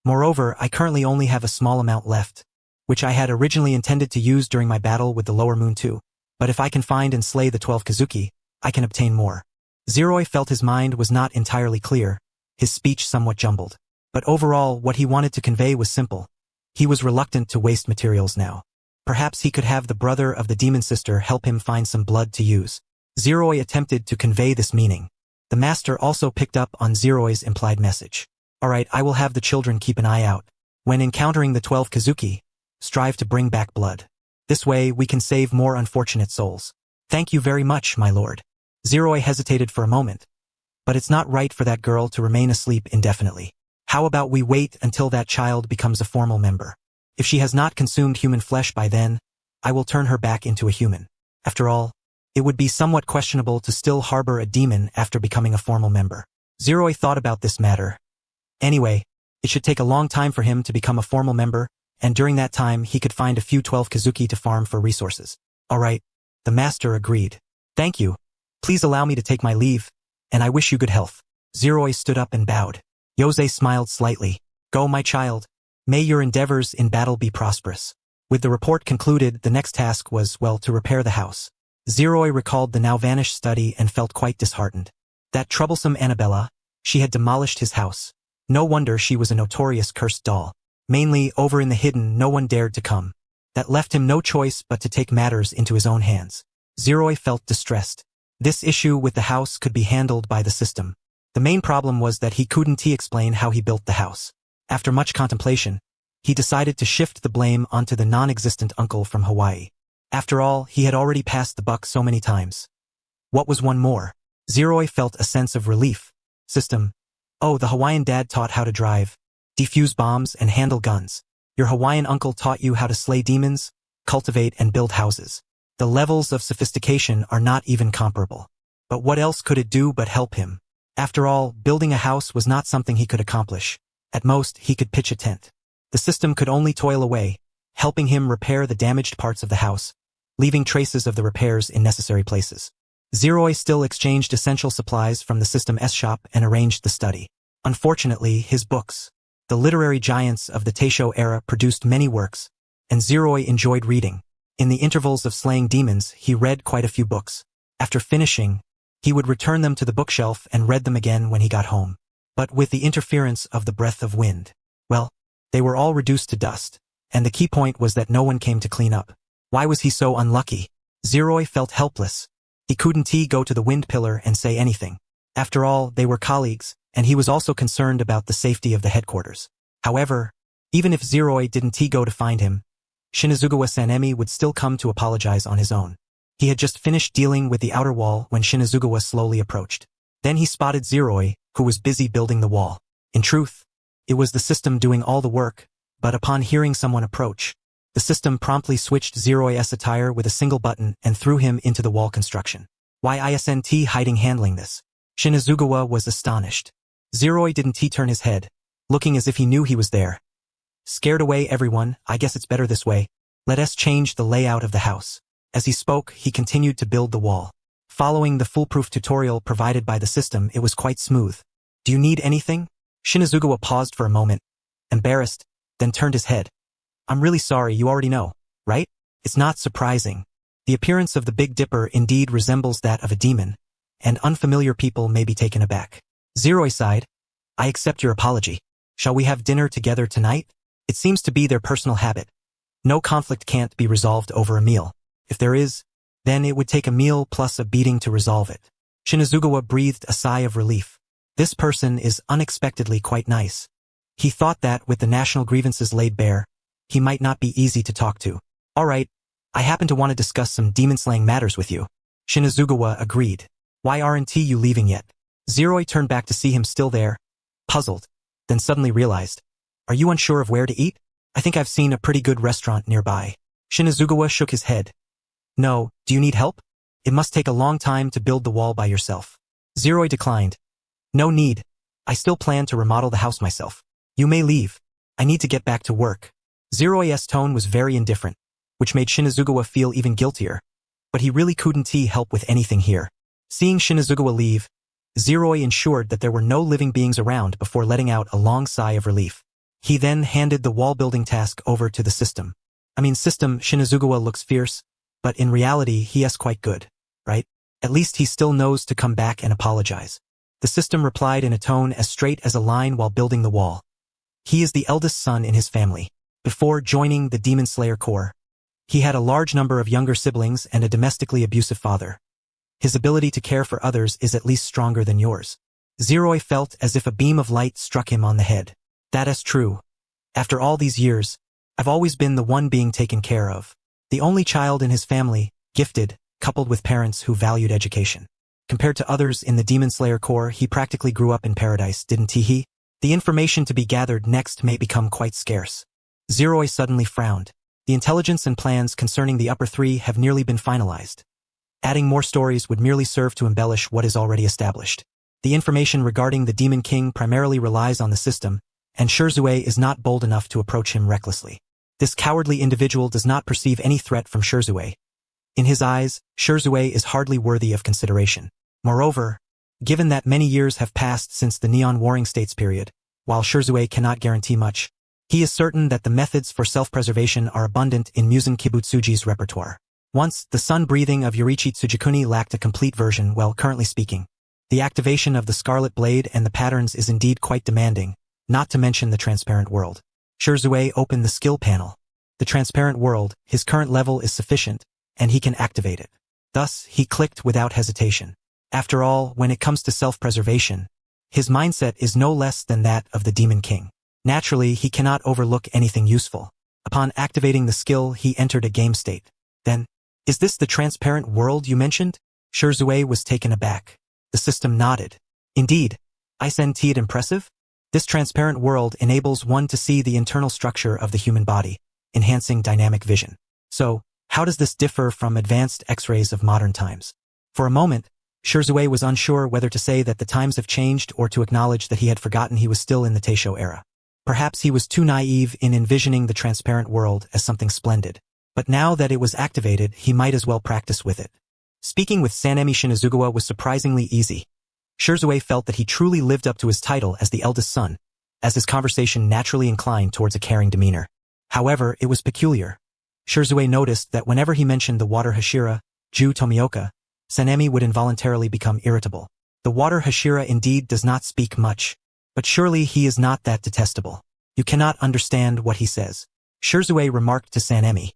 Moreover, I currently only have a small amount left, which I had originally intended to use during my battle with the Lower Moon too. But if I can find and slay the 12 Kazuki, I can obtain more. Zeroi felt his mind was not entirely clear, his speech somewhat jumbled. But overall, what he wanted to convey was simple. He was reluctant to waste materials now. Perhaps he could have the brother of the demon sister help him find some blood to use. Zeroi attempted to convey this meaning. The master also picked up on Zeroi's implied message. Alright, I will have the children keep an eye out. When encountering the 12 Kazuki, strive to bring back blood. This way, we can save more unfortunate souls. Thank you very much, my lord. Zeroi hesitated for a moment. But it's not right for that girl to remain asleep indefinitely. How about we wait until that child becomes a formal member? If she has not consumed human flesh by then, I will turn her back into a human. After all, it would be somewhat questionable to still harbor a demon after becoming a formal member. Zeroi thought about this matter. Anyway, it should take a long time for him to become a formal member, and during that time he could find a few 12 Kazuki to farm for resources. Alright, the master agreed. Thank you. Please allow me to take my leave, and I wish you good health. Zeroi stood up and bowed. Yose smiled slightly. Go, my child. May your endeavors in battle be prosperous. With the report concluded, the next task was, well, to repair the house. Zeroi recalled the now-vanished study and felt quite disheartened. That troublesome Annabella, she had demolished his house. No wonder she was a notorious cursed doll. Mainly, over in the hidden, no one dared to come. That left him no choice but to take matters into his own hands. Zeroi felt distressed. This issue with the house could be handled by the system. The main problem was that he couldn't explain how he built the house. After much contemplation, he decided to shift the blame onto the non-existent uncle from Hawaii. After all, he had already passed the buck so many times. What was one more? Zeroi felt a sense of relief. System. Oh, the Hawaiian dad taught how to drive, defuse bombs, and handle guns. Your Hawaiian uncle taught you how to slay demons, cultivate, and build houses. The levels of sophistication are not even comparable. But what else could it do but help him? After all, building a house was not something he could accomplish. At most, he could pitch a tent. The system could only toil away, helping him repair the damaged parts of the house, leaving traces of the repairs in necessary places. Zeroi still exchanged essential supplies from the System S shop and arranged the study. Unfortunately, his books, the literary giants of the Taisho era, produced many works, and Zeroi enjoyed reading. In the intervals of slaying demons, he read quite a few books. After finishing, he would return them to the bookshelf and read them again when he got home. But with the interference of the breath of wind, well, they were all reduced to dust, and the key point was that no one came to clean up. Why was he so unlucky? Zeroi felt helpless. He couldn't go to the wind pillar and say anything. After all, they were colleagues, and he was also concerned about the safety of the headquarters. However, even if Zeroi didn't go to find him, Shinazugawa Sanemi would still come to apologize on his own. He had just finished dealing with the outer wall when Shinazugawa slowly approached. Then he spotted Zeroi, who was busy building the wall. In truth, it was the system doing all the work, but upon hearing someone approach, the system promptly switched Zeroi's attire with a single button and threw him into the wall construction. Why isn't hiding handling this? Shinazugawa was astonished. Zeroi didn't turn his head, looking as if he knew he was there. Scared away everyone, I guess it's better this way. Let us change the layout of the house. As he spoke, he continued to build the wall. Following the foolproof tutorial provided by the system, it was quite smooth. Do you need anything? Shinazugawa paused for a moment, embarrassed, then turned his head. I'm really sorry, you already know, right? It's not surprising. The appearance of the Big Dipper indeed resembles that of a demon, and unfamiliar people may be taken aback. Zeroi sighed. I accept your apology. Shall we have dinner together tonight? It seems to be their personal habit. No conflict can't be resolved over a meal. If there is, then it would take a meal plus a beating to resolve it. Shinazugawa breathed a sigh of relief. This person is unexpectedly quite nice. He thought that, with the national grievances laid bare, he might not be easy to talk to. All right, I happen to want to discuss some demon-slaying matters with you. Shinazugawa agreed. Why aren't you leaving yet? Zeroi turned back to see him still there, puzzled, then suddenly realized. Are you unsure of where to eat? I think I've seen a pretty good restaurant nearby. Shinazugawa shook his head. No, do you need help? It must take a long time to build the wall by yourself. Zeroi declined. No need. I still plan to remodel the house myself. You may leave. I need to get back to work. Zeroi's tone was very indifferent, which made Shinazugawa feel even guiltier. But he really couldn't help with anything here. Seeing Shinazugawa leave, Zeroi ensured that there were no living beings around before letting out a long sigh of relief. He then handed the wall-building task over to the system. System, Shinazugawa looks fierce, but in reality he is quite good, right? At least he still knows to come back and apologize. The system replied in a tone as straight as a line while building the wall. He is the eldest son in his family. Before joining the Demon Slayer Corps, he had a large number of younger siblings and a domestically abusive father. His ability to care for others is at least stronger than yours. Zeroi felt as if a beam of light struck him on the head. That is true. After all these years, I've always been the one being taken care of. The only child in his family, gifted, coupled with parents who valued education. Compared to others in the Demon Slayer Corps, he practically grew up in paradise, didn't he? The information to be gathered next may become quite scarce. Zeroi suddenly frowned. The intelligence and plans concerning the upper three have nearly been finalized. Adding more stories would merely serve to embellish what is already established. The information regarding the Demon King primarily relies on the system, and Shirzue is not bold enough to approach him recklessly. This cowardly individual does not perceive any threat from Shirzue. In his eyes, Shirzue is hardly worthy of consideration. Moreover, given that many years have passed since the Neon Warring States period, while Shirzue cannot guarantee much, he is certain that the methods for self-preservation are abundant in Musen Kibutsuji's repertoire. Once, the sun-breathing of Yoriichi Tsujikuni lacked a complete version. Well, currently speaking, the activation of the Scarlet Blade and the patterns is indeed quite demanding, not to mention the transparent world. Shirzue opened the skill panel. The transparent world, his current level is sufficient, and he can activate it. Thus, he clicked without hesitation. After all, when it comes to self-preservation, his mindset is no less than that of the Demon King. Naturally, he cannot overlook anything useful. Upon activating the skill, he entered a game state. Then, is this the transparent world you mentioned? Shirzue was taken aback. The system nodded. Indeed. Isn't impressive? This transparent world enables one to see the internal structure of the human body, enhancing dynamic vision. So, how does this differ from advanced X-rays of modern times? For a moment, Shirzue was unsure whether to say that the times have changed or to acknowledge that he had forgotten he was still in the Taisho era. Perhaps he was too naive in envisioning the transparent world as something splendid. But now that it was activated, he might as well practice with it. Speaking with Sanemi Shinazugawa was surprisingly easy. Shirzue felt that he truly lived up to his title as the eldest son, as his conversation naturally inclined towards a caring demeanor. However, it was peculiar. Shirzue noticed that whenever he mentioned the water Hashira, Ju Tomioka, Sanemi would involuntarily become irritable. The water Hashira indeed does not speak much, but surely he is not that detestable. You cannot understand what he says. Shirzue remarked to Sanemi.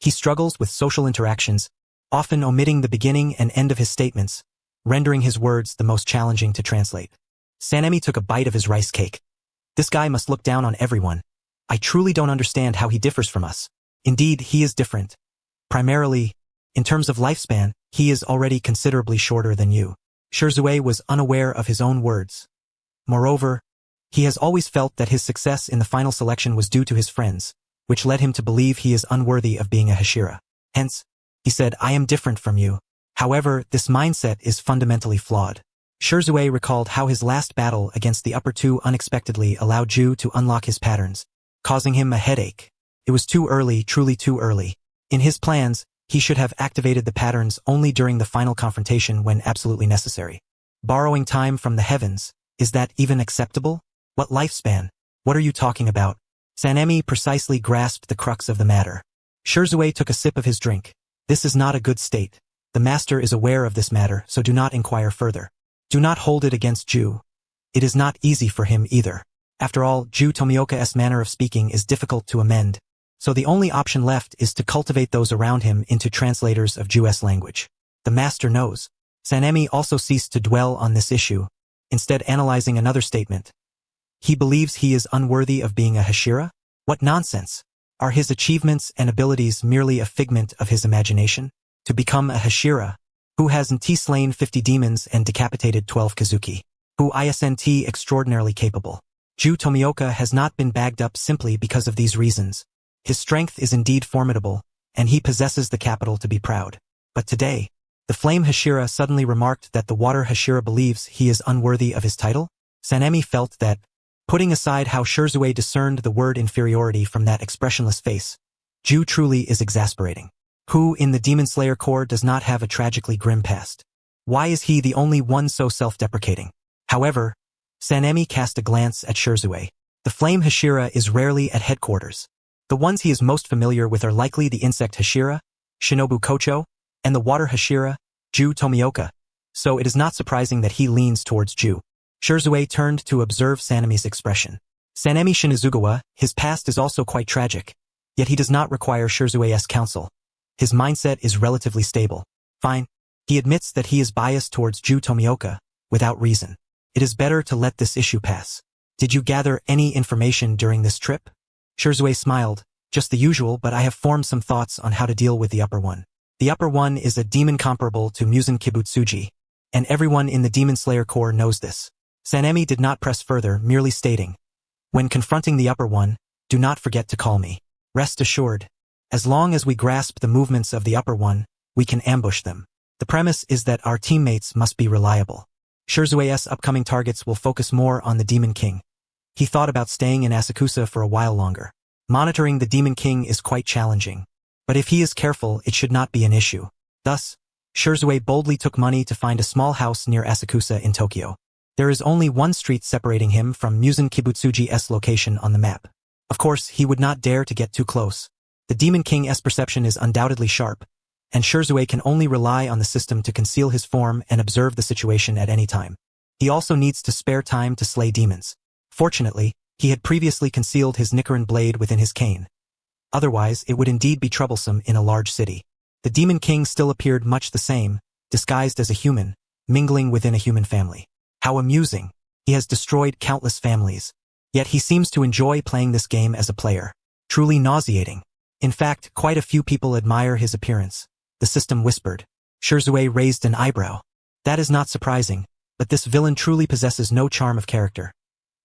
He struggles with social interactions, often omitting the beginning and end of his statements, rendering his words the most challenging to translate. Sanemi took a bite of his rice cake. This guy must look down on everyone. I truly don't understand how he differs from us. Indeed, he is different. Primarily, in terms of lifespan, he is already considerably shorter than you. Shirzue was unaware of his own words. Moreover, he has always felt that his success in the final selection was due to his friends, which led him to believe he is unworthy of being a Hashira. Hence, he said, I am different from you. However, this mindset is fundamentally flawed. Shirzue recalled how his last battle against the upper two unexpectedly allowed Ju to unlock his patterns, causing him a headache. It was too early, truly too early. In his plans, he should have activated the patterns only during the final confrontation when absolutely necessary. Borrowing time from the heavens, is that even acceptable? What lifespan? What are you talking about? Sanemi precisely grasped the crux of the matter. Shirzue took a sip of his drink. This is not a good state. The master is aware of this matter, so do not inquire further. Do not hold it against Ju. It is not easy for him either. After all, Ju Tomioka's manner of speaking is difficult to amend, so the only option left is to cultivate those around him into translators of Ju's language. The master knows. Sanemi also ceased to dwell on this issue, instead analyzing another statement. He believes he is unworthy of being a Hashira? What nonsense! Are his achievements and abilities merely a figment of his imagination? To become a Hashira, who has slain 50 demons and decapitated 12 Kazuki, who isn't extraordinarily capable. Ju Tomioka has not been bagged up simply because of these reasons. His strength is indeed formidable, and he possesses the capital to be proud. But today, the Flame Hashira suddenly remarked that the Water Hashira believes he is unworthy of his title? Sanemi felt that, putting aside how Shirzue discerned the word inferiority from that expressionless face, Ju truly is exasperating. Who in the Demon Slayer Corps does not have a tragically grim past? Why is he the only one so self-deprecating? However, Sanemi cast a glance at Shirzue. The Flame Hashira is rarely at headquarters. The ones he is most familiar with are likely the Insect Hashira, Shinobu Kocho, and the Water Hashira, Ju Tomioka, so it is not surprising that he leans towards Ju. Shirzue turned to observe Sanemi's expression. Sanemi Shinizugawa, his past is also quite tragic, yet he does not require Shirzue's counsel. His mindset is relatively stable. Fine. He admits that he is biased towards Ju Tomioka, without reason. It is better to let this issue pass. Did you gather any information during this trip? Shirzue smiled. Just the usual, but I have formed some thoughts on how to deal with the upper one. The upper one is a demon comparable to Musen Kibutsuji, and everyone in the Demon Slayer Corps knows this. Sanemi did not press further, merely stating, when confronting the upper one, do not forget to call me. Rest assured, as long as we grasp the movements of the upper one, we can ambush them. The premise is that our teammates must be reliable. Shirzue's upcoming targets will focus more on the Demon King. He thought about staying in Asakusa for a while longer. Monitoring the Demon King is quite challenging, but if he is careful, it should not be an issue. Thus, Shirzue boldly took money to find a small house near Asakusa in Tokyo. There is only one street separating him from Musen Kibutsuji's location on the map. Of course, he would not dare to get too close. The Demon King's perception is undoubtedly sharp, and Shirzue can only rely on the system to conceal his form and observe the situation at any time. He also needs to spare time to slay demons. Fortunately, he had previously concealed his Nichiren blade within his cane. Otherwise, it would indeed be troublesome in a large city. The Demon King still appeared much the same, disguised as a human, mingling within a human family. How amusing. He has destroyed countless families. Yet he seems to enjoy playing this game as a player. Truly nauseating. In fact, quite a few people admire his appearance. The system whispered. Shirzue raised an eyebrow. That is not surprising, but this villain truly possesses no charm of character.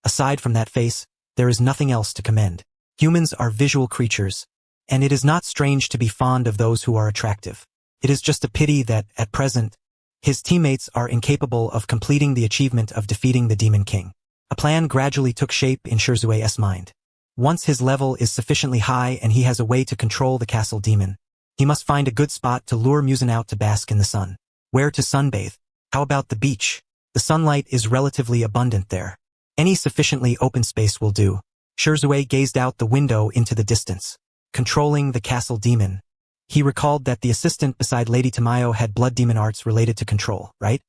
Aside from that face, there is nothing else to commend. Humans are visual creatures, and it is not strange to be fond of those who are attractive. It is just a pity that, at present, his teammates are incapable of completing the achievement of defeating the Demon King. A plan gradually took shape in Shirzue's mind. Once his level is sufficiently high and he has a way to control the castle demon, he must find a good spot to lure Musen out to bask in the sun. Where to sunbathe? How about the beach? The sunlight is relatively abundant there. Any sufficiently open space will do. Shirzue gazed out the window into the distance. Controlling the castle demon. He recalled that the assistant beside Lady Tamayo had blood demon arts related to control, right?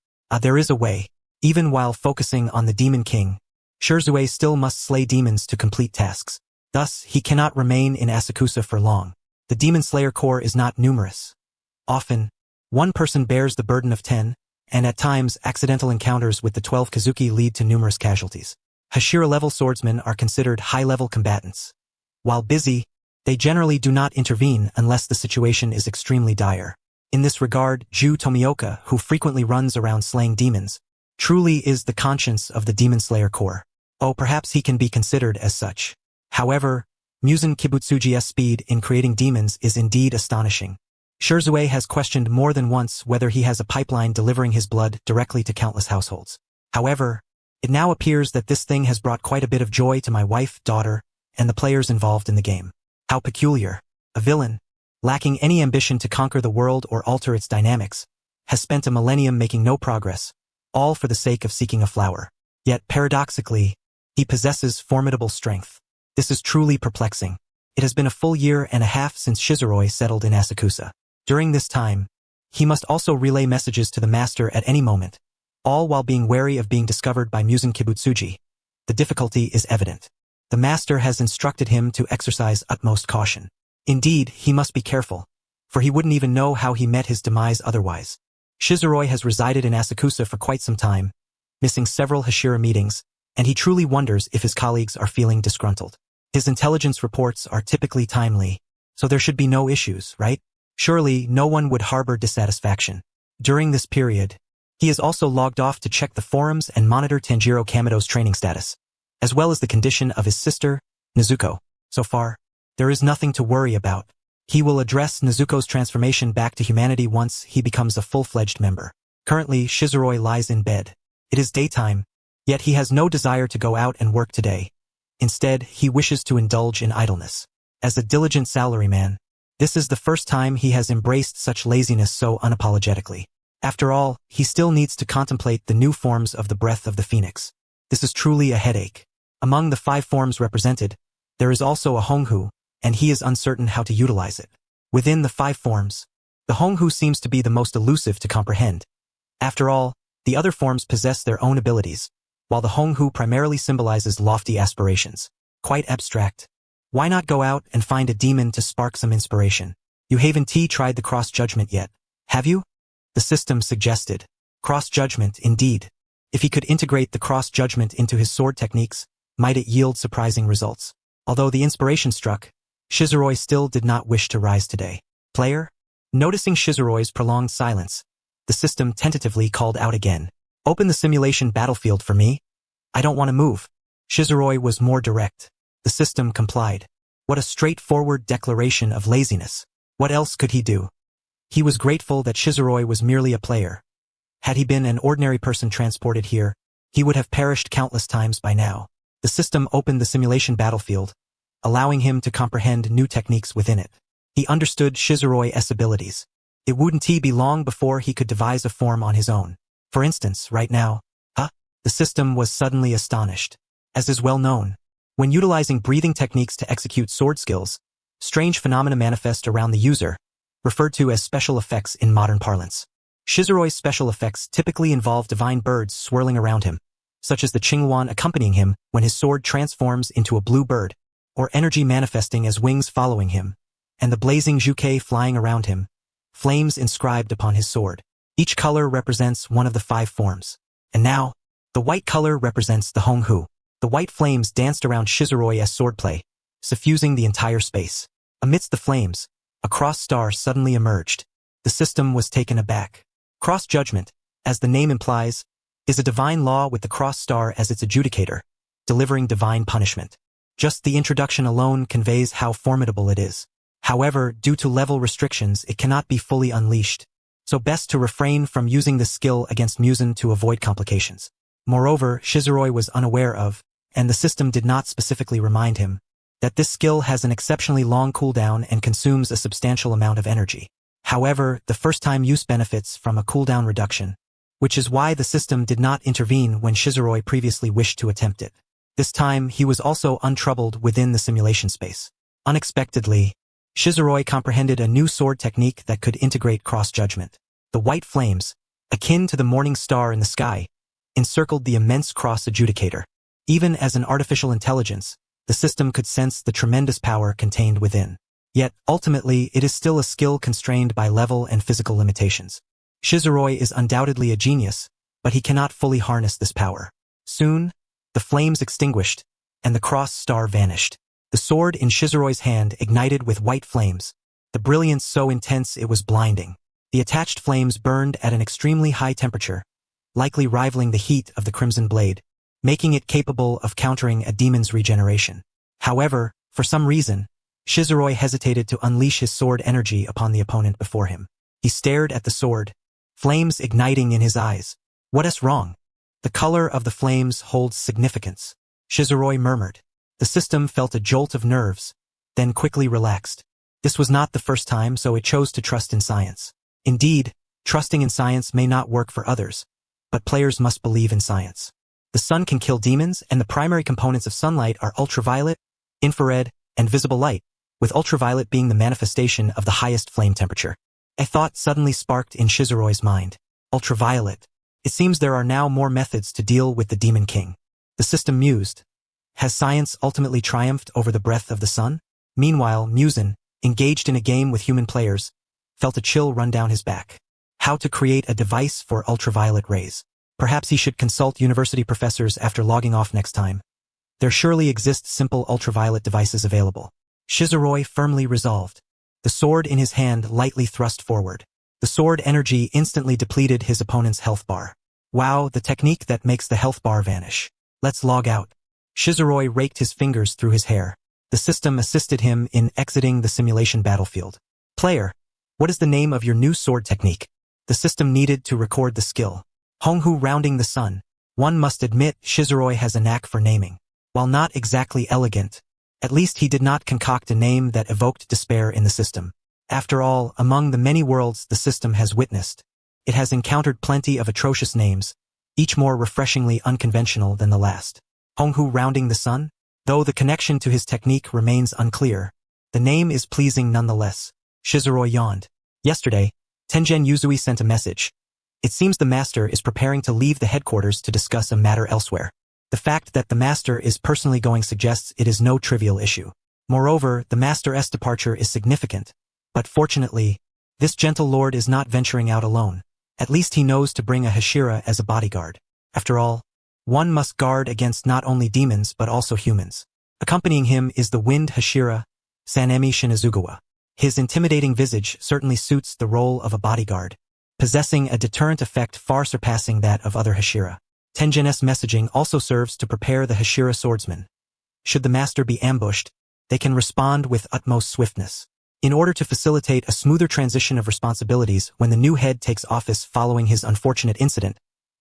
There is a way. Even while focusing on the Demon King, Shirzue still must slay demons to complete tasks. Thus, he cannot remain in Asakusa for long. The Demon Slayer Corps is not numerous. Often, one person bears the burden of 10, and at times accidental encounters with the 12 Kazuki lead to numerous casualties. Hashira-level swordsmen are considered high-level combatants. While busy, they generally do not intervene unless the situation is extremely dire. In this regard, Ju Tomioka, who frequently runs around slaying demons, truly is the conscience of the Demon Slayer Corps. Oh, perhaps he can be considered as such. However, Musen Kibutsuji's speed in creating demons is indeed astonishing. Shirzue has questioned more than once whether he has a pipeline delivering his blood directly to countless households. However, it now appears that this thing has brought quite a bit of joy to my wife, daughter, and the players involved in the game. How peculiar. A villain, lacking any ambition to conquer the world or alter its dynamics, has spent a millennium making no progress, all for the sake of seeking a flower. Yet, paradoxically, he possesses formidable strength. This is truly perplexing. It has been a full year and a half since Shizuroi settled in Asakusa. During this time, he must also relay messages to the master at any moment, all while being wary of being discovered by Musen Kibutsuji. The difficulty is evident. The master has instructed him to exercise utmost caution. Indeed, he must be careful, for he wouldn't even know how he met his demise otherwise. Shizuroi has resided in Asakusa for quite some time, missing several Hashira meetings, and he truly wonders if his colleagues are feeling disgruntled. His intelligence reports are typically timely, so there should be no issues, right? Surely, no one would harbor dissatisfaction. During this period, he is also logged off to check the forums and monitor Tanjiro Kamido's training status, as well as the condition of his sister, Nezuko. So far, there is nothing to worry about. He will address Nezuko's transformation back to humanity once he becomes a full-fledged member. Currently, Shizuroi lies in bed. It is daytime, yet he has no desire to go out and work today. Instead, he wishes to indulge in idleness. As a diligent salaryman, this is the first time he has embraced such laziness so unapologetically. After all, he still needs to contemplate the new forms of the breath of the phoenix. This is truly a headache. Among the 5 forms represented, there is also a Honghu, and he is uncertain how to utilize it. Within the 5 forms, the Honghu seems to be the most elusive to comprehend. After all, the other forms possess their own abilities, while the Honghu primarily symbolizes lofty aspirations. Quite abstract. Why not go out and find a demon to spark some inspiration? You haven't tried the cross-judgment yet, have you? The system suggested. Cross-judgment, indeed. If he could integrate the cross-judgment into his sword techniques, might it yield surprising results? Although the inspiration struck, Shizuroi still did not wish to rise today. Player? Noticing Shizuroi's prolonged silence, the system tentatively called out again. Open the simulation battlefield for me. I don't want to move. Shizuroi was more direct. The system complied. What a straightforward declaration of laziness. What else could he do? He was grateful that Shizuroi was merely a player. Had he been an ordinary person transported here, he would have perished countless times by now. The system opened the simulation battlefield, allowing him to comprehend new techniques within it. He understood Shizuroi's abilities. It wouldn't be long before he could devise a form on his own. For instance, right now, the system was suddenly astonished. As is well known, when utilizing breathing techniques to execute sword skills, strange phenomena manifest around the user, referred to as special effects in modern parlance. Shizuroi's special effects typically involve divine birds swirling around him, such as the Qinghuan accompanying him when his sword transforms into a blue bird, or energy manifesting as wings following him, and the blazing Zhuke flying around him, flames inscribed upon his sword. Each color represents one of the 5 forms. And now, the white color represents the Honghu. The white flames danced around Shizuroi's swordplay, suffusing the entire space. Amidst the flames, a cross star suddenly emerged. The system was taken aback. Cross-judgment, as the name implies, is a divine law with the cross star as its adjudicator, delivering divine punishment. Just the introduction alone conveys how formidable it is. However, due to level restrictions, it cannot be fully unleashed, so best to refrain from using this skill against Musen to avoid complications. Moreover, Shizuroi was unaware of, and the system did not specifically remind him, that this skill has an exceptionally long cooldown and consumes a substantial amount of energy. However, the first-time use benefits from a cooldown reduction, which is why the system did not intervene when Shizuroi previously wished to attempt it. This time, he was also untroubled within the simulation space. Unexpectedly, Shizuroi comprehended a new sword technique that could integrate cross-judgment. The white flames, akin to the morning star in the sky, encircled the immense cross adjudicator. Even as an artificial intelligence, the system could sense the tremendous power contained within. Yet, ultimately, it is still a skill constrained by level and physical limitations. Shizuroi is undoubtedly a genius, but he cannot fully harness this power. Soon, the flames extinguished, and the cross star vanished. The sword in Shizuroi's hand ignited with white flames, the brilliance so intense it was blinding. The attached flames burned at an extremely high temperature, likely rivaling the heat of the crimson blade, making it capable of countering a demon's regeneration. However, for some reason, Shizuroi hesitated to unleash his sword energy upon the opponent before him. He stared at the sword, flames igniting in his eyes. What is wrong? The color of the flames holds significance. Shizuroi murmured. The system felt a jolt of nerves, then quickly relaxed. This was not the first time, so it chose to trust in science. Indeed, trusting in science may not work for others, but players must believe in science. The sun can kill demons, and the primary components of sunlight are ultraviolet, infrared, and visible light, with ultraviolet being the manifestation of the highest flame temperature. A thought suddenly sparked in Shizuroi's mind. Ultraviolet. It seems there are now more methods to deal with the Demon King. The system mused. Has science ultimately triumphed over the breath of the sun? Meanwhile, Muzan, engaged in a game with human players, felt a chill run down his back. How to create a device for ultraviolet rays. Perhaps he should consult university professors after logging off next time. There surely exist simple ultraviolet devices available. Shizuroi firmly resolved. The sword in his hand lightly thrust forward. The sword energy instantly depleted his opponent's health bar. Wow, the technique that makes the health bar vanish. Let's log out. Shizuroi raked his fingers through his hair. The system assisted him in exiting the simulation battlefield. Player, what is the name of your new sword technique? The system needed to record the skill. Honghu rounding the sun. One must admit Shizuroi has a knack for naming. While not exactly elegant, at least he did not concoct a name that evoked despair in the system. After all, among the many worlds the system has witnessed, it has encountered plenty of atrocious names, each more refreshingly unconventional than the last. Honghu rounding the sun? Though the connection to his technique remains unclear, the name is pleasing nonetheless. Shizuroi yawned. Yesterday, Tengen Yuzui sent a message. It seems the master is preparing to leave the headquarters to discuss a matter elsewhere. The fact that the master is personally going suggests it is no trivial issue. Moreover, the master's departure is significant. But fortunately, this gentle lord is not venturing out alone. At least he knows to bring a Hashira as a bodyguard. After all, one must guard against not only demons but also humans. Accompanying him is the wind Hashira, Sanemi Shinazugawa. His intimidating visage certainly suits the role of a bodyguard, possessing a deterrent effect far surpassing that of other Hashira. Tengen's messaging also serves to prepare the Hashira swordsmen. Should the master be ambushed, they can respond with utmost swiftness. In order to facilitate a smoother transition of responsibilities when the new head takes office following his unfortunate incident,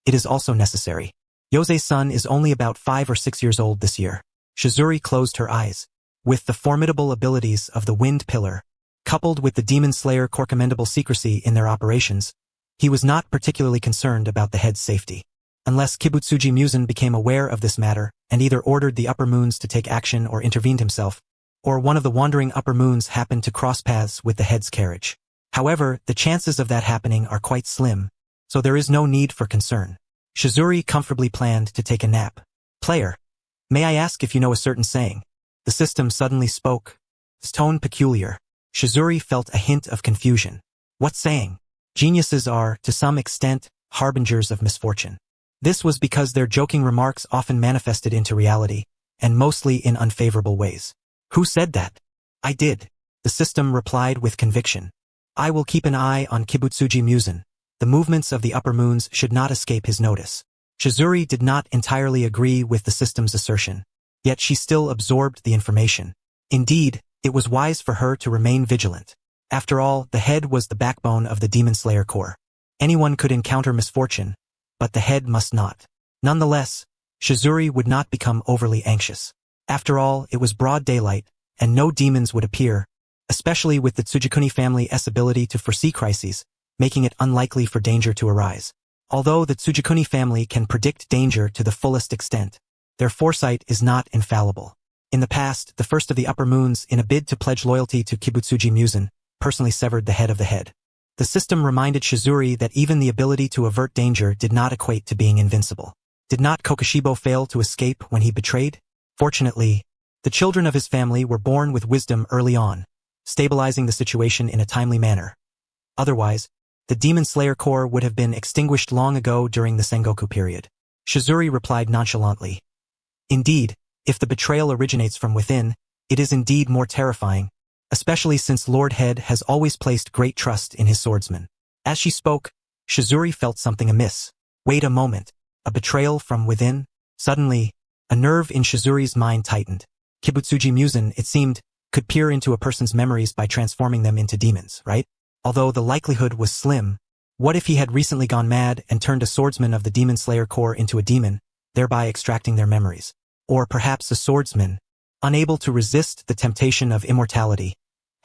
it is also necessary. Yose's son is only about 5 or 6 years old this year. Shizuri closed her eyes. With the formidable abilities of the Wind Pillar, coupled with the Demon Slayer core commendable secrecy in their operations, he was not particularly concerned about the head's safety. Unless Kibutsuji Muzan became aware of this matter and either ordered the Upper Moons to take action or intervened himself, or one of the wandering Upper Moons happened to cross paths with the head's carriage. However, the chances of that happening are quite slim, so there is no need for concern. Shizuri comfortably planned to take a nap. Player, may I ask if you know a certain saying? The system suddenly spoke, its tone peculiar. Shizuri felt a hint of confusion. What saying? Geniuses are, to some extent, harbingers of misfortune. This was because their joking remarks often manifested into reality, and mostly in unfavorable ways. Who said that? I did. The system replied with conviction. I will keep an eye on Kibutsuji Muzan. The movements of the Upper Moons should not escape his notice. Shizuri did not entirely agree with the system's assertion, yet she still absorbed the information. Indeed, it was wise for her to remain vigilant. After all, the head was the backbone of the Demon Slayer Corps. Anyone could encounter misfortune, but the head must not. Nonetheless, Shizuri would not become overly anxious. After all, it was broad daylight, and no demons would appear, especially with the Tsujikuni family's ability to foresee crises, making it unlikely for danger to arise. Although the Tsujikuni family can predict danger to the fullest extent, their foresight is not infallible. In the past, the first of the Upper Moons, in a bid to pledge loyalty to Kibutsuji Muzan, personally severed the head of the head. The system reminded Shizuri that even the ability to avert danger did not equate to being invincible. Did not Kokushibo fail to escape when he betrayed? Fortunately, the children of his family were born with wisdom early on, stabilizing the situation in a timely manner. Otherwise, the Demon Slayer Corps would have been extinguished long ago during the Sengoku period. Shizuri replied nonchalantly. Indeed, if the betrayal originates from within, it is indeed more terrifying, especially since Lord Head has always placed great trust in his swordsmen. As she spoke, Shizuri felt something amiss. Wait a moment. A betrayal from within? Suddenly, a nerve in Shizuri's mind tightened. Kibutsuji Muzan, it seemed, could peer into a person's memories by transforming them into demons, right? Although the likelihood was slim, what if he had recently gone mad and turned a swordsman of the Demon Slayer core into a demon, thereby extracting their memories? Or perhaps a swordsman, unable to resist the temptation of immortality,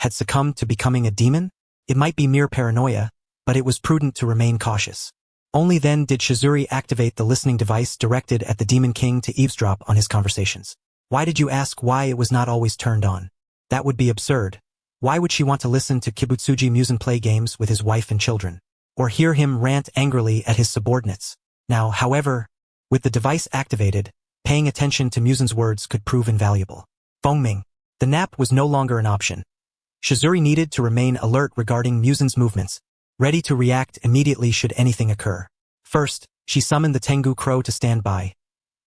had succumbed to becoming a demon? It might be mere paranoia, but it was prudent to remain cautious. Only then did Shizuri activate the listening device directed at the Demon King to eavesdrop on his conversations. Why did you ask why it was not always turned on? That would be absurd. Why would she want to listen to Kibutsuji Musen play games with his wife and children? Or hear him rant angrily at his subordinates? Now, however, with the device activated, paying attention to Musen's words could prove invaluable. Fengming. The nap was no longer an option. Shizuri needed to remain alert regarding Musen's movements, ready to react immediately should anything occur. First, she summoned the Tengu Crow to stand by.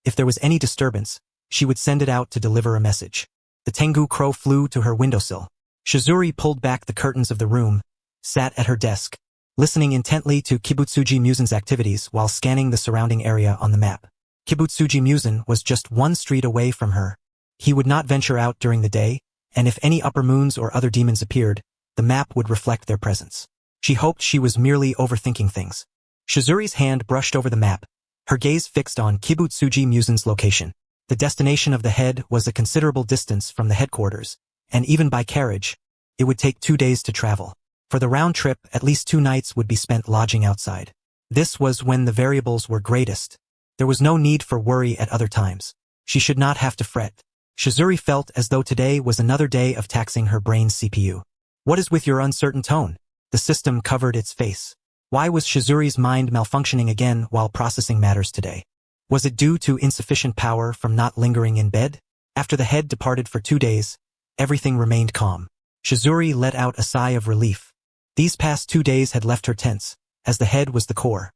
If there was any disturbance, she would send it out to deliver a message. The Tengu Crow flew to her windowsill. Shizuri pulled back the curtains of the room, sat at her desk, listening intently to Kibutsuji Musen's activities while scanning the surrounding area on the map. Kibutsuji Musen was just one street away from her. He would not venture out during the day, and if any upper moons or other demons appeared, the map would reflect their presence. She hoped she was merely overthinking things. Shizuri's hand brushed over the map, her gaze fixed on Kibutsuji Musen's location. The destination of the head was a considerable distance from the headquarters, and even by carriage, it would take 2 days to travel. For the round trip, at least 2 nights would be spent lodging outside. This was when the variables were greatest. There was no need for worry at other times. She should not have to fret. Shizuri felt as though today was another day of taxing her brain's CPU. What is with your uncertain tone? The system covered its face. Why was Shizuri's mind malfunctioning again while processing matters today? Was it due to insufficient power from not lingering in bed? After the head departed for 2 days, everything remained calm. Shizuri let out a sigh of relief. These past 2 days had left her tense, as the head was the core.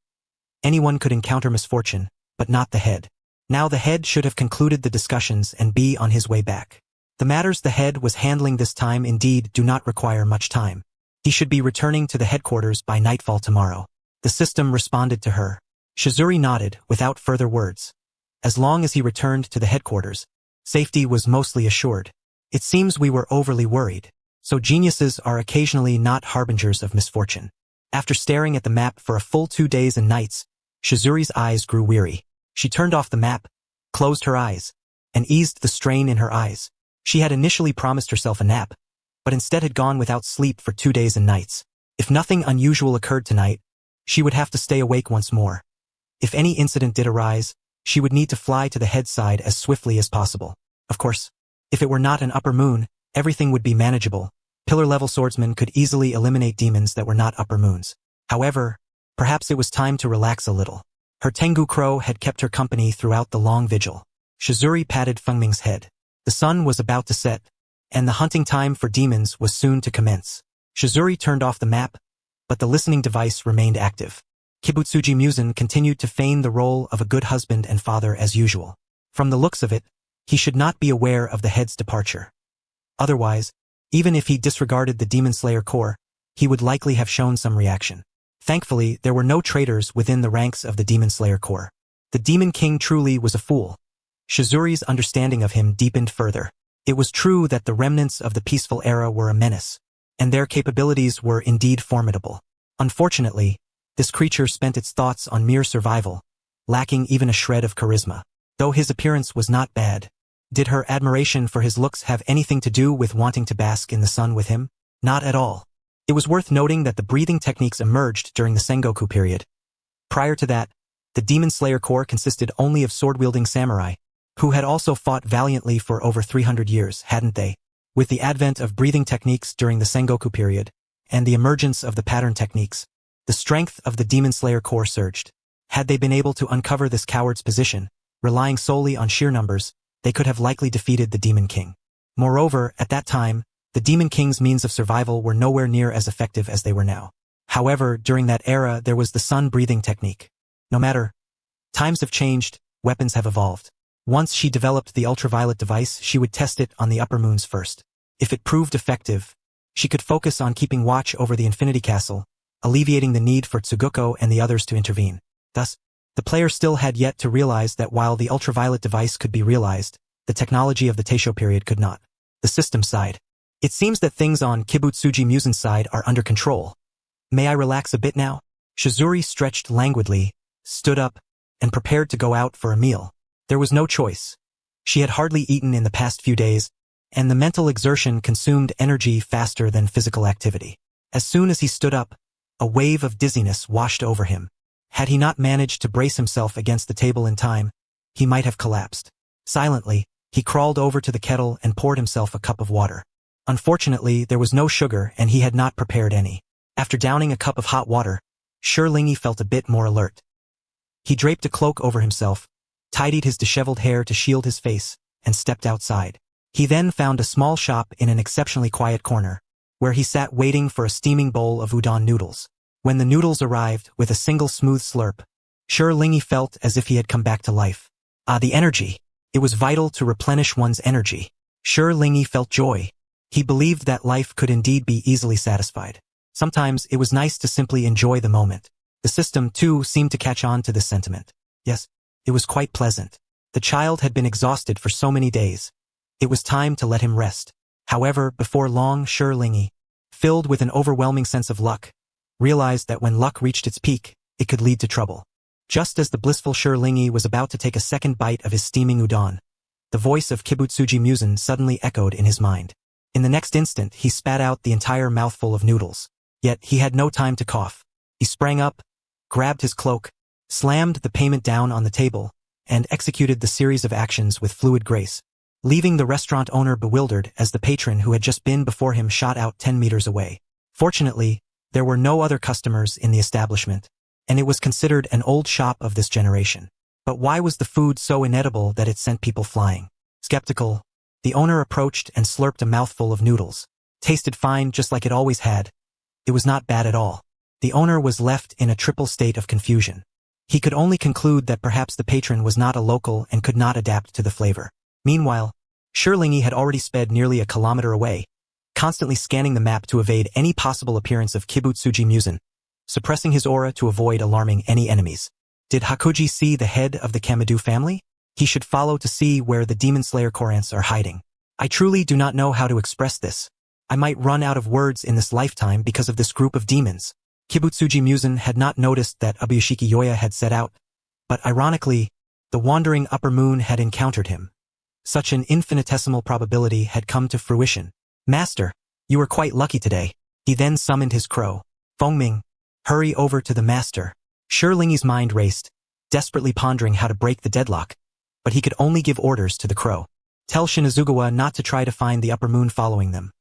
Anyone could encounter misfortune, but not the head. Now the head should have concluded the discussions and be on his way back. The matters the head was handling this time indeed do not require much time. He should be returning to the headquarters by nightfall tomorrow. The system responded to her. Shizuri nodded without further words. As long as he returned to the headquarters, safety was mostly assured. It seems we were overly worried. So geniuses are occasionally not harbingers of misfortune. After staring at the map for a full 2 days and nights, Shizuri's eyes grew weary. She turned off the map, closed her eyes, and eased the strain in her eyes. She had initially promised herself a nap, but instead had gone without sleep for 2 days and nights. If nothing unusual occurred tonight, she would have to stay awake once more. If any incident did arise, she would need to fly to the head side as swiftly as possible. Of course, if it were not an upper moon, everything would be manageable. Pillar-level swordsmen could easily eliminate demons that were not upper moons. However, perhaps it was time to relax a little. Her Tengu Crow had kept her company throughout the long vigil. Shizuri patted Fengming's head. The sun was about to set, and the hunting time for demons was soon to commence. Shizuri turned off the map, but the listening device remained active. Kibutsuji Musen continued to feign the role of a good husband and father as usual. From the looks of it, he should not be aware of the head's departure. Otherwise, even if he disregarded the Demon Slayer core, he would likely have shown some reaction. Thankfully, there were no traitors within the ranks of the Demon Slayer core. The Demon King truly was a fool. Shizuri's understanding of him deepened further. It was true that the remnants of the peaceful era were a menace, and their capabilities were indeed formidable. Unfortunately, this creature spent its thoughts on mere survival, lacking even a shred of charisma. Though his appearance was not bad, did her admiration for his looks have anything to do with wanting to bask in the sun with him? Not at all. It was worth noting that the breathing techniques emerged during the Sengoku period. Prior to that, the Demon Slayer Corps consisted only of sword-wielding samurai, who had also fought valiantly for over 300 years, hadn't they? With the advent of breathing techniques during the Sengoku period, and the emergence of the pattern techniques, the strength of the Demon Slayer Corps surged. Had they been able to uncover this coward's position, relying solely on sheer numbers, they could have likely defeated the Demon King. Moreover, at that time, the Demon King's means of survival were nowhere near as effective as they were now. However, during that era there was the sun-breathing technique. No matter, times have changed, weapons have evolved. Once she developed the ultraviolet device, she would test it on the upper moons first. If it proved effective, she could focus on keeping watch over the Infinity Castle, alleviating the need for Tsuguko and the others to intervene. Thus, the player still had yet to realize that while the ultraviolet device could be realized, the technology of the Taisho period could not. The system side. It seems that things on Kibutsuji Musen's side are under control. May I relax a bit now? Shizuri stretched languidly, stood up, and prepared to go out for a meal. There was no choice. She had hardly eaten in the past few days, and the mental exertion consumed energy faster than physical activity. As soon as he stood up, a wave of dizziness washed over him. Had he not managed to brace himself against the table in time, he might have collapsed. Silently, he crawled over to the kettle and poured himself a cup of water. Unfortunately, there was no sugar and he had not prepared any. After downing a cup of hot water, Lingi felt a bit more alert. He draped a cloak over himself, tidied his disheveled hair to shield his face, and stepped outside. He then found a small shop in an exceptionally quiet corner, where he sat waiting for a steaming bowl of udon noodles. When the noodles arrived with a single smooth slurp, Lingi felt as if he had come back to life. The energy. It was vital to replenish one's energy. Lingi felt joy. He believed that life could indeed be easily satisfied. Sometimes it was nice to simply enjoy the moment. The system, too, seemed to catch on to this sentiment. Yes, it was quite pleasant. The child had been exhausted for so many days. It was time to let him rest. However, before long, Lingi, filled with an overwhelming sense of luck, realized that when luck reached its peak, it could lead to trouble. Just as the blissful Lingi was about to take a second bite of his steaming udon, the voice of Kibutsuji Musen suddenly echoed in his mind. In the next instant, he spat out the entire mouthful of noodles. Yet he had no time to cough. He sprang up, grabbed his cloak, slammed the payment down on the table, and executed the series of actions with fluid grace, leaving the restaurant owner bewildered as the patron who had just been before him shot out 10 meters away. Fortunately, there were no other customers in the establishment, and it was considered an old shop of this generation. But why was the food so inedible that it sent people flying? Skeptical, the owner approached and slurped a mouthful of noodles. Tasted fine just like it always had. It was not bad at all. The owner was left in a triple state of confusion. He could only conclude that perhaps the patron was not a local and could not adapt to the flavor. Meanwhile, Lingi had already sped nearly a kilometer away, constantly scanning the map to evade any possible appearance of Kibutsuji Musen, suppressing his aura to avoid alarming any enemies. Did Hakuji see the head of the Kamadu family? He should follow to see where the Demon Slayer Korants are hiding. I truly do not know how to express this. I might run out of words in this lifetime because of this group of demons. Kibutsuji Musen had not noticed that Abuyashiki Yoya had set out, but ironically, the wandering upper moon had encountered him. Such an infinitesimal probability had come to fruition. Master, you were quite lucky today. He then summoned his crow. Fengming, hurry over to the master. Lingi's mind raced, desperately pondering how to break the deadlock, but he could only give orders to the crow. Tell Shinazugawa not to try to find the upper moon following them.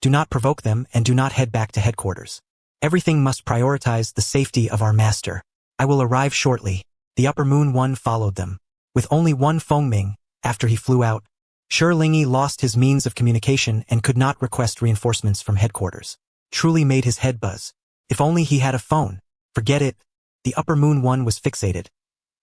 Do not provoke them and do not head back to headquarters. Everything must prioritize the safety of our master. I will arrive shortly. The upper moon one followed them. With only one Fengming, after he flew out, Lingi lost his means of communication and could not request reinforcements from headquarters. Truly made his head buzz. If only he had a phone. Forget it. The upper moon one was fixated.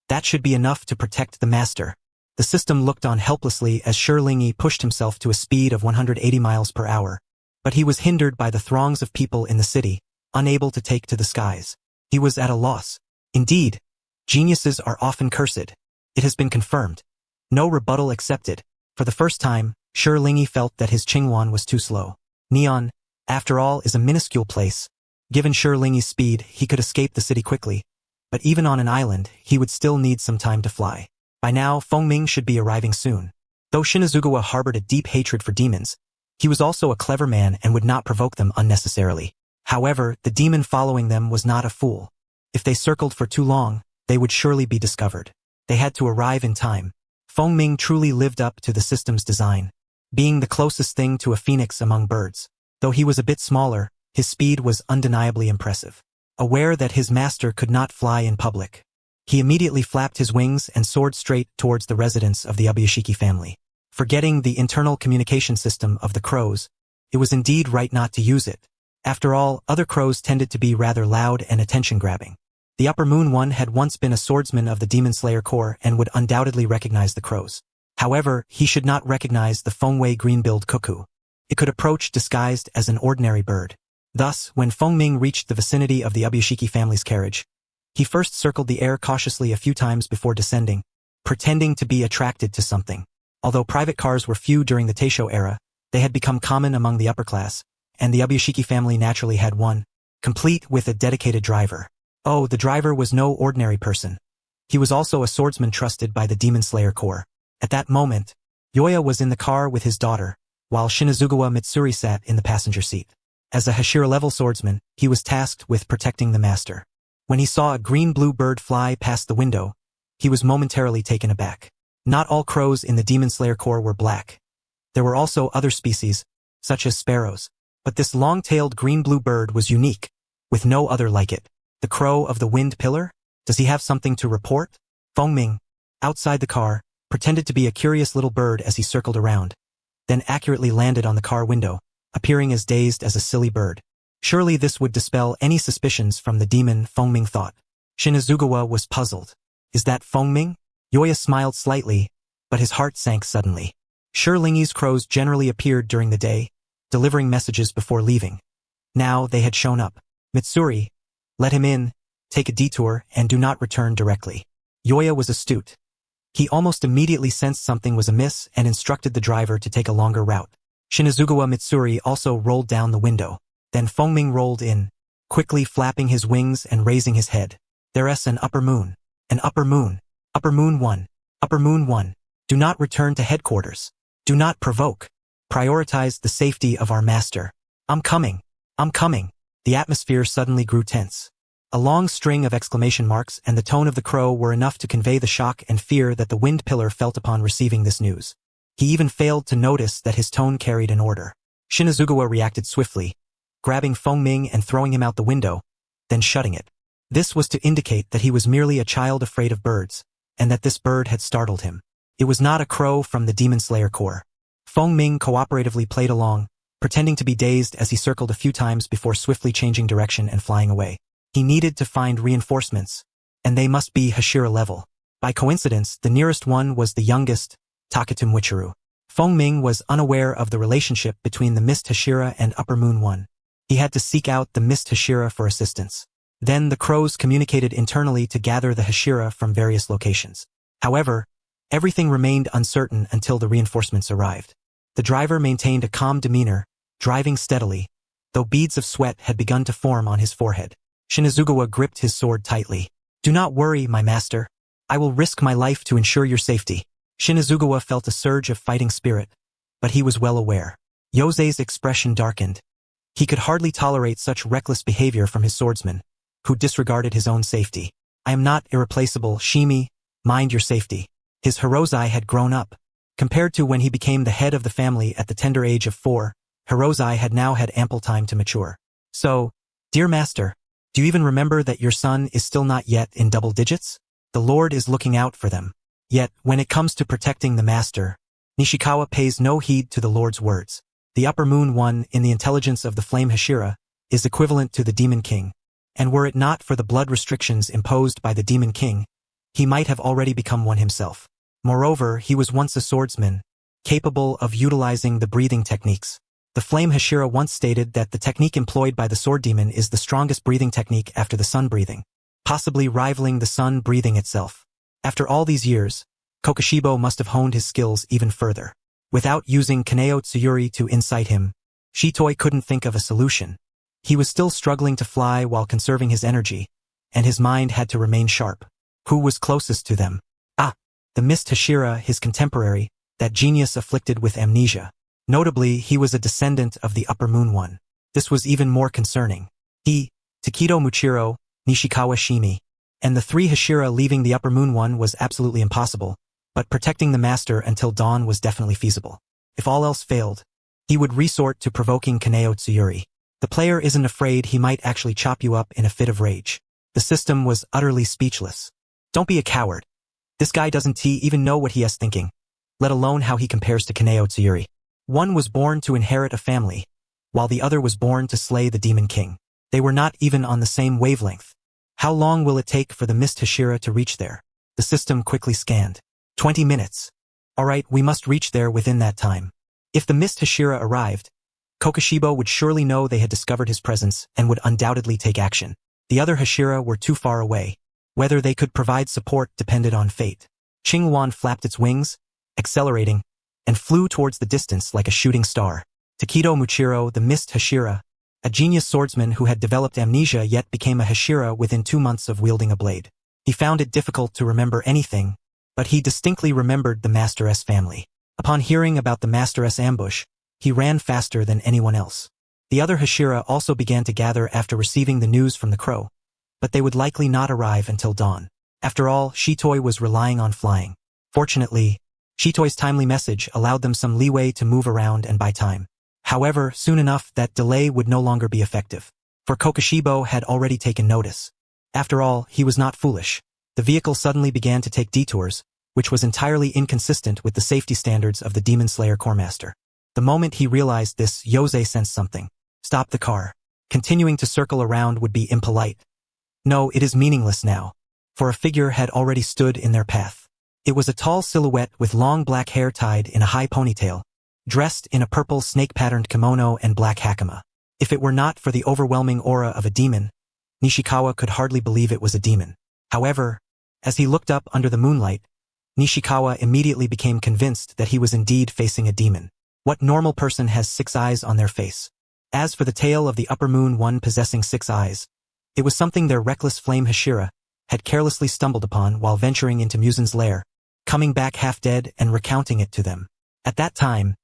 That should be enough to protect the master. The system looked on helplessly as Lingi pushed himself to a speed of 180 miles per hour. But he was hindered by the throngs of people in the city, unable to take to the skies. He was at a loss. Indeed, geniuses are often cursed. It has been confirmed. No rebuttal accepted. For the first time, Lingi felt that his Qingwan was too slow. Neon, after all, is a minuscule place. Given Lingi's speed, he could escape the city quickly. But even on an island, he would still need some time to fly. By now, Fengming should be arriving soon. Though Shinazugawa harbored a deep hatred for demons, he was also a clever man and would not provoke them unnecessarily. However, the demon following them was not a fool. If they circled for too long, they would surely be discovered. They had to arrive in time. Fengming truly lived up to the system's design, being the closest thing to a phoenix among birds. Though he was a bit smaller, his speed was undeniably impressive. Aware that his master could not fly in public, he immediately flapped his wings and soared straight towards the residence of the Abuyashiki family. Forgetting the internal communication system of the crows, it was indeed right not to use it. After all, other crows tended to be rather loud and attention-grabbing. The upper moon one had once been a swordsman of the Demon Slayer Corps and would undoubtedly recognize the crows. However, he should not recognize the Fengwei green-billed cuckoo. It could approach disguised as an ordinary bird. Thus, when Fengming reached the vicinity of the Abuyashiki family's carriage, he first circled the air cautiously a few times before descending, pretending to be attracted to something. Although private cars were few during the Taisho era, They had become common among the upper class, and the Ubuyashiki family naturally had one, complete with a dedicated driver. Oh, the driver was no ordinary person. He was also a swordsman trusted by the Demon Slayer Corps. At that moment, Yoya was in the car with his daughter, while Shinazugawa Mitsuri sat in the passenger seat. As a Hashira-level swordsman, he was tasked with protecting the master. When he saw a green-blue bird fly past the window, he was momentarily taken aback. Not all crows in the Demon Slayer Corps were black. There were also other species, such as sparrows. But this long-tailed green-blue bird was unique, with no other like it. The crow of the wind pillar? Does he have something to report? Fengming, outside the car, pretended to be a curious little bird as he circled around, then accurately landed on the car window, appearing as dazed as a silly bird. Surely this would dispel any suspicions from the demon, Fengming thought. Shinazugawa was puzzled. Is that Fengming? Yoya smiled slightly, but his heart sank suddenly. Shirlingi's crows generally appeared during the day, delivering messages before leaving. Now they had shown up. Mitsuri, let him in, take a detour, and do not return directly. Yoya was astute. He almost immediately sensed something was amiss and instructed the driver to take a longer route. Shinazugawa Mitsuri also rolled down the window. Then Fengming rolled in, quickly flapping his wings and raising his head. There's an upper moon. An upper moon. Upper moon 1. Upper moon 1. Do not return to headquarters. Do not provoke. Prioritize the safety of our master. I'm coming. I'm coming. The atmosphere suddenly grew tense. A long string of exclamation marks and the tone of the crow were enough to convey the shock and fear that the wind pillar felt upon receiving this news. He even failed to notice that his tone carried an order. Shinazugawa reacted swiftly, grabbing Fengming and throwing him out the window, then shutting it. This was to indicate that he was merely a child afraid of birds, and that this bird had startled him. It was not a crow from the Demon Slayer Corps. Fengming cooperatively played along, pretending to be dazed as he circled a few times before swiftly changing direction and flying away. He needed to find reinforcements, and they must be Hashira level. By coincidence, the nearest one was the youngest, Taketu Michiru. Fengming was unaware of the relationship between the Mist Hashira and Upper Moon 1. He had to seek out the Mist Hashira for assistance. Then the crows communicated internally to gather the Hashira from various locations. However, everything remained uncertain until the reinforcements arrived. The driver maintained a calm demeanor, driving steadily, though beads of sweat had begun to form on his forehead. Shinazugawa gripped his sword tightly. Do not worry, my master. I will risk my life to ensure your safety. Shinazugawa felt a surge of fighting spirit, but he was well aware. Yose's expression darkened. He could hardly tolerate such reckless behavior from his swordsman, who disregarded his own safety. I am not irreplaceable, Shimi. Mind your safety. His Hirozai had grown up. Compared to when he became the head of the family at the tender age of 4, Hirozai had now had ample time to mature. So, dear master, do you even remember that your son is still not yet in double digits? The Lord is looking out for them. Yet, when it comes to protecting the master, Nishikawa pays no heed to the Lord's words. The Upper Moon 1 in the intelligence of the Flame Hashira is equivalent to the Demon King, and were it not for the blood restrictions imposed by the Demon King, he might have already become one himself. Moreover, he was once a swordsman, capable of utilizing the breathing techniques. The Flame Hashira once stated that the technique employed by the sword demon is the strongest breathing technique after the sun breathing, possibly rivaling the sun breathing itself. After all these years, Kokushibo must have honed his skills even further. Without using Kaneo Tsuyuri to incite him, Shitoi couldn't think of a solution. He was still struggling to fly while conserving his energy, and his mind had to remain sharp. Who was closest to them? The Mist Hashira, his contemporary, that genius afflicted with amnesia. Notably, he was a descendant of the Upper Moon 1. This was even more concerning. He, Taketo Muchiro, Nishikawa Shimi, and the 3 Hashira leaving the Upper Moon 1 was absolutely impossible, but protecting the master until dawn was definitely feasible. If all else failed, he would resort to provoking Kaneo Tsuyuri. The player isn't afraid he might actually chop you up in a fit of rage. The system was utterly speechless. Don't be a coward. This guy doesn't even know what he is thinking, let alone how he compares to Kaneo Tsuyuri. One was born to inherit a family, while the other was born to slay the Demon King. They were not even on the same wavelength. How long will it take for the Mist Hashira to reach there? The system quickly scanned. 20 minutes. Alright, we must reach there within that time. If the Mist Hashira arrived, Kokushibo would surely know they had discovered his presence and would undoubtedly take action. The other Hashira were too far away. Whether they could provide support depended on fate. Qinghuan flapped its wings, accelerating, and flew towards the distance like a shooting star. Takedo Muchiro, the Mist Hashira, a genius swordsman who had developed amnesia yet became a Hashira within 2 months of wielding a blade. He found it difficult to remember anything, but he distinctly remembered the Master S family. Upon hearing about the Master S ambush, he ran faster than anyone else. The other Hashira also began to gather after receiving the news from the crow, but they would likely not arrive until dawn. After all, Shitoi was relying on flying. Fortunately, Shitoi's timely message allowed them some leeway to move around and buy time. However, soon enough that delay would no longer be effective, for Kokushibo had already taken notice. After all, he was not foolish. The vehicle suddenly began to take detours, which was entirely inconsistent with the safety standards of the Demon Slayer Corps Master. The moment he realized this, Yose sensed something. Stop the car. Continuing to circle around would be impolite. No, it is meaningless now, for a figure had already stood in their path. It was a tall silhouette with long black hair tied in a high ponytail, dressed in a purple snake-patterned kimono and black hakama. If it were not for the overwhelming aura of a demon, Nishikawa could hardly believe it was a demon. However, as he looked up under the moonlight, Nishikawa immediately became convinced that he was indeed facing a demon. What normal person has 6 eyes on their face? As for the tale of the upper moon one possessing 6 eyes, it was something their reckless flame Hashira had carelessly stumbled upon while venturing into Musen's lair, coming back half dead and recounting it to them. At that time,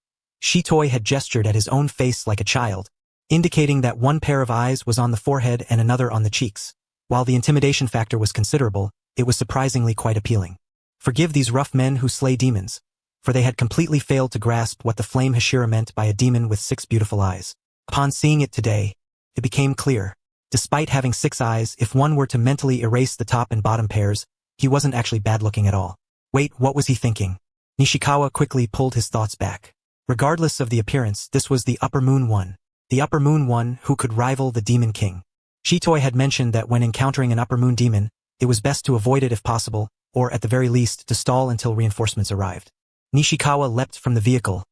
Shitoi had gestured at his own face like a child, indicating that one pair of eyes was on the forehead and another on the cheeks. While the intimidation factor was considerable, it was surprisingly quite appealing. Forgive these rough men who slay demons, for they had completely failed to grasp what the flame Hashira meant by a demon with 6 beautiful eyes. Upon seeing it today, it became clear. Despite having 6 eyes, if one were to mentally erase the top and bottom pairs, he wasn't actually bad-looking at all. Wait, what was he thinking? Nishikawa quickly pulled his thoughts back. Regardless of the appearance, this was the Upper Moon One. The Upper Moon One who could rival the Demon King. Shitoi had mentioned that when encountering an Upper Moon demon, it was best to avoid it if possible, or at the very least to stall until reinforcements arrived. Nishikawa leapt from the vehicle,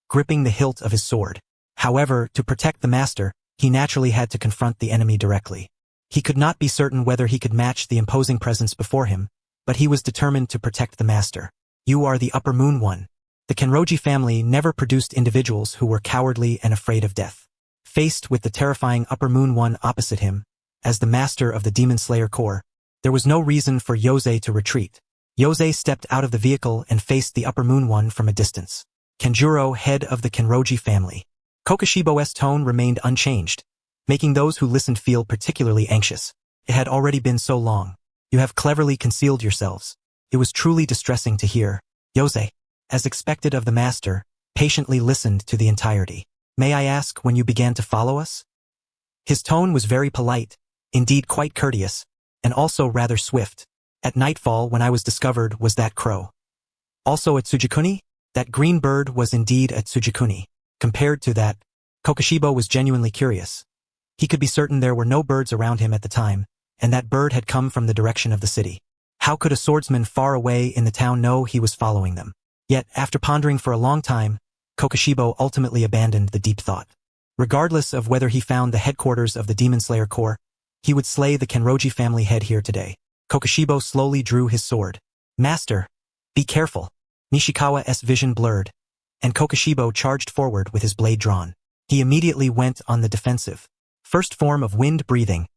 gripping the hilt of his sword. However, to protect the master, he naturally had to confront the enemy directly. He could not be certain whether he could match the imposing presence before him, but he was determined to protect the master. You are the Upper Moon One. The Kenroji family never produced individuals who were cowardly and afraid of death. Faced with the terrifying Upper Moon One opposite him, as the master of the Demon Slayer Corps, there was no reason for Yose to retreat. Yose stepped out of the vehicle and faced the Upper Moon One from a distance. Kenjuro, head of the Kenroji family. Kokushibo's tone remained unchanged, making those who listened feel particularly anxious. It had already been so long. You have cleverly concealed yourselves. It was truly distressing to hear. Yose, as expected of the master, patiently listened to the entirety. May I ask when you began to follow us? His tone was very polite, indeed quite courteous, and also rather swift. At nightfall when I was discovered was that crow. Also at Tsujikuni? That green bird was indeed at Tsujikuni. Compared to that, Kokushibo was genuinely curious. He could be certain there were no birds around him at the time, and that bird had come from the direction of the city. How could a swordsman far away in the town know he was following them? Yet, after pondering for a long time, Kokushibo ultimately abandoned the deep thought. Regardless of whether he found the headquarters of the Demon Slayer Corps, he would slay the Kenroji family head here today. Kokushibo slowly drew his sword. Master, be careful. Nishikawa's vision blurred, and Kokushibo charged forward with his blade drawn. He immediately went on the defensive. First form of wind breathing.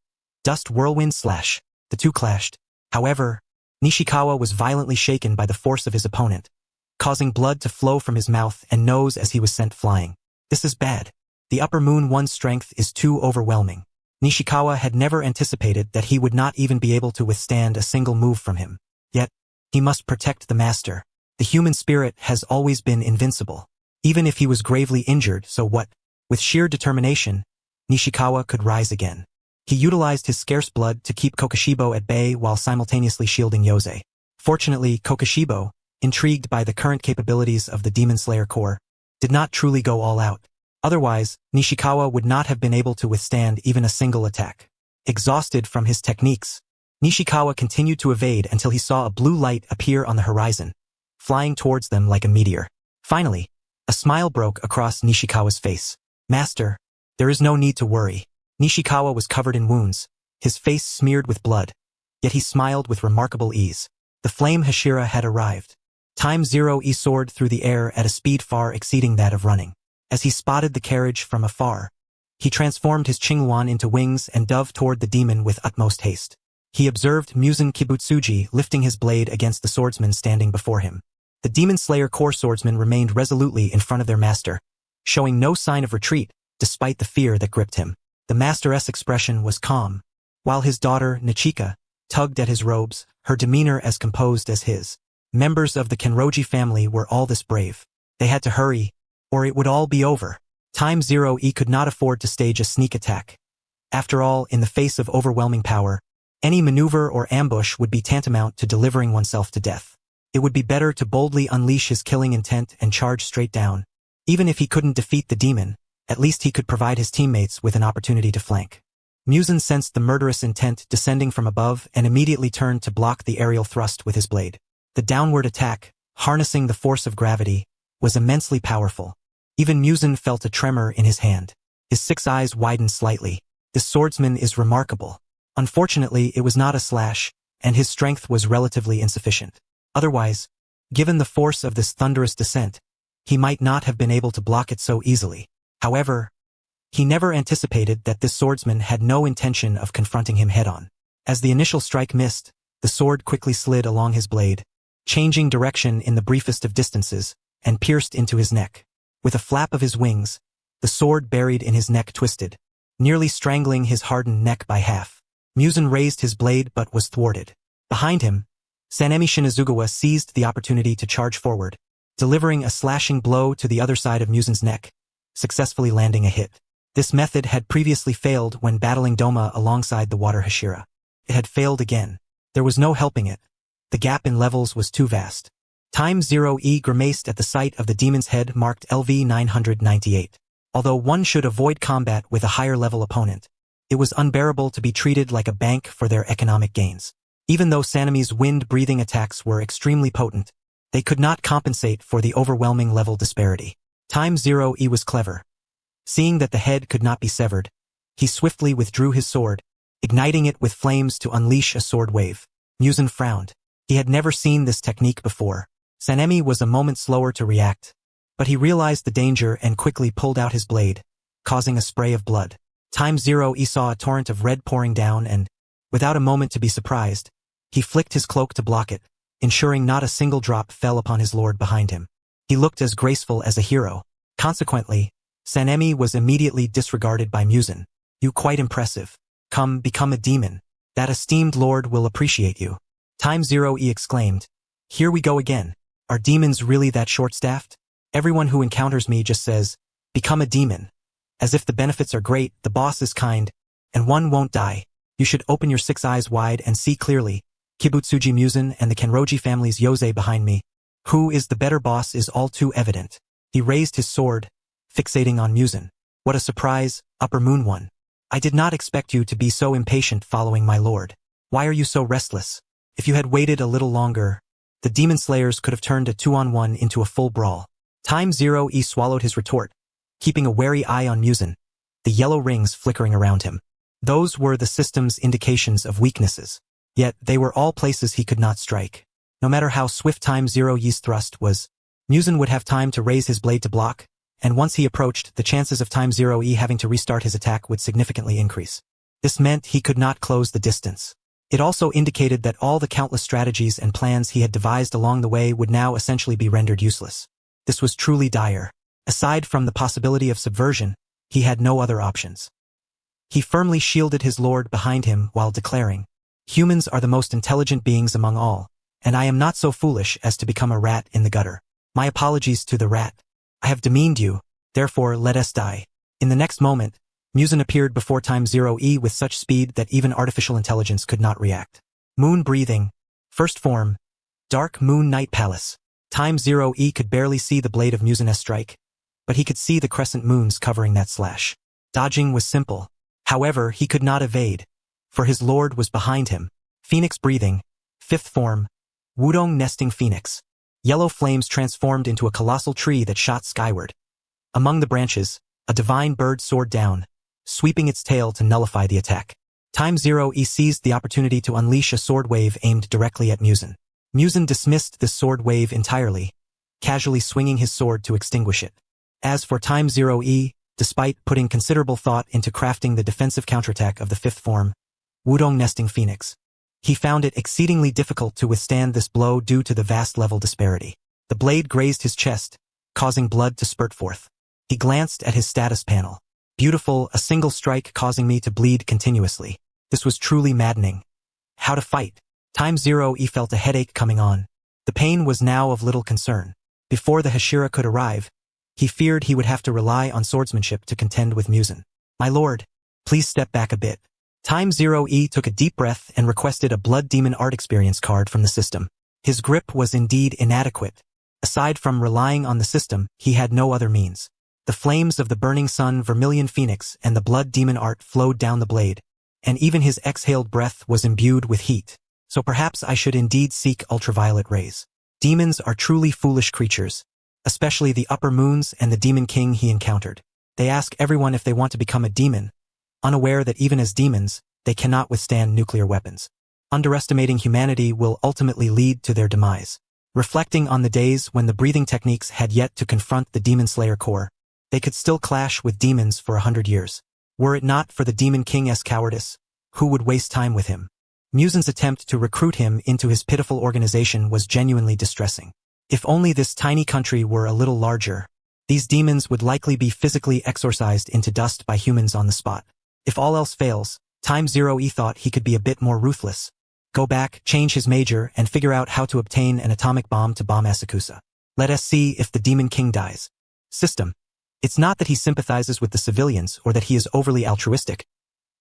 Dust whirlwind slash. The two clashed. However, Nishikawa was violently shaken by the force of his opponent, causing blood to flow from his mouth and nose as he was sent flying. This is bad. The Upper Moon One's strength is too overwhelming. Nishikawa had never anticipated that he would not even be able to withstand a single move from him. Yet, he must protect the master. The human spirit has always been invincible. Even if he was gravely injured, so what? With sheer determination, Nishikawa could rise again. He utilized his scarce blood to keep Kokushibo at bay while simultaneously shielding Yose. Fortunately, Kokushibo, intrigued by the current capabilities of the Demon Slayer Corps, did not truly go all out. Otherwise, Nishikawa would not have been able to withstand even a single attack. Exhausted from his techniques, Nishikawa continued to evade until he saw a blue light appear on the horizon, flying towards them like a meteor. Finally, a smile broke across Nishikawa's face. Master, there is no need to worry. Nishikawa was covered in wounds, his face smeared with blood, yet he smiled with remarkable ease. The flame Hashira had arrived. Time Zero E soared through the air at a speed far exceeding that of running. As he spotted the carriage from afar, he transformed his Qingluan into wings and dove toward the demon with utmost haste. He observed Muzan Kibutsuji lifting his blade against the swordsman standing before him. The demon slayer core swordsmen remained resolutely in front of their master, showing no sign of retreat despite the fear that gripped him. The master's expression was calm, while his daughter, Nichika, tugged at his robes, her demeanor as composed as his. Members of the Kenroji family were all this brave. They had to hurry, or it would all be over. Time Zero E could not afford to stage a sneak attack. After all, in the face of overwhelming power, any maneuver or ambush would be tantamount to delivering oneself to death. It would be better to boldly unleash his killing intent and charge straight down. Even if he couldn't defeat the demon, at least he could provide his teammates with an opportunity to flank. Muzan sensed the murderous intent descending from above and immediately turned to block the aerial thrust with his blade. The downward attack, harnessing the force of gravity, was immensely powerful. Even Muzan felt a tremor in his hand. His 6 eyes widened slightly. This swordsman is remarkable. Unfortunately, it was not a slash, and his strength was relatively insufficient. Otherwise, given the force of this thunderous descent, he might not have been able to block it so easily. However, he never anticipated that this swordsman had no intention of confronting him head-on. As the initial strike missed, the sword quickly slid along his blade, changing direction in the briefest of distances, and pierced into his neck. With a flap of his wings, the sword buried in his neck twisted, nearly strangling his hardened neck by half. Muzan raised his blade but was thwarted. Behind him, Sanemi Shinazugawa seized the opportunity to charge forward, delivering a slashing blow to the other side of Muzan's neck, successfully landing a hit. This method had previously failed when battling Doma alongside the water Hashira. It had failed again. There was no helping it. The gap in levels was too vast. Time Zero E grimaced at the sight of the demon's head marked LV 998. Although one should avoid combat with a higher-level opponent, it was unbearable to be treated like a bank for their economic gains. Even though Sanemi's wind-breathing attacks were extremely potent, they could not compensate for the overwhelming level disparity. Time Zero E was clever. Seeing that the head could not be severed, he swiftly withdrew his sword, igniting it with flames to unleash a sword wave. Muzan frowned. He had never seen this technique before. Sanemi was a moment slower to react, but he realized the danger and quickly pulled out his blade, causing a spray of blood. Time Zero E saw a torrent of red pouring down and, without a moment to be surprised, he flicked his cloak to block it, ensuring not a single drop fell upon his lord behind him. He looked as graceful as a hero. Consequently, Sanemi was immediately disregarded by Muzan. "You quite impressive. Come, become a demon. That esteemed lord will appreciate you." Time Zero E exclaimed. "Here we go again. Are demons really that short-staffed? Everyone who encounters me just says, 'Become a demon.' As if the benefits are great, the boss is kind, and one won't die. You should open your 6 eyes wide and see clearly. Kibutsuji Muzan and the Kenroji family's Yosei behind me. Who is the better boss is all too evident." He raised his sword, fixating on Muzan. "What a surprise, Upper Moon One. I did not expect you to be so impatient following my lord. Why are you so restless? If you had waited a little longer, the demon slayers could have turned a 2-on-1 into a full brawl." Time Zero E swallowed his retort, keeping a wary eye on Muzan, the yellow rings flickering around him. Those were the system's indications of weaknesses. Yet they were all places he could not strike. No matter how swift Time Zero E's thrust was, Muzan would have time to raise his blade to block, and once he approached, the chances of Time Zero E having to restart his attack would significantly increase. This meant he could not close the distance. It also indicated that all the countless strategies and plans he had devised along the way would now essentially be rendered useless. This was truly dire. Aside from the possibility of subversion, he had no other options. He firmly shielded his lord behind him while declaring, "Humans are the most intelligent beings among all, and I am not so foolish as to become a rat in the gutter. My apologies to the rat. I have demeaned you, therefore let us die." In the next moment, Muzan appeared before Time Zero E with such speed that even artificial intelligence could not react. Moon breathing. First form. Dark Moon Night Palace. Time Zero E could barely see the blade of Muzan's strike, but he could see the crescent moons covering that slash. Dodging was simple. However, he could not evade, for his lord was behind him. Phoenix breathing. Fifth form. Wudong nesting phoenix. Yellow flames transformed into a colossal tree that shot skyward. Among the branches, a divine bird soared down, sweeping its tail to nullify the attack. Time Zero E seized the opportunity to unleash a sword wave aimed directly at Muzan. Muzan dismissed this sword wave entirely, casually swinging his sword to extinguish it. As for Time Zero E, despite putting considerable thought into crafting the defensive counterattack of the fifth form, Wudong Nesting Phoenix, he found it exceedingly difficult to withstand this blow due to the vast level disparity. The blade grazed his chest, causing blood to spurt forth. He glanced at his status panel. Beautiful, a single strike causing me to bleed continuously. This was truly maddening. How to fight? Time Zero E felt a headache coming on. The pain was now of little concern. Before the Hashira could arrive, he feared he would have to rely on swordsmanship to contend with Muzan. My lord, please step back a bit. Time Zero E took a deep breath and requested a Blood Demon Art Experience card from the system. His grip was indeed inadequate. Aside from relying on the system, he had no other means. The flames of the burning sun, Vermilion Phoenix, and the Blood Demon Art flowed down the blade, and even his exhaled breath was imbued with heat. So perhaps I should indeed seek ultraviolet rays. Demons are truly foolish creatures, especially the upper moons and the demon king he encountered. They ask everyone if they want to become a demon, unaware that even as demons, they cannot withstand nuclear weapons. Underestimating humanity will ultimately lead to their demise. Reflecting on the days when the breathing techniques had yet to confront the Demon Slayer core, they could still clash with demons for 100 years. Were it not for the Demon King's cowardice, who would waste time with him? Muzan's attempt to recruit him into his pitiful organization was genuinely distressing. If only this tiny country were a little larger, these demons would likely be physically exorcised into dust by humans on the spot. If all else fails, Time Zero E thought he could be a bit more ruthless. Go back, change his major, and figure out how to obtain an atomic bomb to bomb Asakusa. Let us see if the Demon King dies. System. It's not that he sympathizes with the civilians or that he is overly altruistic.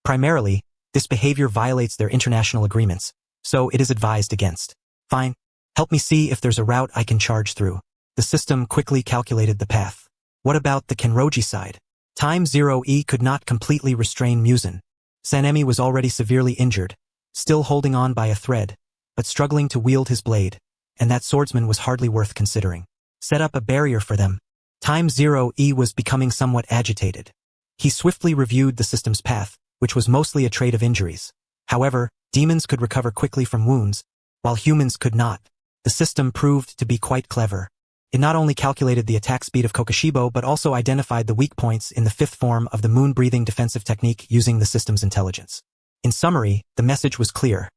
Primarily, this behavior violates their international agreements, so it is advised against. Fine. Help me see if there's a route I can charge through. The system quickly calculated the path. What about the Kenroji side? Time Zero E could not completely restrain Muzan. Sanemi was already severely injured, still holding on by a thread, but struggling to wield his blade, and that swordsman was hardly worth considering. Set up a barrier for them. Time Zero E was becoming somewhat agitated. He swiftly reviewed the system's path, which was mostly a trade of injuries. However, demons could recover quickly from wounds, while humans could not. The system proved to be quite clever. It not only calculated the attack speed of Kokushibo but also identified the weak points in the fifth form of the moon-breathing defensive technique using the system's intelligence. In summary, the message was clear.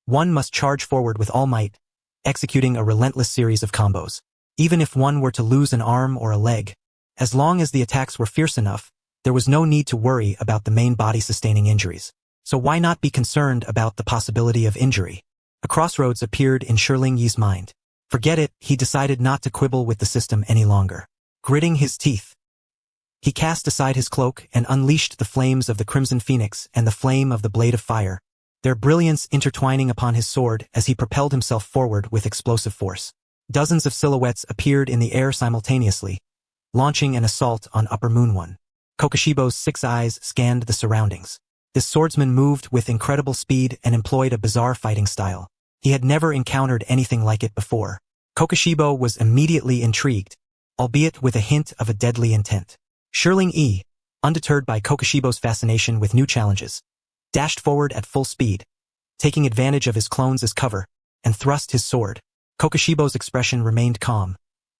One must charge forward with all might, executing a relentless series of combos. Even if one were to lose an arm or a leg, as long as the attacks were fierce enough, there was no need to worry about the main body sustaining injuries. So why not be concerned about the possibility of injury? A crossroads appeared in Shirling Yi's mind. Forget it, he decided not to quibble with the system any longer. Gritting his teeth, he cast aside his cloak and unleashed the flames of the Crimson Phoenix and the flame of the Blade of Fire, their brilliance intertwining upon his sword as he propelled himself forward with explosive force. Dozens of silhouettes appeared in the air simultaneously, launching an assault on Upper Moon 1. Kokushibo's 6 eyes scanned the surroundings. This swordsman moved with incredible speed and employed a bizarre fighting style. He had never encountered anything like it before. Kokushibo was immediately intrigued, albeit with a hint of a deadly intent. Shirling Yi, undeterred by Kokushibo's fascination with new challenges, dashed forward at full speed, taking advantage of his clones as cover, and thrust his sword. Kokushibo's expression remained calm.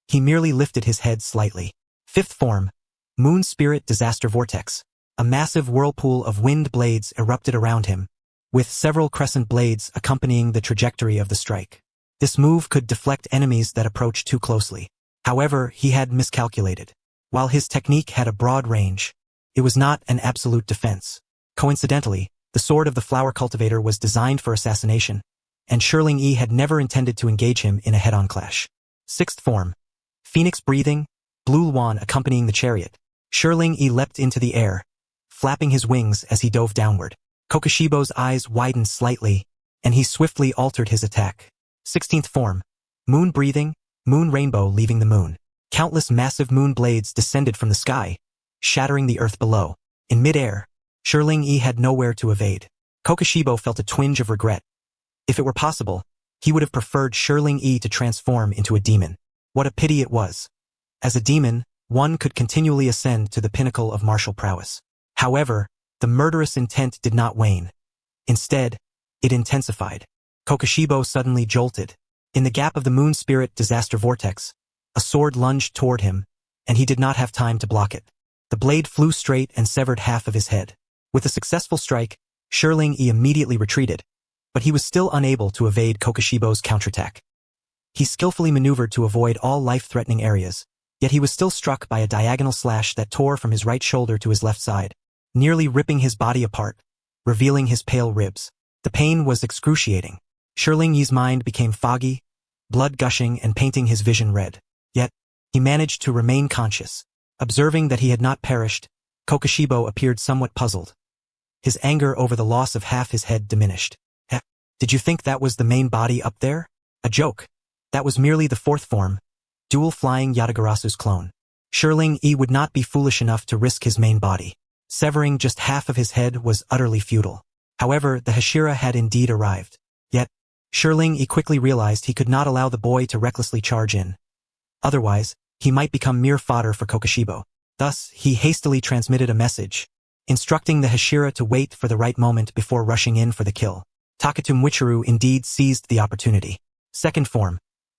He merely lifted his head slightly. Fifth form, Moon Spirit Disaster Vortex. A massive whirlpool of wind blades erupted around him, with several crescent blades accompanying the trajectory of the strike. This move could deflect enemies that approached too closely. However, he had miscalculated. While his technique had a broad range, it was not an absolute defense. Coincidentally, the sword of the flower cultivator was designed for assassination, and Shirling Yi had never intended to engage him in a head-on clash. Sixth form, Phoenix Breathing, Blue Luan accompanying the chariot. Shirling Yi leapt into the air, flapping his wings as he dove downward. Kokushibo's eyes widened slightly, and he swiftly altered his attack. 16th form, Moon Breathing, Moon Rainbow leaving the moon. Countless massive moon blades descended from the sky, shattering the earth below. In mid-air, Shirling Yi had nowhere to evade. Kokushibo felt a twinge of regret. If it were possible, he would have preferred Shirling Yi to transform into a demon. What a pity it was. As a demon, one could continually ascend to the pinnacle of martial prowess. However, the murderous intent did not wane. Instead, it intensified. Kokushibo suddenly jolted. In the gap of the moon spirit disaster vortex, a sword lunged toward him, and he did not have time to block it. The blade flew straight and severed half of his head. With a successful strike, Shirling-E immediately retreated, but he was still unable to evade Kokushibo's counterattack. He skillfully maneuvered to avoid all life-threatening areas, yet he was still struck by a diagonal slash that tore from his right shoulder to his left side, nearly ripping his body apart, revealing his pale ribs. The pain was excruciating. Shirling-Yi's mind became foggy, blood gushing and painting his vision red. Yet, he managed to remain conscious. Observing that he had not perished, Kokushibo appeared somewhat puzzled. His anger over the loss of half his head diminished. Did you think that was the main body up there? A joke. That was merely the fourth form, dual-flying Yatagarasu's clone. Shirling-E would not be foolish enough to risk his main body. Severing just half of his head was utterly futile. However, the Hashira had indeed arrived. Yet, Shirling-E quickly realized he could not allow the boy to recklessly charge in. Otherwise, he might become mere fodder for Kokushibo. Thus, he hastily transmitted a message, instructing the Hashira to wait for the right moment before rushing in for the kill. Takatu Michiru indeed seized the opportunity. Second form,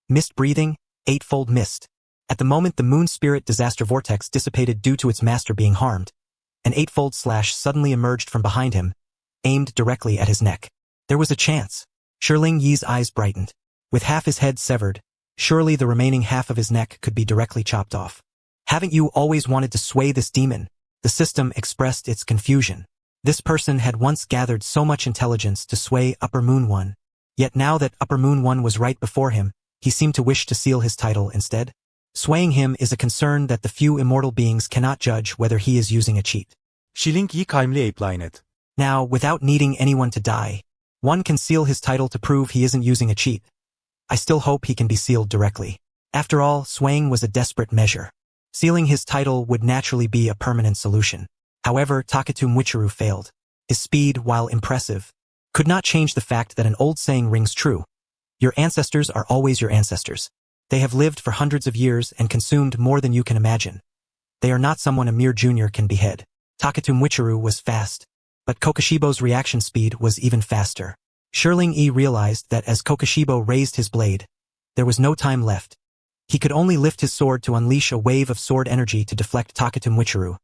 mist breathing, eightfold mist. At the moment the moon spirit disaster vortex dissipated due to its master being harmed, an eightfold slash suddenly emerged from behind him, aimed directly at his neck. There was a chance. Shirling-Yi's eyes brightened. With half his head severed, surely the remaining half of his neck could be directly chopped off. Haven't you always wanted to sway this demon? The system expressed its confusion. This person had once gathered so much intelligence to sway Upper Moon One, yet now that Upper Moon One was right before him, he seemed to wish to seal his title instead. Swaying him is a concern that the few immortal beings cannot judge whether he is using a cheat. Shilling-E kalmli applied. Now, without needing anyone to die, one can seal his title to prove he isn't using a cheat. I still hope he can be sealed directly. After all, swaying was a desperate measure. Sealing his title would naturally be a permanent solution. However, Takatu Michiru failed. His speed, while impressive, could not change the fact that an old saying rings true. Your ancestors are always your ancestors. They have lived for hundreds of years and consumed more than you can imagine. They are not someone a mere junior can behead. Takatu Michiru was fast, but Kokushibo's reaction speed was even faster. Shirling-E realized that as Kokushibo raised his blade, there was no time left. He could only lift his sword to unleash a wave of sword energy to deflect Takatu Michiru,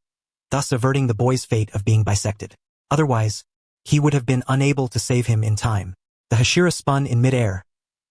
thus averting the boy's fate of being bisected. Otherwise, he would have been unable to save him in time. The Hashira spun in mid-air,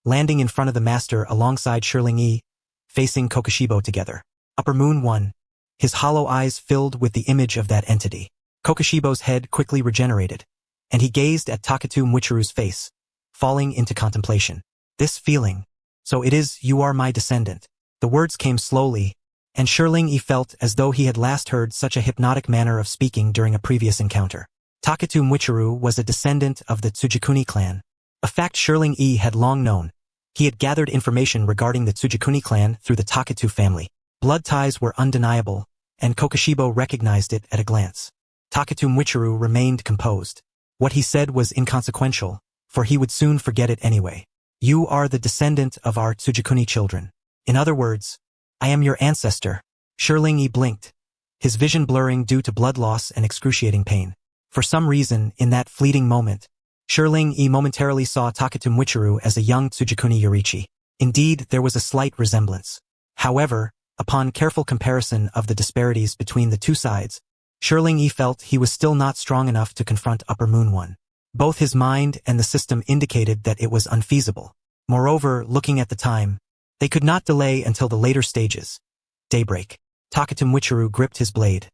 landing in front of the master alongside Shirling-E, facing Kokushibo together. Upper Moon One, his hollow eyes filled with the image of that entity. Kokushibo's head quickly regenerated, and he gazed at Takatu Michiru's face, falling into contemplation. This feeling, so it is you are my descendant. The words came slowly, and Shirling-E felt as though he had last heard such a hypnotic manner of speaking during a previous encounter. Takatu Michiru was a descendant of the Tsujikuni clan, a fact Shirling-E had long known. He had gathered information regarding the Tsujikuni clan through the Takatu family. Blood ties were undeniable, and Kokushibo recognized it at a glance. Takatu Michiru remained composed. What he said was inconsequential, for he would soon forget it anyway. You are the descendant of our Tsujikuni children. In other words, I am your ancestor. Shirling-E blinked, his vision blurring due to blood loss and excruciating pain. For some reason, in that fleeting moment, Shirling-E momentarily saw Takatu Michiru as a young Tsujikuni Yorichi. Indeed, there was a slight resemblance. However, upon careful comparison of the disparities between the two sides, Shirling-E felt he was still not strong enough to confront Upper Moon One. Both his mind and the system indicated that it was unfeasible. Moreover, looking at the time, they could not delay until the later stages. Daybreak. Takatu Michiru gripped his blade.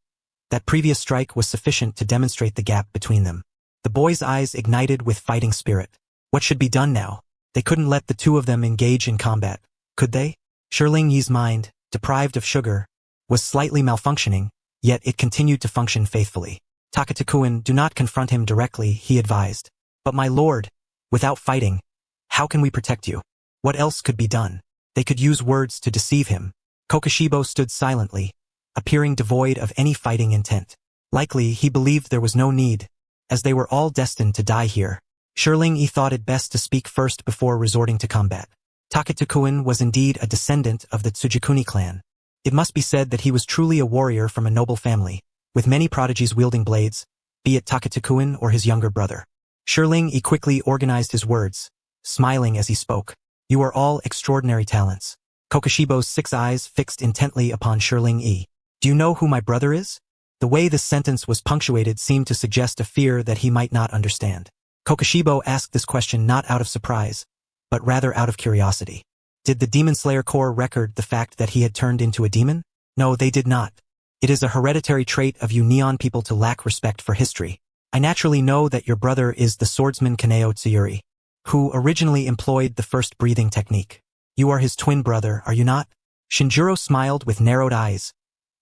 That previous strike was sufficient to demonstrate the gap between them. The boy's eyes ignited with fighting spirit. What should be done now? They couldn't let the two of them engage in combat, could they? Shirling-Yi's mind, deprived of sugar, was slightly malfunctioning, yet it continued to function faithfully. Takatu-kun, do not confront him directly, he advised. But my lord, without fighting, how can we protect you? What else could be done? They could use words to deceive him. Kokushibo stood silently, appearing devoid of any fighting intent. Likely, he believed there was no need, as they were all destined to die here. Shirling-E thought it best to speak first before resorting to combat. Takatu-kun was indeed a descendant of the Tsujikuni clan. It must be said that he was truly a warrior from a noble family, with many prodigies wielding blades, be it Takatu-kun or his younger brother. Shirling-E quickly organized his words, smiling as he spoke. You are all extraordinary talents. Kokoshibo's 6 eyes fixed intently upon Shirling Yi. Do you know who my brother is? The way this sentence was punctuated seemed to suggest a fear that he might not understand. Kokoshibo asked this question not out of surprise, but rather out of curiosity. Did the Demon Slayer Corps record the fact that he had turned into a demon? No, they did not. It is a hereditary trait of you Neon people to lack respect for history. I naturally know that your brother is the swordsman Kaneo Tsuyuri, who originally employed the first breathing technique. You are his twin brother, are you not? Shinjiro smiled with narrowed eyes.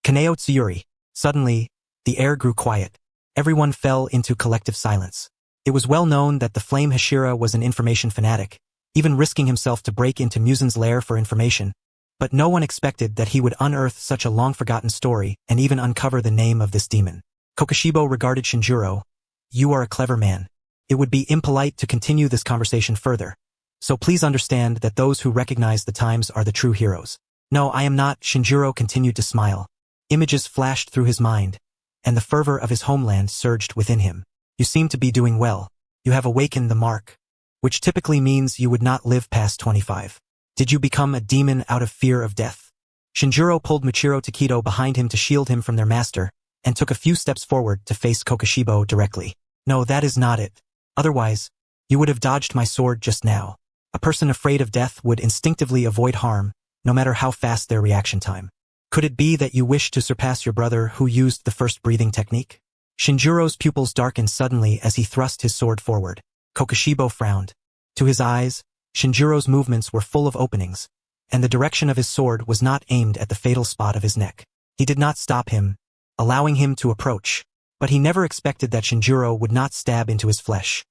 Kaneo Tsuyuri. Suddenly, the air grew quiet. Everyone fell into collective silence. It was well known that the Flame Hashira was an information fanatic, even risking himself to break into Musen's lair for information. But no one expected that he would unearth such a long-forgotten story and even uncover the name of this demon. Kokoshibo regarded Shinjiro. You are a clever man. It would be impolite to continue this conversation further. So please understand that those who recognize the times are the true heroes. No, I am not. Shinjiro continued to smile. Images flashed through his mind, and the fervor of his homeland surged within him. You seem to be doing well. You have awakened the mark, which typically means you would not live past 25. Did you become a demon out of fear of death? Shinjiro pulled Michiro Takedo behind him to shield him from their master, and took a few steps forward to face Kokoshibo directly. No, that is not it. Otherwise, you would have dodged my sword just now. A person afraid of death would instinctively avoid harm, no matter how fast their reaction time. Could it be that you wish to surpass your brother who used the first breathing technique? Shinjiro's pupils darkened suddenly as he thrust his sword forward. Kokoshibo frowned. To his eyes, Shinjiro's movements were full of openings, and the direction of his sword was not aimed at the fatal spot of his neck. He did not stop him, allowing him to approach, but he never expected that Shinjiro would not stab into his flesh.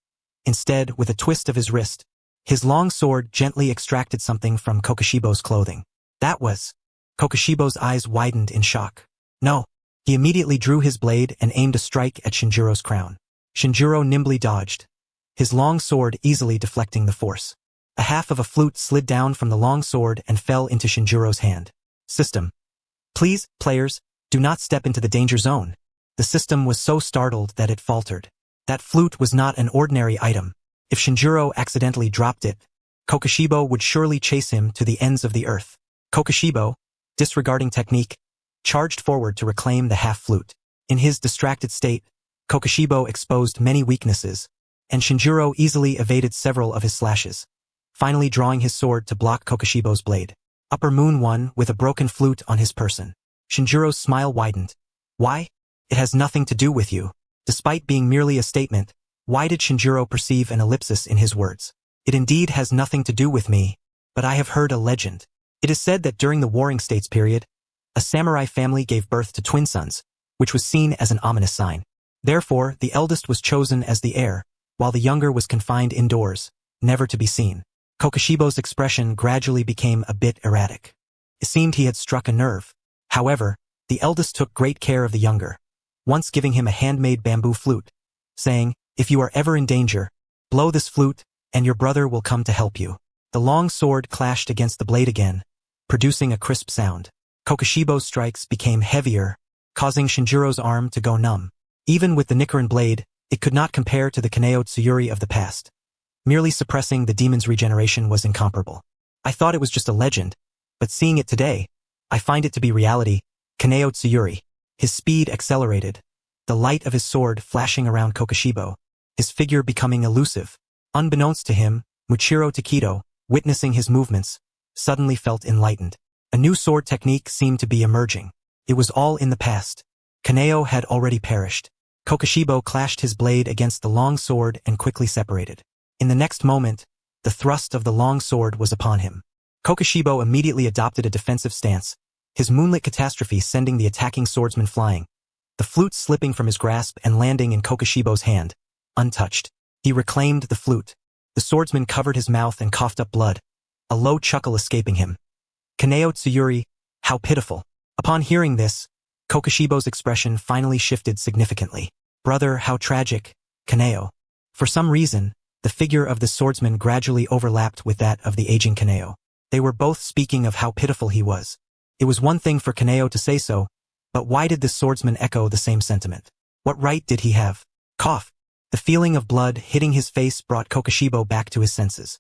Instead, with a twist of his wrist, his long sword gently extracted something from Kokoshibo's clothing. That was... Kokoshibo's eyes widened in shock. No. He immediately drew his blade and aimed a strike at Shinjiro's crown. Shinjiro nimbly dodged, his long sword easily deflecting the force. A half of a flute slid down from the long sword and fell into Shinjiro's hand. System. Please, players, do not step into the danger zone. The system was so startled that it faltered. That flute was not an ordinary item. If Shinjiro accidentally dropped it, Kokoshibo would surely chase him to the ends of the earth. Kokoshibo, disregarding technique, charged forward to reclaim the half-flute. In his distracted state, Kokoshibo exposed many weaknesses, and Shinjiro easily evaded several of his slashes, finally drawing his sword to block Kokoshibo's blade. Upper Moon One with a broken flute on his person. Shinjiro's smile widened. Why? It has nothing to do with you. Despite being merely a statement, why did Shinjiro perceive an ellipsis in his words? It indeed has nothing to do with me, but I have heard a legend. It is said that during the Warring States period, a samurai family gave birth to twin sons, which was seen as an ominous sign. Therefore, the eldest was chosen as the heir, while the younger was confined indoors, never to be seen. Kokoshibo's expression gradually became a bit erratic. It seemed he had struck a nerve. However, the eldest took great care of the younger, once giving him a handmade bamboo flute, saying, "If you are ever in danger, blow this flute, and your brother will come to help you." The long sword clashed against the blade again, producing a crisp sound. Kokoshibo's strikes became heavier, causing Shinjiro's arm to go numb. Even with the Nichiren blade, it could not compare to the Kaneo Tsuyuri of the past. Merely suppressing the demon's regeneration was incomparable. I thought it was just a legend, but seeing it today, I find it to be reality. Kaneo Tsuyuri. His speed accelerated, the light of his sword flashing around Kokoshibo, his figure becoming elusive. Unbeknownst to him, Muchiro Takedo, witnessing his movements, suddenly felt enlightened. A new sword technique seemed to be emerging. It was all in the past. Kaneo had already perished. Kokoshibo clashed his blade against the long sword and quickly separated. In the next moment, the thrust of the long sword was upon him. Kokoshibo immediately adopted a defensive stance, his moonlit catastrophe sending the attacking swordsman flying, the flute slipping from his grasp and landing in Kokoshibo's hand, untouched. He reclaimed the flute. The swordsman covered his mouth and coughed up blood, a low chuckle escaping him. Kaneo Tsuyuri, how pitiful. Upon hearing this, Kokoshibo's expression finally shifted significantly. Brother, how tragic, Kaneo. For some reason, the figure of the swordsman gradually overlapped with that of the aging Kaneo. They were both speaking of how pitiful he was. It was one thing for Kaneo to say so, but why did the swordsman echo the same sentiment? What right did he have? Cough. The feeling of blood hitting his face brought Kokoshibo back to his senses.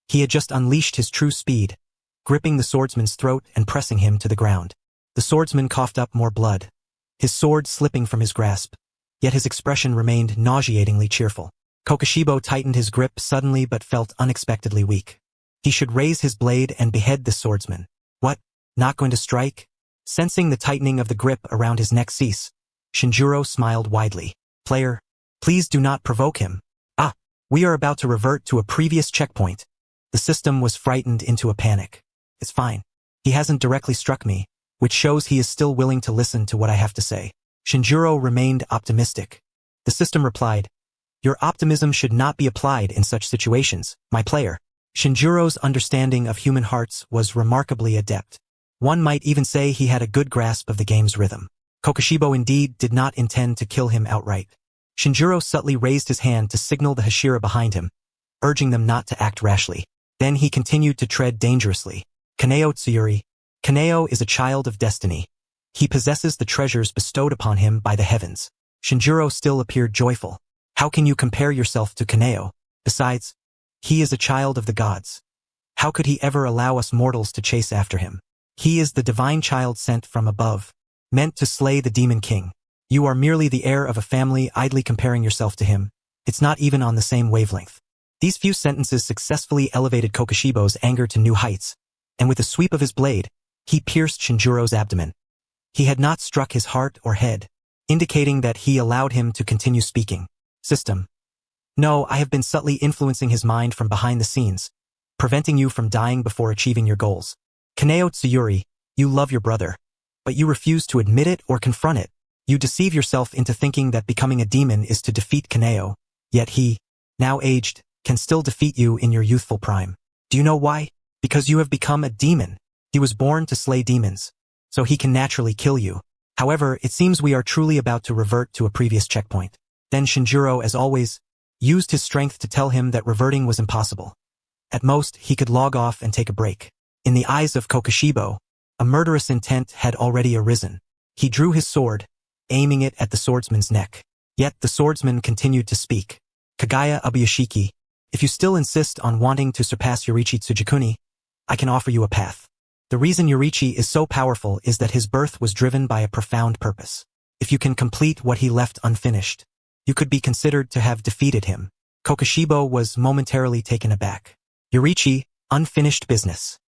He had just unleashed his true speed, gripping the swordsman's throat and pressing him to the ground. The swordsman coughed up more blood, his sword slipping from his grasp, yet his expression remained nauseatingly cheerful. Kokushibo tightened his grip suddenly but felt unexpectedly weak. He should raise his blade and behead this swordsman. What? Not going to strike? Sensing the tightening of the grip around his neck cease, Shinjiro smiled widely. Player, please do not provoke him. Ah, we are about to revert to a previous checkpoint. The system was frightened into a panic. It's fine. He hasn't directly struck me, which shows he is still willing to listen to what I have to say. Shinjiro remained optimistic. The system replied, your optimism should not be applied in such situations, my player. Shinjiro's understanding of human hearts was remarkably adept. One might even say he had a good grasp of the game's rhythm. Kokushibo indeed did not intend to kill him outright. Shinjiro subtly raised his hand to signal the Hashira behind him, urging them not to act rashly. Then he continued to tread dangerously. Kaneo Tsuyuri. Kaneo is a child of destiny. He possesses the treasures bestowed upon him by the heavens. Shinjiro still appeared joyful. How can you compare yourself to Kaneo? Besides, he is a child of the gods. How could he ever allow us mortals to chase after him? He is the divine child sent from above, meant to slay the demon king. You are merely the heir of a family, idly comparing yourself to him. It's not even on the same wavelength. These few sentences successfully elevated Kokushibo's anger to new heights, and with a sweep of his blade, he pierced Shinjiro's abdomen. He had not struck his heart or head, indicating that he allowed him to continue speaking. System. No, I have been subtly influencing his mind from behind the scenes, preventing you from dying before achieving your goals. Kaneo Tsuyuri, you love your brother, but you refuse to admit it or confront it. You deceive yourself into thinking that becoming a demon is to defeat Kaneo, yet he, now aged, can still defeat you in your youthful prime. Do you know why? Because you have become a demon. He was born to slay demons, so he can naturally kill you. However, it seems we are truly about to revert to a previous checkpoint. Then Shinjiro, as always, used his strength to tell him that reverting was impossible. At most, he could log off and take a break. In the eyes of Kokushibo, a murderous intent had already arisen. He drew his sword, aiming it at the swordsman's neck. Yet the swordsman continued to speak. Kagaya Ubuyashiki, if you still insist on wanting to surpass Yorichi Tsujikuni, I can offer you a path. The reason Yorichi is so powerful is that his birth was driven by a profound purpose. If you can complete what he left unfinished, you could be considered to have defeated him. Kokushibo was momentarily taken aback. Yorichi, unfinished business.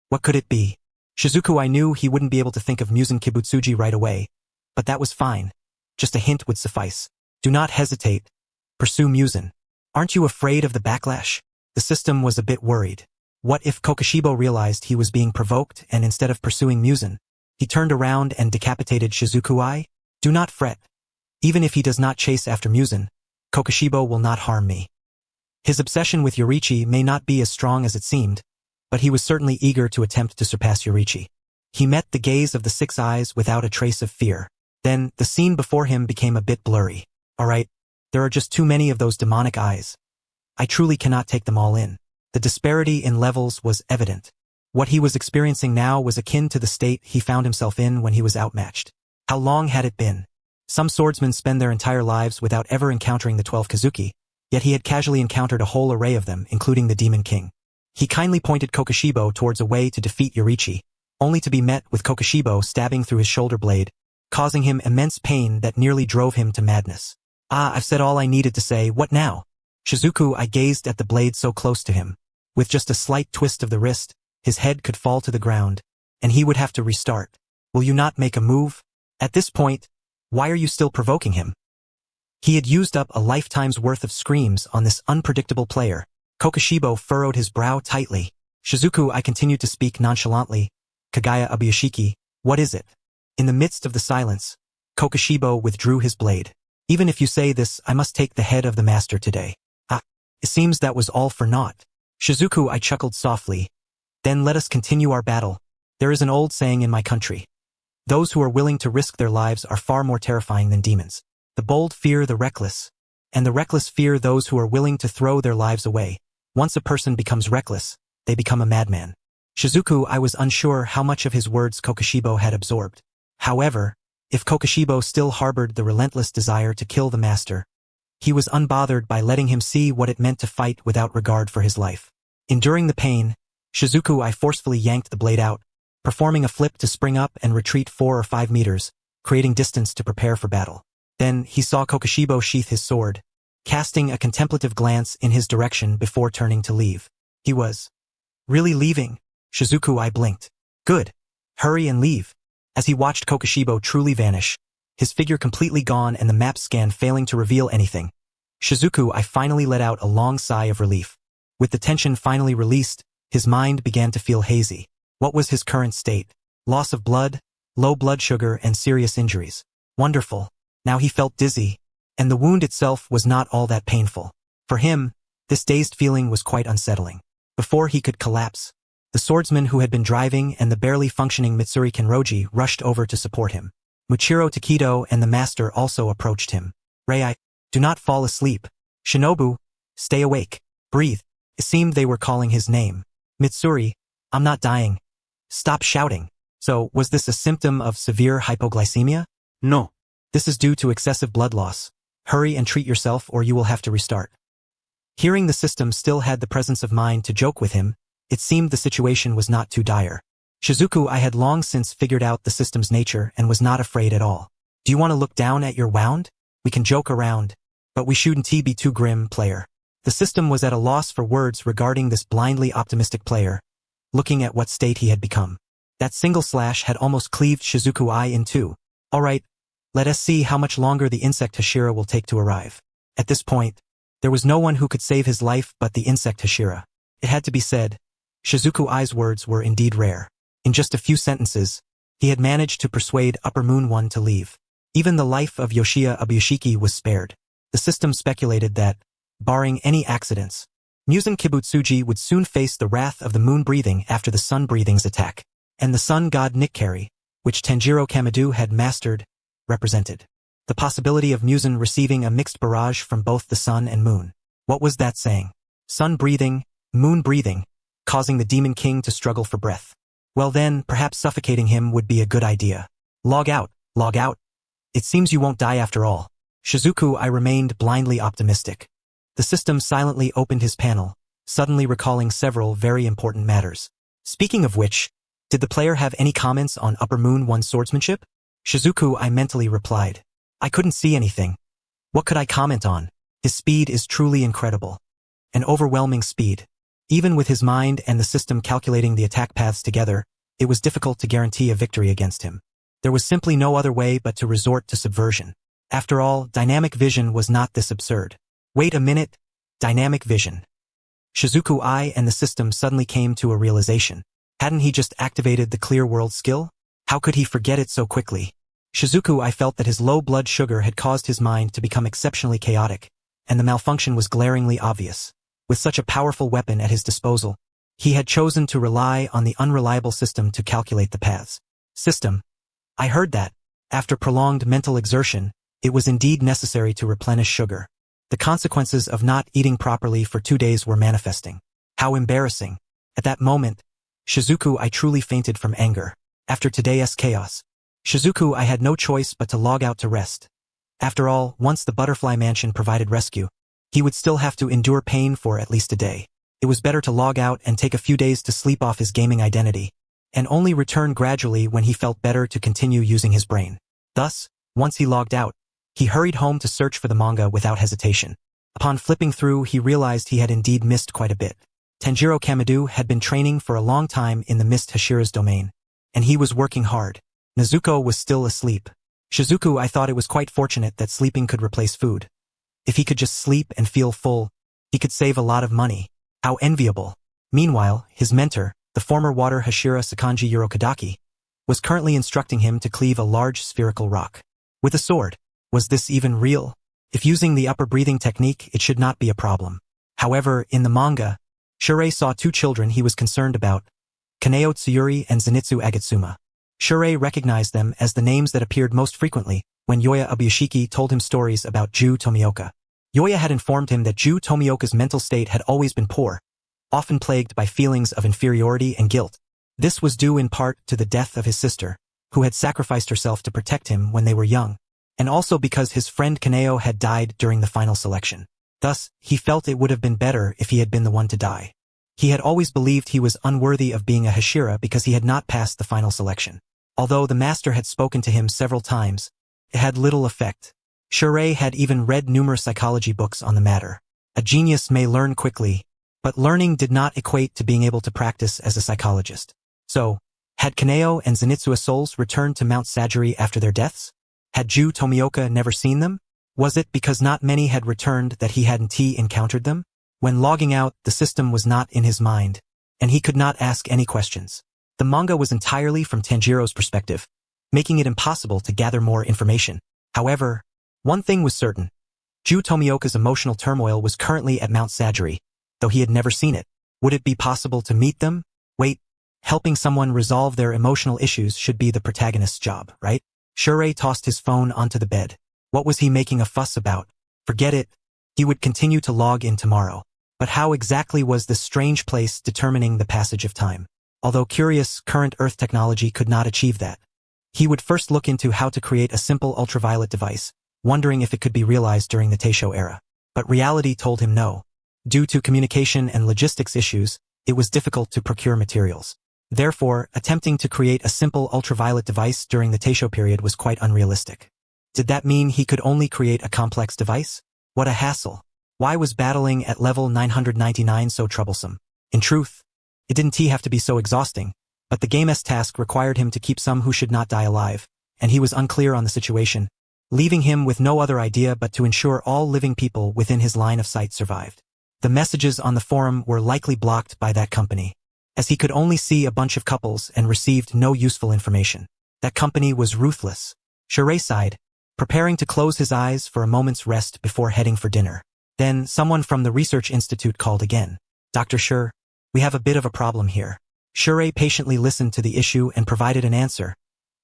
What could it be? Shizuku, I knew he wouldn't be able to think of Musen Kibutsuji right away, but that was fine. Just a hint would suffice. Do not hesitate. Pursue Musen. Aren't you afraid of the backlash? The system was a bit worried. What if Kokushibo realized he was being provoked and instead of pursuing Musen, he turned around and decapitated Shizuku? Do not fret. Even if he does not chase after Musen, Kokushibo will not harm me. His obsession with Yorichi may not be as strong as it seemed, but he was certainly eager to attempt to surpass Yorichi. He met the gaze of the six eyes without a trace of fear. Then, the scene before him became a bit blurry. Alright, there are just too many of those demonic eyes. I truly cannot take them all in. The disparity in levels was evident. What he was experiencing now was akin to the state he found himself in when he was outmatched. How long had it been? Some swordsmen spend their entire lives without ever encountering the 12 Kazuki, yet he had casually encountered a whole array of them, including the Demon King. He kindly pointed Kokushibo towards a way to defeat Yorichi, only to be met with Kokushibo stabbing through his shoulder blade, causing him immense pain that nearly drove him to madness. Ah, I've said all I needed to say, what now? Shizuku, I gazed at the blade so close to him. With just a slight twist of the wrist, his head could fall to the ground, and he would have to restart. Will you not make a move? At this point, why are you still provoking him? He had used up a lifetime's worth of screams on this unpredictable player. Kokushibo furrowed his brow tightly. Shizuku, I continued to speak nonchalantly. Kagaya Ubuyashiki, what is it? In the midst of the silence, Kokushibo withdrew his blade. Even if you say this, I must take the head of the master today. Ah, it seems that was all for naught. Shizuku, I chuckled softly. Then let us continue our battle. There is an old saying in my country. Those who are willing to risk their lives are far more terrifying than demons. The bold fear the reckless, and the reckless fear those who are willing to throw their lives away. Once a person becomes reckless, they become a madman. Shizuku, I was unsure how much of his words Kokushibo had absorbed. However, if Kokushibo still harbored the relentless desire to kill the master, he was unbothered by letting him see what it meant to fight without regard for his life. Enduring the pain, Shizuku I forcefully yanked the blade out, performing a flip to spring up and retreat 4 or 5 meters, creating distance to prepare for battle. Then he saw Kokushibo sheath his sword, casting a contemplative glance in his direction before turning to leave. He was really leaving? Shizuku I blinked. Good. Hurry and leave. As he watched Kokushibo truly vanish, his figure completely gone and the map scan failing to reveal anything, Shizuku I finally let out a long sigh of relief. With the tension finally released, his mind began to feel hazy. What was his current state? Loss of blood, low blood sugar, and serious injuries. Wonderful. Now he felt dizzy, and the wound itself was not all that painful. For him, this dazed feeling was quite unsettling. Before he could collapse, the swordsman who had been driving and the barely functioning Mitsuri Kenroji rushed over to support him. Muchiro Takedo and the master also approached him. Rei, do not fall asleep. Shinobu, stay awake. Breathe. It seemed they were calling his name. Mitsuri, I'm not dying. Stop shouting. So, was this a symptom of severe hypoglycemia? No. This is due to excessive blood loss. Hurry and treat yourself or you will have to restart. Hearing the system still had the presence of mind to joke with him, it seemed the situation was not too dire. Shizuku I had long since figured out the system's nature and was not afraid at all. Do you want to look down at your wound? We can joke around, but we shouldn't be too grim, player. The system was at a loss for words regarding this blindly optimistic player, looking at what state he had become. That single slash had almost cleaved Shizuku I in two. Alright, let us see how much longer the insect Hashira will take to arrive. At this point, there was no one who could save his life but the insect Hashira. It had to be said, Shizuku I's words were indeed rare. In just a few sentences, he had managed to persuade Upper Moon One to leave. Even the life of Yoshiya Abuyashiki was spared. The system speculated that, barring any accidents, Musen Kibutsuji would soon face the wrath of the moon breathing after the sun breathing's attack, and the sun god Nikkari, which Tanjiro Kamado had mastered, represented the possibility of Musen receiving a mixed barrage from both the sun and moon. What was that saying? Sun breathing, moon breathing, causing the Demon King to struggle for breath. Well then, perhaps suffocating him would be a good idea. Log out, log out. It seems you won't die after all. Shizuku I remained blindly optimistic. The system silently opened his panel, suddenly recalling several very important matters. Speaking of which, did the player have any comments on Upper Moon One's swordsmanship? Shizuku I mentally replied. I couldn't see anything. What could I comment on? His speed is truly incredible. An overwhelming speed. Even with his mind and the system calculating the attack paths together, it was difficult to guarantee a victory against him. There was simply no other way but to resort to subversion. After all, dynamic vision was not this absurd. Wait a minute. Dynamic vision. Shizuku I and the system suddenly came to a realization. Hadn't he just activated the clear world skill? How could he forget it so quickly? Shizuku I felt that his low blood sugar had caused his mind to become exceptionally chaotic, and the malfunction was glaringly obvious. With such a powerful weapon at his disposal, he had chosen to rely on the unreliable system to calculate the paths. System. I heard that. After prolonged mental exertion, it was indeed necessary to replenish sugar. The consequences of not eating properly for 2 days were manifesting. How embarrassing. At that moment, Shizuku I truly fainted from anger. After today's chaos, Shizuku I had no choice but to log out to rest. After all, once the Butterfly Mansion provided rescue, he would still have to endure pain for at least a day. It was better to log out and take a few days to sleep off his gaming identity, and only return gradually when he felt better to continue using his brain. Thus, once he logged out, he hurried home to search for the manga without hesitation. Upon flipping through, he realized he had indeed missed quite a bit. Tanjiro Kamado had been training for a long time in the Mist Hashira's domain, and he was working hard. Nezuko was still asleep. Shizuku I thought it was quite fortunate that sleeping could replace food. If he could just sleep and feel full, he could save a lot of money. How enviable. Meanwhile, his mentor, the former water Hashira Sakanji Urokadaki, was currently instructing him to cleave a large spherical rock. With a sword. Was this even real? If using the upper breathing technique, it should not be a problem. However, in the manga, Shurei saw 2 children he was concerned about, Kaneo Tsuyuri and Zenitsu Agatsuma. Shurei recognized them as the names that appeared most frequently when Yoya Abuyashiki told him stories about Ju Tomioka. Yoya had informed him that Ju Tomioka's mental state had always been poor, often plagued by feelings of inferiority and guilt. This was due in part to the death of his sister, who had sacrificed herself to protect him when they were young, and also because his friend Kaneo had died during the final selection. Thus, he felt it would have been better if he had been the one to die. He had always believed he was unworthy of being a Hashira because he had not passed the final selection. Although the master had spoken to him several times, it had little effect. Shirei had even read numerous psychology books on the matter. A genius may learn quickly, but learning did not equate to being able to practice as a psychologist. So, had Kaneo and Zenitsu's souls returned to Mount Sagiri after their deaths? Had Ju Tomioka never seen them? Was it because not many had returned that he hadn't encountered them? When logging out, the system was not in his mind, and he could not ask any questions. The manga was entirely from Tanjiro's perspective, making it impossible to gather more information. However, one thing was certain. Ju Tomioka's emotional turmoil was currently at Mount Sagiri, though he had never seen it. Would it be possible to meet them? Wait, helping someone resolve their emotional issues should be the protagonist's job, right? Shirei tossed his phone onto the bed. What was he making a fuss about? Forget it. He would continue to log in tomorrow. But how exactly was this strange place determining the passage of time? Although curious, current Earth technology could not achieve that. He would first look into how to create a simple ultraviolet device, wondering if it could be realized during the Taisho era. But reality told him no. Due to communication and logistics issues, it was difficult to procure materials. Therefore, attempting to create a simple ultraviolet device during the Taisho period was quite unrealistic. Did that mean he could only create a complex device? What a hassle. Why was battling at level 999 so troublesome? In truth, it didn't have to be so exhausting, but the game's task required him to keep some who should not die alive, and he was unclear on the situation, leaving him with no other idea but to ensure all living people within his line of sight survived. The messages on the forum were likely blocked by that company, as he could only see a bunch of couples and received no useful information. That company was ruthless. Shirei sighed, preparing to close his eyes for a moment's rest before heading for dinner. Then someone from the research institute called again. Dr. Shur, we have a bit of a problem here. Shirei patiently listened to the issue and provided an answer,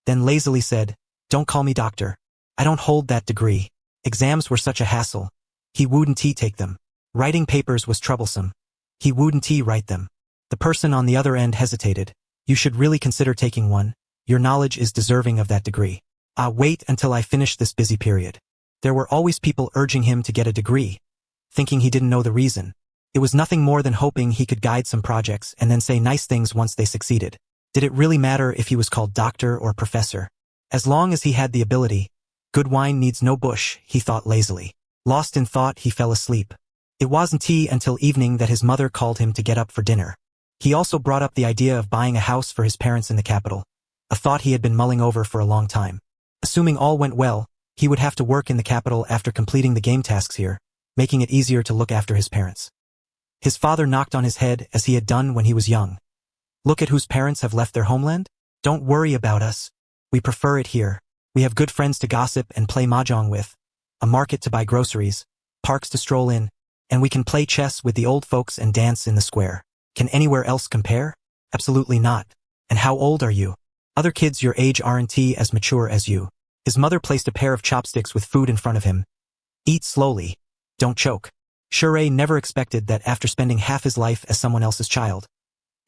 then lazily said, don't call me doctor. I don't hold that degree. Exams were such a hassle. He wouldn't take them. Writing papers was troublesome. He wouldn't write them. The person on the other end hesitated. You should really consider taking one. Your knowledge is deserving of that degree. Wait until I finish this busy period. There were always people urging him to get a degree, thinking he didn't know the reason. It was nothing more than hoping he could guide some projects and then say nice things once they succeeded. Did it really matter if he was called doctor or professor? As long as he had the ability, good wine needs no bush, he thought lazily. Lost in thought, he fell asleep. It wasn't until evening that his mother called him to get up for dinner. He also brought up the idea of buying a house for his parents in the capital, a thought he had been mulling over for a long time. Assuming all went well, he would have to work in the capital after completing the game tasks here, making it easier to look after his parents. His father knocked on his head as he had done when he was young. Look at whose parents have left their homeland? Don't worry about us. We prefer it here. We have good friends to gossip and play mahjong with, a market to buy groceries, parks to stroll in, and we can play chess with the old folks and dance in the square. Can anywhere else compare? Absolutely not. And how old are you? Other kids your age aren't as mature as you. His mother placed a pair of chopsticks with food in front of him. Eat slowly. Don't choke. Shirei never expected that after spending half his life as someone else's child,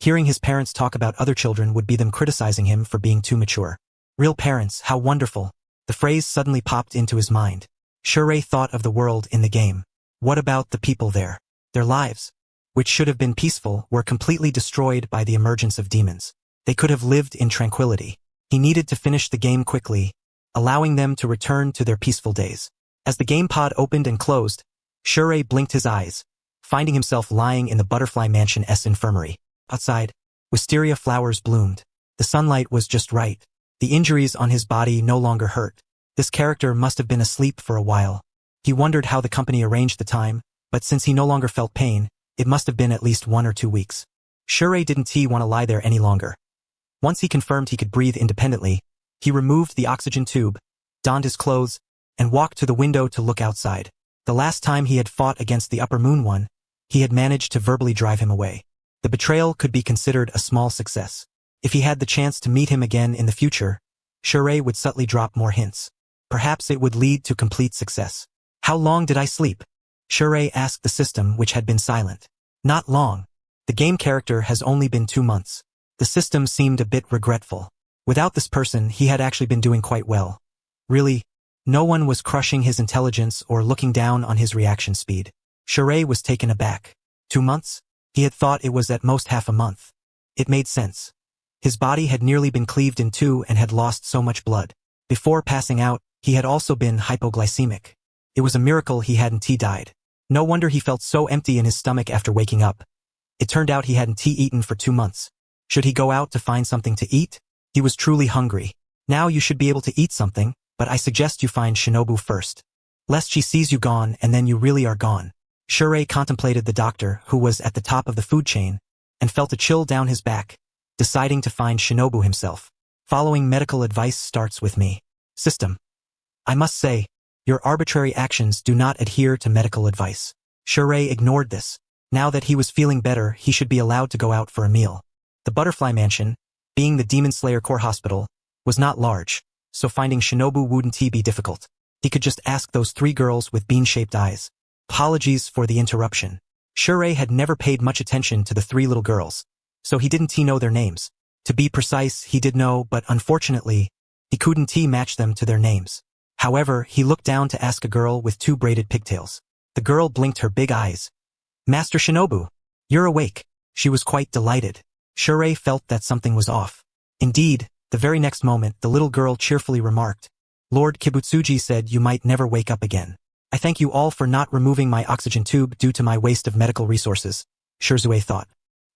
hearing his parents talk about other children would be them criticizing him for being too mature. Real parents, how wonderful. The phrase suddenly popped into his mind. Shirei thought of the world in the game. What about the people there? Their lives, which should have been peaceful, were completely destroyed by the emergence of demons. They could have lived in tranquility. He needed to finish the game quickly, allowing them to return to their peaceful days. As the game pod opened and closed, Shirei blinked his eyes, finding himself lying in the Butterfly Mansion's infirmary. Outside, wisteria flowers bloomed. The sunlight was just right. The injuries on his body no longer hurt. This character must have been asleep for a while. He wondered how the company arranged the time, but since he no longer felt pain, it must have been at least 1 or 2 weeks. Shirei didn't want to lie there any longer. Once he confirmed he could breathe independently, he removed the oxygen tube, donned his clothes, and walked to the window to look outside. The last time he had fought against the Upper Moon One, he had managed to verbally drive him away. The betrayal could be considered a small success. If he had the chance to meet him again in the future, Shirei would subtly drop more hints. Perhaps it would lead to complete success. How long did I sleep? Shirei asked the system, which had been silent. Not long. The game character has only been 2 months. The system seemed a bit regretful. Without this person, he had actually been doing quite well. Really, no one was crushing his intelligence or looking down on his reaction speed. Shirei was taken aback. 2 months? He had thought it was at most half a month. It made sense. His body had nearly been cleaved in two and had lost so much blood. Before passing out, he had also been hypoglycemic. It was a miracle he hadn't died. No wonder he felt so empty in his stomach after waking up. It turned out he hadn't eaten for 2 months. Should he go out to find something to eat? He was truly hungry. Now you should be able to eat something, but I suggest you find Shinobu first. Lest she sees you gone and then you really are gone. Shure contemplated the doctor, who was at the top of the food chain, and felt a chill down his back, deciding to find Shinobu himself. Following medical advice starts with me. System. I must say, your arbitrary actions do not adhere to medical advice. Shure ignored this. Now that he was feeling better, he should be allowed to go out for a meal. The Butterfly Mansion, being the Demon Slayer Core Hospital, was not large, so finding Shinobu wouldn't be difficult. He could just ask those 3 girls with bean-shaped eyes. Apologies for the interruption. Shure had never paid much attention to the 3 little girls, so he didn't know their names. To be precise, he did know, but unfortunately, he couldn't match them to their names. However, he looked down to ask a girl with 2 braided pigtails. The girl blinked her big eyes. Master Shinobu, you're awake. She was quite delighted. Shure felt that something was off. Indeed, the very next moment, the little girl cheerfully remarked, Lord Kibutsuji said you might never wake up again. I thank you all for not removing my oxygen tube due to my waste of medical resources, Shirzue thought.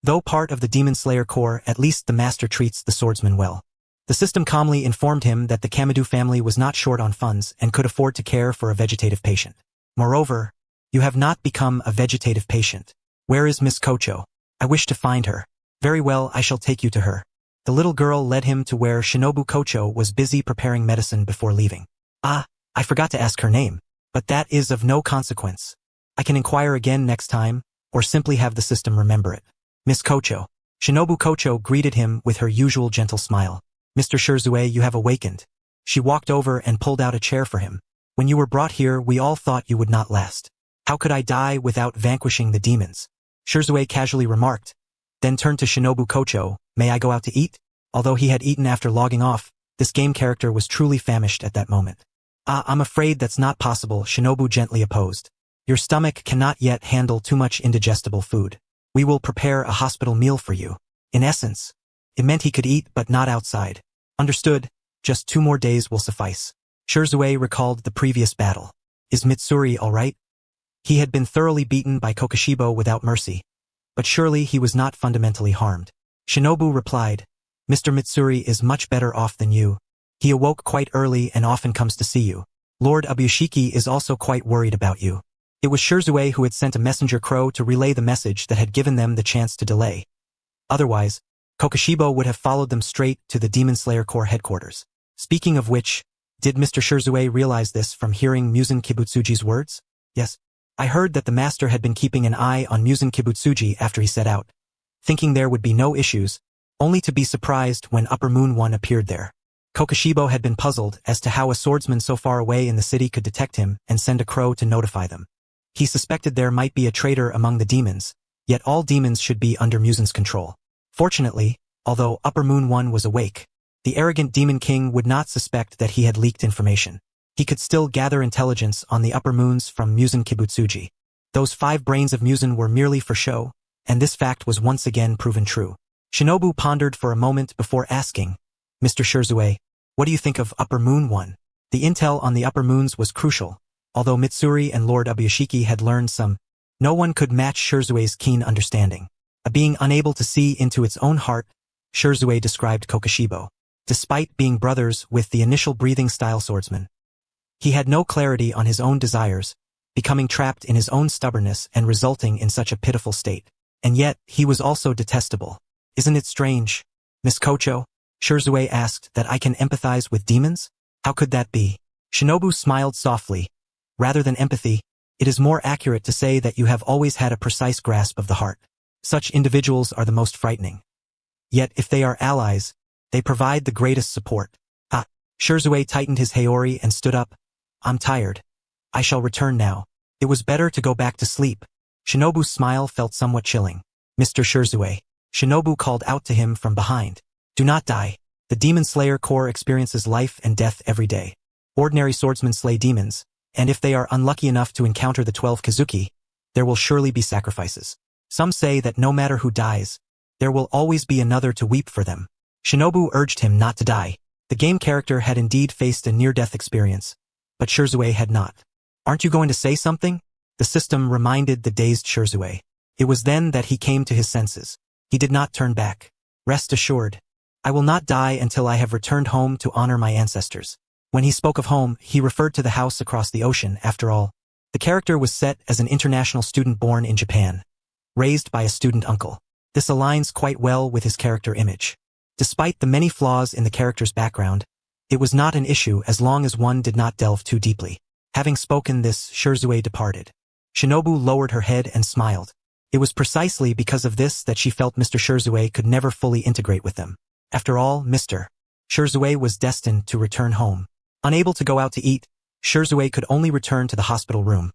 Though part of the Demon Slayer Corps, at least the master treats the swordsman well. The system calmly informed him that the Kamadu family was not short on funds and could afford to care for a vegetative patient. Moreover, you have not become a vegetative patient. Where is Miss Kocho? I wish to find her. Very well, I shall take you to her. The little girl led him to where Shinobu Kocho was busy preparing medicine before leaving. Ah, I forgot to ask her name, but that is of no consequence. I can inquire again next time, or simply have the system remember it. Miss Kocho. Shinobu Kocho greeted him with her usual gentle smile. Mr. Shirzue, you have awakened. She walked over and pulled out a chair for him. When you were brought here, we all thought you would not last. How could I die without vanquishing the demons? Shirzue casually remarked, then turned to Shinobu Kocho, may I go out to eat? Although he had eaten after logging off, this game character was truly famished at that moment. I'm afraid that's not possible, Shinobu gently opposed. Your stomach cannot yet handle too much indigestible food. We will prepare a hospital meal for you. In essence, it meant he could eat but not outside. Understood, just 2 more days will suffice. Shirzue recalled the previous battle. Is Mitsuri all right? He had been thoroughly beaten by Kokoshibo without mercy, but surely he was not fundamentally harmed. Shinobu replied, Mr. Mitsuri is much better off than you. He awoke quite early and often comes to see you. Lord Abushiki is also quite worried about you. It was Shirzue who had sent a messenger crow to relay the message that had given them the chance to delay. Otherwise, Kokoshibo would have followed them straight to the Demon Slayer Corps headquarters. Speaking of which, did Mr. Shirzue realize this from hearing Muzan Kibutsuji's words? Yes. I heard that the master had been keeping an eye on Muzan Kibutsuji after he set out, thinking there would be no issues, only to be surprised when Upper Moon One appeared there. Kokoshibo had been puzzled as to how a swordsman so far away in the city could detect him and send a crow to notify them. He suspected there might be a traitor among the demons, yet all demons should be under Muzan's control. Fortunately, although Upper Moon One was awake, the arrogant demon king would not suspect that he had leaked information. He could still gather intelligence on the upper moons from Muzan Kibutsuji. Those 5 brains of Muzan were merely for show, and this fact was once again proven true. Shinobu pondered for a moment before asking, Mr. Shirzue, what do you think of Upper Moon One? The intel on the upper moons was crucial. Although Mitsuri and Lord Abushiki had learned some, no one could match Shirzue's keen understanding. A being unable to see into its own heart, Shirzue described Kokoshibo. Despite being brothers with the initial breathing-style swordsman, he had no clarity on his own desires, becoming trapped in his own stubbornness and resulting in such a pitiful state. And yet, he was also detestable. Isn't it strange, Miss Kocho? Shirzue asked, that I can empathize with demons? How could that be? Shinobu smiled softly. Rather than empathy, it is more accurate to say that you have always had a precise grasp of the heart. Such individuals are the most frightening. Yet if they are allies, they provide the greatest support. Shirzue tightened his haori and stood up. I'm tired. I shall return now. It was better to go back to sleep. Shinobu's smile felt somewhat chilling. Mr. Shirzue. Shinobu called out to him from behind. Do not die. The Demon Slayer Corps experiences life and death every day. Ordinary swordsmen slay demons, and if they are unlucky enough to encounter the 12 Kazuki, there will surely be sacrifices. Some say that no matter who dies, there will always be another to weep for them. Shinobu urged him not to die. The game character had indeed faced a near-death experience, but Shirzue had not. Aren't you going to say something? The system reminded the dazed Shirzue. It was then that he came to his senses. He did not turn back. Rest assured, I will not die until I have returned home to honor my ancestors. When he spoke of home, he referred to the house across the ocean. After all, the character was set as an international student born in Japan, raised by a student uncle. This aligns quite well with his character image. Despite the many flaws in the character's background, it was not an issue as long as one did not delve too deeply. Having spoken this, Shirzue departed. Shinobu lowered her head and smiled. It was precisely because of this that she felt Mr. Shirzue could never fully integrate with them. After all, Mr. Shirzue was destined to return home. Unable to go out to eat, Shirzue could only return to the hospital room.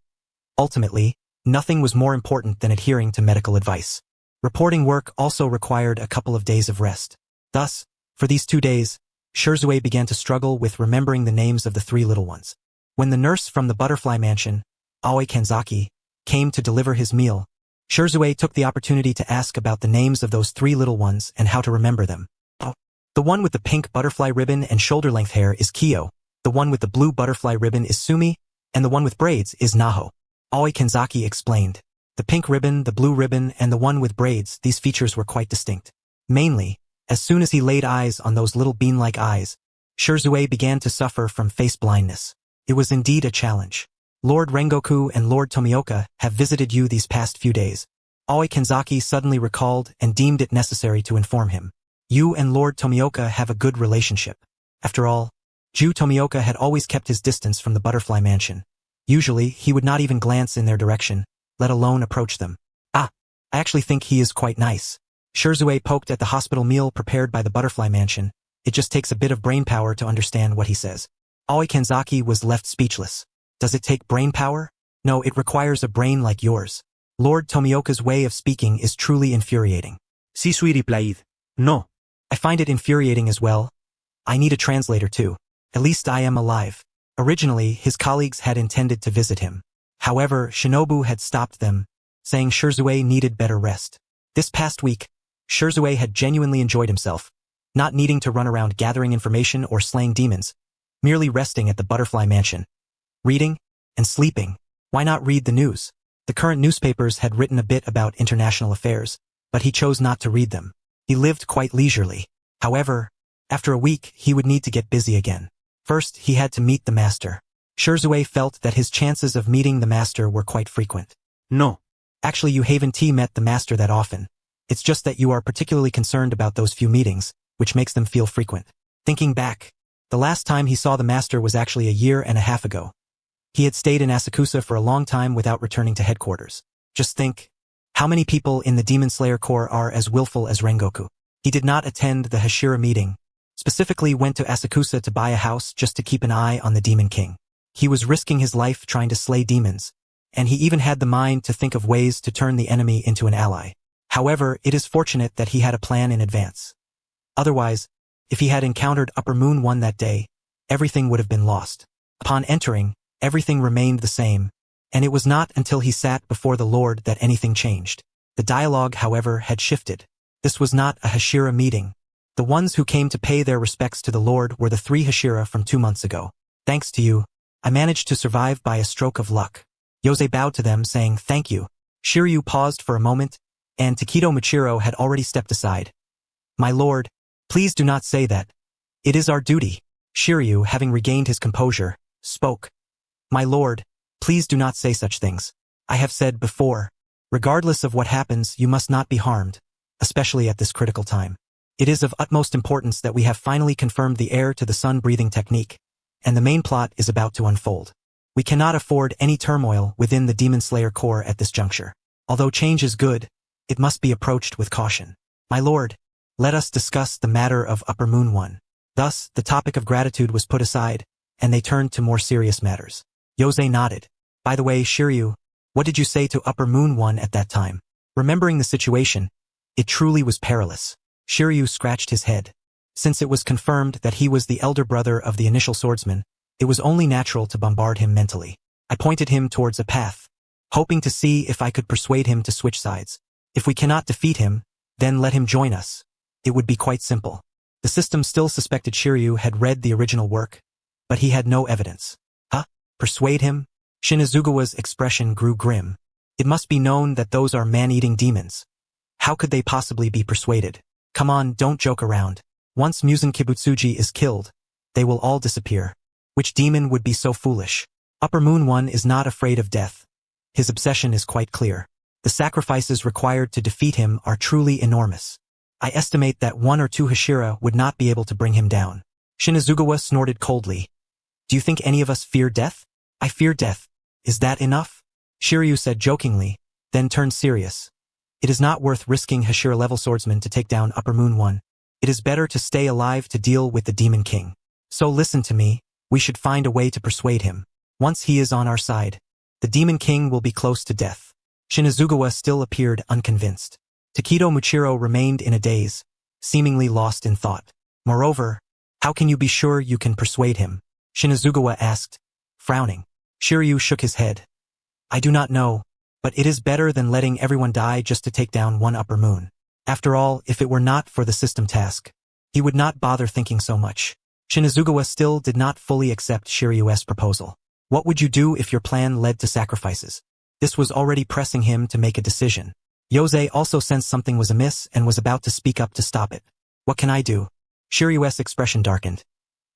Ultimately, nothing was more important than adhering to medical advice. Reporting work also required a couple of days of rest. Thus, for these 2 days, Shirzue began to struggle with remembering the names of the 3 little ones. When the nurse from the butterfly mansion, Aoi Kanzaki, came to deliver his meal, Shirzue took the opportunity to ask about the names of those 3 little ones and how to remember them. The one with the pink butterfly ribbon and shoulder-length hair is Kyo, the one with the blue butterfly ribbon is Sumi, and the one with braids is Naho. Aoi Kanzaki explained. The pink ribbon, the blue ribbon, and the one with braids, these features were quite distinct. Mainly, as soon as he laid eyes on those little bean-like eyes, Shirzue began to suffer from face blindness. It was indeed a challenge. Lord Rengoku and Lord Tomioka have visited you these past few days. Aoi Kanzaki suddenly recalled and deemed it necessary to inform him. You and Lord Tomioka have a good relationship. After all, Ju Tomioka had always kept his distance from the butterfly mansion. Usually, he would not even glance in their direction, let alone approach them. I actually think he is quite nice. Shirzue poked at the hospital meal prepared by the butterfly mansion. It just takes a bit of brain power to understand what he says. Aoi Kanzaki was left speechless. Does it take brain power? No, it requires a brain like yours. Lord Tomioka's way of speaking is truly infuriating. Sisui replied, No. I find it infuriating as well. I need a translator too. At least I am alive. Originally, his colleagues had intended to visit him. However, Shinobu had stopped them, saying Shirzue needed better rest. This past week, Shirzue had genuinely enjoyed himself, not needing to run around gathering information or slaying demons, merely resting at the butterfly mansion. Reading and sleeping. Why not read the news? The current newspapers had written a bit about international affairs, but he chose not to read them. He lived quite leisurely. However, after a week, he would need to get busy again. First, he had to meet the master. Shirzue felt that his chances of meeting the master were quite frequent. No. Actually, you haven't met the master that often. It's just that you are particularly concerned about those few meetings, which makes them feel frequent. Thinking back, the last time he saw the master was actually a year and a half ago. He had stayed in Asakusa for a long time without returning to headquarters. Just think, how many people in the Demon Slayer Corps are as willful as Rengoku? He did not attend the Hashira meeting, specifically went to Asakusa to buy a house just to keep an eye on the Demon King. He was risking his life trying to slay demons, and he even had the mind to think of ways to turn the enemy into an ally. However, it is fortunate that he had a plan in advance. Otherwise, if he had encountered Upper Moon 1 that day, everything would have been lost. Upon entering, everything remained the same, and it was not until he sat before the Lord that anything changed. The dialogue, however, had shifted. This was not a Hashira meeting. The ones who came to pay their respects to the Lord were the 3 Hashira from 2 months ago. Thanks to you, I managed to survive by a stroke of luck. Yose bowed to them, saying thank you. Shiryu paused for a moment, and Takedo Michiro had already stepped aside. My lord, please do not say that. It is our duty. Shiryu, having regained his composure, spoke. My lord, please do not say such things. I have said before, regardless of what happens, you must not be harmed, especially at this critical time. It is of utmost importance that we have finally confirmed the air to the sun breathing technique, and the main plot is about to unfold. We cannot afford any turmoil within the Demon Slayer Corps at this juncture. Although change is good, it must be approached with caution. My lord, let us discuss the matter of Upper Moon 1. Thus, the topic of gratitude was put aside, and they turned to more serious matters. Yose nodded. By the way, Shiryu, what did you say to Upper Moon 1 at that time? Remembering the situation, it truly was perilous. Shiryu scratched his head. Since it was confirmed that he was the elder brother of the initial swordsman, it was only natural to bombard him mentally. I pointed him towards a path, hoping to see if I could persuade him to switch sides. If we cannot defeat him, then let him join us. It would be quite simple. The system still suspected Shiryu had read the original work, but he had no evidence. Huh? Persuade him? Shinazugawa's expression grew grim. It must be known that those are man-eating demons. How could they possibly be persuaded? Come on, don't joke around. Once Musen Kibutsuji is killed, they will all disappear. Which demon would be so foolish? Upper Moon One is not afraid of death. His obsession is quite clear. The sacrifices required to defeat him are truly enormous. I estimate that 1 or 2 Hashira would not be able to bring him down. Shinazugawa snorted coldly. Do you think any of us fear death? I fear death. Is that enough? Shiryu said jokingly, then turned serious. It is not worth risking Hashira-level swordsmen to take down Upper Moon One. It is better to stay alive to deal with the Demon King. So listen to me, we should find a way to persuade him. Once he is on our side, the Demon King will be close to death. Shinazugawa still appeared unconvinced. Takedo Muchiro remained in a daze, seemingly lost in thought. Moreover, how can you be sure you can persuade him? Shinazugawa asked, frowning. Shiryu shook his head. I do not know, but it is better than letting everyone die just to take down one Upper Moon. After all, if it were not for the system task, he would not bother thinking so much. Shinazugawa still did not fully accept Shiryu's proposal. What would you do if your plan led to sacrifices? This was already pressing him to make a decision. Yosei also sensed something was amiss and was about to speak up to stop it. What can I do? Shiryu's expression darkened.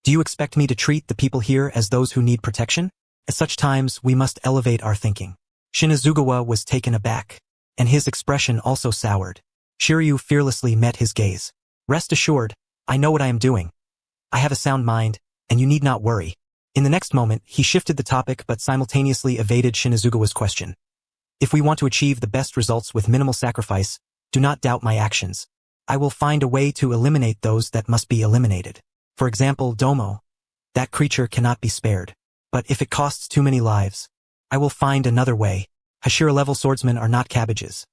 Do you expect me to treat the people here as those who need protection? At such times, we must elevate our thinking. Shinazugawa was taken aback, and his expression also soured. Shiryu fearlessly met his gaze. Rest assured, I know what I am doing. I have a sound mind, and you need not worry. In the next moment, he shifted the topic but simultaneously evaded Shinazugawa's question. If we want to achieve the best results with minimal sacrifice, do not doubt my actions. I will find a way to eliminate those that must be eliminated. For example, Domo. That creature cannot be spared. But if it costs too many lives, I will find another way. Hashira-level swordsmen are not cabbages.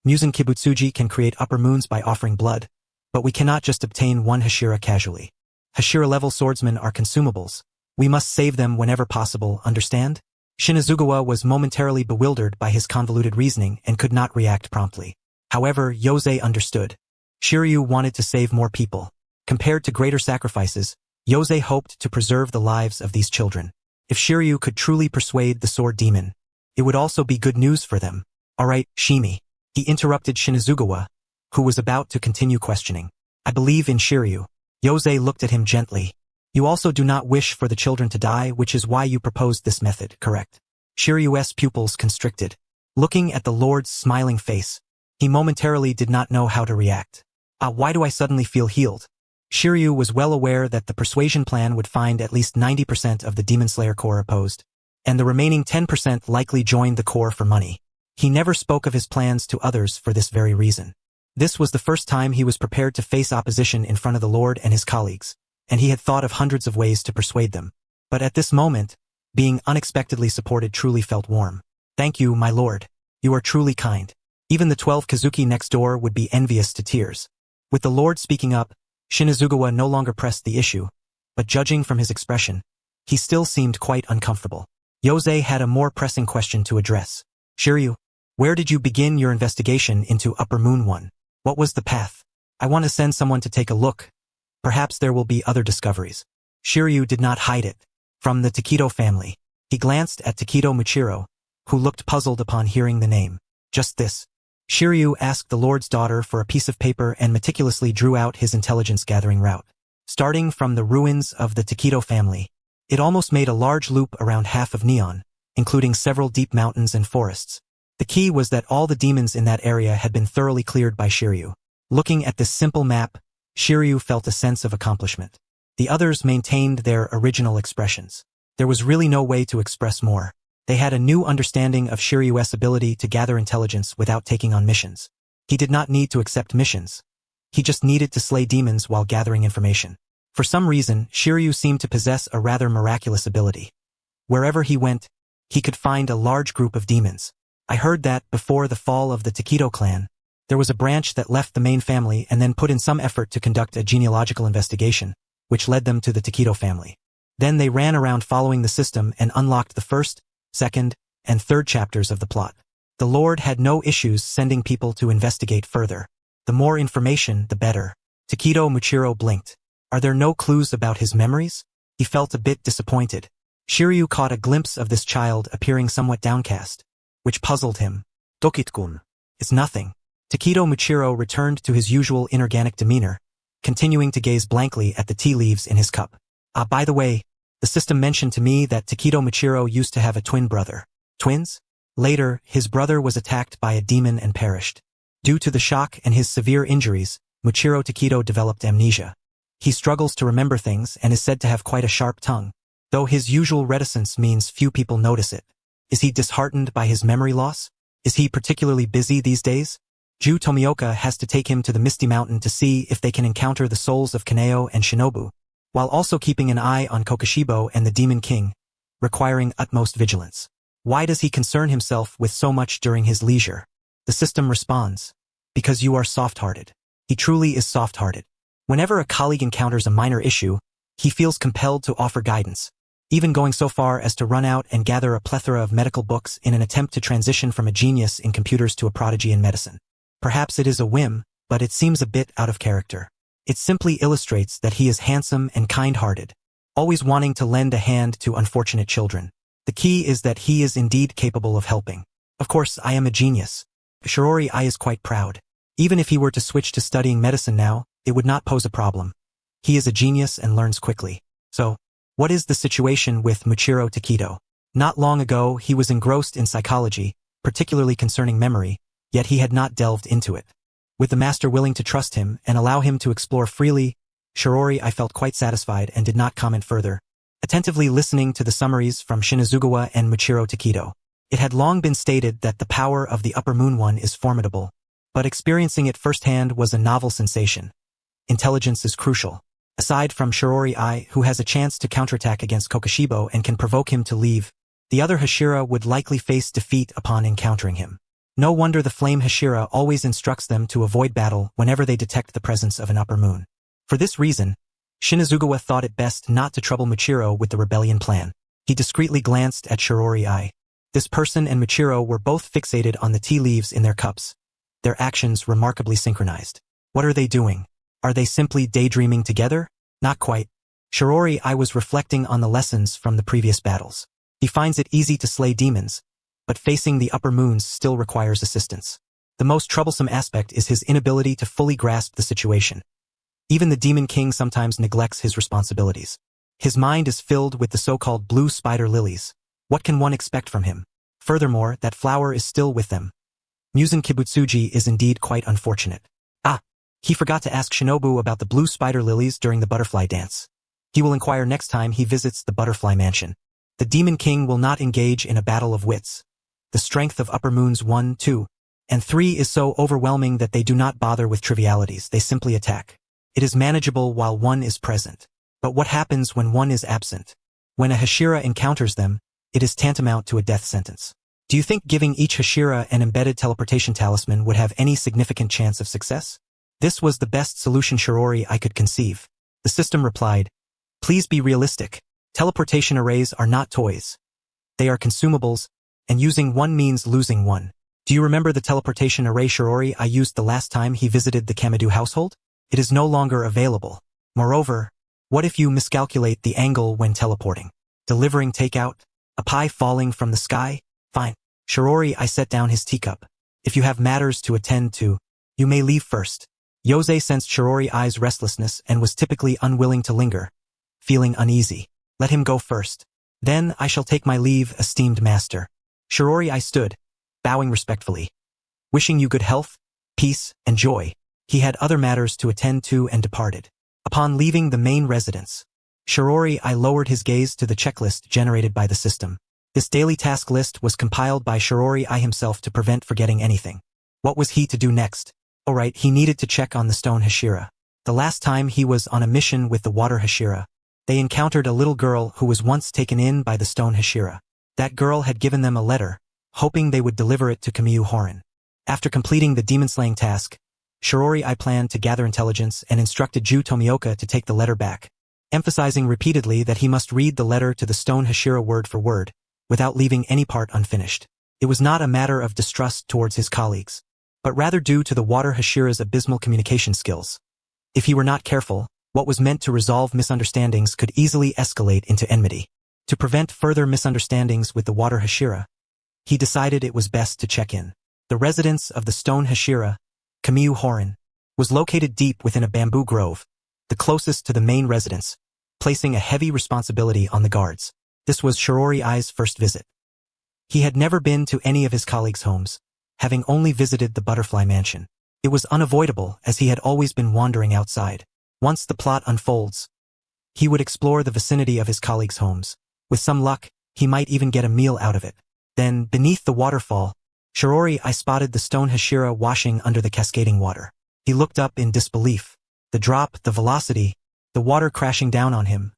Musen Kibutsuji can create upper moons by offering blood, but we cannot just obtain one Hashira casually. Hashira-level swordsmen are consumables. We must save them whenever possible, understand? Shinazugawa was momentarily bewildered by his convoluted reasoning and could not react promptly. However, Yosei understood. Shiryu wanted to save more people. Compared to greater sacrifices, Yosei hoped to preserve the lives of these children. If Shiryu could truly persuade the sword demon, it would also be good news for them. Alright, Shimi. He interrupted Shinazugawa, who was about to continue questioning. I believe in Shiryu. Yosei looked at him gently. You also do not wish for the children to die, which is why you proposed this method, correct? Shiryu's pupils constricted. Looking at the Lord's smiling face, he momentarily did not know how to react. Why do I suddenly feel healed? Shiryu was well aware that the persuasion plan would find at least 90% of the Demon Slayer Corps opposed, and the remaining 10% likely joined the Corps for money. He never spoke of his plans to others for this very reason. This was the first time he was prepared to face opposition in front of the Lord and his colleagues, and he had thought of hundreds of ways to persuade them. But at this moment, being unexpectedly supported truly felt warm. Thank you, my lord. You are truly kind. Even the 12 Kazuki next door would be envious to tears. With the Lord speaking up, Shinazugawa no longer pressed the issue, but judging from his expression, he still seemed quite uncomfortable. Yosei had a more pressing question to address. Shiryu, where did you begin your investigation into Upper Moon One? What was the path? I want to send someone to take a look. Perhaps there will be other discoveries. Shiryu did not hide it. From the Takedo family. He glanced at Takedo Muchiro, who looked puzzled upon hearing the name. Just this. Shiryu asked the Lord's daughter for a piece of paper and meticulously drew out his intelligence-gathering route. Starting from the ruins of the Takedo family, it almost made a large loop around half of Neon, including several deep mountains and forests. The key was that all the demons in that area had been thoroughly cleared by Shiryu. Looking at this simple map, Shiryu felt a sense of accomplishment. The others maintained their original expressions. There was really no way to express more. They had a new understanding of Shiryu's ability to gather intelligence without taking on missions. He did not need to accept missions. He just needed to slay demons while gathering information. For some reason, Shiryu seemed to possess a rather miraculous ability. Wherever he went, he could find a large group of demons. I heard that, before the fall of the Takedo clan, there was a branch that left the main family and then put in some effort to conduct a genealogical investigation, which led them to the Takedo family. Then they ran around following the system and unlocked the first, second, and third chapters of the plot. The Lord had no issues sending people to investigate further. The more information, the better. Takedo Muchiro blinked. Are there no clues about his memories? He felt a bit disappointed. Shiryu caught a glimpse of this child appearing somewhat downcast, which puzzled him. Tokit-kun. It's nothing. Takedo Muchiro returned to his usual inorganic demeanor, continuing to gaze blankly at the tea leaves in his cup. By the way, the system mentioned to me that Takedo Muchiro used to have a twin brother. Twins? Later, his brother was attacked by a demon and perished. Due to the shock and his severe injuries, Muchiro Takedo developed amnesia. He struggles to remember things and is said to have quite a sharp tongue, though his usual reticence means few people notice it. Is he disheartened by his memory loss? Is he particularly busy these days? Ju Tomioka has to take him to the Misty Mountain to see if they can encounter the souls of Kaneo and Shinobu, while also keeping an eye on Kokoshibo and the Demon King, requiring utmost vigilance. Why does he concern himself with so much during his leisure? The system responds. Because you are soft-hearted. He truly is soft-hearted. Whenever a colleague encounters a minor issue, he feels compelled to offer guidance, even going so far as to run out and gather a plethora of medical books in an attempt to transition from a genius in computers to a prodigy in medicine. Perhaps it is a whim, but it seems a bit out of character. It simply illustrates that he is handsome and kind-hearted, always wanting to lend a hand to unfortunate children. The key is that he is indeed capable of helping. Of course, I am a genius. Shirori I is quite proud. Even if he were to switch to studying medicine now, it would not pose a problem. He is a genius and learns quickly. So, what is the situation with Muchiro Takedo? Not long ago, he was engrossed in psychology, particularly concerning memory, yet he had not delved into it. With the master willing to trust him and allow him to explore freely, Shirori I felt quite satisfied and did not comment further, attentively listening to the summaries from Shinazugawa and Muchiro Takedo. It had long been stated that the power of the Upper Moon One is formidable, but experiencing it firsthand was a novel sensation. Intelligence is crucial. Aside from Shirori I, who has a chance to counterattack against Kokoshibo and can provoke him to leave, the other Hashira would likely face defeat upon encountering him. No wonder the Flame Hashira always instructs them to avoid battle whenever they detect the presence of an upper moon. For this reason, Shinazugawa thought it best not to trouble Muchiro with the rebellion plan. He discreetly glanced at Shirori I. This person and Muchiro were both fixated on the tea leaves in their cups, their actions remarkably synchronized. What are they doing? Are they simply daydreaming together? Not quite. Shirori I was reflecting on the lessons from the previous battles. He finds it easy to slay demons, but facing the upper moons still requires assistance. The most troublesome aspect is his inability to fully grasp the situation. Even the Demon King sometimes neglects his responsibilities. His mind is filled with the so-called blue spider lilies. What can one expect from him? Furthermore, that flower is still with them. Musen Kibutsuji is indeed quite unfortunate. He forgot to ask Shinobu about the blue spider lilies during the butterfly dance. He will inquire next time he visits the butterfly mansion. The Demon King will not engage in a battle of wits. The strength of Upper Moons 1, 2, and 3 is so overwhelming that they do not bother with trivialities, they simply attack. It is manageable while one is present. But what happens when one is absent? When a Hashira encounters them, it is tantamount to a death sentence. Do you think giving each Hashira an embedded teleportation talisman would have any significant chance of success? This was the best solution Shirori I could conceive. The system replied, please be realistic. Teleportation arrays are not toys. They are consumables, and using one means losing one. Do you remember the teleportation array Shirori I used the last time he visited the Kamadu household? It is no longer available. Moreover, what if you miscalculate the angle when teleporting? Delivering takeout? A pie falling from the sky? Fine. Shirori I set down his teacup. If you have matters to attend to, you may leave first. Yose sensed Shirori I's restlessness and was typically unwilling to linger, feeling uneasy. Let him go first. Then I shall take my leave, esteemed master. Shirori I stood, bowing respectfully. Wishing you good health, peace, and joy. He had other matters to attend to and departed. Upon leaving the main residence, Shirori I lowered his gaze to the checklist generated by the system. This daily task list was compiled by Shirori I himself to prevent forgetting anything. What was he to do next? Alright, he needed to check on the stone Hashira. The last time he was on a mission with the water Hashira, they encountered a little girl who was once taken in by the stone Hashira. That girl had given them a letter, hoping they would deliver it to Kamiyu Horin. After completing the demon-slaying task, Shirori I planned to gather intelligence and instructed Ju Tomioka to take the letter back, emphasizing repeatedly that he must read the letter to the stone Hashira word for word, without leaving any part unfinished. It was not a matter of distrust towards his colleagues, but rather due to the Water Hashira's abysmal communication skills. If he were not careful, what was meant to resolve misunderstandings could easily escalate into enmity. To prevent further misunderstandings with the Water Hashira, he decided it was best to check in. The residence of the Stone Hashira, Kamiyu Horin, was located deep within a bamboo grove, the closest to the main residence, placing a heavy responsibility on the guards. This was Shirori Ai's first visit. He had never been to any of his colleagues' homes, having only visited the Butterfly Mansion. It was unavoidable as he had always been wandering outside. Once the plot unfolds, he would explore the vicinity of his colleagues' homes. With some luck, he might even get a meal out of it. Then, beneath the waterfall, Shirori Ai spotted the Stone Hashira washing under the cascading water. He looked up in disbelief. The drop, the velocity, the water crashing down on him.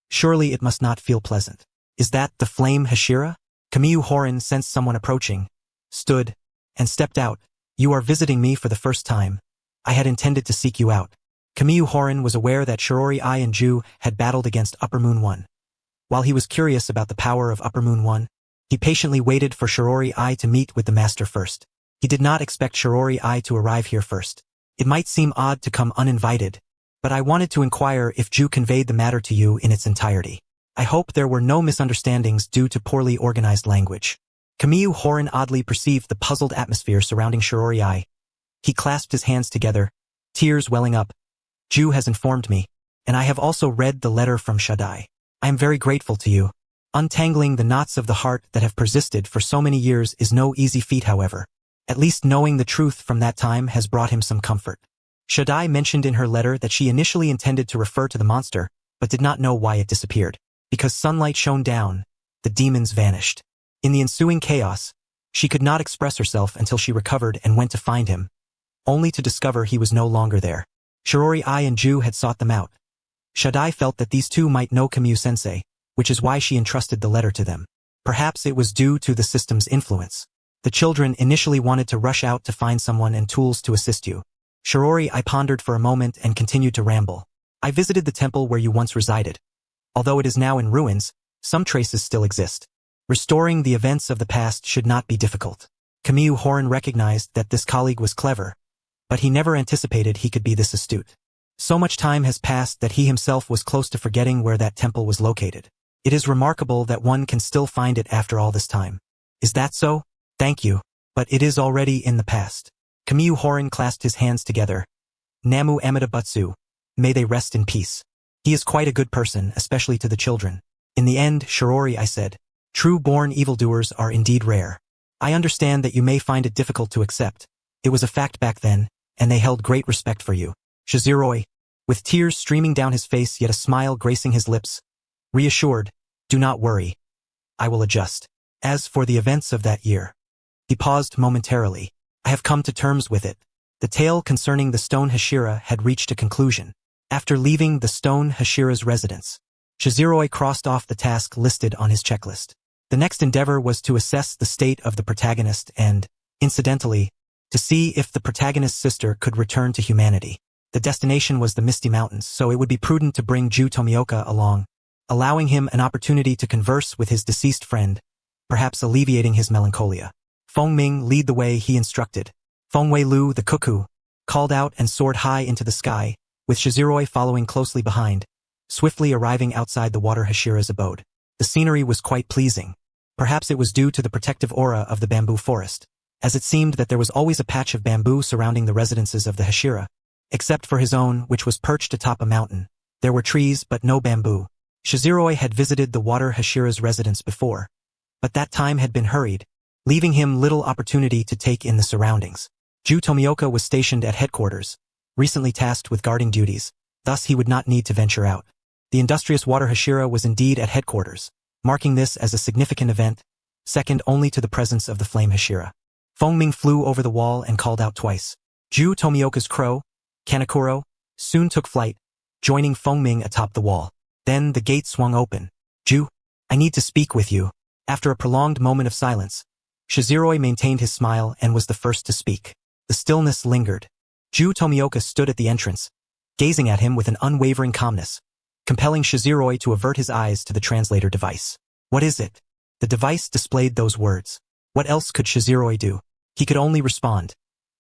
Surely it must not feel pleasant. Is that the Flame Hashira? Kamiyu Horin sensed someone approaching, stood, and stepped out. You are visiting me for the first time. I had intended to seek you out. Kamiyu Horin was aware that Shirori Ai and Ju had battled against Upper Moon 1. While he was curious about the power of Upper Moon 1, he patiently waited for Shirori Ai to meet with the master first. He did not expect Shirori Ai to arrive here first. It might seem odd to come uninvited, but I wanted to inquire if Ju conveyed the matter to you in its entirety. I hope there were no misunderstandings due to poorly organized language. Kamiyu Horin oddly perceived the puzzled atmosphere surrounding Shirori Ai. He clasped his hands together, tears welling up. Ju has informed me, and I have also read the letter from Shaddai. I am very grateful to you. Untangling the knots of the heart that have persisted for so many years is no easy feat, however. At least knowing the truth from that time has brought him some comfort. Shaddai mentioned in her letter that she initially intended to refer to the monster, but did not know why it disappeared. Because sunlight shone down, the demons vanished. In the ensuing chaos, she could not express herself until she recovered and went to find him, only to discover he was no longer there. Shirori Ai and Ju had sought them out. Shaddai felt that these two might know Kamiyu-sensei, which is why she entrusted the letter to them. Perhaps it was due to the system's influence. The children initially wanted to rush out to find someone and tools to assist you. Shirori Ai pondered for a moment and continued to ramble. I visited the temple where you once resided. Although it is now in ruins, some traces still exist. Restoring the events of the past should not be difficult. Kamiyu Horin recognized that this colleague was clever, but he never anticipated he could be this astute. So much time has passed that he himself was close to forgetting where that temple was located. It is remarkable that one can still find it after all this time. Is that so? Thank you, but it is already in the past. Kamiyu Horin clasped his hands together. Namu Amida Butsu, may they rest in peace. He is quite a good person, especially to the children. In the end, Shirori Ai said, true-born evildoers are indeed rare. I understand that you may find it difficult to accept. It was a fact back then, and they held great respect for you. Shizuroi, with tears streaming down his face yet a smile gracing his lips, reassured, do not worry. I will adjust. As for the events of that year. He paused momentarily. I have come to terms with it. The tale concerning the Stone Hashira had reached a conclusion. After leaving the Stone Hashira's residence, Shizuroi crossed off the task listed on his checklist. The next endeavor was to assess the state of the protagonist and, incidentally, to see if the protagonist's sister could return to humanity. The destination was the Misty Mountains, so it would be prudent to bring Ju Tomioka along, allowing him an opportunity to converse with his deceased friend, perhaps alleviating his melancholia. Feng Ming lead the way he instructed. Feng Wei Lu, the cuckoo, called out and soared high into the sky, with Shizuroi following closely behind, swiftly arriving outside the Water Hashira's abode. The scenery was quite pleasing. Perhaps it was due to the protective aura of the bamboo forest, as it seemed that there was always a patch of bamboo surrounding the residences of the Hashira. Except for his own, which was perched atop a mountain, there were trees but no bamboo. Shizuroi had visited the Water Hashira's residence before, but that time had been hurried, leaving him little opportunity to take in the surroundings. Ju Tomioka was stationed at headquarters, recently tasked with guarding duties, thus he would not need to venture out. The industrious Water Hashira was indeed at headquarters, marking this as a significant event, second only to the presence of the Flame Hashira. Feng Ming flew over the wall and called out twice. Ju Tomioka's crow, Kanekuro, soon took flight, joining Feng Ming atop the wall. Then the gate swung open. Ju, I need to speak with you. After a prolonged moment of silence, Shizuroi maintained his smile and was the first to speak. The stillness lingered. Ju Tomioka stood at the entrance, gazing at him with an unwavering calmness, compelling Shizuroi to avert his eyes to the translator device. What is it? The device displayed those words. What else could Shizuroi do? He could only respond.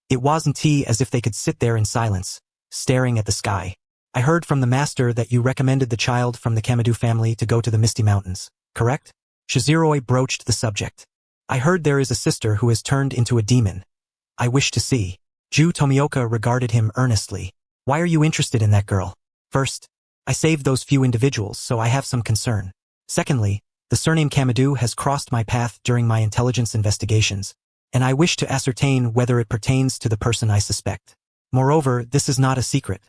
It wasn't as if they could sit there in silence, staring at the sky. I heard from the master that you recommended the child from the Kamadu family to go to the Misty Mountains, correct? Shizuroi broached the subject. I heard there is a sister who has turned into a demon. I wish to see. Ju Tomioka regarded him earnestly. Why are you interested in that girl? First, I saved those few individuals, so I have some concern. Secondly, the surname Kamadu has crossed my path during my intelligence investigations, and I wish to ascertain whether it pertains to the person I suspect. Moreover, this is not a secret.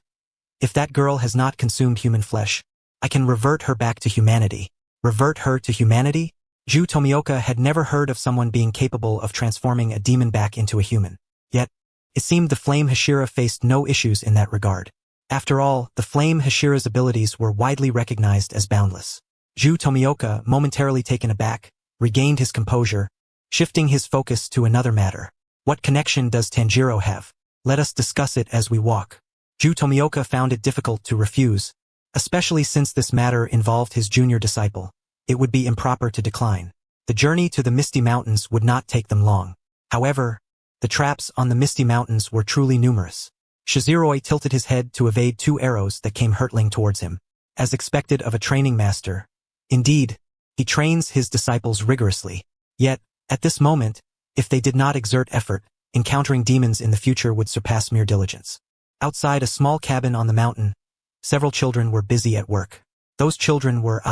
If that girl has not consumed human flesh, I can revert her back to humanity. Revert her to humanity? Ju Tomioka had never heard of someone being capable of transforming a demon back into a human. Yet, it seemed the Flame Hashira faced no issues in that regard. After all, the Flame Hashira's abilities were widely recognized as boundless. Ju Tomioka, momentarily taken aback, regained his composure, shifting his focus to another matter. What connection does Tanjiro have? Let us discuss it as we walk. Ju Tomioka found it difficult to refuse, especially since this matter involved his junior disciple. It would be improper to decline. The journey to the Misty Mountains would not take them long. However, the traps on the Misty Mountains were truly numerous. Shizuroi tilted his head to evade two arrows that came hurtling towards him, as expected of a training master. Indeed, he trains his disciples rigorously. Yet, at this moment, if they did not exert effort, encountering demons in the future would surpass mere diligence. Outside a small cabin on the mountain, several children were busy at work. Those children were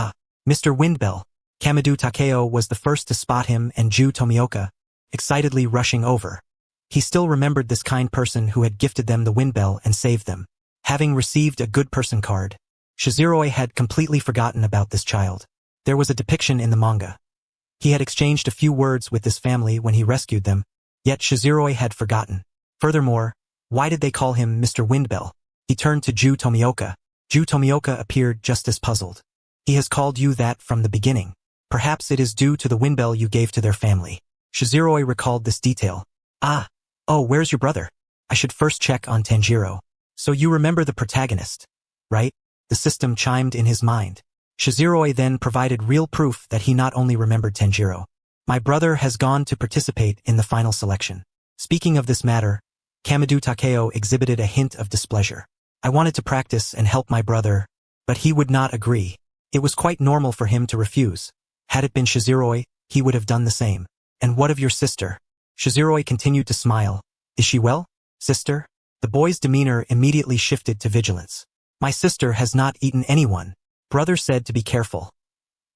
Mr. Windbell. Kamadu Takeo was the first to spot him, and Ju Tomioka, excitedly rushing over. He still remembered this kind person who had gifted them the Windbell and saved them. Having received a good person card, Shizuroi had completely forgotten about this child. There was a depiction in the manga. He had exchanged a few words with this family when he rescued them, yet Shizuroi had forgotten. Furthermore, why did they call him Mr. Windbell? He turned to Ju Tomioka. Ju Tomioka appeared just as puzzled. He has called you that from the beginning. Perhaps it is due to the Windbell you gave to their family. Shizuroi recalled this detail. Oh, where's your brother? I should first check on Tanjiro. So you remember the protagonist, right? The system chimed in his mind. Shizuroi then provided real proof that he not only remembered Tanjiro. My brother has gone to participate in the final selection. Speaking of this matter, Kamadu Takeo exhibited a hint of displeasure. I wanted to practice and help my brother, but he would not agree. It was quite normal for him to refuse. Had it been Shizuroi, he would have done the same. And what of your sister? Shizuroi continued to smile. Is she well, sister? The boy's demeanor immediately shifted to vigilance. My sister has not eaten anyone. Brother said to be careful.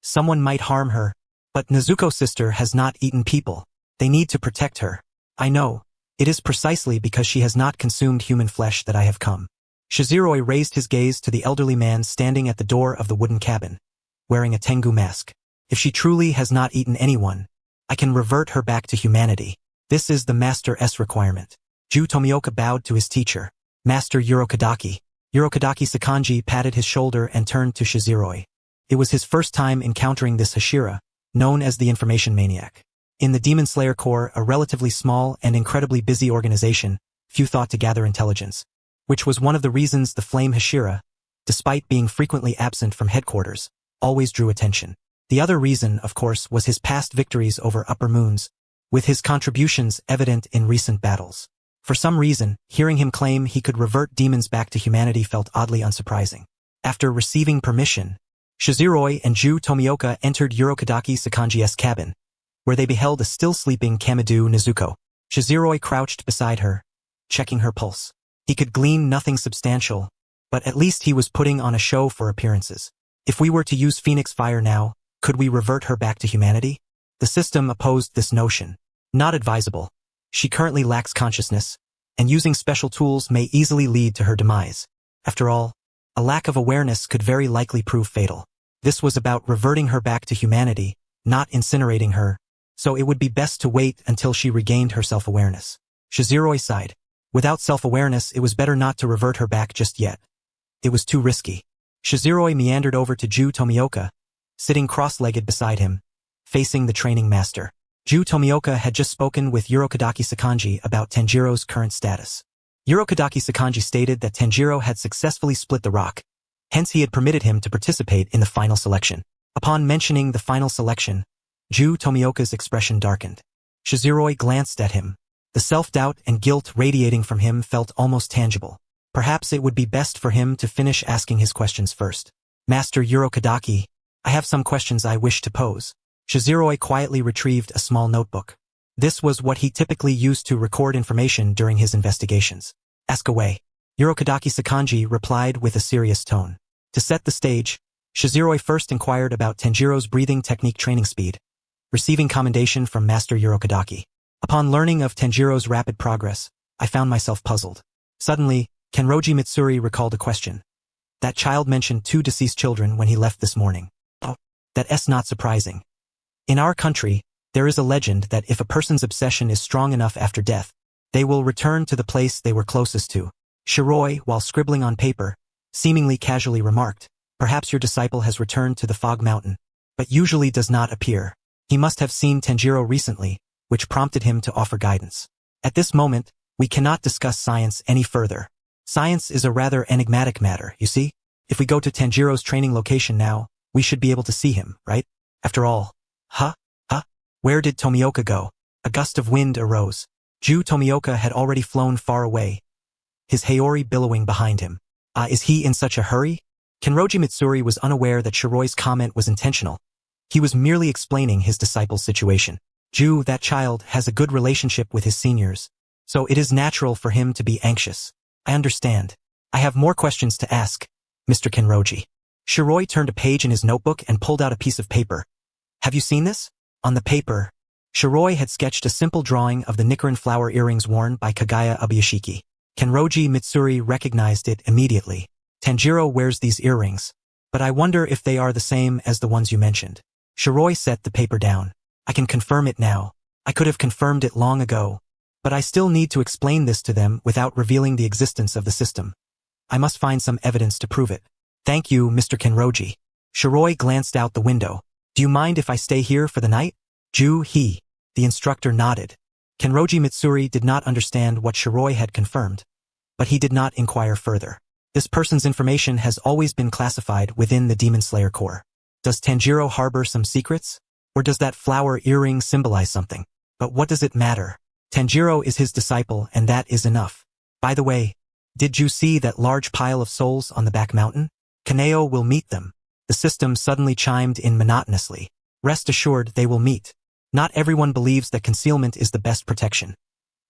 Someone might harm her, but Nezuko's sister has not eaten people. They need to protect her. I know. It is precisely because she has not consumed human flesh that I have come. Shizuroi raised his gaze to the elderly man standing at the door of the wooden cabin, wearing a Tengu mask. If she truly has not eaten anyone, I can revert her back to humanity. This is the Master's requirement. Ju Tomioka bowed to his teacher, Master Urokadaki. Urokadaki Sakanji patted his shoulder and turned to Shizuroi. It was his first time encountering this Hashira, known as the Information Maniac. In the Demon Slayer Corps, a relatively small and incredibly busy organization, few thought to gather intelligence, which was one of the reasons the Flame Hashira, despite being frequently absent from headquarters, always drew attention. The other reason, of course, was his past victories over Upper Moons, with his contributions evident in recent battles. For some reason, hearing him claim he could revert demons back to humanity felt oddly unsurprising. After receiving permission, Shizuroi and Ju Tomioka entered Urokadaki Sakanji's cabin, where they beheld a still-sleeping Kamadu Nezuko. Shizuroi crouched beside her, checking her pulse. He could glean nothing substantial, but at least he was putting on a show for appearances. If we were to use Phoenix Fire now, could we revert her back to humanity? The system opposed this notion. Not advisable. She currently lacks consciousness, and using special tools may easily lead to her demise. After all, a lack of awareness could very likely prove fatal. This was about reverting her back to humanity, not incinerating her, so it would be best to wait until she regained her self-awareness. Shizuroi sighed. Without self-awareness, it was better not to revert her back just yet. It was too risky. Shizuroi meandered over to Ju Tomioka, sitting cross-legged beside him, facing the training master. Ju Tomioka had just spoken with Urokadaki Sakanji about Tanjiro's current status. Urokadaki Sakanji stated that Tanjiro had successfully split the rock, hence he had permitted him to participate in the final selection. Upon mentioning the final selection, Ju Tomioka's expression darkened. Shizuroi glanced at him. The self-doubt and guilt radiating from him felt almost tangible. Perhaps it would be best for him to finish asking his questions first. Master Urokadaki, I have some questions I wish to pose. Shizuroi quietly retrieved a small notebook. This was what he typically used to record information during his investigations. Ask away. Urokadaki Sakanji replied with a serious tone. To set the stage, Shizuroi first inquired about Tanjiro's breathing technique training speed, receiving commendation from Master Urokadaki. Upon learning of Tanjiro's rapid progress, I found myself puzzled. Suddenly, Kenroji Mitsuri recalled a question. That child mentioned 2 deceased children when he left this morning. Oh, that's not surprising. In our country, there is a legend that if a person's obsession is strong enough after death, they will return to the place they were closest to. Shiroi, while scribbling on paper, seemingly casually remarked, perhaps your disciple has returned to the Fog Mountain, but usually does not appear. He must have seen Tanjiro recently, which prompted him to offer guidance. At this moment, we cannot discuss science any further. Science is a rather enigmatic matter, you see? If we go to Tanjiro's training location now, we should be able to see him, right? After all. Where did Tomioka go? A gust of wind arose. Ju Tomioka had already flown far away, his Haori billowing behind him. Is he in such a hurry? Kenroji Mitsuri was unaware that Shiroi's comment was intentional. He was merely explaining his disciple's situation. Ju, that child, has a good relationship with his seniors, so it is natural for him to be anxious. I understand. I have more questions to ask, Mr. Kenroji. Shiroi turned a page in his notebook and pulled out a piece of paper. Have you seen this? On the paper, Shiroi had sketched a simple drawing of the Nichiren flower earrings worn by Kagaya Ubuyashiki. Kenroji Mitsuri recognized it immediately. Tanjiro wears these earrings, but I wonder if they are the same as the ones you mentioned. Shiroi set the paper down. I can confirm it now. I could have confirmed it long ago, but I still need to explain this to them without revealing the existence of the system. I must find some evidence to prove it. Thank you, Mr. Kenroji. Shiroi glanced out the window. Do you mind if I stay here for the night? The instructor nodded. Kenroji Mitsuri did not understand what Shiroi had confirmed, but he did not inquire further. This person's information has always been classified within the Demon Slayer Corps. Does Tanjiro harbor some secrets? Or does that flower earring symbolize something? But what does it matter? Tanjiro is his disciple and that is enough. By the way, did you see that large pile of souls on the back mountain? Kaneo will meet them. The system suddenly chimed in monotonously. Rest assured they will meet. Not everyone believes that concealment is the best protection.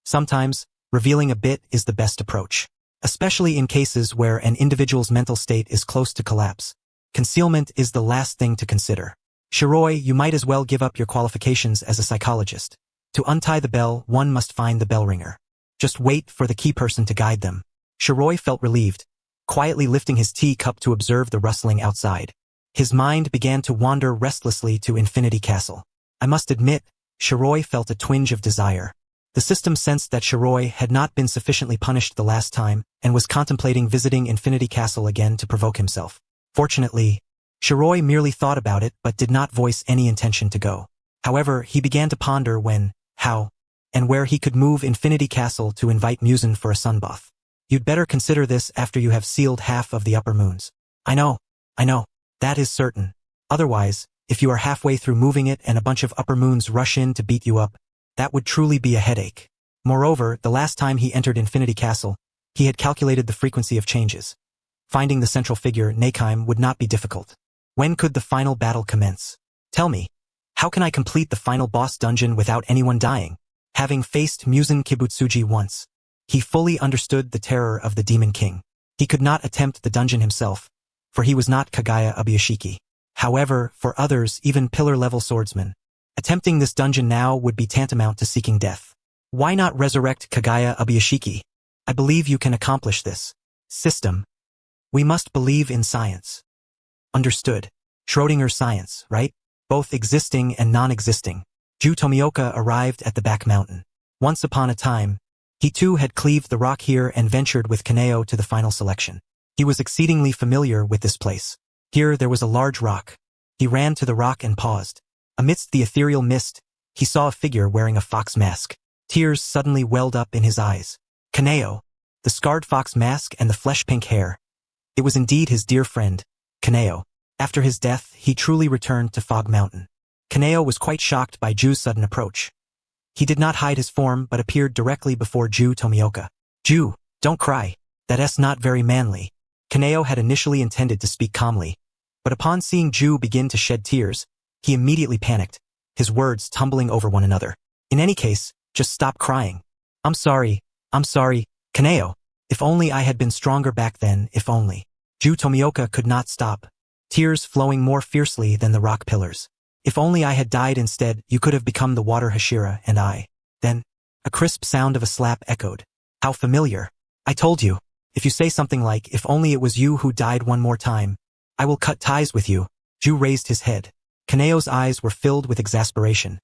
Sometimes, revealing a bit is the best approach. Especially in cases where an individual's mental state is close to collapse. Concealment is the last thing to consider. Shiroi, you might as well give up your qualifications as a psychologist. To untie the bell, one must find the bell ringer. Just wait for the key person to guide them. Shiroi felt relieved, quietly lifting his tea cup to observe the rustling outside. His mind began to wander restlessly to Infinity Castle. I must admit, Shiroi felt a twinge of desire. The system sensed that Shiroi had not been sufficiently punished the last time and was contemplating visiting Infinity Castle again to provoke himself. Fortunately, Shiroi merely thought about it but did not voice any intention to go. However, he began to ponder when, how, and where he could move Infinity Castle to invite Muzan for a sunbath. You'd better consider this after you have sealed half of the upper moons. I know. That is certain. Otherwise, if you are halfway through moving it and a bunch of upper moons rush in to beat you up, that would truly be a headache. Moreover, the last time he entered Infinity Castle, he had calculated the frequency of changes. Finding the central figure, Neikime, would not be difficult. When could the final battle commence? Tell me, how can I complete the final boss dungeon without anyone dying? Having faced Muzan Kibutsuji once, he fully understood the terror of the Demon King. He could not attempt the dungeon himself, for he was not Kagaya Ubuyashiki. However, for others, even pillar-level swordsmen, attempting this dungeon now would be tantamount to seeking death. Why not resurrect Kagaya Ubuyashiki? I believe you can accomplish this. System. We must believe in science. Understood. Schrodinger's science, right? Both existing and non-existing. Ju Tomioka arrived at the back mountain. Once upon a time, he too had cleaved the rock here and ventured with Kaneo to the final selection. He was exceedingly familiar with this place. Here there was a large rock. He ran to the rock and paused. Amidst the ethereal mist, he saw a figure wearing a fox mask. Tears suddenly welled up in his eyes. Kaneo, the scarred fox mask and the flesh-pink hair. It was indeed his dear friend, Kaneo. After his death, he truly returned to Fog Mountain. Kaneo was quite shocked by Ju's sudden approach. He did not hide his form but appeared directly before Ju Tomioka. Ju, don't cry. That's not very manly. Kaneo had initially intended to speak calmly, but upon seeing Ju begin to shed tears, he immediately panicked, his words tumbling over one another. In any case, just stop crying. I'm sorry, Kaneo. If only I had been stronger back then, if only. Ju Tomioka could not stop, tears flowing more fiercely than the rock pillars. If only I had died instead, you could have become the water Hashira and I. Then, a crisp sound of a slap echoed. How familiar. I told you. If you say something like, if only it was you who died one more time, I will cut ties with you. Ju raised his head. Kaneo's eyes were filled with exasperation,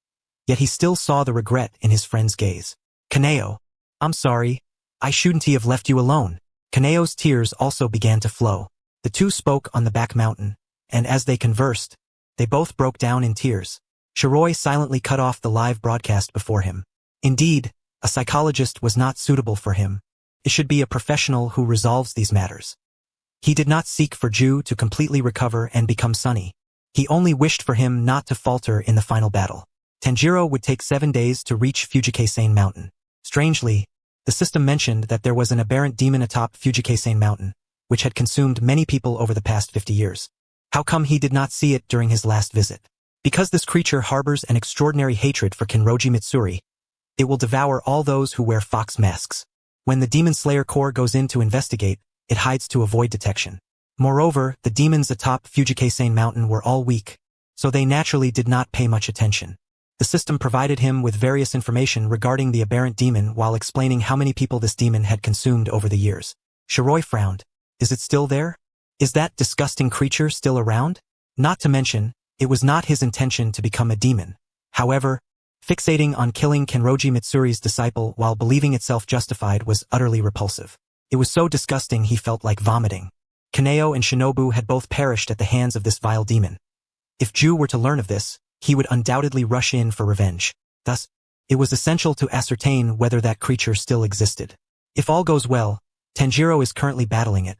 yet he still saw the regret in his friend's gaze. Kaneo, I'm sorry. I shouldn't have left you alone. Kaneo's tears also began to flow. The two spoke on the back mountain, and as they conversed, they both broke down in tears. Shiroi silently cut off the live broadcast before him. Indeed, a psychologist was not suitable for him. It should be a professional who resolves these matters. He did not seek for Ju to completely recover and become sunny. He only wished for him not to falter in the final battle. Tanjiro would take 7 days to reach Fujikase Mountain. Strangely, the system mentioned that there was an aberrant demon atop Fujikase Mountain, which had consumed many people over the past 50 years. How come he did not see it during his last visit? Because this creature harbors an extraordinary hatred for Kinroji Mitsuri. It will devour all those who wear fox masks. When the Demon Slayer Corps goes in to investigate, it hides to avoid detection. Moreover, the demons atop Fujikase Mountain were all weak, so they naturally did not pay much attention. The system provided him with various information regarding the aberrant demon while explaining how many people this demon had consumed over the years. Shiroi frowned. Is it still there? Is that disgusting creature still around? Not to mention, it was not his intention to become a demon. However, fixating on killing Kinroji Mitsuri's disciple while believing itself justified was utterly repulsive. It was so disgusting he felt like vomiting. Kaneo and Shinobu had both perished at the hands of this vile demon. If Ju were to learn of this, he would undoubtedly rush in for revenge. Thus, it was essential to ascertain whether that creature still existed. If all goes well, Tanjiro is currently battling it.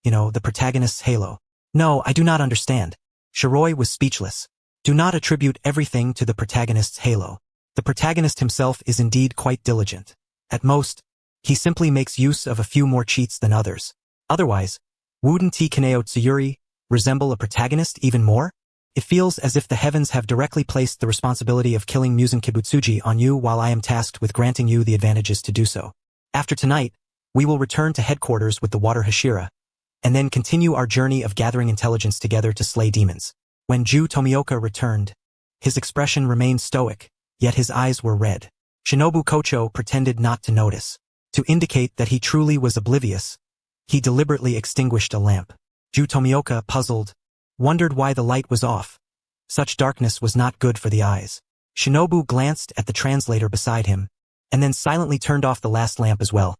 The protagonist's halo. No, I do not understand. Shiroi was speechless. Do not attribute everything to the protagonist's halo. The protagonist himself is indeed quite diligent. At most, he simply makes use of a few more cheats than others. Otherwise, wouldn't Kaneo Tsuyuri resemble a protagonist even more? It feels as if the heavens have directly placed the responsibility of killing Muzan Kibutsuji on you while I am tasked with granting you the advantages to do so. After tonight, we will return to headquarters with the Water Hashira, and then continue our journey of gathering intelligence together to slay demons. When Ju Tomioka returned, his expression remained stoic, yet his eyes were red. Shinobu Kocho pretended not to notice. To indicate that he truly was oblivious, he deliberately extinguished a lamp. Ju Tomioka, puzzled, wondered why the light was off. Such darkness was not good for the eyes. Shinobu glanced at the translator beside him, and then silently turned off the last lamp as well.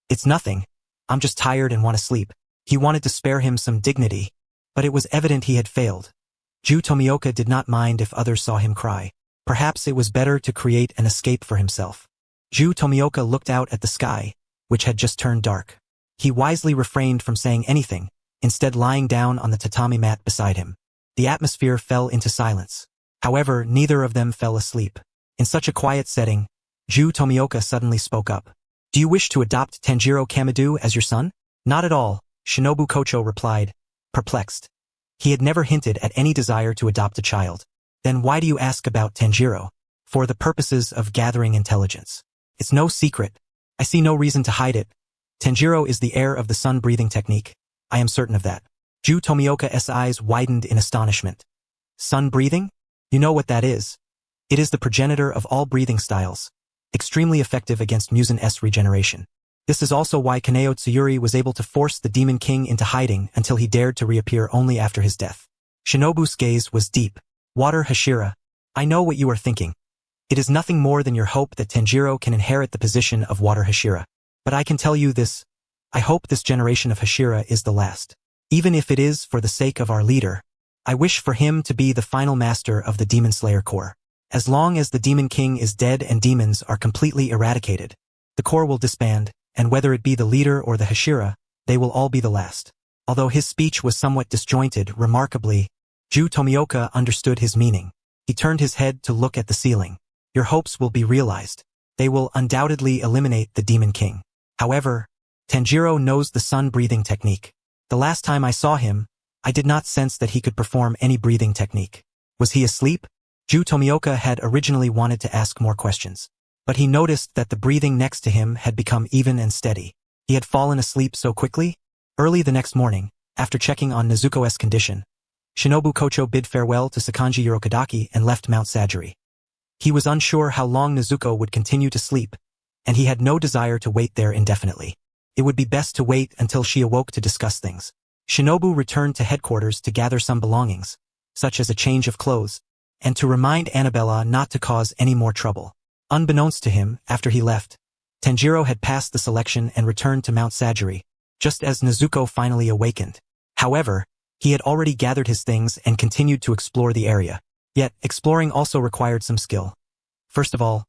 It's nothing. I'm just tired and want to sleep. He wanted to spare him some dignity, but it was evident he had failed. Ju Tomioka did not mind if others saw him cry. Perhaps it was better to create an escape for himself. Ju Tomioka looked out at the sky, which had just turned dark. He wisely refrained from saying anything, instead lying down on the tatami mat beside him. The atmosphere fell into silence. However, neither of them fell asleep. In such a quiet setting, Ju Tomioka suddenly spoke up. Do you wish to adopt Tanjiro Kamado as your son? Not at all, Shinobu Kocho replied, perplexed. He had never hinted at any desire to adopt a child. Then why do you ask about Tanjiro? For the purposes of gathering intelligence. It's no secret. I see no reason to hide it. Tanjiro is the heir of the sun-breathing technique. I am certain of that. Ju Tomioka's eyes widened in astonishment. Sun-breathing? You know what that is. It is the progenitor of all breathing styles, extremely effective against Muzan-S regeneration. This is also why Kaneo Tsuyuri was able to force the Demon King into hiding until he dared to reappear only after his death. Shinobu's gaze was deep. Water Hashira, I know what you are thinking. It is nothing more than your hope that Tanjiro can inherit the position of Water Hashira. But I can tell you this, I hope this generation of Hashira is the last. Even if it is for the sake of our leader, I wish for him to be the final master of the Demon Slayer Corps. As long as the Demon King is dead and demons are completely eradicated, the Corps will disband, and whether it be the leader or the Hashira, they will all be the last. Although his speech was somewhat disjointed, remarkably, Ju Tomioka understood his meaning. He turned his head to look at the ceiling. Your hopes will be realized. They will undoubtedly eliminate the Demon King. However, Tanjiro knows the sun breathing technique. The last time I saw him, I did not sense that he could perform any breathing technique. Was he asleep? Ju Tomioka had originally wanted to ask more questions, but he noticed that the breathing next to him had become even and steady. He had fallen asleep so quickly? Early the next morning, after checking on Nezuko's condition, Shinobu Kocho bid farewell to Sakanji Urokodaki and left Mount Sajiri. He was unsure how long Nezuko would continue to sleep, and he had no desire to wait there indefinitely. It would be best to wait until she awoke to discuss things. Shinobu returned to headquarters to gather some belongings, such as a change of clothes, and to remind Annabella not to cause any more trouble. Unbeknownst to him, after he left, Tanjiro had passed the selection and returned to Mount Sajiri, just as Nezuko finally awakened. However, he had already gathered his things and continued to explore the area. Yet, exploring also required some skill. First of all,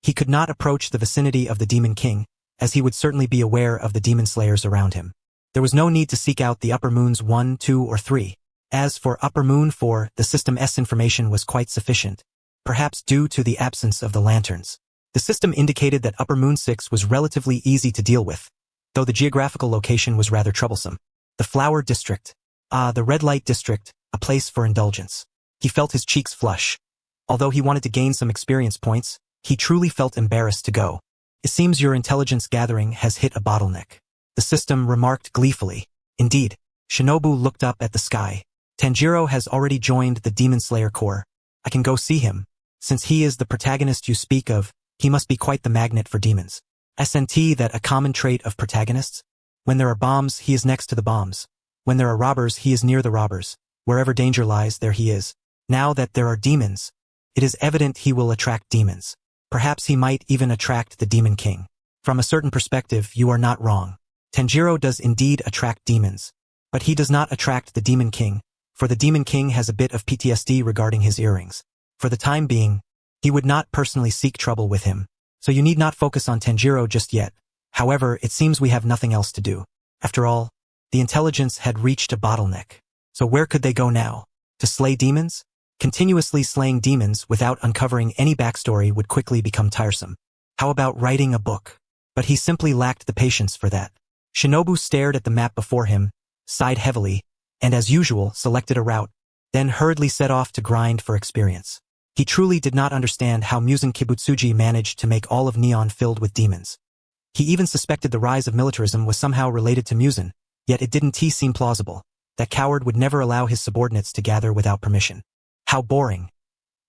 he could not approach the vicinity of the Demon King, as he would certainly be aware of the demon slayers around him. There was no need to seek out the Upper Moons 1, 2, or 3. As for Upper Moon 4, the System S information was quite sufficient, perhaps due to the absence of the lanterns. The system indicated that Upper Moon 6 was relatively easy to deal with, though the geographical location was rather troublesome. The Flower District. The Red Light District, a place for indulgence. He felt his cheeks flush. Although he wanted to gain some experience points, he truly felt embarrassed to go. It seems your intelligence gathering has hit a bottleneck. The system remarked gleefully. Indeed, Shinobu looked up at the sky. Tanjiro has already joined the Demon Slayer Corps. I can go see him. Since he is the protagonist you speak of, he must be quite the magnet for demons. Isn't that a common trait of protagonists? When there are bombs, he is next to the bombs. When there are robbers, he is near the robbers. Wherever danger lies, there he is. Now that there are demons, it is evident he will attract demons. Perhaps he might even attract the Demon King. From a certain perspective, you are not wrong. Tanjiro does indeed attract demons, but he does not attract the Demon King, for the Demon King has a bit of PTSD regarding his earrings. For the time being, he would not personally seek trouble with him, so you need not focus on Tanjiro just yet. However, it seems we have nothing else to do. After all, the intelligence had reached a bottleneck. So where could they go now? To slay demons? Continuously slaying demons without uncovering any backstory would quickly become tiresome. How about writing a book? But he simply lacked the patience for that. Shinobu stared at the map before him, sighed heavily, and as usual selected a route, then hurriedly set off to grind for experience. He truly did not understand how Musen Kibutsuji managed to make all of Neon filled with demons. He even suspected the rise of militarism was somehow related to Musen, yet it didn't seem plausible. That coward would never allow his subordinates to gather without permission. How boring.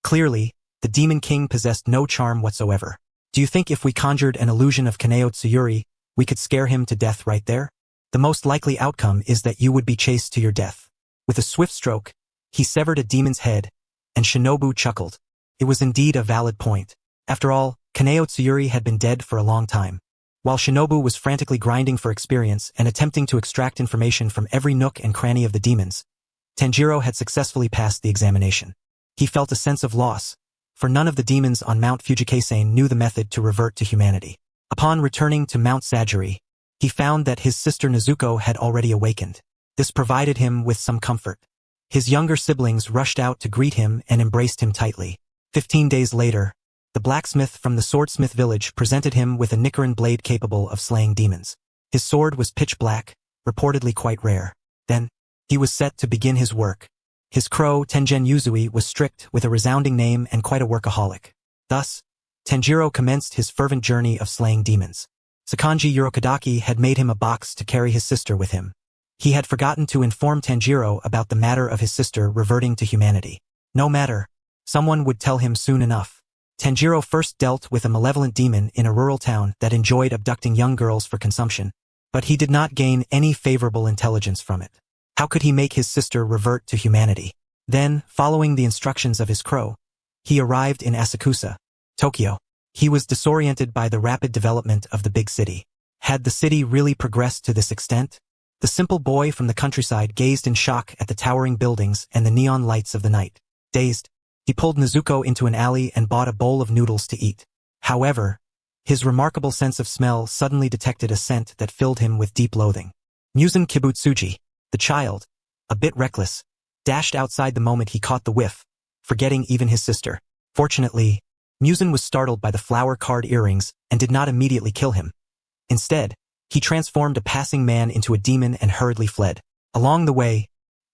Clearly, the Demon King possessed no charm whatsoever. Do you think if we conjured an illusion of Kaneo Tsuyuri, we could scare him to death right there? The most likely outcome is that you would be chased to your death. With a swift stroke, he severed a demon's head, and Shinobu chuckled. It was indeed a valid point. After all, Kaneo Tsuyuri had been dead for a long time. While Shinobu was frantically grinding for experience and attempting to extract information from every nook and cranny of the demons, Tanjiro had successfully passed the examination. He felt a sense of loss, for none of the demons on Mount Fujikase knew the method to revert to humanity. Upon returning to Mount Sajiri, he found that his sister Nezuko had already awakened. This provided him with some comfort. His younger siblings rushed out to greet him and embraced him tightly. 15 days later, the blacksmith from the swordsmith village presented him with a Nichiren blade capable of slaying demons. His sword was pitch black, reportedly quite rare. Then, he was set to begin his work. His crow, Tengen Yuzui, was strict with a resounding name and quite a workaholic. Thus, Tanjiro commenced his fervent journey of slaying demons. Sakanji Urokodaki had made him a box to carry his sister with him. He had forgotten to inform Tanjiro about the matter of his sister reverting to humanity. No matter, someone would tell him soon enough. Tanjiro first dealt with a malevolent demon in a rural town that enjoyed abducting young girls for consumption, but he did not gain any favorable intelligence from it. How could he make his sister revert to humanity? Then, following the instructions of his crow, he arrived in Asakusa, Tokyo. He was disoriented by the rapid development of the big city. Had the city really progressed to this extent? The simple boy from the countryside gazed in shock at the towering buildings and the neon lights of the night. Dazed, he pulled Nezuko into an alley and bought a bowl of noodles to eat. However, his remarkable sense of smell suddenly detected a scent that filled him with deep loathing. Musen Kibutsuji, the child, a bit reckless, dashed outside the moment he caught the whiff, forgetting even his sister. Fortunately, Muzan was startled by the flower card earrings and did not immediately kill him. Instead, he transformed a passing man into a demon and hurriedly fled. Along the way,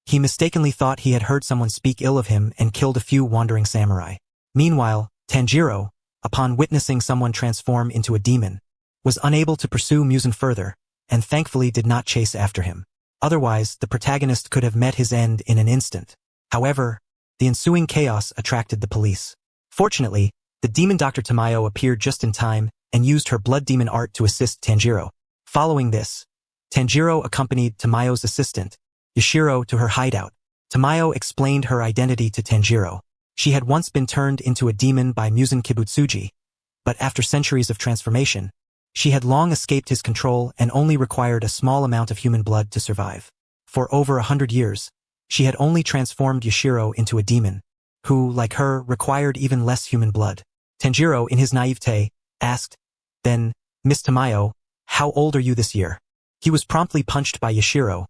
he mistakenly thought he had heard someone speak ill of him and killed a few wandering samurai. Meanwhile, Tanjiro, upon witnessing someone transform into a demon, was unable to pursue Muzan further, and thankfully did not chase after him. Otherwise, the protagonist could have met his end in an instant. However, the ensuing chaos attracted the police. Fortunately, the demon Dr. Tamayo appeared just in time and used her blood demon art to assist Tanjiro. Following this, Tanjiro accompanied Tamayo's assistant, Yashiro, to her hideout. Tamayo explained her identity to Tanjiro. She had once been turned into a demon by Muzan Kibutsuji, but after centuries of transformation, she had long escaped his control and only required a small amount of human blood to survive. For over 100 years, she had only transformed Yashiro into a demon, who, like her, required even less human blood. Tanjiro, in his naivete, asked, "Then, Miss Tamayo, how old are you this year?" He was promptly punched by Yashiro.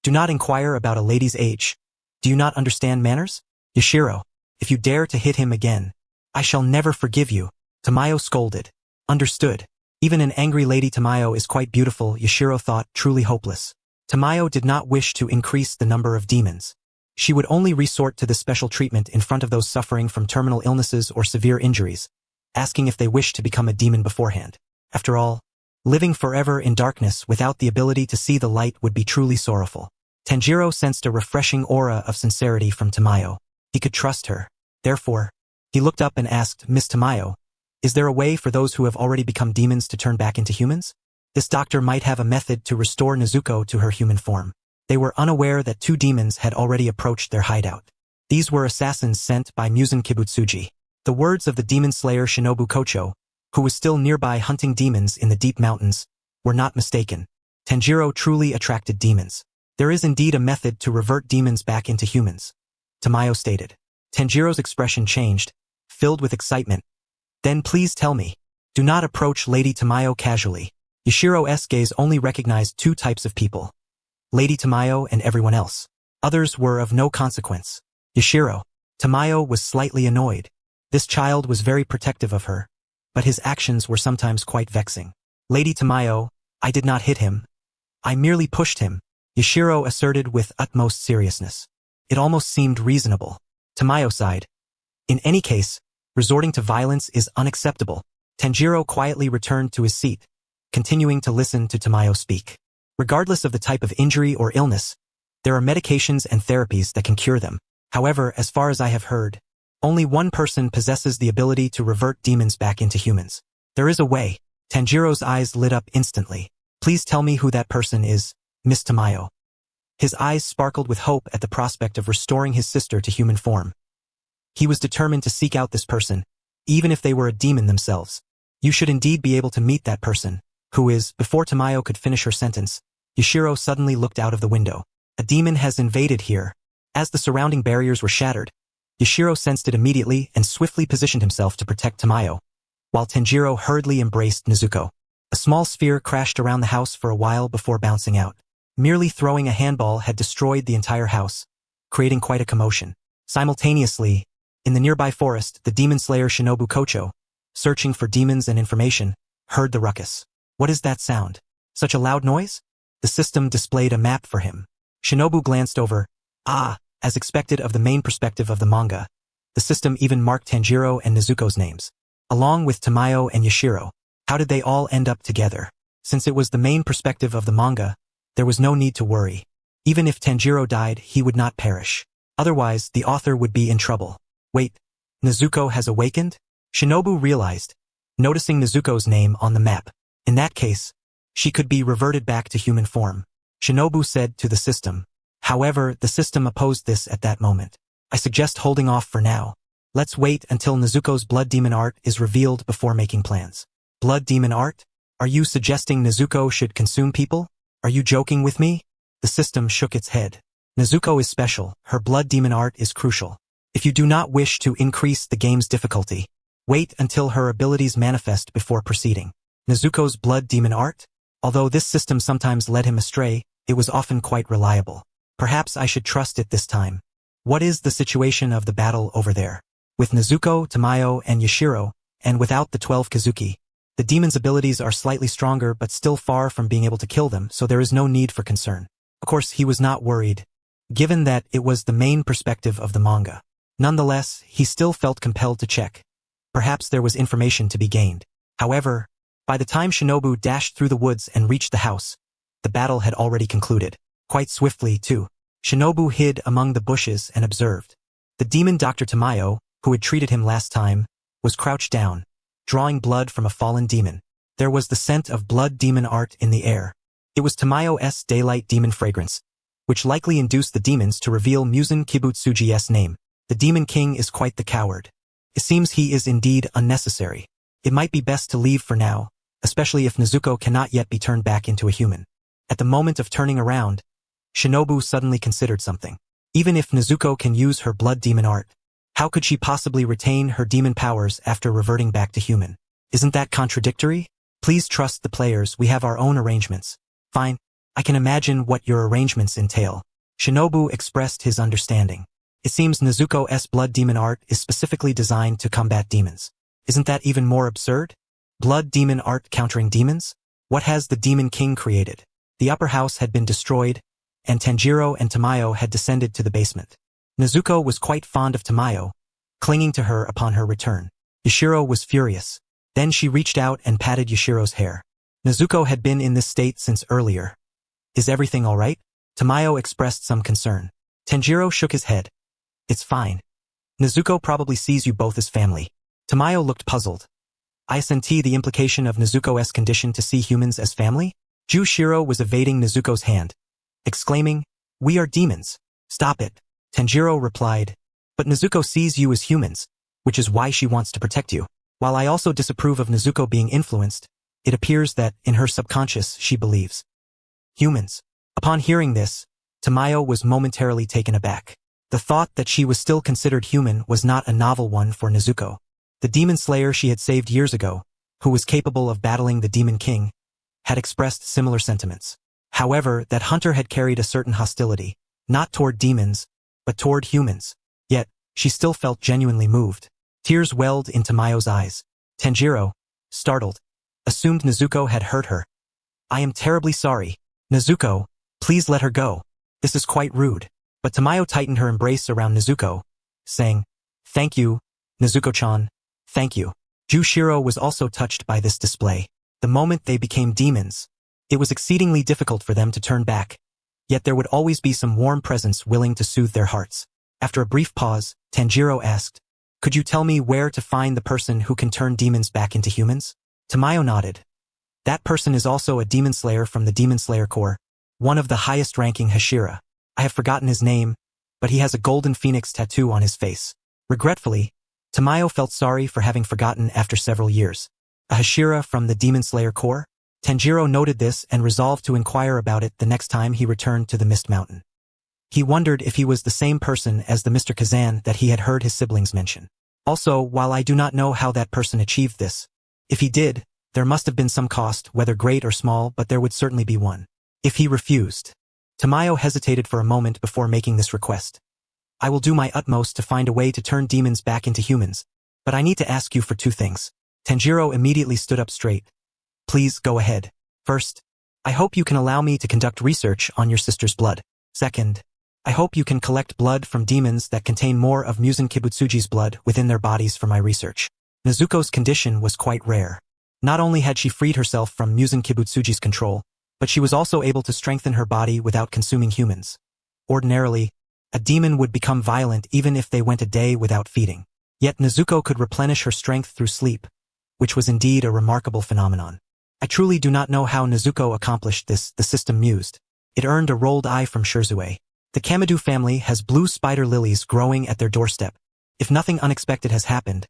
"Do not inquire about a lady's age. Do you not understand manners? Yashiro, if you dare to hit him again, I shall never forgive you." Tamayo scolded. Understood. Even an angry Lady Tamayo is quite beautiful, Yashiro thought, truly hopeless. Tamayo did not wish to increase the number of demons. She would only resort to this special treatment in front of those suffering from terminal illnesses or severe injuries, asking if they wished to become a demon beforehand. After all, living forever in darkness without the ability to see the light would be truly sorrowful. Tanjiro sensed a refreshing aura of sincerity from Tamayo. He could trust her. Therefore, he looked up and asked, "Miss Tamayo, is there a way for those who have already become demons to turn back into humans?" This doctor might have a method to restore Nezuko to her human form. They were unaware that 2 demons had already approached their hideout. These were assassins sent by Muzan Kibutsuji. The words of the demon slayer Shinobu Kocho, who was still nearby hunting demons in the deep mountains, were not mistaken. Tanjiro truly attracted demons. There is indeed a method to revert demons back into humans, Tamayo stated. Tanjiro's expression changed, filled with excitement. "Then please tell me. Do not approach Lady Tamayo casually." Yashiro's gaze only recognized 2 types of people: Lady Tamayo and everyone else. Others were of no consequence. Yashiro. Tamayo was slightly annoyed. This child was very protective of her, but his actions were sometimes quite vexing. "Lady Tamayo, I did not hit him. I merely pushed him," Yashiro asserted with utmost seriousness. It almost seemed reasonable. Tamayo sighed. "In any case, resorting to violence is unacceptable." Tanjiro quietly returned to his seat, continuing to listen to Tamayo speak. Regardless of the type of injury or illness, there are medications and therapies that can cure them. However, as far as I have heard, only one person possesses the ability to revert demons back into humans. There is a way. Tanjiro's eyes lit up instantly. "Please tell me who that person is, Miss Tamayo." His eyes sparkled with hope at the prospect of restoring his sister to human form. He was determined to seek out this person, even if they were a demon themselves. "You should indeed be able to meet that person, who is..." Before Tamayo could finish her sentence, Yashiro suddenly looked out of the window. "A demon has invaded here." As the surrounding barriers were shattered, Yashiro sensed it immediately and swiftly positioned himself to protect Tamayo, while Tanjiro hurriedly embraced Nezuko. A small sphere crashed around the house for a while before bouncing out. Merely throwing a handball had destroyed the entire house, creating quite a commotion. Simultaneously, in the nearby forest, the demon slayer Shinobu Kocho, searching for demons and information, heard the ruckus. "What is that sound? Such a loud noise?" The system displayed a map for him. Shinobu glanced over. As expected of the main perspective of the manga, the system even marked Tanjiro and Nezuko's names, along with Tamayo and Yashiro. How did they all end up together? Since it was the main perspective of the manga, there was no need to worry. Even if Tanjiro died, he would not perish. Otherwise, the author would be in trouble. Wait, Nezuko has awakened? Shinobu realized, noticing Nezuko's name on the map. In that case, she could be reverted back to human form, Shinobu said to the system. However, the system opposed this at that moment. "I suggest holding off for now. Let's wait until Nezuko's blood demon art is revealed before making plans." "Blood demon art? Are you suggesting Nezuko should consume people? Are you joking with me?" The system shook its head. "Nezuko is special. Her blood demon art is crucial. If you do not wish to increase the game's difficulty, wait until her abilities manifest before proceeding." Nezuko's blood demon art? Although this system sometimes led him astray, it was often quite reliable. Perhaps I should trust it this time. What is the situation of the battle over there? With Nezuko, Tamayo, and Yashiro, and without the 12 Kazuki. The demon's abilities are slightly stronger but still far from being able to kill them, so there is no need for concern. Of course, he was not worried, given that it was the main perspective of the manga. Nonetheless, he still felt compelled to check. Perhaps there was information to be gained. However, by the time Shinobu dashed through the woods and reached the house, the battle had already concluded. Quite swiftly, too. Shinobu hid among the bushes and observed. The demon Dr. Tamayo, who had treated him last time, was crouched down, drawing blood from a fallen demon. There was the scent of blood demon art in the air. It was Tamayo's daylight demon fragrance, which likely induced the demons to reveal Muzan Kibutsuji's name. The demon king is quite the coward. It seems he is indeed unnecessary. It might be best to leave for now, especially if Nezuko cannot yet be turned back into a human. At the moment of turning around, Shinobu suddenly considered something. Even if Nezuko can use her blood demon art, how could she possibly retain her demon powers after reverting back to human? Isn't that contradictory? Please trust the players, we have our own arrangements. Fine, I can imagine what your arrangements entail. Shinobu expressed his understanding. It seems Nezuko's blood demon art is specifically designed to combat demons. Isn't that even more absurd? Blood demon art countering demons? What has the demon king created? The upper house had been destroyed, and Tanjiro and Tamayo had descended to the basement. Nezuko was quite fond of Tamayo, clinging to her upon her return. Yashiro was furious. Then she reached out and patted Yashiro's hair. Nezuko had been in this state since earlier. Is everything all right? Tamayo expressed some concern. Tanjiro shook his head. It's fine. Nezuko probably sees you both as family. Tamayo looked puzzled. I senti the implication of Nezuko's condition to see humans as family? Jushiro was evading Nezuko's hand, exclaiming, "We are demons. Stop it." Tanjiro replied, "But Nezuko sees you as humans, which is why she wants to protect you. While I also disapprove of Nezuko being influenced, it appears that, in her subconscious, she believes humans." Upon hearing this, Tamayo was momentarily taken aback. The thought that she was still considered human was not a novel one for Nezuko. The demon slayer she had saved years ago, who was capable of battling the demon king, had expressed similar sentiments. However, that hunter had carried a certain hostility, not toward demons, but toward humans. Yet, she still felt genuinely moved. Tears welled in Tamayo's eyes. Tanjiro, startled, assumed Nezuko had hurt her. "I am terribly sorry. Nezuko, please let her go. This is quite rude." But Tamayo tightened her embrace around Nezuko, saying, "Thank you, Nezuko-chan, thank you." Jushiro was also touched by this display. The moment they became demons, it was exceedingly difficult for them to turn back, yet there would always be some warm presence willing to soothe their hearts. After a brief pause, Tanjiro asked, "Could you tell me where to find the person who can turn demons back into humans?" Tamayo nodded. "That person is also a demon slayer from the Demon Slayer Corps, one of the highest-ranking Hashira. I have forgotten his name, but he has a golden phoenix tattoo on his face." Regretfully, Tamayo felt sorry for having forgotten after several years. A Hashira from the Demon Slayer Corps? Tanjiro noted this and resolved to inquire about it the next time he returned to the Mist Mountain. He wondered if he was the same person as the Mr. Kazan that he had heard his siblings mention. Also, while I do not know how that person achieved this, if he did, there must have been some cost, whether great or small, but there would certainly be one. If he refused. Tamayo hesitated for a moment before making this request. "I will do my utmost to find a way to turn demons back into humans, but I need to ask you for two things." Tanjiro immediately stood up straight. "Please go ahead. First, I hope you can allow me to conduct research on your sister's blood. Second, I hope you can collect blood from demons that contain more of Muzan Kibutsuji's blood within their bodies for my research." Nezuko's condition was quite rare. Not only had she freed herself from Muzan Kibutsuji's control, but she was also able to strengthen her body without consuming humans. Ordinarily, a demon would become violent even if they went a day without feeding. Yet Nezuko could replenish her strength through sleep, which was indeed a remarkable phenomenon. I truly do not know how Nezuko accomplished this, the system mused. It earned a rolled eye from Shirzue. The Kamadu family has blue spider lilies growing at their doorstep. If nothing unexpected has happened,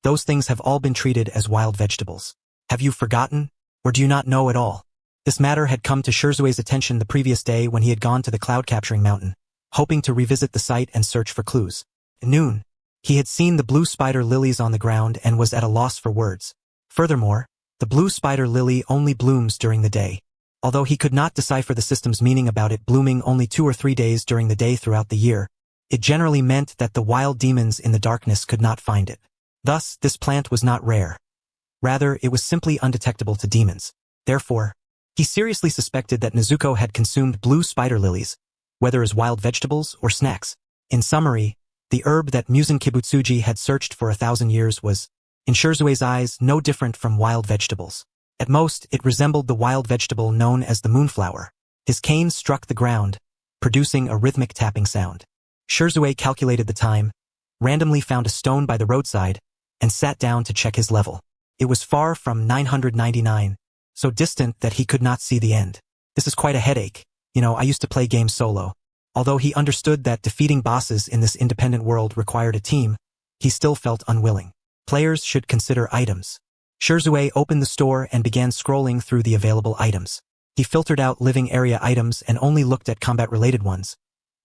those things have all been treated as wild vegetables. Have you forgotten, or do you not know at all? This matter had come to Shirzue's attention the previous day when he had gone to the cloud-capturing mountain, hoping to revisit the site and search for clues. At noon, he had seen the blue spider lilies on the ground and was at a loss for words. Furthermore, the blue spider lily only blooms during the day. Although he could not decipher the system's meaning about it blooming only 2 or 3 days during the day throughout the year, it generally meant that the wild demons in the darkness could not find it. Thus, this plant was not rare. Rather, it was simply undetectable to demons. Therefore, he seriously suspected that Nezuko had consumed blue spider lilies, whether as wild vegetables or snacks. In summary, the herb that Muzan Kibutsuji had searched for 1,000 years was, in Shirzue's eyes, no different from wild vegetables. At most, it resembled the wild vegetable known as the moonflower. His cane struck the ground, producing a rhythmic tapping sound. Shirzue calculated the time, randomly found a stone by the roadside, and sat down to check his level. It was far from 999, so distant that he could not see the end. This is quite a headache. I used to play games solo. Although he understood that defeating bosses in this independent world required a team, he still felt unwilling. Players should consider items. Shirzue opened the store and began scrolling through the available items. He filtered out living area items and only looked at combat-related ones,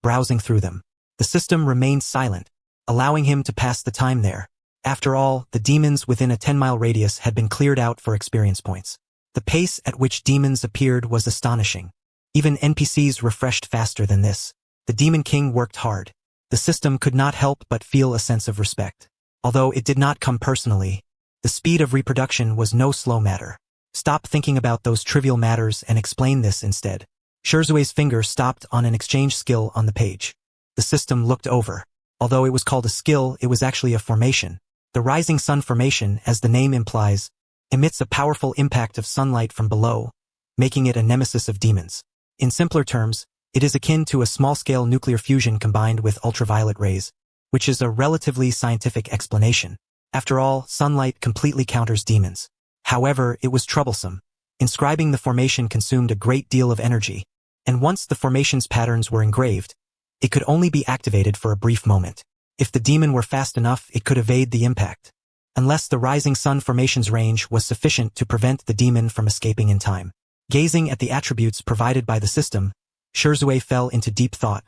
browsing through them. The system remained silent, allowing him to pass the time there. After all, the demons within a 10-mile radius had been cleared out for experience points. The pace at which demons appeared was astonishing. Even NPCs refreshed faster than this. The Demon King worked hard. The system could not help but feel a sense of respect. Although it did not come personally, the speed of reproduction was no slow matter. Stop thinking about those trivial matters and explain this instead. Shirzue's finger stopped on an exchange skill on the page. The system looked over. Although it was called a skill, it was actually a formation. The Rising Sun formation, as the name implies, emits a powerful impact of sunlight from below, making it a nemesis of demons. In simpler terms, it is akin to a small-scale nuclear fusion combined with ultraviolet rays, which is a relatively scientific explanation. After all, sunlight completely counters demons. However, it was troublesome. Inscribing the formation consumed a great deal of energy, and once the formation's patterns were engraved, it could only be activated for a brief moment. If the demon were fast enough, it could evade the impact, unless the Rising Sun formation's range was sufficient to prevent the demon from escaping in time. Gazing at the attributes provided by the system, Shirzue fell into deep thought,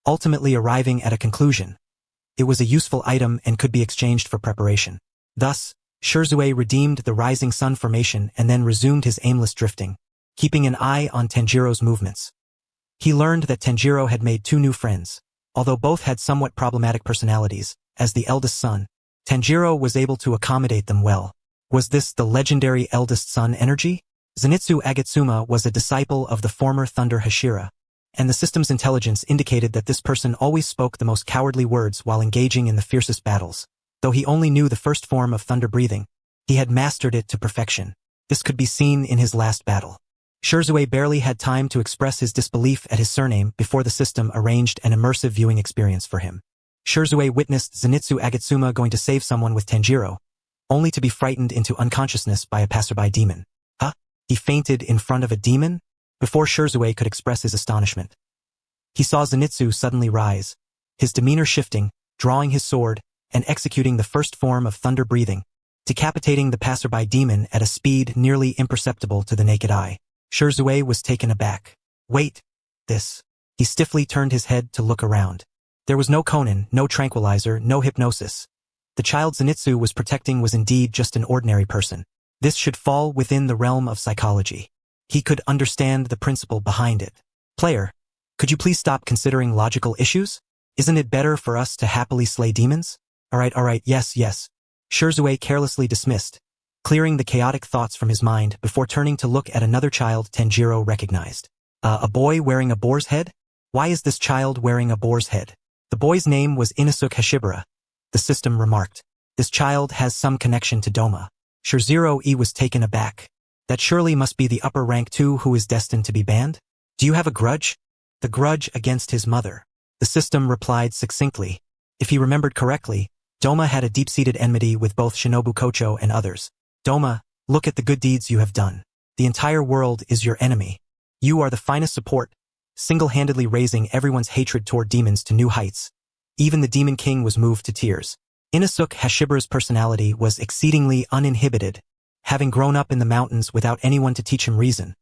ultimately arriving at a conclusion. It was a useful item and could be exchanged for preparation. Thus, Shirzue redeemed the Rising Sun formation and then resumed his aimless drifting, keeping an eye on Tanjiro's movements. He learned that Tanjiro had made 2 new friends. Although both had somewhat problematic personalities, as the eldest son, Tanjiro was able to accommodate them well. Was this the legendary eldest son energy? Zenitsu Agatsuma was a disciple of the former Thunder Hashira, and the system's intelligence indicated that this person always spoke the most cowardly words while engaging in the fiercest battles. Though he only knew the first form of thunder breathing, he had mastered it to perfection. This could be seen in his last battle. Shirzue barely had time to express his disbelief at his surname before the system arranged an immersive viewing experience for him. Shirzue witnessed Zenitsu Agatsuma going to save someone with Tanjiro, only to be frightened into unconsciousness by a passerby demon. Huh? He fainted in front of a demon? Before Shirzue could express his astonishment, he saw Zenitsu suddenly rise, his demeanor shifting, drawing his sword, and executing the first form of thunder breathing, decapitating the passerby demon at a speed nearly imperceptible to the naked eye. Shirzue was taken aback. Wait, this. He stiffly turned his head to look around. There was no Conan, no tranquilizer, no hypnosis. The child Zenitsu was protecting was indeed just an ordinary person. This should fall within the realm of psychology. He could understand the principle behind it. Player, could you please stop considering logical issues? Isn't it better for us to happily slay demons? Alright, yes. Shirzue carelessly dismissed, clearing the chaotic thoughts from his mind before turning to look at another child Tanjiro recognized. A boy wearing a boar's head? Why is this child wearing a boar's head? The boy's name was Inosuke Hashibara, the system remarked. This child has some connection to Doma. Shirzue was taken aback. That surely must be the upper rank 2 who is destined to be banned? Do you have a grudge? The grudge against his mother. The system replied succinctly. If he remembered correctly, Doma had a deep-seated enmity with both Shinobu Kocho and others. Doma, look at the good deeds you have done. The entire world is your enemy. You are the finest support, single-handedly raising everyone's hatred toward demons to new heights. Even the Demon King was moved to tears. Inosuke Hashibara's personality was exceedingly uninhibited, having grown up in the mountains without anyone to teach him reason.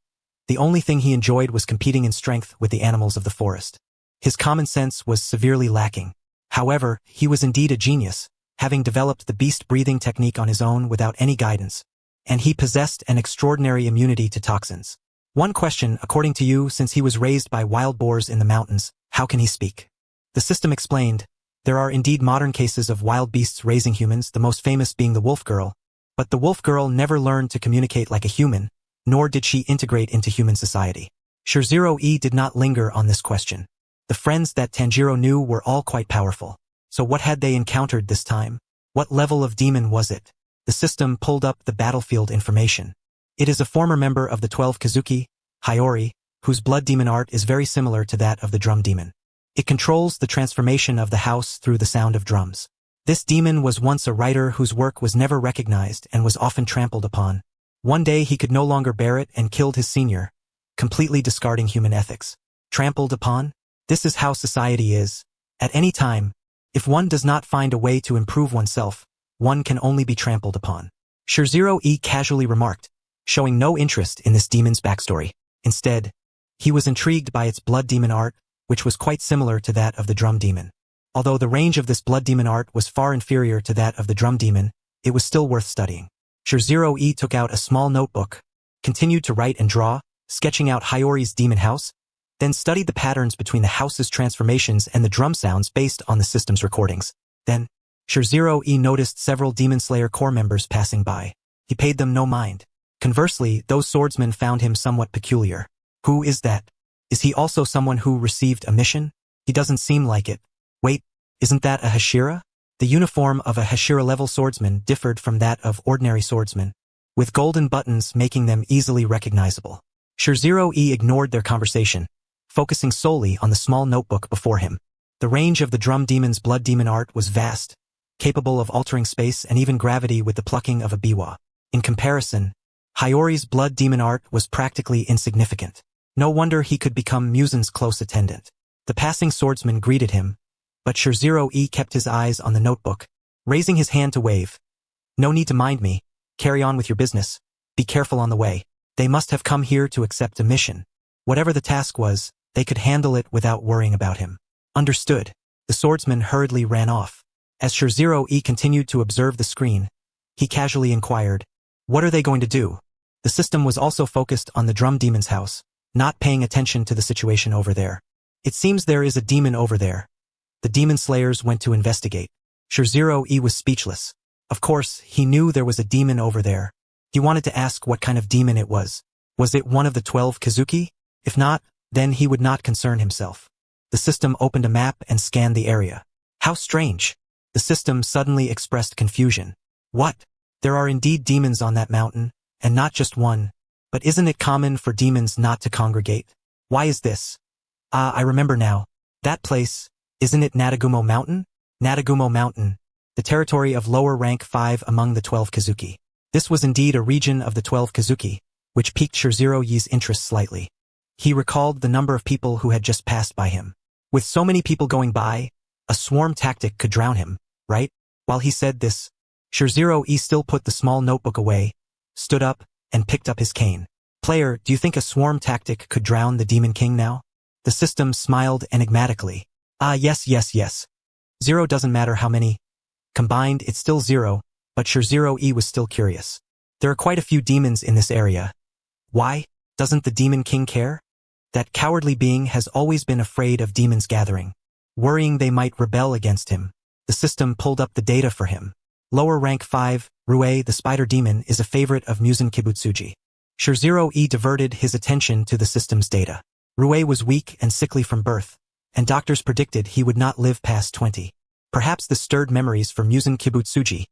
The only thing he enjoyed was competing in strength with the animals of the forest. His common sense was severely lacking. However, he was indeed a genius, having developed the beast-breathing technique on his own without any guidance, and he possessed an extraordinary immunity to toxins. One question, according to you, since he was raised by wild boars in the mountains, how can he speak? The system explained, There are indeed modern cases of wild beasts raising humans, the most famous being the wolf girl. But the wolf girl never learned to communicate like a human, nor did she integrate into human society. Shirziro-e did not linger on this question. The friends that Tanjiro knew were all quite powerful. So what had they encountered this time? What level of demon was it? The system pulled up the battlefield information. It is a former member of the 12 Kazuki, Hiyori, whose blood demon art is very similar to that of the drum demon. It controls the transformation of the house through the sound of drums. This demon was once a writer whose work was never recognized and was often trampled upon. One day he could no longer bear it and killed his senior, completely discarding human ethics. Trampled upon? This is how society is. At any time, if one does not find a way to improve oneself, one can only be trampled upon. Shirziro-e casually remarked, showing no interest in this demon's backstory. Instead, he was intrigued by its blood demon art, which was quite similar to that of the drum demon. Although the range of this blood demon art was far inferior to that of the drum demon, it was still worth studying. Shirziro-e took out a small notebook, continued to write and draw, sketching out Hiyori's demon house, then studied the patterns between the house's transformations and the drum sounds based on the system's recordings. Then, Shirziro-e noticed several Demon Slayer Corps members passing by. He paid them no mind. Conversely, those swordsmen found him somewhat peculiar. Who is that? Is he also someone who received a mission? He doesn't seem like it. Wait, isn't that a Hashira? The uniform of a Hashira-level swordsman differed from that of ordinary swordsmen, with golden buttons making them easily recognizable. Shirziro-e ignored their conversation, focusing solely on the small notebook before him. The range of the drum demon's blood demon art was vast, capable of altering space and even gravity with the plucking of a biwa. In comparison, Hiyori's blood demon art was practically insignificant. No wonder he could become Musen's close attendant. The passing swordsman greeted him, but Shirziro-e kept his eyes on the notebook, raising his hand to wave. No need to mind me. Carry on with your business. Be careful on the way. They must have come here to accept a mission. Whatever the task was, they could handle it without worrying about him. Understood. The swordsman hurriedly ran off. As Shirziro-e continued to observe the screen, he casually inquired, "What are they going to do?" The system was also focused on the drum demon's house, not paying attention to the situation over there. It seems there is a demon over there. The demon slayers went to investigate. Shirziro-e was speechless. Of course, he knew there was a demon over there. He wanted to ask what kind of demon it was. Was it one of the 12 Kazuki? If not, then he would not concern himself. The system opened a map and scanned the area. How strange. The system suddenly expressed confusion. What? There are indeed demons on that mountain, and not just one. But isn't it common for demons not to congregate? Why is this? Ah, I remember now. That place, isn't it Nadagumo Mountain? Nadagumo Mountain, the territory of lower rank 5 among the 12 Kazuki. This was indeed a region of the 12 Kazuki, which piqued Shirziro-e's interest slightly. He recalled the number of people who had just passed by him. With so many people going by, a swarm tactic could drown him, right? While he said this, Shirziro-e still put the small notebook away, stood up, and picked up his cane. Player, do you think a swarm tactic could drown the Demon King now? The system smiled enigmatically. Ah, yes. 0 doesn't matter how many. Combined, it's still 0, but Shirziro-e was still curious. There are quite a few demons in this area. Why? Doesn't the Demon King care? That cowardly being has always been afraid of demons gathering, worrying they might rebel against him. The system pulled up the data for him. Lower rank 5, Rue the spider demon is a favorite of Musen Kibutsuji. Shirziro-e diverted his attention to the system's data. Rue was weak and sickly from birth, and doctors predicted he would not live past 20. Perhaps this stirred memories for Musen Kibutsuji,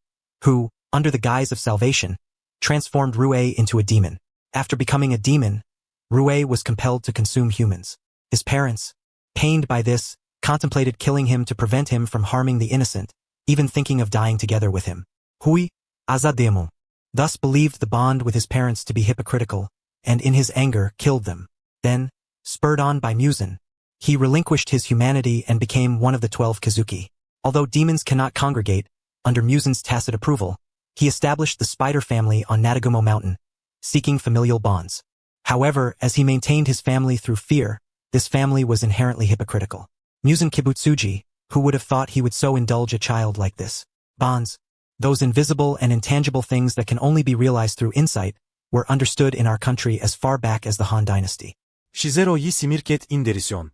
who, under the guise of salvation, transformed Rue into a demon. After becoming a demon, Rue was compelled to consume humans. His parents, pained by this, contemplated killing him to prevent him from harming the innocent, even thinking of dying together with him. Hui, Azademo, thus believed the bond with his parents to be hypocritical, and in his anger killed them. Then, spurred on by Musen, he relinquished his humanity and became one of the 12 Kazuki. Although demons cannot congregate, under Musen's tacit approval, he established the spider family on Nadagumo Mountain, seeking familial bonds. However, as he maintained his family through fear, this family was inherently hypocritical. Musen Kibutsuji, who would have thought he would so indulge a child like this? Bonds, those invisible and intangible things that can only be realized through insight, were understood in our country as far back as the Han Dynasty. Shirziro-e simirket inderisyon.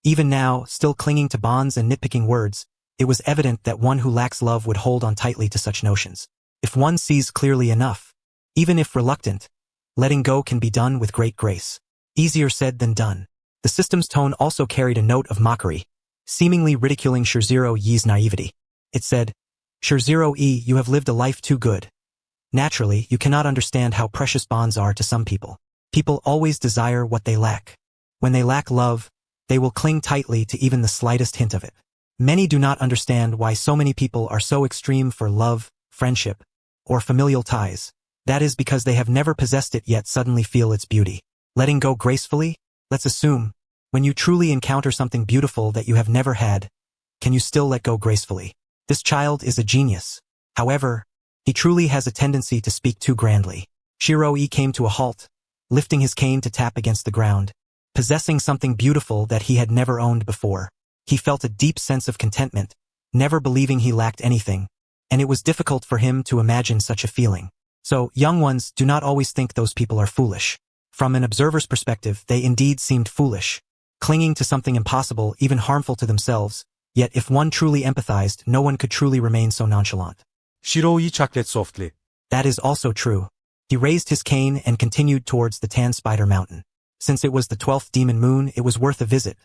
Even now, still clinging to bonds and nitpicking words, It was evident that one who lacks love would hold on tightly to such notions. If one sees clearly enough, even if reluctant, letting go can be done with great grace. Easier said than done. The system's tone also carried a note of mockery, seemingly ridiculing Shirzero Yi's naivety. It said, Shirzero Yi, you have lived a life too good. Naturally, you cannot understand how precious bonds are to some people. People always desire what they lack. When they lack love, they will cling tightly to even the slightest hint of it. Many do not understand why so many people are so extreme for love, friendship, or familial ties. That is because they have never possessed it yet suddenly feel its beauty. Letting go gracefully? Let's assume, when you truly encounter something beautiful that you have never had, can you still let go gracefully? This child is a genius. However, he truly has a tendency to speak too grandly. Shiroi came to a halt, lifting his cane to tap against the ground, possessing something beautiful that he had never owned before. He felt a deep sense of contentment, never believing he lacked anything, and it was difficult for him to imagine such a feeling. So, young ones do not always think those people are foolish. From an observer's perspective, they indeed seemed foolish, clinging to something impossible, even harmful to themselves, yet if one truly empathized, no one could truly remain so nonchalant. Shiroi chuckled softly. That is also true. He raised his cane and continued towards the Tan Spider Mountain. Since it was the 12th demon moon, it was worth a visit.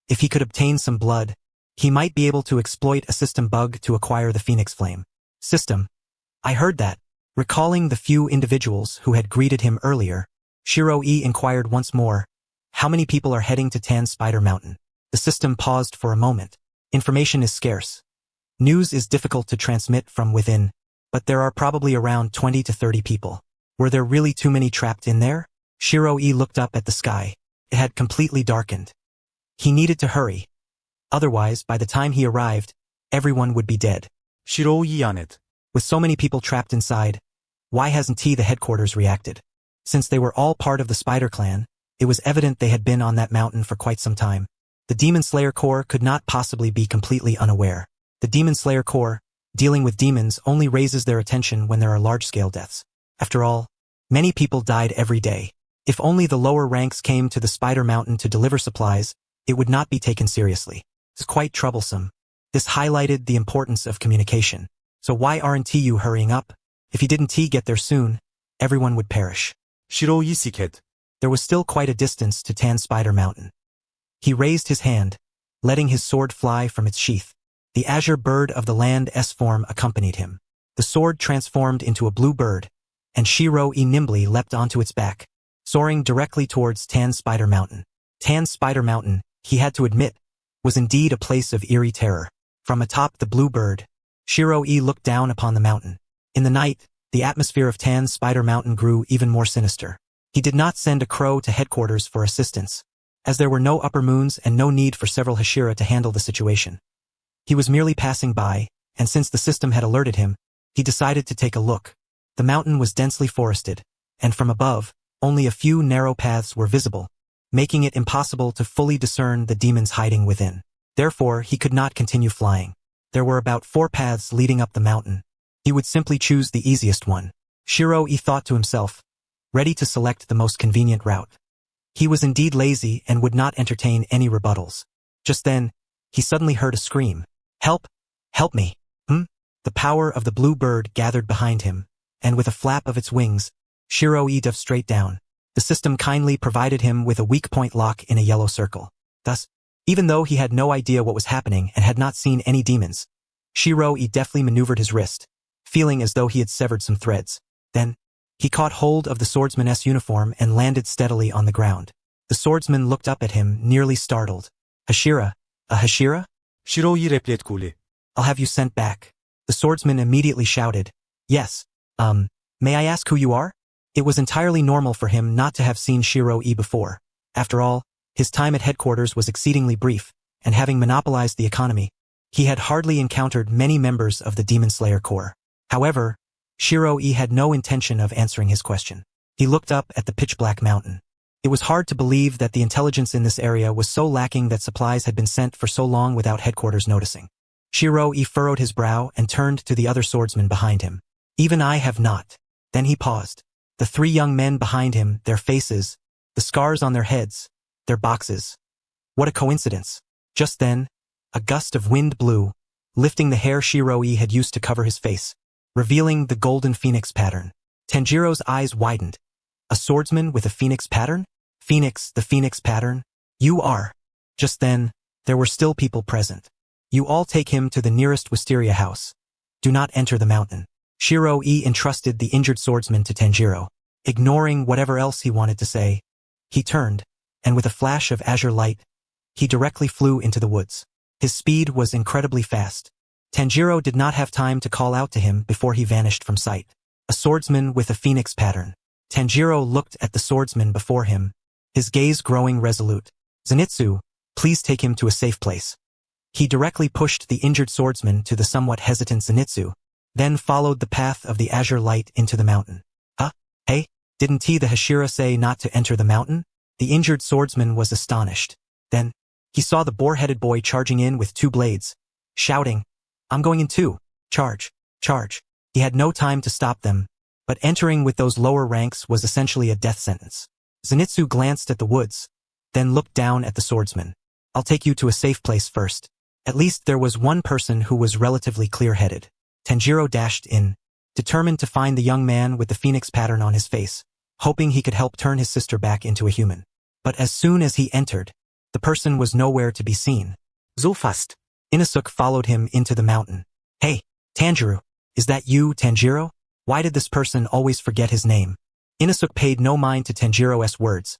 If he could obtain some blood, he might be able to exploit a system bug to acquire the Phoenix Flame. System. I heard that. Recalling the few individuals who had greeted him earlier, Shiroi inquired once more, how many people are heading to Tan Spider Mountain? The system paused for a moment. Information is scarce. News is difficult to transmit from within, but there are probably around 20 to 30 people. Were there really too many trapped in there? Shiroi looked up at the sky. It had completely darkened. He needed to hurry. Otherwise, by the time he arrived, everyone would be dead. Shiroi yawned. With so many people trapped inside, why hasn't the headquarters reacted? Since they were all part of the Spider Clan, it was evident they had been on that mountain for quite some time. The Demon Slayer Corps could not possibly be completely unaware. The Demon Slayer Corps, dealing with demons, only raises their attention when there are large-scale deaths. After all, many people died every day. If only the lower ranks came to the Spider Mountain to deliver supplies, it would not be taken seriously. It's quite troublesome. This highlighted the importance of communication. So why aren't you hurrying up? If he didn't get there soon, everyone would perish. Shiroi sighed. There was still quite a distance to Tan Spider Mountain. He raised his hand, letting his sword fly from its sheath. The azure bird of the land S-form accompanied him. The sword transformed into a blue bird, and Shiroi nimbly leapt onto its back, soaring directly towards Tan Spider Mountain. Tan Spider Mountain, he had to admit, was indeed a place of eerie terror. From atop the blue bird, Shiroi looked down upon the mountain. In the night, the atmosphere of Tan Spider Mountain grew even more sinister. He did not send a crow to headquarters for assistance, as there were no upper moons and no need for several Hashira to handle the situation. He was merely passing by, and since the system had alerted him, he decided to take a look. The mountain was densely forested, and from above, only a few narrow paths were visible, making it impossible to fully discern the demons hiding within. Therefore, he could not continue flying. There were about 4 paths leading up the mountain. He would simply choose the easiest one. Shiroi thought to himself, ready to select the most convenient route. He was indeed lazy and would not entertain any rebuttals. Just then, he suddenly heard a scream. Help! Help me! The power of the blue bird gathered behind him, and with a flap of its wings, Shiroi dove straight down. The system kindly provided him with a weak point lock in a yellow circle. Thus, even though he had no idea what was happening and had not seen any demons, Shiroi deftly maneuvered his wrist, feeling as though he had severed some threads. Then, he caught hold of the swordsman's uniform and landed steadily on the ground. The swordsman looked up at him, nearly startled. Hashira? A Hashira? Shiroi replied coolly. I'll have you sent back. The swordsman immediately shouted. Yes. May I ask who you are? It was entirely normal for him not to have seen Shiroi before. After all, his time at headquarters was exceedingly brief, and having monopolized the economy, he had hardly encountered many members of the Demon Slayer Corps. However, Shiroi had no intention of answering his question. He looked up at the pitch-black mountain. It was hard to believe that the intelligence in this area was so lacking that supplies had been sent for so long without headquarters noticing. Shiroi furrowed his brow and turned to the other swordsman behind him. Even I have not. Then he paused. The 3 young men behind him, their faces, the scars on their heads, their boxes. What a coincidence. Just then, a gust of wind blew, lifting the hair Shiroi had used to cover his face, revealing the golden phoenix pattern. Tanjiro's eyes widened. A swordsman with a phoenix pattern? Phoenix, the phoenix pattern? You are. Just then, there were still people present. You all take him to the nearest wisteria house. Do not enter the mountain. Shiroi entrusted the injured swordsman to Tanjiro. Ignoring whatever else he wanted to say, he turned, and with a flash of azure light, he directly flew into the woods. His speed was incredibly fast. Tanjiro did not have time to call out to him before he vanished from sight. A swordsman with a phoenix pattern. Tanjiro looked at the swordsman before him, his gaze growing resolute. Zenitsu, please take him to a safe place. He directly pushed the injured swordsman to the somewhat hesitant Zenitsu, then followed the path of the azure light into the mountain. Huh? Hey, didn't the Hashira say not to enter the mountain? The injured swordsman was astonished. Then, he saw the boar-headed boy charging in with 2 blades, shouting, I'm going in too. Charge, charge. He had no time to stop them, but entering with those lower ranks was essentially a death sentence. Zenitsu glanced at the woods, then looked down at the swordsman. I'll take you to a safe place first. At least there was one person who was relatively clear-headed. Tanjiro dashed in, determined to find the young man with the phoenix pattern on his face, hoping he could help turn his sister back into a human. But as soon as he entered, the person was nowhere to be seen. So fast. Inosuke followed him into the mountain. Hey, Tanjiro, is that you, Tanjiro? Why did this person always forget his name? Inosuke paid no mind to Tanjiro's words,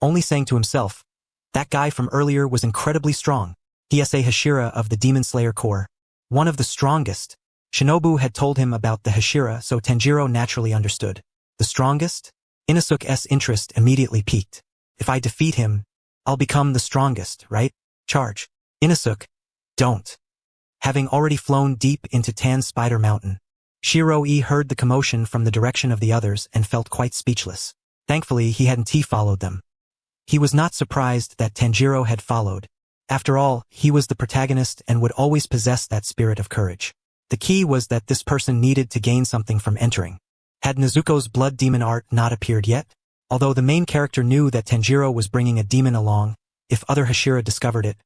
only saying to himself, that guy from earlier was incredibly strong. He is a Hashira of the Demon Slayer Corps, one of the strongest. Shinobu had told him about the Hashira, so Tanjiro naturally understood. The strongest? Inosuke's interest immediately piqued. If I defeat him, I'll become the strongest, right? Charge. Inosuke, don't. Having already flown deep into Tan Spider Mountain, Shiroi heard the commotion from the direction of the others and felt quite speechless. Thankfully, he hadn't followed them. He was not surprised that Tanjiro had followed. After all, he was the protagonist and would always possess that spirit of courage. The key was that this person needed to gain something from entering. Had Nezuko's blood demon art not appeared yet? Although the main character knew that Tanjiro was bringing a demon along, if other Hashira discovered it,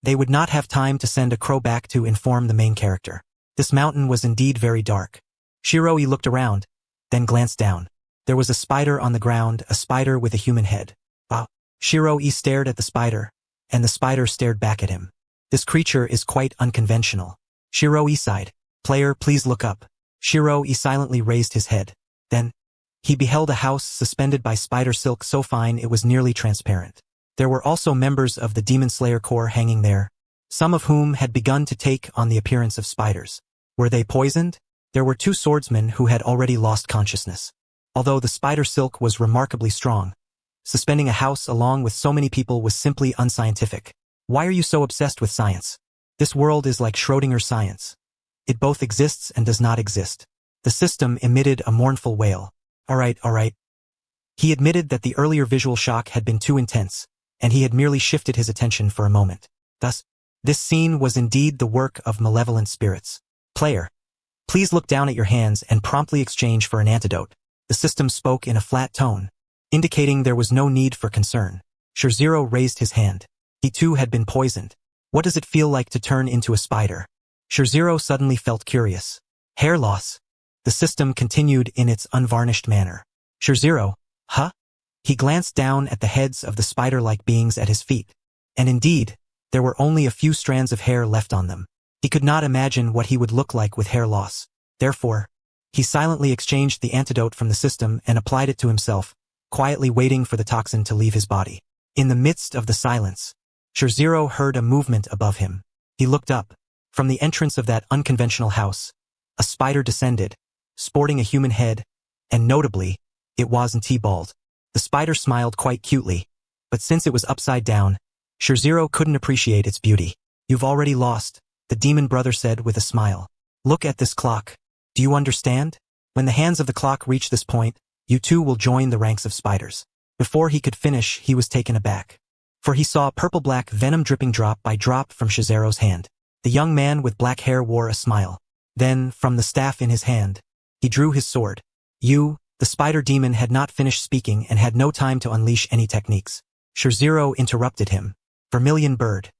they would not have time to send a crow back to inform the main character. This mountain was indeed very dark. Shiroi looked around, then glanced down. There was a spider on the ground, a spider with a human head. Wow. Shiroi stared at the spider, and the spider stared back at him. This creature is quite unconventional. Shiroi sighed. Player, please look up. Shiroi silently raised his head. Then, he beheld a house suspended by spider silk so fine it was nearly transparent. There were also members of the Demon Slayer Corps hanging there, some of whom had begun to take on the appearance of spiders. Were they poisoned? There were 2 swordsmen who had already lost consciousness. Although the spider silk was remarkably strong, suspending a house along with so many people was simply unscientific. Why are you so obsessed with science? This world is like Schrodinger's science. It both exists and does not exist. The system emitted a mournful wail. All right. He admitted that the earlier visual shock had been too intense, and he had merely shifted his attention for a moment. Thus, this scene was indeed the work of malevolent spirits. Player, please look down at your hands and promptly exchange for an antidote. The system spoke in a flat tone, indicating there was no need for concern. Shirziro raised his hand. He too had been poisoned. What does it feel like to turn into a spider? Shirziro suddenly felt curious. Hair loss. The system continued in its unvarnished manner. Shirziro, huh? He glanced down at the heads of the spider-like beings at his feet, and indeed, there were only a few strands of hair left on them. He could not imagine what he would look like with hair loss. Therefore, he silently exchanged the antidote from the system and applied it to himself, quietly waiting for the toxin to leave his body. In the midst of the silence, Shirziro heard a movement above him. He looked up. From the entrance of that unconventional house, a spider descended, sporting a human head, and notably, it wasn't bald. The spider smiled quite cutely, but since it was upside down, Shirziro couldn't appreciate its beauty. You've already lost, the demon brother said with a smile. Look at this clock. Do you understand? When the hands of the clock reach this point, you too will join the ranks of spiders. Before he could finish, he was taken aback, for he saw purple-black venom dripping drop by drop from Shizero's hand. The young man with black hair wore a smile. Then, from the staff in his hand, he drew his sword. The spider demon had not finished speaking and had no time to unleash any techniques. Shirziro interrupted him. Vermilion bird.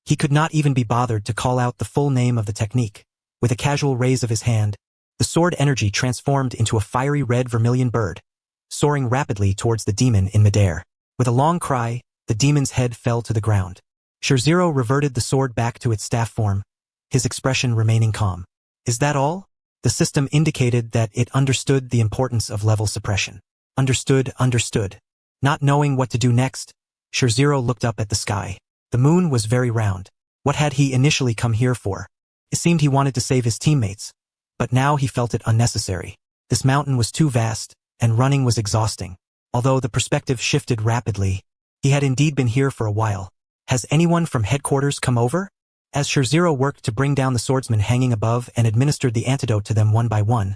He could not even be bothered to call out the full name of the technique. With a casual raise of his hand, the sword energy transformed into a fiery red vermilion bird, soaring rapidly towards the demon in midair. With a long cry, the demon's head fell to the ground. Shirziro reverted the sword back to its staff form, his expression remaining calm. Is that all? The system indicated that it understood the importance of level suppression. Understood. Not knowing what to do next, Shirziro looked up at the sky. The moon was very round. What had he initially come here for? It seemed he wanted to save his teammates, but now he felt it unnecessary. This mountain was too vast, and running was exhausting. Although the perspective shifted rapidly, he had indeed been here for a while. Has anyone from headquarters come over? As Shirziro worked to bring down the swordsmen hanging above and administered the antidote to them one by one,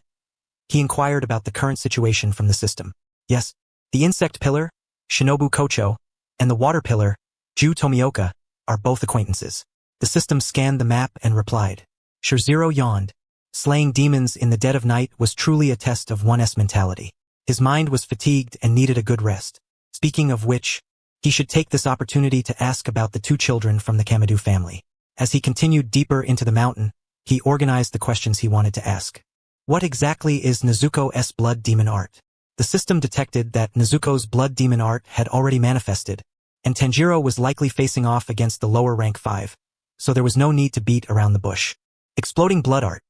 he inquired about the current situation from the system. Yes, the insect pillar, Shinobu Kocho, and the water pillar, Ju Tomioka, are both acquaintances. The system scanned the map and replied. Shirziro yawned. Slaying demons in the dead of night was truly a test of one's mentality. His mind was fatigued and needed a good rest. Speaking of which, he should take this opportunity to ask about the two children from the Kamadu family. As he continued deeper into the mountain, he organized the questions he wanted to ask. What exactly is Nezuko's blood demon art? The system detected that Nezuko's blood demon art had already manifested, and Tanjiro was likely facing off against the lower rank 5, so there was no need to beat around the bush. Exploding blood art.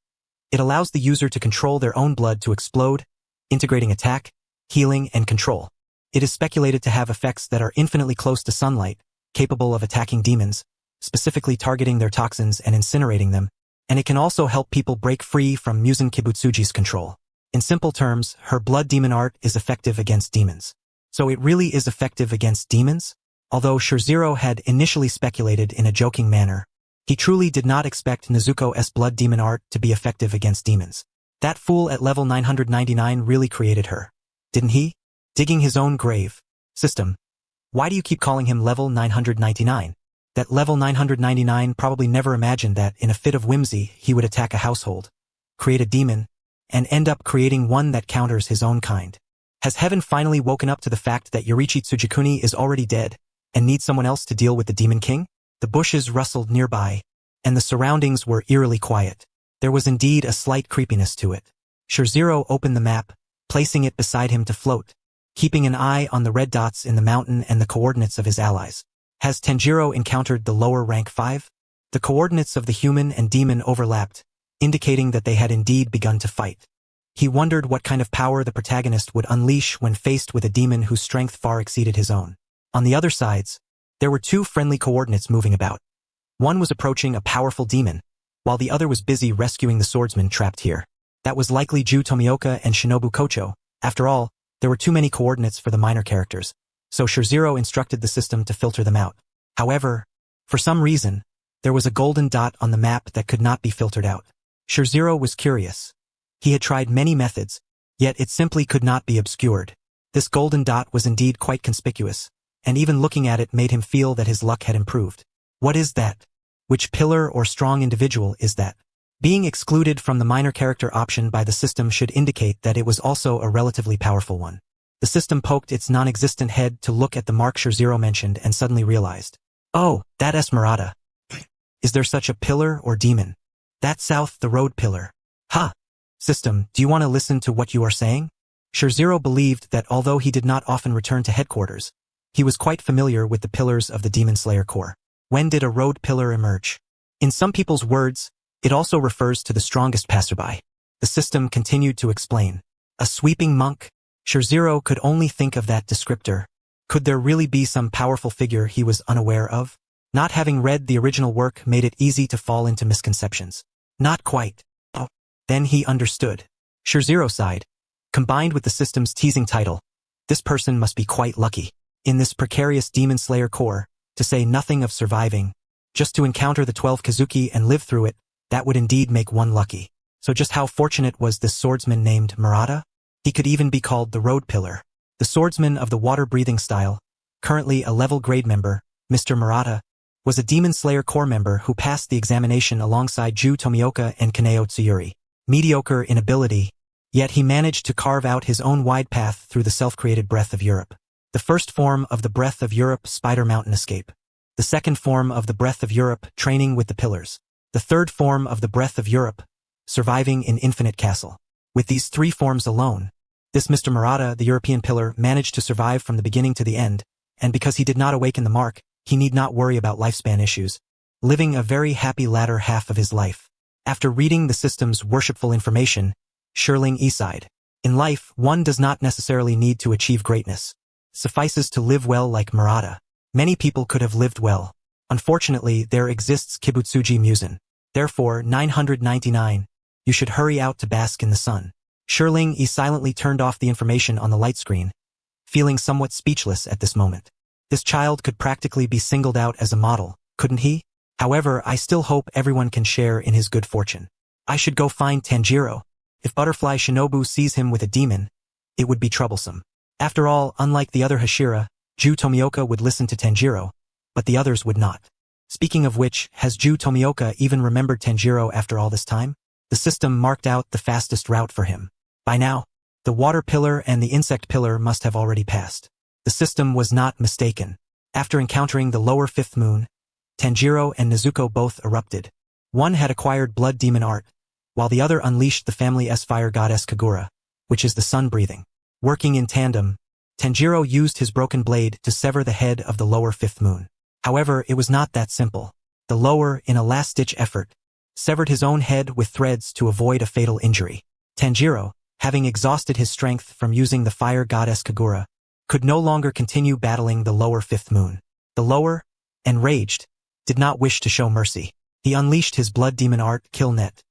It allows the user to control their own blood to explode, integrating attack, healing, and control. It is speculated to have effects that are infinitely close to sunlight, capable of attacking demons, specifically targeting their toxins and incinerating them, and it can also help people break free from Muzan Kibutsuji's control. In simple terms, her blood demon art is effective against demons. So it really is effective against demons? Although Shirziro had initially speculated in a joking manner, he truly did not expect Nezuko's blood demon art to be effective against demons. That fool at level 999 really created her, didn't he? Digging his own grave. System. Why do you keep calling him level 999? That level 999 probably never imagined that in a fit of whimsy he would attack a household, create a demon, and end up creating one that counters his own kind. Has heaven finally woken up to the fact that Yorichi Tsujikuni is already dead and needs someone else to deal with the Demon King? The bushes rustled nearby, and the surroundings were eerily quiet. There was indeed a slight creepiness to it. Shirziro opened the map, placing it beside him to float, keeping an eye on the red dots in the mountain and the coordinates of his allies. Has Tanjiro encountered the lower rank 5? The coordinates of the human and demon overlapped, indicating that they had indeed begun to fight. He wondered what kind of power the protagonist would unleash when faced with a demon whose strength far exceeded his own. On the other sides, there were two friendly coordinates moving about. One was approaching a powerful demon, while the other was busy rescuing the swordsman trapped here. That was likely Ju Tomioka and Shinobu Kocho. After all, there were too many coordinates for the minor characters, so Shirziro instructed the system to filter them out. However, for some reason, there was a golden dot on the map that could not be filtered out. Shirziro was curious. He had tried many methods, yet it simply could not be obscured. This golden dot was indeed quite conspicuous, and even looking at it made him feel that his luck had improved. What is that? Which pillar or strong individual is that? Being excluded from the minor character option by the system should indicate that it was also a relatively powerful one. The system poked its non-existent head to look at the mark Shirziro mentioned and suddenly realized. Oh, that Esmeralda. Is there such a pillar or demon? That south the road pillar. Ha! System, do you want to listen to what you are saying? Shirziro believed that although he did not often return to headquarters, he was quite familiar with the pillars of the Demon Slayer Corps. When did a road pillar emerge? In some people's words, it also refers to the strongest passerby. The system continued to explain. A sweeping monk? Shirziro could only think of that descriptor. Could there really be some powerful figure he was unaware of? Not having read the original work made it easy to fall into misconceptions. Not quite. Oh, then he understood. Shirziro sighed. Combined with the system's teasing title, this person must be quite lucky. In this precarious Demon Slayer Corps, to say nothing of surviving, just to encounter the 12 Kazuki and live through it, that would indeed make one lucky. So just how fortunate was this swordsman named Murata? He could even be called the Road Pillar. The swordsman of the water-breathing style, currently a level grade member, Mr. Murata, was a Demon Slayer Corps member who passed the examination alongside Ju Tomioka and Kaneo Tsuyuri. Mediocre in ability, yet he managed to carve out his own wide path through the self-created Breath of Europe. The first form of the Breath of Europe Spider Mountain Escape. The second form of the Breath of Europe, training with the pillars. The third form of the Breath of Europe, surviving in Infinite Castle. With these three forms alone, this Mr. Murata, the European pillar, managed to survive from the beginning to the end, and because he did not awaken the mark, he need not worry about lifespan issues, living a very happy latter half of his life. After reading the system's worshipful information, Shirling E sighed. In life, one does not necessarily need to achieve greatness. Suffices to live well like Murata. Many people could have lived well. Unfortunately, there exists Kibutsuji Musen. Therefore, 999. You should hurry out to bask in the sun. Shirling E silently turned off the information on the light screen, feeling somewhat speechless at this moment. This child could practically be singled out as a model, couldn't he? However, I still hope everyone can share in his good fortune. I should go find Tanjiro. If Butterfly Shinobu sees him with a demon, it would be troublesome. After all, unlike the other Hashira, Ju Tomioka would listen to Tanjiro, but the others would not. Speaking of which, has Ju Tomioka even remembered Tanjiro after all this time? The system marked out the fastest route for him. By now, the water pillar and the insect pillar must have already passed. The system was not mistaken. After encountering the lower fifth moon, Tanjiro and Nezuko both erupted. One had acquired blood demon art, while the other unleashed the family S-fire goddess Kagura, which is the sun-breathing. Working in tandem, Tanjiro used his broken blade to sever the head of the lower fifth moon. However, it was not that simple. The lower, in a last-ditch effort, severed his own head with threads to avoid a fatal injury. Tanjiro, having exhausted his strength from using the fire goddess Kagura, could no longer continue battling the lower fifth moon. The lower, enraged, did not wish to show mercy. He unleashed his blood demon art kill net.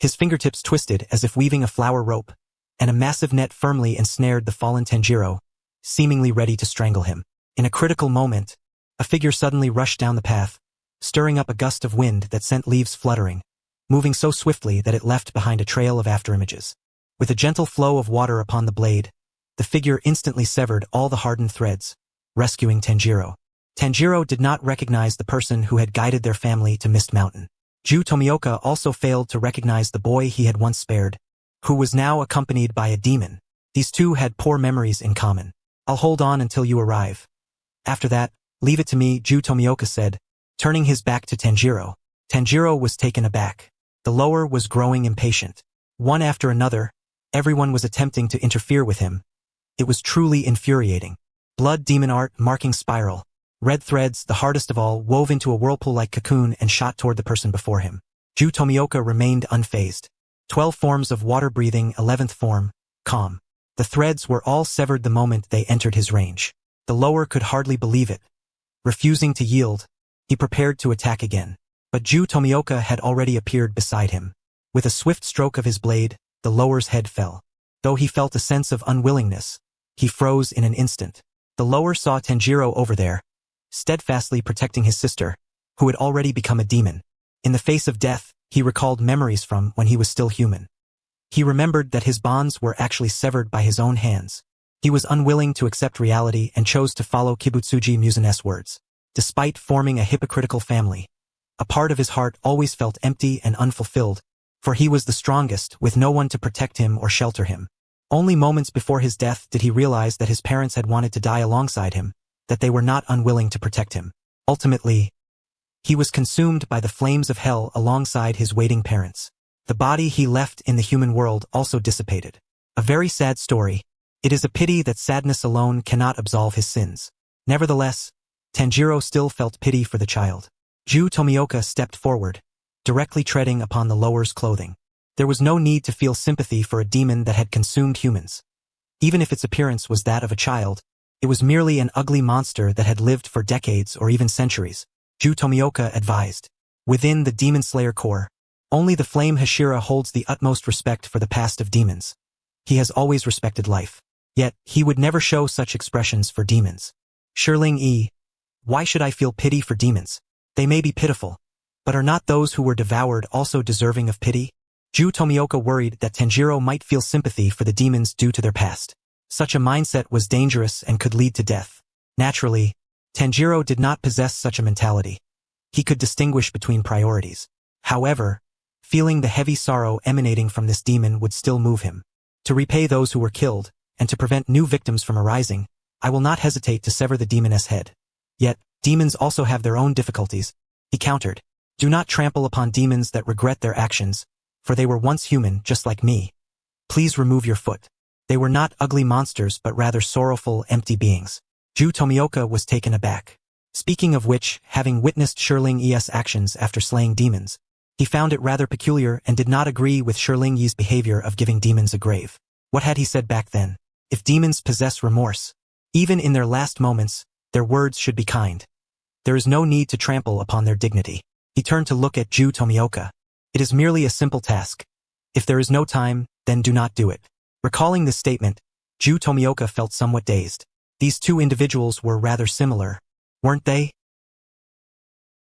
His fingertips twisted as if weaving a flower rope, and a massive net firmly ensnared the fallen Tanjiro, seemingly ready to strangle him. In a critical moment, a figure suddenly rushed down the path, stirring up a gust of wind that sent leaves fluttering, moving so swiftly that it left behind a trail of afterimages. With a gentle flow of water upon the blade, the figure instantly severed all the hardened threads, rescuing Tanjiro. Tanjiro did not recognize the person who had guided their family to Mist Mountain. Ju Tomioka also failed to recognize the boy he had once spared, who was now accompanied by a demon. These two had poor memories in common. I'll hold on until you arrive. After that, leave it to me, Ju Tomioka said, turning his back to Tanjiro. Tanjiro was taken aback. The lower was growing impatient. One after another, everyone was attempting to interfere with him. It was truly infuriating. Blood demon art marking spiral. Red threads, the hardest of all, wove into a whirlpool-like cocoon and shot toward the person before him. Ju Tomioka remained unfazed. 12 forms of water breathing, 11th form, calm. The threads were all severed the moment they entered his range. The lower could hardly believe it. Refusing to yield, he prepared to attack again. But Ju Tomioka had already appeared beside him. With a swift stroke of his blade, the lower's head fell. Though he felt a sense of unwillingness, he froze in an instant. The lower saw Tanjiro over there, steadfastly protecting his sister, who had already become a demon. In the face of death, he recalled memories from when he was still human. He remembered that his bonds were actually severed by his own hands. He was unwilling to accept reality and chose to follow Kibutsuji Musen's words. Despite forming a hypocritical family, a part of his heart always felt empty and unfulfilled, for he was the strongest, with no one to protect him or shelter him. Only moments before his death did he realize that his parents had wanted to die alongside him, that they were not unwilling to protect him. Ultimately, he was consumed by the flames of hell alongside his waiting parents. The body he left in the human world also dissipated. A very sad story. It is a pity that sadness alone cannot absolve his sins. Nevertheless, Tanjiro still felt pity for the child. Ju Tomioka stepped forward, directly treading upon the lower's clothing. There was no need to feel sympathy for a demon that had consumed humans. Even if its appearance was that of a child, it was merely an ugly monster that had lived for decades or even centuries. Ju Tomioka advised. Within the Demon Slayer Corps, only the Flame Hashira holds the utmost respect for the past of demons. He has always respected life. Yet, he would never show such expressions for demons. Shirling E. Why should I feel pity for demons? They may be pitiful, but are not those who were devoured also deserving of pity? Ju Tomioka worried that Tanjiro might feel sympathy for the demons due to their past. Such a mindset was dangerous and could lead to death. Naturally, Tanjiro did not possess such a mentality. He could distinguish between priorities. However, feeling the heavy sorrow emanating from this demon would still move him. To repay those who were killed, and to prevent new victims from arising, I will not hesitate to sever the demoness head. Yet, Demons also have their own difficulties. He countered. Do not trample upon demons that regret their actions, for they were once human just like me. Please remove your foot. They were not ugly monsters but rather sorrowful, empty beings. Ju Tomioka was taken aback. Speaking of which, having witnessed Shiling Yi's actions after slaying demons, he found it rather peculiar and did not agree with Shiling Yi's behavior of giving demons a grave. What had he said back then? If demons possess remorse, even in their last moments, their words should be kind. There is no need to trample upon their dignity. He turned to look at Ju Tomioka. It is merely a simple task. If there is no time, then do not do it. Recalling this statement, Ju Tomioka felt somewhat dazed. These two individuals were rather similar, weren't they?